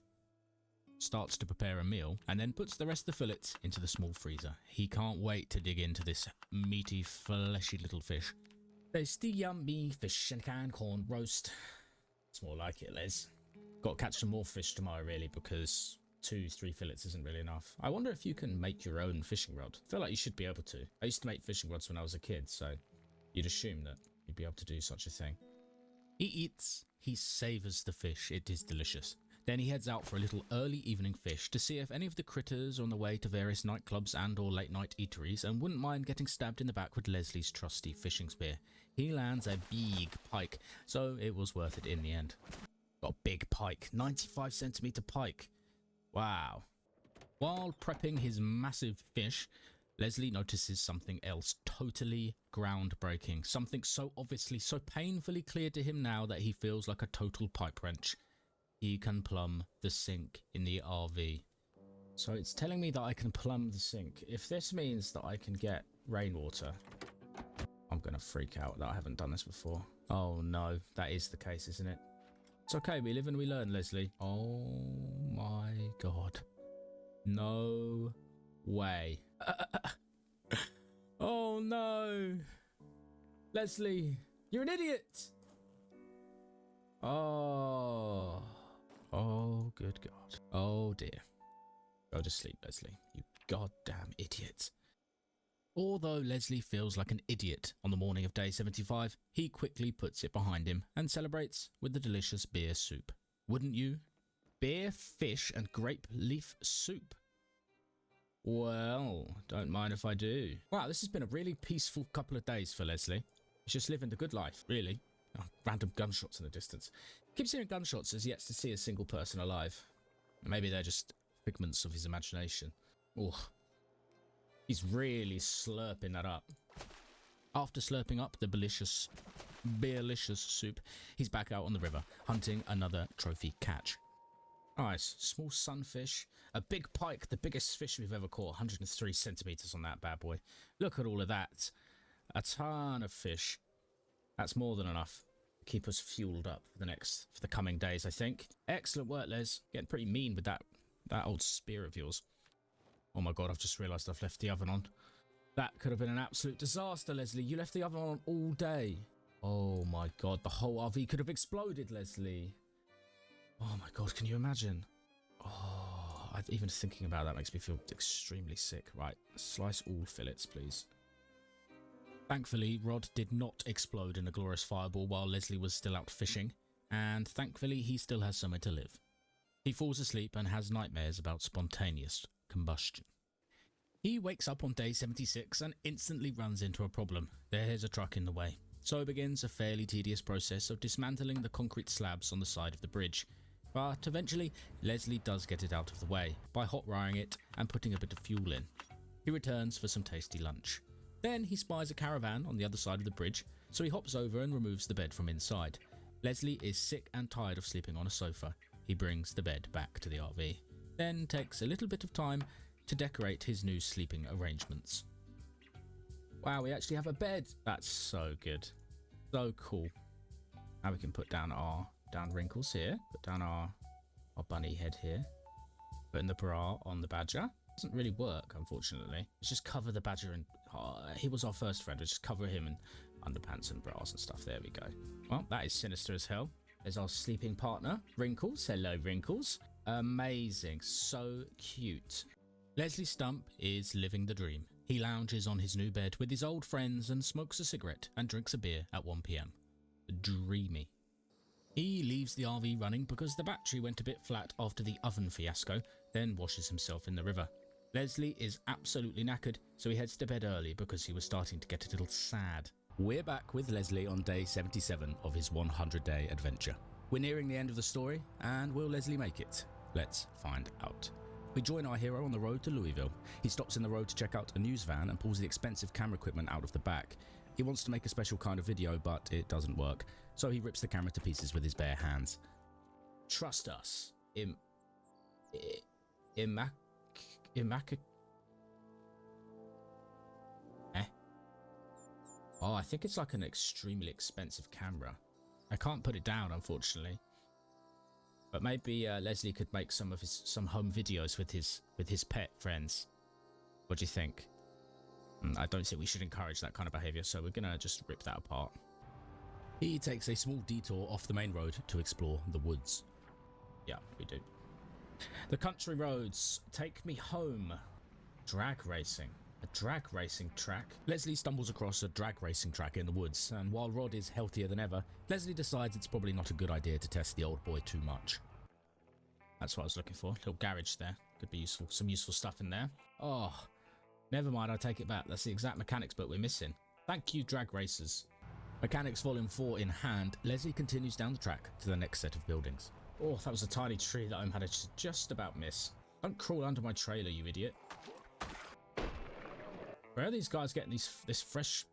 starts to prepare a meal, and then puts the rest of the fillets into the small freezer. He can't wait to dig into this meaty, fleshy little fish. Tasty, yummy fish and canned corn roast. It's more like it, Les. Got to catch some more fish tomorrow, really, because 2-3 fillets isn't really enough. I wonder if you can make your own fishing rod. I feel like you should be able to. I used to make fishing rods when I was a kid, so you'd assume that you'd be able to do such a thing. He eats, he savours the fish, it is delicious. Then he heads out for a little early evening fish to see if any of the critters are on the way to various nightclubs and or late night eateries and wouldn't mind getting stabbed in the back with Leslie's trusty fishing spear. He lands a big pike, so it was worth it in the end. Got a big pike, 95 centimetre pike. Wow. While prepping his massive fish, Leslie notices something else totally groundbreaking. Something so obviously, so painfully clear to him now that he feels like a total pipe wrench. He can plumb the sink in the RV. So it's telling me that I can plumb the sink. If this means that I can get rainwater, I'm going to freak out that I haven't done this before. Oh no, that is the case, isn't it? It's okay, we live and we learn, Leslie. Oh my God. No way. Oh no. Leslie, you're an idiot. Oh. Oh, good God. Oh dear. Go to sleep, Leslie. You goddamn idiot. Although Leslie feels like an idiot on the morning of day 75, he quickly puts it behind him and celebrates with the delicious beer soup. Wouldn't you? Beer, fish, and grape leaf soup. Well, don't mind if I do. Wow, this has been a really peaceful couple of days for Leslie. He's just living the good life, really. Oh, random gunshots in the distance. Keeps hearing gunshots as yet to see a single person alive. Maybe they're just figments of his imagination. Ugh. He's really slurping that up. After slurping up the beerlicious soup, he's back out on the river, hunting another trophy catch. Nice. Small sunfish. A big pike, the biggest fish we've ever caught. 103 centimeters on that bad boy. Look at all of that. A ton of fish. That's more than enough to keep us fueled up for the coming days, I think. Excellent work, Les. Getting pretty mean with that old spear of yours. Oh my God, I've just realised I've left the oven on. That could have been an absolute disaster, Leslie. You left the oven on all day. Oh my God, the whole RV could have exploded, Leslie. Oh my God, can you imagine? Oh, even thinking about that makes me feel extremely sick. Right, slice all fillets, please. Thankfully, Rod did not explode in a glorious fireball while Leslie was still out fishing, and thankfully he still has somewhere to live. He falls asleep and has nightmares about spontaneous combustion. He wakes up on day 76 and instantly runs into a problem. There's a truck in the way. So begins a fairly tedious process of dismantling the concrete slabs on the side of the bridge. But eventually, Leslie does get it out of the way by hot wiring it and putting a bit of fuel in. He returns for some tasty lunch. Then he spies a caravan on the other side of the bridge, so he hops over and removes the bed from inside. Leslie is sick and tired of sleeping on a sofa. He brings the bed back to the RV, then takes a little bit of time to decorate his new sleeping arrangements. Wow, we actually have a bed. That's so good. So cool. Now we can put down our wrinkles here. Put down our bunny head here. Putting the bra on the badger. Doesn't really work, unfortunately. Let's just cover the badger and... he was our first friend. Let's just cover him in underpants and bras and stuff. There we go. Well, that is sinister as hell. There's our sleeping partner, Wrinkles. Hello, Wrinkles. Amazing. So cute. Leslie Stump is living the dream. He lounges on his new bed with his old friends and smokes a cigarette and drinks a beer at 1 PM. Dreamy. He leaves the RV running because the battery went a bit flat after the oven fiasco, then washes himself in the river. Leslie is absolutely knackered, so he heads to bed early because he was starting to get a little sad. We're back with Leslie on day 77 of his 100-day adventure. We're nearing the end of the story, and will Leslie make it? Let's find out. We join our hero on the road to Louisville. He stops in the road to check out a news van and pulls the expensive camera equipment out of the back. He wants to make a special kind of video, but it doesn't work, so he rips the camera to pieces with his bare hands. Trust us. Eh? Oh, I think it's like an extremely expensive camera. I can't put it down, unfortunately. But maybe Leslie could make some home videos with his pet friends. What do you think? I don't think we should encourage that kind of behavior, so we're gonna just rip that apart. He takes a small detour off the main road to explore the woods. Yeah, we do. The country roads take me home. Drag racing. A drag racing track. Leslie stumbles across a drag racing track in the woods, and while Rod is healthier than ever, Leslie decides it's probably not a good idea to test the old boy too much. That's what I was looking for. Little garage there. Could be useful. Some useful stuff in there. Oh, never mind, I take it back. That's the exact mechanics book we're missing. Thank you, drag racers. Mechanics Volume 4 in hand, Leslie continues down the track to the next set of buildings. Oh, that was a tiny tree that I managed to just about miss. Don't crawl under my trailer, you idiot. Where are these guys getting this fresh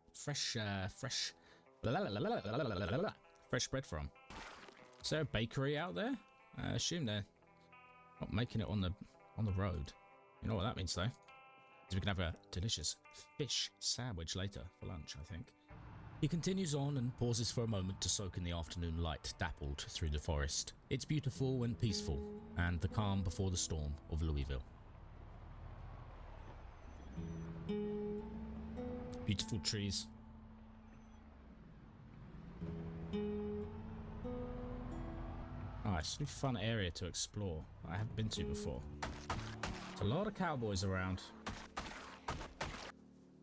bread from? Is there a bakery out there? I assume they're not making it on the road. You know what that means though? Is we can have a delicious fish sandwich later for lunch, I think. He continues on and pauses for a moment to soak in the afternoon light dappled through the forest. It's beautiful and peaceful, and the calm before the storm of Louisville. Beautiful trees. Oh, it's a new fun area to explore that I haven't been to before. There's a lot of cowboys around.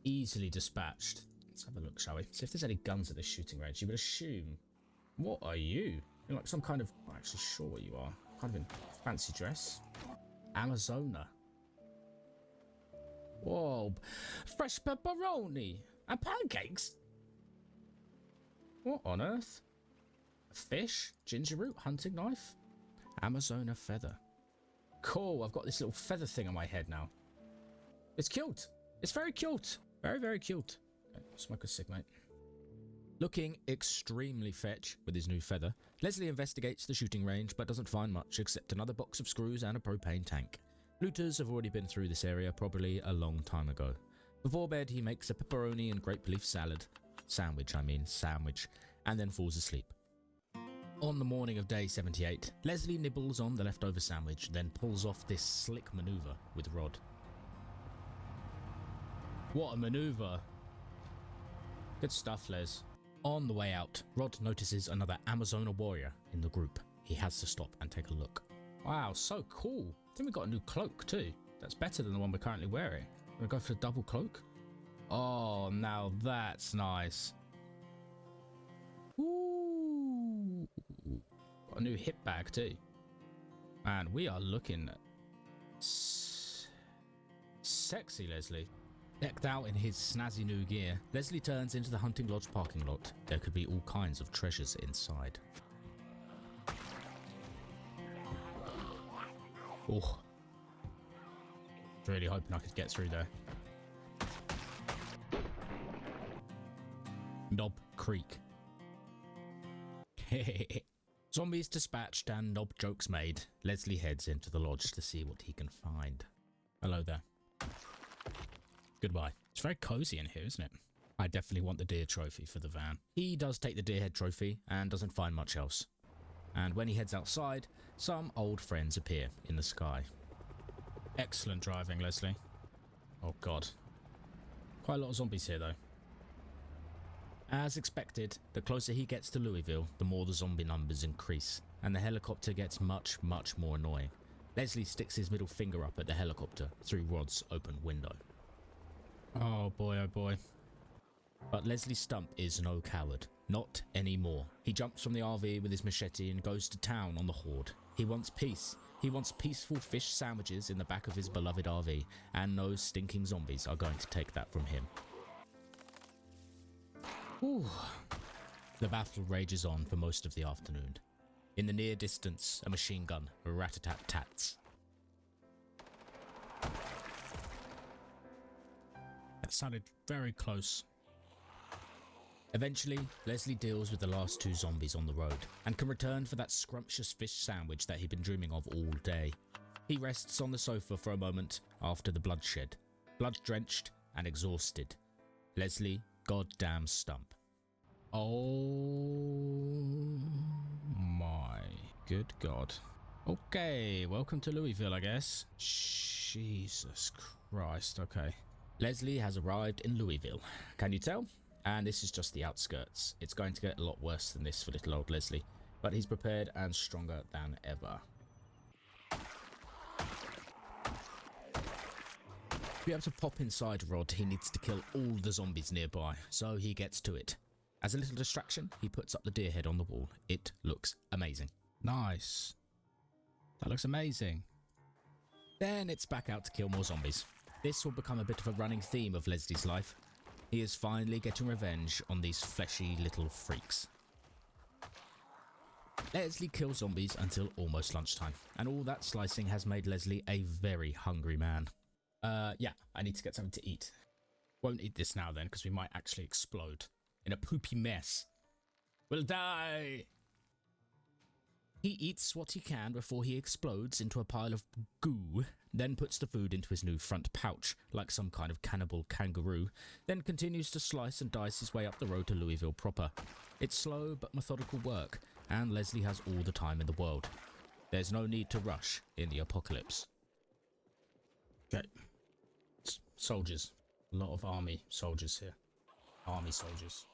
Easily dispatched. Let's have a look, shall we? See if there's any guns at this shooting range. You would assume. What are you? You're like some kind of... I'm not actually sure what you are. Kind of in fancy dress. Arizona. Whoa. Fresh pepperoni. And pancakes? What on earth? A fish? Ginger root? Hunting knife? Amazona feather. Cool. I've got this little feather thing on my head now. It's cute. It's very cute. Very, very cute. Okay, smoke a cig, mate. Looking extremely fetch with his new feather, Leslie investigates the shooting range but doesn't find much except another box of screws and a propane tank. Looters have already been through this area probably a long time ago. Before bed, he makes a pepperoni and grape leaf sandwich, and then falls asleep. On the morning of day 78, Leslie nibbles on the leftover sandwich, then pulls off this slick maneuver with Rod. What a maneuver! Good stuff, Les. On the way out, Rod notices another Amazona warrior in the group. He has to stop and take a look. Wow, so cool. I think we got a new cloak too. That's better than the one we're currently wearing. We're gonna go for the double cloak. Oh, now that's nice. Ooh. Got a new hip bag too. Man, we are looking at 70 sexy, Leslie. Decked out in his snazzy new gear, Leslie turns into the hunting lodge parking lot. There could be all kinds of treasures inside. Oh. Really hoping I could get through there. Knob Creek. Zombies dispatched and knob jokes made. Leslie heads into the lodge to see what he can find. Hello there. Goodbye. It's very cozy in here, isn't it? I definitely want the deer trophy for the van. He does take the deer head trophy and doesn't find much else. And when he heads outside, some old friends appear in the sky. Excellent driving, Leslie. Oh god. Quite a lot of zombies here though. As expected, the closer he gets to Louisville, the more the zombie numbers increase, and the helicopter gets much more annoying. Leslie sticks his middle finger up at the helicopter through Rod's open window. Oh boy. But Leslie Stump is no coward. Not anymore. He jumps from the RV with his machete and goes to town on the horde. He wants peace. He wants peaceful fish sandwiches in the back of his beloved RV, and no stinking zombies are going to take that from him. Whew. The battle rages on for most of the afternoon. In the near distance, a machine gun rat-a-tat-tats. That sounded very close. Eventually, Leslie deals with the last two zombies on the road and can return for that scrumptious fish sandwich that he'd been dreaming of all day. He rests on the sofa for a moment after the bloodshed, blood-drenched and exhausted. Leslie goddamn Stump. Oh my good god. Okay, welcome to Louisville, I guess. Jesus Christ, okay. Leslie has arrived in Louisville. Can you tell? And this is just the outskirts. It's going to get a lot worse than this for little old Leslie, but he's prepared and stronger than ever. To be able to pop inside Rod, he needs to kill all the zombies nearby, so he gets to it. As a little distraction, he puts up the deer head on the wall. It looks amazing. Nice. That looks amazing. Then it's back out to kill more zombies. This will become a bit of a running theme of Leslie's life. He is finally getting revenge on these fleshy little freaks. Leslie kills zombies until almost lunchtime, and all that slicing has made Leslie a very hungry man. Yeah, I need to get something to eat. Won't eat this now then, because we might actually explode in a poopy mess. We'll die! He eats what he can before he explodes into a pile of goo, then puts the food into his new front pouch, like some kind of cannibal kangaroo, then continues to slice and dice his way up the road to Louisville proper. It's slow but methodical work, and Leslie has all the time in the world. There's no need to rush in the apocalypse. Okay. Soldiers. A lot of army soldiers here. Army soldiers.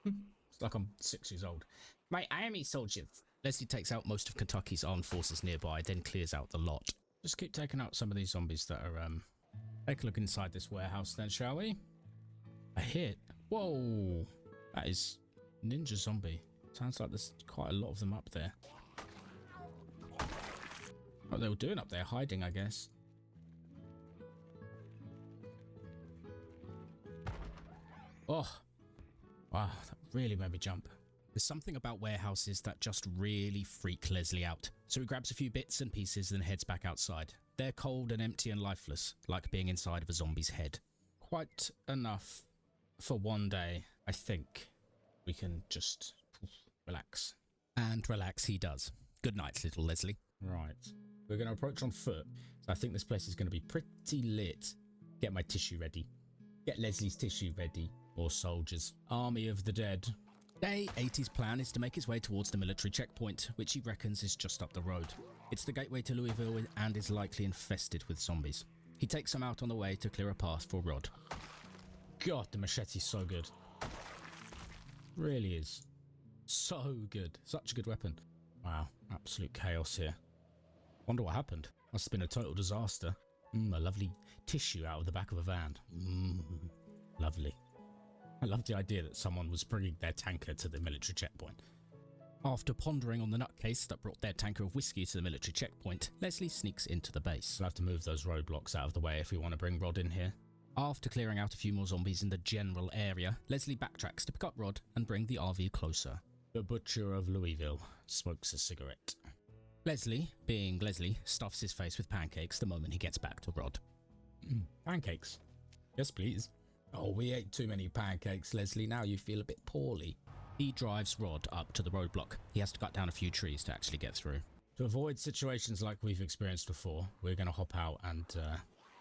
It's like I'm 6 years old. My army soldiers. Leslie takes out most of Kentucky's armed forces nearby, then clears out the lot. Just keep taking out some of these zombies that are, Take a look inside this warehouse then, shall we? A hit. Whoa. That is ninja zombie. Sounds like there's quite a lot of them up there. What they were doing up there? Hiding, I guess. Oh. Wow, that really made me jump. There's something about warehouses that just really freak Leslie out. So he grabs a few bits and pieces and heads back outside. They're cold and empty and lifeless, like being inside of a zombie's head. Quite enough for one day. I think we can just relax. And relax he does. Good night, little Leslie. Right. We're going to approach on foot. So I think this place is going to be pretty lit. Get my tissue ready. Get Leslie's tissue ready. Or soldiers. Army of the dead. Day 80's plan is to make his way towards the military checkpoint, which he reckons is just up the road. It's the gateway to Louisville and is likely infested with zombies. He takes some out on the way to clear a path for Rod. God, the machete's so good. Really is. So good. Such a good weapon. Wow, absolute chaos here. Wonder what happened. Must have been a total disaster. A lovely tissue out of the back of a van. Lovely. I love the idea that someone was bringing their tanker to the military checkpoint. After pondering on the nutcase that brought their tanker of whiskey to the military checkpoint, Leslie sneaks into the base. We'll have to move those roadblocks out of the way if we want to bring Rod in here. After clearing out a few more zombies in the general area, Leslie backtracks to pick up Rod and bring the RV closer. The butcher of Louisville smokes a cigarette. Leslie, being Leslie, stuffs his face with pancakes the moment he gets back to Rod. Pancakes? Yes, please. Oh, we ate too many pancakes, Leslie. Now you feel a bit poorly. He drives Rod up to the roadblock. He has to cut down a few trees to actually get through. To avoid situations like we've experienced before, we're going to hop out and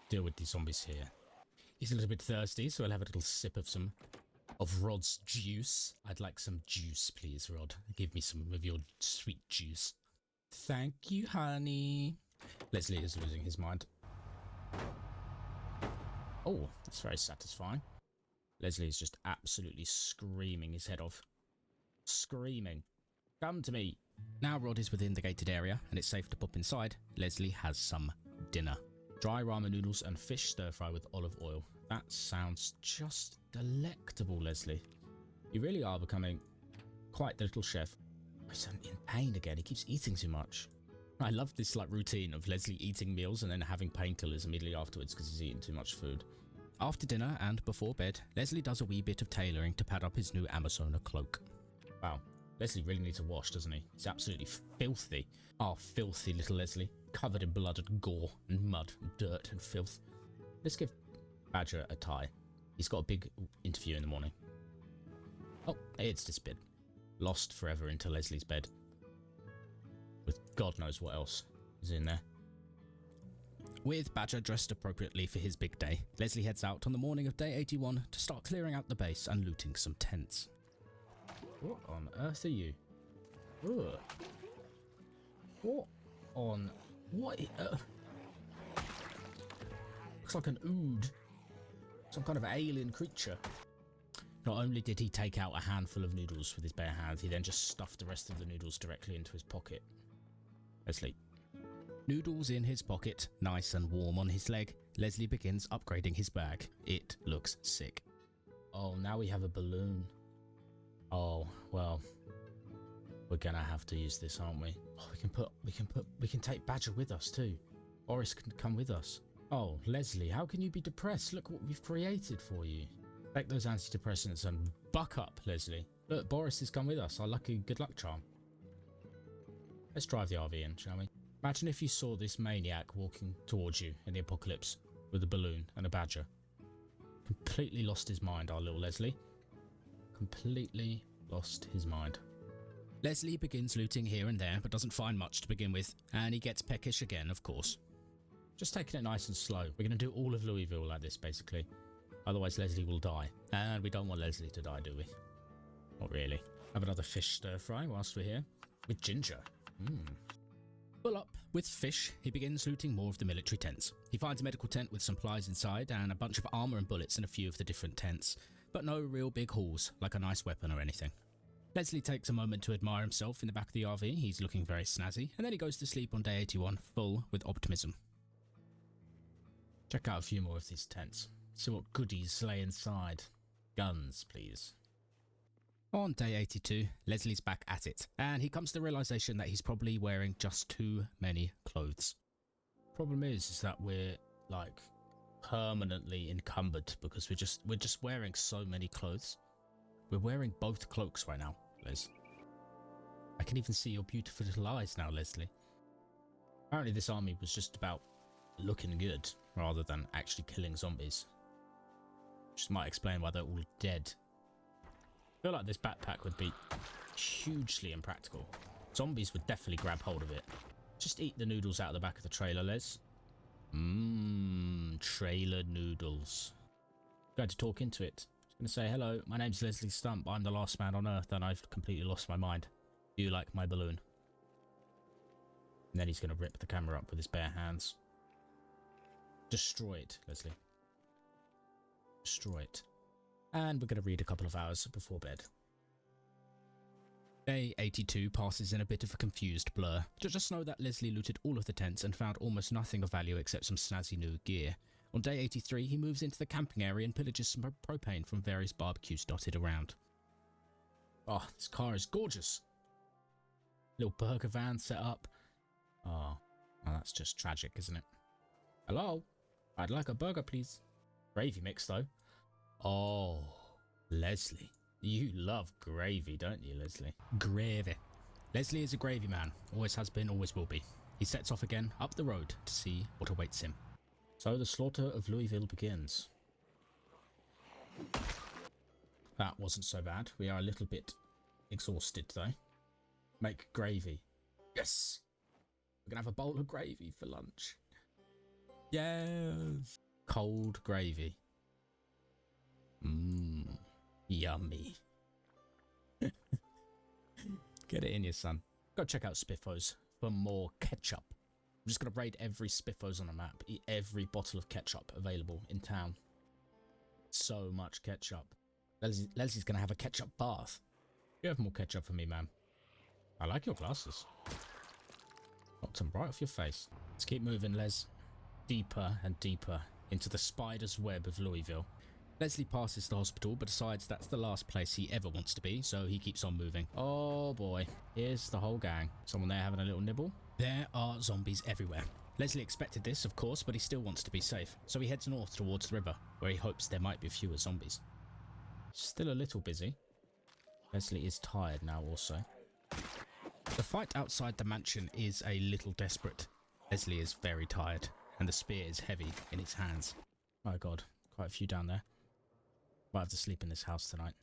deal with these zombies here. He's a little bit thirsty, so he'll have a little sip of Rod's juice. I'd like some juice, please, Rod. Give me some of your sweet juice. Thank you, honey. Leslie is losing his mind. Oh, that's very satisfying. Leslie is just absolutely screaming his head off. Screaming. Come to me. Now Rod is within the gated area and it's safe to pop inside. Leslie has some dinner. Dry ramen noodles and fish stir fry with olive oil. That sounds just delectable, Leslie. You really are becoming quite the little chef. He's in pain again. He keeps eating too much. I love this routine of Leslie eating meals and then having painkillers immediately afterwards because he's eating too much food. After dinner and before bed, Leslie does a wee bit of tailoring to pad up his new Amazona cloak. Wow, Leslie really needs a wash, doesn't he? He's absolutely filthy. Oh, filthy little Leslie. Covered in blood and gore and mud and dirt and filth. Let's give Badger a tie. He's got a big interview in the morning. Oh, it's disappeared. Lost forever into Leslie's bed. With God knows what else is in there. With Badger dressed appropriately for his big day, Leslie heads out on the morning of day 81 to start clearing out the base and looting some tents. What on earth are you? Ugh. What on... What? Looks like an ood. Some kind of alien creature. Not only did he take out a handful of noodles with his bare hands, he then just stuffed the rest of the noodles directly into his pocket. Asleep. Noodles in his pocket, nice and warm on his leg, Leslie begins upgrading his bag. It looks sick. Oh, now we have a balloon. Oh, well, we're gonna have to use this, aren't we? Oh, we can take Badger with us too. Boris can come with us. Oh, Leslie, how can you be depressed? Look what we've created for you. Take those antidepressants and buck up, Leslie. Look, Boris has come with us, our lucky good luck charm. Let's drive the RV in, shall we? Imagine if you saw this maniac walking towards you in the apocalypse with a balloon and a badger. Completely lost his mind, our little Leslie. Completely lost his mind. Leslie begins looting here and there, but doesn't find much to begin with, and he gets peckish again, of course. Just taking it nice and slow. We're going to do all of Louisville like this, basically. Otherwise, Leslie will die. And we don't want Leslie to die, do we? Not really. Have another fish stir fry whilst we're here. With ginger. Full up with fish, he begins looting more of the military tents. He finds a medical tent with supplies inside and a bunch of armor and bullets in a few of the different tents, but no real big hauls, like a nice weapon or anything. Leslie takes a moment to admire himself in the back of the RV. He's looking very snazzy, and then he goes to sleep on day 81, full with optimism. Check out a few more of these tents. See what goodies lay inside. Guns, please. On day 82, Leslie's back at it, and he comes to the realization that he's probably wearing just too many clothes. Problem is that we're, permanently encumbered because we're just wearing so many clothes. We're wearing both cloaks right now, Les. I can even see your beautiful little eyes now, Leslie. Apparently this army was just about looking good rather than actually killing zombies. Which might explain why they're all dead. I feel like this backpack would be hugely impractical. Zombies would definitely grab hold of it. Just eat the noodles out of the back of the trailer, Les. Trailer noodles. Going to talk into it. Just going to say, hello, my name's Leslie Stump. I'm the last man on Earth and I've completely lost my mind. Do you like my balloon? And then he's going to rip the camera up with his bare hands. Destroy it, Leslie. Destroy it. And we're going to read a couple of hours before bed. Day 82 passes in a bit of a confused blur. Just know that Leslie looted all of the tents and found almost nothing of value except some snazzy new gear. On day 83, he moves into the camping area and pillages some propane from various barbecues dotted around. Oh, this car is gorgeous. Little burger van set up. Oh, well, that's just tragic, isn't it? Hello? I'd like a burger, please. Gravy mix, though. Oh, Leslie. You love gravy, don't you, Leslie? Gravy. Leslie is a gravy man. Always has been, always will be. He sets off again up the road to see what awaits him. So the slaughter of Louisville begins. That wasn't so bad. We are a little bit exhausted, though. Make gravy. Yes! We're gonna have a bowl of gravy for lunch. Yes! Cold gravy. Mmm. Yummy. Get it in you, son. Go check out Spiffos for more ketchup. I'm just gonna raid every Spiffos on the map. Eat every bottle of ketchup available in town. So much ketchup. Leslie's gonna have a ketchup bath. You have more ketchup for me, ma'am. I like your glasses. Knocked them right off your face. Let's keep moving, Les. Deeper and deeper into the spider's web of Louisville. Leslie passes the hospital, but decides that's the last place he ever wants to be, so he keeps on moving. Oh boy, here's the whole gang. Someone there having a little nibble. There are zombies everywhere. Leslie expected this, of course, but he still wants to be safe, so he heads north towards the river, where he hopes there might be fewer zombies. Still a little busy. Leslie is tired now also. The fight outside the mansion is a little desperate. Leslie is very tired, and the spear is heavy in its hands. Oh god, quite a few down there. Might have to sleep in this house tonight.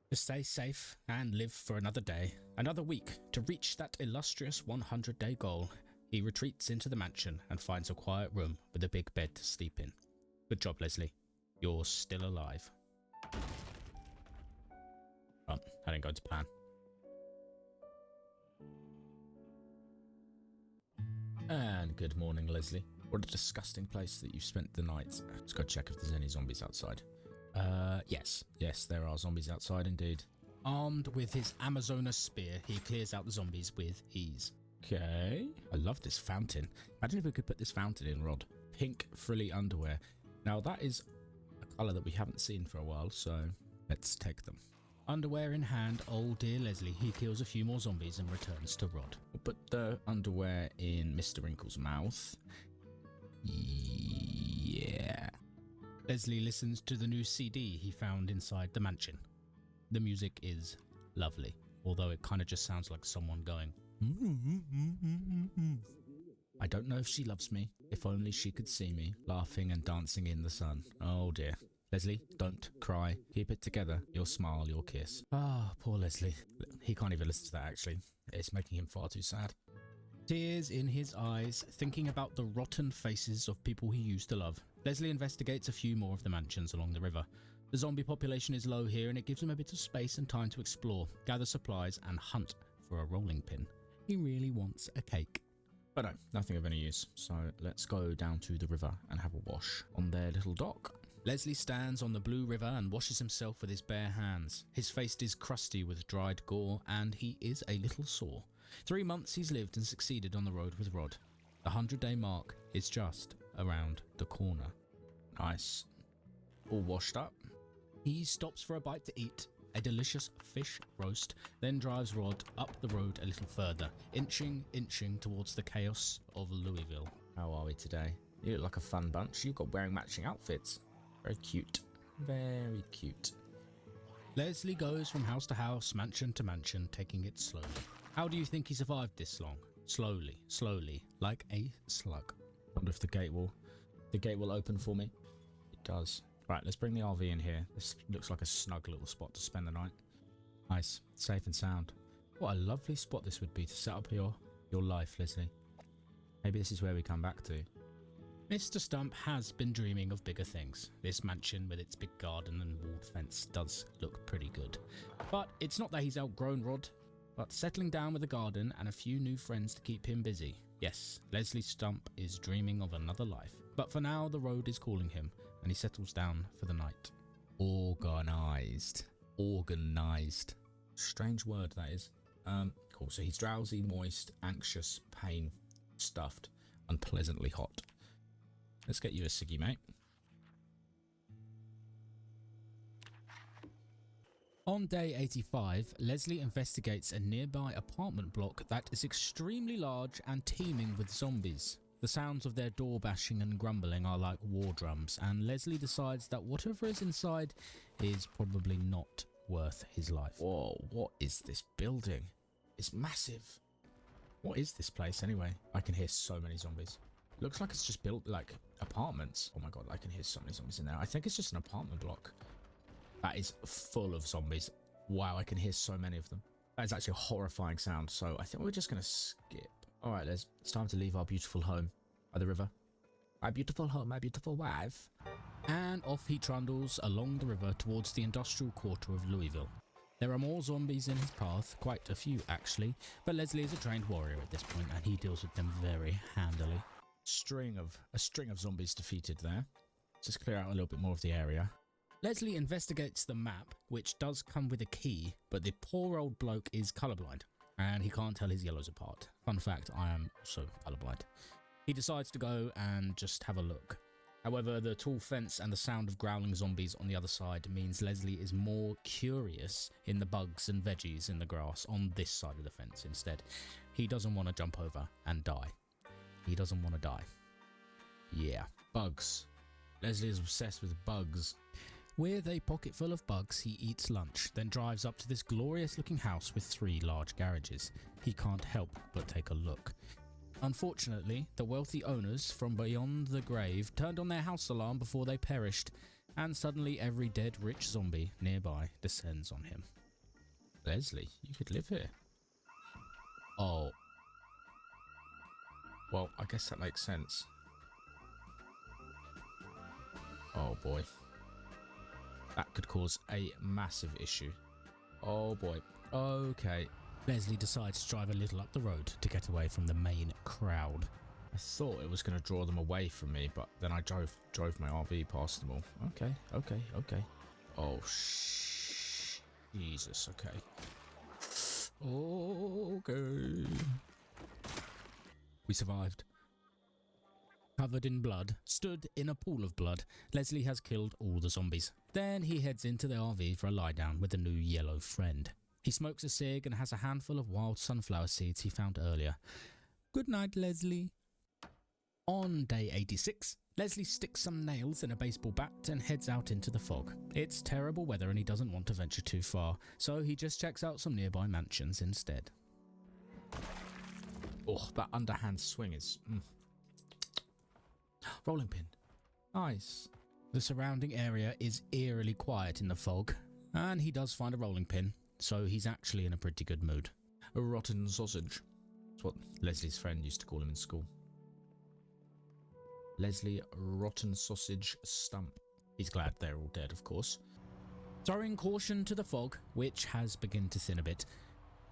To stay safe and live for another day, another week, to reach that illustrious 100-day goal, he retreats into the mansion and finds a quiet room with a big bed to sleep in. Good job, Leslie. You're still alive. Oh, I didn't go to plan. And good morning, Leslie. What a disgusting place that you've spent the night. Let's go check if there's any zombies outside. Yes, there are zombies outside indeed. Armed with his Amazonas spear, he clears out the zombies with ease. Okay. I love this fountain. Imagine if we could put this fountain in, Rod. Pink frilly underwear. Now that is a colour that we haven't seen for a while, so let's take them. Underwear in hand, oh dear Leslie, he kills a few more zombies and returns to Rod. We'll put the underwear in Mr. Wrinkle's mouth. Yeah. Leslie listens to the new CD he found inside the mansion. The music is lovely, although it kind of just sounds like someone going, I don't know if she loves me, if only she could see me, laughing and dancing in the sun. Oh dear. Leslie, don't cry. Keep it together. Your smile, your kiss. Ah, poor Leslie. He can't even listen to that actually. It's making him far too sad. Tears in his eyes, thinking about the rotten faces of people he used to love. Leslie investigates a few more of the mansions along the river. The zombie population is low here and it gives him a bit of space and time to explore, gather supplies and hunt for a rolling pin. He really wants a cake. But no, nothing of any use. So let's go down to the river and have a wash on their little dock. Leslie stands on the blue river and washes himself with his bare hands. His face is crusty with dried gore and he is a little sore. 3 months he's lived and succeeded on the road with Rod. The 100-day mark is just around the corner. Nice. All washed up. He stops for a bite to eat, a delicious fish roast, then drives Rod up the road a little further, inching towards the chaos of Louisville. How are we today? You look like a fun bunch. You've got wearing matching outfits. Very cute. Very cute. Leslie goes from house to house, mansion to mansion, taking it slowly. How do you think he survived this long? Slowly, like a slug. Wonder if the gate will open for me. It does. Right, let's bring the RV in here. This looks like a snug little spot to spend the night. Nice, safe and sound. What a lovely spot this would be to set up your life, Leslie. Maybe this is where we come back to. Mr. Stump has been dreaming of bigger things. This mansion with its big garden and walled fence does look pretty good. But it's not that he's outgrown Rod, but settling down with a garden and a few new friends to keep him busy. Yes, Leslie Stump is dreaming of another life. But for now, the road is calling him, and he settles down for the night. Organized. Strange word, that is. Cool. So he's drowsy, moist, anxious, pain, stuffed, unpleasantly hot. Let's get you a ciggy, mate. On day 85, Leslie investigates a nearby apartment block that is extremely large and teeming with zombies. The sounds of their door bashing and grumbling are like war drums, and Leslie decides that whatever is inside is probably not worth his life. Whoa, what is this building? It's massive. What is this place anyway? I can hear so many zombies. Looks like it's just built like apartments. Oh my god, I can hear so many zombies in there. I think it's just an apartment block. That is full of zombies. Wow, I can hear so many of them. That is actually a horrifying sound, so I think we're just going to skip. Alright, Les, it's time to leave our beautiful home by the river. My beautiful home, my beautiful wife. And off he trundles along the river towards the industrial quarter of Louisville. There are more zombies in his path, quite a few actually, but Leslie is a trained warrior at this point and he deals with them very handily. A string of zombies defeated there. Let's just clear out a little bit more of the area. Leslie investigates the map, which does come with a key, but the poor old bloke is colorblind, and he can't tell his yellows apart. Fun fact, I am also colorblind. He decides to go and just have a look. However, the tall fence and the sound of growling zombies on the other side means Leslie is more curious in the bugs and veggies in the grass on this side of the fence instead. He doesn't want to jump over and die. He doesn't want to die. Yeah, bugs. Leslie is obsessed with bugs. With a pocket full of bugs, he eats lunch, then drives up to this glorious looking house with 3 large garages. He can't help but take a look. Unfortunately, the wealthy owners from beyond the grave turned on their house alarm before they perished, and suddenly every dead rich zombie nearby descends on him. Leslie, you could live here. Oh. Well, I guess that makes sense. Oh boy. That could cause a massive issue. Oh boy. Okay. Leslie decides to drive a little up the road to get away from the main crowd. I thought it was going to draw them away from me, but then I drove my RV past them all. Okay. Oh, Jesus, okay. Okay. We survived. Covered in blood, stood in a pool of blood, Leslie has killed all the zombies. Then he heads into the RV for a lie down with a new yellow friend. He smokes a cig and has a handful of wild sunflower seeds he found earlier. Good night, Leslie. On day 86, Leslie sticks some nails in a baseball bat and heads out into the fog. It's terrible weather and he doesn't want to venture too far, so he just checks out some nearby mansions instead. Oh, that underhand swing is... Rolling pin. Nice. The surrounding area is eerily quiet in the fog, and he does find a rolling pin, so he's actually in a pretty good mood. A rotten sausage. That's what Leslie's friend used to call him in school. Leslie Rotten Sausage Stump. He's glad they're all dead, of course. Throwing caution to the fog, which has begun to thin a bit,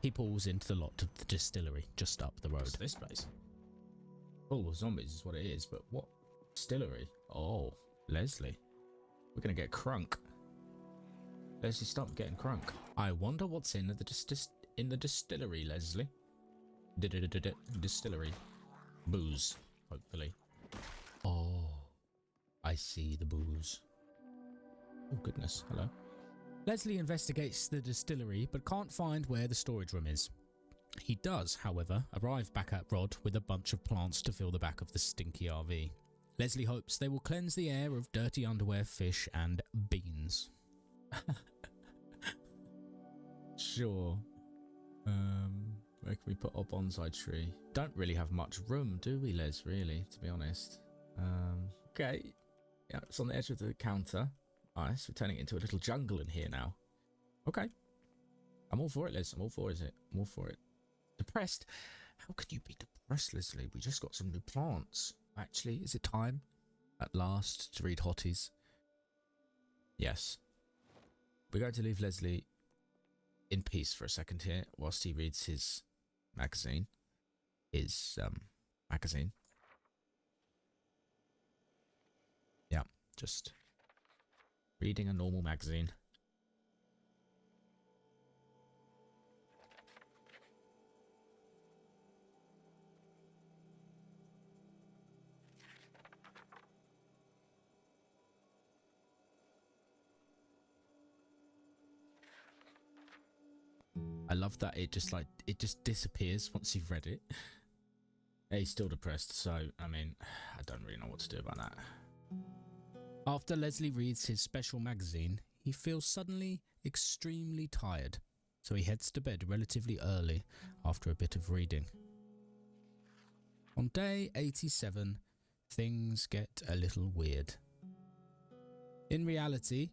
he pulls into the lot of the distillery just up the road. What's this place? Full of zombies is what it is, but what? Distillery? Oh, Leslie. We're gonna get crunk. Leslie, stop getting crunk. I wonder what's in the distillery, Leslie. Distillery. Booze, hopefully. Oh, I see the booze. Oh goodness, hello. Leslie investigates the distillery but can't find where the storage room is. He does, however, arrive back at Rod with a bunch of plants to fill the back of the stinky RV. Leslie hopes they will cleanse the air of dirty underwear, fish, and beans. Sure. Where can we put our bonsai tree? Don't really have much room, do we, Les, really, to be honest? Okay. Yeah, it's on the edge of the counter. Nice, we're turning it into a little jungle in here now. Okay. I'm all for it, Les. I'm all for it. I'm all for it. Depressed? How can you be depressed, Leslie? We just got some new plants. Actually, is it time at last to read hotties? Yes. We're going to leave Leslie in peace for a second here whilst he reads his magazine. Magazine. Yeah, just reading a normal magazine. love that it just disappears once you've read it. He's still depressed, so I mean, I don't really know what to do about that. After Leslie reads his special magazine, he feels suddenly extremely tired, so he heads to bed relatively early after a bit of reading. On day 87, things get a little weird. In reality,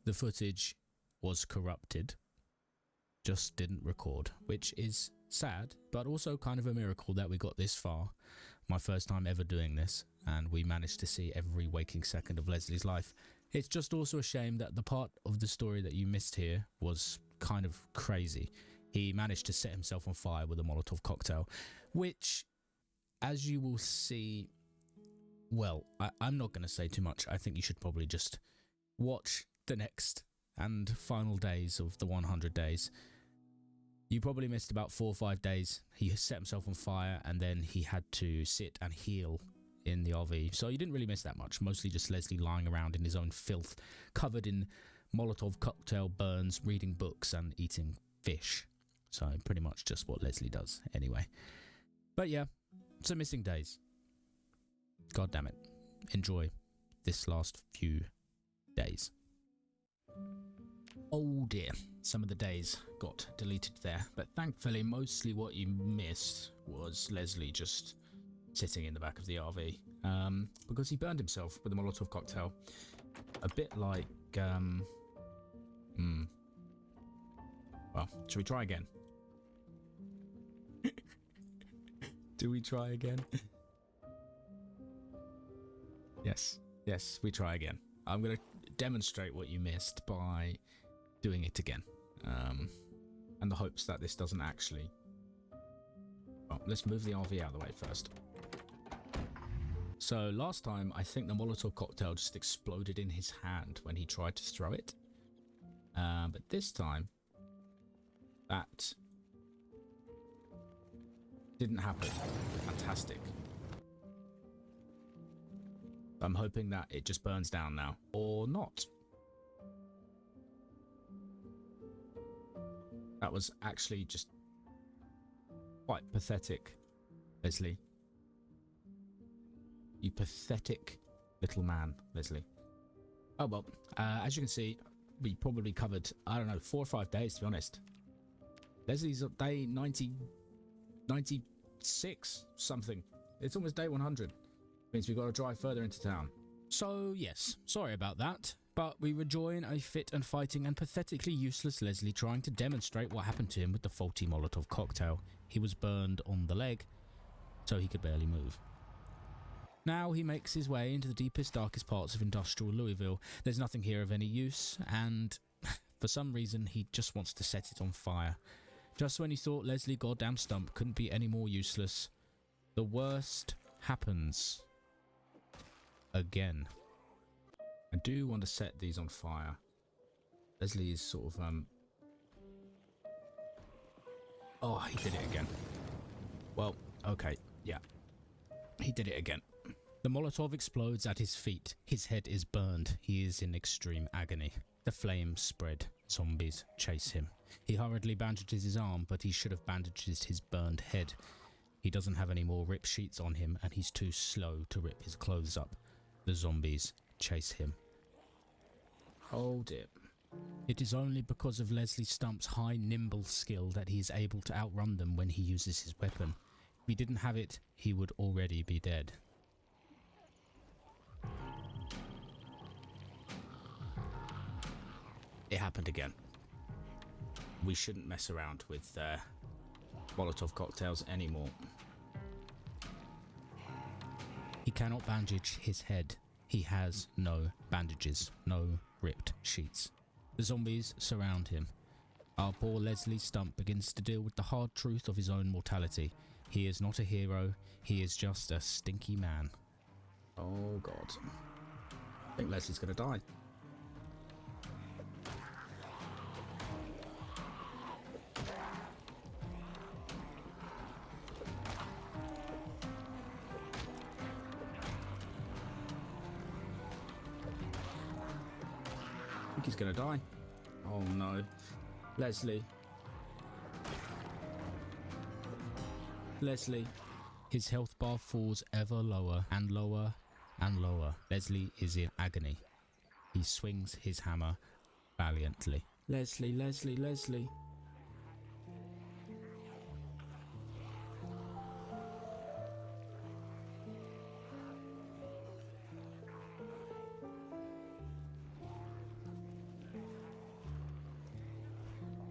the footage was corrupted, just didn't record, which is sad, but also kind of a miracle that we got this far. My first time ever doing this, and we managed to see every waking second of Leslie's life. It's just also a shame that the part of the story that you missed here was kind of crazy. He managed to set himself on fire with a Molotov cocktail, which, as you will see, well, I'm not going to say too much. I think you should probably just watch the next and final days of the 100 days. You probably missed about 4 or 5 days. He set himself on fire and then he had to sit and heal in the RV. So you didn't really miss that much. Mostly just Leslie lying around in his own filth, covered in Molotov cocktail burns, reading books and eating fish. So pretty much just what Leslie does anyway. But yeah, some missing days. God damn it. Enjoy this last few days. Oh dear, some of the days got deleted there, but thankfully mostly what you missed was Leslie just sitting in the back of the RV, because he burned himself with a Molotov cocktail. A bit like, well, should we try again? Do we try again? Yes, we try again. I'm going to demonstrate what you missed by doing it again, and the hopes that this doesn't actually... Well, let's move the RV out of the way first. So last time, I think the Molotov cocktail just exploded in his hand when he tried to throw it, but this time, that didn't happen. Fantastic. I'm hoping that it just burns down now, or not. That was actually just quite pathetic, Leslie. You pathetic little man, Leslie. Oh well, as you can see, we probably covered, I don't know, 4 or 5 days to be honest. Leslie's at day 96 something. It's almost day 100. Means we've got to drive further into town. So yes, sorry about that, but we rejoin a fit and fighting and pathetically useless Leslie trying to demonstrate what happened to him with the faulty Molotov cocktail. He was burned on the leg, so he could barely move. Now he makes his way into the deepest, darkest parts of industrial Louisville. There's nothing here of any use, and for some reason he just wants to set it on fire. Just when you thought Leslie goddamn Stump couldn't be any more useless, the worst happens. Again. I do want to set these on fire. Leslie is sort of, oh, he did it again. Well, okay, yeah. He did it again. The Molotov explodes at his feet. His head is burned. He is in extreme agony. The flames spread. Zombies chase him. He hurriedly bandages his arm, but he should have bandaged his burned head. He doesn't have any more rip sheets on him, and he's too slow to rip his clothes up. The zombies chase him. Oh dear. It is only because of Leslie Stump's high nimble skill that he is able to outrun them when he uses his weapon. If he didn't have it, he would already be dead. It happened again. We shouldn't mess around with Molotov cocktails anymore. He cannot bandage his head. He has no bandages, no ripped sheets. The zombies surround him. Our poor Leslie Stump begins to deal with the hard truth of his own mortality. He is not a hero, he is just a stinky man. Oh god. I think Leslie's gonna die. I think he's gonna die. Oh no. Leslie. Leslie. His health bar falls ever lower and lower and lower. Leslie is in agony. He swings his hammer valiantly. Leslie, Leslie, Leslie.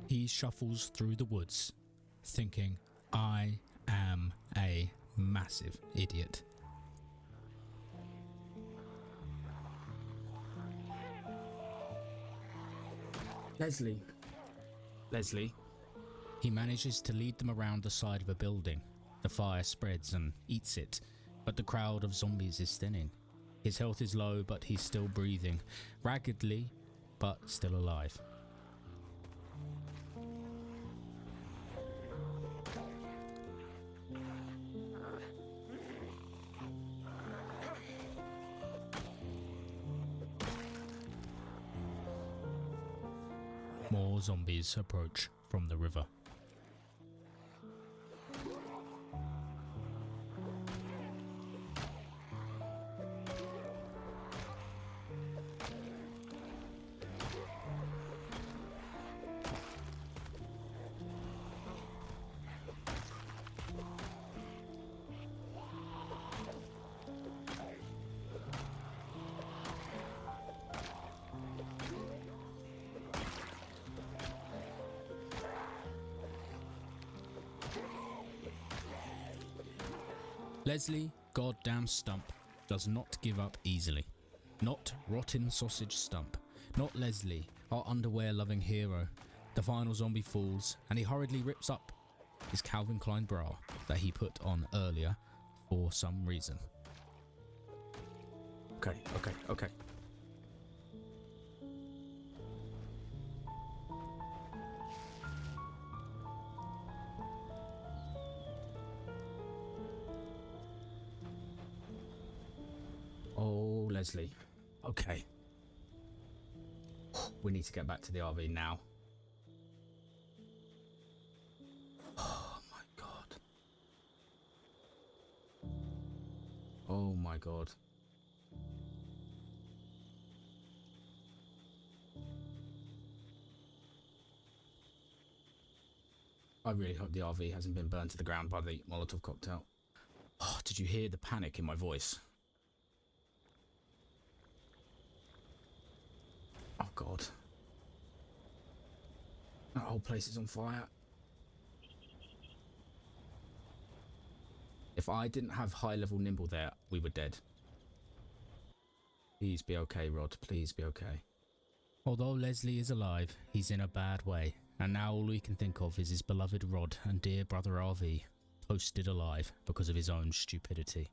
He shuffles through the woods, thinking, I am a massive idiot. Leslie. Leslie. He manages to lead them around the side of a building. The fire spreads and eats it, but the crowd of zombies is thinning. His health is low, but he's still breathing, raggedly, but still alive. More zombies approach from the river. Leslie, goddamn Stump, does not give up easily. Not Rotten Sausage Stump. Not Leslie, our underwear-loving hero. The final zombie falls, and he hurriedly rips up his Calvin Klein bra that he put on earlier for some reason. Okay. Oh, Leslie. Okay. We need to get back to the RV now. Oh my god. Oh my god. I really hope the RV hasn't been burned to the ground by the Molotov cocktail. Oh, did you hear the panic in my voice? Oh god. That whole place is on fire. If I didn't have high-level nimble there, we were dead. Please be okay, Rod. Please be okay. Although Leslie is alive, he's in a bad way, and now all we can think of is his beloved Rod and dear brother RV, toasted alive because of his own stupidity.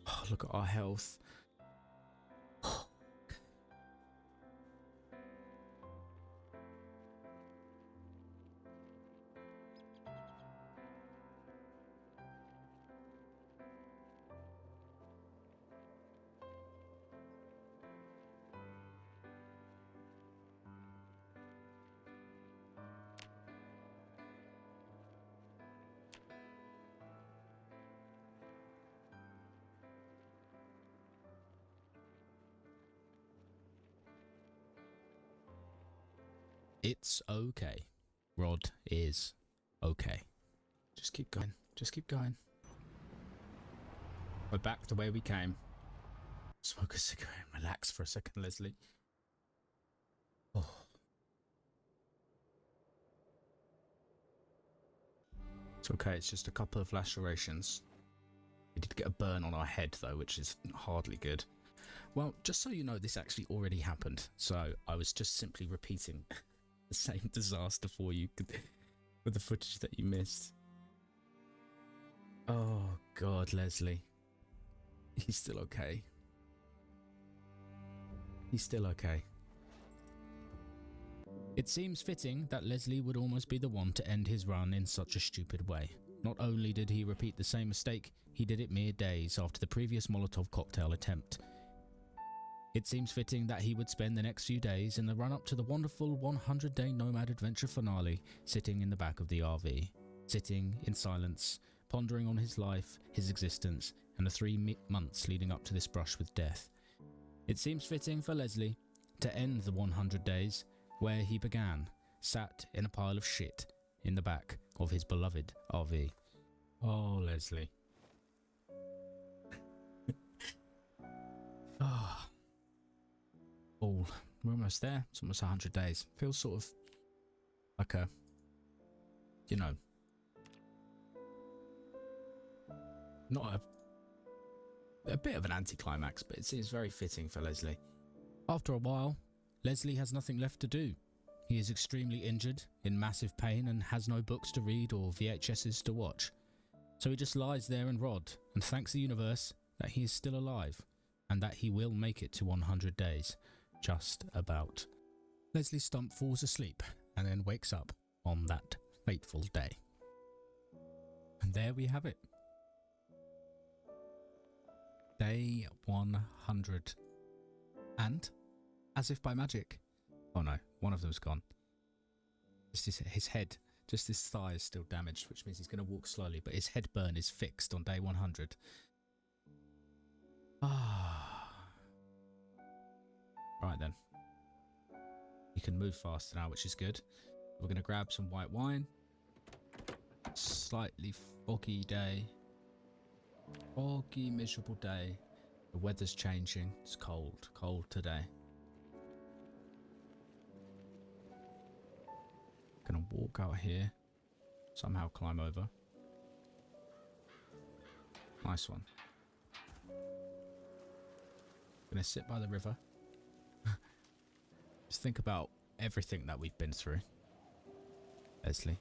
Oh, look at our health. It's okay. Rod is okay. Just keep going. Just keep going. We're back to where we came. Smoke a cigarette and relax for a second, Leslie. Oh. It's okay, it's just a couple of lacerations. We did get a burn on our head though, which is hardly good. Well, just so you know, this actually already happened. So I was just simply repeating the same disaster for you with the footage that you missed. Oh god, Leslie. He's still okay. He's still okay. It seems fitting that Leslie would almost be the one to end his run in such a stupid way. Not only did he repeat the same mistake, he did it mere days after the previous Molotov cocktail attempt. It seems fitting that he would spend the next few days in the run-up to the wonderful 100-day Nomad Adventure finale sitting in the back of the RV, sitting in silence, pondering on his life, his existence, and the 3 months leading up to this brush with death. It seems fitting for Leslie to end the 100 days where he began, sat in a pile of shit in the back of his beloved RV. Oh, Leslie. Oh. Oh, we're almost there. It's almost 100 days. Feels sort of like a, you know, not a bit of an anticlimax, but it seems very fitting for Leslie. After a while, Leslie has nothing left to do. He is extremely injured, in massive pain, and has no books to read or VHSs to watch. So he just lies there and rod and thanks the universe that he is still alive and that he will make it to 100 days. Just about. Leslie Stump falls asleep and then wakes up on that fateful day. And there we have it. Day 100. And, as if by magic, oh no, one of them's gone. Just his head, just his thigh is still damaged, which means he's going to walk slowly, but his head burn is fixed on day 100. Right then. You can move faster now, which is good. We're going to grab some white wine. Slightly foggy day. Foggy, miserable day. The weather's changing. It's cold. Cold today. Gonna walk out here. Somehow climb over. Nice one. Gonna sit by the river. Just think about everything that we've been through. Leslie.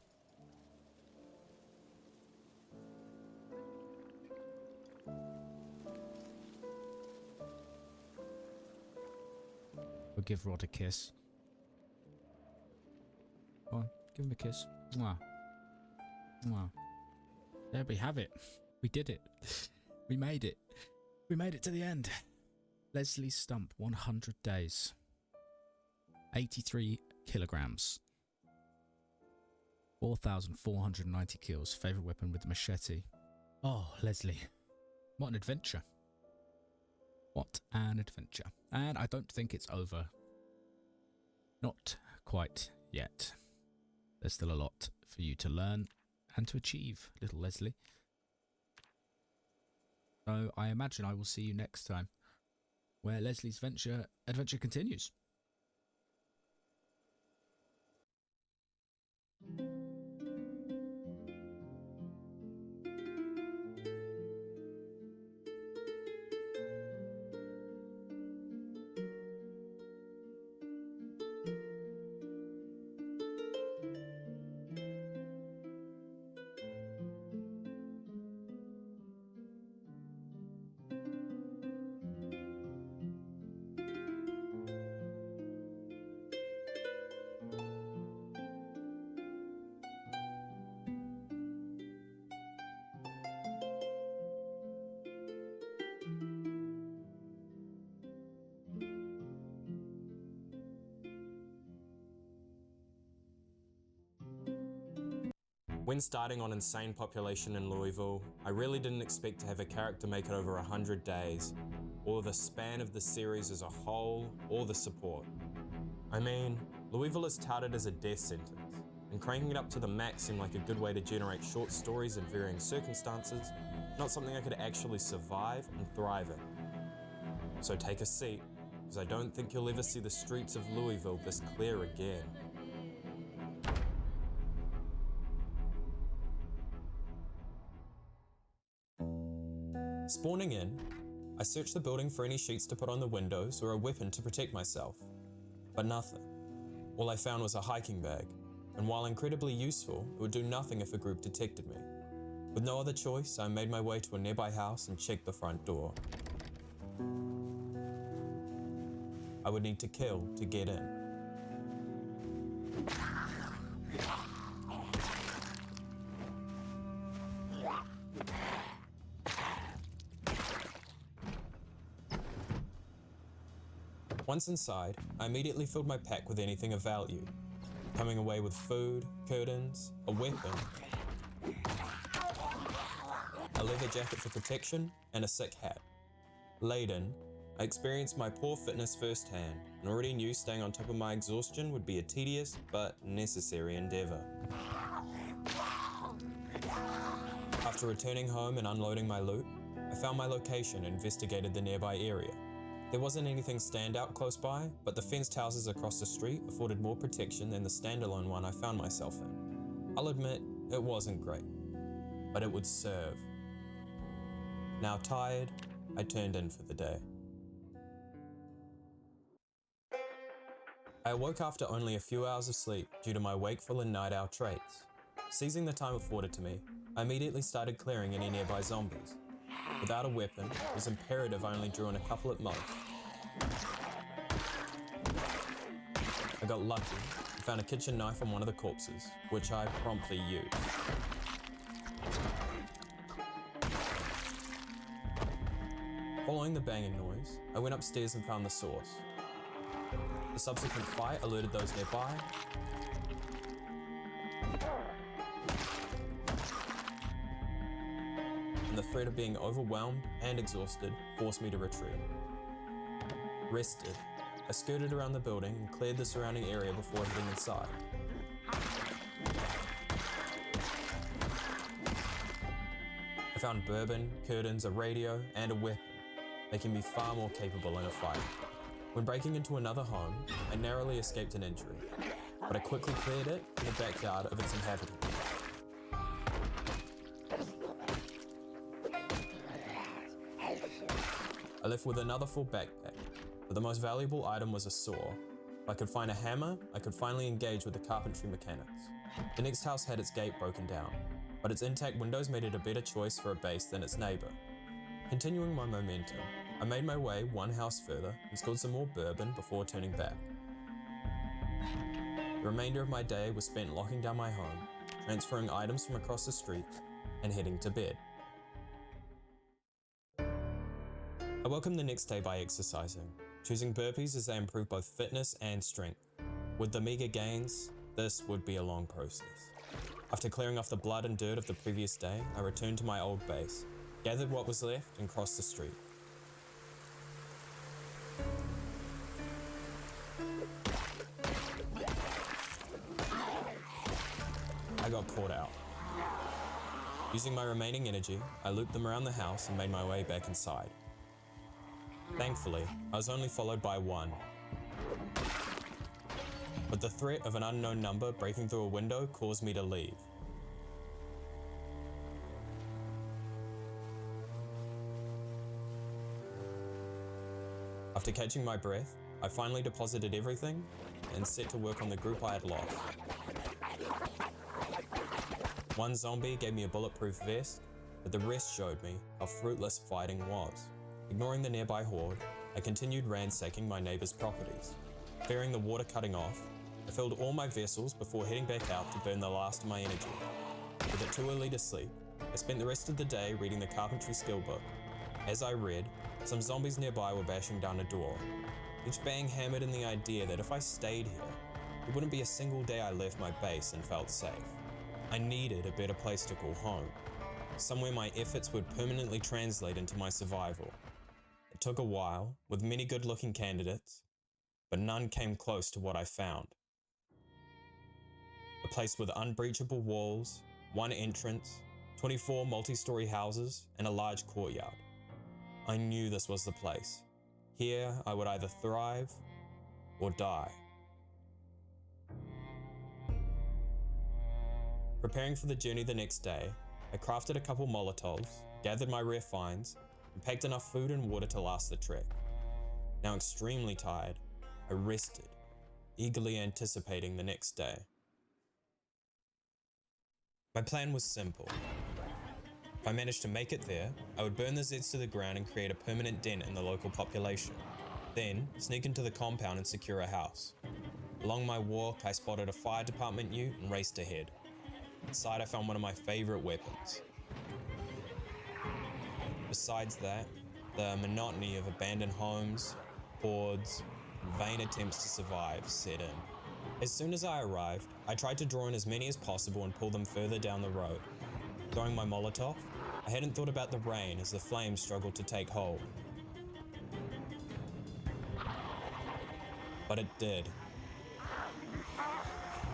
We'll give Rod a kiss. Go on, give him a kiss. Mwah. Mwah. There we have it. We did it. We made it. We made it to the end. Leslie Stump, 100 days. 83 kilograms. 4,490 kills. Favourite weapon with the machete. Oh, Leslie. What an adventure. What an adventure. And I don't think it's over. Not quite yet. There's still a lot for you to learn and to achieve, little Leslie. So I imagine I will see you next time, where Leslie's adventure continues. When starting on Insane Population in Louisville, I really didn't expect to have a character make it over 100 days, or the span of the series as a whole, or the support. I mean, Louisville is touted as a death sentence, and cranking it up to the max seemed like a good way to generate short stories in varying circumstances, not something I could actually survive and thrive in. So take a seat, because I don't think you'll ever see the streets of Louisville this clear again. Spawning in, I searched the building for any sheets to put on the windows or a weapon to protect myself, but nothing. All I found was a hiking bag, and while incredibly useful, it would do nothing if a group detected me. With no other choice, I made my way to a nearby house and checked the front door. I would need to kill to get in. Once inside, I immediately filled my pack with anything of value, coming away with food, curtains, a weapon, a leather jacket for protection, and a sick hat. Laden, I experienced my poor fitness firsthand and already knew staying on top of my exhaustion would be a tedious but necessary endeavor. After returning home and unloading my loot, I found my location and investigated the nearby area. There wasn't anything standout close by, but the fenced houses across the street afforded more protection than the standalone one I found myself in. I'll admit, it wasn't great, but it would serve. Now tired, I turned in for the day. I awoke after only a few hours of sleep due to my wakeful and night owl traits. Seizing the time afforded to me, I immediately started clearing any nearby zombies. Without a weapon, it was imperative I only drew in a couple at most. I got lucky and found a kitchen knife on one of the corpses, which I promptly used. Following the banging noise, I went upstairs and found the source. The subsequent fight alerted those nearby, and the threat of being overwhelmed and exhausted forced me to retreat. Rested, I skirted around the building and cleared the surrounding area before heading inside. I found bourbon, curtains, a radio, and a weapon, making me far more capable in a fight. When breaking into another home, I narrowly escaped an injury, but I quickly cleared it in the backyard of its inhabitants. I left with another full backpack, but the most valuable item was a saw. If I could find a hammer, I could finally engage with the carpentry mechanics. The next house had its gate broken down, but its intact windows made it a better choice for a base than its neighbor. Continuing my momentum, I made my way one house further and scored some more bourbon before turning back. The remainder of my day was spent locking down my home, transferring items from across the street, and heading to bed. I welcomed the next day by exercising, choosing burpees as they improve both fitness and strength. With the meager gains, this would be a long process. After clearing off the blood and dirt of the previous day, I returned to my old base, gathered what was left, and crossed the street. I got caught out. Using my remaining energy, I looped them around the house and made my way back inside. Thankfully, I was only followed by one. But the threat of an unknown number breaking through a window caused me to leave. After catching my breath, I finally deposited everything and set to work on the group I had lost. One zombie gave me a bulletproof vest, but the rest showed me how fruitless fighting was. Ignoring the nearby horde, I continued ransacking my neighbor's properties. Fearing the water cutting off, I filled all my vessels before heading back out to burn the last of my energy. With it too early to sleep, I spent the rest of the day reading the carpentry skill book. As I read, some zombies nearby were bashing down a door. Each bang hammered in the idea that if I stayed here, it wouldn't be a single day I left my base and felt safe. I needed a better place to call home, somewhere my efforts would permanently translate into my survival. It took a while, with many good-looking candidates, but none came close to what I found. A place with unbreachable walls, one entrance, 24 multi-story houses, and a large courtyard. I knew this was the place. Here, I would either thrive or die. Preparing for the journey the next day, I crafted a couple Molotovs, gathered my rare finds, and packed enough food and water to last the trek. Now extremely tired, I rested, eagerly anticipating the next day. My plan was simple. If I managed to make it there, I would burn the Zeds to the ground and create a permanent dent in the local population. Then, sneak into the compound and secure a house. Along my walk, I spotted a fire department ute and raced ahead. Inside, I found one of my favorite weapons. Besides that, the monotony of abandoned homes, hordes, and vain attempts to survive set in. As soon as I arrived, I tried to draw in as many as possible and pull them further down the road. Throwing my Molotov, I hadn't thought about the rain as the flames struggled to take hold. But it did.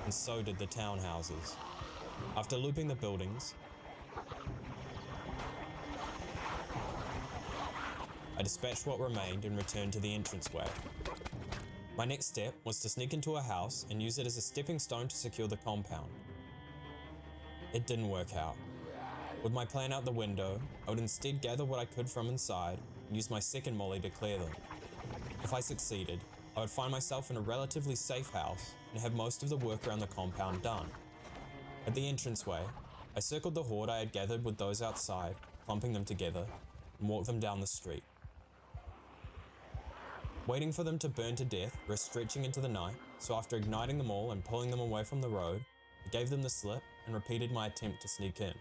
And so did the townhouses. After looping the buildings, I dispatched what remained and returned to the entranceway. My next step was to sneak into a house and use it as a stepping stone to secure the compound. It didn't work out. With my plan out the window, I would instead gather what I could from inside and use my second molly to clear them. If I succeeded, I would find myself in a relatively safe house and have most of the work around the compound done. At the entranceway, I circled the horde I had gathered with those outside, clumping them together, and walked them down the street. Waiting for them to burn to death risked stretching into the night, so after igniting them all and pulling them away from the road, I gave them the slip and repeated my attempt to sneak in.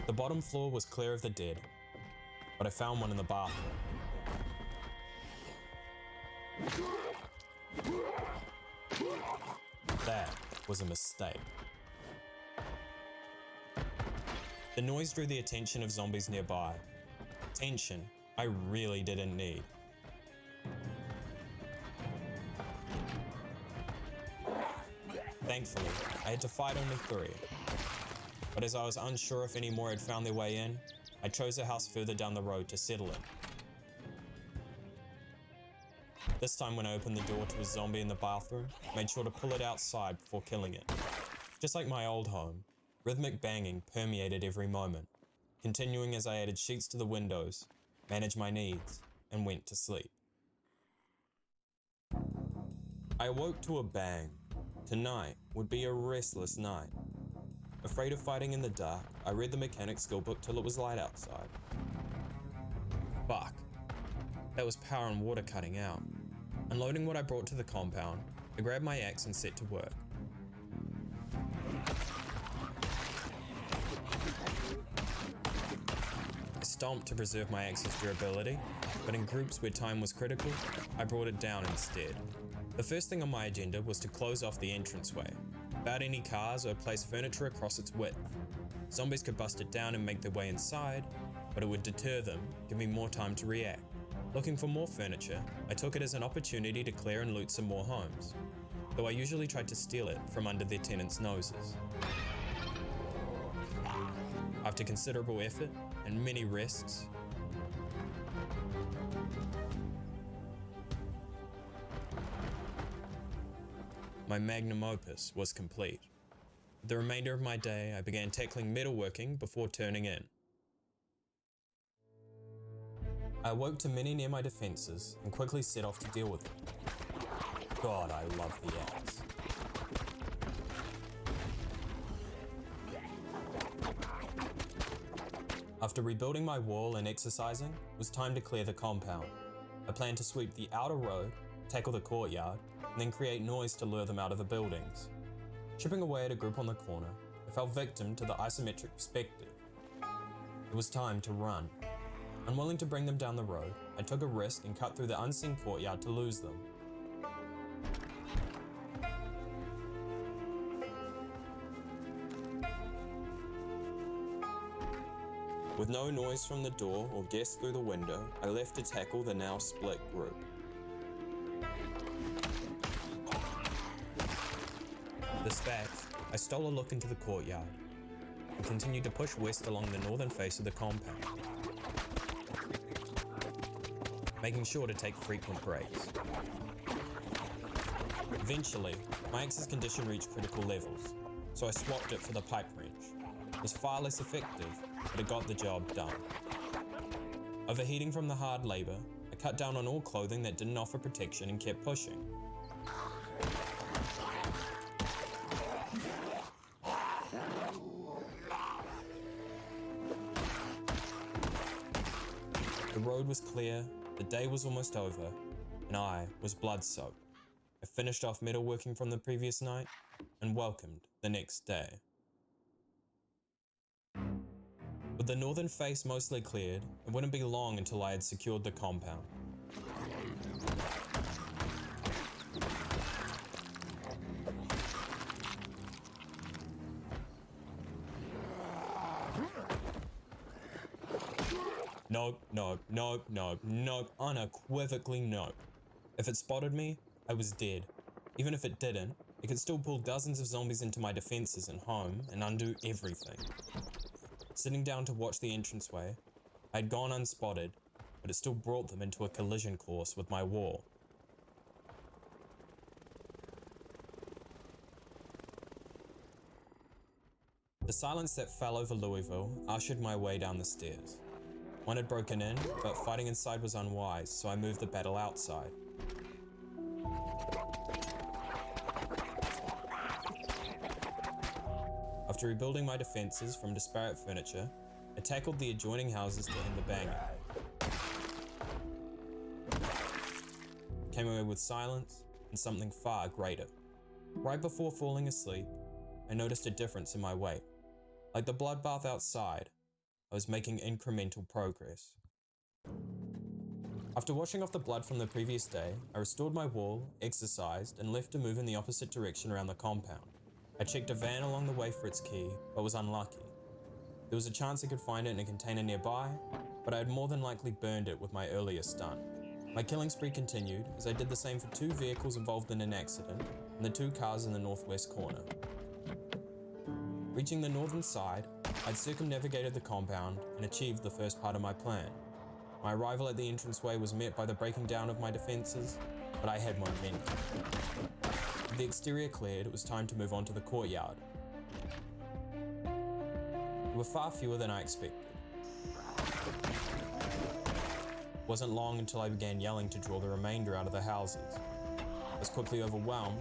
The bottom floor was clear of the dead, but I found one in the bathroom. That was a mistake. The noise drew the attention of zombies nearby. Attention I really didn't need. Thankfully, I had to fight only 3. But as I was unsure if any more had found their way in, I chose a house further down the road to settle in. This time when I opened the door to a zombie in the bathroom, I made sure to pull it outside before killing it. Just like my old home, rhythmic banging permeated every moment, continuing as I added sheets to the windows, managed my needs, and went to sleep. I awoke to a bang. Tonight would be a restless night. Afraid of fighting in the dark, I read the mechanics skill book till it was light outside. Fuck. That was power and water cutting out. Unloading what I brought to the compound, I grabbed my axe and set to work. I stomped to preserve my axe's durability, but in groups where time was critical, I brought it down instead. The first thing on my agenda was to close off the entranceway, without any cars or place furniture across its width. Zombies could bust it down and make their way inside, but it would deter them, give me more time to react. Looking for more furniture, I took it as an opportunity to clear and loot some more homes, though I usually tried to steal it from under their tenants' noses. After considerable effort and many risks, my magnum opus was complete. For the remainder of my day, I began tackling metalworking before turning in. I awoke to many near my defenses and quickly set off to deal with them. God, I love the axe. After rebuilding my wall and exercising, it was time to clear the compound. I planned to sweep the outer road, tackle the courtyard, and then create noise to lure them out of the buildings. Chipping away at a group on the corner, I fell victim to the isometric perspective. It was time to run. Unwilling to bring them down the road, I took a risk and cut through the unseen courtyard to lose them. With no noise from the door or guests through the window, I left to tackle the now split group. Dispatched, I stole a look into the courtyard and continued to push west along the northern face of the compound, making sure to take frequent breaks. Eventually, my axe's condition reached critical levels, so I swapped it for the pipe wrench. It was far less effective, but it got the job done. Overheating from the hard labor, I cut down on all clothing that didn't offer protection and kept pushing. The road was clear, the day was almost over, and I was blood-soaked. I finished off metalworking from the previous night and welcomed the next day. With the northern face mostly cleared, it wouldn't be long until I had secured the compound. Nope, nope, nope, nope, nope, unequivocally nope. If it spotted me, I was dead. Even if it didn't, it could still pull dozens of zombies into my defenses and home and undo everything. Sitting down to watch the entranceway, I had gone unspotted, but it still brought them into a collision course with my wall. The silence that fell over Louisville ushered my way down the stairs. One had broken in, but fighting inside was unwise, so I moved the battle outside. After rebuilding my defenses from disparate furniture, I tackled the adjoining houses to end the banging. Came away with silence and something far greater. Right before falling asleep, I noticed a difference in my weight. Like the bloodbath outside, I was making incremental progress. After washing off the blood from the previous day, I restored my wall, exercised, and left to move in the opposite direction around the compound. I checked a van along the way for its key, but was unlucky. There was a chance I could find it in a container nearby, but I had more than likely burned it with my earlier stunt. My killing spree continued as I did the same for 2 vehicles involved in an accident and the 2 cars in the northwest corner. Reaching the northern side, I'd circumnavigated the compound and achieved the first part of my plan. My arrival at the entranceway was met by the breaking down of my defenses, but I had momentum. With the exterior cleared, it was time to move on to the courtyard. There were far fewer than I expected. It wasn't long until I began yelling to draw the remainder out of the houses. I was quickly overwhelmed,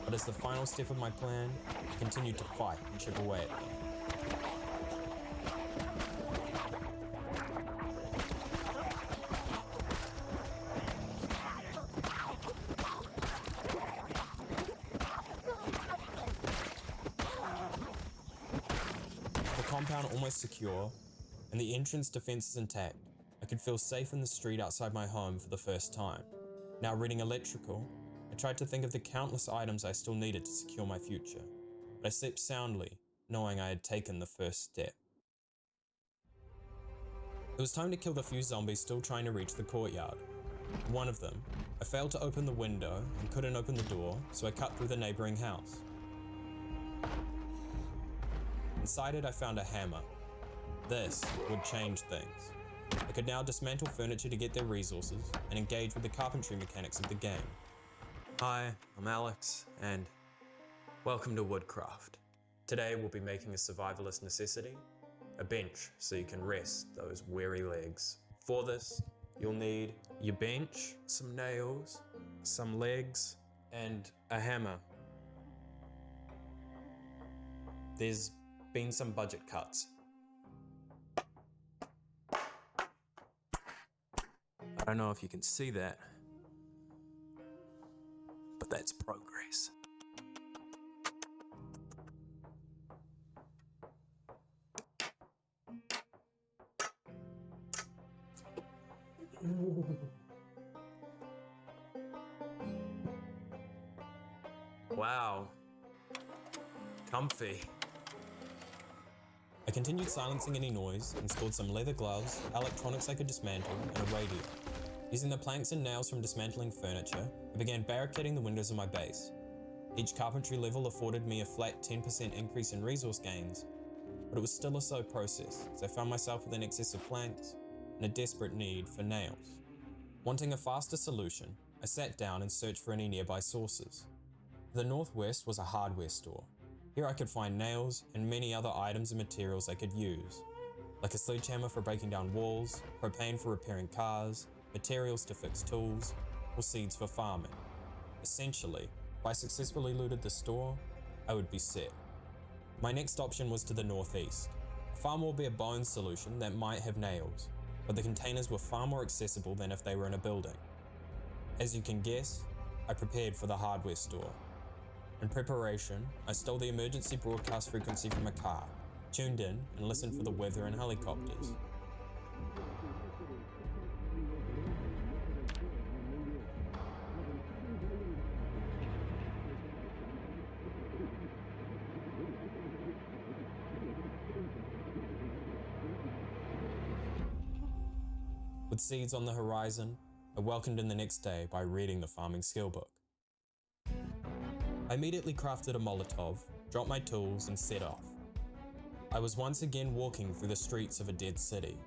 but as the final step of my plan, I continued to fight and chip away at them. The compound almost secure, and the entrance defenses intact, I could feel safe in the street outside my home for the first time. Now reading electrical, I tried to think of the countless items I still needed to secure my future, but I slept soundly, knowing I had taken the first step. It was time to kill the few zombies still trying to reach the courtyard. One of them, I failed to open the window and couldn't open the door, so I cut through the neighboring house. Inside it, I found a hammer. This would change things. I could now dismantle furniture to get their resources and engage with the carpentry mechanics of the game. Hi, I'm Alex, and welcome to Woodcraft. Today we'll be making a survivalist necessity, a bench so you can rest those weary legs. For this, you'll need your bench, some nails, some legs, and a hammer. There's been some budget cuts. I don't know if you can see that, but that's progress. Wow. Comfy. I continued silencing any noise, installed some leather gloves, electronics I could dismantle, and a radio. Using the planks and nails from dismantling furniture, I began barricading the windows of my base. Each carpentry level afforded me a flat 10% increase in resource gains, but it was still a slow process, as I found myself with an excess of planks and a desperate need for nails. Wanting a faster solution, I sat down and searched for any nearby sources. To the northwest was a hardware store. Here I could find nails and many other items and materials I could use, like a sledgehammer for breaking down walls, propane for repairing cars, materials to fix tools, or seeds for farming. Essentially, if I successfully looted the store, I would be set. My next option was to the northeast, a far more bare bones solution that might have nails, but the containers were far more accessible than if they were in a building. As you can guess, I prepared for the hardware store. In preparation, I stole the emergency broadcast frequency from a car, tuned in, and listened for the weather and helicopters. With seeds on the horizon, I welcomed in the next day by reading the farming skill book. I immediately crafted a Molotov, dropped my tools, and set off. I was once again walking through the streets of a dead city.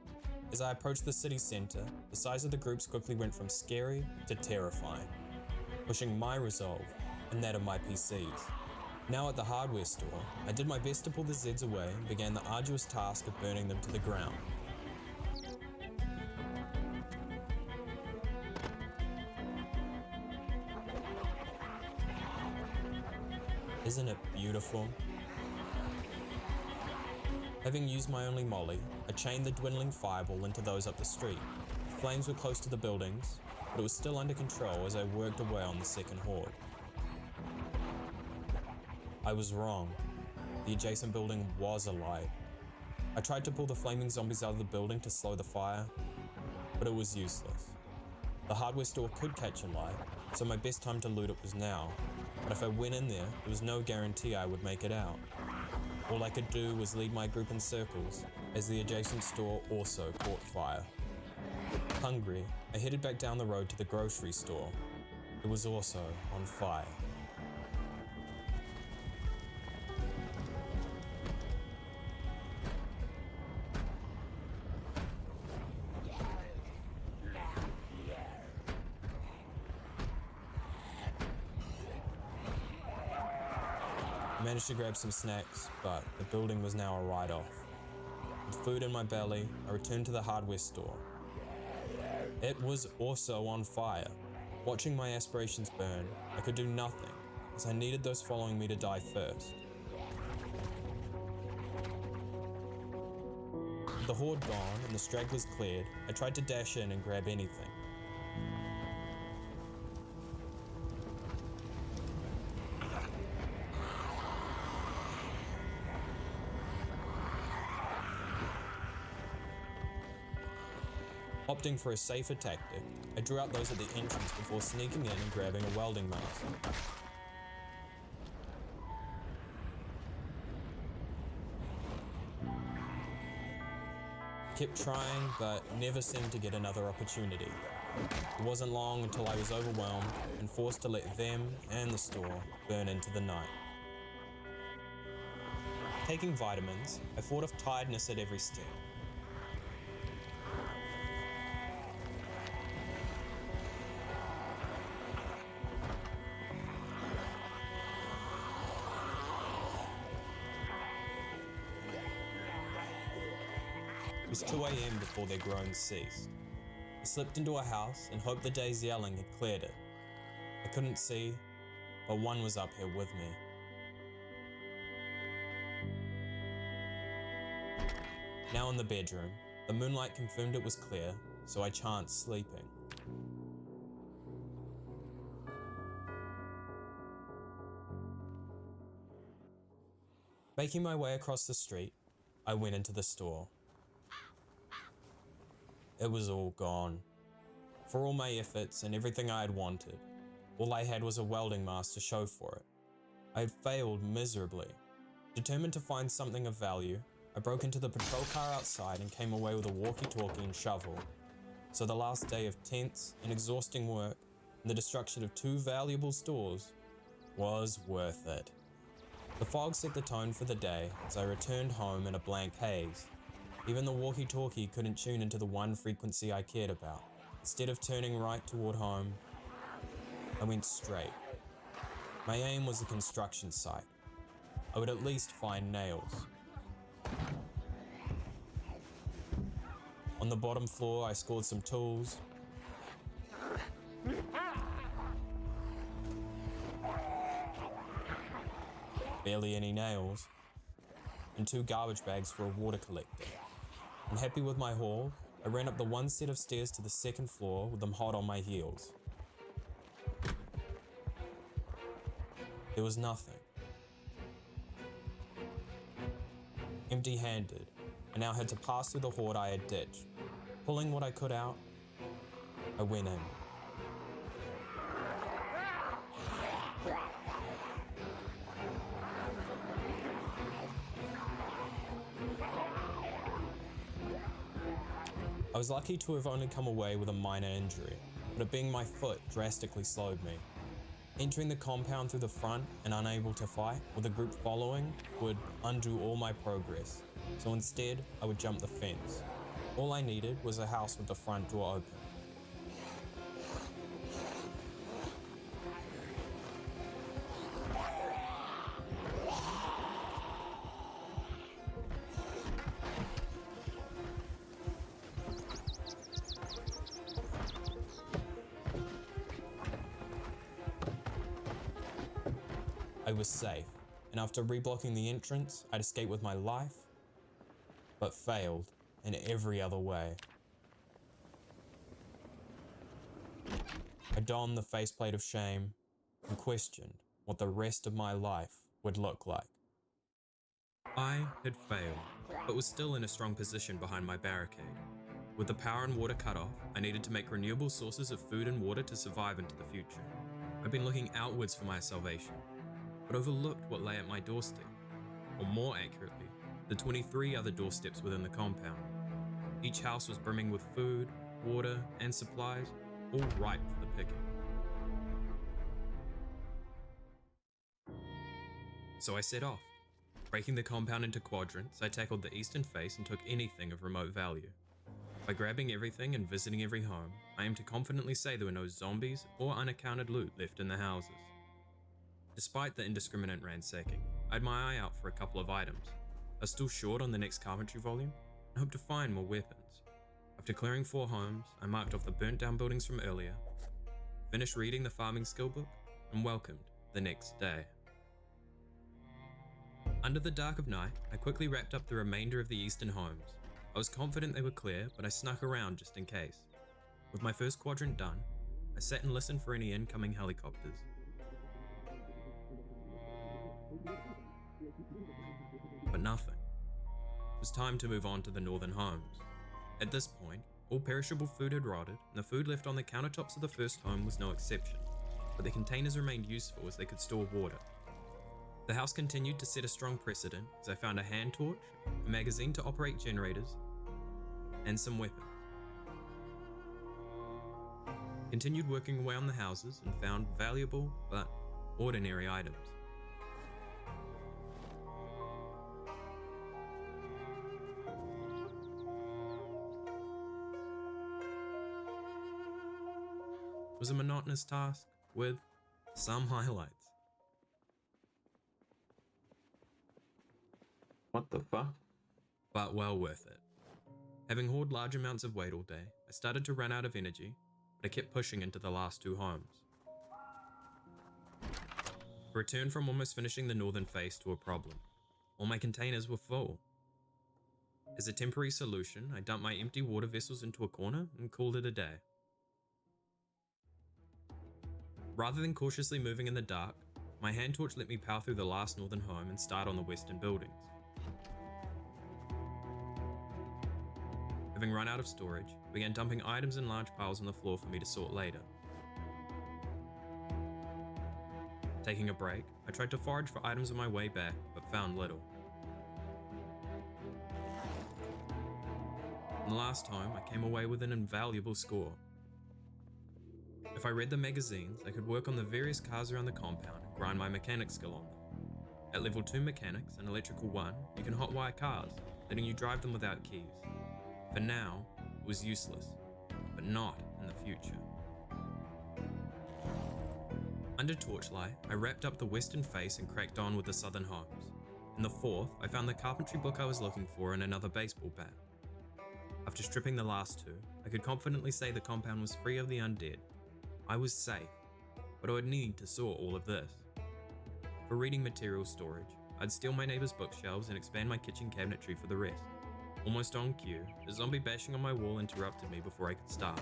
As I approached the city centre, the size of the groups quickly went from scary to terrifying, pushing my resolve and that of my PCs. Now at the hardware store, I did my best to pull the Zeds away and began the arduous task of burning them to the ground. Isn't it beautiful? Having used my only molly, I chained the dwindling fireball into those up the street. The flames were close to the buildings, but it was still under control as I worked away on the second horde. I was wrong. The adjacent building was alight. I tried to pull the flaming zombies out of the building to slow the fire, but it was useless. The hardware store could catch alight, so my best time to loot it was now. But if I went in there was no guarantee I would make it out. All I could do was lead my group in circles, as the adjacent store also caught fire. Hungry, I headed back down the road to the grocery store. It was also on fire. I managed to grab some snacks, but the building was now a write-off. With food in my belly, I returned to the hardware store. It was also on fire. Watching my aspirations burn, I could do nothing, as I needed those following me to die first. With the horde gone and the stragglers cleared, I tried to dash in and grab anything. Opting for a safer tactic, I drew out those at the entrance before sneaking in and grabbing a welding mask. Kept trying, but never seemed to get another opportunity. It wasn't long until I was overwhelmed and forced to let them and the store burn into the night. Taking vitamins, I fought off tiredness at every step. It was 2 a.m. before their groans ceased. I slipped into a house and hoped the day's yelling had cleared it. I couldn't see, but one was up here with me. Now in the bedroom, the moonlight confirmed it was clear, so I chanced sleeping. Making my way across the street, I went into the store. It was all gone. For all my efforts and everything I had wanted, all I had was a welding mask to show for it. I had failed miserably. Determined to find something of value, I broke into the patrol car outside and came away with a walkie-talkie and shovel. So the last day of tense and exhausting work and the destruction of 2 valuable stores was worth it. The fog set the tone for the day as I returned home in a blank haze. Even the walkie-talkie couldn't tune into the one frequency I cared about. Instead of turning right toward home, I went straight. My aim was a construction site. I would at least find nails. On the bottom floor, I scored some tools. Barely any nails. And 2 garbage bags for a water collector. And happy with my haul, I ran up the one set of stairs to the second floor with them hot on my heels. There was nothing. Empty-handed, I now had to pass through the horde I had ditched. Pulling what I could out, I went in. I was lucky to have only come away with a minor injury, but it being my foot drastically slowed me. Entering the compound through the front and unable to fight, with a group following, would undo all my progress, so instead I would jump the fence. All I needed was a house with the front door open. I was safe, and after reblocking the entrance, I'd escape with my life, but failed in every other way. I donned the faceplate of shame and questioned what the rest of my life would look like. I had failed, but was still in a strong position behind my barricade. With the power and water cut off, I needed to make renewable sources of food and water to survive into the future. I'd been looking outwards for my salvation, but overlooked what lay at my doorstep, or more accurately, the 23 other doorsteps within the compound. Each house was brimming with food, water, and supplies, all ripe for the picking. So I set off. Breaking the compound into quadrants, I tackled the eastern face and took anything of remote value. By grabbing everything and visiting every home, I aim to confidently say there were no zombies or unaccounted loot left in the houses. Despite the indiscriminate ransacking, I had my eye out for a couple of items. I was still short on the next carpentry volume and hoped to find more weapons. After clearing 4 homes, I marked off the burnt down buildings from earlier, finished reading the farming skill book, and welcomed the next day. Under the dark of night, I quickly wrapped up the remainder of the eastern homes. I was confident they were clear, but I snuck around just in case. With my first quadrant done, I sat and listened for any incoming helicopters. But nothing. It was time to move on to the northern homes. At this point, all perishable food had rotted, and the food left on the countertops of the first home was no exception, but the containers remained useful as they could store water. The house continued to set a strong precedent as I found a hand torch, a magazine to operate generators, and some weapons. Continued working away on the houses and found valuable but ordinary items. It was a monotonous task with some highlights. What the fuck? But well worth it. Having hauled large amounts of weight all day, I started to run out of energy, but I kept pushing into the last 2 homes. I returned from almost finishing the northern face to a problem. All my containers were full. As a temporary solution, I dumped my empty water vessels into a corner and called it a day. Rather than cautiously moving in the dark, my hand torch let me power through the last northern home and start on the western buildings. Having run out of storage, I began dumping items in large piles on the floor for me to sort later. Taking a break, I tried to forage for items on my way back, but found little. In the last home, I came away with an invaluable score. If I read the magazines, I could work on the various cars around the compound and grind my mechanic skill on them. At level 2 mechanics and electrical 1, you can hotwire cars, letting you drive them without keys. For now, it was useless, but not in the future. Under torchlight, I wrapped up the western face and cracked on with the southern homes. In the 4th, I found the carpentry book I was looking for and another baseball bat. After stripping the last 2, I could confidently say the compound was free of the undead. I was safe, but I would need to sort all of this. For reading material storage, I'd steal my neighbor's bookshelves and expand my kitchen cabinetry for the rest. Almost on cue, a zombie bashing on my wall interrupted me before I could start.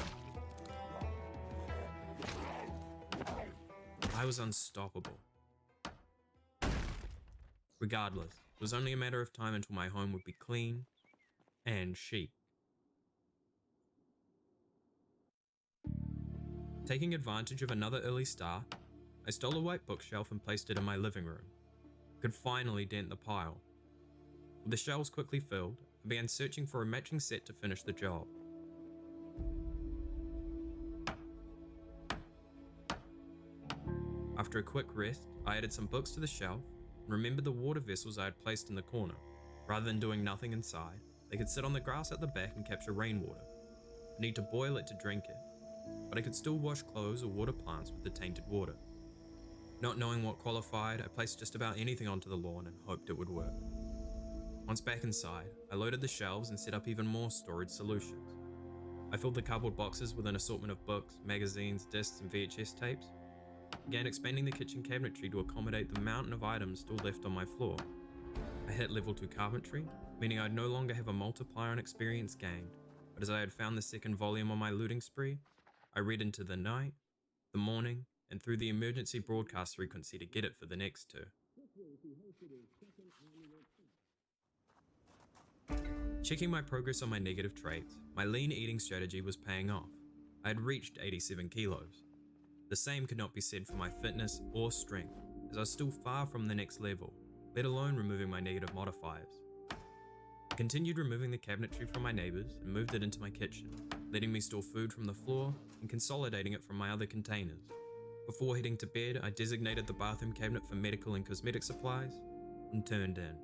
I was unstoppable. Regardless, it was only a matter of time until my home would be clean and chic. Taking advantage of another early start, I stole a white bookshelf and placed it in my living room. I could finally dent the pile. With the shelves quickly filled, I began searching for a matching set to finish the job. After a quick rest, I added some books to the shelf and remembered the water vessels I had placed in the corner. Rather than doing nothing inside, they could sit on the grass at the back and capture rainwater. I need to boil it to drink it, but I could still wash clothes or water plants with the tainted water. Not knowing what qualified, I placed just about anything onto the lawn and hoped it would work. Once back inside, I loaded the shelves and set up even more storage solutions. I filled the cardboard boxes with an assortment of books, magazines, discs, and VHS tapes. Began expanding the kitchen cabinetry to accommodate the mountain of items still left on my floor. I hit level 2 carpentry, meaning I'd no longer have a multiplier on experience gained, but as I had found the second volume on my looting spree, I read into the night, the morning, and through the emergency broadcast frequency to get it for the next two. Checking my progress on my negative traits, my lean eating strategy was paying off. I had reached 87 kilos. The same could not be said for my fitness or strength, as I was still far from the next level, let alone removing my negative modifiers. I continued removing the cabinetry from my neighbours and moved it into my kitchen, letting me store food from the floor and consolidating it from my other containers. Before heading to bed, I designated the bathroom cabinet for medical and cosmetic supplies and turned in.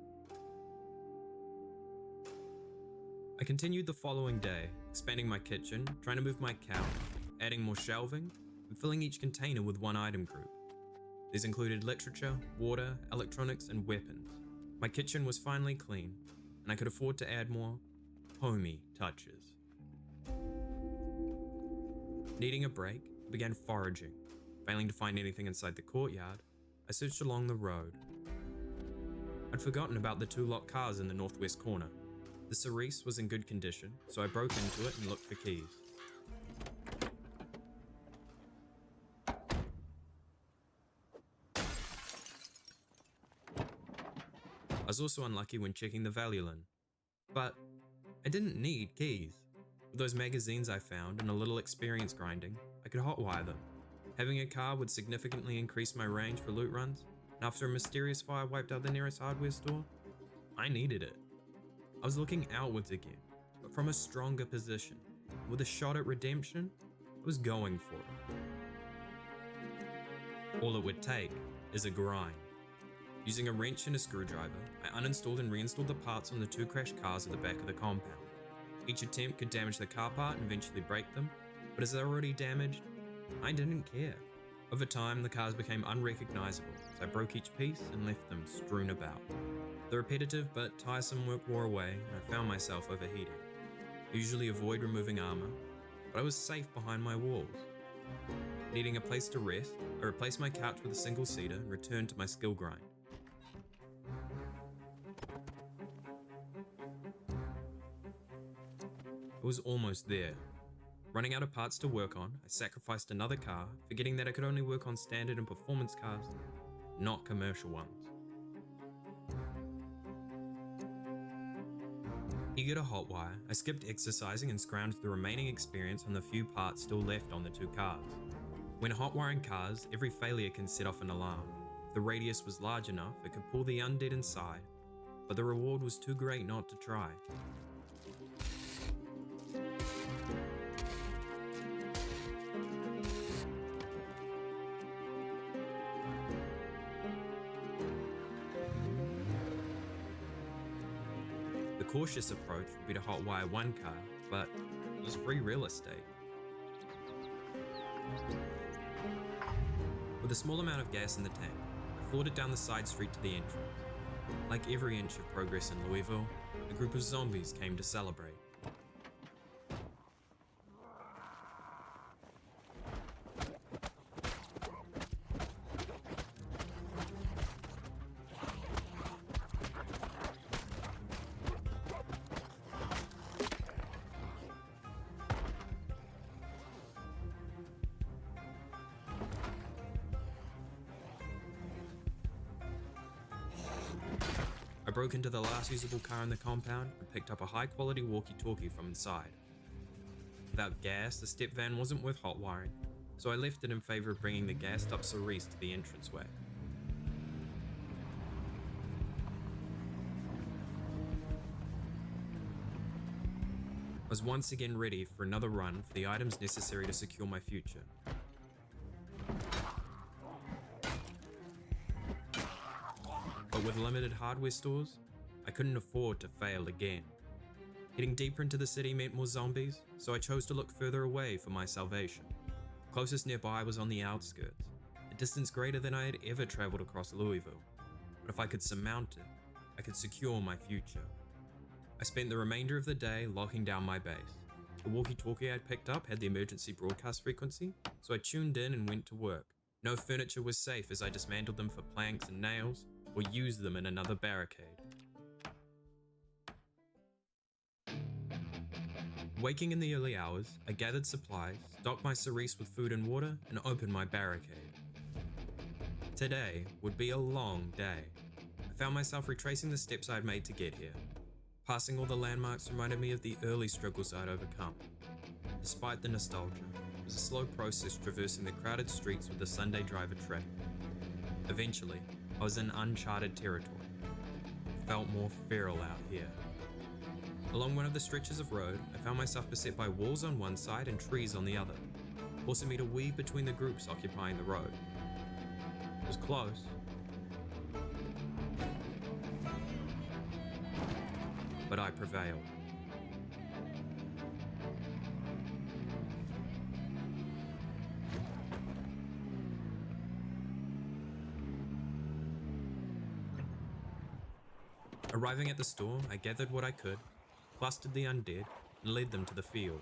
I continued the following day, expanding my kitchen, trying to move my couch, adding more shelving, and filling each container with one item group. These included literature, water, electronics, and weapons. My kitchen was finally clean, and I could afford to add more homey touches. Needing a break, I began foraging. Failing to find anything inside the courtyard, I searched along the road. I'd forgotten about the 2 locked cars in the northwest corner. The Cerise was in good condition, so I broke into it and looked for keys. I was also unlucky when checking the Valuelin, but I didn't need keys. With those magazines I found and a little experience grinding, I could hotwire them. Having a car would significantly increase my range for loot runs, and after a mysterious fire wiped out the nearest hardware store, I needed it. I was looking outwards again, but from a stronger position. With a shot at redemption, I was going for it. All it would take is a grind. Using a wrench and a screwdriver, I uninstalled and reinstalled the parts on the 2 crashed cars at the back of the compound. Each attempt could damage the car part and eventually break them, but as they were already damaged, I didn't care. Over time, the cars became unrecognizable, so I broke each piece and left them strewn about. The repetitive but tiresome work wore away, and I found myself overheating. I usually avoid removing armor, but I was safe behind my walls. Needing a place to rest, I replaced my couch with a single seater and returned to my skill grind. I was almost there. Running out of parts to work on, I sacrificed another car, forgetting that I could only work on standard and performance cars, not commercial ones. Eager to hotwire, I skipped exercising and scrounged the remaining experience on the few parts still left on the 2 cars. When hotwiring cars, every failure can set off an alarm. If the radius was large enough, it could pull the undead inside, but the reward was too great not to try. The cautious approach would be to hotwire 1 car, but it was free real estate. With a small amount of gas in the tank, I floored it down the side street to the entrance. Like every inch of progress in Louisville, a group of zombies came to celebrate. broke into the last usable car in the compound and picked up a high quality walkie-talkie from inside. Without gas, the step van wasn't worth hot wiring, so I left it in favor of bringing the gassed up Cerise to the entranceway. I was once again ready for another run for the items necessary to secure my future. But with limited hardware stores, I couldn't afford to fail again. Heading deeper into the city meant more zombies, so I chose to look further away for my salvation. Closest nearby was on the outskirts, a distance greater than I had ever traveled across Louisville. But if I could surmount it, I could secure my future. I spent the remainder of the day locking down my base. The walkie-talkie I'd picked up had the emergency broadcast frequency, so I tuned in and went to work. No furniture was safe as I dismantled them for planks and nails, or used them in another barricade. Waking in the early hours, I gathered supplies, stocked my Cerise with food and water, and opened my barricade. Today would be a long day. I found myself retracing the steps I had made to get here. Passing all the landmarks reminded me of the early struggles I'd overcome. Despite the nostalgia, it was a slow process traversing the crowded streets with the Sunday driver tray. Eventually, I was in uncharted territory. It felt more feral out here. Along one of the stretches of road, I found myself beset by walls on one side and trees on the other, forcing me to weave between the groups occupying the road. It was close, but I prevailed. Arriving at the store, I gathered what I could, clustered the undead, and led them to the field.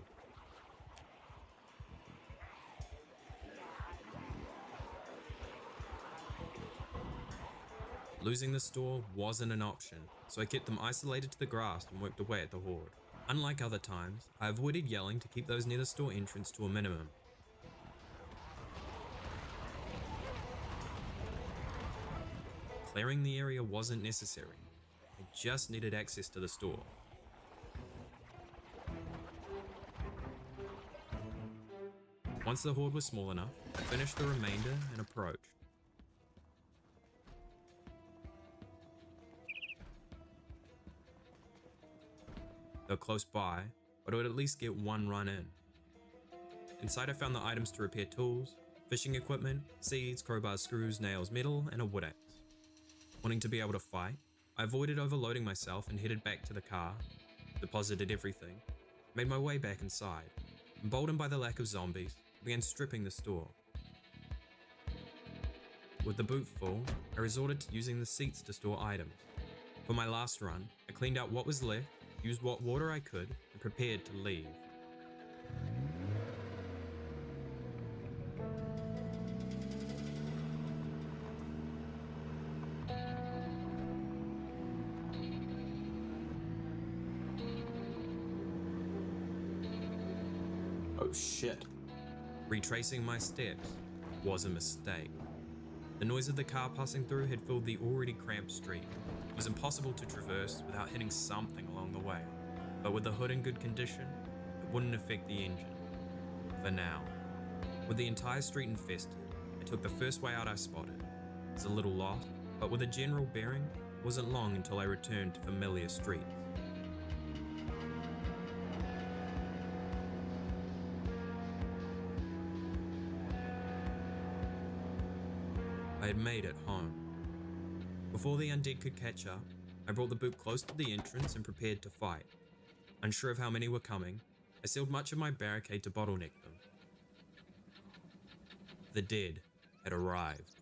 Losing the store wasn't an option, so I kept them isolated to the grass and worked away at the horde. Unlike other times, I avoided yelling to keep those near the store entrance to a minimum. Clearing the area wasn't necessary. I just needed access to the store. Once the horde was small enough, I finished the remainder and approached. They were close by, but I would at least get one run in. Inside I found the items to repair tools, fishing equipment, seeds, crowbars, screws, nails, metal, and a wood axe. Wanting to be able to fight, I avoided overloading myself and headed back to the car, deposited everything, made my way back inside. Emboldened by the lack of zombies, I began stripping the store. With the boot full, I resorted to using the seats to store items. For my last run, I cleaned out what was left, used what water I could, and prepared to leave. Oh shit. Retracing my steps was a mistake. The noise of the car passing through had filled the already cramped street. It was impossible to traverse without hitting something along the way, but with the hood in good condition, it wouldn't affect the engine. For now. With the entire street infested, I took the first way out I spotted. It was a little lost, but with a general bearing, it wasn't long until I returned to familiar streets. I had made it home. Before the undead could catch up, I brought the boot close to the entrance and prepared to fight. Unsure of how many were coming, I sealed much of my barricade to bottleneck them. The dead had arrived.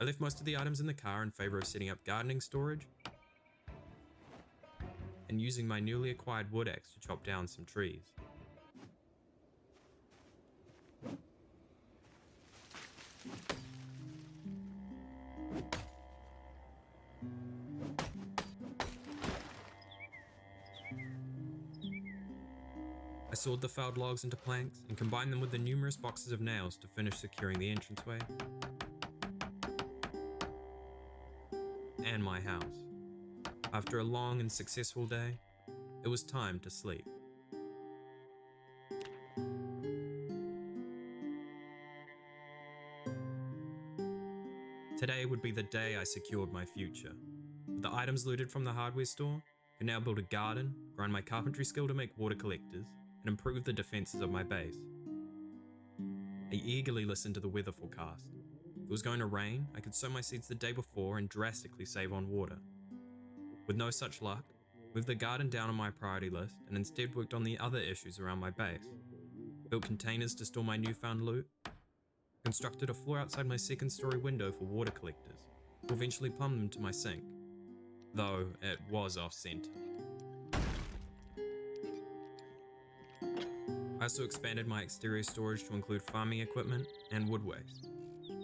I left most of the items in the car in favor of setting up gardening storage and using my newly acquired wood axe to chop down some trees. I sawed the felled logs into planks and combined them with the numerous boxes of nails to finish securing the entranceway and my house. After a long and successful day, it was time to sleep. Today would be the day I secured my future. With the items looted from the hardware store, I could now build a garden, grind my carpentry skill to make water collectors, and improve the defenses of my base. I eagerly listened to the weather forecast. If it was going to rain, I could sow my seeds the day before and drastically save on water. With no such luck, I moved the garden down on my priority list and instead worked on the other issues around my base. Built containers to store my newfound loot, constructed a floor outside my second story window for water collectors, who eventually plumbed them to my sink, though it was off-center. I also expanded my exterior storage to include farming equipment and wood waste.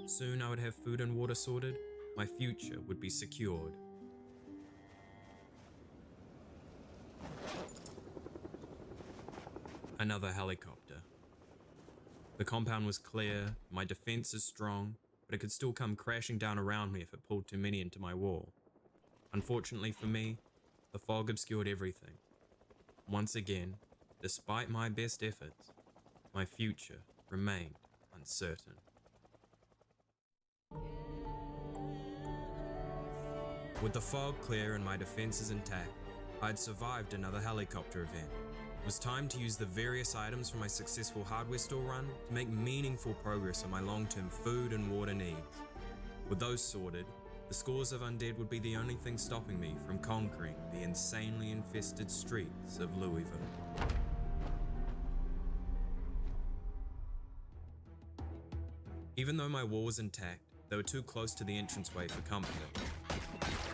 Soon I would have food and water sorted, my future would be secured. Another helicopter. The compound was clear, my defenses strong, but it could still come crashing down around me if it pulled too many into my wall. Unfortunately for me, the fog obscured everything. Once again, despite my best efforts, my future remained uncertain. With the fog clear and my defenses intact, I'd survived another helicopter event. It was time to use the various items from my successful hardware store run to make meaningful progress on my long-term food and water needs. With those sorted, the scores of undead would be the only thing stopping me from conquering the insanely infested streets of Louisville. Even though my wall was intact, they were too close to the entranceway for comfort.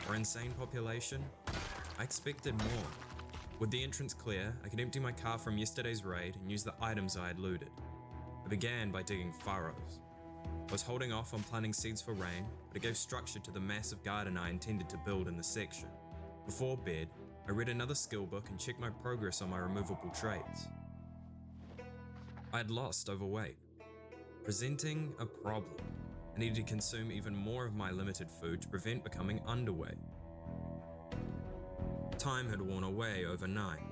For insane population, I expected more. With the entrance clear, I could empty my car from yesterday's raid and use the items I had looted. I began by digging furrows. I was holding off on planting seeds for rain, but it gave structure to the massive garden I intended to build in the section. Before bed, I read another skill book and checked my progress on my removable traits. I had lost overweight, presenting a problem. I needed to consume even more of my limited food to prevent becoming underweight. Time had worn away overnight.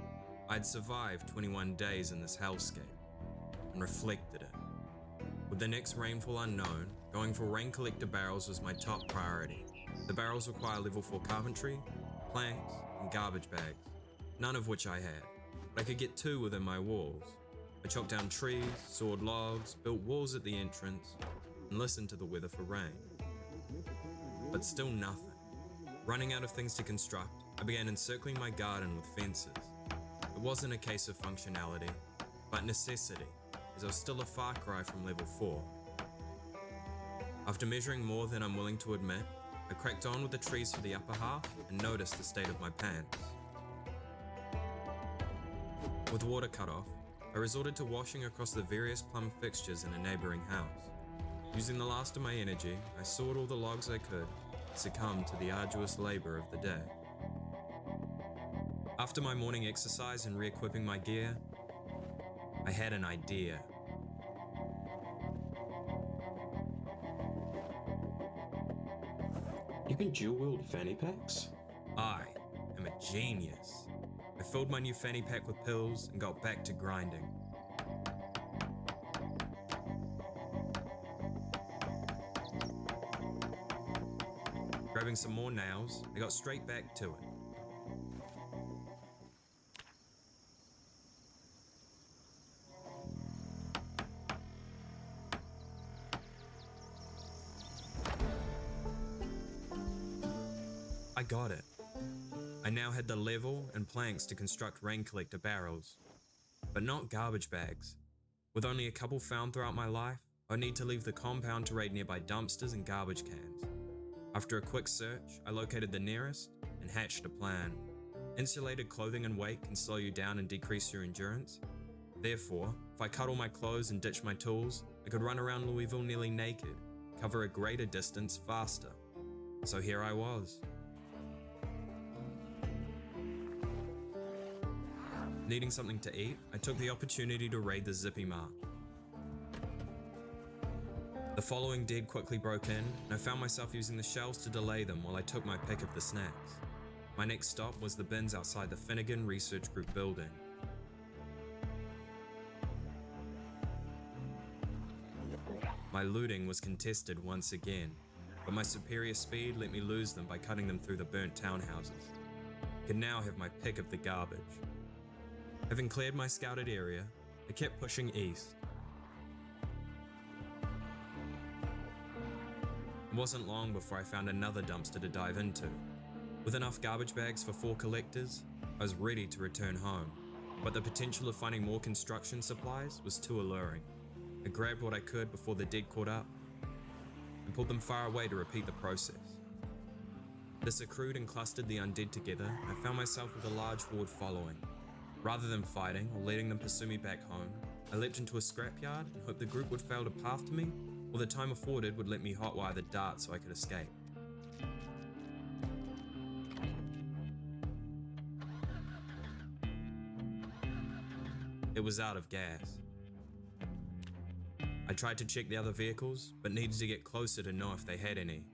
I had survived 21 days in this hellscape and reflected it. With the next rainfall unknown, going for rain collector barrels was my top priority. The barrels require level 4 carpentry, planks, and garbage bags, none of which I had, but I could get 2 within my walls. I chopped down trees, sawed logs, built walls at the entrance, and listened to the weather for rain. But still nothing. Running out of things to construct, I began encircling my garden with fences. It wasn't a case of functionality, but necessity, as I was still a far cry from level 4. After measuring more than I'm willing to admit, I cracked on with the trees for the upper half and noticed the state of my pants. With water cut off, I resorted to washing across the various plumb fixtures in a neighboring house. Using the last of my energy, I sawed all the logs I could, and succumbed to the arduous labor of the day. After my morning exercise and re-equipping my gear, I had an idea. You can dual-wield fanny packs? I am a genius. I filled my new fanny pack with pills and got back to grinding. Grabbing some more nails, I got straight back to it. I got it. I now had the level and planks to construct rain collector barrels, but not garbage bags. With only a couple found throughout my life, I need to leave the compound to raid nearby dumpsters and garbage cans. After a quick search, I located the nearest and hatched a plan. Insulated clothing and weight can slow you down and decrease your endurance. Therefore, if I cut all my clothes and ditch my tools, I could run around Louisville nearly naked, cover a greater distance faster. So here I was. Needing something to eat, I took the opportunity to raid the Zippy Mart. The following dead quickly broke in, and I found myself using the shelves to delay them while I took my pick of the snacks. My next stop was the bins outside the Finnegan Research Group building. My looting was contested once again, but my superior speed let me lose them by cutting them through the burnt townhouses. I could now have my pick of the garbage. Having cleared my scouted area, I kept pushing east. It wasn't long before I found another dumpster to dive into. With enough garbage bags for 4 collectors, I was ready to return home, but the potential of finding more construction supplies was too alluring. I grabbed what I could before the dead caught up and pulled them far away to repeat the process. This accrued and clustered the undead together, and I found myself with a large horde following. Rather than fighting or letting them pursue me back home, I leapt into a scrapyard and hoped the group would fail to path to me, or the time afforded would let me hotwire the dart so I could escape. It was out of gas. I tried to check the other vehicles, but needed to get closer to know if they had any.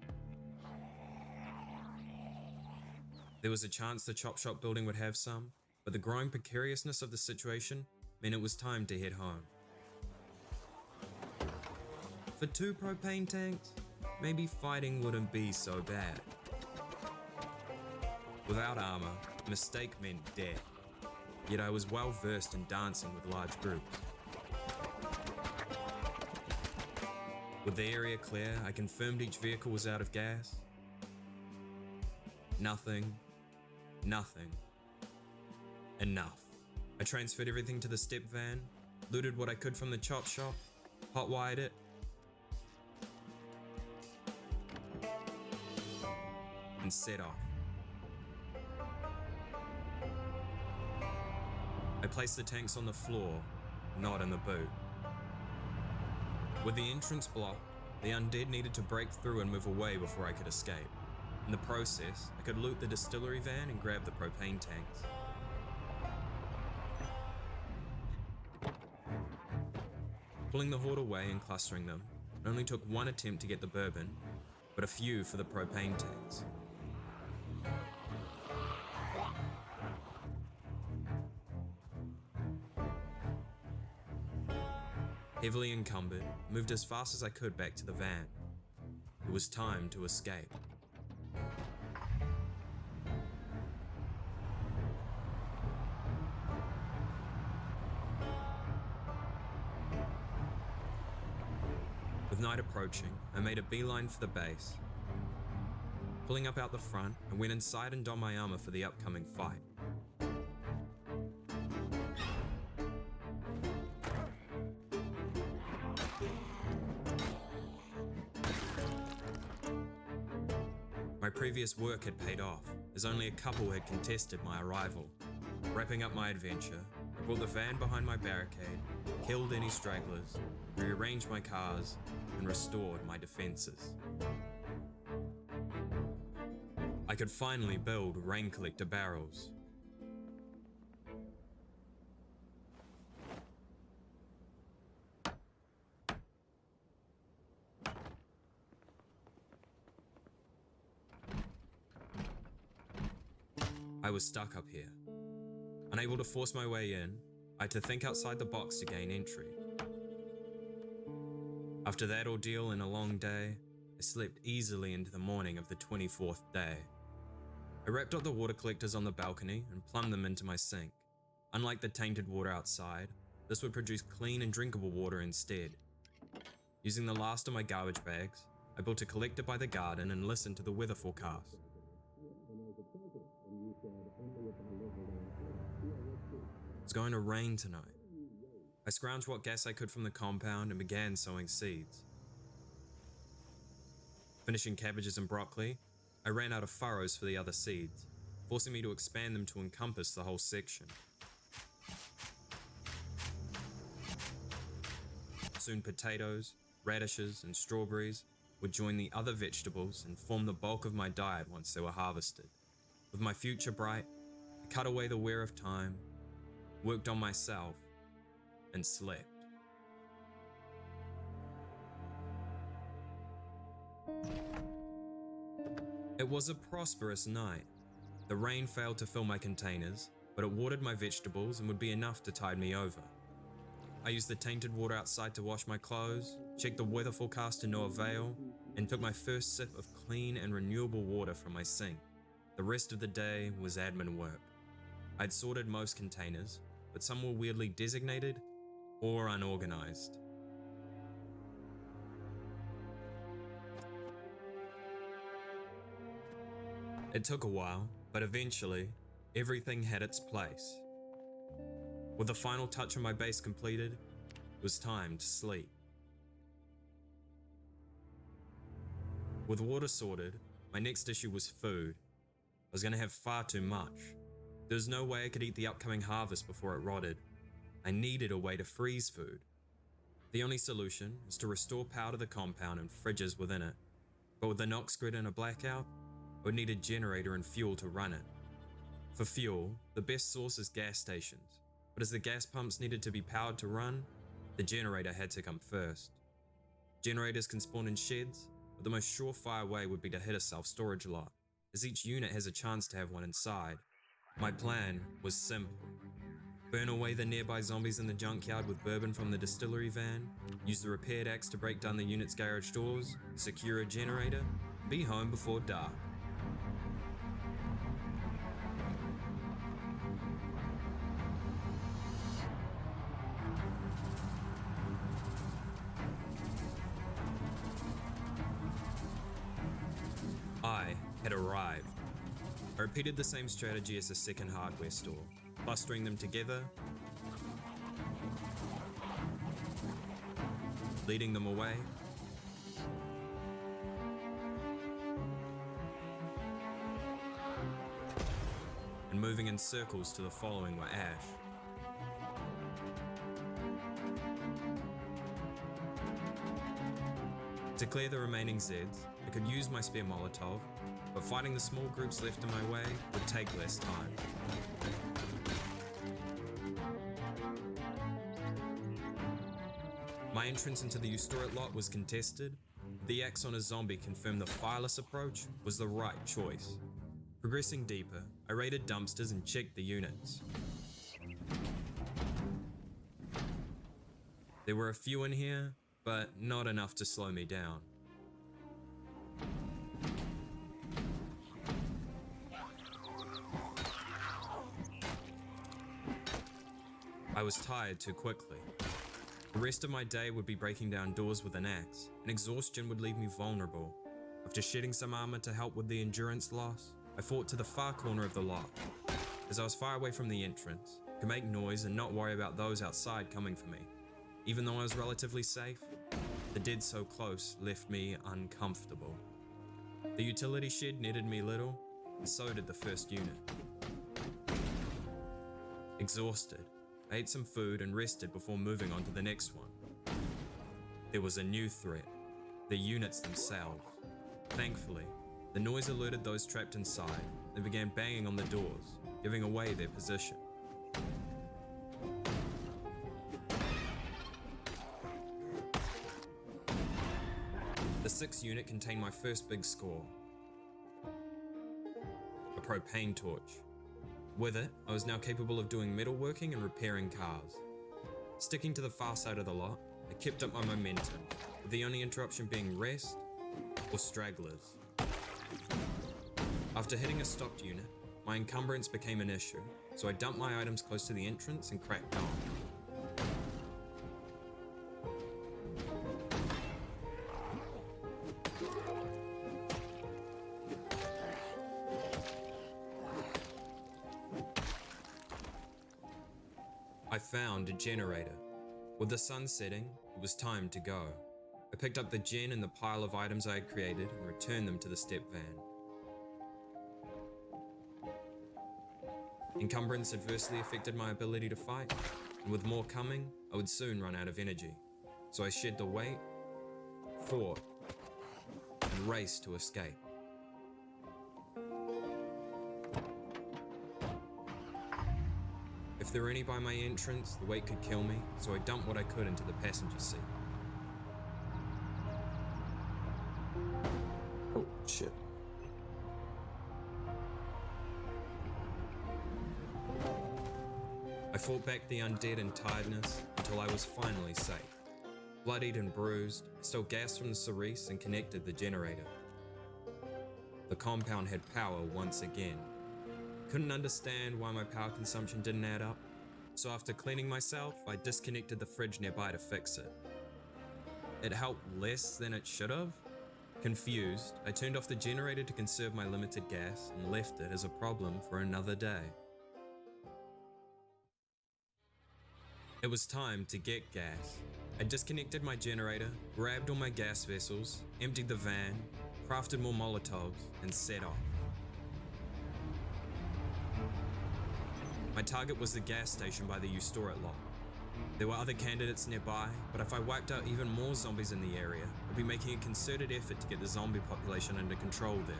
There was a chance the chop shop building would have some, but the growing precariousness of the situation meant it was time to head home. For 2 propane tanks, maybe fighting wouldn't be so bad. Without armor, mistake meant death. Yet I was well versed in dancing with large groups. With the area clear, I confirmed each vehicle was out of gas. Nothing. Enough. I transferred everything to the step van, looted what I could from the chop shop, hotwired it, and set off. I placed the tanks on the floor, not in the boot. With the entrance blocked, the undead needed to break through and move away before I could escape. In the process, I could loot the distillery van and grab the propane tanks. Pulling the horde away and clustering them, it only took one attempt to get the bourbon, but a few for the propane tanks. Heavily encumbered, moved as fast as I could back to the van. It was time to escape. With night approaching, I made a beeline for the base. Pulling up out the front, I went inside and donned my armor for the upcoming fight. My previous work had paid off, as only a couple had contested my arrival. Wrapping up my adventure, I brought the van behind my barricade, killed any stragglers, rearranged my cars, and restored my defenses. I could finally build rain collector barrels. I was stuck up here. Unable to force my way in, I had to think outside the box to gain entry. After that ordeal and a long day, I slept easily into the morning of the 24th day. I wrapped up the water collectors on the balcony and plumbed them into my sink. Unlike the tainted water outside, this would produce clean and drinkable water instead. Using the last of my garbage bags, I built a collector by the garden and listened to the weather forecast. It's going to rain tonight. I scrounged what gas I could from the compound and began sowing seeds. Finishing cabbages and broccoli, I ran out of furrows for the other seeds. forcing me to expand them to encompass the whole section. Soon potatoes, radishes, and strawberries would join the other vegetables and form the bulk of my diet once they were harvested. With my future bright, I cut away the wear of time, worked on myself, and slept. It was a prosperous night. The rain failed to fill my containers, but it watered my vegetables and would be enough to tide me over. I used the tainted water outside to wash my clothes, checked the weather forecast to no avail, and took my first sip of clean and renewable water from my sink. The rest of the day was admin work. I'd sorted most containers, but some were weirdly designated or unorganized. It took a while, but eventually, everything had its place. With the final touch of my base completed, it was time to sleep. With water sorted, my next issue was food. I was going to have far too much. There was no way I could eat the upcoming harvest before it rotted. I needed a way to freeze food. The only solution was to restore power to the compound and fridges within it. But with the Nox grid and a blackout, I would need a generator and fuel to run it. For fuel, the best source is gas stations, but as the gas pumps needed to be powered to run, the generator had to come first. Generators can spawn in sheds, but the most surefire way would be to hit a self-storage lot, as each unit has a chance to have one inside. My plan was simple. Burn away the nearby zombies in the junkyard with bourbon from the distillery van, use the repaired axe to break down the unit's garage doors, secure a generator, be home before dark. I had arrived. I repeated the same strategy as the second hardware store, clustering them together, leading them away, and moving in circles to the following were ash. To clear the remaining Zeds, I could use my spare Molotov, but fighting the small groups left in my way would take less time. My entrance into the Ustorit lot was contested. The axe on a zombie confirmed the fireless approach was the right choice. Progressing deeper, I raided dumpsters and checked the units. There were a few in here, but not enough to slow me down. I was tired too quickly. The rest of my day would be breaking down doors with an axe, and exhaustion would leave me vulnerable. After shedding some armor to help with the endurance loss, I fought to the far corner of the lot. As I was far away from the entrance, I could make noise and not worry about those outside coming for me. Even though I was relatively safe, the dead so close left me uncomfortable. The utility shed netted me little, and so did the first unit. Exhausted, I ate some food and rested before moving on to the next one. There was a new threat, the units themselves. Thankfully, the noise alerted those trapped inside and began banging on the doors, giving away their position. The 6th unit contained my first big score, a propane torch. With it, I was now capable of doing metalworking and repairing cars. Sticking to the far side of the lot, I kept up my momentum, with the only interruption being rest or stragglers. After hitting a stocked unit, my encumbrance became an issue, so I dumped my items close to the entrance and cracked on. I found a generator. With the sun setting, it was time to go. I picked up the gen and the pile of items I had created and returned them to the step van. Encumbrance adversely affected my ability to fight, and with more coming, I would soon run out of energy. So I shed the weight, fought, and raced to escape. If there were any by my entrance, the weight could kill me, so I dumped what I could into the passenger seat. Oh, shit. I fought back the undead and tiredness until I was finally safe. Bloodied and bruised, I stole gas from the Cerise and connected the generator. The compound had power once again. Couldn't understand why my power consumption didn't add up, so after cleaning myself, I disconnected the fridge nearby to fix it. It helped less than it should have. Confused, I turned off the generator to conserve my limited gas and left it as a problem for another day. It was time to get gas. I disconnected my generator, grabbed all my gas vessels, emptied the van, crafted more Molotovs, and set off. My target was the gas station by the Ustorate lot. There were other candidates nearby, but if I wiped out even more zombies in the area, I'd be making a concerted effort to get the zombie population under control there.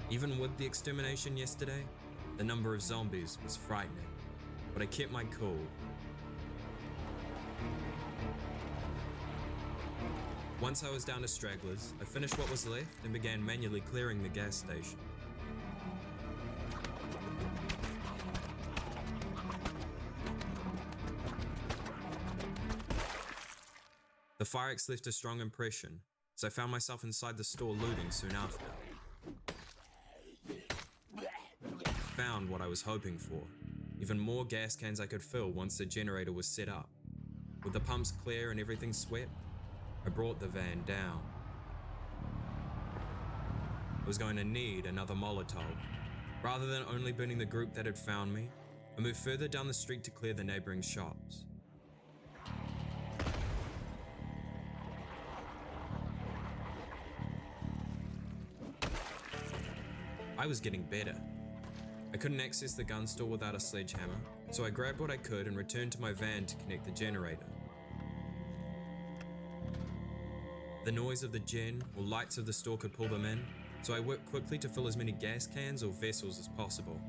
Even with the extermination yesterday, the number of zombies was frightening, but I kept my cool. Once I was down to stragglers, I finished what was left and began manually clearing the gas station. The fire X left a strong impression, so I found myself inside the store looting soon after. Found what I was hoping for, even more gas cans I could fill once the generator was set up. With the pumps clear and everything swept, I brought the van down. I was going to need another Molotov. Rather than only burning the group that had found me, I moved further down the street to clear the neighboring shops. I was getting better. I couldn't access the gun store without a sledgehammer, so I grabbed what I could and returned to my van to connect the generator. The noise of the gen or lights of the store could pull them in, so I worked quickly to fill as many gas cans or vessels as possible.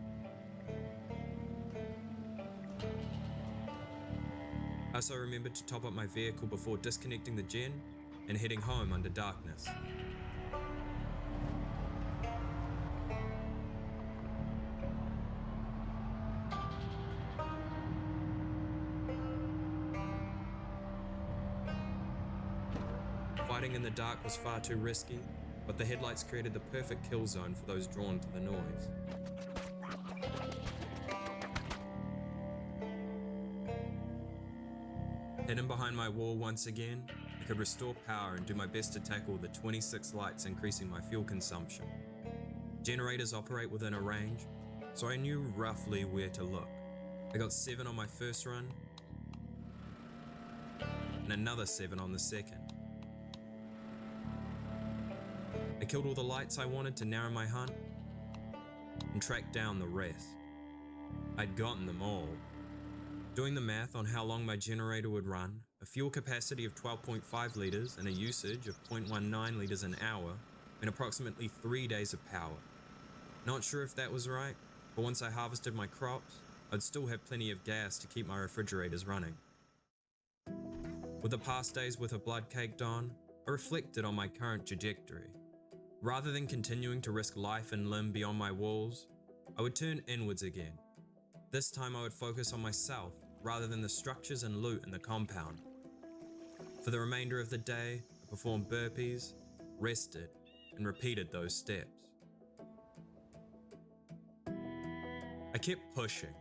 I also remembered to top up my vehicle before disconnecting the gen and heading home under darkness. Fighting in the dark was far too risky, but the headlights created the perfect kill zone for those drawn to the noise. Hidden behind my wall once again, I could restore power and do my best to tackle the 26 lights increasing my fuel consumption. Generators operate within a range, so I knew roughly where to look. I got 7 on my first run, and another 7 on the second. I killed all the lights I wanted to narrow my hunt, and tracked down the rest. I'd gotten them all. Doing the math on how long my generator would run, a fuel capacity of 12.5 litres and a usage of 0.19 litres an hour, and approximately 3 days of power. Not sure if that was right, but once I harvested my crops, I'd still have plenty of gas to keep my refrigerators running. With the past days with a blood caked on, I reflected on my current trajectory. Rather than continuing to risk life and limb beyond my walls, I would turn inwards again. This time I would focus on myself rather than the structures and loot in the compound. For the remainder of the day, I performed burpees, rested, and repeated those steps. I kept pushing.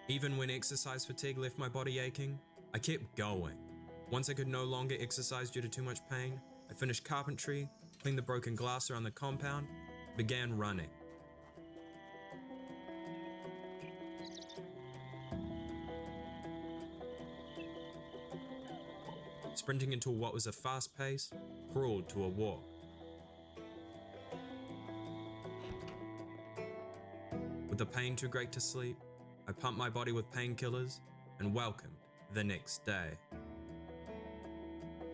Even when exercise fatigue left my body aching, I kept going. Once I could no longer exercise due to too much pain, I finished carpentry, cleaned the broken glass around the compound, began running. Sprinting into what was a fast pace, crawled to a walk. the pain too great to sleep, I pumped my body with painkillers and welcomed the next day.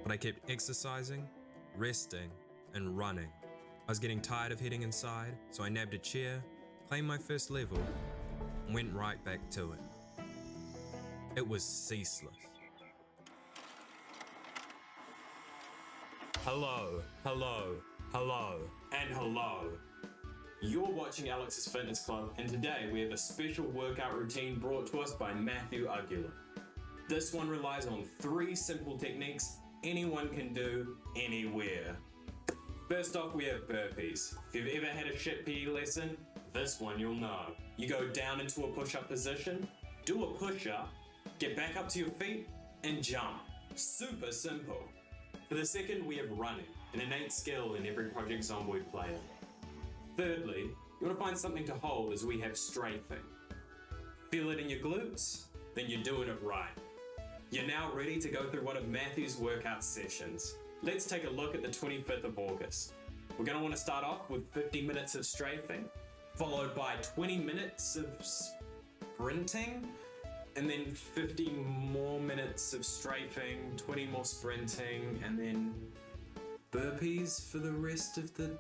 But I kept exercising, resting, and running. I was getting tired of heading inside, so I nabbed a chair, claimed my first level, and went right back to it. It was ceaseless. Hello, hello, hello, and hello. You're watching Alex's Fitness Club, and today we have a special workout routine brought to us by Matthew Aguilar. This one relies on 3 simple techniques anyone can do anywhere. First off, we have burpees. If you've ever had a shit PE lesson, this one you'll know. You go down into a push-up position, do a push-up, get back up to your feet, and jump. Super simple. For the second, we have running, an innate skill in every Project Zomboid player. Thirdly, you want to find something to hold as we have strafing. Feel it in your glutes? Then you're doing it right. You're now ready to go through one of Matthew's workout sessions. Let's take a look at the 25th of August. We're going to want to start off with 50 minutes of strafing, followed by 20 minutes of sprinting, and then 50 more minutes of strafing, 20 more sprinting, and then burpees for the rest of the...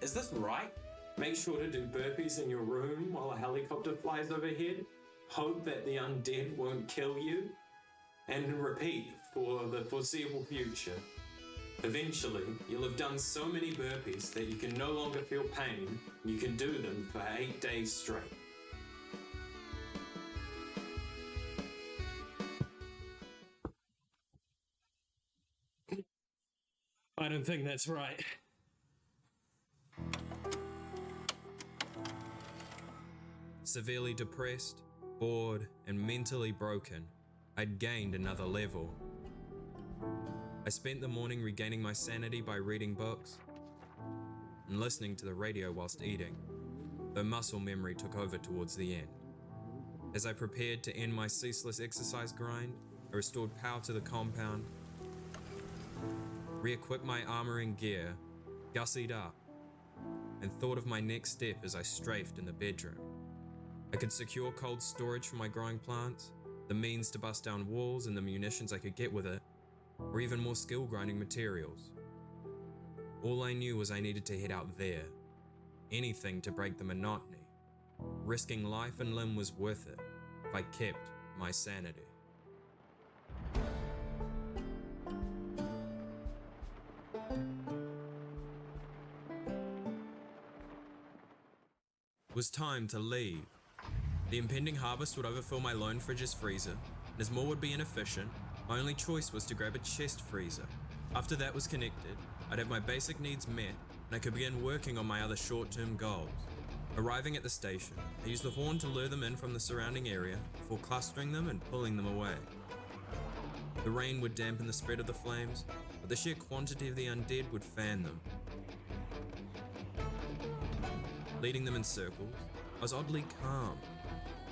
Is this right? Make sure to do burpees in your room while a helicopter flies overhead. Hope that the undead won't kill you. And repeat for the foreseeable future. Eventually, you'll have done so many burpees that you can no longer feel pain. You can do them for 8 days straight. I don't think that's right. Severely depressed, bored, and mentally broken, I'd gained another level. I spent the morning regaining my sanity by reading books and listening to the radio whilst eating, though muscle memory took over towards the end. As I prepared to end my ceaseless exercise grind, I restored power to the compound, re-equipped my armor and gear, gussied up, and thought of my next step as I strafed in the bedroom. I could secure cold storage for my growing plants, the means to bust down walls and the munitions I could get with it, or even more skill grinding materials. All I knew was I needed to head out there, anything to break the monotony. Risking life and limb was worth it if I kept my sanity. It was time to leave. The impending harvest would overfill my lone fridge's freezer, and as more would be inefficient, my only choice was to grab a chest freezer. After that was connected, I'd have my basic needs met, and I could begin working on my other short-term goals. Arriving at the station, I used the horn to lure them in from the surrounding area before clustering them and pulling them away. The rain would dampen the spread of the flames, but the sheer quantity of the undead would fan them. Leading them in circles, I was oddly calm.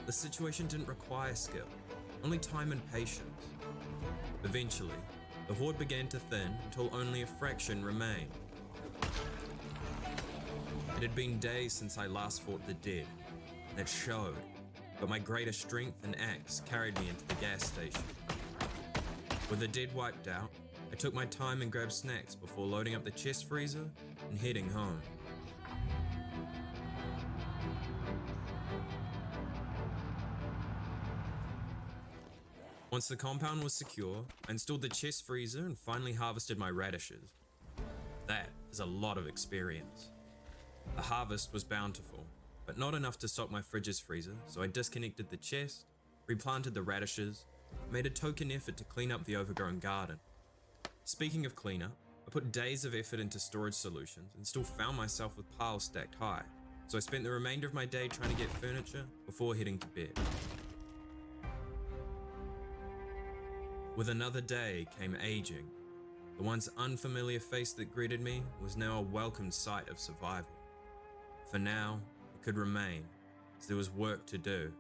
The situation didn't require skill, only time and patience. Eventually, the horde began to thin until only a fraction remained. It had been days since I last fought the dead, and it showed, but my greater strength and axe carried me into the gas station. With the dead wiped out, I took my time and grabbed snacks before loading up the chest freezer and heading home. Once the compound was secure, I installed the chest freezer and finally harvested my radishes. That is a lot of experience. The harvest was bountiful, but not enough to stock my fridge's freezer, so I disconnected the chest, replanted the radishes, and made a token effort to clean up the overgrown garden. Speaking of cleanup, I put days of effort into storage solutions and still found myself with piles stacked high, so I spent the remainder of my day trying to get furniture before heading to bed. With another day came aging. The once unfamiliar face that greeted me was now a welcome sight of survival. For now, it could remain, as there was work to do.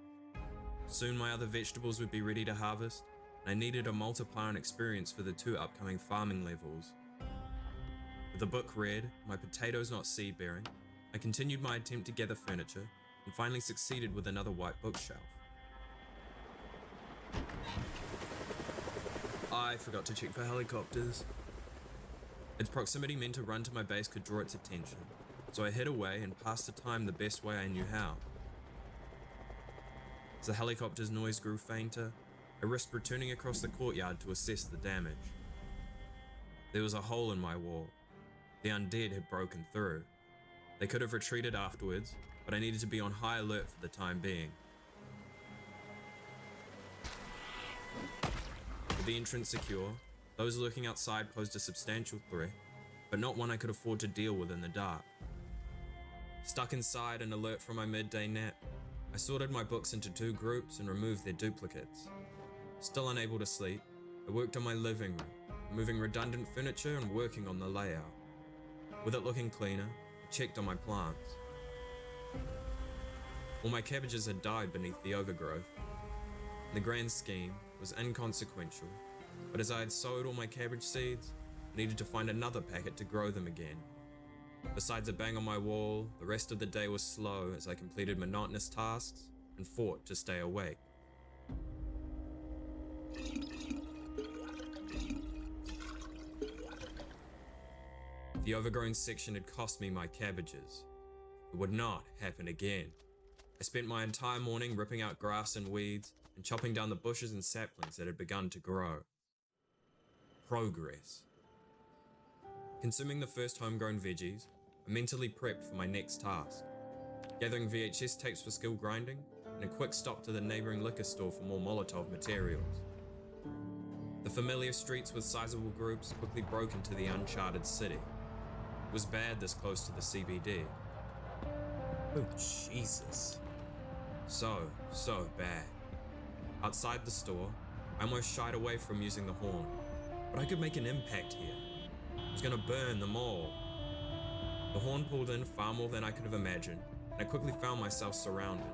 Soon my other vegetables would be ready to harvest, and I needed a multiplier in experience for the 2 upcoming farming levels. With the book read, my potatoes not seed-bearing, I continued my attempt to gather furniture, and finally succeeded with another white bookshelf. I forgot to check for helicopters. Its proximity meant a run to my base could draw its attention, so I hid away and passed the time the best way I knew how. As the helicopter's noise grew fainter, I risked returning across the courtyard to assess the damage. There was a hole in my wall. The undead had broken through. They could have retreated afterwards, but I needed to be on high alert for the time being. With the entrance secure, those lurking outside posed a substantial threat, but not one I could afford to deal with in the dark. Stuck inside and alert from my midday nap, I sorted my books into 2 groups and removed their duplicates. Still unable to sleep, I worked on my living room, removing redundant furniture and working on the layout. With it looking cleaner, I checked on my plants. All my cabbages had died beneath the overgrowth. In the grand scheme, it was inconsequential, but as I had sowed all my cabbage seeds, I needed to find another packet to grow them again. Besides a bang on my wall, the rest of the day was slow as I completed monotonous tasks and fought to stay awake. The overgrown section had cost me my cabbages. It would not happen again. I spent my entire morning ripping out grass and weeds and chopping down the bushes and saplings that had begun to grow. Progress. Consuming the first homegrown veggies, I mentally prepped for my next task. Gathering VHS tapes for skill grinding, and a quick stop to the neighbouring liquor store for more Molotov materials. The familiar streets with sizable groups quickly broke into the uncharted city. It was bad this close to the CBD. Oh Jesus. So bad. Outside the store, I almost shied away from using the horn, but I could make an impact here. I was gonna burn them all. The horn pulled in far more than I could have imagined, and I quickly found myself surrounded.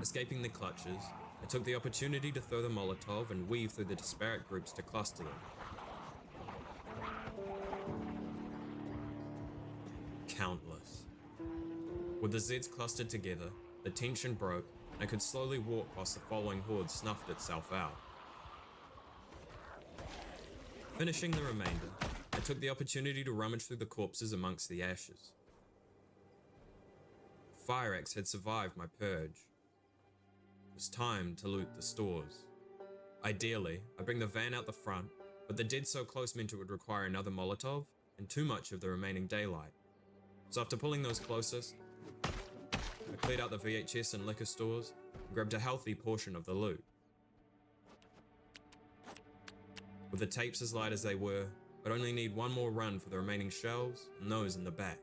Escaping the clutches, I took the opportunity to throw the Molotov and weave through the disparate groups to cluster them. Countless. With the Zeds clustered together, the tension broke, and I could slowly walk whilst the following horde snuffed itself out. Finishing the remainder, I took the opportunity to rummage through the corpses amongst the ashes. Fire axe had survived my purge. It was time to loot the stores. Ideally, I bring the van out the front, but the dead so close meant it would require another Molotov and too much of the remaining daylight. So after pulling those closest, I cleared out the VHS and liquor stores and grabbed a healthy portion of the loot. With the tapes as light as they were, I'd only need one more run for the remaining shelves and those in the back.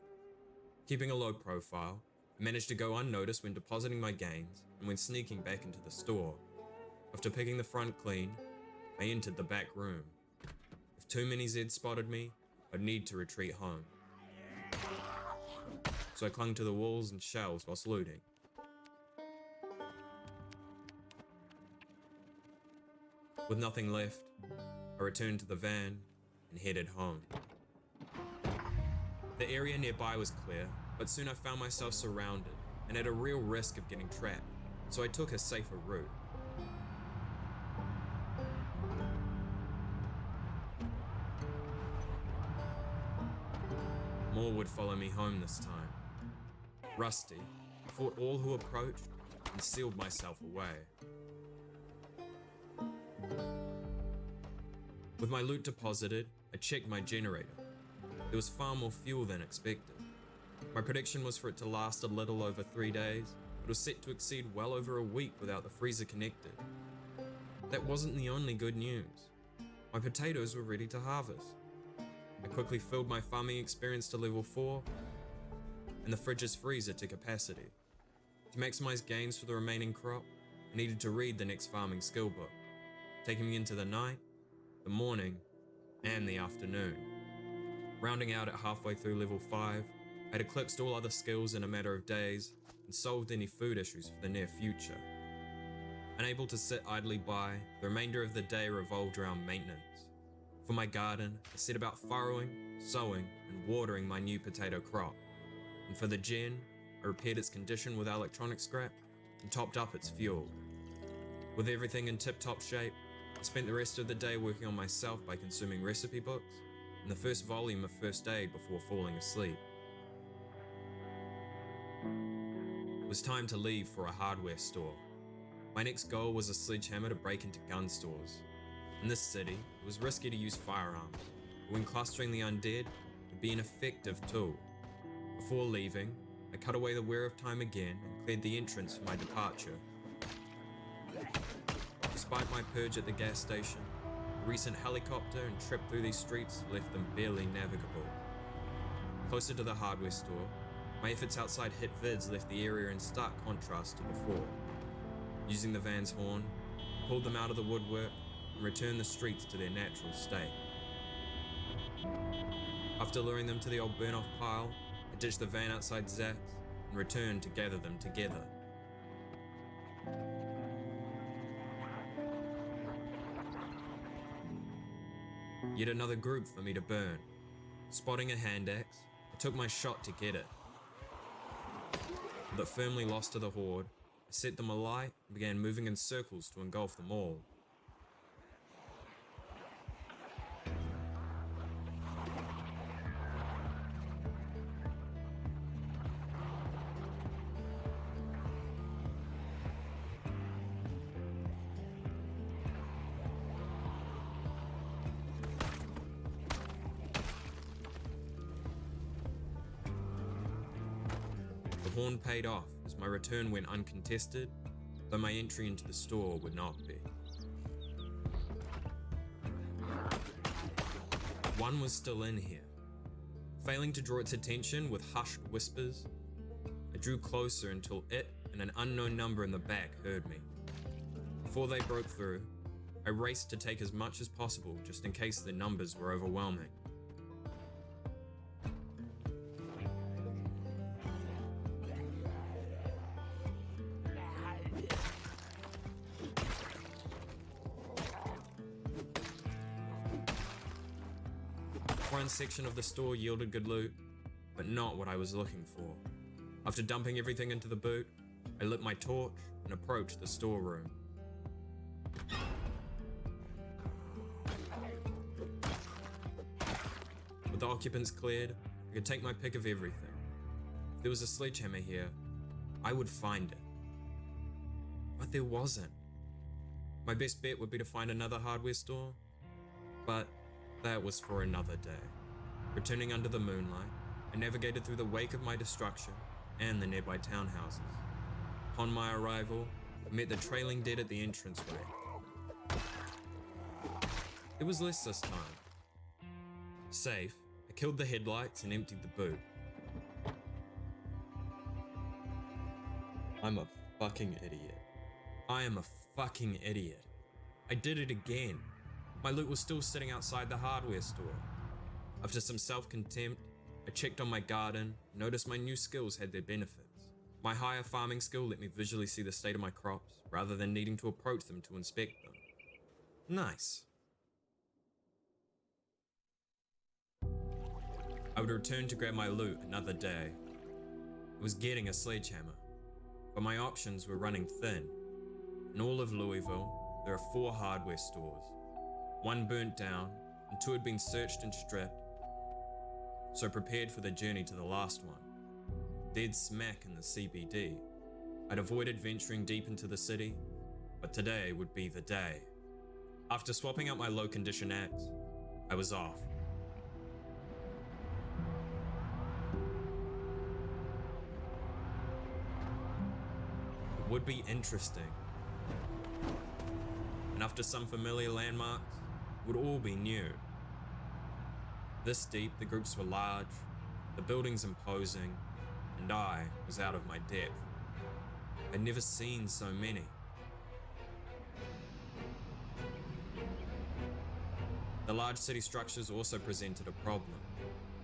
Keeping a low profile, I managed to go unnoticed when depositing my gains and when sneaking back into the store. After picking the front clean, I entered the back room. If too many Zeds spotted me, I'd need to retreat home. So I clung to the walls and shelves whilst looting. With nothing left, I returned to the van and headed home. The area nearby was clear, but soon I found myself surrounded and at a real risk of getting trapped, so I took a safer route. More would follow me home this time. Rusty, I fought all who approached and sealed myself away. With my loot deposited, I checked my generator. There was far more fuel than expected. My prediction was for it to last a little over 3 days, but it was set to exceed well over a week without the freezer connected. That wasn't the only good news. My potatoes were ready to harvest. I quickly filled my farming experience to level 4, and the fridge's freezer to capacity. To maximize gains for the remaining crop, I needed to read the next farming skill book, taking me into the night, the morning, and the afternoon. Rounding out at halfway through level 5, I'd eclipsed all other skills in a matter of days and solved any food issues for the near future. Unable to sit idly by, the remainder of the day revolved around maintenance. For my garden, I set about furrowing, sowing, and watering my new potato crop. And for the gen, I repaired its condition with electronic scrap and topped up its fuel. With everything in tip-top shape, I spent the rest of the day working on myself by consuming recipe books and the first volume of first aid before falling asleep. It was time to leave for a hardware store. My next goal was a sledgehammer to break into gun stores. In this city, it was risky to use firearms, but when clustering the undead, it would be an effective tool. Before leaving, I cut away the wear of time again and cleared the entrance for my departure. Despite my purge at the gas station, a recent helicopter and trip through these streets left them barely navigable. Closer to the hardware store, my efforts outside Hit Vids left the area in stark contrast to before. Using the van's horn, I pulled them out of the woodwork and returned the streets to their natural state. After luring them to the old burn-off pile, I ditched the van outside Zach's and returned to gather them together. Yet another group for me to burn. Spotting a hand axe, I took my shot to get it. But firmly lost to the horde, I set them alight and began moving in circles to engulf them all. The horn paid off as my return went uncontested, though my entry into the store would not be. One was still in here. Failing to draw its attention with hushed whispers, I drew closer until it and an unknown number in the back heard me. Before they broke through, I raced to take as much as possible just in case the numbers were overwhelming. One section of the store yielded good loot, but not what I was looking for. After dumping everything into the boot, I lit my torch and approached the storeroom. With the occupants cleared, I could take my pick of everything. If there was a sledgehammer here, I would find it. But there wasn't. My best bet would be to find another hardware store, but that was for another day. Returning under the moonlight, I navigated through the wake of my destruction and the nearby townhouses. Upon my arrival, I met the trailing dead at the entranceway. It was less this time. Safe, I killed the headlights and emptied the boot. I'm a fucking idiot. I am a fucking idiot. I did it again. My loot was still sitting outside the hardware store. After some self-contempt, I checked on my garden, noticed my new skills had their benefits. My higher farming skill let me visually see the state of my crops, rather than needing to approach them to inspect them. Nice. I would return to grab my loot another day. I was getting a sledgehammer, but my options were running thin. In all of Louisville, there are 4 hardware stores. 1 burnt down, and 2 had been searched and stripped, so prepared for the journey to the last one. Dead smack in the CBD. I'd avoided venturing deep into the city, but today would be the day. After swapping out my low-condition axe, I was off. It would be interesting. And after some familiar landmarks, would all be new. This deep, the groups were large, the buildings imposing, and I was out of my depth. I'd never seen so many. The large city structures also presented a problem,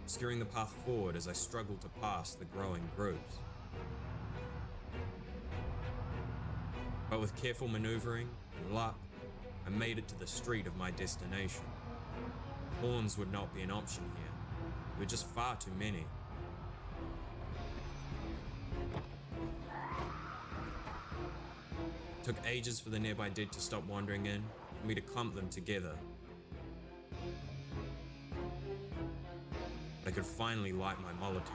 obscuring the path forward as I struggled to pass the growing groups. But with careful maneuvering and luck, I made it to the street of my destination. Horns would not be an option here. There were just far too many. It took ages for the nearby dead to stop wandering in, and me to clump them together. But I could finally light my Molotov.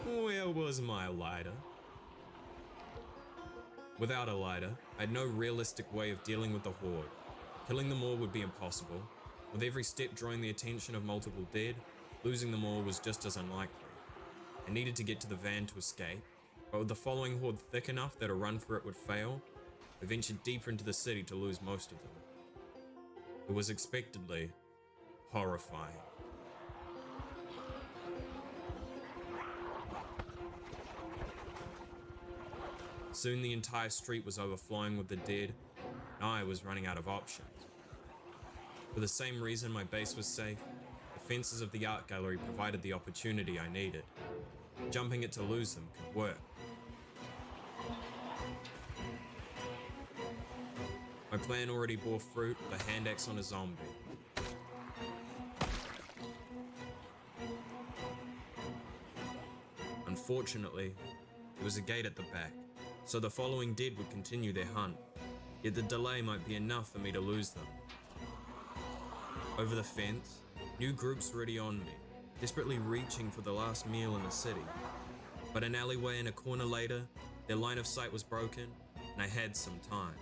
Where was my lighter? Without a lighter, I had no realistic way of dealing with the horde. Killing them all would be impossible. With every step drawing the attention of multiple dead, losing them all was just as unlikely. I needed to get to the van to escape, but with the following horde thick enough that a run for it would fail, I ventured deeper into the city to lose most of them. It was expectedly horrifying. Soon the entire street was overflowing with the dead, and I was running out of options. For the same reason my base was safe, the fences of the art gallery provided the opportunity I needed. Jumping it to lose them could work. My plan already bore fruit with a hand axe on a zombie. Unfortunately, there was a gate at the back, so the following dead would continue their hunt, yet the delay might be enough for me to lose them. Over the fence, new groups were already on me, desperately reaching for the last meal in the city. But an alleyway and a corner later, their line of sight was broken, and I had some time.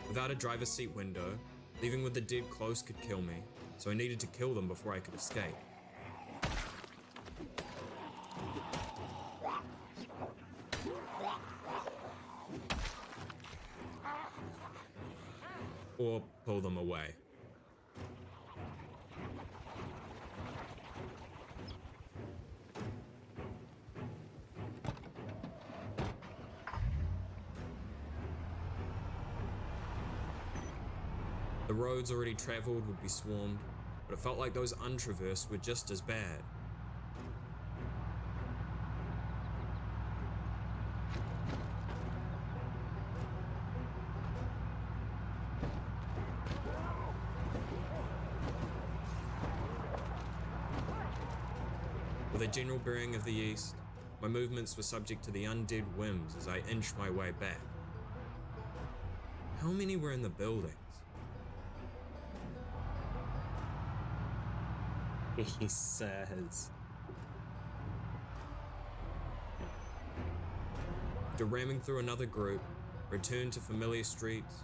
Without a driver's seat window, leaving with the dead close could kill me, so I needed to kill them before I could escape. Or pull them away. The roads already travelled would be swarmed, but it felt like those untraversed were just as bad. With a general bearing of the east, my movements were subject to the undead whims as I inched my way back. How many were in the buildings? He says. After ramming through another group, returned to familiar streets,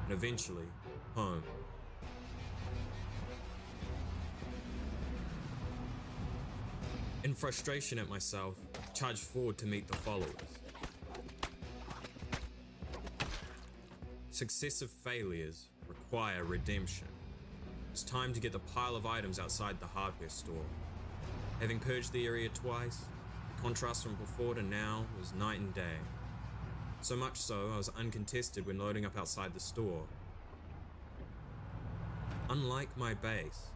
and eventually, home. In frustration at myself, I charged forward to meet the followers. Successive failures require redemption. It's time to get the pile of items outside the hardware store. Having purged the area twice, the contrast from before to now was night and day. So much so, I was uncontested when loading up outside the store. Unlike my base,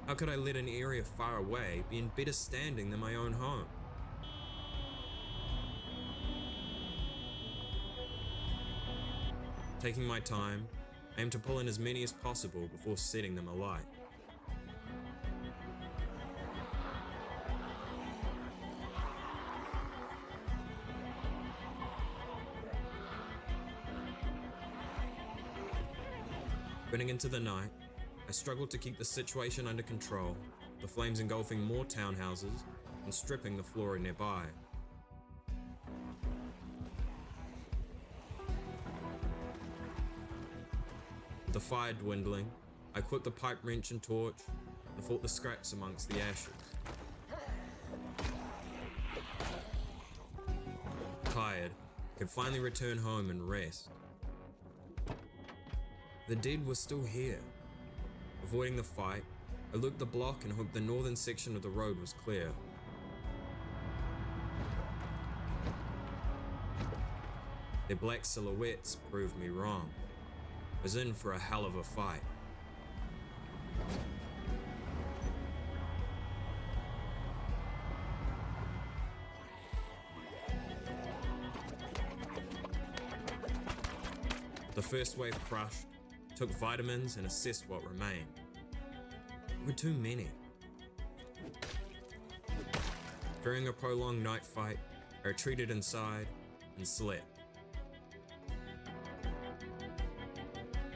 how could I let an area far away be in better standing than my own home? Taking my time, I aim to pull in as many as possible before setting them alight. Running into the night, I struggled to keep the situation under control, the flames engulfing more townhouses and stripping the flora nearby. With the fire dwindling, I equipped the pipe wrench and torch and fought the scraps amongst the ashes. Tired, I could finally return home and rest. The dead were still here. Avoiding the fight, I looped the block and hoped the northern section of the road was clear. Their black silhouettes proved me wrong. I was in for a hell of a fight. The first wave crushed, took vitamins and assessed what remained. There were too many. During a prolonged night fight, I retreated inside and slept.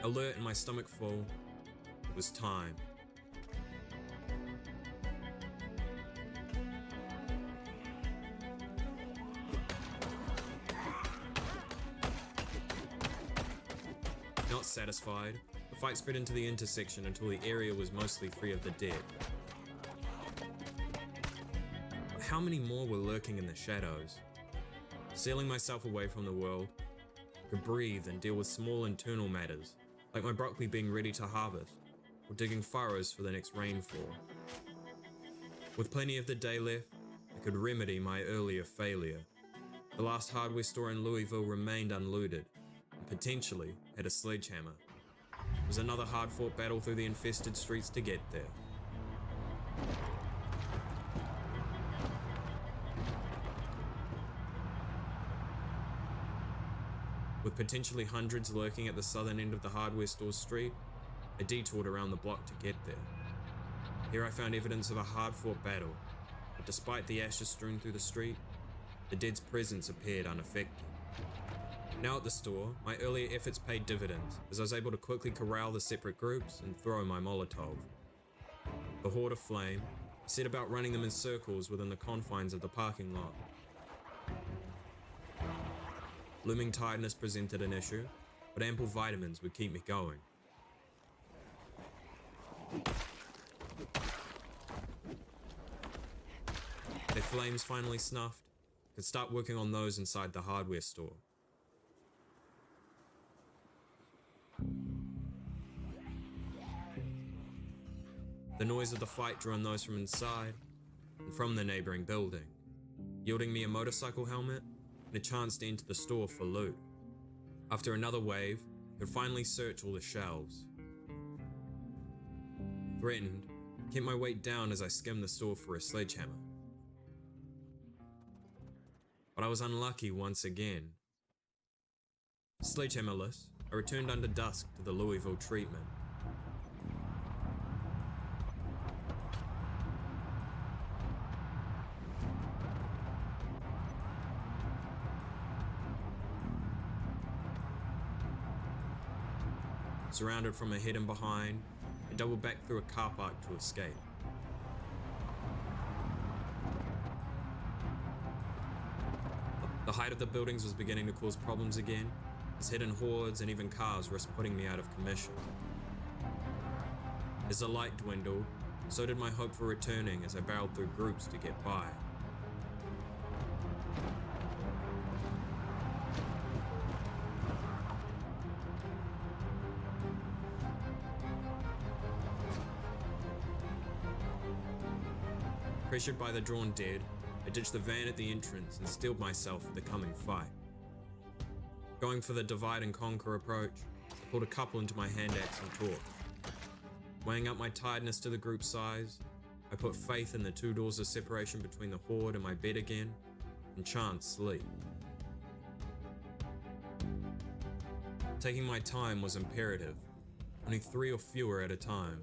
Alert and my stomach full, it was time. Not satisfied, the fight spread into the intersection until the area was mostly free of the dead. How many more were lurking in the shadows? Sealing myself away from the world, I could breathe and deal with small internal matters, like my broccoli being ready to harvest, or digging furrows for the next rainfall. With plenty of the day left, I could remedy my earlier failure. The last hardware store in Louisville remained unlooted, and potentially had a sledgehammer. It was another hard-fought battle through the infested streets to get there. With potentially hundreds lurking at the southern end of the hardware store's street, I detoured around the block to get there. Here I found evidence of a hard-fought battle, but despite the ashes strewn through the street, the dead's presence appeared unaffected. Now at the store, my earlier efforts paid dividends, as I was able to quickly corral the separate groups and throw my Molotov. The horde of flame set about running them in circles within the confines of the parking lot. Looming tiredness presented an issue, but ample vitamins would keep me going. Their flames finally snuffed, I could start working on those inside the hardware store. The noise of the fight drew in those from inside and from the neighboring building, yielding me a motorcycle helmet and a chance to enter the store for loot. After another wave, I could finally search all the shelves. Threatened, I kept my weight down as I skimmed the store for a sledgehammer. But I was unlucky once again. Sledgehammerless, I returned under dusk to the Louisville treatment. Surrounded from ahead and behind, I doubled back through a car park to escape. The height of the buildings was beginning to cause problems again, as hidden hordes and even cars risked putting me out of commission. As the light dwindled, so did my hope for returning as I barreled through groups to get by. Pressured by the drawn dead, I ditched the van at the entrance and steeled myself for the coming fight. Going for the divide and conquer approach, I pulled a couple into my hand axe and torch. Weighing up my tiredness to the group size, I put faith in the 2 doors of separation between the horde and my bed again, and chanced sleep. Taking my time was imperative, only 3 or fewer at a time.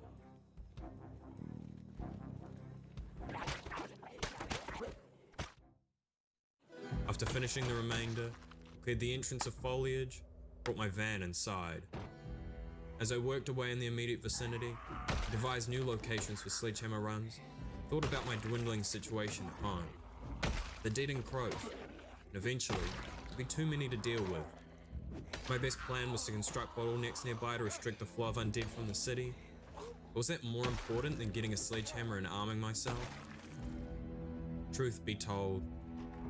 After finishing the remainder, cleared the entrance of foliage, brought my van inside. As I worked away in the immediate vicinity, I devised new locations for sledgehammer runs, thought about my dwindling situation at home. The dead encroached, and eventually, there'd be too many to deal with. My best plan was to construct bottlenecks nearby to restrict the flow of undead from the city. But was that more important than getting a sledgehammer and arming myself? Truth be told,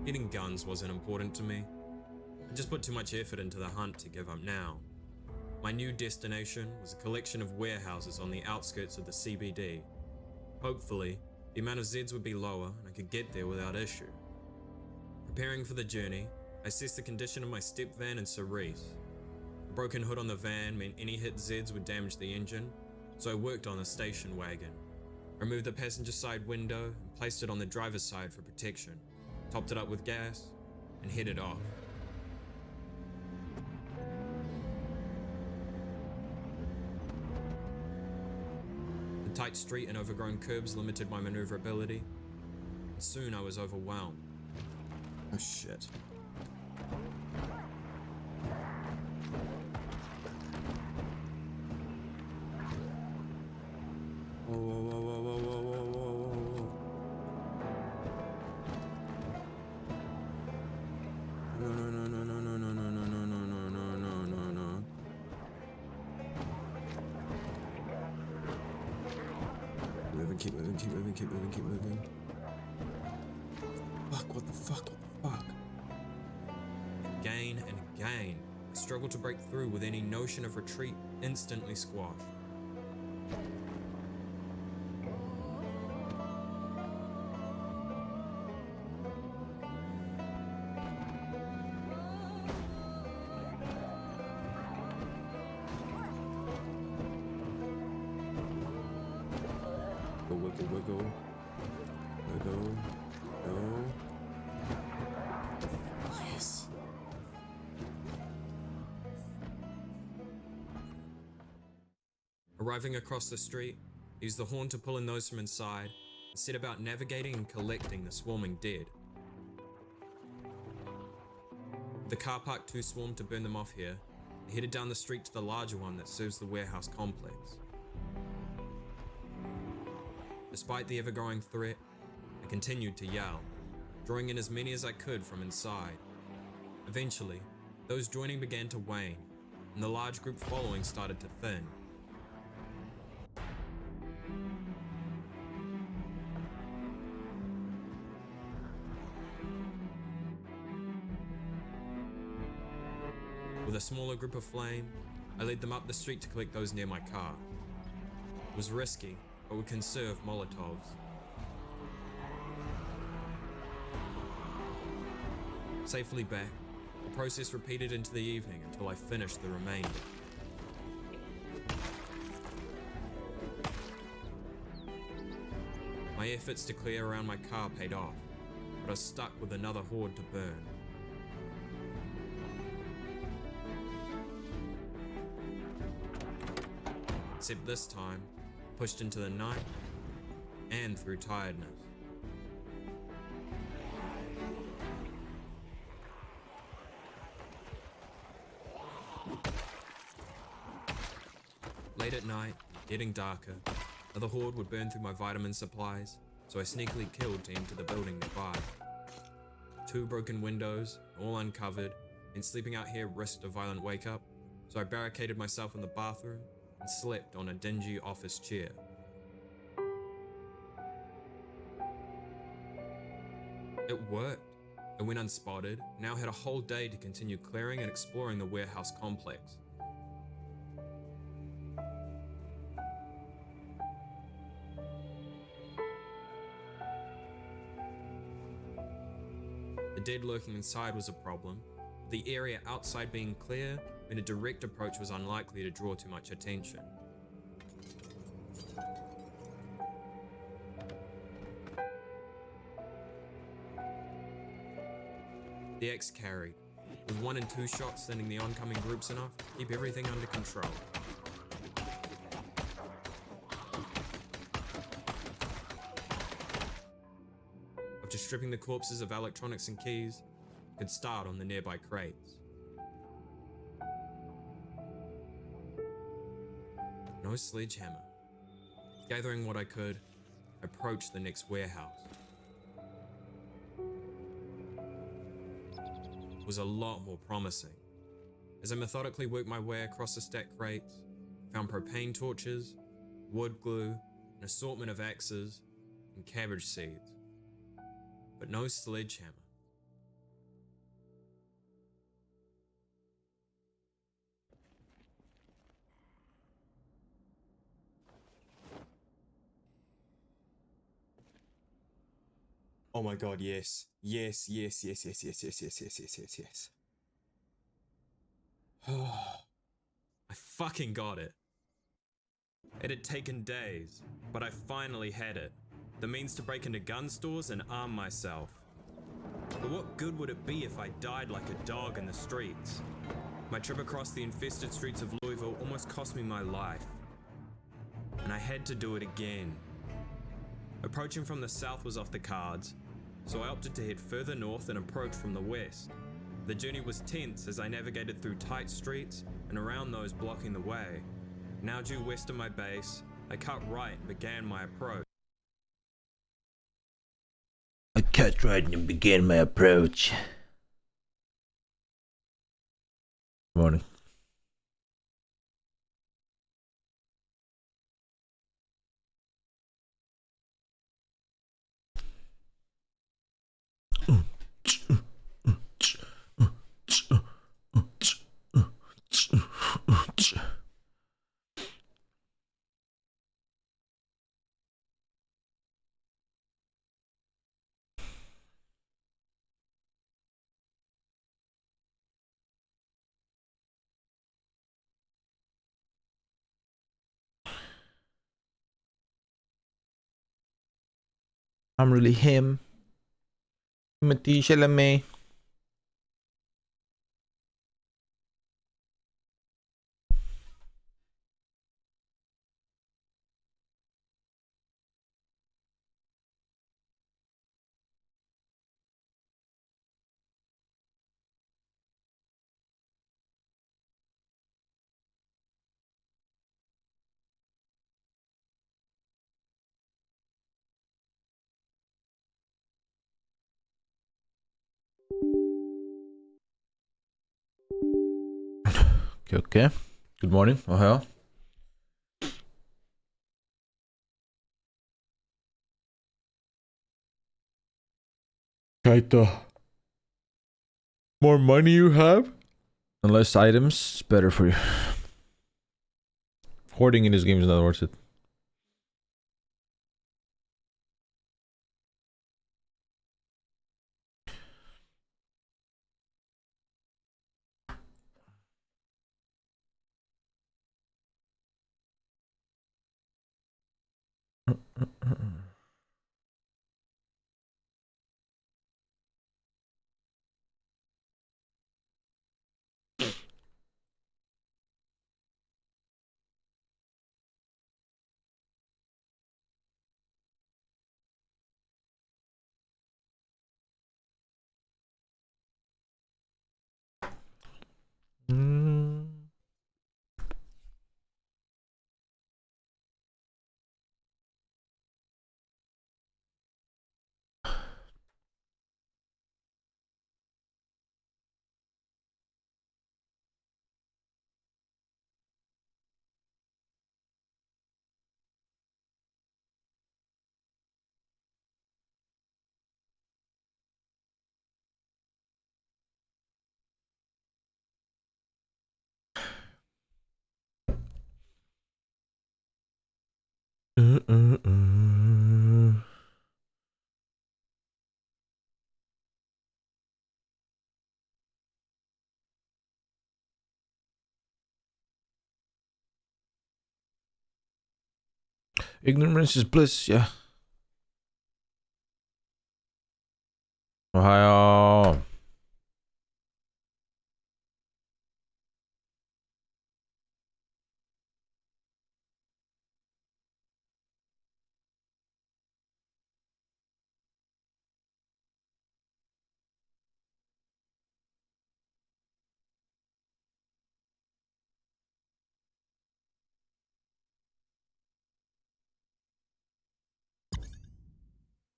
getting guns wasn't important to me. I just put too much effort into the hunt to give up now. My new destination was a collection of warehouses on the outskirts of the CBD. Hopefully, the amount of Zeds would be lower and I could get there without issue. Preparing for the journey, I assessed the condition of my step van and Cerise. A broken hood on the van meant any hit Zeds would damage the engine, so I worked on the station wagon. Removed the passenger side window and placed it on the driver's side for protection, topped it up with gas, and headed off. The tight street and overgrown curbs limited my maneuverability, and soon I was overwhelmed. Oh shit. Whoa, whoa, whoa, whoa, whoa, whoa, whoa, whoa, whoa. No, no, no, no, no, no, no, no, no, no, no, no, no, no, no. Moving, keep moving, keep moving, keep moving, keep moving. Fuck, what the fuck, what the fuck? Again and again, I struggled to break through with any notion of retreat instantly squashed. Wiggle, wiggle, wiggle, go. Yes. Arriving across the street, I used the horn to pull in those from inside and set about navigating and collecting the swarming dead. The car park too swarmed to burn them off here, I headed down the street to the larger one that serves the warehouse complex. Despite the ever-growing threat, I continued to yell, drawing in as many as I could from inside. Eventually, those joining began to wane, and the large group following started to thin. With a smaller group of flame, I led them up the street to collect those near my car. It was risky, but would conserve Molotovs. Safely back, the process repeated into the evening until I finished the remainder. My efforts to clear around my car paid off, but I was stuck with another horde to burn. Except this time, pushed into the night and through tiredness. Late at night, getting darker, another horde would burn through my vitamin supplies, so I sneakily killed to enter the building nearby. 2 broken windows, all uncovered, and sleeping out here risked a violent wake-up, so I barricaded myself in the bathroom and slept on a dingy office chair. It worked. I went unspotted, now had a whole day to continue clearing and exploring the warehouse complex. The dead lurking inside was a problem. The area outside being clear meant a direct approach was unlikely to draw too much attention. The X carried, with 1 and 2 shots sending the oncoming groups enough to keep everything under control. After stripping the corpses of electronics and keys, I could start on the nearby crates. No sledgehammer. Gathering what I could, I approached the next warehouse. It was a lot more promising. As I methodically worked my way across the stacked crates, I found propane torches, wood glue, an assortment of axes, and cabbage seeds. But no sledgehammer. Oh my god, yes. Yes, yes, yes, yes, yes, yes, yes, yes, yes, yes, yes. I fucking got it. It had taken days, but I finally had it. The means to break into gun stores and arm myself. But what good would it be if I died like a dog in the streets? My trip across the infested streets of Louisville almost cost me my life. And I had to do it again. Approaching from the south was off the cards, so I opted to head further north and approach from the west. The journey was tense as I navigated through tight streets and around those blocking the way. Now due west of my base, I cut right and began my approach. I cut right and began my approach. Morning. I'm really him. Timothée Chalamet. Okay. Good morning. Ohio. Kaito. More money you have? And less items, it's better for you. Hoarding in this game is not worth it. Ignorance is bliss, yeah. Ohio.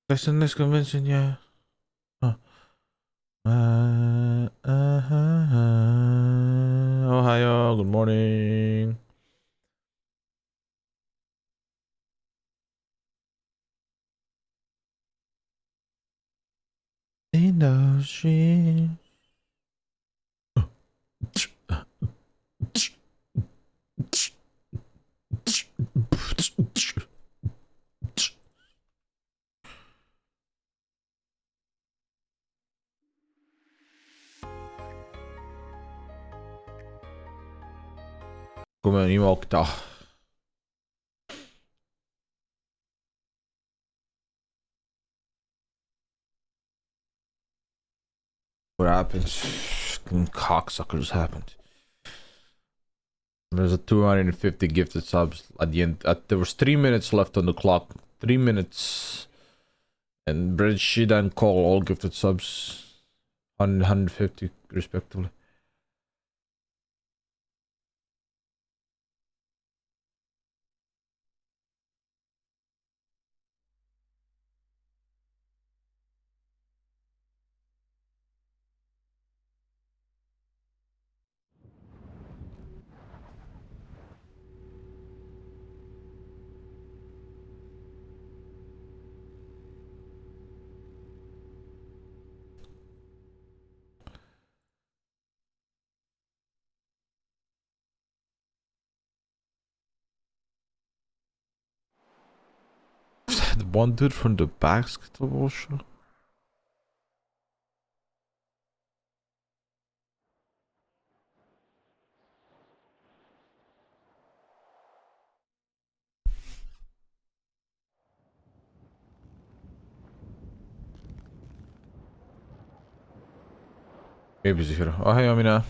That's the next convention, yeah. Huh. Ohio, good morning. In those streets. ごめん、今起きた。What happens? Fucking cocksuckers happened. There's a 250 gifted subs at the end. There was 3 minutes left on the clock. 3 minutes. And Bridget and Cole all gifted subs. 150 respectively. The one dude from the basketball show? Maybe he's here. Oh, hey, Amina.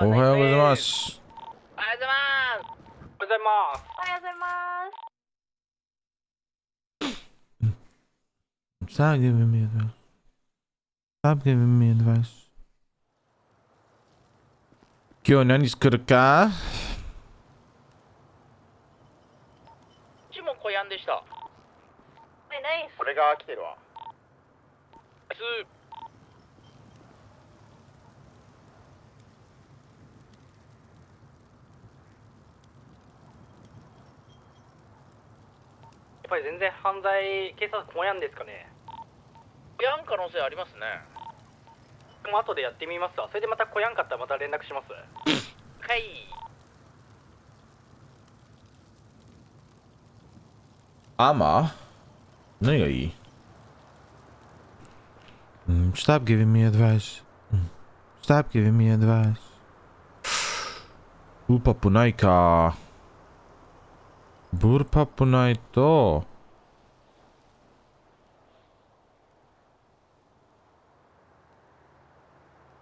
おはようございます。おはようございます。おはようございます。おはようございます。 Stop giving me advice. Stop giving me advice. 今日何作るか？注文小屋んでした。ナイス。俺が来てるわ。ナイス。やっぱり全然犯罪警察来やんですかね。来やん可能性ありますね。でも後でやってみますわ。それでまた来やんかったらまた連絡します。はい。アーマー？何がいい？ Stop giving me advice. Stop giving me advice. ブーパップないか。ブルパップないと。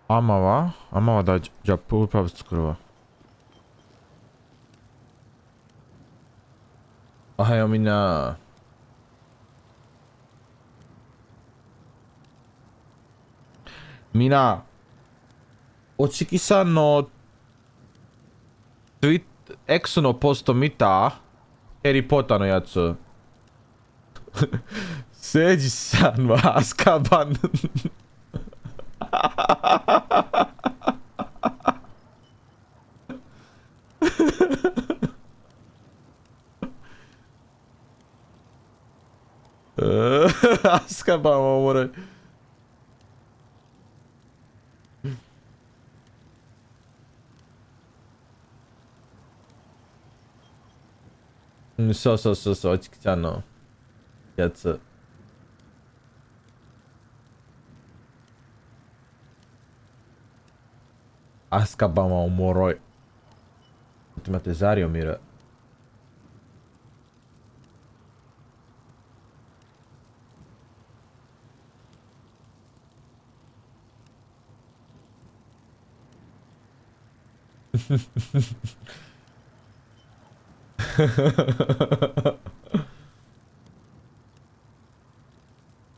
アーマーは大丈夫。じゃあブルパップ作るわ。おはようみんな。みんな、おちきさんのX のポスト見た？ハリーポッターのやつ。セイジさんはアスカバン。アスカバンはおもろい。そうそうそうそう、おちきちゃんのやつ。アスカバンはおもろい。ちょっと待って、ザリを見る。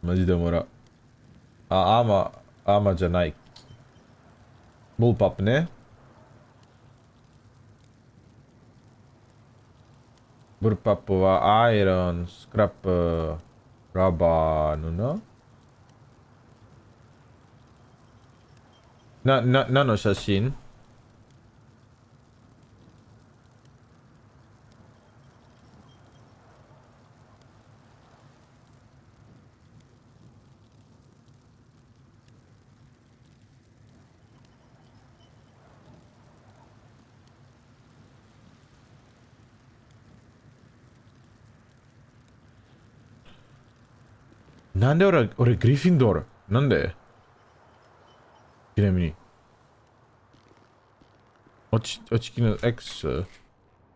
マジでおもろい。アーマーじゃない。ブルパップね。ブルパップはアイロン、スクラップ、ラバー、布？何の写真？なんで俺グリフィンドール？なんで？ちなみに。落ちきの X。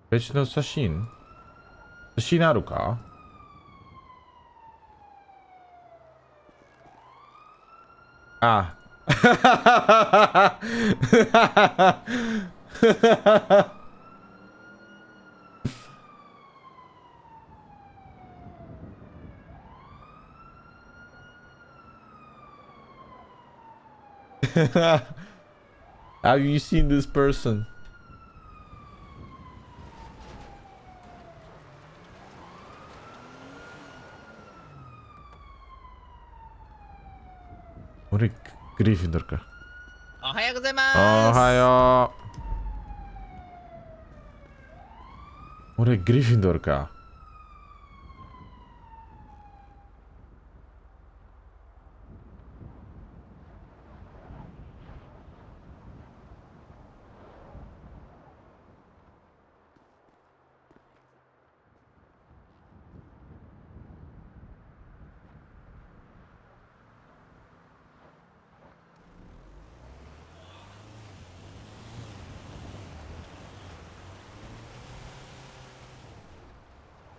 別の写真あるか？あ。Have you seen this person? What Gryffindorか。おはようございます。おはよう。俺グリフィンドールか。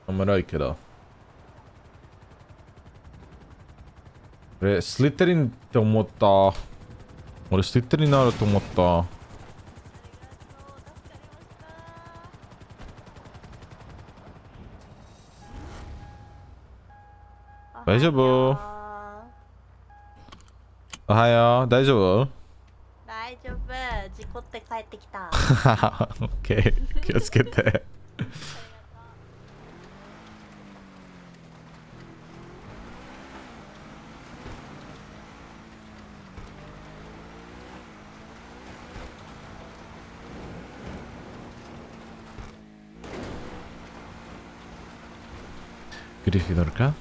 おもろいけど。俺、スリッテリンって思った。俺、スリッテリンになると思った。大丈夫？おはよう。大丈夫？大丈夫。事故って帰ってきた。オッケー。気をつけて。グリフィンドールか？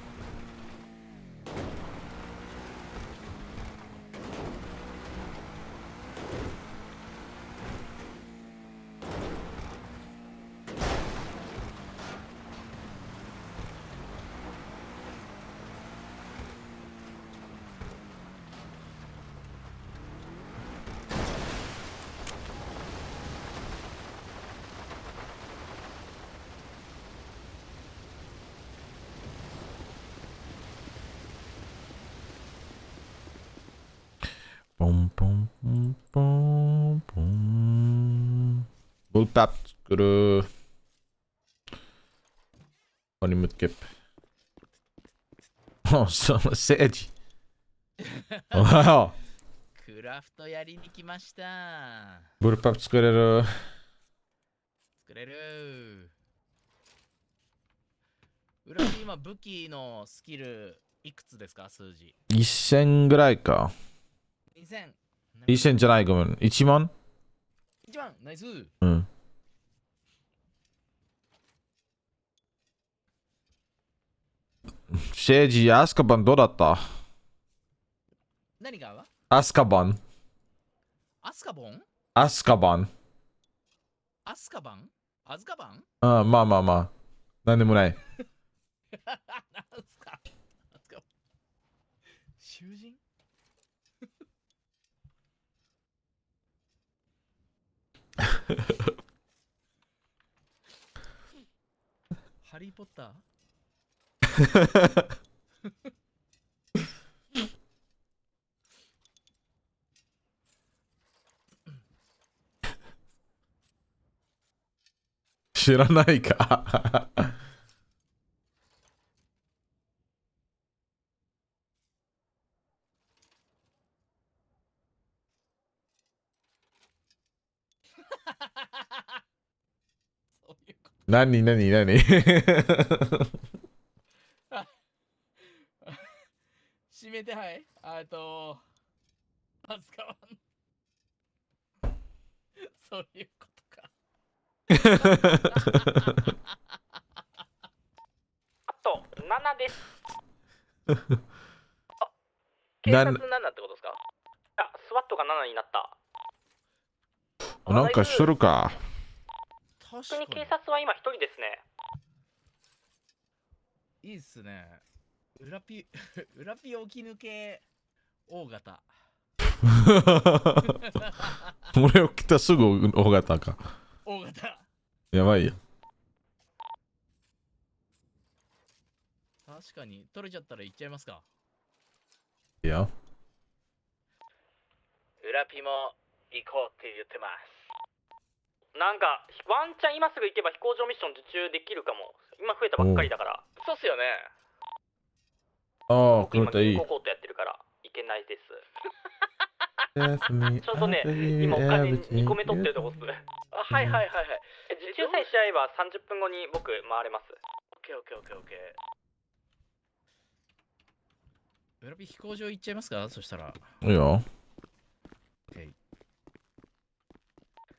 ポンポンポンポンポン。ブルパップ作る。ここに向け。お、そのセージ。おはよう。クラフトやりに来ました。ブルパップ作れる。作れる。裏に今武器のスキルいくつですか？数字。1000ぐらいか。2000。1000じゃない、ごめん。1万？ 1万、ナイス。うん。シェージ、アスカバンどうだった？何が？アスカバン。アスカボン？アスカバン。アスカバン？アズカバン？ああ、まあまあまあ。なんでもない。なんすか？アズカバン。囚人？ハリー・ポッター？知らないか。何指名手配？アズカバン。そういうことか。あと7です。警察7ってことですか？あ、スワットが7になった。なんかしとるか。本当に警察は今1人ですね。いいっすね。裏ピ起き抜け大型。俺起きたすぐ尾形か。大型。やばいよ。確かに、取れちゃったら行っちゃいますか。いいよ。裏ピも行こうって言ってます。なんかワンチャン今すぐ行けば飛行場ミッション受注できるかも。今増えたばっかりだから。そうっすよね。ああ、僕今黒田いい銀行。コートやってるから行けないです。ちょうどね、今お金2個目取ってるとこっす。あ、はいはいはいはい。受注さえしちゃえば30分後に僕回れます。オッケーオッケーオッケーオッケー。裏ピ飛行場行っちゃいますか、そしたら。いいよ。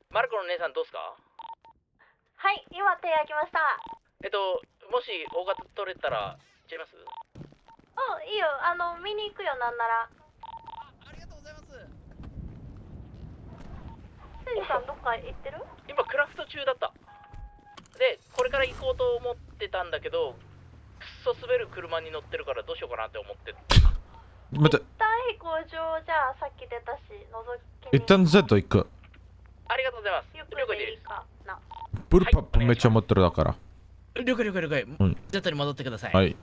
マルコの姉さんどうっすか？はい、今手焼きました。もし大型取れたら行っちゃいます？うん、いいよ。見に行くよ、なんなら。ありがとうございます。せいじさんどっか行ってる？今クラフト中だった。で、これから行こうと思ってたんだけど、くっそ滑る車に乗ってるからどうしようかなって思って。待って、一旦飛行場じゃあさっき出たし、覗きに。一旦 Z 行く。ありがとうございます。ゆっくりでいいかな。ブルパップめっちゃ持ってるだから。了解了解了解。うんジェットに戻ってください。はい。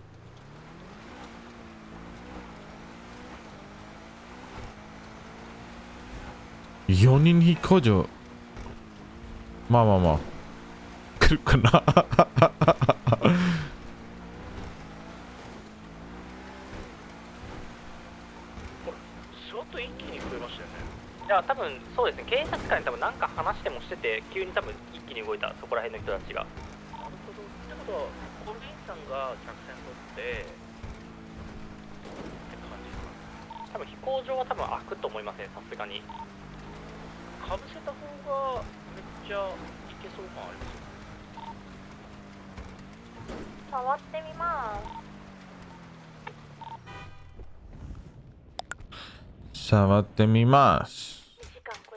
4人飛行場。まあまあまあ。来るかな。ちょっと一気に増えましたよね。いや、多分そうですね。警察官に多分何か話してもしてて、急に多分一気に動いた、そこら辺の人たちが。なるほど。ってことは、コンビニさんが客船取って、って感じかな。多分飛行場は多分開くと思いますね、さすがに。かぶせた方がめっちゃいけそう感ありますよ。触ってみます。触ってみます。2時間57分。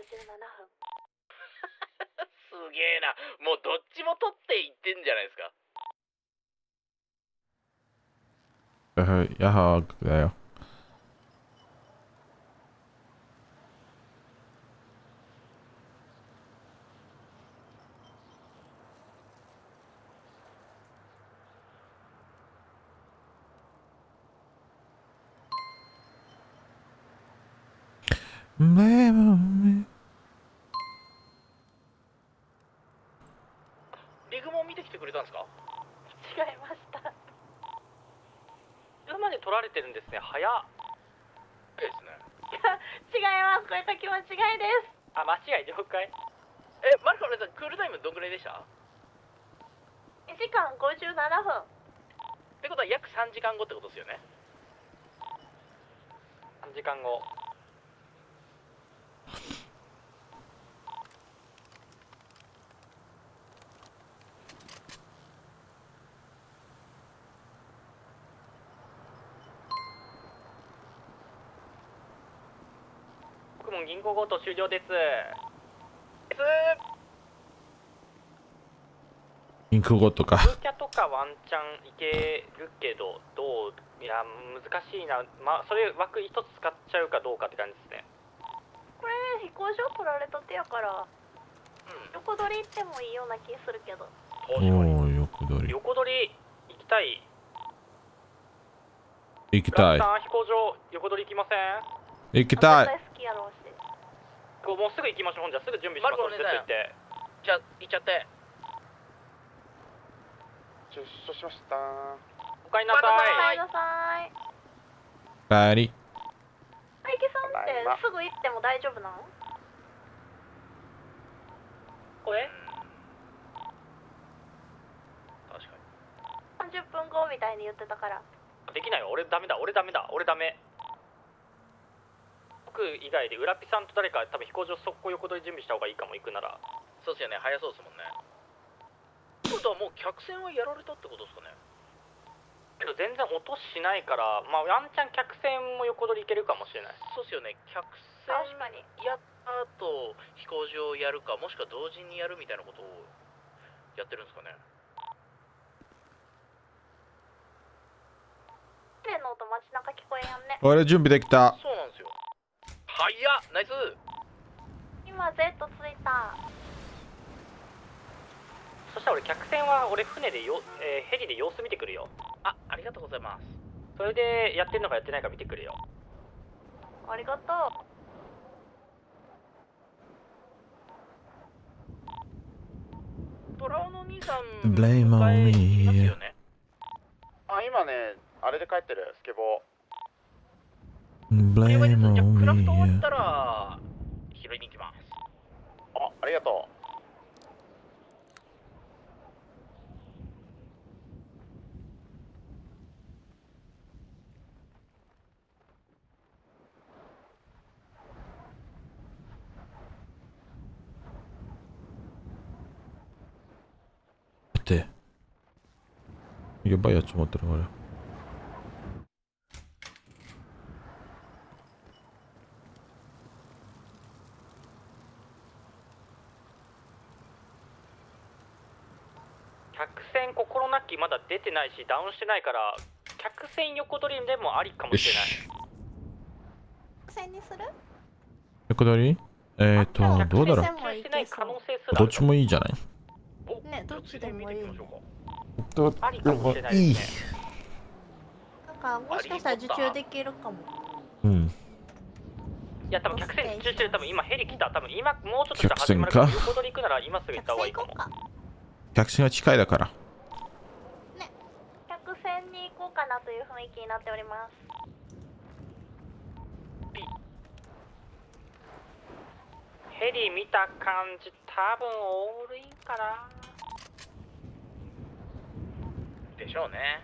すげえな。もうどっちも取っていってんじゃないですか。やはーだよ。リグモン見てきてくれたんですか？違いました。馬で取られてるんですね。早っ。ですね。違います。これ書き間違いです。あ、間違い了解。マルコのさん、クールタイムどんぐらいでした？ 2時間57分。ってことは約3時間後ってことですよね。3時間後。僕も銀行強盗終了です。インクごとか。空キャとかワンチャンいけるけど、どう？いや、難しいな。まあ、それ枠一つ使っちゃうかどうかって感じですね。これ飛行場取られたてやから、横取り行ってもいいような気するけど。おお、横取り。横取り行きたい。行きたい。さん飛行場横取り行きません？行きたい。好きやろうし。もうすぐ行きましょう。ほんじゃすぐ準備します。絶対行って。じゃあ行っちゃって。出所しました。おかえりなさい。おかえりなさい。帰り。大木さんってすぐ行っても大丈夫なの？これ？確かに。30分後みたいに言ってたから。できないよ。俺ダメだ。俺ダメ。僕以外で裏ピさんと誰か多分飛行場速攻横取り準備した方がいいかも。行くなら。そうですよね。早そうですもんね。ってことはもう客船はやられたってことですかね。けど全然音しないから、まあワンチャン客船も横取りいけるかもしれない。そうですよね。客船やった後飛行場やるか、もしくは同時にやるみたいなことをやってるんですかね。の音街中聞こえやんね。俺準備できた。そうなんですよ。早っナイス。今 Z ついた。そしたら俺客船は俺船でヘリで様子見てくるよ。ありがとうございます。それでやってるのかやってないか見てくるよ。ありがとう。トラオの兄さん Blame on me. あ、今ね、あれで帰ってる、スケボBlame じゃあ on クラフト終わ me. ったら拾いに行きます。ー。ありがとう。ってやばいやつ持ってる俺。客船心なきまだ出てないしダウンしてないから客船横取りでもありかもしれない。客船にする？横取り？どうだろう。どっちもいいじゃない。ね、どっちでもいい。どっちもいい。なんかもしかしたら受注できるかも。うん。いや多分客船受注してる。多分今ヘリ来た。多分今もうちょっとしたら始まるから横取り行くなら今すぐ行った方がいいかも。客船は近いだから。客船に行こうかなという雰囲気になっております。ヘリ見た感じ多分オールインかなでしょうね。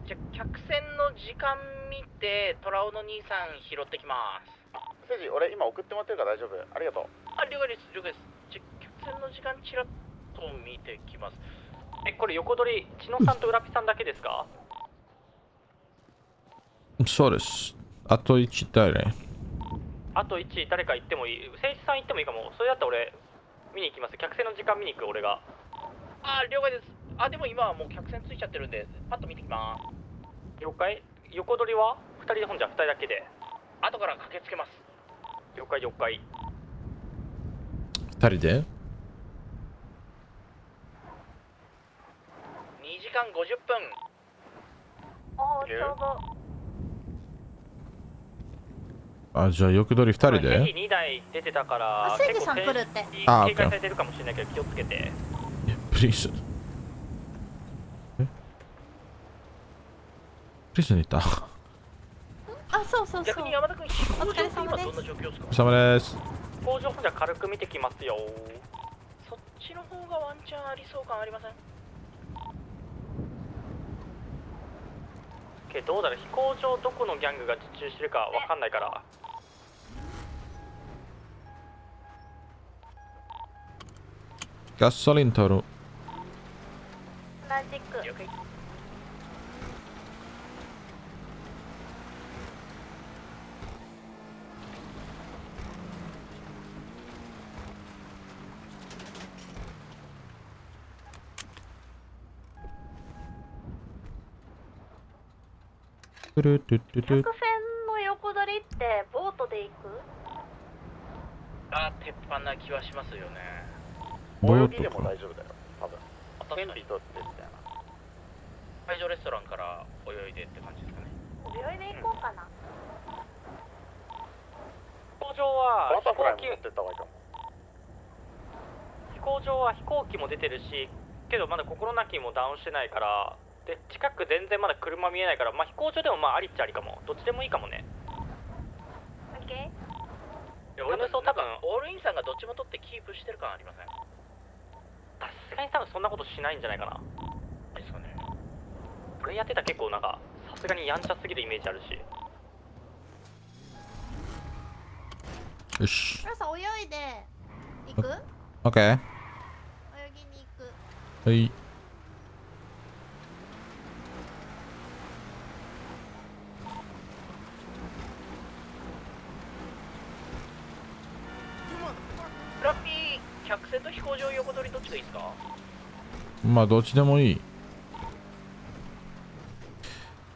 じゃ客船の時間見てトラオの兄さん拾ってきます。セジ、俺今送ってもらってるから大丈夫。ありがとう。了解です了解です。じゃ客船の時間ちらっと見てきます。これ横取り千野さんと浦ピさんだけですか？そうです。あと1誰？あと1誰か行ってもいい。誠一さん行ってもいいかも。それだったら俺見に行きます。客船の時間見に行く俺が。了解です。でも今はもう客船ついちゃってるんでパッと見てきます。了解。横取りは2人で本じゃ2人だけで後から駆けつけます。了解了解。2人で？ 2時間50分。ちょうど。じゃあ横取り2人で？ヘリ2台出てたからセジさん来るって。警戒されてるかもしれないけど気をつけて。プリズン。プリズンにいた。そうそうそう。逆に山田君お疲れ様です。今どんな状況ですか？お疲れ様です。飛行場本じゃ軽く見てきますよ。そっちの方がワンチャンありそう感ありません？どうだろう、飛行場どこのギャングが受注してるかわかんないから。ガソリン取る。同じく。客船の横取りってボートで行く？鉄板な気はしますよね。泳ぎでも大丈夫だよ、多分。ヘンリーとってみたいな。会場レストランから泳いでって感じですかね。泳いで行こうかな。飛行場はバタフライも持ってった方がいいかも。飛行場は飛行機も出てるし、けどまだ心なきもダウンしてないから、で近く全然まだ車見えないから、飛行場でもありっちゃありかも。どっちでもいいかもね。オッケー。俺の予想多分オールインさんがどっちも取ってキープしてる感ありません？さすがに多分そんなことしないんじゃないかな。ですかね。俺やってたら結構なんかさすがにやんちゃすぎるイメージあるし。よし。皆さん泳いで行く？オッケー。泳ぎに行く。はい。ラッピー、客船と飛行場横取りどっちがいいですか？まあどっちでもいい。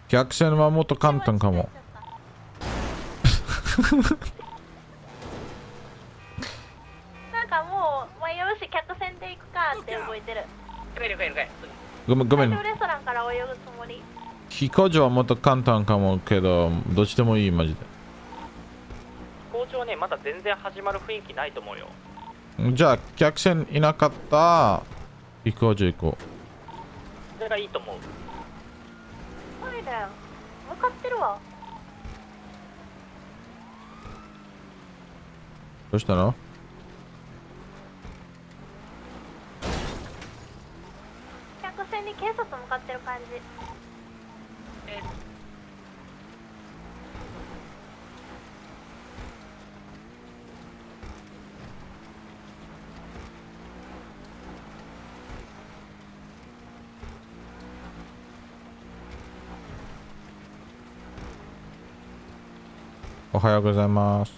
客船はもっと簡単かも。なんかもう、よし、客船で行くかって動いてる。ごめんごめん。レストランから泳ぐつもり。飛行場はもっと簡単かもけど、どっちでもいい、マジで。飛行場ね、まだ全然始まる雰囲気ないと思うよ。じゃあ、客船いなかった飛行場行こそれがいいと思う。そうだよ。向かってるわ。どうしたの？客船に警察向かってる感じ。おはようございます。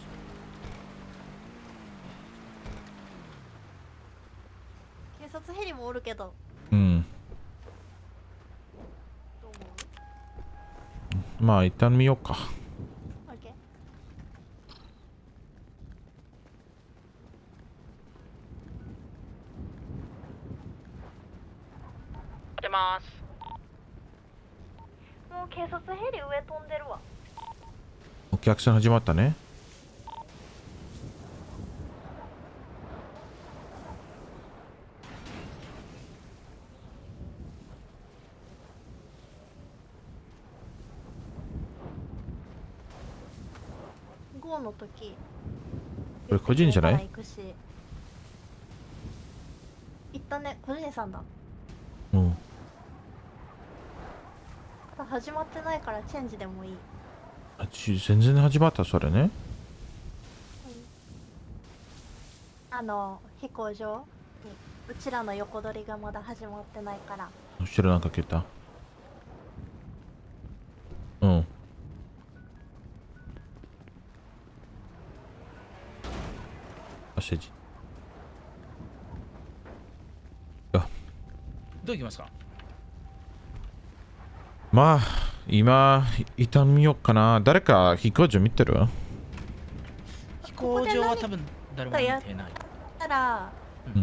警察ヘリもおるけど。うん。まあ、一旦見ようか。オッケー。出ます。もう警察ヘリ上飛んでるわ。お客さん始まったね。GO の時。これ個人じゃない？行くし。行ったね、個人さんだ。うん。始まってないからチェンジでもいい。全然始まった、それね。飛行場にうちらの横取りがまだ始まってないから。後ろなんか消えた。うん。メッセージ。どう行きますか？まあ、今、一旦見ようかな。誰か飛行場見てる？飛行場は多分誰も見てない。たら、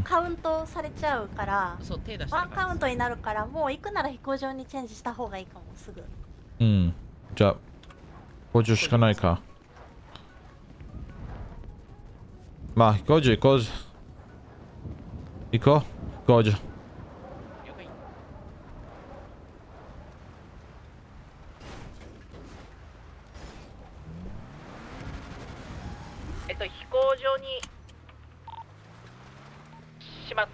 カウントされちゃうから、そう、手出したワンカウントになるから、もう行くなら飛行場にチェンジした方がいいかも、すぐ。うん。じゃあ、飛行場しかないか。まあ、飛行場行こうぜ。行こう、飛行場。飛行場にします。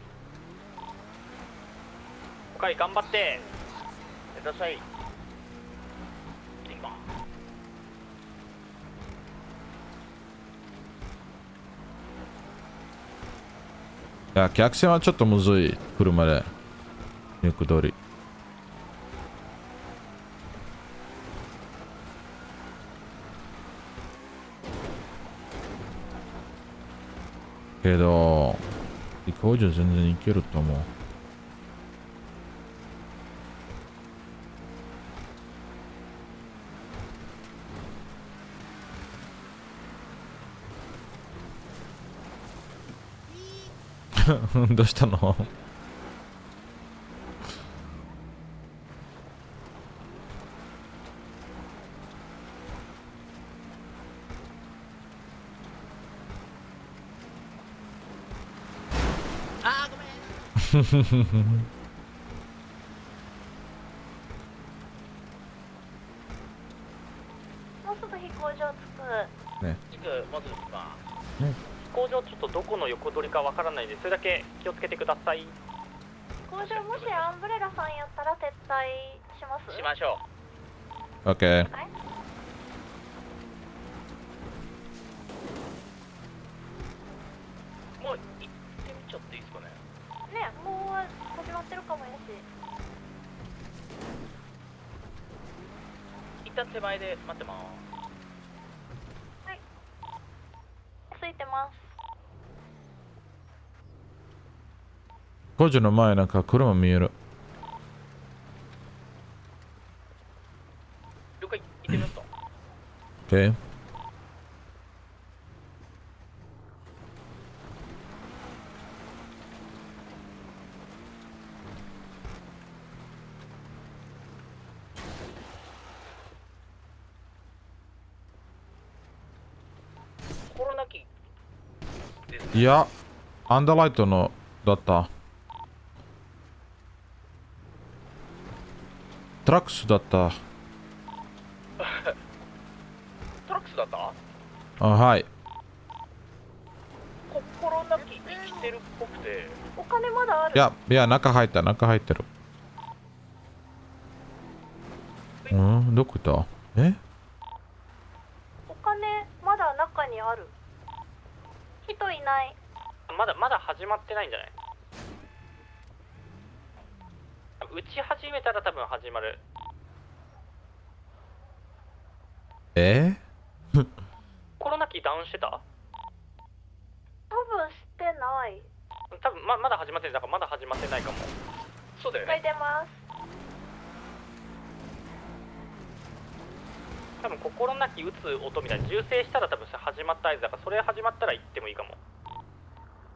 おかり頑張って。いってらっしゃい。行ってきます。いや、客船はちょっとむずい。車で。横通り。けど、飛行場全然行けると思う。どうしたの？あー、ごめん。もうすぐ飛行場着く。ね。まずですか。ね。飛行場ちょっとどこの横取りかわからないんで、それだけ気をつけてください。飛行場もしアンブレラさんやったら撤退します？しましょオッケー。う。もう行ってみちゃっていいですかね。ね、もう始まってるかもやし。一旦手前で待ってます。ついてます。飛行場の前なんか車見える。了解、行ってみますか。 Okay. 心なきいや、アンダーライトのだった。トラックスだった。トラックスだった。あ、はい。心なき生きてるっぽくて。お金まだある。いや、中入った、中入ってる。うん、どこ行った？え？お金まだ中にある。人いない。まだ始まってないんじゃない？打ち始めたら多分始まる。コロナ期ダウンしてた？多分してない。多分まだ始まってない。だからまだ始まってないかも。そうだよね。出ます。多分心なき打つ音みたいに銃声したら多分始まった合図だから、それ始まったら行ってもいいかも。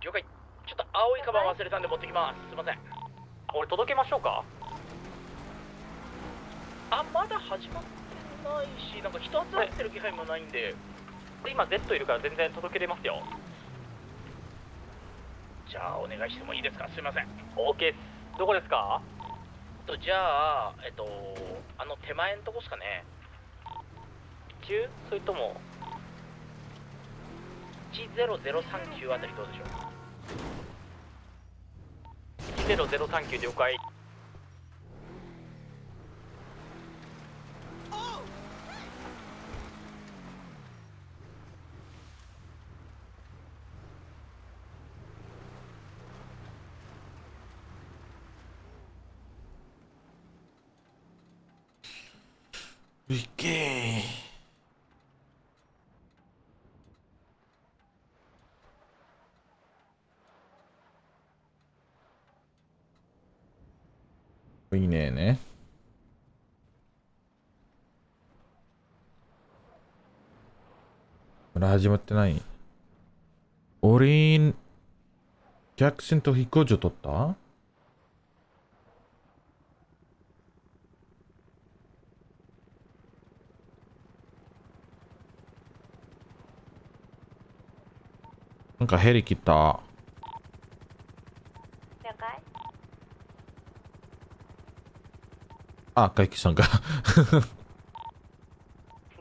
了解。ちょっと青いカバン忘れたんで持ってきます。すいません。俺届けましょうか？あ、まだ始まってないし、なんか人集まってる気配もないんで。今 Z いるから全然届けれますよ。じゃあお願いしてもいいですか？すいません。OK です。どこですか？じゃああの手前のとこですかね。中？それとも10039あたりどうでしょう？10039了解。いけー。いいね。まだ始まってない。オリン、逆線と飛行場取った？なんかヘリ来た。了解。あ、海輝さんか。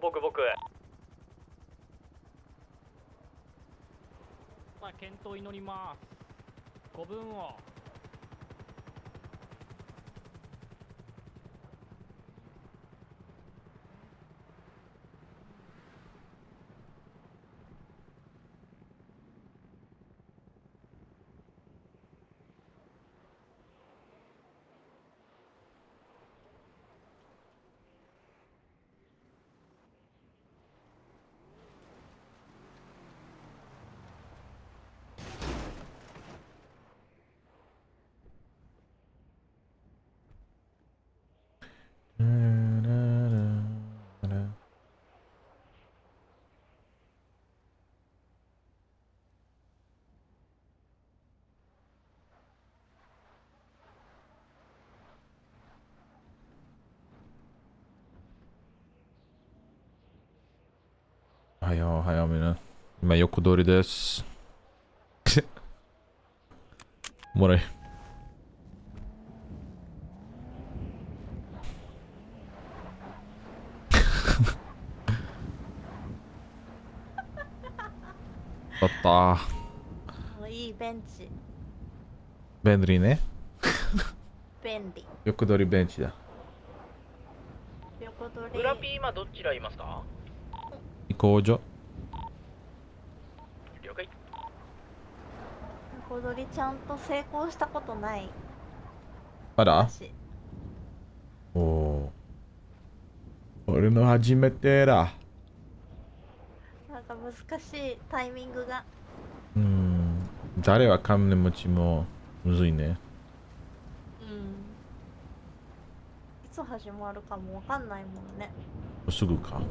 僕。健闘祈ります。ご分を。早めな。今横取りです。もらえ。だった。いいベンチ。便利ね。便利。横取りベンチだ。横取り。裏ピー今どちらいますか？飛行場。了解。横取りちゃんと成功したことない。まだ？おお。俺の初めてだ。なんか難しいタイミングが。誰は金持ちもむずいね。いつ始まるかもわかんないもんね。すぐか。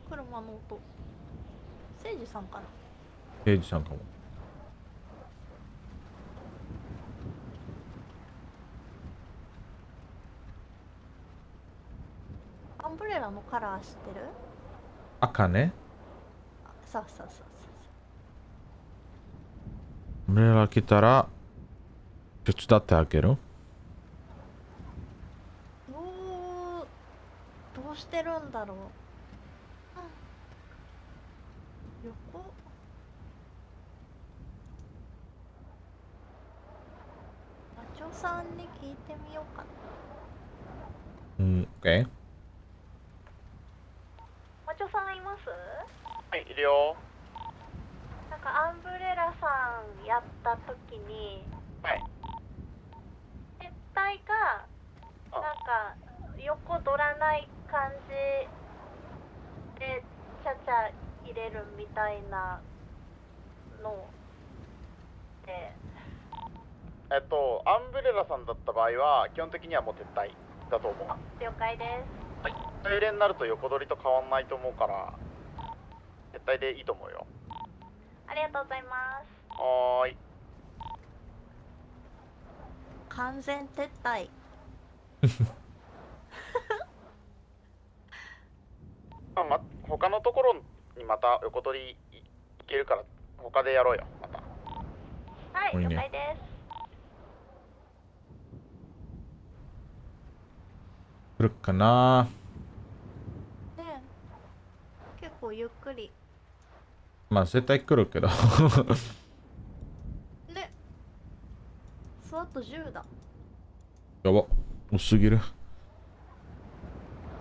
車の音。せいじさんかな。刑事さんかも。アンブレラのカラー知ってる？赤ね。そうそうそう俺ら来たら手伝ってあげる？そう。どうしてるんだろう。横。マチョさんに聞いてみようかな。うん、OK。マチョさんいます？はい、いるよ。なんかアンブレラさんやった時に、はい。絶対がなんか横取らない感じでちゃちゃ入れるみたいなので、アンブレラさんだった場合は、基本的にはもう撤退だと思う。了解です。はい。トイレになると横取りと変わんないと思うから、撤退でいいと思うよ。ありがとうございます。はーい。完全撤退。他のところにまた横取り行けるから、他でやろうよ、また。はい、いいね了解です。来るかな。ねえ、結構ゆっくり。まあ絶対来るけど。ね。スワット10だ。やば、多すぎる。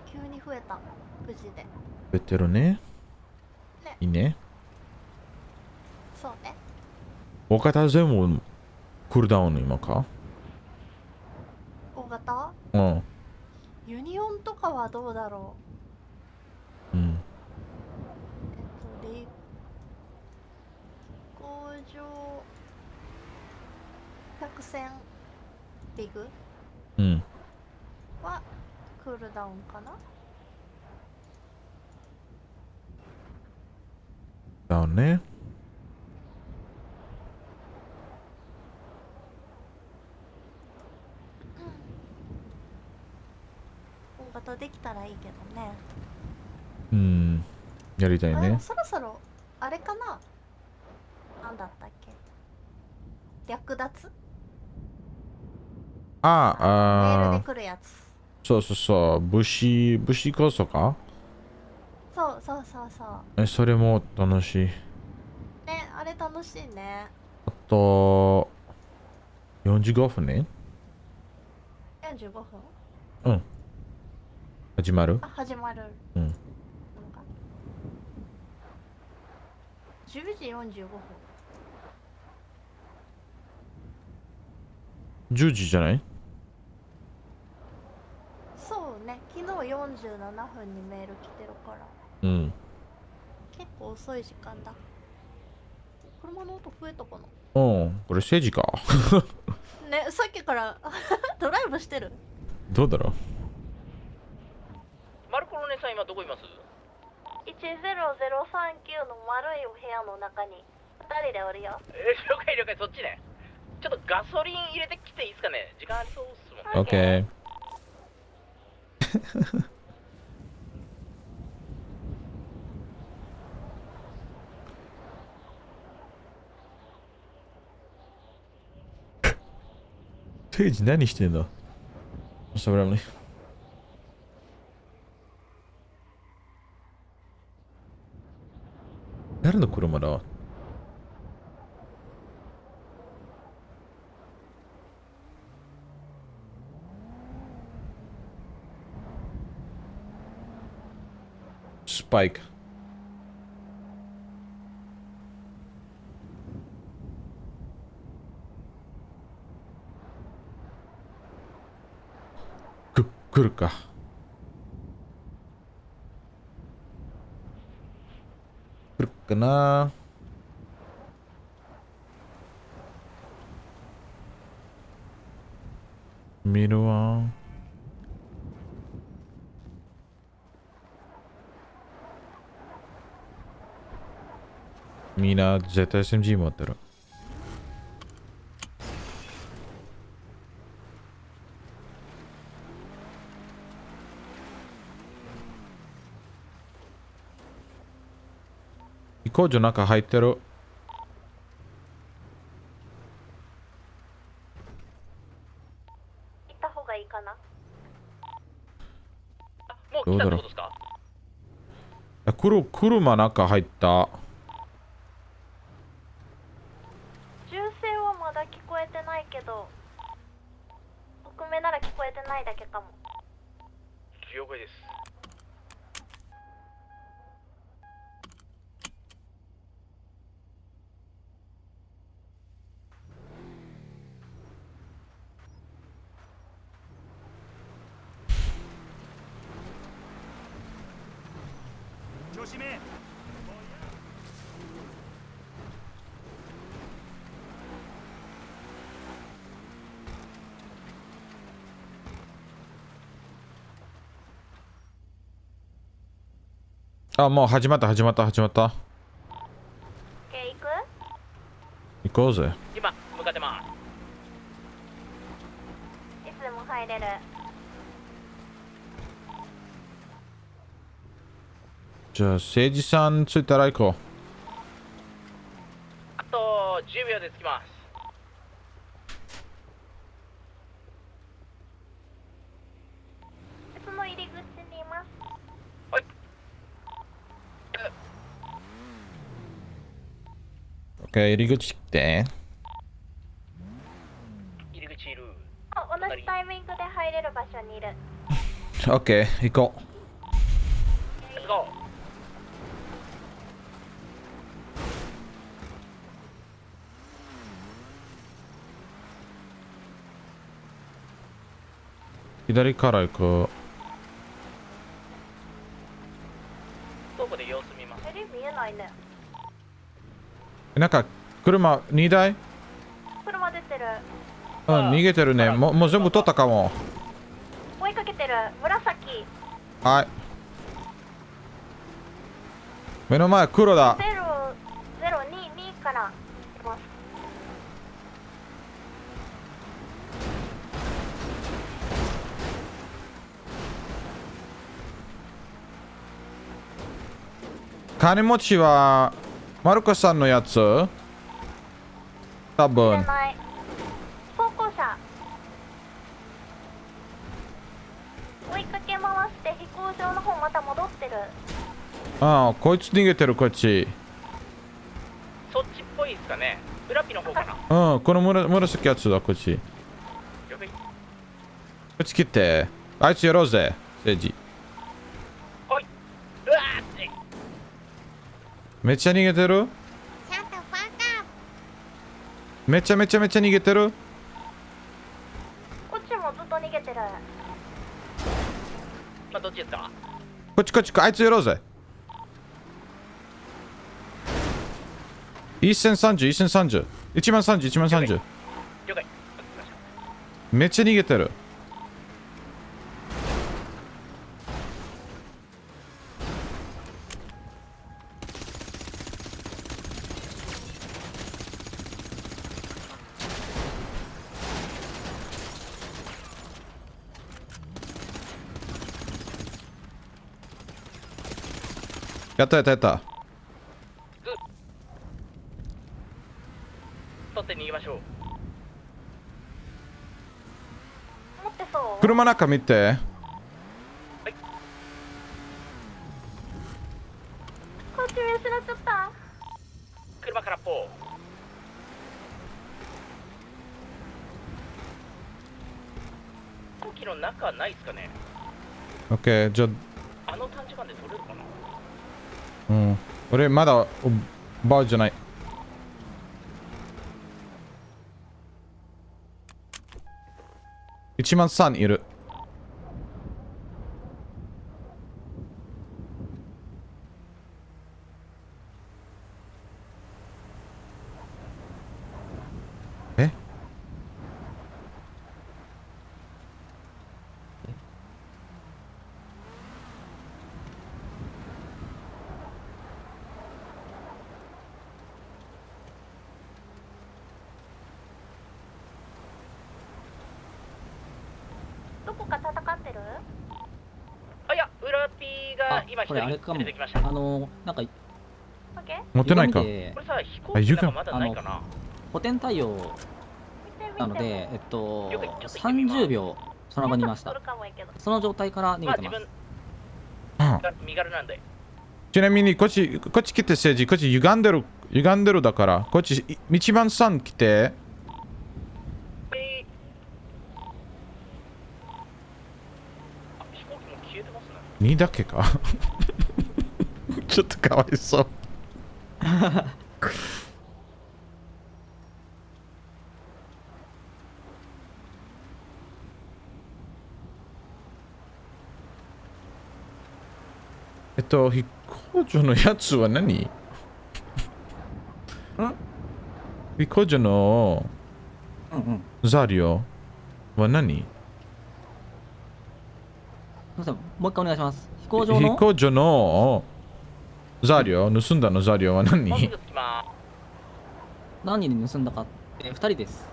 急に増えた。無事で。増えてるね。ね。いいね。そうね。大型全部クールダウン今か？大型？うん。ユニオンとかはどうだろうん。う。飛行場百戦リグうん。はクールダウンかな。ダウンね。大型できたらいいけどね。うん。やりたいね。そろそろあれかな。なんだったっけ。略奪？メールで来るやつ。そうそうそう。武士コースとか？そうそうそうそう。それも楽しい。ね、あれ楽しいね。あと、45分ね。45分？うん。始まる？あ、始まる。うん。なんか10時45分。10時じゃない？そうね、昨日47分にメール来てるから。うん。結構遅い時間だ。車の音増えたかな。うん。これ政治か。ね、さっきからドライブしてる。どうだろう。マルコの姉さん今どこいます？ 10039の丸いお部屋の中に2人でおるよ。了解了解、そっちね。ちょっとガソリン入れてきていいですかね。時間ありそうっすもん。オッケー。政治何してんの？しゃべらない。誰の車だ？スパイク。来るか。来るかな。見るわ。みんな絶対 SMG 持ってる。工場中入ってる。行った方がいいかな。もう来たってことですか？車中入った。銃声はまだ聞こえてないけど、匿名なら聞こえてないだけかも。了解です。調子め。あ、もう始まった。行く？行こうぜ。今向かってます。いつでも入れる。じゃあ、政治さん着いたら行こあと10秒で着きます。その入り口にいます。う。OK、入り口来て。入り口いる。あ、同じタイミングで入れる場所にいる。OK、行こう。レッツゴー。左から行く。どこで様子見ます？見えないね。なんか、車2台？車出てる。うん、逃げてるね。もう全部取ったかも。追いかけてる。紫。はい。目の前、黒だ。0、022から来ます。金持ちは、マルコさんのやつ多分。知らない。走行車。追いかけ回して飛行場の方また戻ってる。ああ、こいつ逃げてる、こっち。そっちっぽいですかね。裏ピの方かな。うん、この紫やつだ、こっち。了解。こっち来て。あいつやろうぜ、政治。はい。うわーって。めっちゃ逃げてる？めちゃ逃げてる？こっちもずっと逃げてる。今どっちですか？こっち、あいつやろうぜ。1030。1万30。了解。めっちゃ逃げてる。やった。取って逃げましょう。持ってそう。車中見て。はい。こっち見失っちゃった。車からポー。飛行機の中ないっすかね。OK、じゃあの短時間で取れるかな。うん。俺まだバーじゃない。1万3いる。どこか戦ってる？あ、いや、裏ピーが今一これあれかも人出てきました。なんかオッケー？持ってないか。これさ、飛行機がまだないかな。補填対応なので、30秒その場にいました。その状態から逃げてます。身軽なんで。ちなみにこっち来て、政治、こっち歪んでるだから、こっち一番3来て。飛行機も消えてますね。2だけかちょっとかわいそう飛行場のやつは何？飛行場のザリオは何？すみません、もう一回お願いします。飛行場のザリオ、盗んだのザリオは何？何人で盗んだかって2人です。